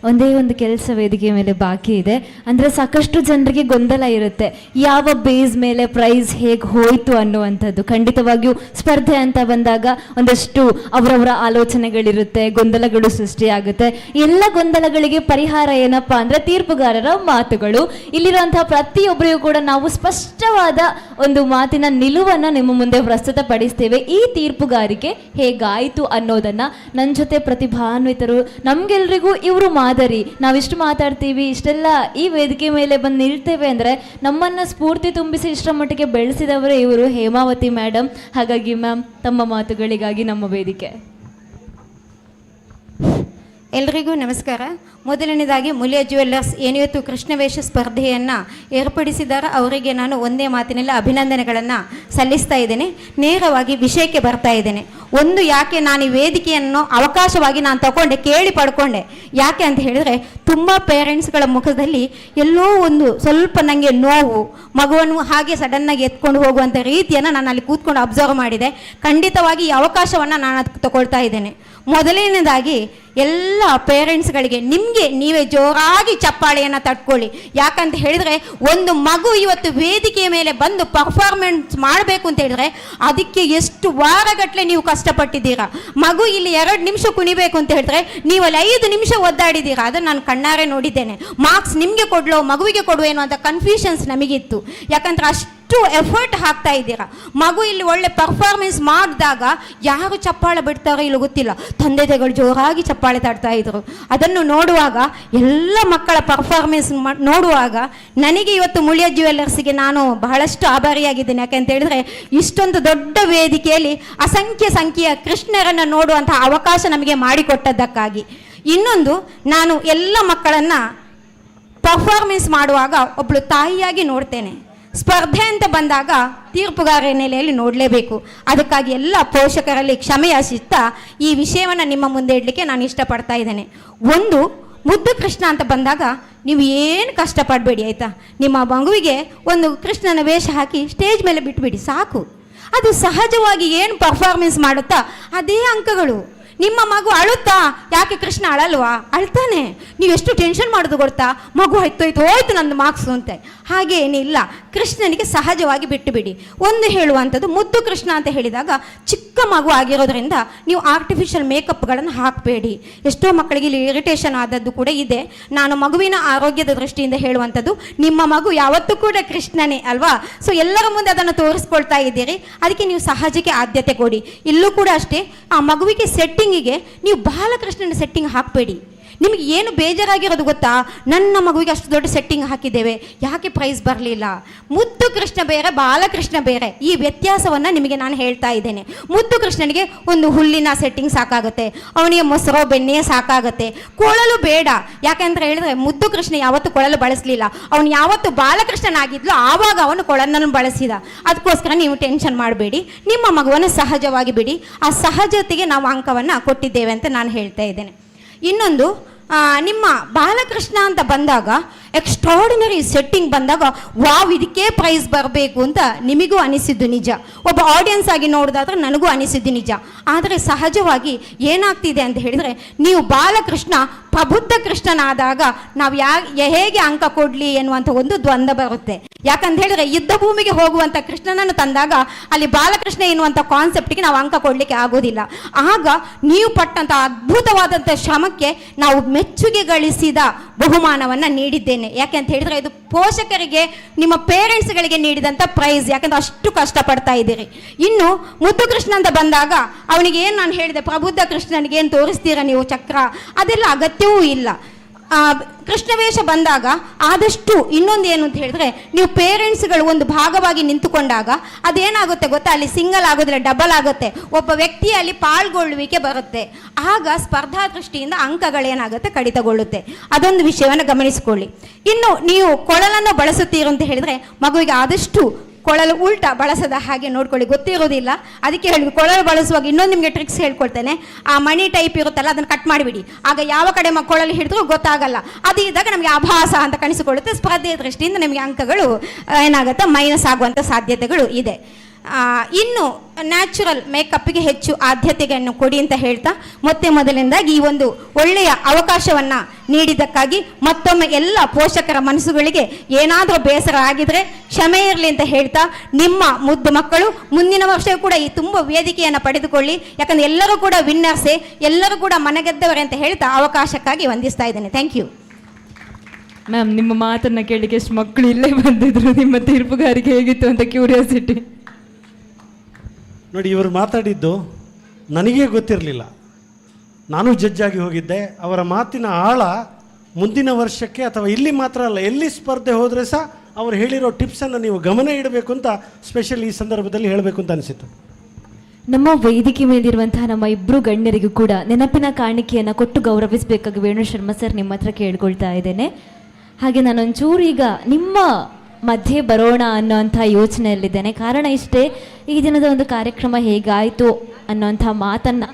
ಒಂದೇ ಒಂದು ಕೆಲಸ ವೇದಿಕೆ ಮೇಲೆ ಬಾಕಿ ಇದೆ. ಅಂದರೆ ಸಾಕಷ್ಟು ಜನರಿಗೆ ಗೊಂದಲ ಇರುತ್ತೆ, ಯಾವ ಬೇಸ್ ಮೇಲೆ ಪ್ರೈಸ್ ಹೇಗೆ ಹೋಯಿತು ಅನ್ನುವಂಥದ್ದು. ಖಂಡಿತವಾಗಿಯೂ ಸ್ಪರ್ಧೆ ಅಂತ ಬಂದಾಗ ಒಂದಷ್ಟು ಅವರವರ ಆಲೋಚನೆಗಳಿರುತ್ತೆ, ಗೊಂದಲಗಳು ಸೃಷ್ಟಿಯಾಗುತ್ತೆ. ಎಲ್ಲ ಗೊಂದಲಗಳಿಗೆ ಪರಿಹಾರ ಏನಪ್ಪ ಅಂದರೆ ತೀರ್ಪುಗಾರರ ಮಾತುಗಳು. ಇಲ್ಲಿರುವಂತಹ ಪ್ರತಿಯೊಬ್ಬರಿಗೂ ಕೂಡ ನಾವು ಸ್ಪಷ್ಟವಾದ ಒಂದು ಮಾತಿನ ನಿಲುವನ್ನು ನಿಮ್ಮ ಮುಂದೆ ಪ್ರಸ್ತುತಪಡಿಸ್ತೇವೆ. ಈ ತೀರ್ಪುಗಾರಿಕೆ ಹೇಗಾಯಿತು ಅನ್ನೋದನ್ನು ನನ್ನ ಜೊತೆ ಪ್ರತಿಭಾನ್ವಿತರು, ನಮಗೆಲ್ರಿಗೂ ಇವರು ಮಾದರಿ. ನಾವಿಷ್ಟು ಮಾತಾಡ್ತೀವಿ, ಇಷ್ಟೆಲ್ಲ ಈ ವೇದಿಕೆ ಮೇಲೆ ಬಂದು ನಿಲ್ತೇವೆ ಅಂದರೆ ನಮ್ಮನ್ನು ಸ್ಫೂರ್ತಿ ತುಂಬಿಸಿ ಇಷ್ಟರ ಮಟ್ಟಿಗೆ ಬೆಳೆಸಿದವರೇ ಇವರು, ಹೇಮಾವತಿ ಮೇಡಮ್. ಹಾಗಾಗಿ ಮ್ಯಾಮ್, ತಮ್ಮ ಮಾತುಗಳಿಗಾಗಿ ನಮ್ಮ ವೇದಿಕೆ. ಎಲ್ರಿಗೂ ನಮಸ್ಕಾರ. ಮೊದಲನೇದಾಗಿ ಮುಳಿಯ ಜ್ಯುವೆಲ್ಲರ್ಸ್ ಏನಿವತ್ತು ಕೃಷ್ಣವೇಷ ಸ್ಪರ್ಧೆಯನ್ನು ಏರ್ಪಡಿಸಿದ್ದಾರೆ ಅವರಿಗೆ ನಾನು ಒಂದೇ ಮಾತಿನಲ್ಲಿ ಅಭಿನಂದನೆಗಳನ್ನು ಸಲ್ಲಿಸ್ತಾ ಇದ್ದೇನೆ. ನೇರವಾಗಿ ವಿಷಯಕ್ಕೆ ಬರ್ತಾ ಇದ್ದೇನೆ. ಒಂದು, ಯಾಕೆ ನಾನು ಈ ವೇದಿಕೆಯನ್ನು ಅವಕಾಶವಾಗಿ ನಾನು ತಗೊಂಡೆ, ಕೇಳಿ ಪಡ್ಕೊಂಡೆ. ಯಾಕೆ ಅಂತ ಹೇಳಿದರೆ, ತುಂಬ ಪೇರೆಂಟ್ಸ್ಗಳ ಮುಖದಲ್ಲಿ ಎಲ್ಲೋ ಒಂದು ಸ್ವಲ್ಪ ನನಗೆ ನೋವು, ಮಗುವನ್ನು ಹಾಗೆ ಸಡನ್ನಾಗಿ ಎತ್ಕೊಂಡು ಹೋಗುವಂಥ ರೀತಿಯನ್ನು ನಾನು ಅಲ್ಲಿ ಕೂತ್ಕೊಂಡು ಅಬ್ಸರ್ವ್ ಮಾಡಿದೆ. ಖಂಡಿತವಾಗಿ ಈ ಅವಕಾಶವನ್ನು ನಾನು ಅದಕ್ಕೆ ತಗೊಳ್ತಾ ಇದ್ದೇನೆ. ಮೊದಲನೇದಾಗಿ ಎಲ್ಲ ಪೇರೆಂಟ್ಸ್ಗಳಿಗೆ ನಿಮಗೆ ನೀವೇ ಜೋರಾಗಿ ಚಪ್ಪಾಳೆಯನ್ನು ತಟ್ಕೊಳ್ಳಿ. ಯಾಕಂತ ಹೇಳಿದರೆ, ಒಂದು ಮಗು ಇವತ್ತು ವೇದಿಕೆಯ ಮೇಲೆ ಬಂದು ಪರ್ಫಾರ್ಮೆನ್ಸ್ ಮಾಡಬೇಕು ಅಂತ ಹೇಳಿದ್ರೆ ಅದಕ್ಕೆ ಎಷ್ಟು ವಾರಗಟ್ಟಲೆ ನೀವು ಕಷ್ಟಪಟ್ಟಿದ್ದೀರಾ. ಮಗು ಇಲ್ಲಿ 2 ನಿಮಿಷ ಕುಣಿಬೇಕು ಅಂತ ಹೇಳಿದ್ರೆ ನೀವು ಅಲ್ಲಿ 5 ನಿಮಿಷ ಒದ್ದಾಡಿದ್ದೀರಾ. ಅದನ್ನು ನಾನು ಕಣ್ಣಾರೆ ನೋಡಿದ್ದೇನೆ. ಮಾರ್ಕ್ಸ್ ನಿಮಗೆ ಕೊಡ್ಲೋ ಮಗುವಿಗೆ ಕೊಡುವೇನೋ ಅಂತ ಕನ್ಫ್ಯೂಷನ್ಸ್ ನಮಗಿತ್ತು. ಯಾಕಂದ್ರೆ ಅಷ್ಟು ಎಫರ್ಟ್ ಹಾಕ್ತಾ ಇದ್ದೀರಾ. ಮಗು ಇಲ್ಲಿ ಒಳ್ಳೆ ಪರ್ಫಾರ್ಮೆನ್ಸ್ ಮಾಡಿದಾಗ ಯಾರು ಚಪ್ಪಾಳೆ ಬಿಡ್ತಾರೋ ಇಲ್ಲೋ ಗೊತ್ತಿಲ್ಲ, ತಂದೆಗಳು ಜೋರಾಗಿ ಚಪ್ಪಾಳೆ ತಡ್ತಾ ಇದ್ರು. ಅದನ್ನು ನೋಡುವಾಗ, ಎಲ್ಲ ಮಕ್ಕಳ ಪರ್ಫಾರ್ಮೆನ್ಸ್ ನೋಡುವಾಗ ನನಗೆ ಇವತ್ತು ಮುಳಿಯ ಜ್ಯುವೆಲ್ಲರ್ಸ್ಗೆ ನಾನು ಬಹಳಷ್ಟು ಆಭಾರಿಯಾಗಿದ್ದೇನೆ. ಯಾಕೆಂತ ಹೇಳಿದ್ರೆ, ಇಷ್ಟೊಂದು ದೊಡ್ಡ ವೇದಿಕೆಯಲ್ಲಿ ಸಂಖ್ಯೆಯ ಕೃಷ್ಣರನ್ನು ನೋಡುವಂಥ ಅವಕಾಶ ನಮಗೆ ಮಾಡಿಕೊಟ್ಟದ್ದಕ್ಕಾಗಿ. ಇನ್ನೊಂದು, ನಾನು ಎಲ್ಲ ಮಕ್ಕಳನ್ನು ಪರ್ಫಾರ್ಮೆನ್ಸ್ ಮಾಡುವಾಗ ಒಬ್ಬಳು ತಾಯಿಯಾಗಿ ನೋಡ್ತೇನೆ. ಸ್ಪರ್ಧೆ ಅಂತ ಬಂದಾಗ ತೀರ್ಪುಗಾರ ನೆಲೆಯಲ್ಲಿ ನೋಡಲೇಬೇಕು. ಅದಕ್ಕಾಗಿ ಎಲ್ಲ ಪೋಷಕರಲ್ಲಿ ಕ್ಷಮೆಯಾಚಿಸ್ತಾ ಈ ವಿಷಯವನ್ನು ನಿಮ್ಮ ಮುಂದೆ ಇಡಲಿಕ್ಕೆ ನಾನು ಇಷ್ಟಪಡ್ತಾ ಇದ್ದೇನೆ. ಒಂದು, ಮುದ್ದು ಕೃಷ್ಣ ಅಂತ ಬಂದಾಗ ನೀವು ಏನು ಕಷ್ಟಪಡಬೇಡಿ ಆಯಿತಾ. ನಿಮ್ಮ ಮಗುವಿಗೆ ಒಂದು ಕೃಷ್ಣನ ವೇಷ ಹಾಕಿ ಸ್ಟೇಜ್ ಮೇಲೆ ಬಿಟ್ಬಿಡಿ ಸಾಕು. ಅದು ಸಹಜವಾಗಿ ಏನು ಪರ್ಫಾರ್ಮೆನ್ಸ್ ಮಾಡುತ್ತಾ ಅದೇ ಅಂಕಗಳು. ನಿಮ್ಮ ಮಗು ಅಳುತ್ತಾ, ಯಾಕೆ ಕೃಷ್ಣ ಅಳಲ್ವಾ? ಅಳ್ತಾನೆ. ನೀವು ಎಷ್ಟು ಟೆನ್ಷನ್ ಮಾಡೋದು ಗೊತ್ತಾ, ಮಗು ಹೋಯ್ತು ನಂದು ಮಾರ್ಕ್ಸು ಅಂತ. ಹಾಗೆ ಏನಿಲ್ಲ, ಕೃಷ್ಣನಿಗೆ ಸಹಜವಾಗಿ ಬಿಟ್ಟು ಬಿಡಿ. ಒಂದು ಹೇಳುವಂಥದ್ದು, ಮುದ್ದು ಕೃಷ್ಣ ಅಂತ ಹೇಳಿದಾಗ ಚಿಕ್ಕ ಮಗು ಆಗಿರೋದ್ರಿಂದ ನೀವು ಆರ್ಟಿಫಿಷಿಯಲ್ ಮೇಕಪ್ಗಳನ್ನು ಹಾಕಬೇಡಿ. ಎಷ್ಟೋ ಮಕ್ಕಳಿಗೆ ಇಲ್ಲಿ ಇರಿಟೇಷನ್ ಆದದ್ದು ಕೂಡ ಇದೆ. ನಾನು ಮಗುವಿನ ಆರೋಗ್ಯದ ದೃಷ್ಟಿಯಿಂದ ಹೇಳುವಂಥದ್ದು, ನಿಮ್ಮ ಮಗು ಯಾವತ್ತೂ ಕೂಡ ಕೃಷ್ಣನೇ ಅಲ್ವಾ. ಸೊ ಎಲ್ಲರ ಮುಂದೆ ಅದನ್ನು ತೋರಿಸ್ಕೊಳ್ತಾ ಇದ್ದೀರಿ, ಅದಕ್ಕೆ ನೀವು ಸಹಜಕ್ಕೆ ಆದ್ಯತೆ ಕೊಡಿ. ಇಲ್ಲೂ ಕೂಡ ಅಷ್ಟೇ, ಆ ಮಗುವಿಗೆ ಸೆಟ್ಟಿಂಗಿಗೆ ನೀವು ಬಾಲಕೃಷ್ಣನ ಸೆಟ್ಟಿಂಗ್ ಹಾಕಬೇಡಿ. ನಿಮಗೆ ಏನು ಬೇಜಾರಾಗಿರೋದು ಗೊತ್ತಾ, ನನ್ನ ಮಗುವಿಗೆ ಅಷ್ಟು ದೊಡ್ಡ ಸೆಟ್ಟಿಂಗ್ ಹಾಕಿದ್ದೇವೆ, ಯಾಕೆ ಪ್ರೈಸ್ ಬರಲಿಲ್ಲ. ಮುದ್ದು ಕೃಷ್ಣ ಬೇರೆ, ಬಾಲಕೃಷ್ಣ ಬೇರೆ. ಈ ವ್ಯತ್ಯಾಸವನ್ನು ನಿಮಗೆ ನಾನು ಹೇಳ್ತಾ ಇದ್ದೇನೆ. ಮುದ್ದು ಕೃಷ್ಣನಿಗೆ ಒಂದು ಹುಲ್ಲಿನ ಸೆಟ್ಟಿಂಗ್ ಸಾಕಾಗುತ್ತೆ, ಅವನಿಗೆ ಮೊಸರು ಬೆಣ್ಣೆ ಸಾಕಾಗುತ್ತೆ, ಕೊಳಲು ಬೇಡ. ಯಾಕೆಂತ ಹೇಳಿದ್ರೆ ಮುದ್ದು ಕೃಷ್ಣ ಯಾವತ್ತು ಕೊಳಲು ಬಳಸಲಿಲ್ಲ. ಅವನು ಯಾವತ್ತು ಬಾಲಕೃಷ್ಣನಾಗಿದ್ಲು ಆವಾಗ ಅವನು ಕೊಳಲನ್ನು ಬಳಸಿದ. ಅದಕ್ಕೋಸ್ಕರ ನೀವು ಟೆನ್ಷನ್ ಮಾಡಬೇಡಿ, ನಿಮ್ಮ ಮಗುವನ್ನು ಸಹಜವಾಗಿ ಬಿಡಿ. ಆ ಸಹಜತೆಗೆ ನಾವು ಅಂಕವನ್ನು ಕೊಟ್ಟಿದ್ದೇವೆ ಅಂತ ನಾನು ಹೇಳ್ತಾ ಇದ್ದೇನೆ. ಇನ್ನೊಂದು, ನಿಮ್ಮ ಬಾಲಕೃಷ್ಣ ಅಂತ ಬಂದಾಗ ಎಕ್ಸ್ಟ್ರಾರ್ಡಿನರಿ ಸೆಟ್ಟಿಂಗ್ ಬಂದಾಗ ವಾವ್ ಇದಕ್ಕೆ ಪ್ರೈಸ್ ಬರಬೇಕು ಅಂತ ನಿಮಗೂ ಅನಿಸಿದ್ದು ನಿಜ. ಒಬ್ಬ ಆಡಿಯನ್ಸ್ ಆಗಿ ನೋಡಿದಾದ್ರೆ ನನಗೂ ಅನಿಸಿದ್ದು ನಿಜ. ಆದರೆ ಸಹಜವಾಗಿ ಏನಾಗ್ತಿದೆ ಅಂತ ಹೇಳಿದರೆ, ನೀವು ಬಾಲಕೃಷ್ಣ ಪ್ರಬುದ್ಧ ಕೃಷ್ಣನಾದಾಗ ನಾವು ಹೇಗೆ ಅಂಕ ಕೊಡಲಿ ಎನ್ನುವಂಥ ಒಂದು ದ್ವಂದ್ವ ಬರುತ್ತೆ. ಯಾಕಂತ ಹೇಳಿದ್ರೆ ಯುದ್ಧ ಭೂಮಿಗೆ ಹೋಗುವಂಥ ಕೃಷ್ಣನನ್ನು ತಂದಾಗ ಅಲ್ಲಿ ಬಾಲಕೃಷ್ಣ ಎನ್ನುವಂಥ ಕಾನ್ಸೆಪ್ಟ್ಗೆ ನಾವು ಅಂಕ ಕೊಡಲಿಕ್ಕೆ ಆಗೋದಿಲ್ಲ. ಆಗ ನೀವು ಪಟ್ಟಂಥ ಅದ್ಭುತವಾದಂಥ ಶ್ರಮಕ್ಕೆ ನಾವು ಮೆಚ್ಚುಗೆ ಗಳಿಸಿದ ಬಹುಮಾನವನ್ನು ನೀಡಿದ್ದೇನೆ. ಯಾಕೆ ಅಂತ ಹೇಳಿದ್ರೆ ಇದು ಪೋಷಕರಿಗೆ, ನಿಮ್ಮ ಪೇರೆಂಟ್ಸ್ಗಳಿಗೆ ನೀಡಿದಂಥ ಪ್ರೈಸ್. ಯಾಕಂದ್ರೆ ಅಷ್ಟು ಕಷ್ಟಪಡ್ತಾ ಇದ್ದೀರಿ. ಇನ್ನು ಮುದ್ದು ಕೃಷ್ಣ ಅಂತ ಬಂದಾಗ ಅವನಿಗೆ ಏನು ನಾನು ಹೇಳಿದೆ, ಪ್ರಬುದ್ಧ ಕೃಷ್ಣನಿಗೆ ಏನು ತೋರಿಸ್ತೀರಾ ನೀವು ಚಕ್ರ, ಅದೆಲ್ಲ ಅಗತ್ಯವೂ ಇಲ್ಲ. ಕೃಷ್ಣ ವೇಷ ಬಂದಾಗ ಆದಷ್ಟು ಇನ್ನೊಂದು ಏನು ಅಂತ ಹೇಳಿದ್ರೆ, ನೀವು ಪೇರೆಂಟ್ಸ್ಗಳು ಒಂದು ಭಾಗವಾಗಿ ನಿಂತುಕೊಂಡಾಗ ಅದೇನಾಗುತ್ತೆ ಗೊತ್ತಾ, ಅಲ್ಲಿ ಸಿಂಗಲ್ ಆಗೋದಿಲ್ಲ, ಡಬಲ್ ಆಗುತ್ತೆ. ಒಬ್ಬ ವ್ಯಕ್ತಿಯಲ್ಲಿ ಪಾಲ್ಗೊಳ್ಳುವಿಕೆ ಬರುತ್ತೆ. ಆಗ ಸ್ಪರ್ಧಾ ದೃಷ್ಟಿಯಿಂದ ಅಂಕಗಳೇನಾಗುತ್ತೆ, ಕಡಿತಗೊಳ್ಳುತ್ತೆ. ಅದೊಂದು ವಿಷಯವನ್ನು ಗಮನಿಸಿಕೊಳ್ಳಿ. ಇನ್ನು ನೀವು ಕೊಳಲನ್ನು ಬಳಸುತ್ತೀರಿ ಅಂತ ಹೇಳಿದ್ರೆ ಮಗುವಿಗೆ ಆದಷ್ಟು ಕೊಳಲು ಉಲ್ಟಾ ಬಳಸದ ಹಾಗೆ ನೋಡ್ಕೊಳ್ಳಿ. ಗೊತ್ತಿರೋದಿಲ್ಲ, ಅದಕ್ಕೆ ಹೇಳಿ ಕೊಳಲು ಬಳಸುವಾಗ ಇನ್ನೊಂದು ನಿಮಗೆ ಟ್ರಿಕ್ಸ್ ಹೇಳ್ಕೊಳ್ತೇನೆ. ಆ ಮಣಿ ಟೈಪ್ ಇರುತ್ತಲ್ಲ, ಅದನ್ನು ಕಟ್ ಮಾಡಿಬಿಡಿ. ಆಗ ಯಾವ ಕಡೆ ಕೊಳಲು ಹಿಡಿದ್ರೂ ಗೊತ್ತಾಗಲ್ಲ. ಅದು ಇದ್ದಾಗ ನಮಗೆ ಆಭಾಸ ಅಂತ ಕಾಣಿಸಿಕೊಳ್ಳುತ್ತೆ. ಸ್ಪರ್ಧೆಯ ದೃಷ್ಟಿಯಿಂದ ನಿಮಗೆ ಅಂಕಗಳು ಏನಾಗುತ್ತೆ, ಮೈನಸ್ ಆಗುವಂಥ ಸಾಧ್ಯತೆಗಳು ಇದೆ. ಇನ್ನು ನ್ಯಾಚುರಲ್ ಮೇಕಪ್ಗೆ ಹೆಚ್ಚು ಆದ್ಯತೆಯನ್ನು ಕೊಡಿ ಅಂತ ಹೇಳ್ತಾ, ಮೊದಲಿಂದಾಗಿ ಈ ಒಂದು ಒಳ್ಳೆಯ ಅವಕಾಶವನ್ನು ನೀಡಿದ್ದಕ್ಕಾಗಿ ಮತ್ತೊಮ್ಮೆ ಎಲ್ಲ ಪೋಷಕರ ಮನಸ್ಸುಗಳಿಗೆ ಏನಾದರೂ ಬೇಸರ ಆಗಿದ್ರೆ ಕ್ಷಮೆ ಇರಲಿ ಅಂತ ಹೇಳ್ತಾ, ನಿಮ್ಮ ಮುದ್ದು ಮಕ್ಕಳು ಮುಂದಿನ ವರ್ಷವೂ ಕೂಡ ಈ ತುಂಬ ವೇದಿಕೆಯನ್ನು ಪಡೆದುಕೊಳ್ಳಿ. ಯಾಕಂದರೆ ಎಲ್ಲರೂ ಕೂಡ ವಿನ್ನರ್ಸೇ, ಎಲ್ಲರೂ ಕೂಡ ಮನೆಗೆದ್ದವರೇ ಅಂತ ಹೇಳ್ತಾ ಅವಕಾಶಕ್ಕಾಗಿ ವಂದಿಸ್ತಾ ಇದ್ದೇನೆ. Thank you ma'am. ನಿಮ್ಮ ಮಾತನ್ನು ಕೇಳಲಿಕ್ಕೆ ಎಷ್ಟು ಮಕ್ಕಳು ಇಲ್ಲೇ ಬಂದಿದ್ರು. ನಿಮ್ಮ ತೀರ್ಪುಗಾರಿಕೆ ಹೇಗಿತ್ತು ಅಂತ ಕ್ಯೂರಿಯಾಸಿಟಿ. ನೋಡಿ, ಇವರು ಮಾತಾಡಿದ್ದು ನನಗೇ ಗೊತ್ತಿರಲಿಲ್ಲ. ನಾನು ಜಡ್ಜ್ ಆಗಿ ಹೋಗಿದ್ದೆ. ಅವರ ಮಾತಿನ ಆಳ ಮುಂದಿನ ವರ್ಷಕ್ಕೆ ಅಥವಾ ಇಲ್ಲಿ ಮಾತ್ರ ಅಲ್ಲ, ಎಲ್ಲಿ ಸ್ಪರ್ಧೆ ಹೋದರೆ ಸಹ ಅವರು ಹೇಳಿರೋ ಟಿಪ್ಸನ್ನು ನೀವು ಗಮನ ಇಡಬೇಕು ಅಂತ ಸ್ಪೆಷಲ್ ಈ ಸಂದರ್ಭದಲ್ಲಿ ಹೇಳಬೇಕು ಅಂತ ಅನಿಸಿತು. ನಮ್ಮ ವೇದಿಕೆ ಮೇಲಿರುವಂತಹ ನಮ್ಮ ಇಬ್ಬರು ಗಣ್ಯರಿಗೂ ಕೂಡ ನೆನಪಿನ ಕಾಣಿಕೆಯನ್ನು ಕೊಟ್ಟು ಗೌರವಿಸಬೇಕಾಗಿ ವೇಣು ಶರ್ಮಾ ಸರ್ ನಿಮ್ಮ ಹತ್ರ ಕೇಳ್ಕೊಳ್ತಾ ಇದ್ದೇನೆ. ಹಾಗೆ ನಾನೊಂಚೂರು ಈಗ ನಿಮ್ಮ ಮಧ್ಯೆ ಬರೋಣ ಅನ್ನೋಂಥ ಯೋಚನೆಯಲ್ಲಿದ್ದೇನೆ. ಕಾರಣ ಇಷ್ಟೇ, ಈ ದಿನದ ಒಂದು ಕಾರ್ಯಕ್ರಮ ಹೇಗಾಯಿತು ಅನ್ನೋಂಥ ಮಾತನ್ನು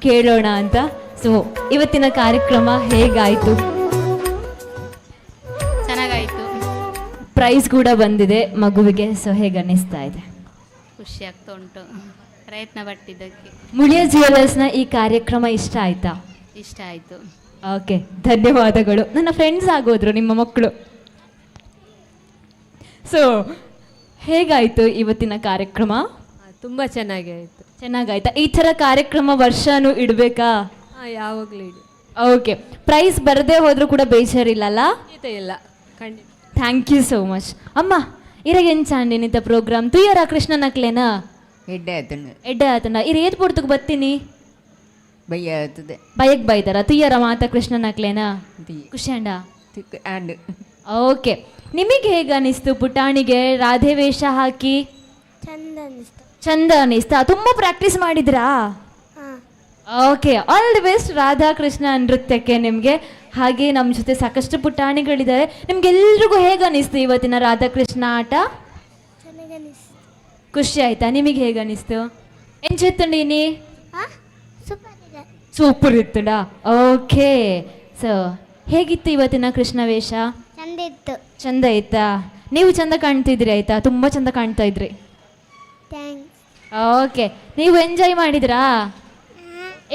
ಕೇಳೋಣ ಅಂತ. ಸೊ ಇವತ್ತಿನ ಕಾರ್ಯಕ್ರಮ ಹೇಗಾಯಿತು? ಚೆನ್ನಾಗಾಯಿತು. ಪ್ರೈಸ್ ಕೂಡ ಬಂದಿದೆ ಮಗುವಿಗೆ. ಸೊ ಹೇಗೆ ಅನ್ನಿಸ್ತಾ ಇದೆ? ಖುಷಿ ಆಗ್ತಾ ಉಂಟು ಪ್ರಯತ್ನ ಪಟ್ಟಿದ್ದಕ್ಕೆ. ಮುಳಿಯ ಜ್ಯುವೆಲರ್ಸ್ನ ಈ ಕಾರ್ಯಕ್ರಮ ಇಷ್ಟ ಆಯ್ತಾ? ಇಷ್ಟ ಆಯಿತು. ಓಕೆ, ಧನ್ಯವಾದಗಳು. ನನ್ನ ಫ್ರೆಂಡ್ಸ್ ಆಗೋದ್ರು ನಿಮ್ಮ ಮಕ್ಕಳು. ಸೊ ಹೇಗಾಯಿತು ಇವತ್ತಿನ ಕಾರ್ಯಕ್ರಮ? ತುಂಬ ಚೆನ್ನಾಗಿ ಆಯಿತು. ಚೆನ್ನಾಗಾಯ್ತಾ? ಈ ಥರ ಕಾರ್ಯಕ್ರಮ ವರ್ಷನೂ ಇಡಬೇಕಾ? ಯಾವಾಗಲೂ ಇಡಿ. ಓಕೆ, ಪ್ರೈಸ್ ಬರದೇ ಹೋದರೂ ಕೂಡ ಬೇಜಾರಿಲ್ಲಲ್ಲ? ಇಲ್ಲ, ಖಂಡಿತ. Thank you so much. ಅಮ್ಮ ಇರಗೇನು ಚಾಂಡಿನಿತ ಪ್ರೋಗ್ರಾಮ್ ತುಯ್ಯರ ಕೃಷ್ಣನಕ್ಲೇನಾ ಎಡ್ಡೆ ಆತನ ಇರು ಏತ್ ಪುಡ್ತಕ್ಕೆ ಬರ್ತೀನಿ ಬಯಕ್ ಬೈತಾರ ತುಯ್ಯರ ಮಾತ ಕೃಷ್ಣನಕ್ಲೇನಾ ಖುಷಿ ಅಂಡ. ಓಕೆ, ನಿಮಗೆ ಹೇಗೆ ಅನಿಸ್ತು ಪುಟಾಣಿಗೆ ರಾಧೆ ವೇಷ ಹಾಕಿ? ಚಂದ ಅನಿಸ್ತಾ? ತುಂಬ ಪ್ರಾಕ್ಟೀಸ್ ಮಾಡಿದ್ರಾ? Okay, all the best Radha Krishna ನೃತ್ಯಕ್ಕೆ ನಿಮಗೆ. ಹಾಗೆ ನಮ್ಮ ಜೊತೆ ಸಾಕಷ್ಟು ಪುಟಾಣಿಗಳಿದ್ದಾರೆ. ನಿಮ್ಗೆಲ್ರಿಗೂ ಹೇಗೆ ಅನಿಸ್ತು ಇವತ್ತಿನ ರಾಧಾಕೃಷ್ಣ ಆಟ? ಖುಷಿ ಆಯ್ತಾ? ನಿಮಗೆ ಹೇಗೆ ಅನಿಸ್ತು? ಏನು ಚೆತ್ತಂಡೀನಿ? ಸೂಪರ್ ಇತ್ತುಡಾ? ಓಕೆ. ಸೊ ಹೇಗಿತ್ತು ಇವತ್ತಿನ ಕೃಷ್ಣ ವೇಷ? ಚಂದ ಇತ್ತು. ಚಂದ ಆಯ್ತಾ? ನೀವು ಚಂದ ಕಾಣ್ತಿದ್ರಿ ಆಯ್ತಾ? ತುಂಬ ಚಂದ ಕಾಣ್ತಾ ಇದ್ರಿ. ಓಕೆ. ನೀವು ಎಂಜಾಯ್ ಮಾಡಿದ್ರಾ?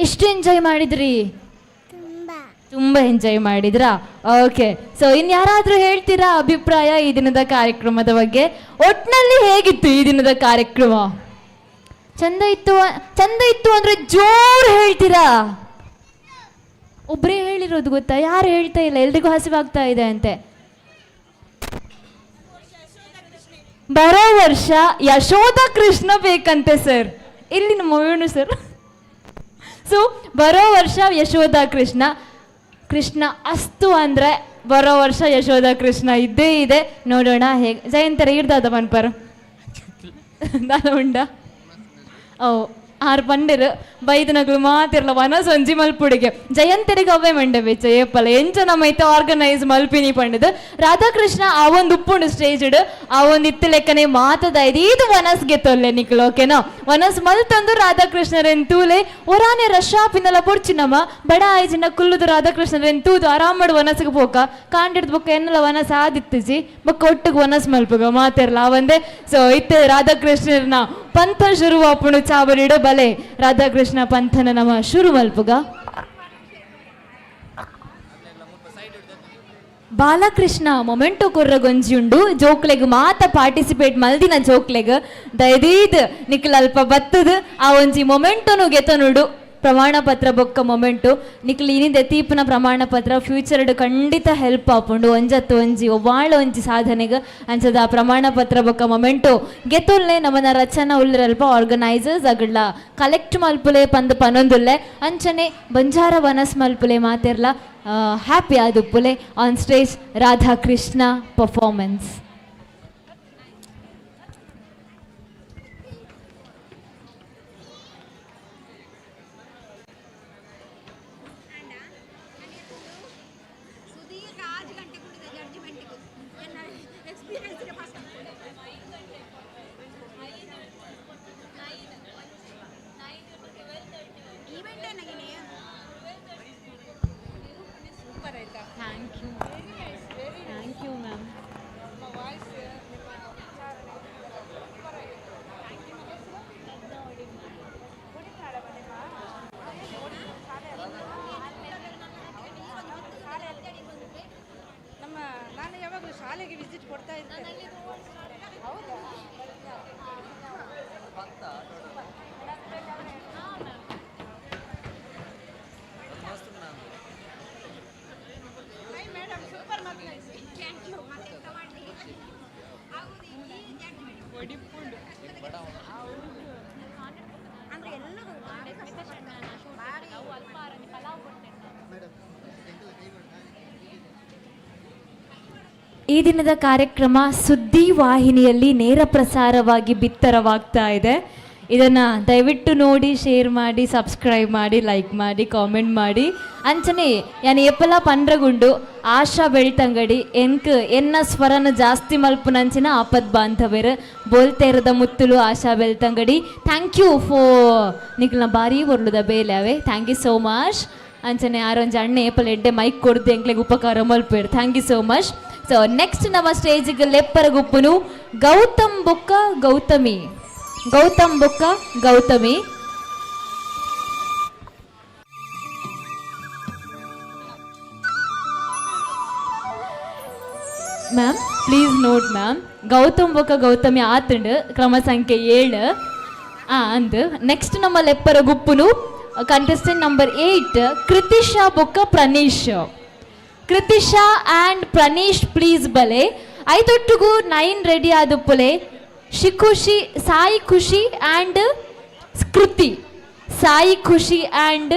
ಎಷ್ಟು ಎಂಜಾಯ್ ಮಾಡಿದ್ರಿ? ತುಂಬ ಎಂಜಾಯ್ ಮಾಡಿದ್ರಾ? ಓಕೆ. ಸೊ ಇನ್ಯಾರಾದರೂ ಹೇಳ್ತೀರಾ ಅಭಿಪ್ರಾಯ ಈ ದಿನದ ಕಾರ್ಯಕ್ರಮದ ಬಗ್ಗೆ? ಒಟ್ಟಿನಲ್ಲಿ ಹೇಗಿತ್ತು ಈ ದಿನದ ಕಾರ್ಯಕ್ರಮ? ಚಂದ ಇತ್ತು. ಚಂದ ಇತ್ತು ಅಂದರೆ ಜೋರು ಹೇಳ್ತೀರಾ? ಒಬ್ಬರೇ ಹೇಳಿರೋದು ಗೊತ್ತಾ? ಯಾರು ಹೇಳ್ತಾ ಇಲ್ಲ, ಎಲ್ರಿಗೂ ಹಸಿವಾಗ್ತಾ ಇದೆ ಅಂತೆ. ಬರೋ ವರ್ಷ ಯಶೋಧ ಕೃಷ್ಣ ಬೇಕಂತೆ ಸರ್. ಇಲ್ಲಿ ನಮ್ಮ ವೇಣು ಸರ್. ಸೊ ಬರೋ ವರ್ಷ ಯಶೋಧ ಕೃಷ್ಣ. ಕೃಷ್ಣ ಅಸ್ತು ಅಂದರೆ ಬರೋ ವರ್ಷ ಯಶೋಧ ಕೃಷ್ಣ ಇದ್ದೇ ಇದೆ. ನೋಡೋಣ ಹೇಗೆ. ಜಯಂತರ ಇಡ್ದಾದ ಮನ್ಪರ್ ದಾನ ಉಂಡ ಓ 6 ಪಂಡಿರು ಬೈದನಗಳು ಮಾತಿರ್ಲ ವನ ಸಂಜಿ ಮಲ್ಪುಡಿಗೆ ಜಯಂತರಿಗೆ ಅವೇ ಮಂಡೆ ಬೆಚ್ಚ ಏಪಲ್ಲ ಎಂಚ ನಮ್ಮೈತೆ ಆರ್ಗನೈಸ್ ಮಲ್ಪಿನಿ ಪಂಡಿದು ರಾಧಾಕೃಷ್ಣ ಆ ಒಂದು ಉಪ್ಪುಂಡು ಸ್ಟೇಜ್ ಆ ಒಂದು ಇತ್ತು ಲೆಕ್ಕನೆ ಮಾತದಾಯ್ದು ಇದು ವನಸ್ಗೆ ತೊಲ್ಲೆ ನಿಕ್ಲು ಓಕೆನಾ. ವನಸ್ ಮಲ್ತಂದು ರಾಧಾಕೃಷ್ಣರೇನು ತೂಲೆ ಒರಾನೆ ರಶಾಪಿನಲ್ಲ ಪೊಡ್ಚಿನಮ್ಮ ಬಡ ಆಯ್ಜಿನ ಕುಲ್ಲುದು ರಾಧಾಕೃಷ್ಣರೇನು ತೂದು ಆರಾಮಡು ವನಸ್ಗೆ ಪೋಕ ಕಾಂಡಿಡ್ದು ಬೊಕ್ಕ ಎನ್ನಲ್ಲ ವನಸ್ ಆದಿತ್ತಿಜಿ ಬೊಕ್ಕ ಒಟ್ಟಿಗೆ ವನಸ್ ಮಲ್ಪುಗ ಮಾತಿರ್ಲ ಅವಂದೆ. ಸೊ ಇತ್ತೆ ರಾಧಾಕೃಷ್ಣರ್ನ ಪಂಥ ಶುರುವಾಪುಣು ಚಾವರಿಡು ಬಲೆ ರಾಧಾಕೃಷ್ಣ ಪಂಥನ ನಮ್ಮ ಶುರು ಮಲ್ಪುಗ. ಬಾಲಕೃಷ್ಣ ಮೊಮೆಂಟೋ ಕೊರ್ರ ಗೊಂಜಿ ಉಂಡು ಜೋಕ್ಲೆಗ್ ಮಾತ ಪಾರ್ಟಿಸಿಪೇಟ್ ಮಲ್ದಿನ ಜೋಕ್ಲೆಗ್ ದಯದೀದ್ ನಿಕ್ಲ ಅಲ್ಪ ಬತ್ತದು ಆ ಒಂಜಿ ಮೊಮೆಂಟೋನು ಗೆತನುಡು ಪ್ರಮಾಣ ಪತ್ರ ಬೊಕ್ಕ ಮೊಮೆಂಟು ನಿಕ್ಲು ಇನಿದೆ ತೀಪನ ಪ್ರಮಾಣ ಪತ್ರ ಫ್ಯೂಚರ್ಡ್ ಖಂಡಿತ ಹೆಲ್ಪ್ ಆಪುಂಡು ಒಂಜತ್ತು ಒಂಜಿ ಒವ್ವಾಳ ಒಂಜಿ ಸಾಧನೆಗೆ ಅಂಚದ ಆ ಪ್ರಮಾಣ ಪತ್ರ ಬೊಕ್ಕ ಮೊಮೆಂಟು ಗೆತ್ತುಲ್ಲೆ ನಮ್ಮನ ರಚನಾ ಉಳ್ಳರಲ್ಪ ಆರ್ಗನೈಸರ್ಸ್ ಅಗಳ್ಳ ಕಲೆಕ್ಟ್ ಮಲ್ಪುಲೆ ಪಂದ್ ಪನೊಂದುಲ್ಲೆ ಅಂಚನೆ ಬಂಜಾರ ವನಸ್ ಮಲ್ಪುಲೆ ಮಾತೆರ್ಲ ಹ್ಯಾಪಿ ಆದುಪ್ಪುಲೆ on stage Radhakrishna performance. Thank you, ma'am. ನಾನು ಯಾವಾಗಲೂ ಶಾಲೆಗೆ ವಿಸಿಟ್ ಕೊಡ್ತಾ ಇರ್ತೇನೆ. ಹೌದಾ? ಈ ದಿನದ ಕಾರ್ಯಕ್ರಮ ಸುದ್ದಿ ವಾಹಿನಿಯಲ್ಲಿ ನೇರ ಪ್ರಸಾರವಾಗಿ ಬಿತ್ತರವಾಗ್ತಾ ಇದೆ. ಇದನ್ನು ದಯವಿಟ್ಟು ನೋಡಿ, ಶೇರ್ ಮಾಡಿ, ಸಬ್ಸ್ಕ್ರೈಬ್ ಮಾಡಿ, ಲೈಕ್ ಮಾಡಿ, ಕಾಮೆಂಟ್ ಮಾಡಿ. ಅಂಚನೆ ಯಾನ್ ಎಪ್ಪಲ ಪಂಡ್ರಗುಂಡು ಆಶಾ ಬೆಳ್ತಂಗಡಿ ಎನ್ನ ಸ್ವರನ ಜಾಸ್ತಿ ಮಲ್ಪುನಂಚಿನ ಆಪದ್ ಬಾಂಧವ್ಯರು ಬೋಲ್ತೇರದ ಮುತ್ತುಲು Asha Belthangady. Thank you for ನಿಕ್ಲ ಬಾರಿ ಒರ್ಲುದ ಬೇಲೆ ಅವೇ. Thank you so much. ಅಂಚನೆ ಆರೊಂಜಿ ಅಣ್ಣ ಏಪಲ್ ಎಡ್ಡೆ ಮೈಕ್ ಕೊಡ್ದು ಎಂಕ್ಲೆಗೆ ಉಪಕಾರ ಮಲ್ಪೇರು. Thank you so much. So next ನಮ್ಮ ಸ್ಟೇಜಿಗೆ ಲೆಪ್ಪರ ಗುಪ್ಪುನು ಗೌತಮ್ ಬೊಕ್ಕ ಗೌತಮಿ. ಗೌತಮ್ ಬೊಕ್ಕ Gautami. Ma'am please note ma'am, Gautam ಬೊಕ್ಕ ಗೌತಮಿ ಆತಂಡು ಕ್ರಮ ಸಂಖ್ಯೆ 7 ಅಂದು. ನೆಕ್ಸ್ಟ್ ನಮ್ಮ ಲೆಪ್ಪರ ಗುಪ್ಪುನು ಕಂಟೆಸ್ಟೆಂಟ್ ನಂಬರ್ 8 ಕೃತಿಶಾ ಬೊಕ್ಕ ಪ್ರಣೀಶ್. ಕೃತಿಶಾ ಆ್ಯಂಡ್ ಪ್ರಣೀಶ್ ಪ್ಲೀಸ್ ಬಲೆ ಐತೊಟ್ಟಿಗೂ 9 ರೆಡಿ ಆದುಪ್ಪುಲೆ. ಶಿಖುಷಿ, ಸಾಯಿ ಖುಷಿ ಆ್ಯಂಡ್ ಸ್ಕೃತಿ. ಸಾಯಿ ಖುಷಿ ಆ್ಯಂಡ್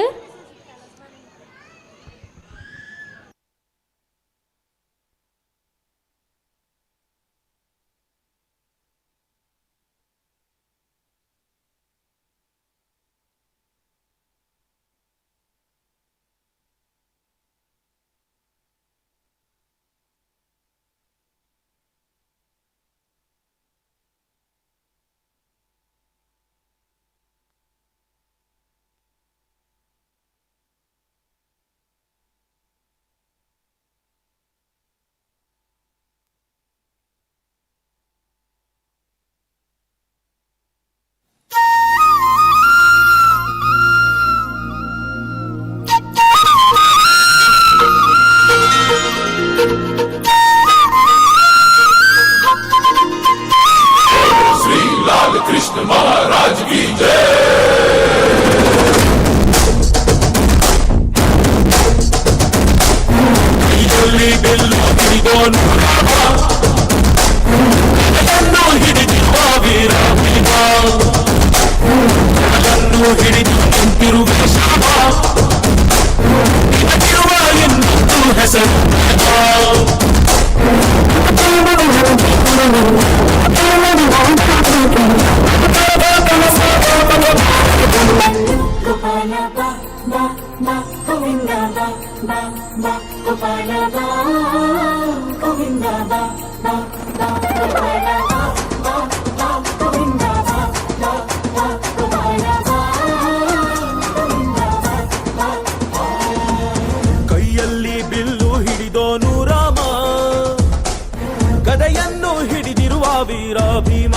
ಕೈಯಲ್ಲಿ ಬಿಲ್ಲು ಹಿಡಿದೋನು ರಾಮ, ಗದೆಯನ್ನು ಹಿಡಿದಿರುವ ವೀರ ಭೀಮ.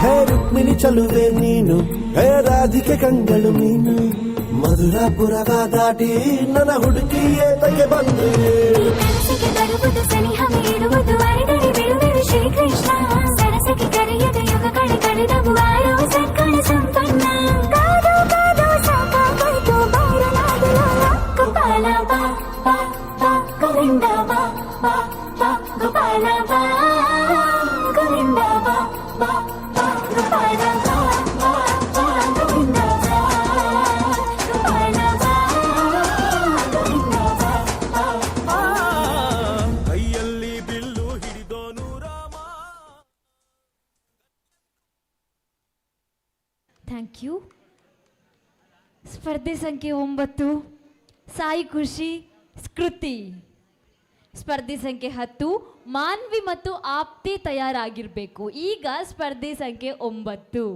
ಹೇ ರುಕ್ಮಿಣಿ ಚಲುವೆ ನೀನು, ಹೇ ರಾಧಿಕೆ ಕಂಗಳು ಮೀನು, ಮಧುರಾಪುರವ ದಾಟಿ ನನ್ನ ಹುಡುಕಿಯೇ ತಗೆ ಬಂದು ಕನಸಿಗೆ ಬರುವುದು ಸನಿಹ ನೀಡುವುದು ಅರೆದರೆ ಬಿಡುವೆನು ಶ್ರೀಕೃಷ್ಣ. ಸರಸಕ್ಕೆ ಕರೆಯದ ಯುಗಗಳ ಕಳೆದವು ಆರೋ ಸತ್ಕಳ ಸಂಪನ್ನ. ಕಾದು ಕಾದು ಸಾಕಾಗೋಯ್ತು ಬಾರಲಾಗಲ ಗೋಪಾಲ ಬಾ ಬಾ ಬಾ ಗೋವಿಂದ ಬಾ ಬಾ ಬಾ ಗೋಪಾಲ ಬಾ ಗೋವಿಂದ ಬಾ ಬಾ ಬಾ ಗೋಪಾಲ ಬಾ ಬಾ ಬಾ ಗೋವಿಂದ ಬಾ ಗೋಪಾಲ ಬಾ ಗೋವಿಂದ ಬಾ ಬಾ ಬಾ. ಕೈಯಲ್ಲಿ ಬಿಲ್ಲು ಹಿಡಿದೋನು ರಾಮ. Thank you. ಸ್ಪರ್ಧೆ ಸಂಖ್ಯೆ 9 ಸಾಯಿ ಖುಷಿ ಸ್ಕೃತಿ. ಸ್ಪರ್ಧೆ ಸಂಖ್ಯೆ 10 ಮಾನ್ವಿ ಮತ್ತು ಆಪ್ತಿ ತಯಾರಾಗಿರಬೇಕು. ಈಗ ಸ್ಪರ್ಧೆ ಸಂಖ್ಯೆ 9.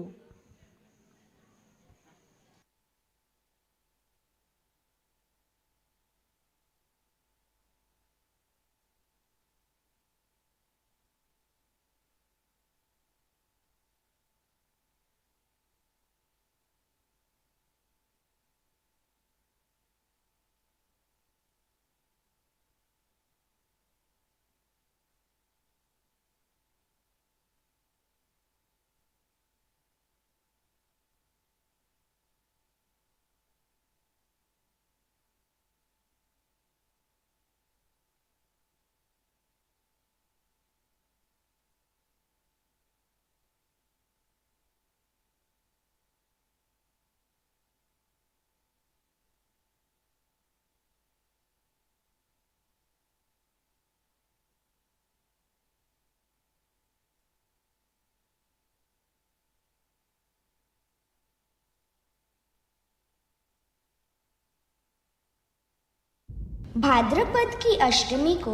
भाद्रपद की अष्टमी को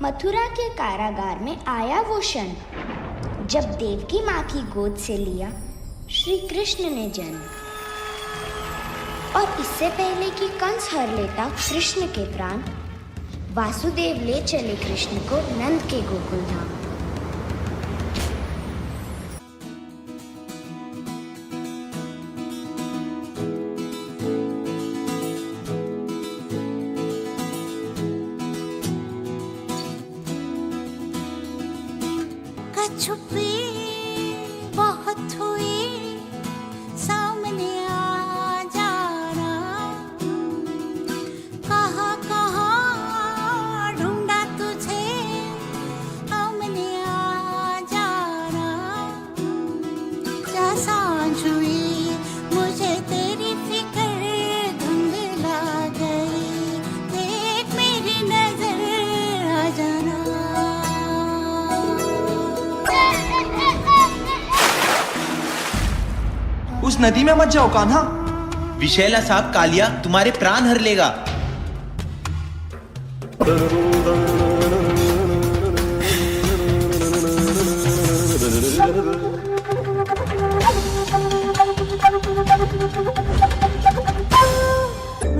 मथुरा के कारागार में आया वो क्षण जब देवकी माँ की गोद से लिया श्री कृष्ण ने जन्म। और इससे पहले कि कंस हर लेता कृष्ण के प्राण, वासुदेव ले चले कृष्ण को नंद के गोकुल धाम। छुपी बहुत हुई सामने आ जाना, कहाँ कहाँ ढूंढा तुझे सामने आ जाना। क्या सांझ हुई मुझे तेरी फिक्र धुंधला गई, देख मेरी नजर आ जाना। उस नदी में मत जाओ कान्हा, विषैला सांप कालिया तुम्हारे प्राण हर लेगा।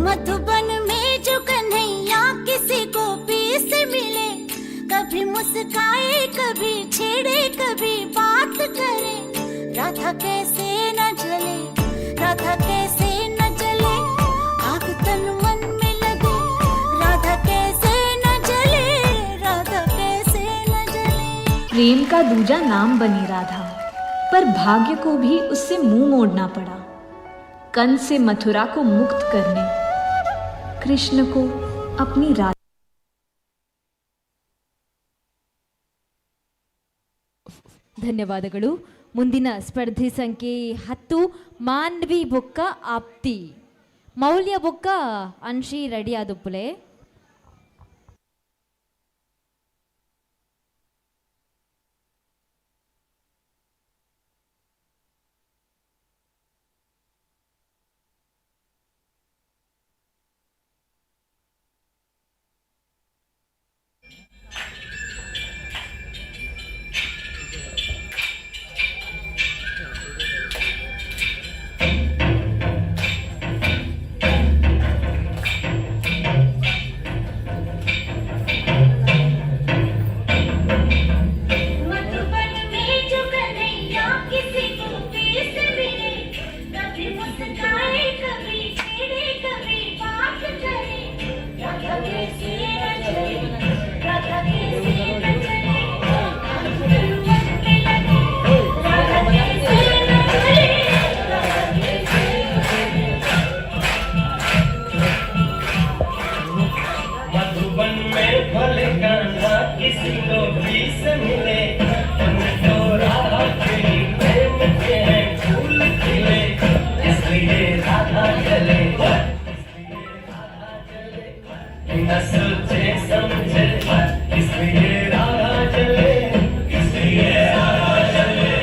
मधुबन में जो कन्हैया किसी गोपी से मिले, कभी मुस्काए कभी छेड़े कभी बात करे। राधा कैसे न जले, राधा कैसे न जले, आग तन मन में लगे। राधा कैसे न जले, राधा कैसे न जले। प्रेम का दूजा नाम बनी राधा, पर भाग्य को भी उससे मुंह मोड़ना पड़ा। कंस से मथुरा को मुक्त करने कृष्ण को अपनी राधा। ಧನ್ಯವಾದಗಳು. ಮುಂದಿನ ಸ್ಪರ್ಧೆ ಸಂಖ್ಯೆ 10 ಮಾನ್ವಿ ಬೊಕ್ಕ ಆಪ್ತಿ. ಮೌಲ್ಯ ಬೊಕ್ಕ ಅನ್ಶಿ ರೆಡಿ ಆದುಪ್ಪಲೆ. मुस्काए कभी छेड़े कभी बात करे राधा कैसे न चले राधा कैसे न चले राधा कैसे न चले राधा कैसे मधुबन में भले कान्हा किसी को भी से मिले मन तो राधा के ही प्रेम के हैं फूल खिले इसलिए राधा चले बिना सोचे समझे इसलिए राधा चले इसलिए राधा चले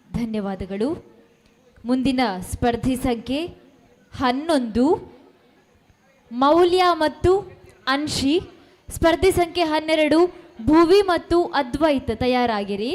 ಧನ್ಯವಾದಗಳು. ಮುಂದಿನ ಸ್ಪರ್ಧಿ ಸಂಖ್ಯೆ 11 ಮೌಲ್ಯ ಮತ್ತು ಅನ್ಶಿ. ಸ್ಪರ್ಧಿ ಸಂಖ್ಯೆ 12 ಭುವಿ ಮತ್ತು ಅದ್ವೈತ್ ತಯಾರಾಗಿರಿ.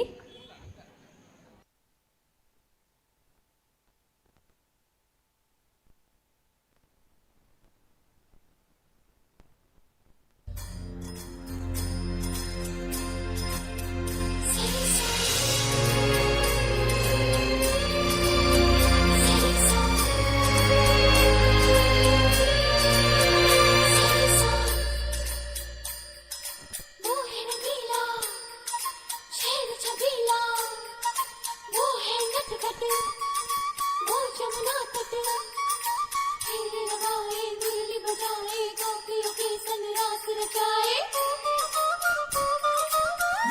वो है रंगीला शेर छबीला वो है नटखट वो जमुना तट फेरे लगाए मुरली बजाए गोपियों के संग रास रचाए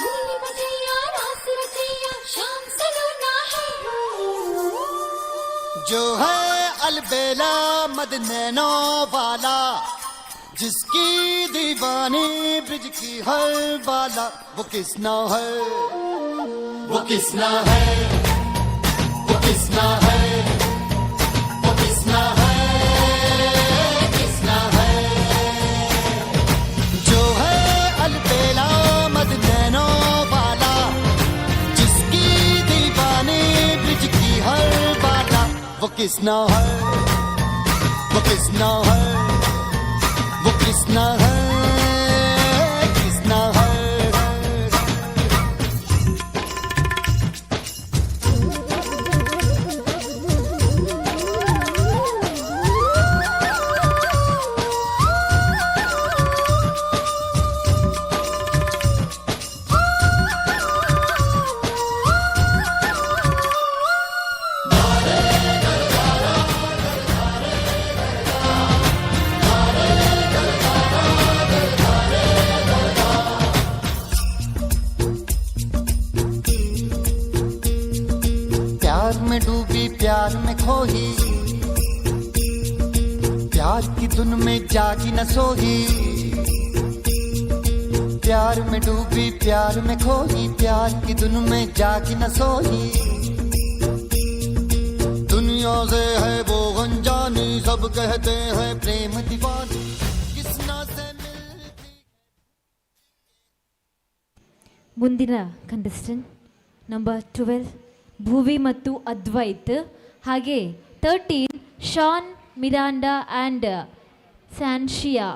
मुरली बजैया रास रचैया शाम सलोना है जो है अलबेला मद नैनो वाला जिसकी दीवानी ब्रिज की हर बाला वो किसना है वो किसना है वो किसना है वो किसना है किसना है जो है अलबेला मद नैनो वाला जिसकी दीवानी ब्रिज की हर बाला वो किसना है वो किसना है वो कृष्णा है कृष्णा है प्यार में डूबी प्यार में खोही प्यार की धुन में जागी न सोही प्यार में डूबी प्यार में खोही प्यार की धुन में जागी न सोही दुनिया से है वो अनजानी सब कहते हैं प्रेम दीवानी किसना से ಮುಂದಿನ ಕಂಟೆಸ್ಟೆಂಟ್ ನಂಬರ್ 12 ಭುವಿ ಮತ್ತು ಅದ್ವೈತ್, ಹಾಗೆ 13 ಶಾನ್ ಮಿರಾಂಡಾ ಆ್ಯಂಡ್ ಸ್ಯಾನ್ಶಿಯಾ.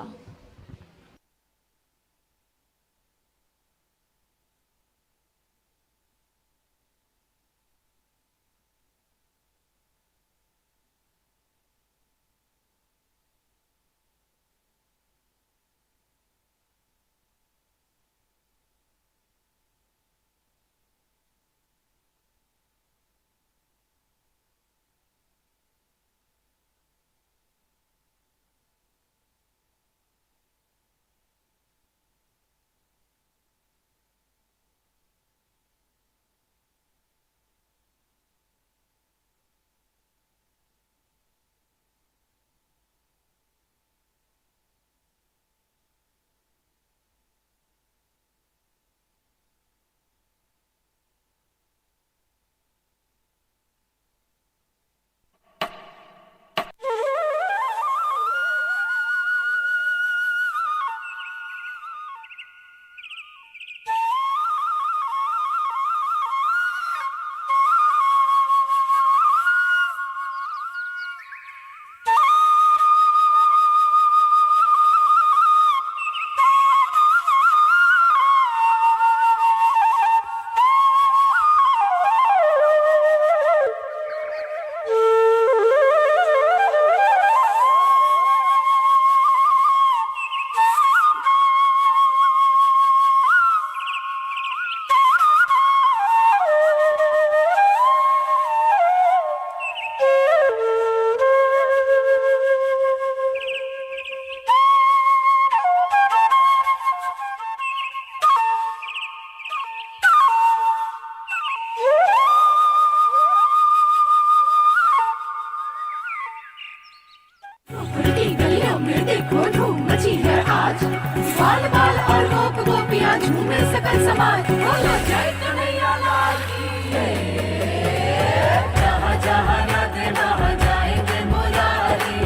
हमारी बोलो जय कन्हैया लाल की। जहाँ जहाँ राधे वहाँ जाएंगे मुरारी।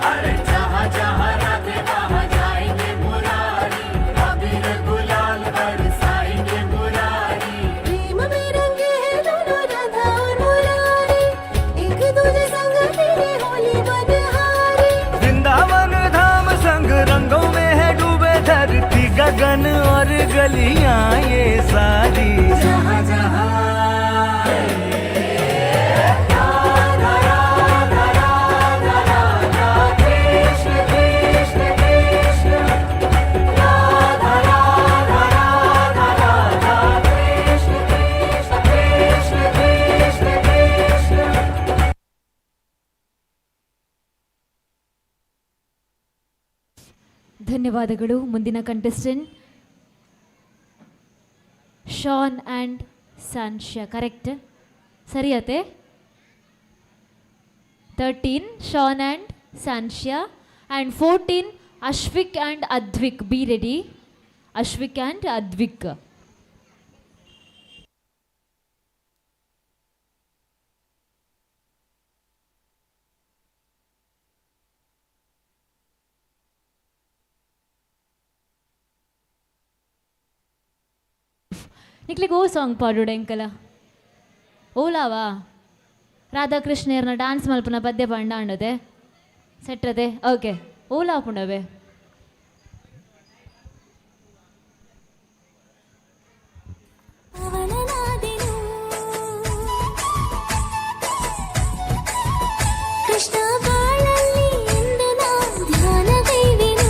अरे जहाँ जहाँ राधे वहाँ जाएंगे मुरारी। अबीर गुलाल बरसाएंगे मुरारी। प्रेम में रंगे हैं दोनों राधा और मुरारी। एक दूजे संग तेरे होली बदहारी। वृंदावन धाम संग रंगों में है डूबे धरती गगन और गलियां ये सारी। जहाँ जहाँ कृष्ण कृष्ण कृष्ण राधा राधा राधा राधा कृष्ण कृष्ण कृष्ण कृष्ण कृष्ण। ಧನ್ಯವಾದಗಳು. ಮುಂದಿನ contestant Shaan and Sansha. Correct ಸರಿಯತೆ? 13 Shaan and Sansha and 14 Ashvik and Advik. Be ready. Ashvik and Advik. ನಿಕ್ಲಿಗೆ ಓ ಸಾಂಗ್ ಪಾಡೋಡು ಎಂಕಲ ಓಲಾವಾ ರಾಧಾಕೃಷ್ಣರ್ನ ಡ್ಯಾನ್ಸ್ ಮಲ್ಪನ ಪದ್ಯ ಪಂಡ ಅಂಡದೆ ಸೆಟ್ರದೆ ಓಕೆ ಓಲಾ ಪುಂಡವೆ. ಕೃಷ್ಣ ಬಾಳಲ್ಲಿ ಎಂದು ನಾ ಧ್ಯಾನಗೈವೆನು.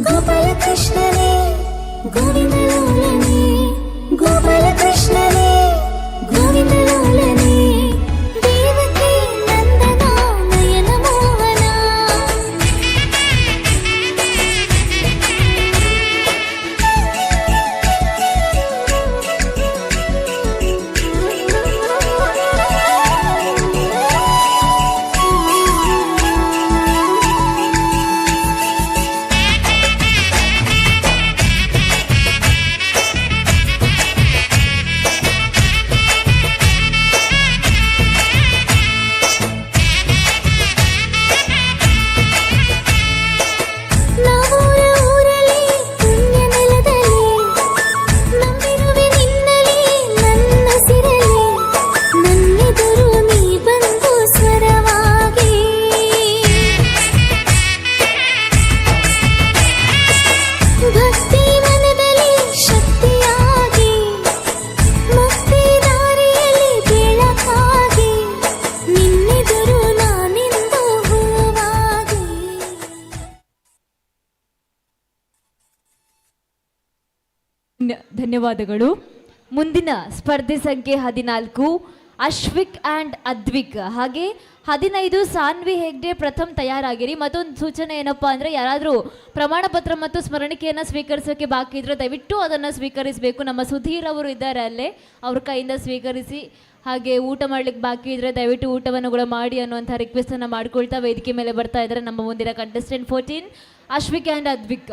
ಗೋಪಾಲ ಕೃಷ್ಣನೇ ಗೋವಿಂದ ಲೋಲನೇ. ಗೋಪಾಲ ಕೃಷ್ಣನೇ ಗೋವಿಂದ ಲೋಲನೇ. ದೇವಕಿ ನಂದನ ನಯನ ಮೋಹನ. ನಾವೂರ ಊರಲ್ಲಿ ಪುಣ್ಯ ನೆಲದಲ್ಲಿ ನಂಬಿರುವೆ ನಿನ್ನಲಿ ನನ್ನ ಸಿರಲಿ. ನನ್ನೆದುರು ನೀ ಬಂದು ಸ್ವರವಾಗಿ. ಭಕ್ತಿ ಮನದಲ್ಲಿ ಶಕ್ತಿಯಾಗಿ. ಮುಕ್ತಿ ದಾರಿಯಲ್ಲಿ ಬೆಳಕಾಗಿ. ನಿನ್ನೆದುರು ನಾನಿಂದು ಹೂವಾಗಿ. ಧನ್ಯವಾದಗಳು. ಮುಂದಿನ ಸ್ಪರ್ಧೆ ಸಂಖ್ಯೆ 14 ಅಶ್ವಿಕ್ ಆ್ಯಂಡ್ ಅದ್ವಿಕ್. ಹಾಗೆ 15 ಸಾನ್ವಿ ಹೆಗ್ಡೆ ಪ್ರಥಮ್ ತಯಾರಾಗಿರಿ. ಮತ್ತೊಂದು ಸೂಚನೆ ಏನಪ್ಪ ಅಂದರೆ ಯಾರಾದರೂ ಪ್ರಮಾಣ ಪತ್ರ ಮತ್ತು ಸ್ಮರಣಿಕೆಯನ್ನು ಸ್ವೀಕರಿಸೋಕ್ಕೆ ಬಾಕಿ ಇದ್ದರೆ ದಯವಿಟ್ಟು ಅದನ್ನು ಸ್ವೀಕರಿಸಬೇಕು. ನಮ್ಮ ಸುಧೀರ್ ಅವರು ಇದ್ದಾರೆ ಅಲ್ಲೇ, ಅವ್ರ ಕೈಯಿಂದ ಸ್ವೀಕರಿಸಿ. ಹಾಗೆ ಊಟ ಮಾಡ್ಲಿಕ್ಕೆ ಬಾಕಿ ಇದ್ದರೆ ದಯವಿಟ್ಟು ಊಟವನ್ನು ಕೂಡ ಮಾಡಿ ಅನ್ನುವಂಥ ರಿಕ್ವೆಸ್ಟನ್ನು ಮಾಡ್ಕೊಳ್ತಾ ವೇದಿಕೆ ಮೇಲೆ ಬರ್ತಾ ಇದ್ದಾರೆ ನಮ್ಮ ಮುಂದಿನ ಕಂಟೆಸ್ಟೆಂಟ್ 14 ಅಶ್ವಿಕ್ ಆ್ಯಂಡ್ ಅದ್ವಿಕ್.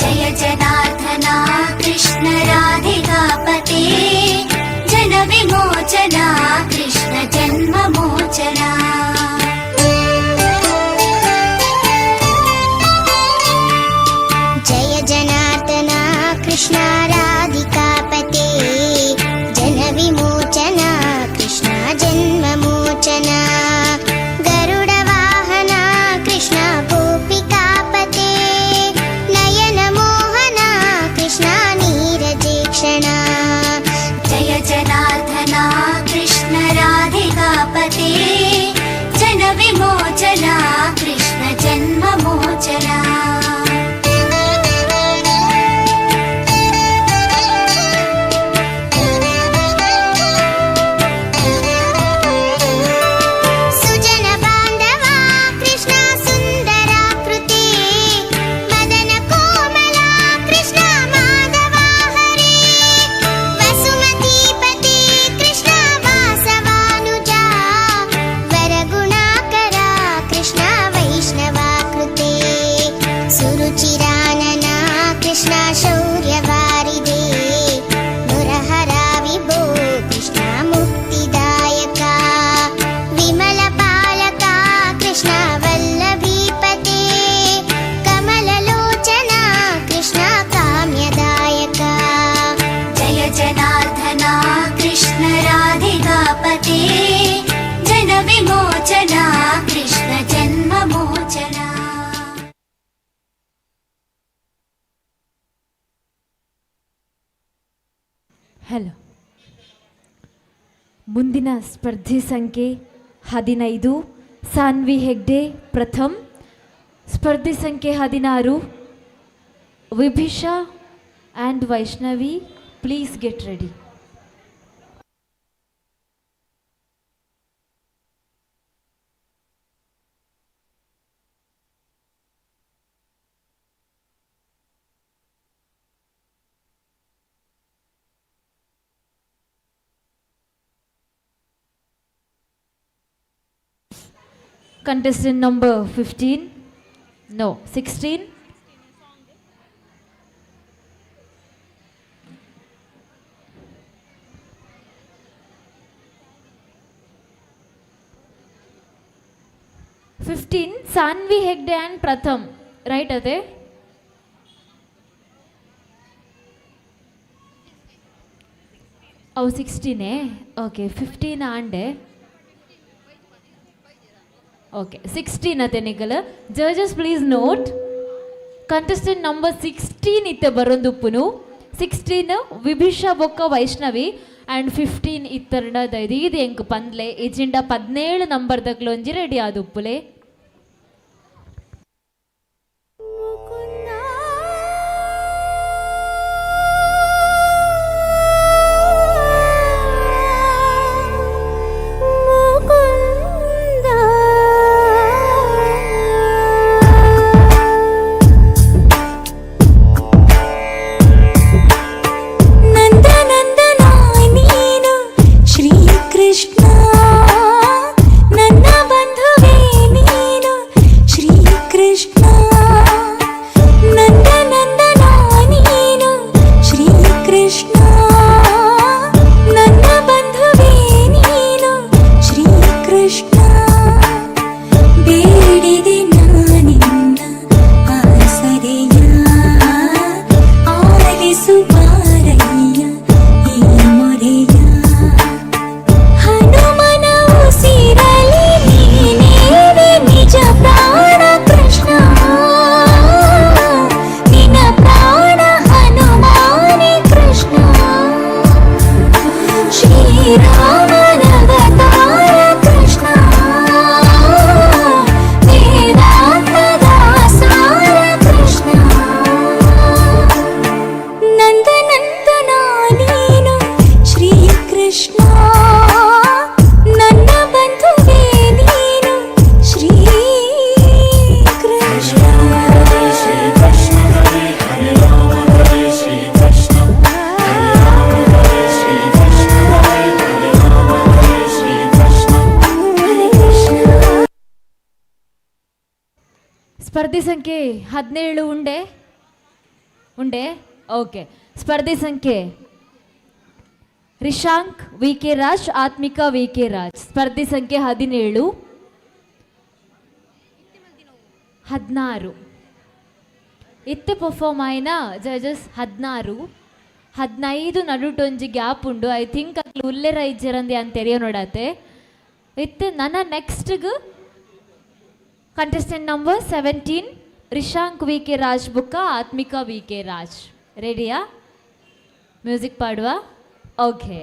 जय जनार्दना कृष्ण राधिकापते. जन विमोचना कृष्ण जन्म मोचना. जय जनार्दना कृष्ण राधिकापते. जन विमोचना कृष्ण जन्म मोचना. गरुड वाहना कृष्ण गोपिकापते. नयन मोहना कृष्ण नीरजेक्षणा. जय जनार्दना कृष्ण राधिकापते. जन विमोचना कृष्ण जन्म मोचना. ಹಲೋ. ಮುಂದಿನ ಸ್ಪರ್ಧಿ ಸಂಖ್ಯೆ 15 ಸಾನ್ವಿ ಹೆಗ್ಡೆ ಪ್ರಥಮ್. ಸ್ಪರ್ಧಿ ಸಂಖ್ಯೆ 16 Vibhisha and Vaishnavi. Please get ready. Contestant number 15, no, 16. Sanvi Hegde and Pratham, right ade? Oh, 16 eh? Okay, 15 ande. Okay, 16 ate nikala. Judges please note. Contestant number 16 itte barondupunu. 16 Vibhisha Bokka Vaishnavi and 15 ittarna daidi enk pandle agenda 17 number daglonji ready aduppule. ಸ್ಪರ್ಧಿ ಸಂಖ್ಯೆ 17 ಉಂಡೆ ಓಕೆ. ಸ್ಪರ್ಧಿ ಸಂಖ್ಯೆ ರಿಶಾಂಕ್ ವಿ.ಕೆ. ರಾಜ್, ಆತ್ಮಿಕಾ ವಿ.ಕೆ. ರಾಜ್. ಸ್ಪರ್ಧಿ ಸಂಖ್ಯೆ 17 16 ಇತ್ತೆ ಪರ್ಫಾರ್ಮ್ ಆಯ್ನ ಜಜಸ್ 16 ನಡುಟೊಂಜಿ ಗ್ಯಾಪ್ ಉಂಡು. ಐ ಥಿಂಕ್ ಅಕ್ಲು ಉಲ್ಲೆರ ಇಜ್ಜರಂದಿ ಅಂತ ತೆರೆಯೋ ನೋಡತ್ತೆ ಇತ್ತೆ. ನನ್ನ ನೆಕ್ಸ್ಟ್ಗೆ contestant number 17 Rishank V K. Raj ಬುಕ್ಕ ಆತ್ಮಿಕಾ ವಿ.ಕೆ. ರಾಜ್. ರೆಡಿಯಾ? ಮ್ಯೂಸಿಕ್ ಪಾಡುವ? Okay.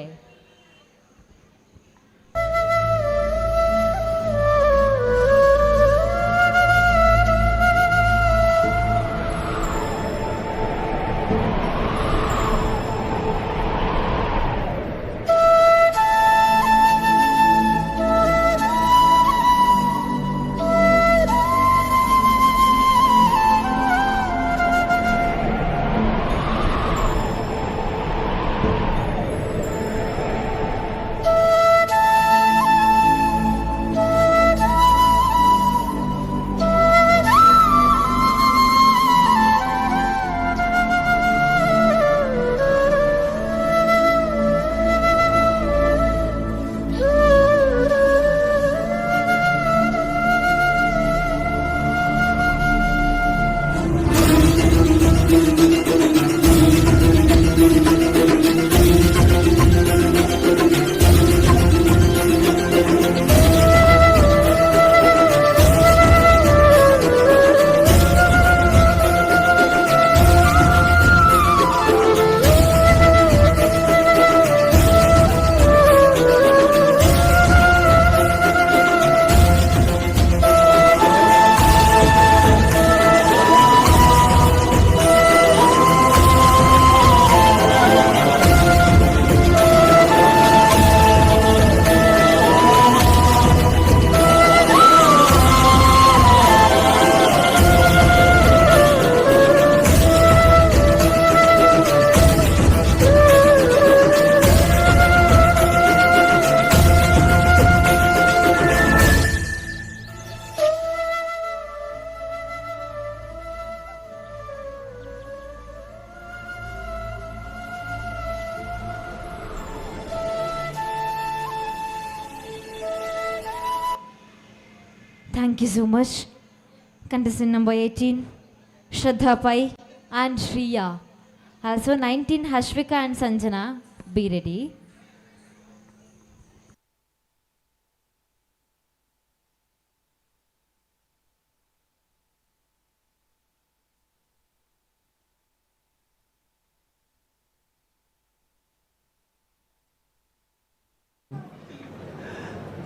Thank you so much. Contestant number 18, Shraddha Pai and Shriya. Also 19, Hashvika and Sanjana. Be ready.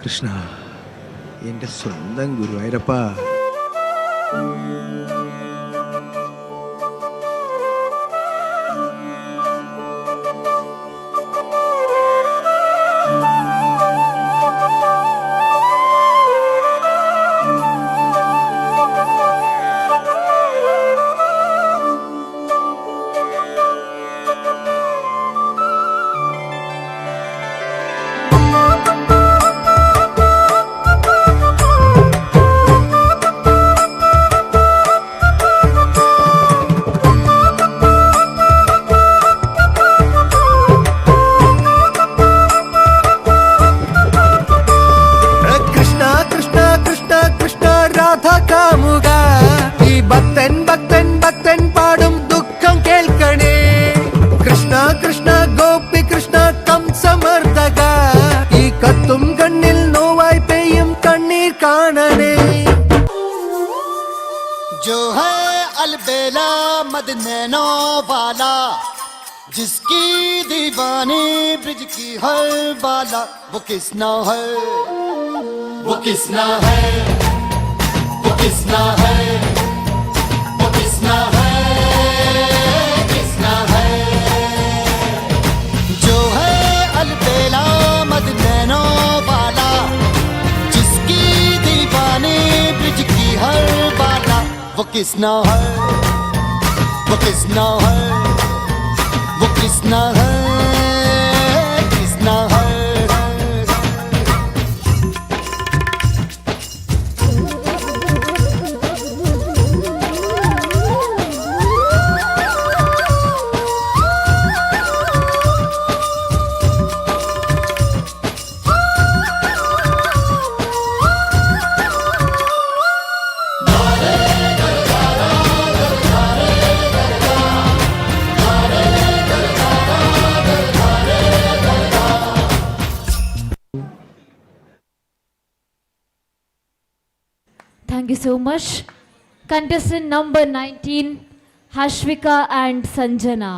Krishna, എൻ്റെ സ്വന്തം ഗുരുവായൂരപ്പ. जो है अलबेला मद नैनो वाला, जिसकी दीवानी ब्रिज की हर बाला, वो किसना है, वो किसना है, वो किसना है, वो किसना है, किसना है। जो है अलबेला मद नैनो वाला, जिसकी दीवानी ब्रिज की हर बाला, वो किसना है, वो किसना है, वो किसना है, किसना है। Thank you so much. Contestant number 19, Hashvika and Sanjana.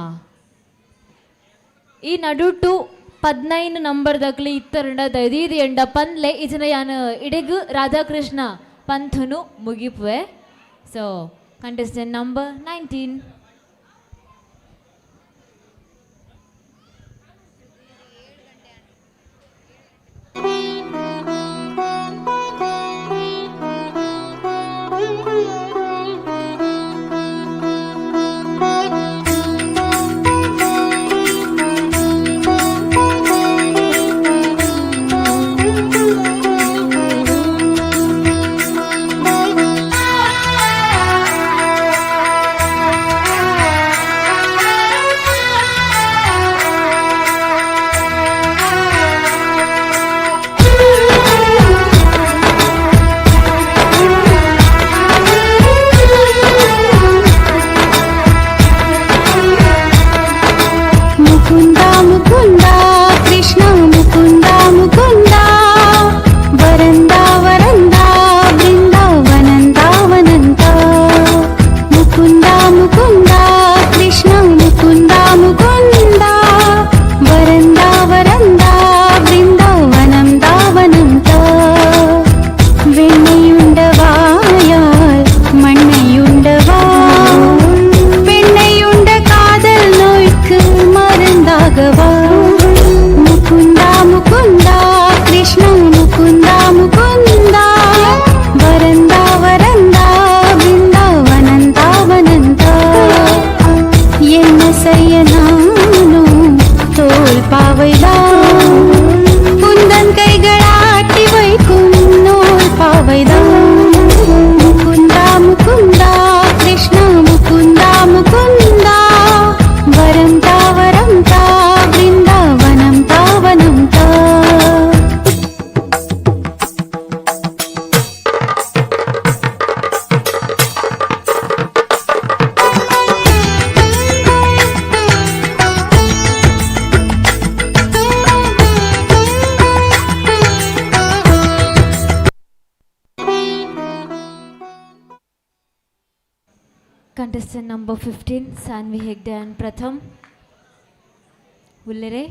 ಈ ನಡುಟು 19 ನಂಬರ್ ದಕ್ಲಿ ಇತ್ತರಂಡ ದೈದೀದಿ ಎಂಡ ಪನ್ಲೆ ಇಜನ ಯಾನ ಇಡೆಗು ರಾಧಾಕೃಷ್ಣ ಪಂಥುನು ಮುಗಿಪುವೆ. So contestant number 19. contestant number 15, Sanvi Hegde and Pratham. Ullere?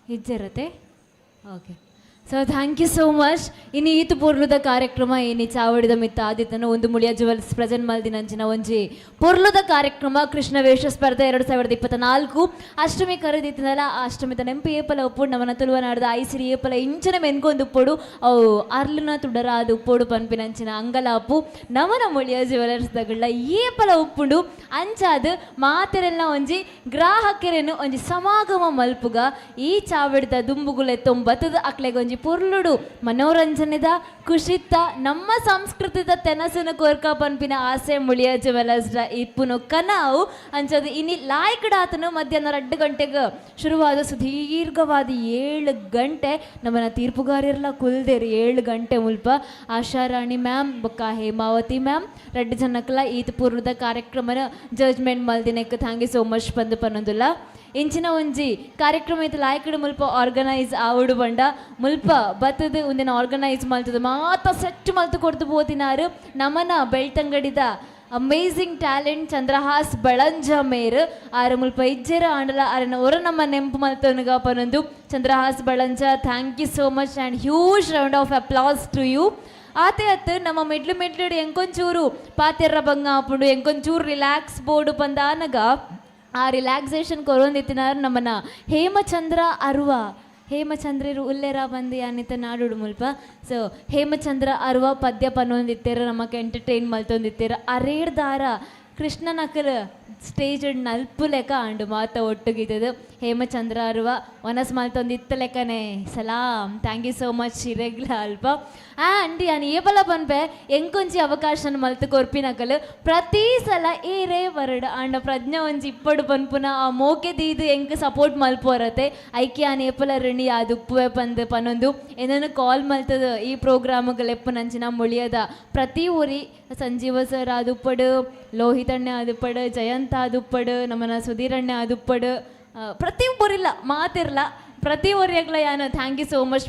Hijjarate? Okay. So thank you so much ಇನ್ನು ಈತು ಪೊರ್ಲುದ ಕಾರ್ಯಕ್ರಮ ಏನಿ ಚಾವಡಿದ ಮಿತ್ತ ಆದಿತ್ತನ ಒಂದು ಮುಳಿಯ ಜುವೆಲ್ಸ್ ಪ್ರೆಸೆಂಟ್ ಮಲ್ದಿನಂಚಿನ ಒಂಜಿ ಪೊರ್ಲುದ ಕಾರ್ಯಕ್ರಮ ಕೃಷ್ಣ ವೇಷ ಸ್ಪರ್ಧೆ 2024 ಅಷ್ಟಮಿ ಕರೆದಿತ್ತನಲ್ಲ ಆ ಅಷ್ಟಮಿತ ನೆಂಪು ಏಪಲ ಉಪ್ಪುಡು ನಮ್ಮನ ತುಳುವನಾಡ್ದ ಐಸಿರಿ ಏಪಲ ಇಂಚನ ಮೆನ್ಕೊಂದು ಉಪ್ಪುಡು ಅವು ಅರ್ಲುನ ತುಡರ ಅದು ಉಪ್ಪುಡು ಪನ್ಪಿನಂಚಿನ ಅಂಗಲಾಪು ನಮನ ಮುಳಿಯ ಜುವೆಲರ್ಸ್ ದಗಳ ಏಪಲ ಉಪ್ಪುಂಡು ಅಂಚಾದು ಮಾತೆರೆಲ್ಲ ಒಂಜಿ ಗ್ರಾಹಕರೇನು ಒಂಜಿ ಸಮಾಗಮ ಮಲ್ಪುಗ ಈ ಚಾವಡಿದ ದುಂಬುಗುಲೆ ತೊಂಬತ್ತದ ಅಕ್ಲೆಗೆ ಒಂಜಿ ಪೊರ್ಲುಡು ಮನೋರಂಜನೆದ ಖುಷಿತ್ತ ನಮ್ಮ ಸಂಸ್ಕೃತಿದ ತೆನಸನ ಕೋರ್ಕ ಪನ್ಪಿನ ಆಸೆ ಮುಳಿಯ ಜುವೆಲರ್ಸ್ ಇಪ್ಪುನು ಕನಾವು ಅಂಚದು ಇನಿ ಲಾಯ್ಕಡಾತನು ಮಧ್ಯಾಹ್ನ 2 ಗಂಟೆಗೆ ಶುರುವಾದ ಸುದೀರ್ಘವಾದ 7 ಗಂಟೆ ನಮ್ಮನ ತೀರ್ಪುಗಾರರೆಲ್ಲ ಕುಲ್ದೇರಿ 7 ಗಂಟೆ ಮುಲ್ಪ ಆಶಾರಾಣಿ ಮ್ಯಾಮ್ ಬೊಕ್ಕ ಹೇಮಾವತಿ ಮ್ಯಾಮ್ 2 ಜನಕ್ಕೆಲ್ಲ ಈತ ಪೂರ್ವದ ಕಾರ್ಯಕ್ರಮನ ಜಡ್ಜ್ಮೆಂಟ್ ಮಲ್ದಿನಕ್ಕೆ ಥ್ಯಾಂಕ್ ಯು ಸೋ ಮಚ್ ಬಂದು ಪನ್ನೊಂದುಲ್ಲ ಇಂಚಿನ ಒಂಜಿ ಕಾರ್ಯಕ್ರಮ ಇತ್ತು ಲಾಯ್ಕಡು ಮುಲ್ಪ ಆರ್ಗನೈಸ್ ಆವಡು ಬಂಡ ಮುಲ್ಪ ಬತ್ತದು ಒಂದಿನ ಆರ್ಗನೈಸ್ ಮಲ್ತದ ಮಾತ ಸೆಟ್ ಮಲ್ತು ಕೊಡ್ತು ಪೋತಿನಾರು ನಮನ ಬೆಳ್ತಂಗಡಿದ ಅಮೇಝಿಂಗ್ ಟ್ಯಾಲೆಂಟ್ ಚಂದ್ರಹಾಸ್ ಬಳಂಜ ಮೇರ್ ಆರ ಮುಲ್ಪ ಇಜ್ಜೆರ ಆಂಡಲ ಆರನ ಒರ ನಮ್ಮ ನೆಂಪು ಮಲ್ತವನಿಗ ಪನೊಂದು Chandrahas Balanja thank you so much and huge round of applause to you ಆತೆ ಅತ್ತು ನಮ್ಮ ಮೆಡ್ಲು ಎಂಕೊಂಚೂರು ಪಾತೆರ್ರ ಬಂಗ ಆಪುಂಡು ಎಂಕೊಂಚೂರು ರಿಲ್ಯಾಕ್ಸ್ ಬೋರ್ಡು ಬಂದಾನಗ ಆ ರಿಲ್ಯಾಕ್ಸೇಷನ್ ಕೊರೊಂದಿತ್ತಿನಾರು ನಮ್ಮನ್ನ ಹೇಮಚಂದ್ರ ಅರ್ವ ಹೇಮಚಂದ್ರರು ಉಲ್ಲೇರ ಬಂದು ಅನಿತ ನಾಡುಡು ಮುಲ್ಪ ಸೊ ಹೇಮಚಂದ್ರ ಅರ್ವ ಪದ್ಯ ಪನ್ನೊಂದಿತ್ತೇರ ನಮಗೆ ಎಂಟರ್ಟೈನ್ ಮಲ್ತೊಂದಿತ್ತೇರ ಅರೇಡ್ದಾರ ಕೃಷ್ಣನಕಲ್ ಸ್ಟೇಜ್ ನಲ್ಪು ಲೆಕ್ಕ ಆಂಡು ಮಾತ ಒಟ್ಟುಗಿದ್ದದು ಹೇಮಚಂದ್ರ ಅರ್ವ ಒನಸ್ ಮಲ್ತೊಂದಿತ್ತ ಲೆಕ್ಕನೆ ಸಲಾಮ್ ಥ್ಯಾಂಕ್ ಯು ಸೋ ಮಚ್ ಇರೆಗ್ಲ ಅಲ್ಪ ಆ್ಯಂಡ್ ಯಾನು ಏಬಲ ಪನ್ಪೆ ಎಂಕೊಂಜಿ ಅವಕಾಶನ ಮಲ್ತು ಕೊರ್ಪಿನಕಲ್ ಪ್ರತಿ ಸಲ ಏರೇ ಬರಡು ಆಂಡ ಪ್ರಜ್ಞೆ ಒಂಜಿ ಇಪ್ಪಡು ಪನ್ಪುನ ಆ ಮೋಕೆ ದೀದು ಎಂಕ್ ಸಪೋರ್ಟ್ ಮಲ್ಪೋರತ್ತೆ ಐಕಿ ಆನ್ ಏಪಲ ಋಣಿ ಅದು ಉಪ್ಪುವೆ ಪಂದು ಪನ್ನೊಂದು ಏನನ್ನು ಕಾಲ್ ಮಲ್ತದ ಈ ಪ್ರೋಗ್ರಾಮ್ಗಳು ಎಪ್ಪು ನಂಚಿನ ಮುಳಿಯದ ಪ್ರತಿ ಊರಿ ಸಂಜೀವ ಸರ್ ಆದುಪ್ಪಡು ಲೋಹಿತಣ್ಣೆ ಆದುಪ್ಪಡು ಜಯಂತ ಆದುಪ್ಪಡು ನಮ್ಮನ ಸುಧೀರಣ್ಣೆ ಆದುಪ್ಪಡು ಪ್ರತಿ ಒಬ್ಬರಿಲ್ಲ ಮಾತಿರಲ್ಲ ಪ್ರತಿ ಒರಿಯಾಗ್ಲ ಯಾನು ಥ್ಯಾಂಕ್ ಯು ಸೋ ಮಚ್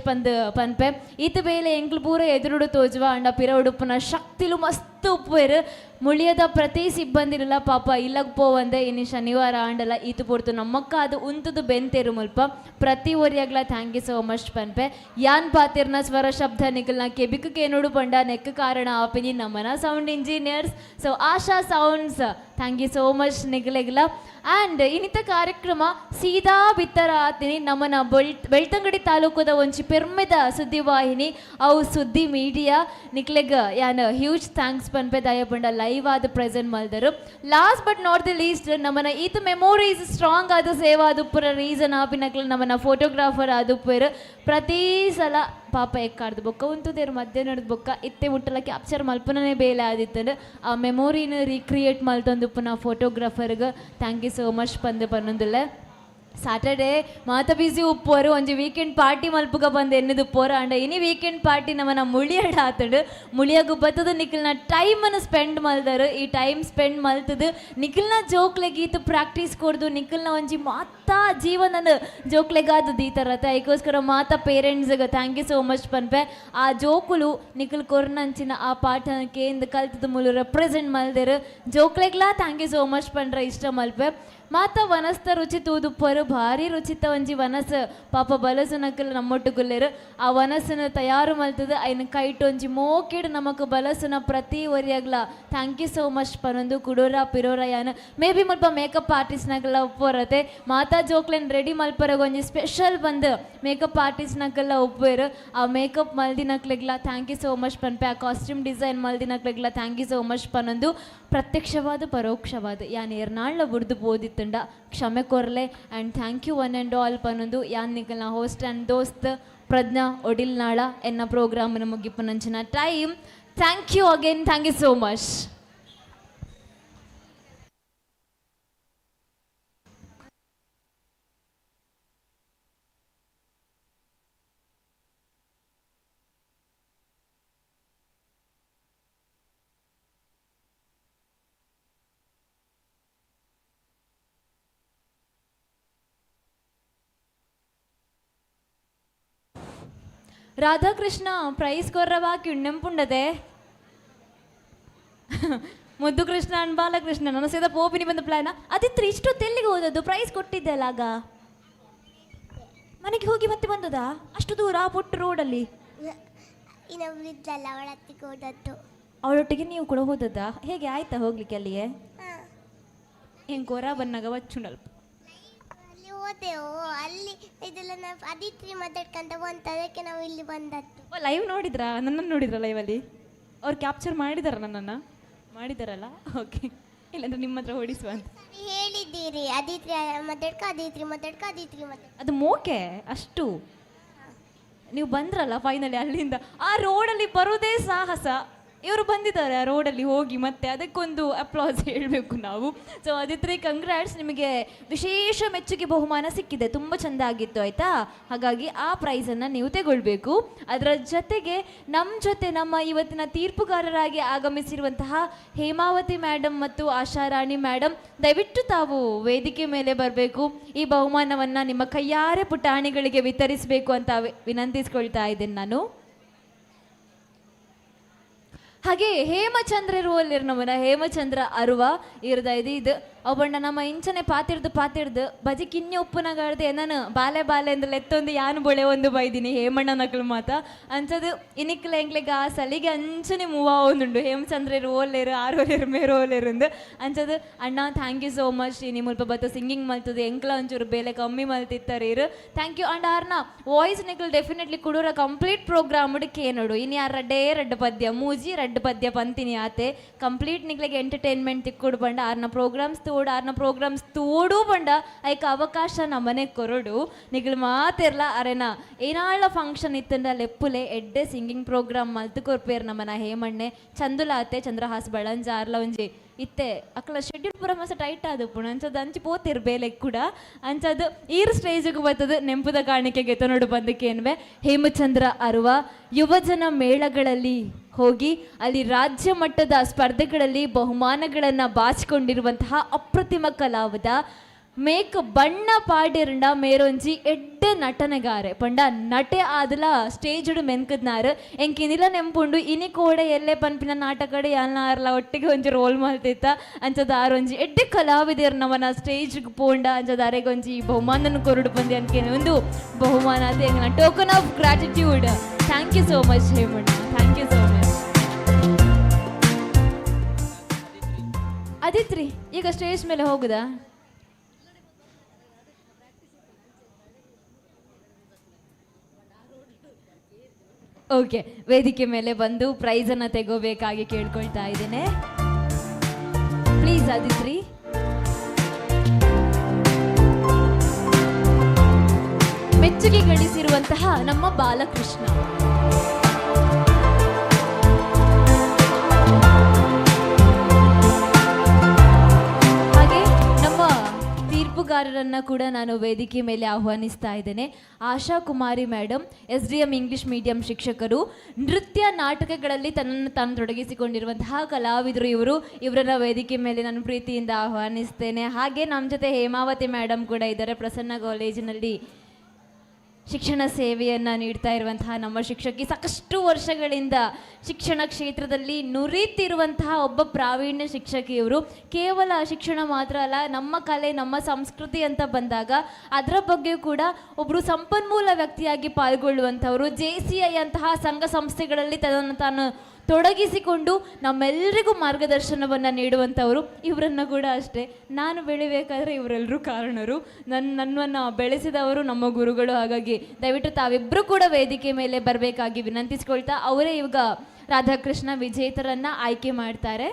ಪನ್ಪೆ ಈತ ಬೇಲೆ ಎಂಕ್ಲು ಪೂರ ಎದುರುಡು ತೋಜುವ ಅಂಡ ಪಿರ ಉಡುಪುನ ಶಕ್ತಿಲು ಮಸ್ತ್ ಉಪ್ಪುವೇರು ಮುಳಿಯದ ಪ್ರತಿ ಸಿಬ್ಬಂದಿರಲ್ಲ ಪಾಪ ಇಲ್ಲಗ್ ಪೋವಂದೆ ಇನ್ನು ಶನಿವಾರ ಆಂಡಲ ಈತು ಪೂರ್ತು ನಮ್ಮಕ್ಕ ಅದು ಉಂತದು ಬೆಂತೇರು ಮುಲ್ಪ ಪ್ರತಿ ಒರಿಯಾಗ್ಲ ಥ್ಯಾಂಕ್ ಯು ಸೋ ಮಚ್ ಪನ್ಪೆ ಯಾನ್ ಪಾತಿರ್ನ ಸ್ವರ ಶಬ್ದ ನಿಕಲ್ನ ಕೆಬಿಕ್ ಕೇನೋಡು ಪಂಡ ನೆಕ್ ಕಾರಣ ಆಪಿನಿ ನಮ್ಮನ sound engineers so Asha sounds thank you so much ನಿಗಲೆಗ್ಲ ಆ್ಯಂಡ್ ಇನ್ನಿತ ಕಾರ್ಯಕ್ರಮ ಸೀದಾ ಬಿತ್ತರ ಆತೀನಿ ನಮ್ಮನ ಬೆಳ್ತಂಗಡಿ ತಾಲೂಕದ ಒಂಚಿ ಪೆರ್ಮೆದ ಸುದ್ದಿವಾಹಿನಿ ಅವು ಸುದ್ದಿ ಮೀಡಿಯಾ ನಿಕ್ಲೆಗ್ ಯಾನ್ ಹ್ಯೂಜ್ ಥ್ಯಾಂಕ್ಸ್ ಪನ್ಪೆ ದಯಪಂಡ ಲೈವ್ ಆದ ಪ್ರೆಸೆಂಟ್ ಮಲ್ದರು last but not the least ನಮ್ಮನ ಈತ ಮೆಮೊರೀಸ್ ಸ್ಟ್ರಾಂಗ್ ಆದ ಸೇವ್ ಆದುಪ್ಪರ ರೀಸನ್ ಆಪಿನಕ್ಲ ನಮ್ಮನ ಫೋಟೋಗ್ರಾಫರ್ ಆದುಪ್ಪರು ಪ್ರತಿ ಸಲ ಪಾಪ ಎಕ್ಕಾಡ್ದು ಬೊಕ್ಕ ಉಂತುದೇರು ಮಧ್ಯಾಹ್ನದ ಬೊಕ್ಕ ಇತ್ತೆ ಮುಟ್ಟಲ ಕ್ಯಾಪ್ಚರ್ ಮಲ್ಪನೇ ಬೇಲೆ ಆದಿತ್ತಂದು ಆ ಮೆಮೊರಿನ ರೀಕ್ರಿಯೇಟ್ ಮಲ್ತೊಂದುಪ್ಪನ ಫೋಟೋಗ್ರಾಫರ್ಗೆ ಥ್ಯಾಂಕ್ ಯು ಸೋ ಮಚ್ ಪನ್ನೊಂದಿಲ್ಲ ಸಾಟರ್ಡೇ ಮಾತ ಬಿಸಿ ಉಪ್ಪೋರು ಒಂಜಿ ವೀಕೆಂಡ್ ಪಾರ್ಟಿ ಮಲ್ಪುಗ ಬಂದು ಎನ್ನದು ಉಪ್ಪೋರು ಅಂಡ ಇನಿ ವೀಕೆಂಡ್ ಪಾರ್ಟಿ ನಮ್ಮನ ಮುಳಿಯಡ ಆತಡು ಮುಳಿಯಾಗು ಬತ್ತದ ನಿಖಿಲ್ನ ಟೈಮನ್ನು ಸ್ಪೆಂಡ್ ಮಲ್ದರು ಈ ಟೈಮ್ ಸ್ಪೆಂಡ್ ಮಲ್ತದು ನಿಖಿಲ್ನ ಜೋಕ್ಲೆಗೀತು ಪ್ರಾಕ್ಟೀಸ್ ಕೊಡ್ದು ನಿಖಿಲ್ನ ಒಂಜಿ ಮಾತಾ ಜೀವನದ ಜೋಕ್ಲೆಗಾದು ದೀತರತ್ತೆ ಅದಕ್ಕೋಸ್ಕರ ಮಾತಾ ಪೇರೆಂಟ್ಸ್ಗೆ ಥ್ಯಾಂಕ್ ಯು ಸೋ ಮಚ್ ಪನ್ಪೆ ಆ ಜೋಕುಲು ನಿಖಿಲ್ ಕೊರ್ನಂಚಿನ ಆ ಪಾಠಕ್ಕೆ ಎಂದು ಕಲ್ತದ ಮೂಲ ರೆಪ್ರೆಸೆಂಟ್ ಮಲ್ದೇರು ಜೋಕ್ಲೆಗ್ಲಾ ಥ್ಯಾಂಕ್ ಯು ಸೋ ಮಚ್ ಪನ್ರೆ ಇಷ್ಟ ಮಲ್ಪೆ ಮಾತ ವನಸ್ತ ರುಚಿ ತೂದುಪ್ಪರು ಭಾರಿ ರುಚಿತ ಒಂಜಿ ವನಸ್ ಪಾಪ ಬಲಸು ನಕಲ್ ನಮ್ಮೊಟ್ಟು ಗುಲ್ಲೇರು ಆ ವನಸ್ಸನ್ನು ತಯಾರು ಮಲ್ತದ ಐನ ಕೈಟ್ ಒಂಜಿ ಮೋಕೆಡು ನಮಕ್ ಬಲಸುನ ಪ್ರತಿ ಒರಿಯಾಗ್ಲ ಥ್ಯಾಂಕ್ ಯು ಸೋ ಮಚ್ ಪನೊಂದು ಕುಡೋರ ಪಿರೋರ ಯಾನ ಮೇ ಬಿ ಮುಲ್ಪ ಮೇಕಪ್ ಆರ್ಟಿಸ್ಟ್ನಾಗೆಲ್ಲ ಉಪ್ಪೋರತ್ತೆ ಮಾತಾ ಜೋಕ್ಲೆನ್ ರೆಡಿ ಮಲ್ಪರಾಗ ಒಂಜಿ ಸ್ಪೆಷಲ್ ಬಂದು ಮೇಕಪ್ ಆರ್ಟಿಸ್ಟ್ನಾಗೆಲ್ಲ ಉಪ್ಪೇರು ಆ ಮೇಕಪ್ ಮಲ್ದಿನಕ್ಲೆಗ್ಲ ಥ್ಯಾಂಕ್ ಯು ಸೋ ಮಚ್ ಪನ್ಪೆ ಆ ಕಾಸ್ಟ್ಯೂಮ್ ಡಿಸೈನ್ ಮಲ್ದಿನಕ್ಲೆಗ್ಲ ಥ್ಯಾಂಕ್ ಯು ಸೋ ಮಚ್ ಪನೊಂದು ಪ್ರತ್ಯಕ್ಷವಾದ ಪರೋಕ್ಷವಾದ ಯಾನ್ ಎರ್ನಾಳ್ನ ಬುಡ್ದು ಬೋದಿತ್ತಂಡ ಕ್ಷಮೆ ಕೊರ್ಲೆ and thank you one and all ಪನೊಂದು ಯಾನ್ ನಿಕಲ್ನ ಹೋಸ್ಟ್ ಆ್ಯಂಡ್ ದೋಸ್ತ್ ಪ್ರಜ್ಞಾ ಒಡಿಲ್ನಾಳ ಎನ್ನ ಪ್ರೋಗ್ರಾಮ್ನ ಮುಗಿಪ್ಪನಂಚಿನ time thank you again thank you so much Radhakrishna prize కొర్రవా కిండెంపుండదే ಮುದ್ದು ಕೃಷ್ಣ ಅಂಡ್ ಬಾಲಕೃಷ್ಣ ನನ್ನ ಸೇದ ಪೋಪಿನಿ ಬಂದ ಪ್ಲಾನ ಅದಿತ್ತು ಇಷ್ಟು ತೆಲ್ಲಿಗೆ ಹೋದದ್ದು ಪ್ರೈಸ್ ಕೊಟ್ಟಿದ್ದೆ ಅಲ್ಲ ಆಗ ಮನೆಗೆ ಹೋಗಿ ಮತ್ತೆ ಬಂದದಾ ಅಷ್ಟು ದೂರ ಪುಟ್ಟ ರೋಡಲ್ಲಿ ಇನ್ನೊಬ್ರಿದ್ದಲ್ಲ ಅವಳತ್ತಿಗೆ ಹೋದದ್ದು ಅವಳೊಟ್ಟಿಗೆ ನೀವು ಕೂಡ ಹೋದದ್ದಾ ಹೇಗೆ ಆಯ್ತಾ ಹೋಗ್ಲಿಕ್ಕೆ ಅಲ್ಲಿಗೆ ಹೆಂಗೆ ಕೊರ ಬನ್ನಾಗ ವಚ್ಚುಂಡಲ್ಪ ಅಲ್ಲಿ ಹೋದೆವು ಅಲ್ಲಿ ಇದೆಲ್ಲ ನಾವು ಅದಿತ್ರಿ ಮಾತಾಡ್ಕೊಂತ ಬಂತು ಅದಕ್ಕೆ ನಾವು ಇಲ್ಲಿ ಬಂದದ್ದು ಲೈವ್ ನೋಡಿದ್ರಾ ನನ್ನನ್ನು ನೋಡಿದ್ರಾ ಲೈವಲ್ಲಿ ಅವ್ರು ಕ್ಯಾಪ್ಚರ್ ಮಾಡಿದಾರ ನನ್ನನ್ನು ಮಾಡಿದಾರಲ್ಲ ಓಕೆ ಇಲ್ಲಾಂದ್ರೆ ನಿಮ್ಮ ಹತ್ರ ಹೊಡಿಸುವ ಅಂತ ಹೇಳಿದ್ದೀರಿ ಅದಿತ್ರಿ ಮಾತಾಡ್ಕ ಅದು ಮೋಕೆ ಅಷ್ಟು ನೀವು ಬಂದ್ರಲ್ಲ ಫೈನಲಿ ಅಲ್ಲಿಂದ ಆ ರೋಡಲ್ಲಿ ಬರೋದೇ ಸಾಹಸ ಇವರು ಬಂದಿದ್ದಾರೆ ಆ ರೋಡಲ್ಲಿ ಹೋಗಿ ಮತ್ತೆ ಅದಕ್ಕೊಂದು ಅಪ್ಲಾಸ್ ಹೇಳಬೇಕು ನಾವು. ಸೊ ಆದಿತ್ರಿ ಕಂಗ್ರಾಟ್ಸ್, ನಿಮಗೆ ವಿಶೇಷ ಮೆಚ್ಚುಗೆ ಬಹುಮಾನ ಸಿಕ್ಕಿದೆ, ತುಂಬ ಚೆಂದ ಆಗಿತ್ತು ಆಯಿತಾ. ಹಾಗಾಗಿ ಆ ಪ್ರೈಸನ್ನು ನೀವು ತಗೊಳ್ಬೇಕು. ಅದರ ಜೊತೆಗೆ ನಮ್ಮ ಜೊತೆ ನಮ್ಮ ಇವತ್ತಿನ ತೀರ್ಪುಗಾರರಾಗಿ ಆಗಮಿಸಿರುವಂತಹ ಹೇಮಾವತಿ ಮೇಡಮ್ ಮತ್ತು ಆಶಾರಾಣಿ ಮೇಡಮ್, ದಯವಿಟ್ಟು ತಾವು ವೇದಿಕೆ ಮೇಲೆ ಬರಬೇಕು. ಈ ಬಹುಮಾನವನ್ನು ನಿಮ್ಮ ಕೈಯಾರೆ ಪುಟಾಣಿಗಳಿಗೆ ವಿತರಿಸಬೇಕು ಅಂತ ವಿನಂತಿಸ್ಕೊಳ್ತಾ ಇದ್ದೇನೆ ನಾನು. ಹಾಗೆ ಹೇಮಚಂದ್ರ ಇರುವಲ್ಲಿರು ನಮ್ಮನ ಹೇಮಚಂದ್ರ ಅರುವ ಇರ್ದಾಯ್ದು ಇದು ಅವಣ್ಣ ನಮ್ಮ ಇಂಚನೆ ಪಾತಿರ್ದು ಬಜಿ ಕಿನ್ನೆ ಉಪ್ಪುನಗಾಡ್ದೆ ನಾನು ಬಾಲೆ ಅಂದ್ರೆ ಎತ್ತೊಂದು ಯಾನು ಬೊಳೆ ಒಂದು ಬೈದಿನಿ ಹೇಮಣ್ಣ ನಕಲು ಮಾತ ಅಂಚದು ಇನಿಕ್ಲ ಎಂಕ್ಲೆಗ ಆ ಸಲಿಗೆ ಅಂಚನೆ ಮೂವ ಒಂದುಂಡು ಹೇಮಚಂದ್ರ ಇರುವಲ್ಲೇರು ಆರೋಲೇರು ಮೇರೋಲೇರು ಅಂದು ಅಂಚದು ಅಣ್ಣ ಥ್ಯಾಂಕ್ ಯು ಸೋ ಮಚ್. ನೀವು ಮುಲ್ಪ ಬತ್ತು ಸಿಂಗಿಂಗ್ ಮಲ್ತದೆ ಎಂಕ್ಲ ಒಂಚೂರು ಬೇಲೆ ಕಮ್ಮಿ ಮಲ್ತಿತ್ತಾರೆ ಇರು ಥ್ಯಾಂಕ್ ಯು. ಅಂಡ್ ಆರ್ನ ವಾಯ್ಸ್ ನಿಕ್ಲು ಡೆಫಿನೆಟ್ಲಿ ಕೊಡೋರ ಕಂಪ್ಲೀಟ್ ಪ್ರೋಗ್ರಾಮ್ ಕೇನೋಡು ಇನ್ನು ಯಾರು ರಡ್ಡು ಪದ್ಯ ಮೂಜಿ ರಡ್ಡು ಪದ್ಯ ಪಂತಿನಿ ಆತೆ ಕಂಪ್ಲೀಟ್ ನಿಕ್ಲಿಗೆ ಎಂಟರ್ಟೈನ್ಮೆಂಟ್ ತಿಕ್ಕೊಡು ಬಂಡ ಆರ್ನ ಪ್ರೋಗ್ರಾಮ್ಸ್ ಆರ್ನ ಪ್ರೋಗ್ರಾಮ್ಸ್ ತೋಡು ಬಂಡ ಐಕ ಅವಕಾಶ ನಮ್ಮನೆ ಕೊರಡು ನಿಗ್ಲು ಮಾತಿರ್ಲ ಅರೆನ ಏನಾಳ ಫಂಕ್ಷನ್ ಇತ್ತಂಡ ಲೆಪ್ಪುಲೆ ಎಡ್ಡೆ ಸಿಂಗಿಂಗ್ ಪ್ರೋಗ್ರಾಮ್ ಮಲ್ತು ಕೊರ್ಪೇರ್ ನಮ್ಮನ ಹೇಮಣ್ಣೆ ಚಂದುಲಾತೆ ಚಂದ್ರಹಾಸ್ ಬಳಂಜ ಆರ್ಲ ಒಂಜಿ ಇತ್ತೆ ಅಕ್ಕಳ ಶೆಡ್ಯೂಲ್ ಪೂರ ಮಸ ಟೈಟ್ ಆದ ಪುಣ ಅಂಚದು ಅಂಚಿ ಪೋತಿರ್ ಬೇಲೆ ಕೂಡ ಅಂಚದು ಈರ್ ಸ್ಟೇಜಿಗೆ ಬರ್ತದೆ ನೆಂಪುದ ಕಾಣಿಕೆಗೆ ಎತ್ತನೋಡು ಬಂದಕ್ಕೇನ್ವೆ ಹೇಮಚಂದ್ರ ಅರುವ ಯುವಜನ ಮೇಳಗಳಲ್ಲಿ ಹೋಗಿ ಅಲ್ಲಿ ರಾಜ್ಯ ಮಟ್ಟದ ಸ್ಪರ್ಧೆಗಳಲ್ಲಿ ಬಹುಮಾನಗಳನ್ನು ಬಾಚಿಕೊಂಡಿರುವಂತಹ ಅಪ್ರತಿಮ ಕಲಾವಿದ ಮೇಕ್ ಬಣ್ಣ ಪಾಡಿರಂಡ ಮೇರೊಂಜಿ ಎಡ್ಡೆ ನಟನೆಗಾರೆ ಪಂಡ ನಟೆ ಆದಲ ಸ್ಟೇಜುಡು ಮೆನ್ಕದ್ನಾರು ಎಂಕಿನಿಲ ನೆಂಪುಂಡು ಇನಿ ಕೋಡೆ ಎಲ್ಲೆ ಪನ್ಪಿನ ನಾಟಕಡೆ ಯಾಲ್ನಾರ್ಲ ಒಟ್ಟಿಗೆ ಒಂಜಿ ರೋಲ್ ಮಾಡ್ತಿತ್ತ ಅಂಚದ ಆರೊಂಜಿ ಎಡ್ಡೆ ಕಲಾವಿದರು ನಮ್ಮನ ಸ್ಟೇಜ್ಗೆ ಪೋಂಡ ಅಂಚದ ಅರೆಗೊಂಜಿ ಬಹುಮಾನನ ಕೊರಡು ಬಂದಿ ಅನ್ಕೇನೆ ಒಂದು ಬಹುಮಾನ ಅದೇ token of gratitude. Thank you so much Hemanna, thank you so much. ಅದಿತ್ರಿ ಈಗ ಸ್ಟೇಜ್ ಮೇಲೆ ಹೋಗುದಾ? ಓಕೆ, ವೇದಿಕೆ ಮೇಲೆ ಬಂದು ಪ್ರೈಸನ್ನು ತೆಗೋಬೇಕಾಗಿ ಕೇಳ್ಕೊಳ್ತಾ ಇದ್ದೇನೆ. ಪ್ಲೀಸ್ ಆದಿತ್ರಿ. ಮೆಚ್ಚುಗೆ ಗಳಿಸಿರುವಂತಹ ನಮ್ಮ ಬಾಲಕೃಷ್ಣ. ತೀರ್ಪುಗಾರರನ್ನು ಕೂಡ ನಾನು ವೇದಿಕೆ ಮೇಲೆ ಆಹ್ವಾನಿಸ್ತಾ ಇದ್ದೇನೆ. ಆಶಾ Kumari madam, SDM English medium ಶಿಕ್ಷಕರು, ನೃತ್ಯ ನಾಟಕಗಳಲ್ಲಿ ತನ್ನನ್ನು ತಾನು ತೊಡಗಿಸಿಕೊಂಡಿರುವಂತಹ ಕಲಾವಿದರು ಇವರನ್ನ ವೇದಿಕೆ ಮೇಲೆ ನಾನು ಪ್ರೀತಿಯಿಂದ ಆಹ್ವಾನಿಸ್ತೇನೆ. ಹಾಗೆ ನಮ್ಮ ಜೊತೆ ಹೇಮಾವತಿ ಮೇಡಮ್ ಕೂಡ ಇದ್ದಾರೆ, ಪ್ರಸನ್ನ ಕಾಲೇಜಿನಲ್ಲಿ ಶಿಕ್ಷಣ ಸೇವೆಯನ್ನು ನೀಡ್ತಾ ಇರುವಂತಹ ನಮ್ಮ ಶಿಕ್ಷಕಿ, ಸಾಕಷ್ಟು ವರ್ಷಗಳಿಂದ ಶಿಕ್ಷಣ ಕ್ಷೇತ್ರದಲ್ಲಿ ನುರಿತಿರುವಂತಹ ಒಬ್ಬ ಪ್ರಾವೀಣ್ಯ ಶಿಕ್ಷಕಿಯವರು. ಕೇವಲ ಶಿಕ್ಷಣ ಮಾತ್ರ ಅಲ್ಲ, ನಮ್ಮ ಕಲೆ ನಮ್ಮ ಸಂಸ್ಕೃತಿ ಅಂತ ಬಂದಾಗ ಅದರ ಬಗ್ಗೆ ಕೂಡ ಒಬ್ಬರು ಸಂಪನ್ಮೂಲ ವ್ಯಕ್ತಿಯಾಗಿ ಪಾಲ್ಗೊಳ್ಳುವಂಥವರು, JCI ಅಂತಹ ಸಂಘ ಸಂಸ್ಥೆಗಳಲ್ಲಿ ತನ್ನನ್ನು ತಾನು ತೊಡಗಿಸಿಕೊಂಡು ನಮ್ಮೆಲ್ಲರಿಗೂ ಮಾರ್ಗದರ್ಶನವನ್ನು ನೀಡುವಂಥವರು. ಇವರನ್ನು ಕೂಡ ಅಷ್ಟೇ, ನಾನು ಬೆಳಿಬೇಕಾದ್ರೆ ಇವರೆಲ್ಲರೂ ಕಾರಣರು, ನನ್ನನ್ನು ಬೆಳೆಸಿದವರು ನಮ್ಮ ಗುರುಗಳು. ಹಾಗಾಗಿ ದಯವಿಟ್ಟು ತಾವಿಬ್ಬರು ಕೂಡ ವೇದಿಕೆ ಮೇಲೆ ಬರಬೇಕಾಗಿ ವಿನಂತಿಸ್ಕೊಳ್ತಾ, ಅವರೇ ಇವಾಗ ರಾಧಾಕೃಷ್ಣ ವಿಜೇತರನ್ನು ಆಯ್ಕೆ ಮಾಡ್ತಾರೆ.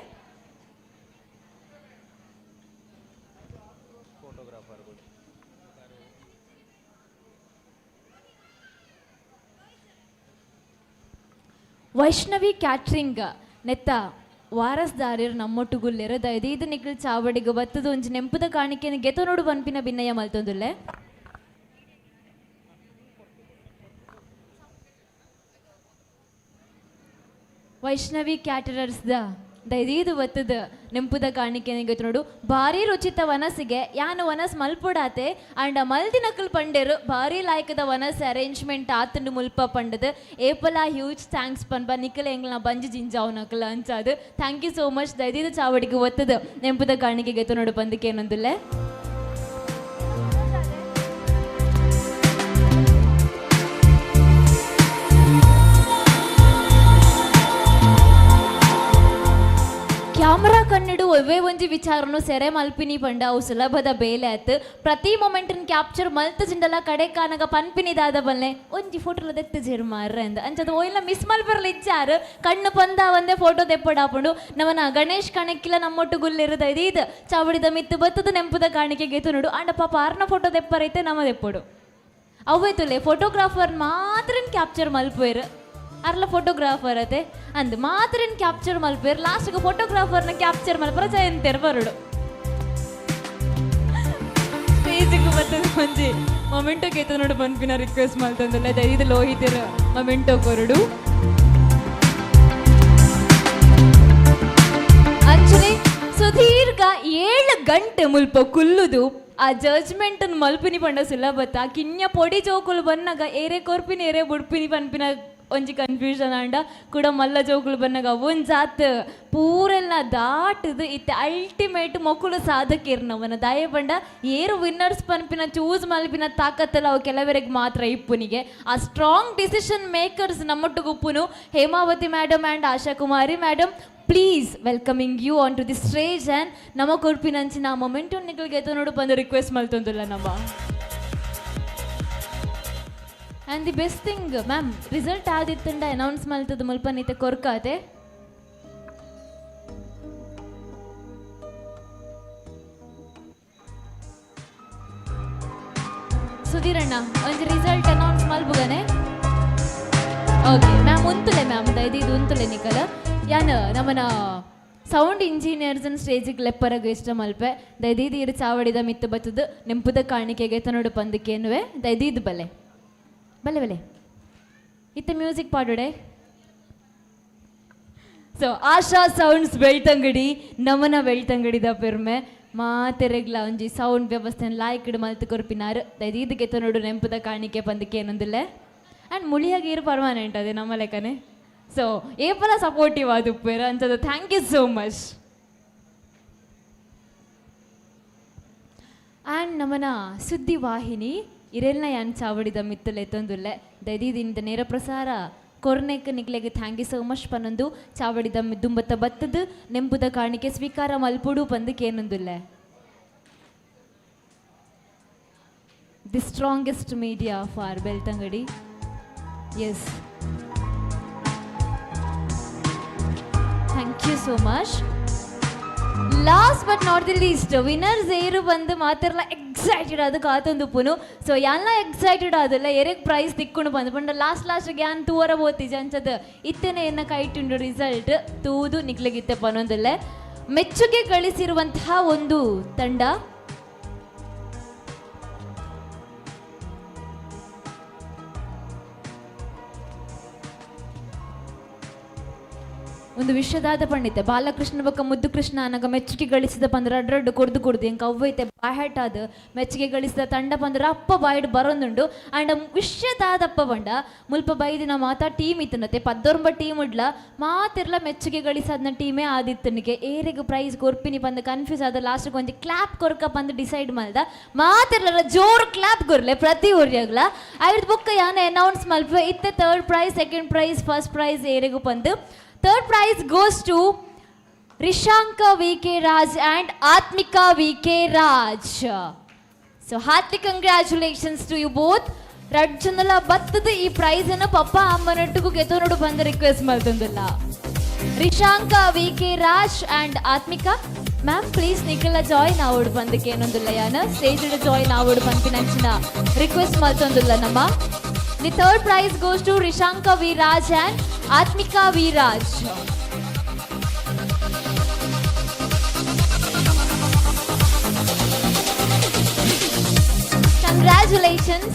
ವೈಷ್ಣವಿ ಕ್ಯಾಟ್ರಿಂಗ್ ನೆತ್ತ ವಾರಸ್ದಾರ್ಯರು ನಮ್ಮೊಟ್ಟುಗುಲ್ಲೆರು ದಯದು ಇದು ನಿಖಿಲ್ ಚಾವಡಿಗೆ ಬತ್ತದು ಒಂಜಿ ನೆಂಪುದ ಕಾಣಿಕೆನ ಗೆತ ನೋಡು ಬನ್ಪಿನ ಭಿನ್ನಯ ಮಲ್ತೊಂದುಲ್ಲೆ. ವೈಷ್ಣವಿ ಕ್ಯಾಟರರ್ಸ್ದ ದೈದೀದು ಬತ್ತದ ನೆಂಪುದ ಕಾಣಿಕೆ ನೋಡು ಭಾರಿ ರುಚಿತ ವನಸ್ಸಿಗೆ ಯಾನು ವನಸ್ ಮಲ್ಪುಡಾತೆ ಅಂಡ ಮಲ್ದಿನಕಲ್ ಪಂಡೇರು ಭಾರಿ ಲಾಯ್ಕದ ವನಸ್ ಅರೇಂಜ್ಮೆಂಟ್ ಆತಂಡು ಮುಲ್ಪ ಪಂಡದು ಏಪಲ ಹ್ಯೂಜ್ ಥ್ಯಾಂಕ್ಸ್ ಪನ್ಬ ನಿಕಲ್ ಎಂಗ್ಲ ಬಂಜು ಜಿಂಜಾವ್ ನಕಲ ಅಂಚಾದು ಥ್ಯಾಂಕ್ ಯು ಸೋ ಮಚ್ ದೈದೀದು ಚಾವಡಿಗೆ ಒತ್ತದ ನೆಂಪುದ ಕಾಣಿಕೆಗೆ ನೋಡು ಬಂದಕ್ಕೆ ಏನೊಂದಿಲ್ಲ. ಕ್ಯಾಮ್ರಾ ಕನ್ನಡು ಒವ್ವೇ ಒಂಜಿ ವಿಚಾರನು ಸೆರೆ ಮಲ್ಪಿನಿ ಪಂಡ ಅವು ಸುಲಭದ ಬೇಲೆ ಆಯ್ತು ಪ್ರತಿ ಮೊಮೆಂಟನ್ ಕ್ಯಾಪ್ಚರ್ ಮಲ್ತ ಜಿಂಡಲ ಕಡೆ ಕಾನಗ ಪನ್ಪಿನಿದಾದ ಬಲ್ಲೆ ಒಂಜಿ ಫೋಟೋಲ ದೆತ್ತು ಜೇರು ಮಾರ್ರೆ ಅಂದ ಅಂಚದ ಓಯ್ಲ ಮಿಸ್ ಮಲ್ಪರ್ಲ ಇಚ್ಚಾರು ಕಣ್ಣು ಪಂದ ಒಂದೇ ಫೋಟೋ ದೆಪ್ಪಡಾಪುಂಡು ನವನ ಗಣೇಶ್ ಕಣಕ್ಕಿಲ್ಲ ನಮ್ಮೊಟ್ಟು ಗುಲ್ಲಿರದ ಇದೀದು ಚಾವಡಿದ ಮಿತ್ತು ಬತ್ತದ ನೆಂಪುದ ಕಾಣಿಕೆಗೆ ನೋಡು ಅಂಡ ಪಾಪ ಆರ್ನ ಫೋಟೋ ದೆಪ್ಪರೈತೆ ನಮ್ಮ ದೆಪ್ಪಡು ಅವೈತುಲೆ ಫೋಟೋಗ್ರಾಫರ್ ಮಾತ್ರ ಕ್ಯಾಪ್ಚರ್ ಮಲ್ಪೇರು ಅರ್ಲ ಫೋಟೋಗ್ರಾಫರ್ ಅತೆ ಅಂದ್ ಮಾತ್ರ ಕ್ಯಾಪ್ಚರ್ ಮಲ್ಪೇರ್ ಲಾಸ್ಟ್ಗೆ ಫೋಟೋಗ್ರಾಫರ್ನ ಕ್ಯಾಪ್ಚರ್ ಮಲ್ಪರ ಜಯಂತೇರ್ ಬರಡು ಸ್ಟೇಜಿಗೆ ಬರ್ತದ ಮಂಜಿ ಮೊಮೆಂಟೋ ಕೇತ ನೋಡು ಪನ್ಪಿನ ರಿಕ್ವೆಸ್ಟ್ ಮಾಡ್ತಂದಲ್ಲ ದೈದ ಲೋಹಿತರ ಮೊಮೆಂಟೋ ಕೊರಡು ಆಕ್ಚುಲಿ ಸುದೀರ್ಘ 7 ಗಂಟೆ ಮುಲ್ಪ ಕುಲ್ಲುದು ಆ ಜಡ್ಜ್ಮೆಂಟ್ ಮಲ್ಪಿನಿ ಪಂಡ ಸುಲಭತ್ತ ಕಿನ್ಯ ಪೊಡಿ ಜೋಕುಲು ಬನ್ನಾಗ ಏರೆ ಕೊರ್ಪಿನ ಏರೆ ಬುಡ್ಪಿನಿ ಪನ್ಪಿನ ಒಂಜಿ ಕನ್ಫ್ಯೂಷನ್ ಆಂಡ ಕೂಡ ಮಲ್ಲ ಜೋಕುಲು ಬನ್ನಾಗ ಒಂದ್ ಜಾತ್ ಪೂರೆಲ್ಲ ದಾಟದು ಇತ್ತೆ ಅಲ್ಟಿಮೇಟ್ ಮೊಕ್ಕುಲು ಸಾಧಕೇರ್ನವನ ದಾಯ ಪಂಡ ಏರು ವಿನ್ನರ್ಸ್ ಪನ್ಪಿನ ಚೂಸ್ ಮಲ್ಪಿನ ತಾಕತ್ತಲ್ಲ ಅವು ಕೆಲವರಿಗೆ ಮಾತ್ರ ಇಪ್ಪುನಿಗೆ ಆ ಸ್ಟ್ರಾಂಗ್ ಡಿಸಿಷನ್ ಮೇಕರ್ಸ್ ನಮ್ಮೊಟ್ಟಿಗೆ ಉಪ್ಪುನು Hemavathi madam and Asha Kumari madam please welcoming you on to the stage and ನಮ್ಮ ಕೊರ್ಪಿನಂಚಿನ ಆ ಮೊಮೆಂಟು ನಿಗಳಿಗೆ ನೋಡು ಬಂದು ರಿಕ್ವೆಸ್ಟ್ ಮಾಡ್ತಂದಿಲ್ಲ ನಮ್ಮ and the best thing ma'am result ಆದಿತ್ತಂಡ ಅನೌನ್ಸ್ ಮಾಡ್ತದ ಮುಲ್ಪ ನೀತೆ ಕೊರ್ಕಾತೆ ಸುಧೀರಣ್ಣ ಒಂದು ರಿಸಲ್ಟ್ ಅನೌನ್ಸ್ ಮಲ್ಬುಗನೆ ಓಕೆ ಮ್ಯಾಮ್ ಉಂತುಲೆ ಮ್ಯಾಮ್ ಇದು ಉಂತುಲೆ ನಿಕಲ ಯಾನ ನಮ್ಮನ ಸೌಂಡ್ ಇಂಜಿನಿಯರ್ಸ್ ಸ್ಟೇಜಿಗೆ ಲೆಪ್ಪರಗ ಇಷ್ಟ ಮಲ್ಪೆ ದೈದೀದು ಇರು ಚಾವಡಿದ ಮಿತ್ತು ಬತ್ತದು ನೆಂಪುದ ಕಾಣಿಕೆಗೆ ತನ್ನೋಡು ಪಂದಕ್ಕೇನುವೆ ದೈದೀದು ಬಲೆ ಬಲೆ ಬಲೆ ಇತ್ತ music ಪಾಡೋಡೆ so Asha sounds Belthangady ನಮನ ಬೆಳ್ತಂಗಡಿದ ಪೆರ್ಮೆ ಮಾತೆರೆಗ್ಲ ಒಂಜಿ ಸೌಂಡ್ ವ್ಯವಸ್ಥೆ ಲಾಯ್ಕಿಡು ಮಲ್ತು ಕೊರ್ಪಿನಾರು ದೈದೀದಕ್ಕೆ ತನ್ನೋಡು ನೆಂಪುದ ಕಾಣಿಕೆ ಪಂದಕ್ಕೆ ಏನೊಂದಿಲ್ಲ ಆ್ಯಂಡ್ ಮುಳಿಯಾಗಿರು ಪರ್ಮನೆಂಟ್ ಅದೇ ನಮ್ಮ ಲೆಕ್ಕನೆ ಸೊ ಏಪಲ ಸಪೋರ್ಟಿವ್ ಆದ ಉಪ್ಪೇರ ಅಂಚದು thank you so much and ನಮ್ಮನ ಸುದ್ದಿ ವಾಹಿನಿ ಇರೆಲ್ಲ ಯಾನ್ ಚಾವಡಿದ ಮಿತ್ತಲೆ ತಂದುಲ್ಲೆ ದೈದೀದಿಂದ ನೇರ ಪ್ರಸಾರ ಕೊರ್ನೆಕ್ ನಿಕ್ಲೆಗೆ ಥ್ಯಾಂಕ್ ಯು ಸೋ ಮಚ್ ಪನ್ನೊಂದು ಚಾವಡಿದ ದುಂಬತ್ತ ಬತ್ತದು ನೆಂಬುದ ಕಾಣಿಕೆ ಸ್ವೀಕಾರ ಮಲ್ಪುಡು ಪಂದಕ್ಕೆ ಏನೊಂದುಲ್ಲೆ the strongest media for Belthangady yes thank you so much last but not the least winners ಏರು ಬಂದು ಮಾತ್ರಲ್ಲ ಎಕ್ಸೈಟೆಡ್ ಅದು ಕಾತೊಂದು ಪುನು ಸೊ ಎಲ್ಲ ಎಕ್ಸೈಟೆಡ್ ಆದಲ್ಲ ಎರೆಗ್ ಪ್ರೈಸ್ ತಿಕ್ಕೊಂಡು ಬಂದು ಪಂಡ ಲಾಸ್ಟ್ ಯಾನ್ ತೂವರ ಓದ್ತಿಜ ಅಂಚದ ಇತ್ತೇನೆ ಎನ್ನ ಕೈಟುಂಡು ರಿಸಲ್ಟ್ ತೂದು ನಿಕ್ಲಿಗಿತ್ತೆ ಪನೊಂದಲ್ಲೇ ಮೆಚ್ಚುಗೆ ಗಳಿಸಿರುವಂತಹ ಒಂದು ತಂಡ ಒಂದು ವಿಷಯದಾದ ಪಂಡಿತೆ ಬಾಲಕೃಷ್ಣ ಬೊಕ್ಕ ಮುದ್ದು ಕೃಷ್ಣ ನನಗೆ ಮೆಚ್ಚುಗೆ ಗಳಿಸಿದ ಪಂದ್ರ ಅಡ್ರಡ್ಡು ಕೊಡ್ದು ಎಂಕ ಅವ್ವೈತೆ ಬಾಯ್ಹಾಟ್ ಆದ ಮೆಚ್ಚುಗೆ ಗಳಿಸಿದ ತಂಡ ಪಂದ್ರ ಅಪ್ಪ ಬಾಯ್ಡ್ ಬರೋದುಂಡು ಆ್ಯಂಡ್ ವಿಷಯದಾದಪ್ಪ ಬಂಡ ಮುಲ್ಪ ಬೈದಿನ ಮಾತಾ ಟೀಮ್ ಇತ್ತನತೆ 19 ಟೀಮ್ ಇಡ್ಲ ಮಾತಿರ್ಲ ಮೆಚ್ಚುಗೆ ಗಳಿಸದ್ನ ಟೀಮೇ ಆದಿತ್ತನಿಗೆ ಏರೆಗೆ ಪ್ರೈಸ್ ಕೊರ್ಪಿನಿ ಬಂದು ಕನ್ಫ್ಯೂಸ್ ಆದ ಲಾಸ್ಟ್ಗೆ ಒಂದು ಕ್ಲಾಪ್ ಕೊರ್ಕ ಬಂದು ಡಿಸೈಡ್ ಮಾಡ್ದ ಮಾತಿರ್ಲ ಜೋರು ಕ್ಲಾಪ್ ಕೊರ್ಲೆ ಪ್ರತಿ ಊರಿಯಾಗ್ಲ ಐದು ಬೊಕ್ಕ ಯಾನೆ ಅನೌನ್ಸ್ ಮಲ್ಪ ಇತ್ತೆ 3rd price 2nd price 1st price ಏರೆಗೂ ಬಂದು 3rd prize goes to Rishanka V.K. Raj and Atmika V.K. Raj. So hearty congratulations to you both. Rajchandala battದ ಈ ಪ್ರೈಸ್ ಅನ್ನು ಪಪ್ಪ ಅಮ್ಮನೊಟ್ಟಿಗೂ ಗೆತೋನೋಡು ಬಂದು ರಿಕ್ವೆಸ್ಟ್ ಮಾಡ್ತಂದಲ್ಲ Rishanka V.K. Raj and Atmika ma'am please ನಿಖಿಲ ಜಾಯ್ನ್ ಆವಡು ಬಂದಕ್ಕೆ ಏನೊಂದಿಲ್ಲ ಯಾನ ಸ್ಟೇಜ್ ಜಾಯ್ನ್ ಆವಡು ಪಂಪಿನಂಚಿನ ರಿಕ್ವೆಸ್ಟ್ ಮಾಡ್ತಂದಿಲ್ಲ ನಮ್ಮ The 3rd prize goes to Rishanka V. Raj and Atmika V. Raj. Congratulations.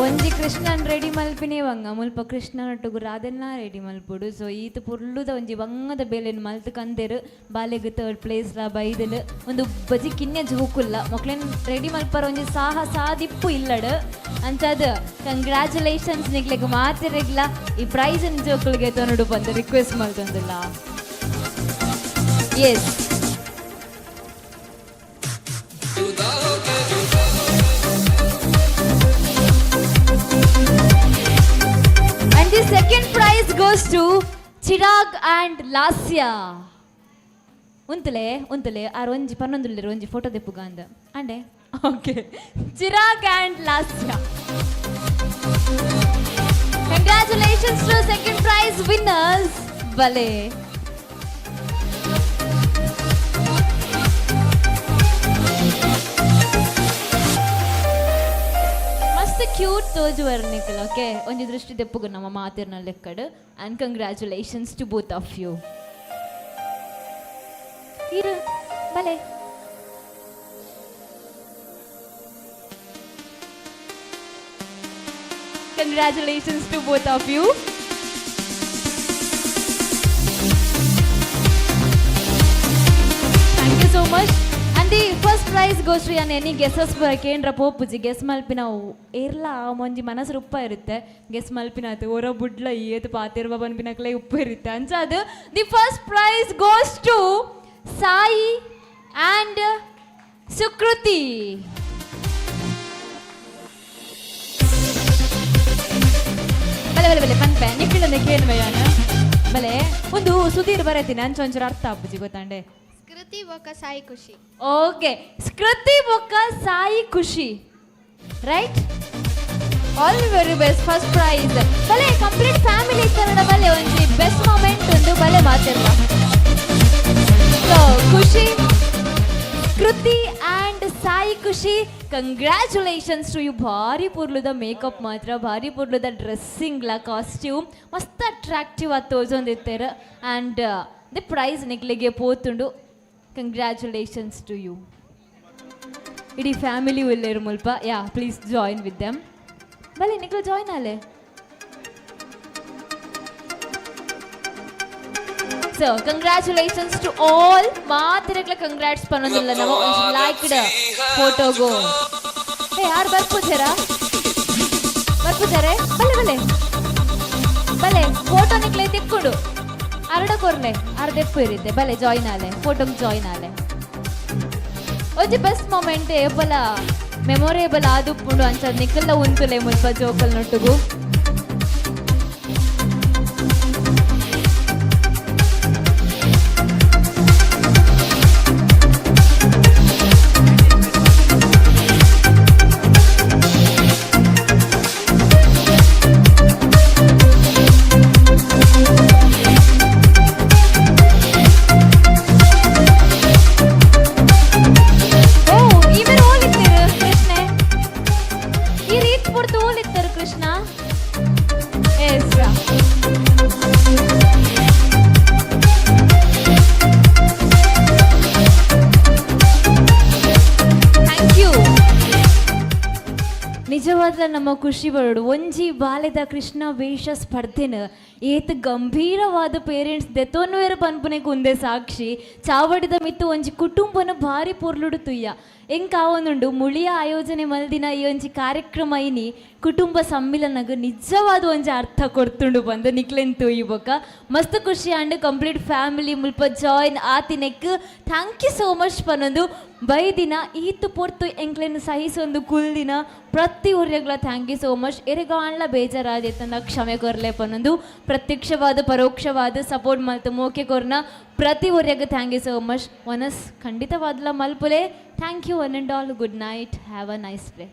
ಒಂಜಿ ಕೃಷ್ಣನ್ ರೆಡಿ ಮಲ್ಪಿನೇ ವಂಗ ಮುಲ್ಪ ಕೃಷ್ಣನೊಟ್ಟುಗು ರಾಧನ್ನ ರೆಡಿ ಮಲ್ಪುಡು. ಸೊ ಈತ ಪುರ್ಲುದ ಒಂಜಿ ವಂಗದ ಬೇಲೆನ್ ಮಲ್ತು ಕಂದೆರು ಬಾಲೆಗ್ 3rd ಪ್ಲೇಸ್ ಲ ಬೈದಲ್ ಒಂದು ಬಜಿ ಕಿನ್ನೆ ಜೋಕುಲ್ಲ ಮೊಕ್ಲೆನ್ ರೆಡಿ ಮಲ್ಪರ ಒಂಜಿ ಸಾದಿಪ್ಪು ಇಲ್ಲಡು ಅಂಚದ ಕಂಗ್ರ್ಯಾಚುಲೇಷನ್ಸ್ ನಿಗ್ಲೆಗ್ ಮಾತಿರೆಗ್ಲ ಈ ಪ್ರೈಸ್ ಜೋಕುಲ್ಗೆ ತೊನಡು ಬಂದು ರಿಕ್ವೆಸ್ಟ್ ಮಲ್ತೊಂದಿಲ್ಲ. Yes and the second prize goes to Chirag and Lasya. ಉಂತಲೆ ಆರು ಒಂಜಿ ಪನ್ನೊಂದುಲ್ಲೆರು ಒಂಜಿ ಫೋಟೋ ದೆಪ್ಪುಗ ಅಂದ ಅಂಡೆ okay Chirag and Lasya. Congratulations to second prize winners. ಬಲೆ ಮಸ್ತ್ ಕ್ಯೂಟ್ ತೋಜು ವರ್ಣಿಕಲ್. ಓಕೆ ಒಂಜಿ ದೃಷ್ಟಿ ದೆಪ್ಪುಗ ನಮ್ಮ ಮಾತಿರ್ನ ಲೆಕ್ಕಡ್. And congratulations to both of you. ಇರು ಬಲೆ congratulations to both of you. Thank you so much. And the first prize goes to any guesses ಕೇಂದ್ರ ಪೋಪುಜಿ ಗೆಸ್ ಮಲ್ಪಿನ ಏರ್ಲ ಮಂಜಿ ಮನಸ್ಸು ಉಪ್ಪ ಇರುತ್ತೆ. ಗೆಸ್ ಮಲ್ಪಿನದು ಹೊರ ಬುಡ್ಲ ಏತು ಪಾತಿರುವ ಬನ್ಪಿನಕ್ಲೆ ಉಪ್ಪು ಇರುತ್ತೆ ಅಂಚ ಅದು. The first prize goes to Sai and Sukriti. ಬಲೆ ಪನ್ಪೆ ನಿಕ್ಕಿಲ್ಲ ಕೇಳ್ಮಯ್ಯಾನ ಬಲೆ ಒಂದು ಸುದೀರ್ ಬರತೀನಿ ಅಂಚೊಂಚೂರು ಅರ್ಥ ಆಪುಜಿ ಗೊತ್ತಾಂಡೆ. ಸ್ಕೃತಿ ಬೊಕ್ಕ ಸಾಯಿ ಖುಷಿ. ಓಕೆ ಸ್ಕೃತಿ ಬೊಕ್ಕ ಸಾಯಿ ಖುಷಿ right. All very best first prize. ಬಲೆ ಕಂಪ್ಲೀಟ್ ಫ್ಯಾಮಿಲಿ ಕನ್ನಡ ಬಲೆ ಒಂಜಿ ಬೆಸ್ಟ್ ಮೂಮೆಂಟ್ ಒಂದು ಬಲೆ ಮಾತಿಲ್ಲ. ಸೊ ಖುಷಿ ಕೃತಿ ಆ್ಯಂಡ್ ಸಾಯಿ ಖುಷಿ ಕಂಗ್ರ್ಯಾಚುಲೇಷನ್ಸ್ ಟು ಯು. ಭಾರಿ ಪುರ್ಲುದ ಮೇಕಪ್ ಮಾತ್ರ ಭಾರಿ ಪುರ್ಲುದ ಡ್ರೆಸ್ಸಿಂಗ್ಲ ಕಾಸ್ಟ್ಯೂಮ್ ಮಸ್ತ್ ಅಟ್ರಾಕ್ಟಿವ್ ಆಗಿ ತೋಜೊಂದಿತ್ತೇರ. ಆ್ಯಂಡ್ ದಿ ಪ್ರೈಸ್ ನಿಕ್ಲಿಗೆ ಪೋತುಂಡು. Congratulations to you. ಇಡೀ ಫ್ಯಾಮಿಲಿ ಉಲ್ಲೇರು ಮುಲ್ಪ. Yeah please join with them. ಬಲೆ ನಿಕ್ಲು ಜಾಯಿನ್ ಆಲೆ. So congratulations to all. ಮಾತಿರಕ್ಲ ಕಂಗ್ರಾಟ್ಸ್ ಪನ್ನೊಂದಿಲ್ಲ ನಾವು ಒಂದು ಲೈಕ್ಡ್ ಫೋಟೋಗು. ಯಾರು ಬರ್ಪುಜಾರೆ ಬಲೆ ಬಲೆ ಫೋಟೋ ನಿಕ್ಲೆ ತಿಕ್ಕೊಡು ಅರಡ ಕೊರ್ಲೆ ಅರ್ಧೆಪ್ಪು ಇರುತ್ತೆ. ಬಲೆ ಜಾಯಿನ್ ಆಲೆ ಫೋಟೋಗೆ ಜಾಯಿನ್ ಆಲೆ. ಒಂಜಿ ಬೆಸ್ಟ್ ಮೂಮೆಂಟ್ ಏಪಲ ಮೆಮೊರೇಬಲ್ ಆದುಪ್ಪುಂಡು ಅಂಚ ನಿಕ್ಕಲ್ಲ ಉಂತುಲೆ ಮುಲ್ಪ ಜೋಕಲ್ ನೊಟ್ಟುಗು. ನಿಜವಾದ ನಮ್ಮ ಖುಷಿ ಬರೋಡು ಒಂಜಿ ಬಾಲ್ಯದ ಕೃಷ್ಣ ವೇಷ ಸ್ಪರ್ಧೆನ ಏತ್ ಗಂಭೀರವಾದ ಪೇರೆಂಟ್ಸ್ ದೆತೊನ್ನುವೆರ ಪನ್ಪುನೆ ಕುಂದೆ ಸಾಕ್ಷಿ ಚಾವಡಿದ ಮಿತ್ತು ಒಂಜಿ ಕುಟುಂಬನ ಭಾರಿ ಪೊರ್ಲುಡು ತುಯ್ಯ ಎಂಕ್ ಆವೊಂದುಂಡು ಮುಳಿಯ ಆಯೋಜನೆ ಮಲ್ದಿನ ಈ ಒಂಜಿ ಕಾರ್ಯಕ್ರಮ ಇನಿ ಕುಟುಂಬ ಸಮ್ಮಿಲನಗ ನಿಜವಾದ ಒಂಜಿ ಅರ್ಥ ಕೊಡ್ತುಂಡು ಬಂದು ನಿಕ್ಲೆನ್ ತುಯ್ಯಿ ಬೊಕ ಮಸ್ತ್ ಖುಷಿ ಆಂಡ್ ಕಂಪ್ಲೀಟ್ ಫ್ಯಾಮಿಲಿ ಮುಲ್ಪ ಜಾಯಿನ್ ಆತಿನೆಕ್ ಥ್ಯಾಂಕ್ ಯು ಸೋ ಮಚ್ ಪನ್ನೊಂದು ಬೈದಿನ ಈತು ಪೊರ್ತು ಎಂಕ್ಲೆನ್ ಸಹಿಸೊಂದು ಕುಲ್ದಿನ ಪ್ರತಿ ಉರ್ಯಗ್ಲ ಥ್ಯಾಂಕ್ ಯು ಸೋ ಮಚ್. ಎರೆಗಾಣ್ಲ ಬೇಜಾರಾದೈತಂದ ಕ್ಷಮೆ ಕೊರ್ಲೆ ಪನ್ನೊಂದು ಪ್ರತ್ಯಕ್ಷವಾದ ಪರೋಕ್ಷವಾದ ಸಪೋರ್ಟ್ ಮಲ್ತು ಮೋಕೆ ಕೊರ್ನ ಪ್ರತಿ ಉರ್ಯಗ ಥ್ಯಾಂಕ್ ಯು ಸೋ ಮಚ್. ಒನಸ್ ಖಂಡಿತವಾದ್ಲ ಮಲ್ಪುಲೆ thank you one and all. Good night, have a nice day.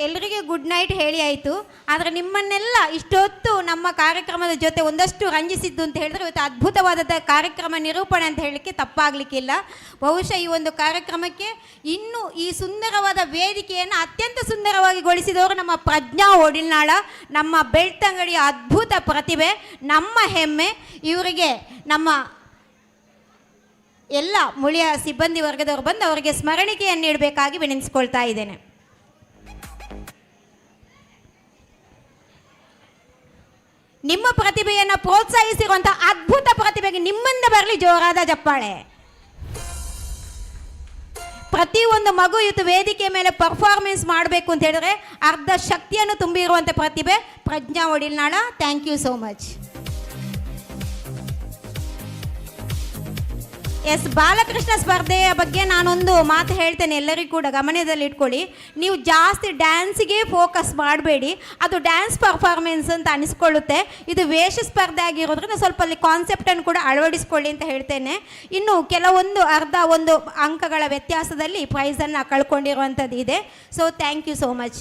ಎಲ್ಲರಿಗೆ ಗುಡ್ ನೈಟ್ ಹೇಳಿ ಆಯಿತು. ಆದರೆ ನಿಮ್ಮನ್ನೆಲ್ಲ ಇಷ್ಟೊತ್ತು ನಮ್ಮ ಕಾರ್ಯಕ್ರಮದ ಜೊತೆ ಒಂದಷ್ಟು ರಂಜಿಸಿದ್ದು ಅಂತ ಹೇಳಿದ್ರೆ ಇವತ್ತು ಅದ್ಭುತವಾದ ಕಾರ್ಯಕ್ರಮ ನಿರೂಪಣೆ ಅಂತ ಹೇಳಲಿಕ್ಕೆ ತಪ್ಪಾಗಲಿಕ್ಕಿಲ್ಲ. ಬಹುಶಃ ಈ ಒಂದು ಕಾರ್ಯಕ್ರಮಕ್ಕೆ ಇನ್ನೂ ಈ ಸುಂದರವಾದ ವೇದಿಕೆಯನ್ನು ಅತ್ಯಂತ ಸುಂದರವಾಗಿ ಗೊಳಿಸಿದವರು ನಮ್ಮ ಪ್ರಜ್ಞಾ ಒಡಿಲ್ನಾಳ, ನಮ್ಮ ಬೆಳ್ತಂಗಡಿಯ ಅದ್ಭುತ ಪ್ರತಿಭೆ, ನಮ್ಮ ಹೆಮ್ಮೆ. ಇವರಿಗೆ ನಮ್ಮ ಎಲ್ಲ ಮುಳಿಯ ಸಿಬ್ಬಂದಿ ವರ್ಗದವರು ಬಂದು ಅವರಿಗೆ ಸ್ಮರಣಿಕೆಯನ್ನು ನೀಡಬೇಕಾಗಿ ವಿನಂತಿಸ್ಕೊಳ್ತಾ ಇದ್ದೇನೆ. ನಿಮ್ಮ ಪ್ರತಿಭೆಯನ್ನು ಪ್ರೋತ್ಸಾಹಿಸಿರುವಂಥ ಅದ್ಭುತ ಪ್ರತಿಭೆಗೆ ನಿಮ್ಮಿಂದ ಬರಲಿ ಜೋರಾದ ಚಪ್ಪಾಳೆ. ಪ್ರತಿಯೊಂದು ಮಗು ಇವತ್ತು ವೇದಿಕೆ ಮೇಲೆ ಪರ್ಫಾರ್ಮೆನ್ಸ್ ಮಾಡಬೇಕು ಅಂತ ಹೇಳಿದ್ರೆ ಅರ್ಧ ಶಕ್ತಿಯನ್ನು ತುಂಬಿರುವಂಥ ಪ್ರತಿಭೆ Prajna Odilnala. Thank you so much. Yes, Balakrishna ಸ್ಪರ್ಧೆಯ ಬಗ್ಗೆ ನಾನೊಂದು ಮಾತು ಹೇಳ್ತೇನೆ, ಎಲ್ಲರಿಗೂ ಕೂಡ ಗಮನದಲ್ಲಿ ಇಟ್ಕೊಳ್ಳಿ. ನೀವು ಜಾಸ್ತಿ ಡ್ಯಾನ್ಸಿಗೆ ಫೋಕಸ್ ಮಾಡಬೇಡಿ, ಅದು ಡ್ಯಾನ್ಸ್ ಪರ್ಫಾರ್ಮೆನ್ಸ್ ಅಂತ ಅನಿಸ್ಕೊಳ್ಳುತ್ತೆ. ಇದು ವೇಷ ಸ್ಪರ್ಧೆ ಆಗಿರೋದ್ರಿಂದ ಸ್ವಲ್ಪ ಅಲ್ಲಿ ಕಾನ್ಸೆಪ್ಟನ್ನು ಕೂಡ ಅಳವಡಿಸ್ಕೊಳ್ಳಿ ಅಂತ ಹೇಳ್ತೇನೆ. ಇನ್ನು ಕೆಲವೊಂದು ಅರ್ಧ ಒಂದು ಅಂಕಗಳ ವ್ಯತ್ಯಾಸದಲ್ಲಿ ಪ್ರೈಸನ್ನು ಕಳ್ಕೊಂಡಿರುವಂಥದ್ದು ಇದೆ. So thank you so much.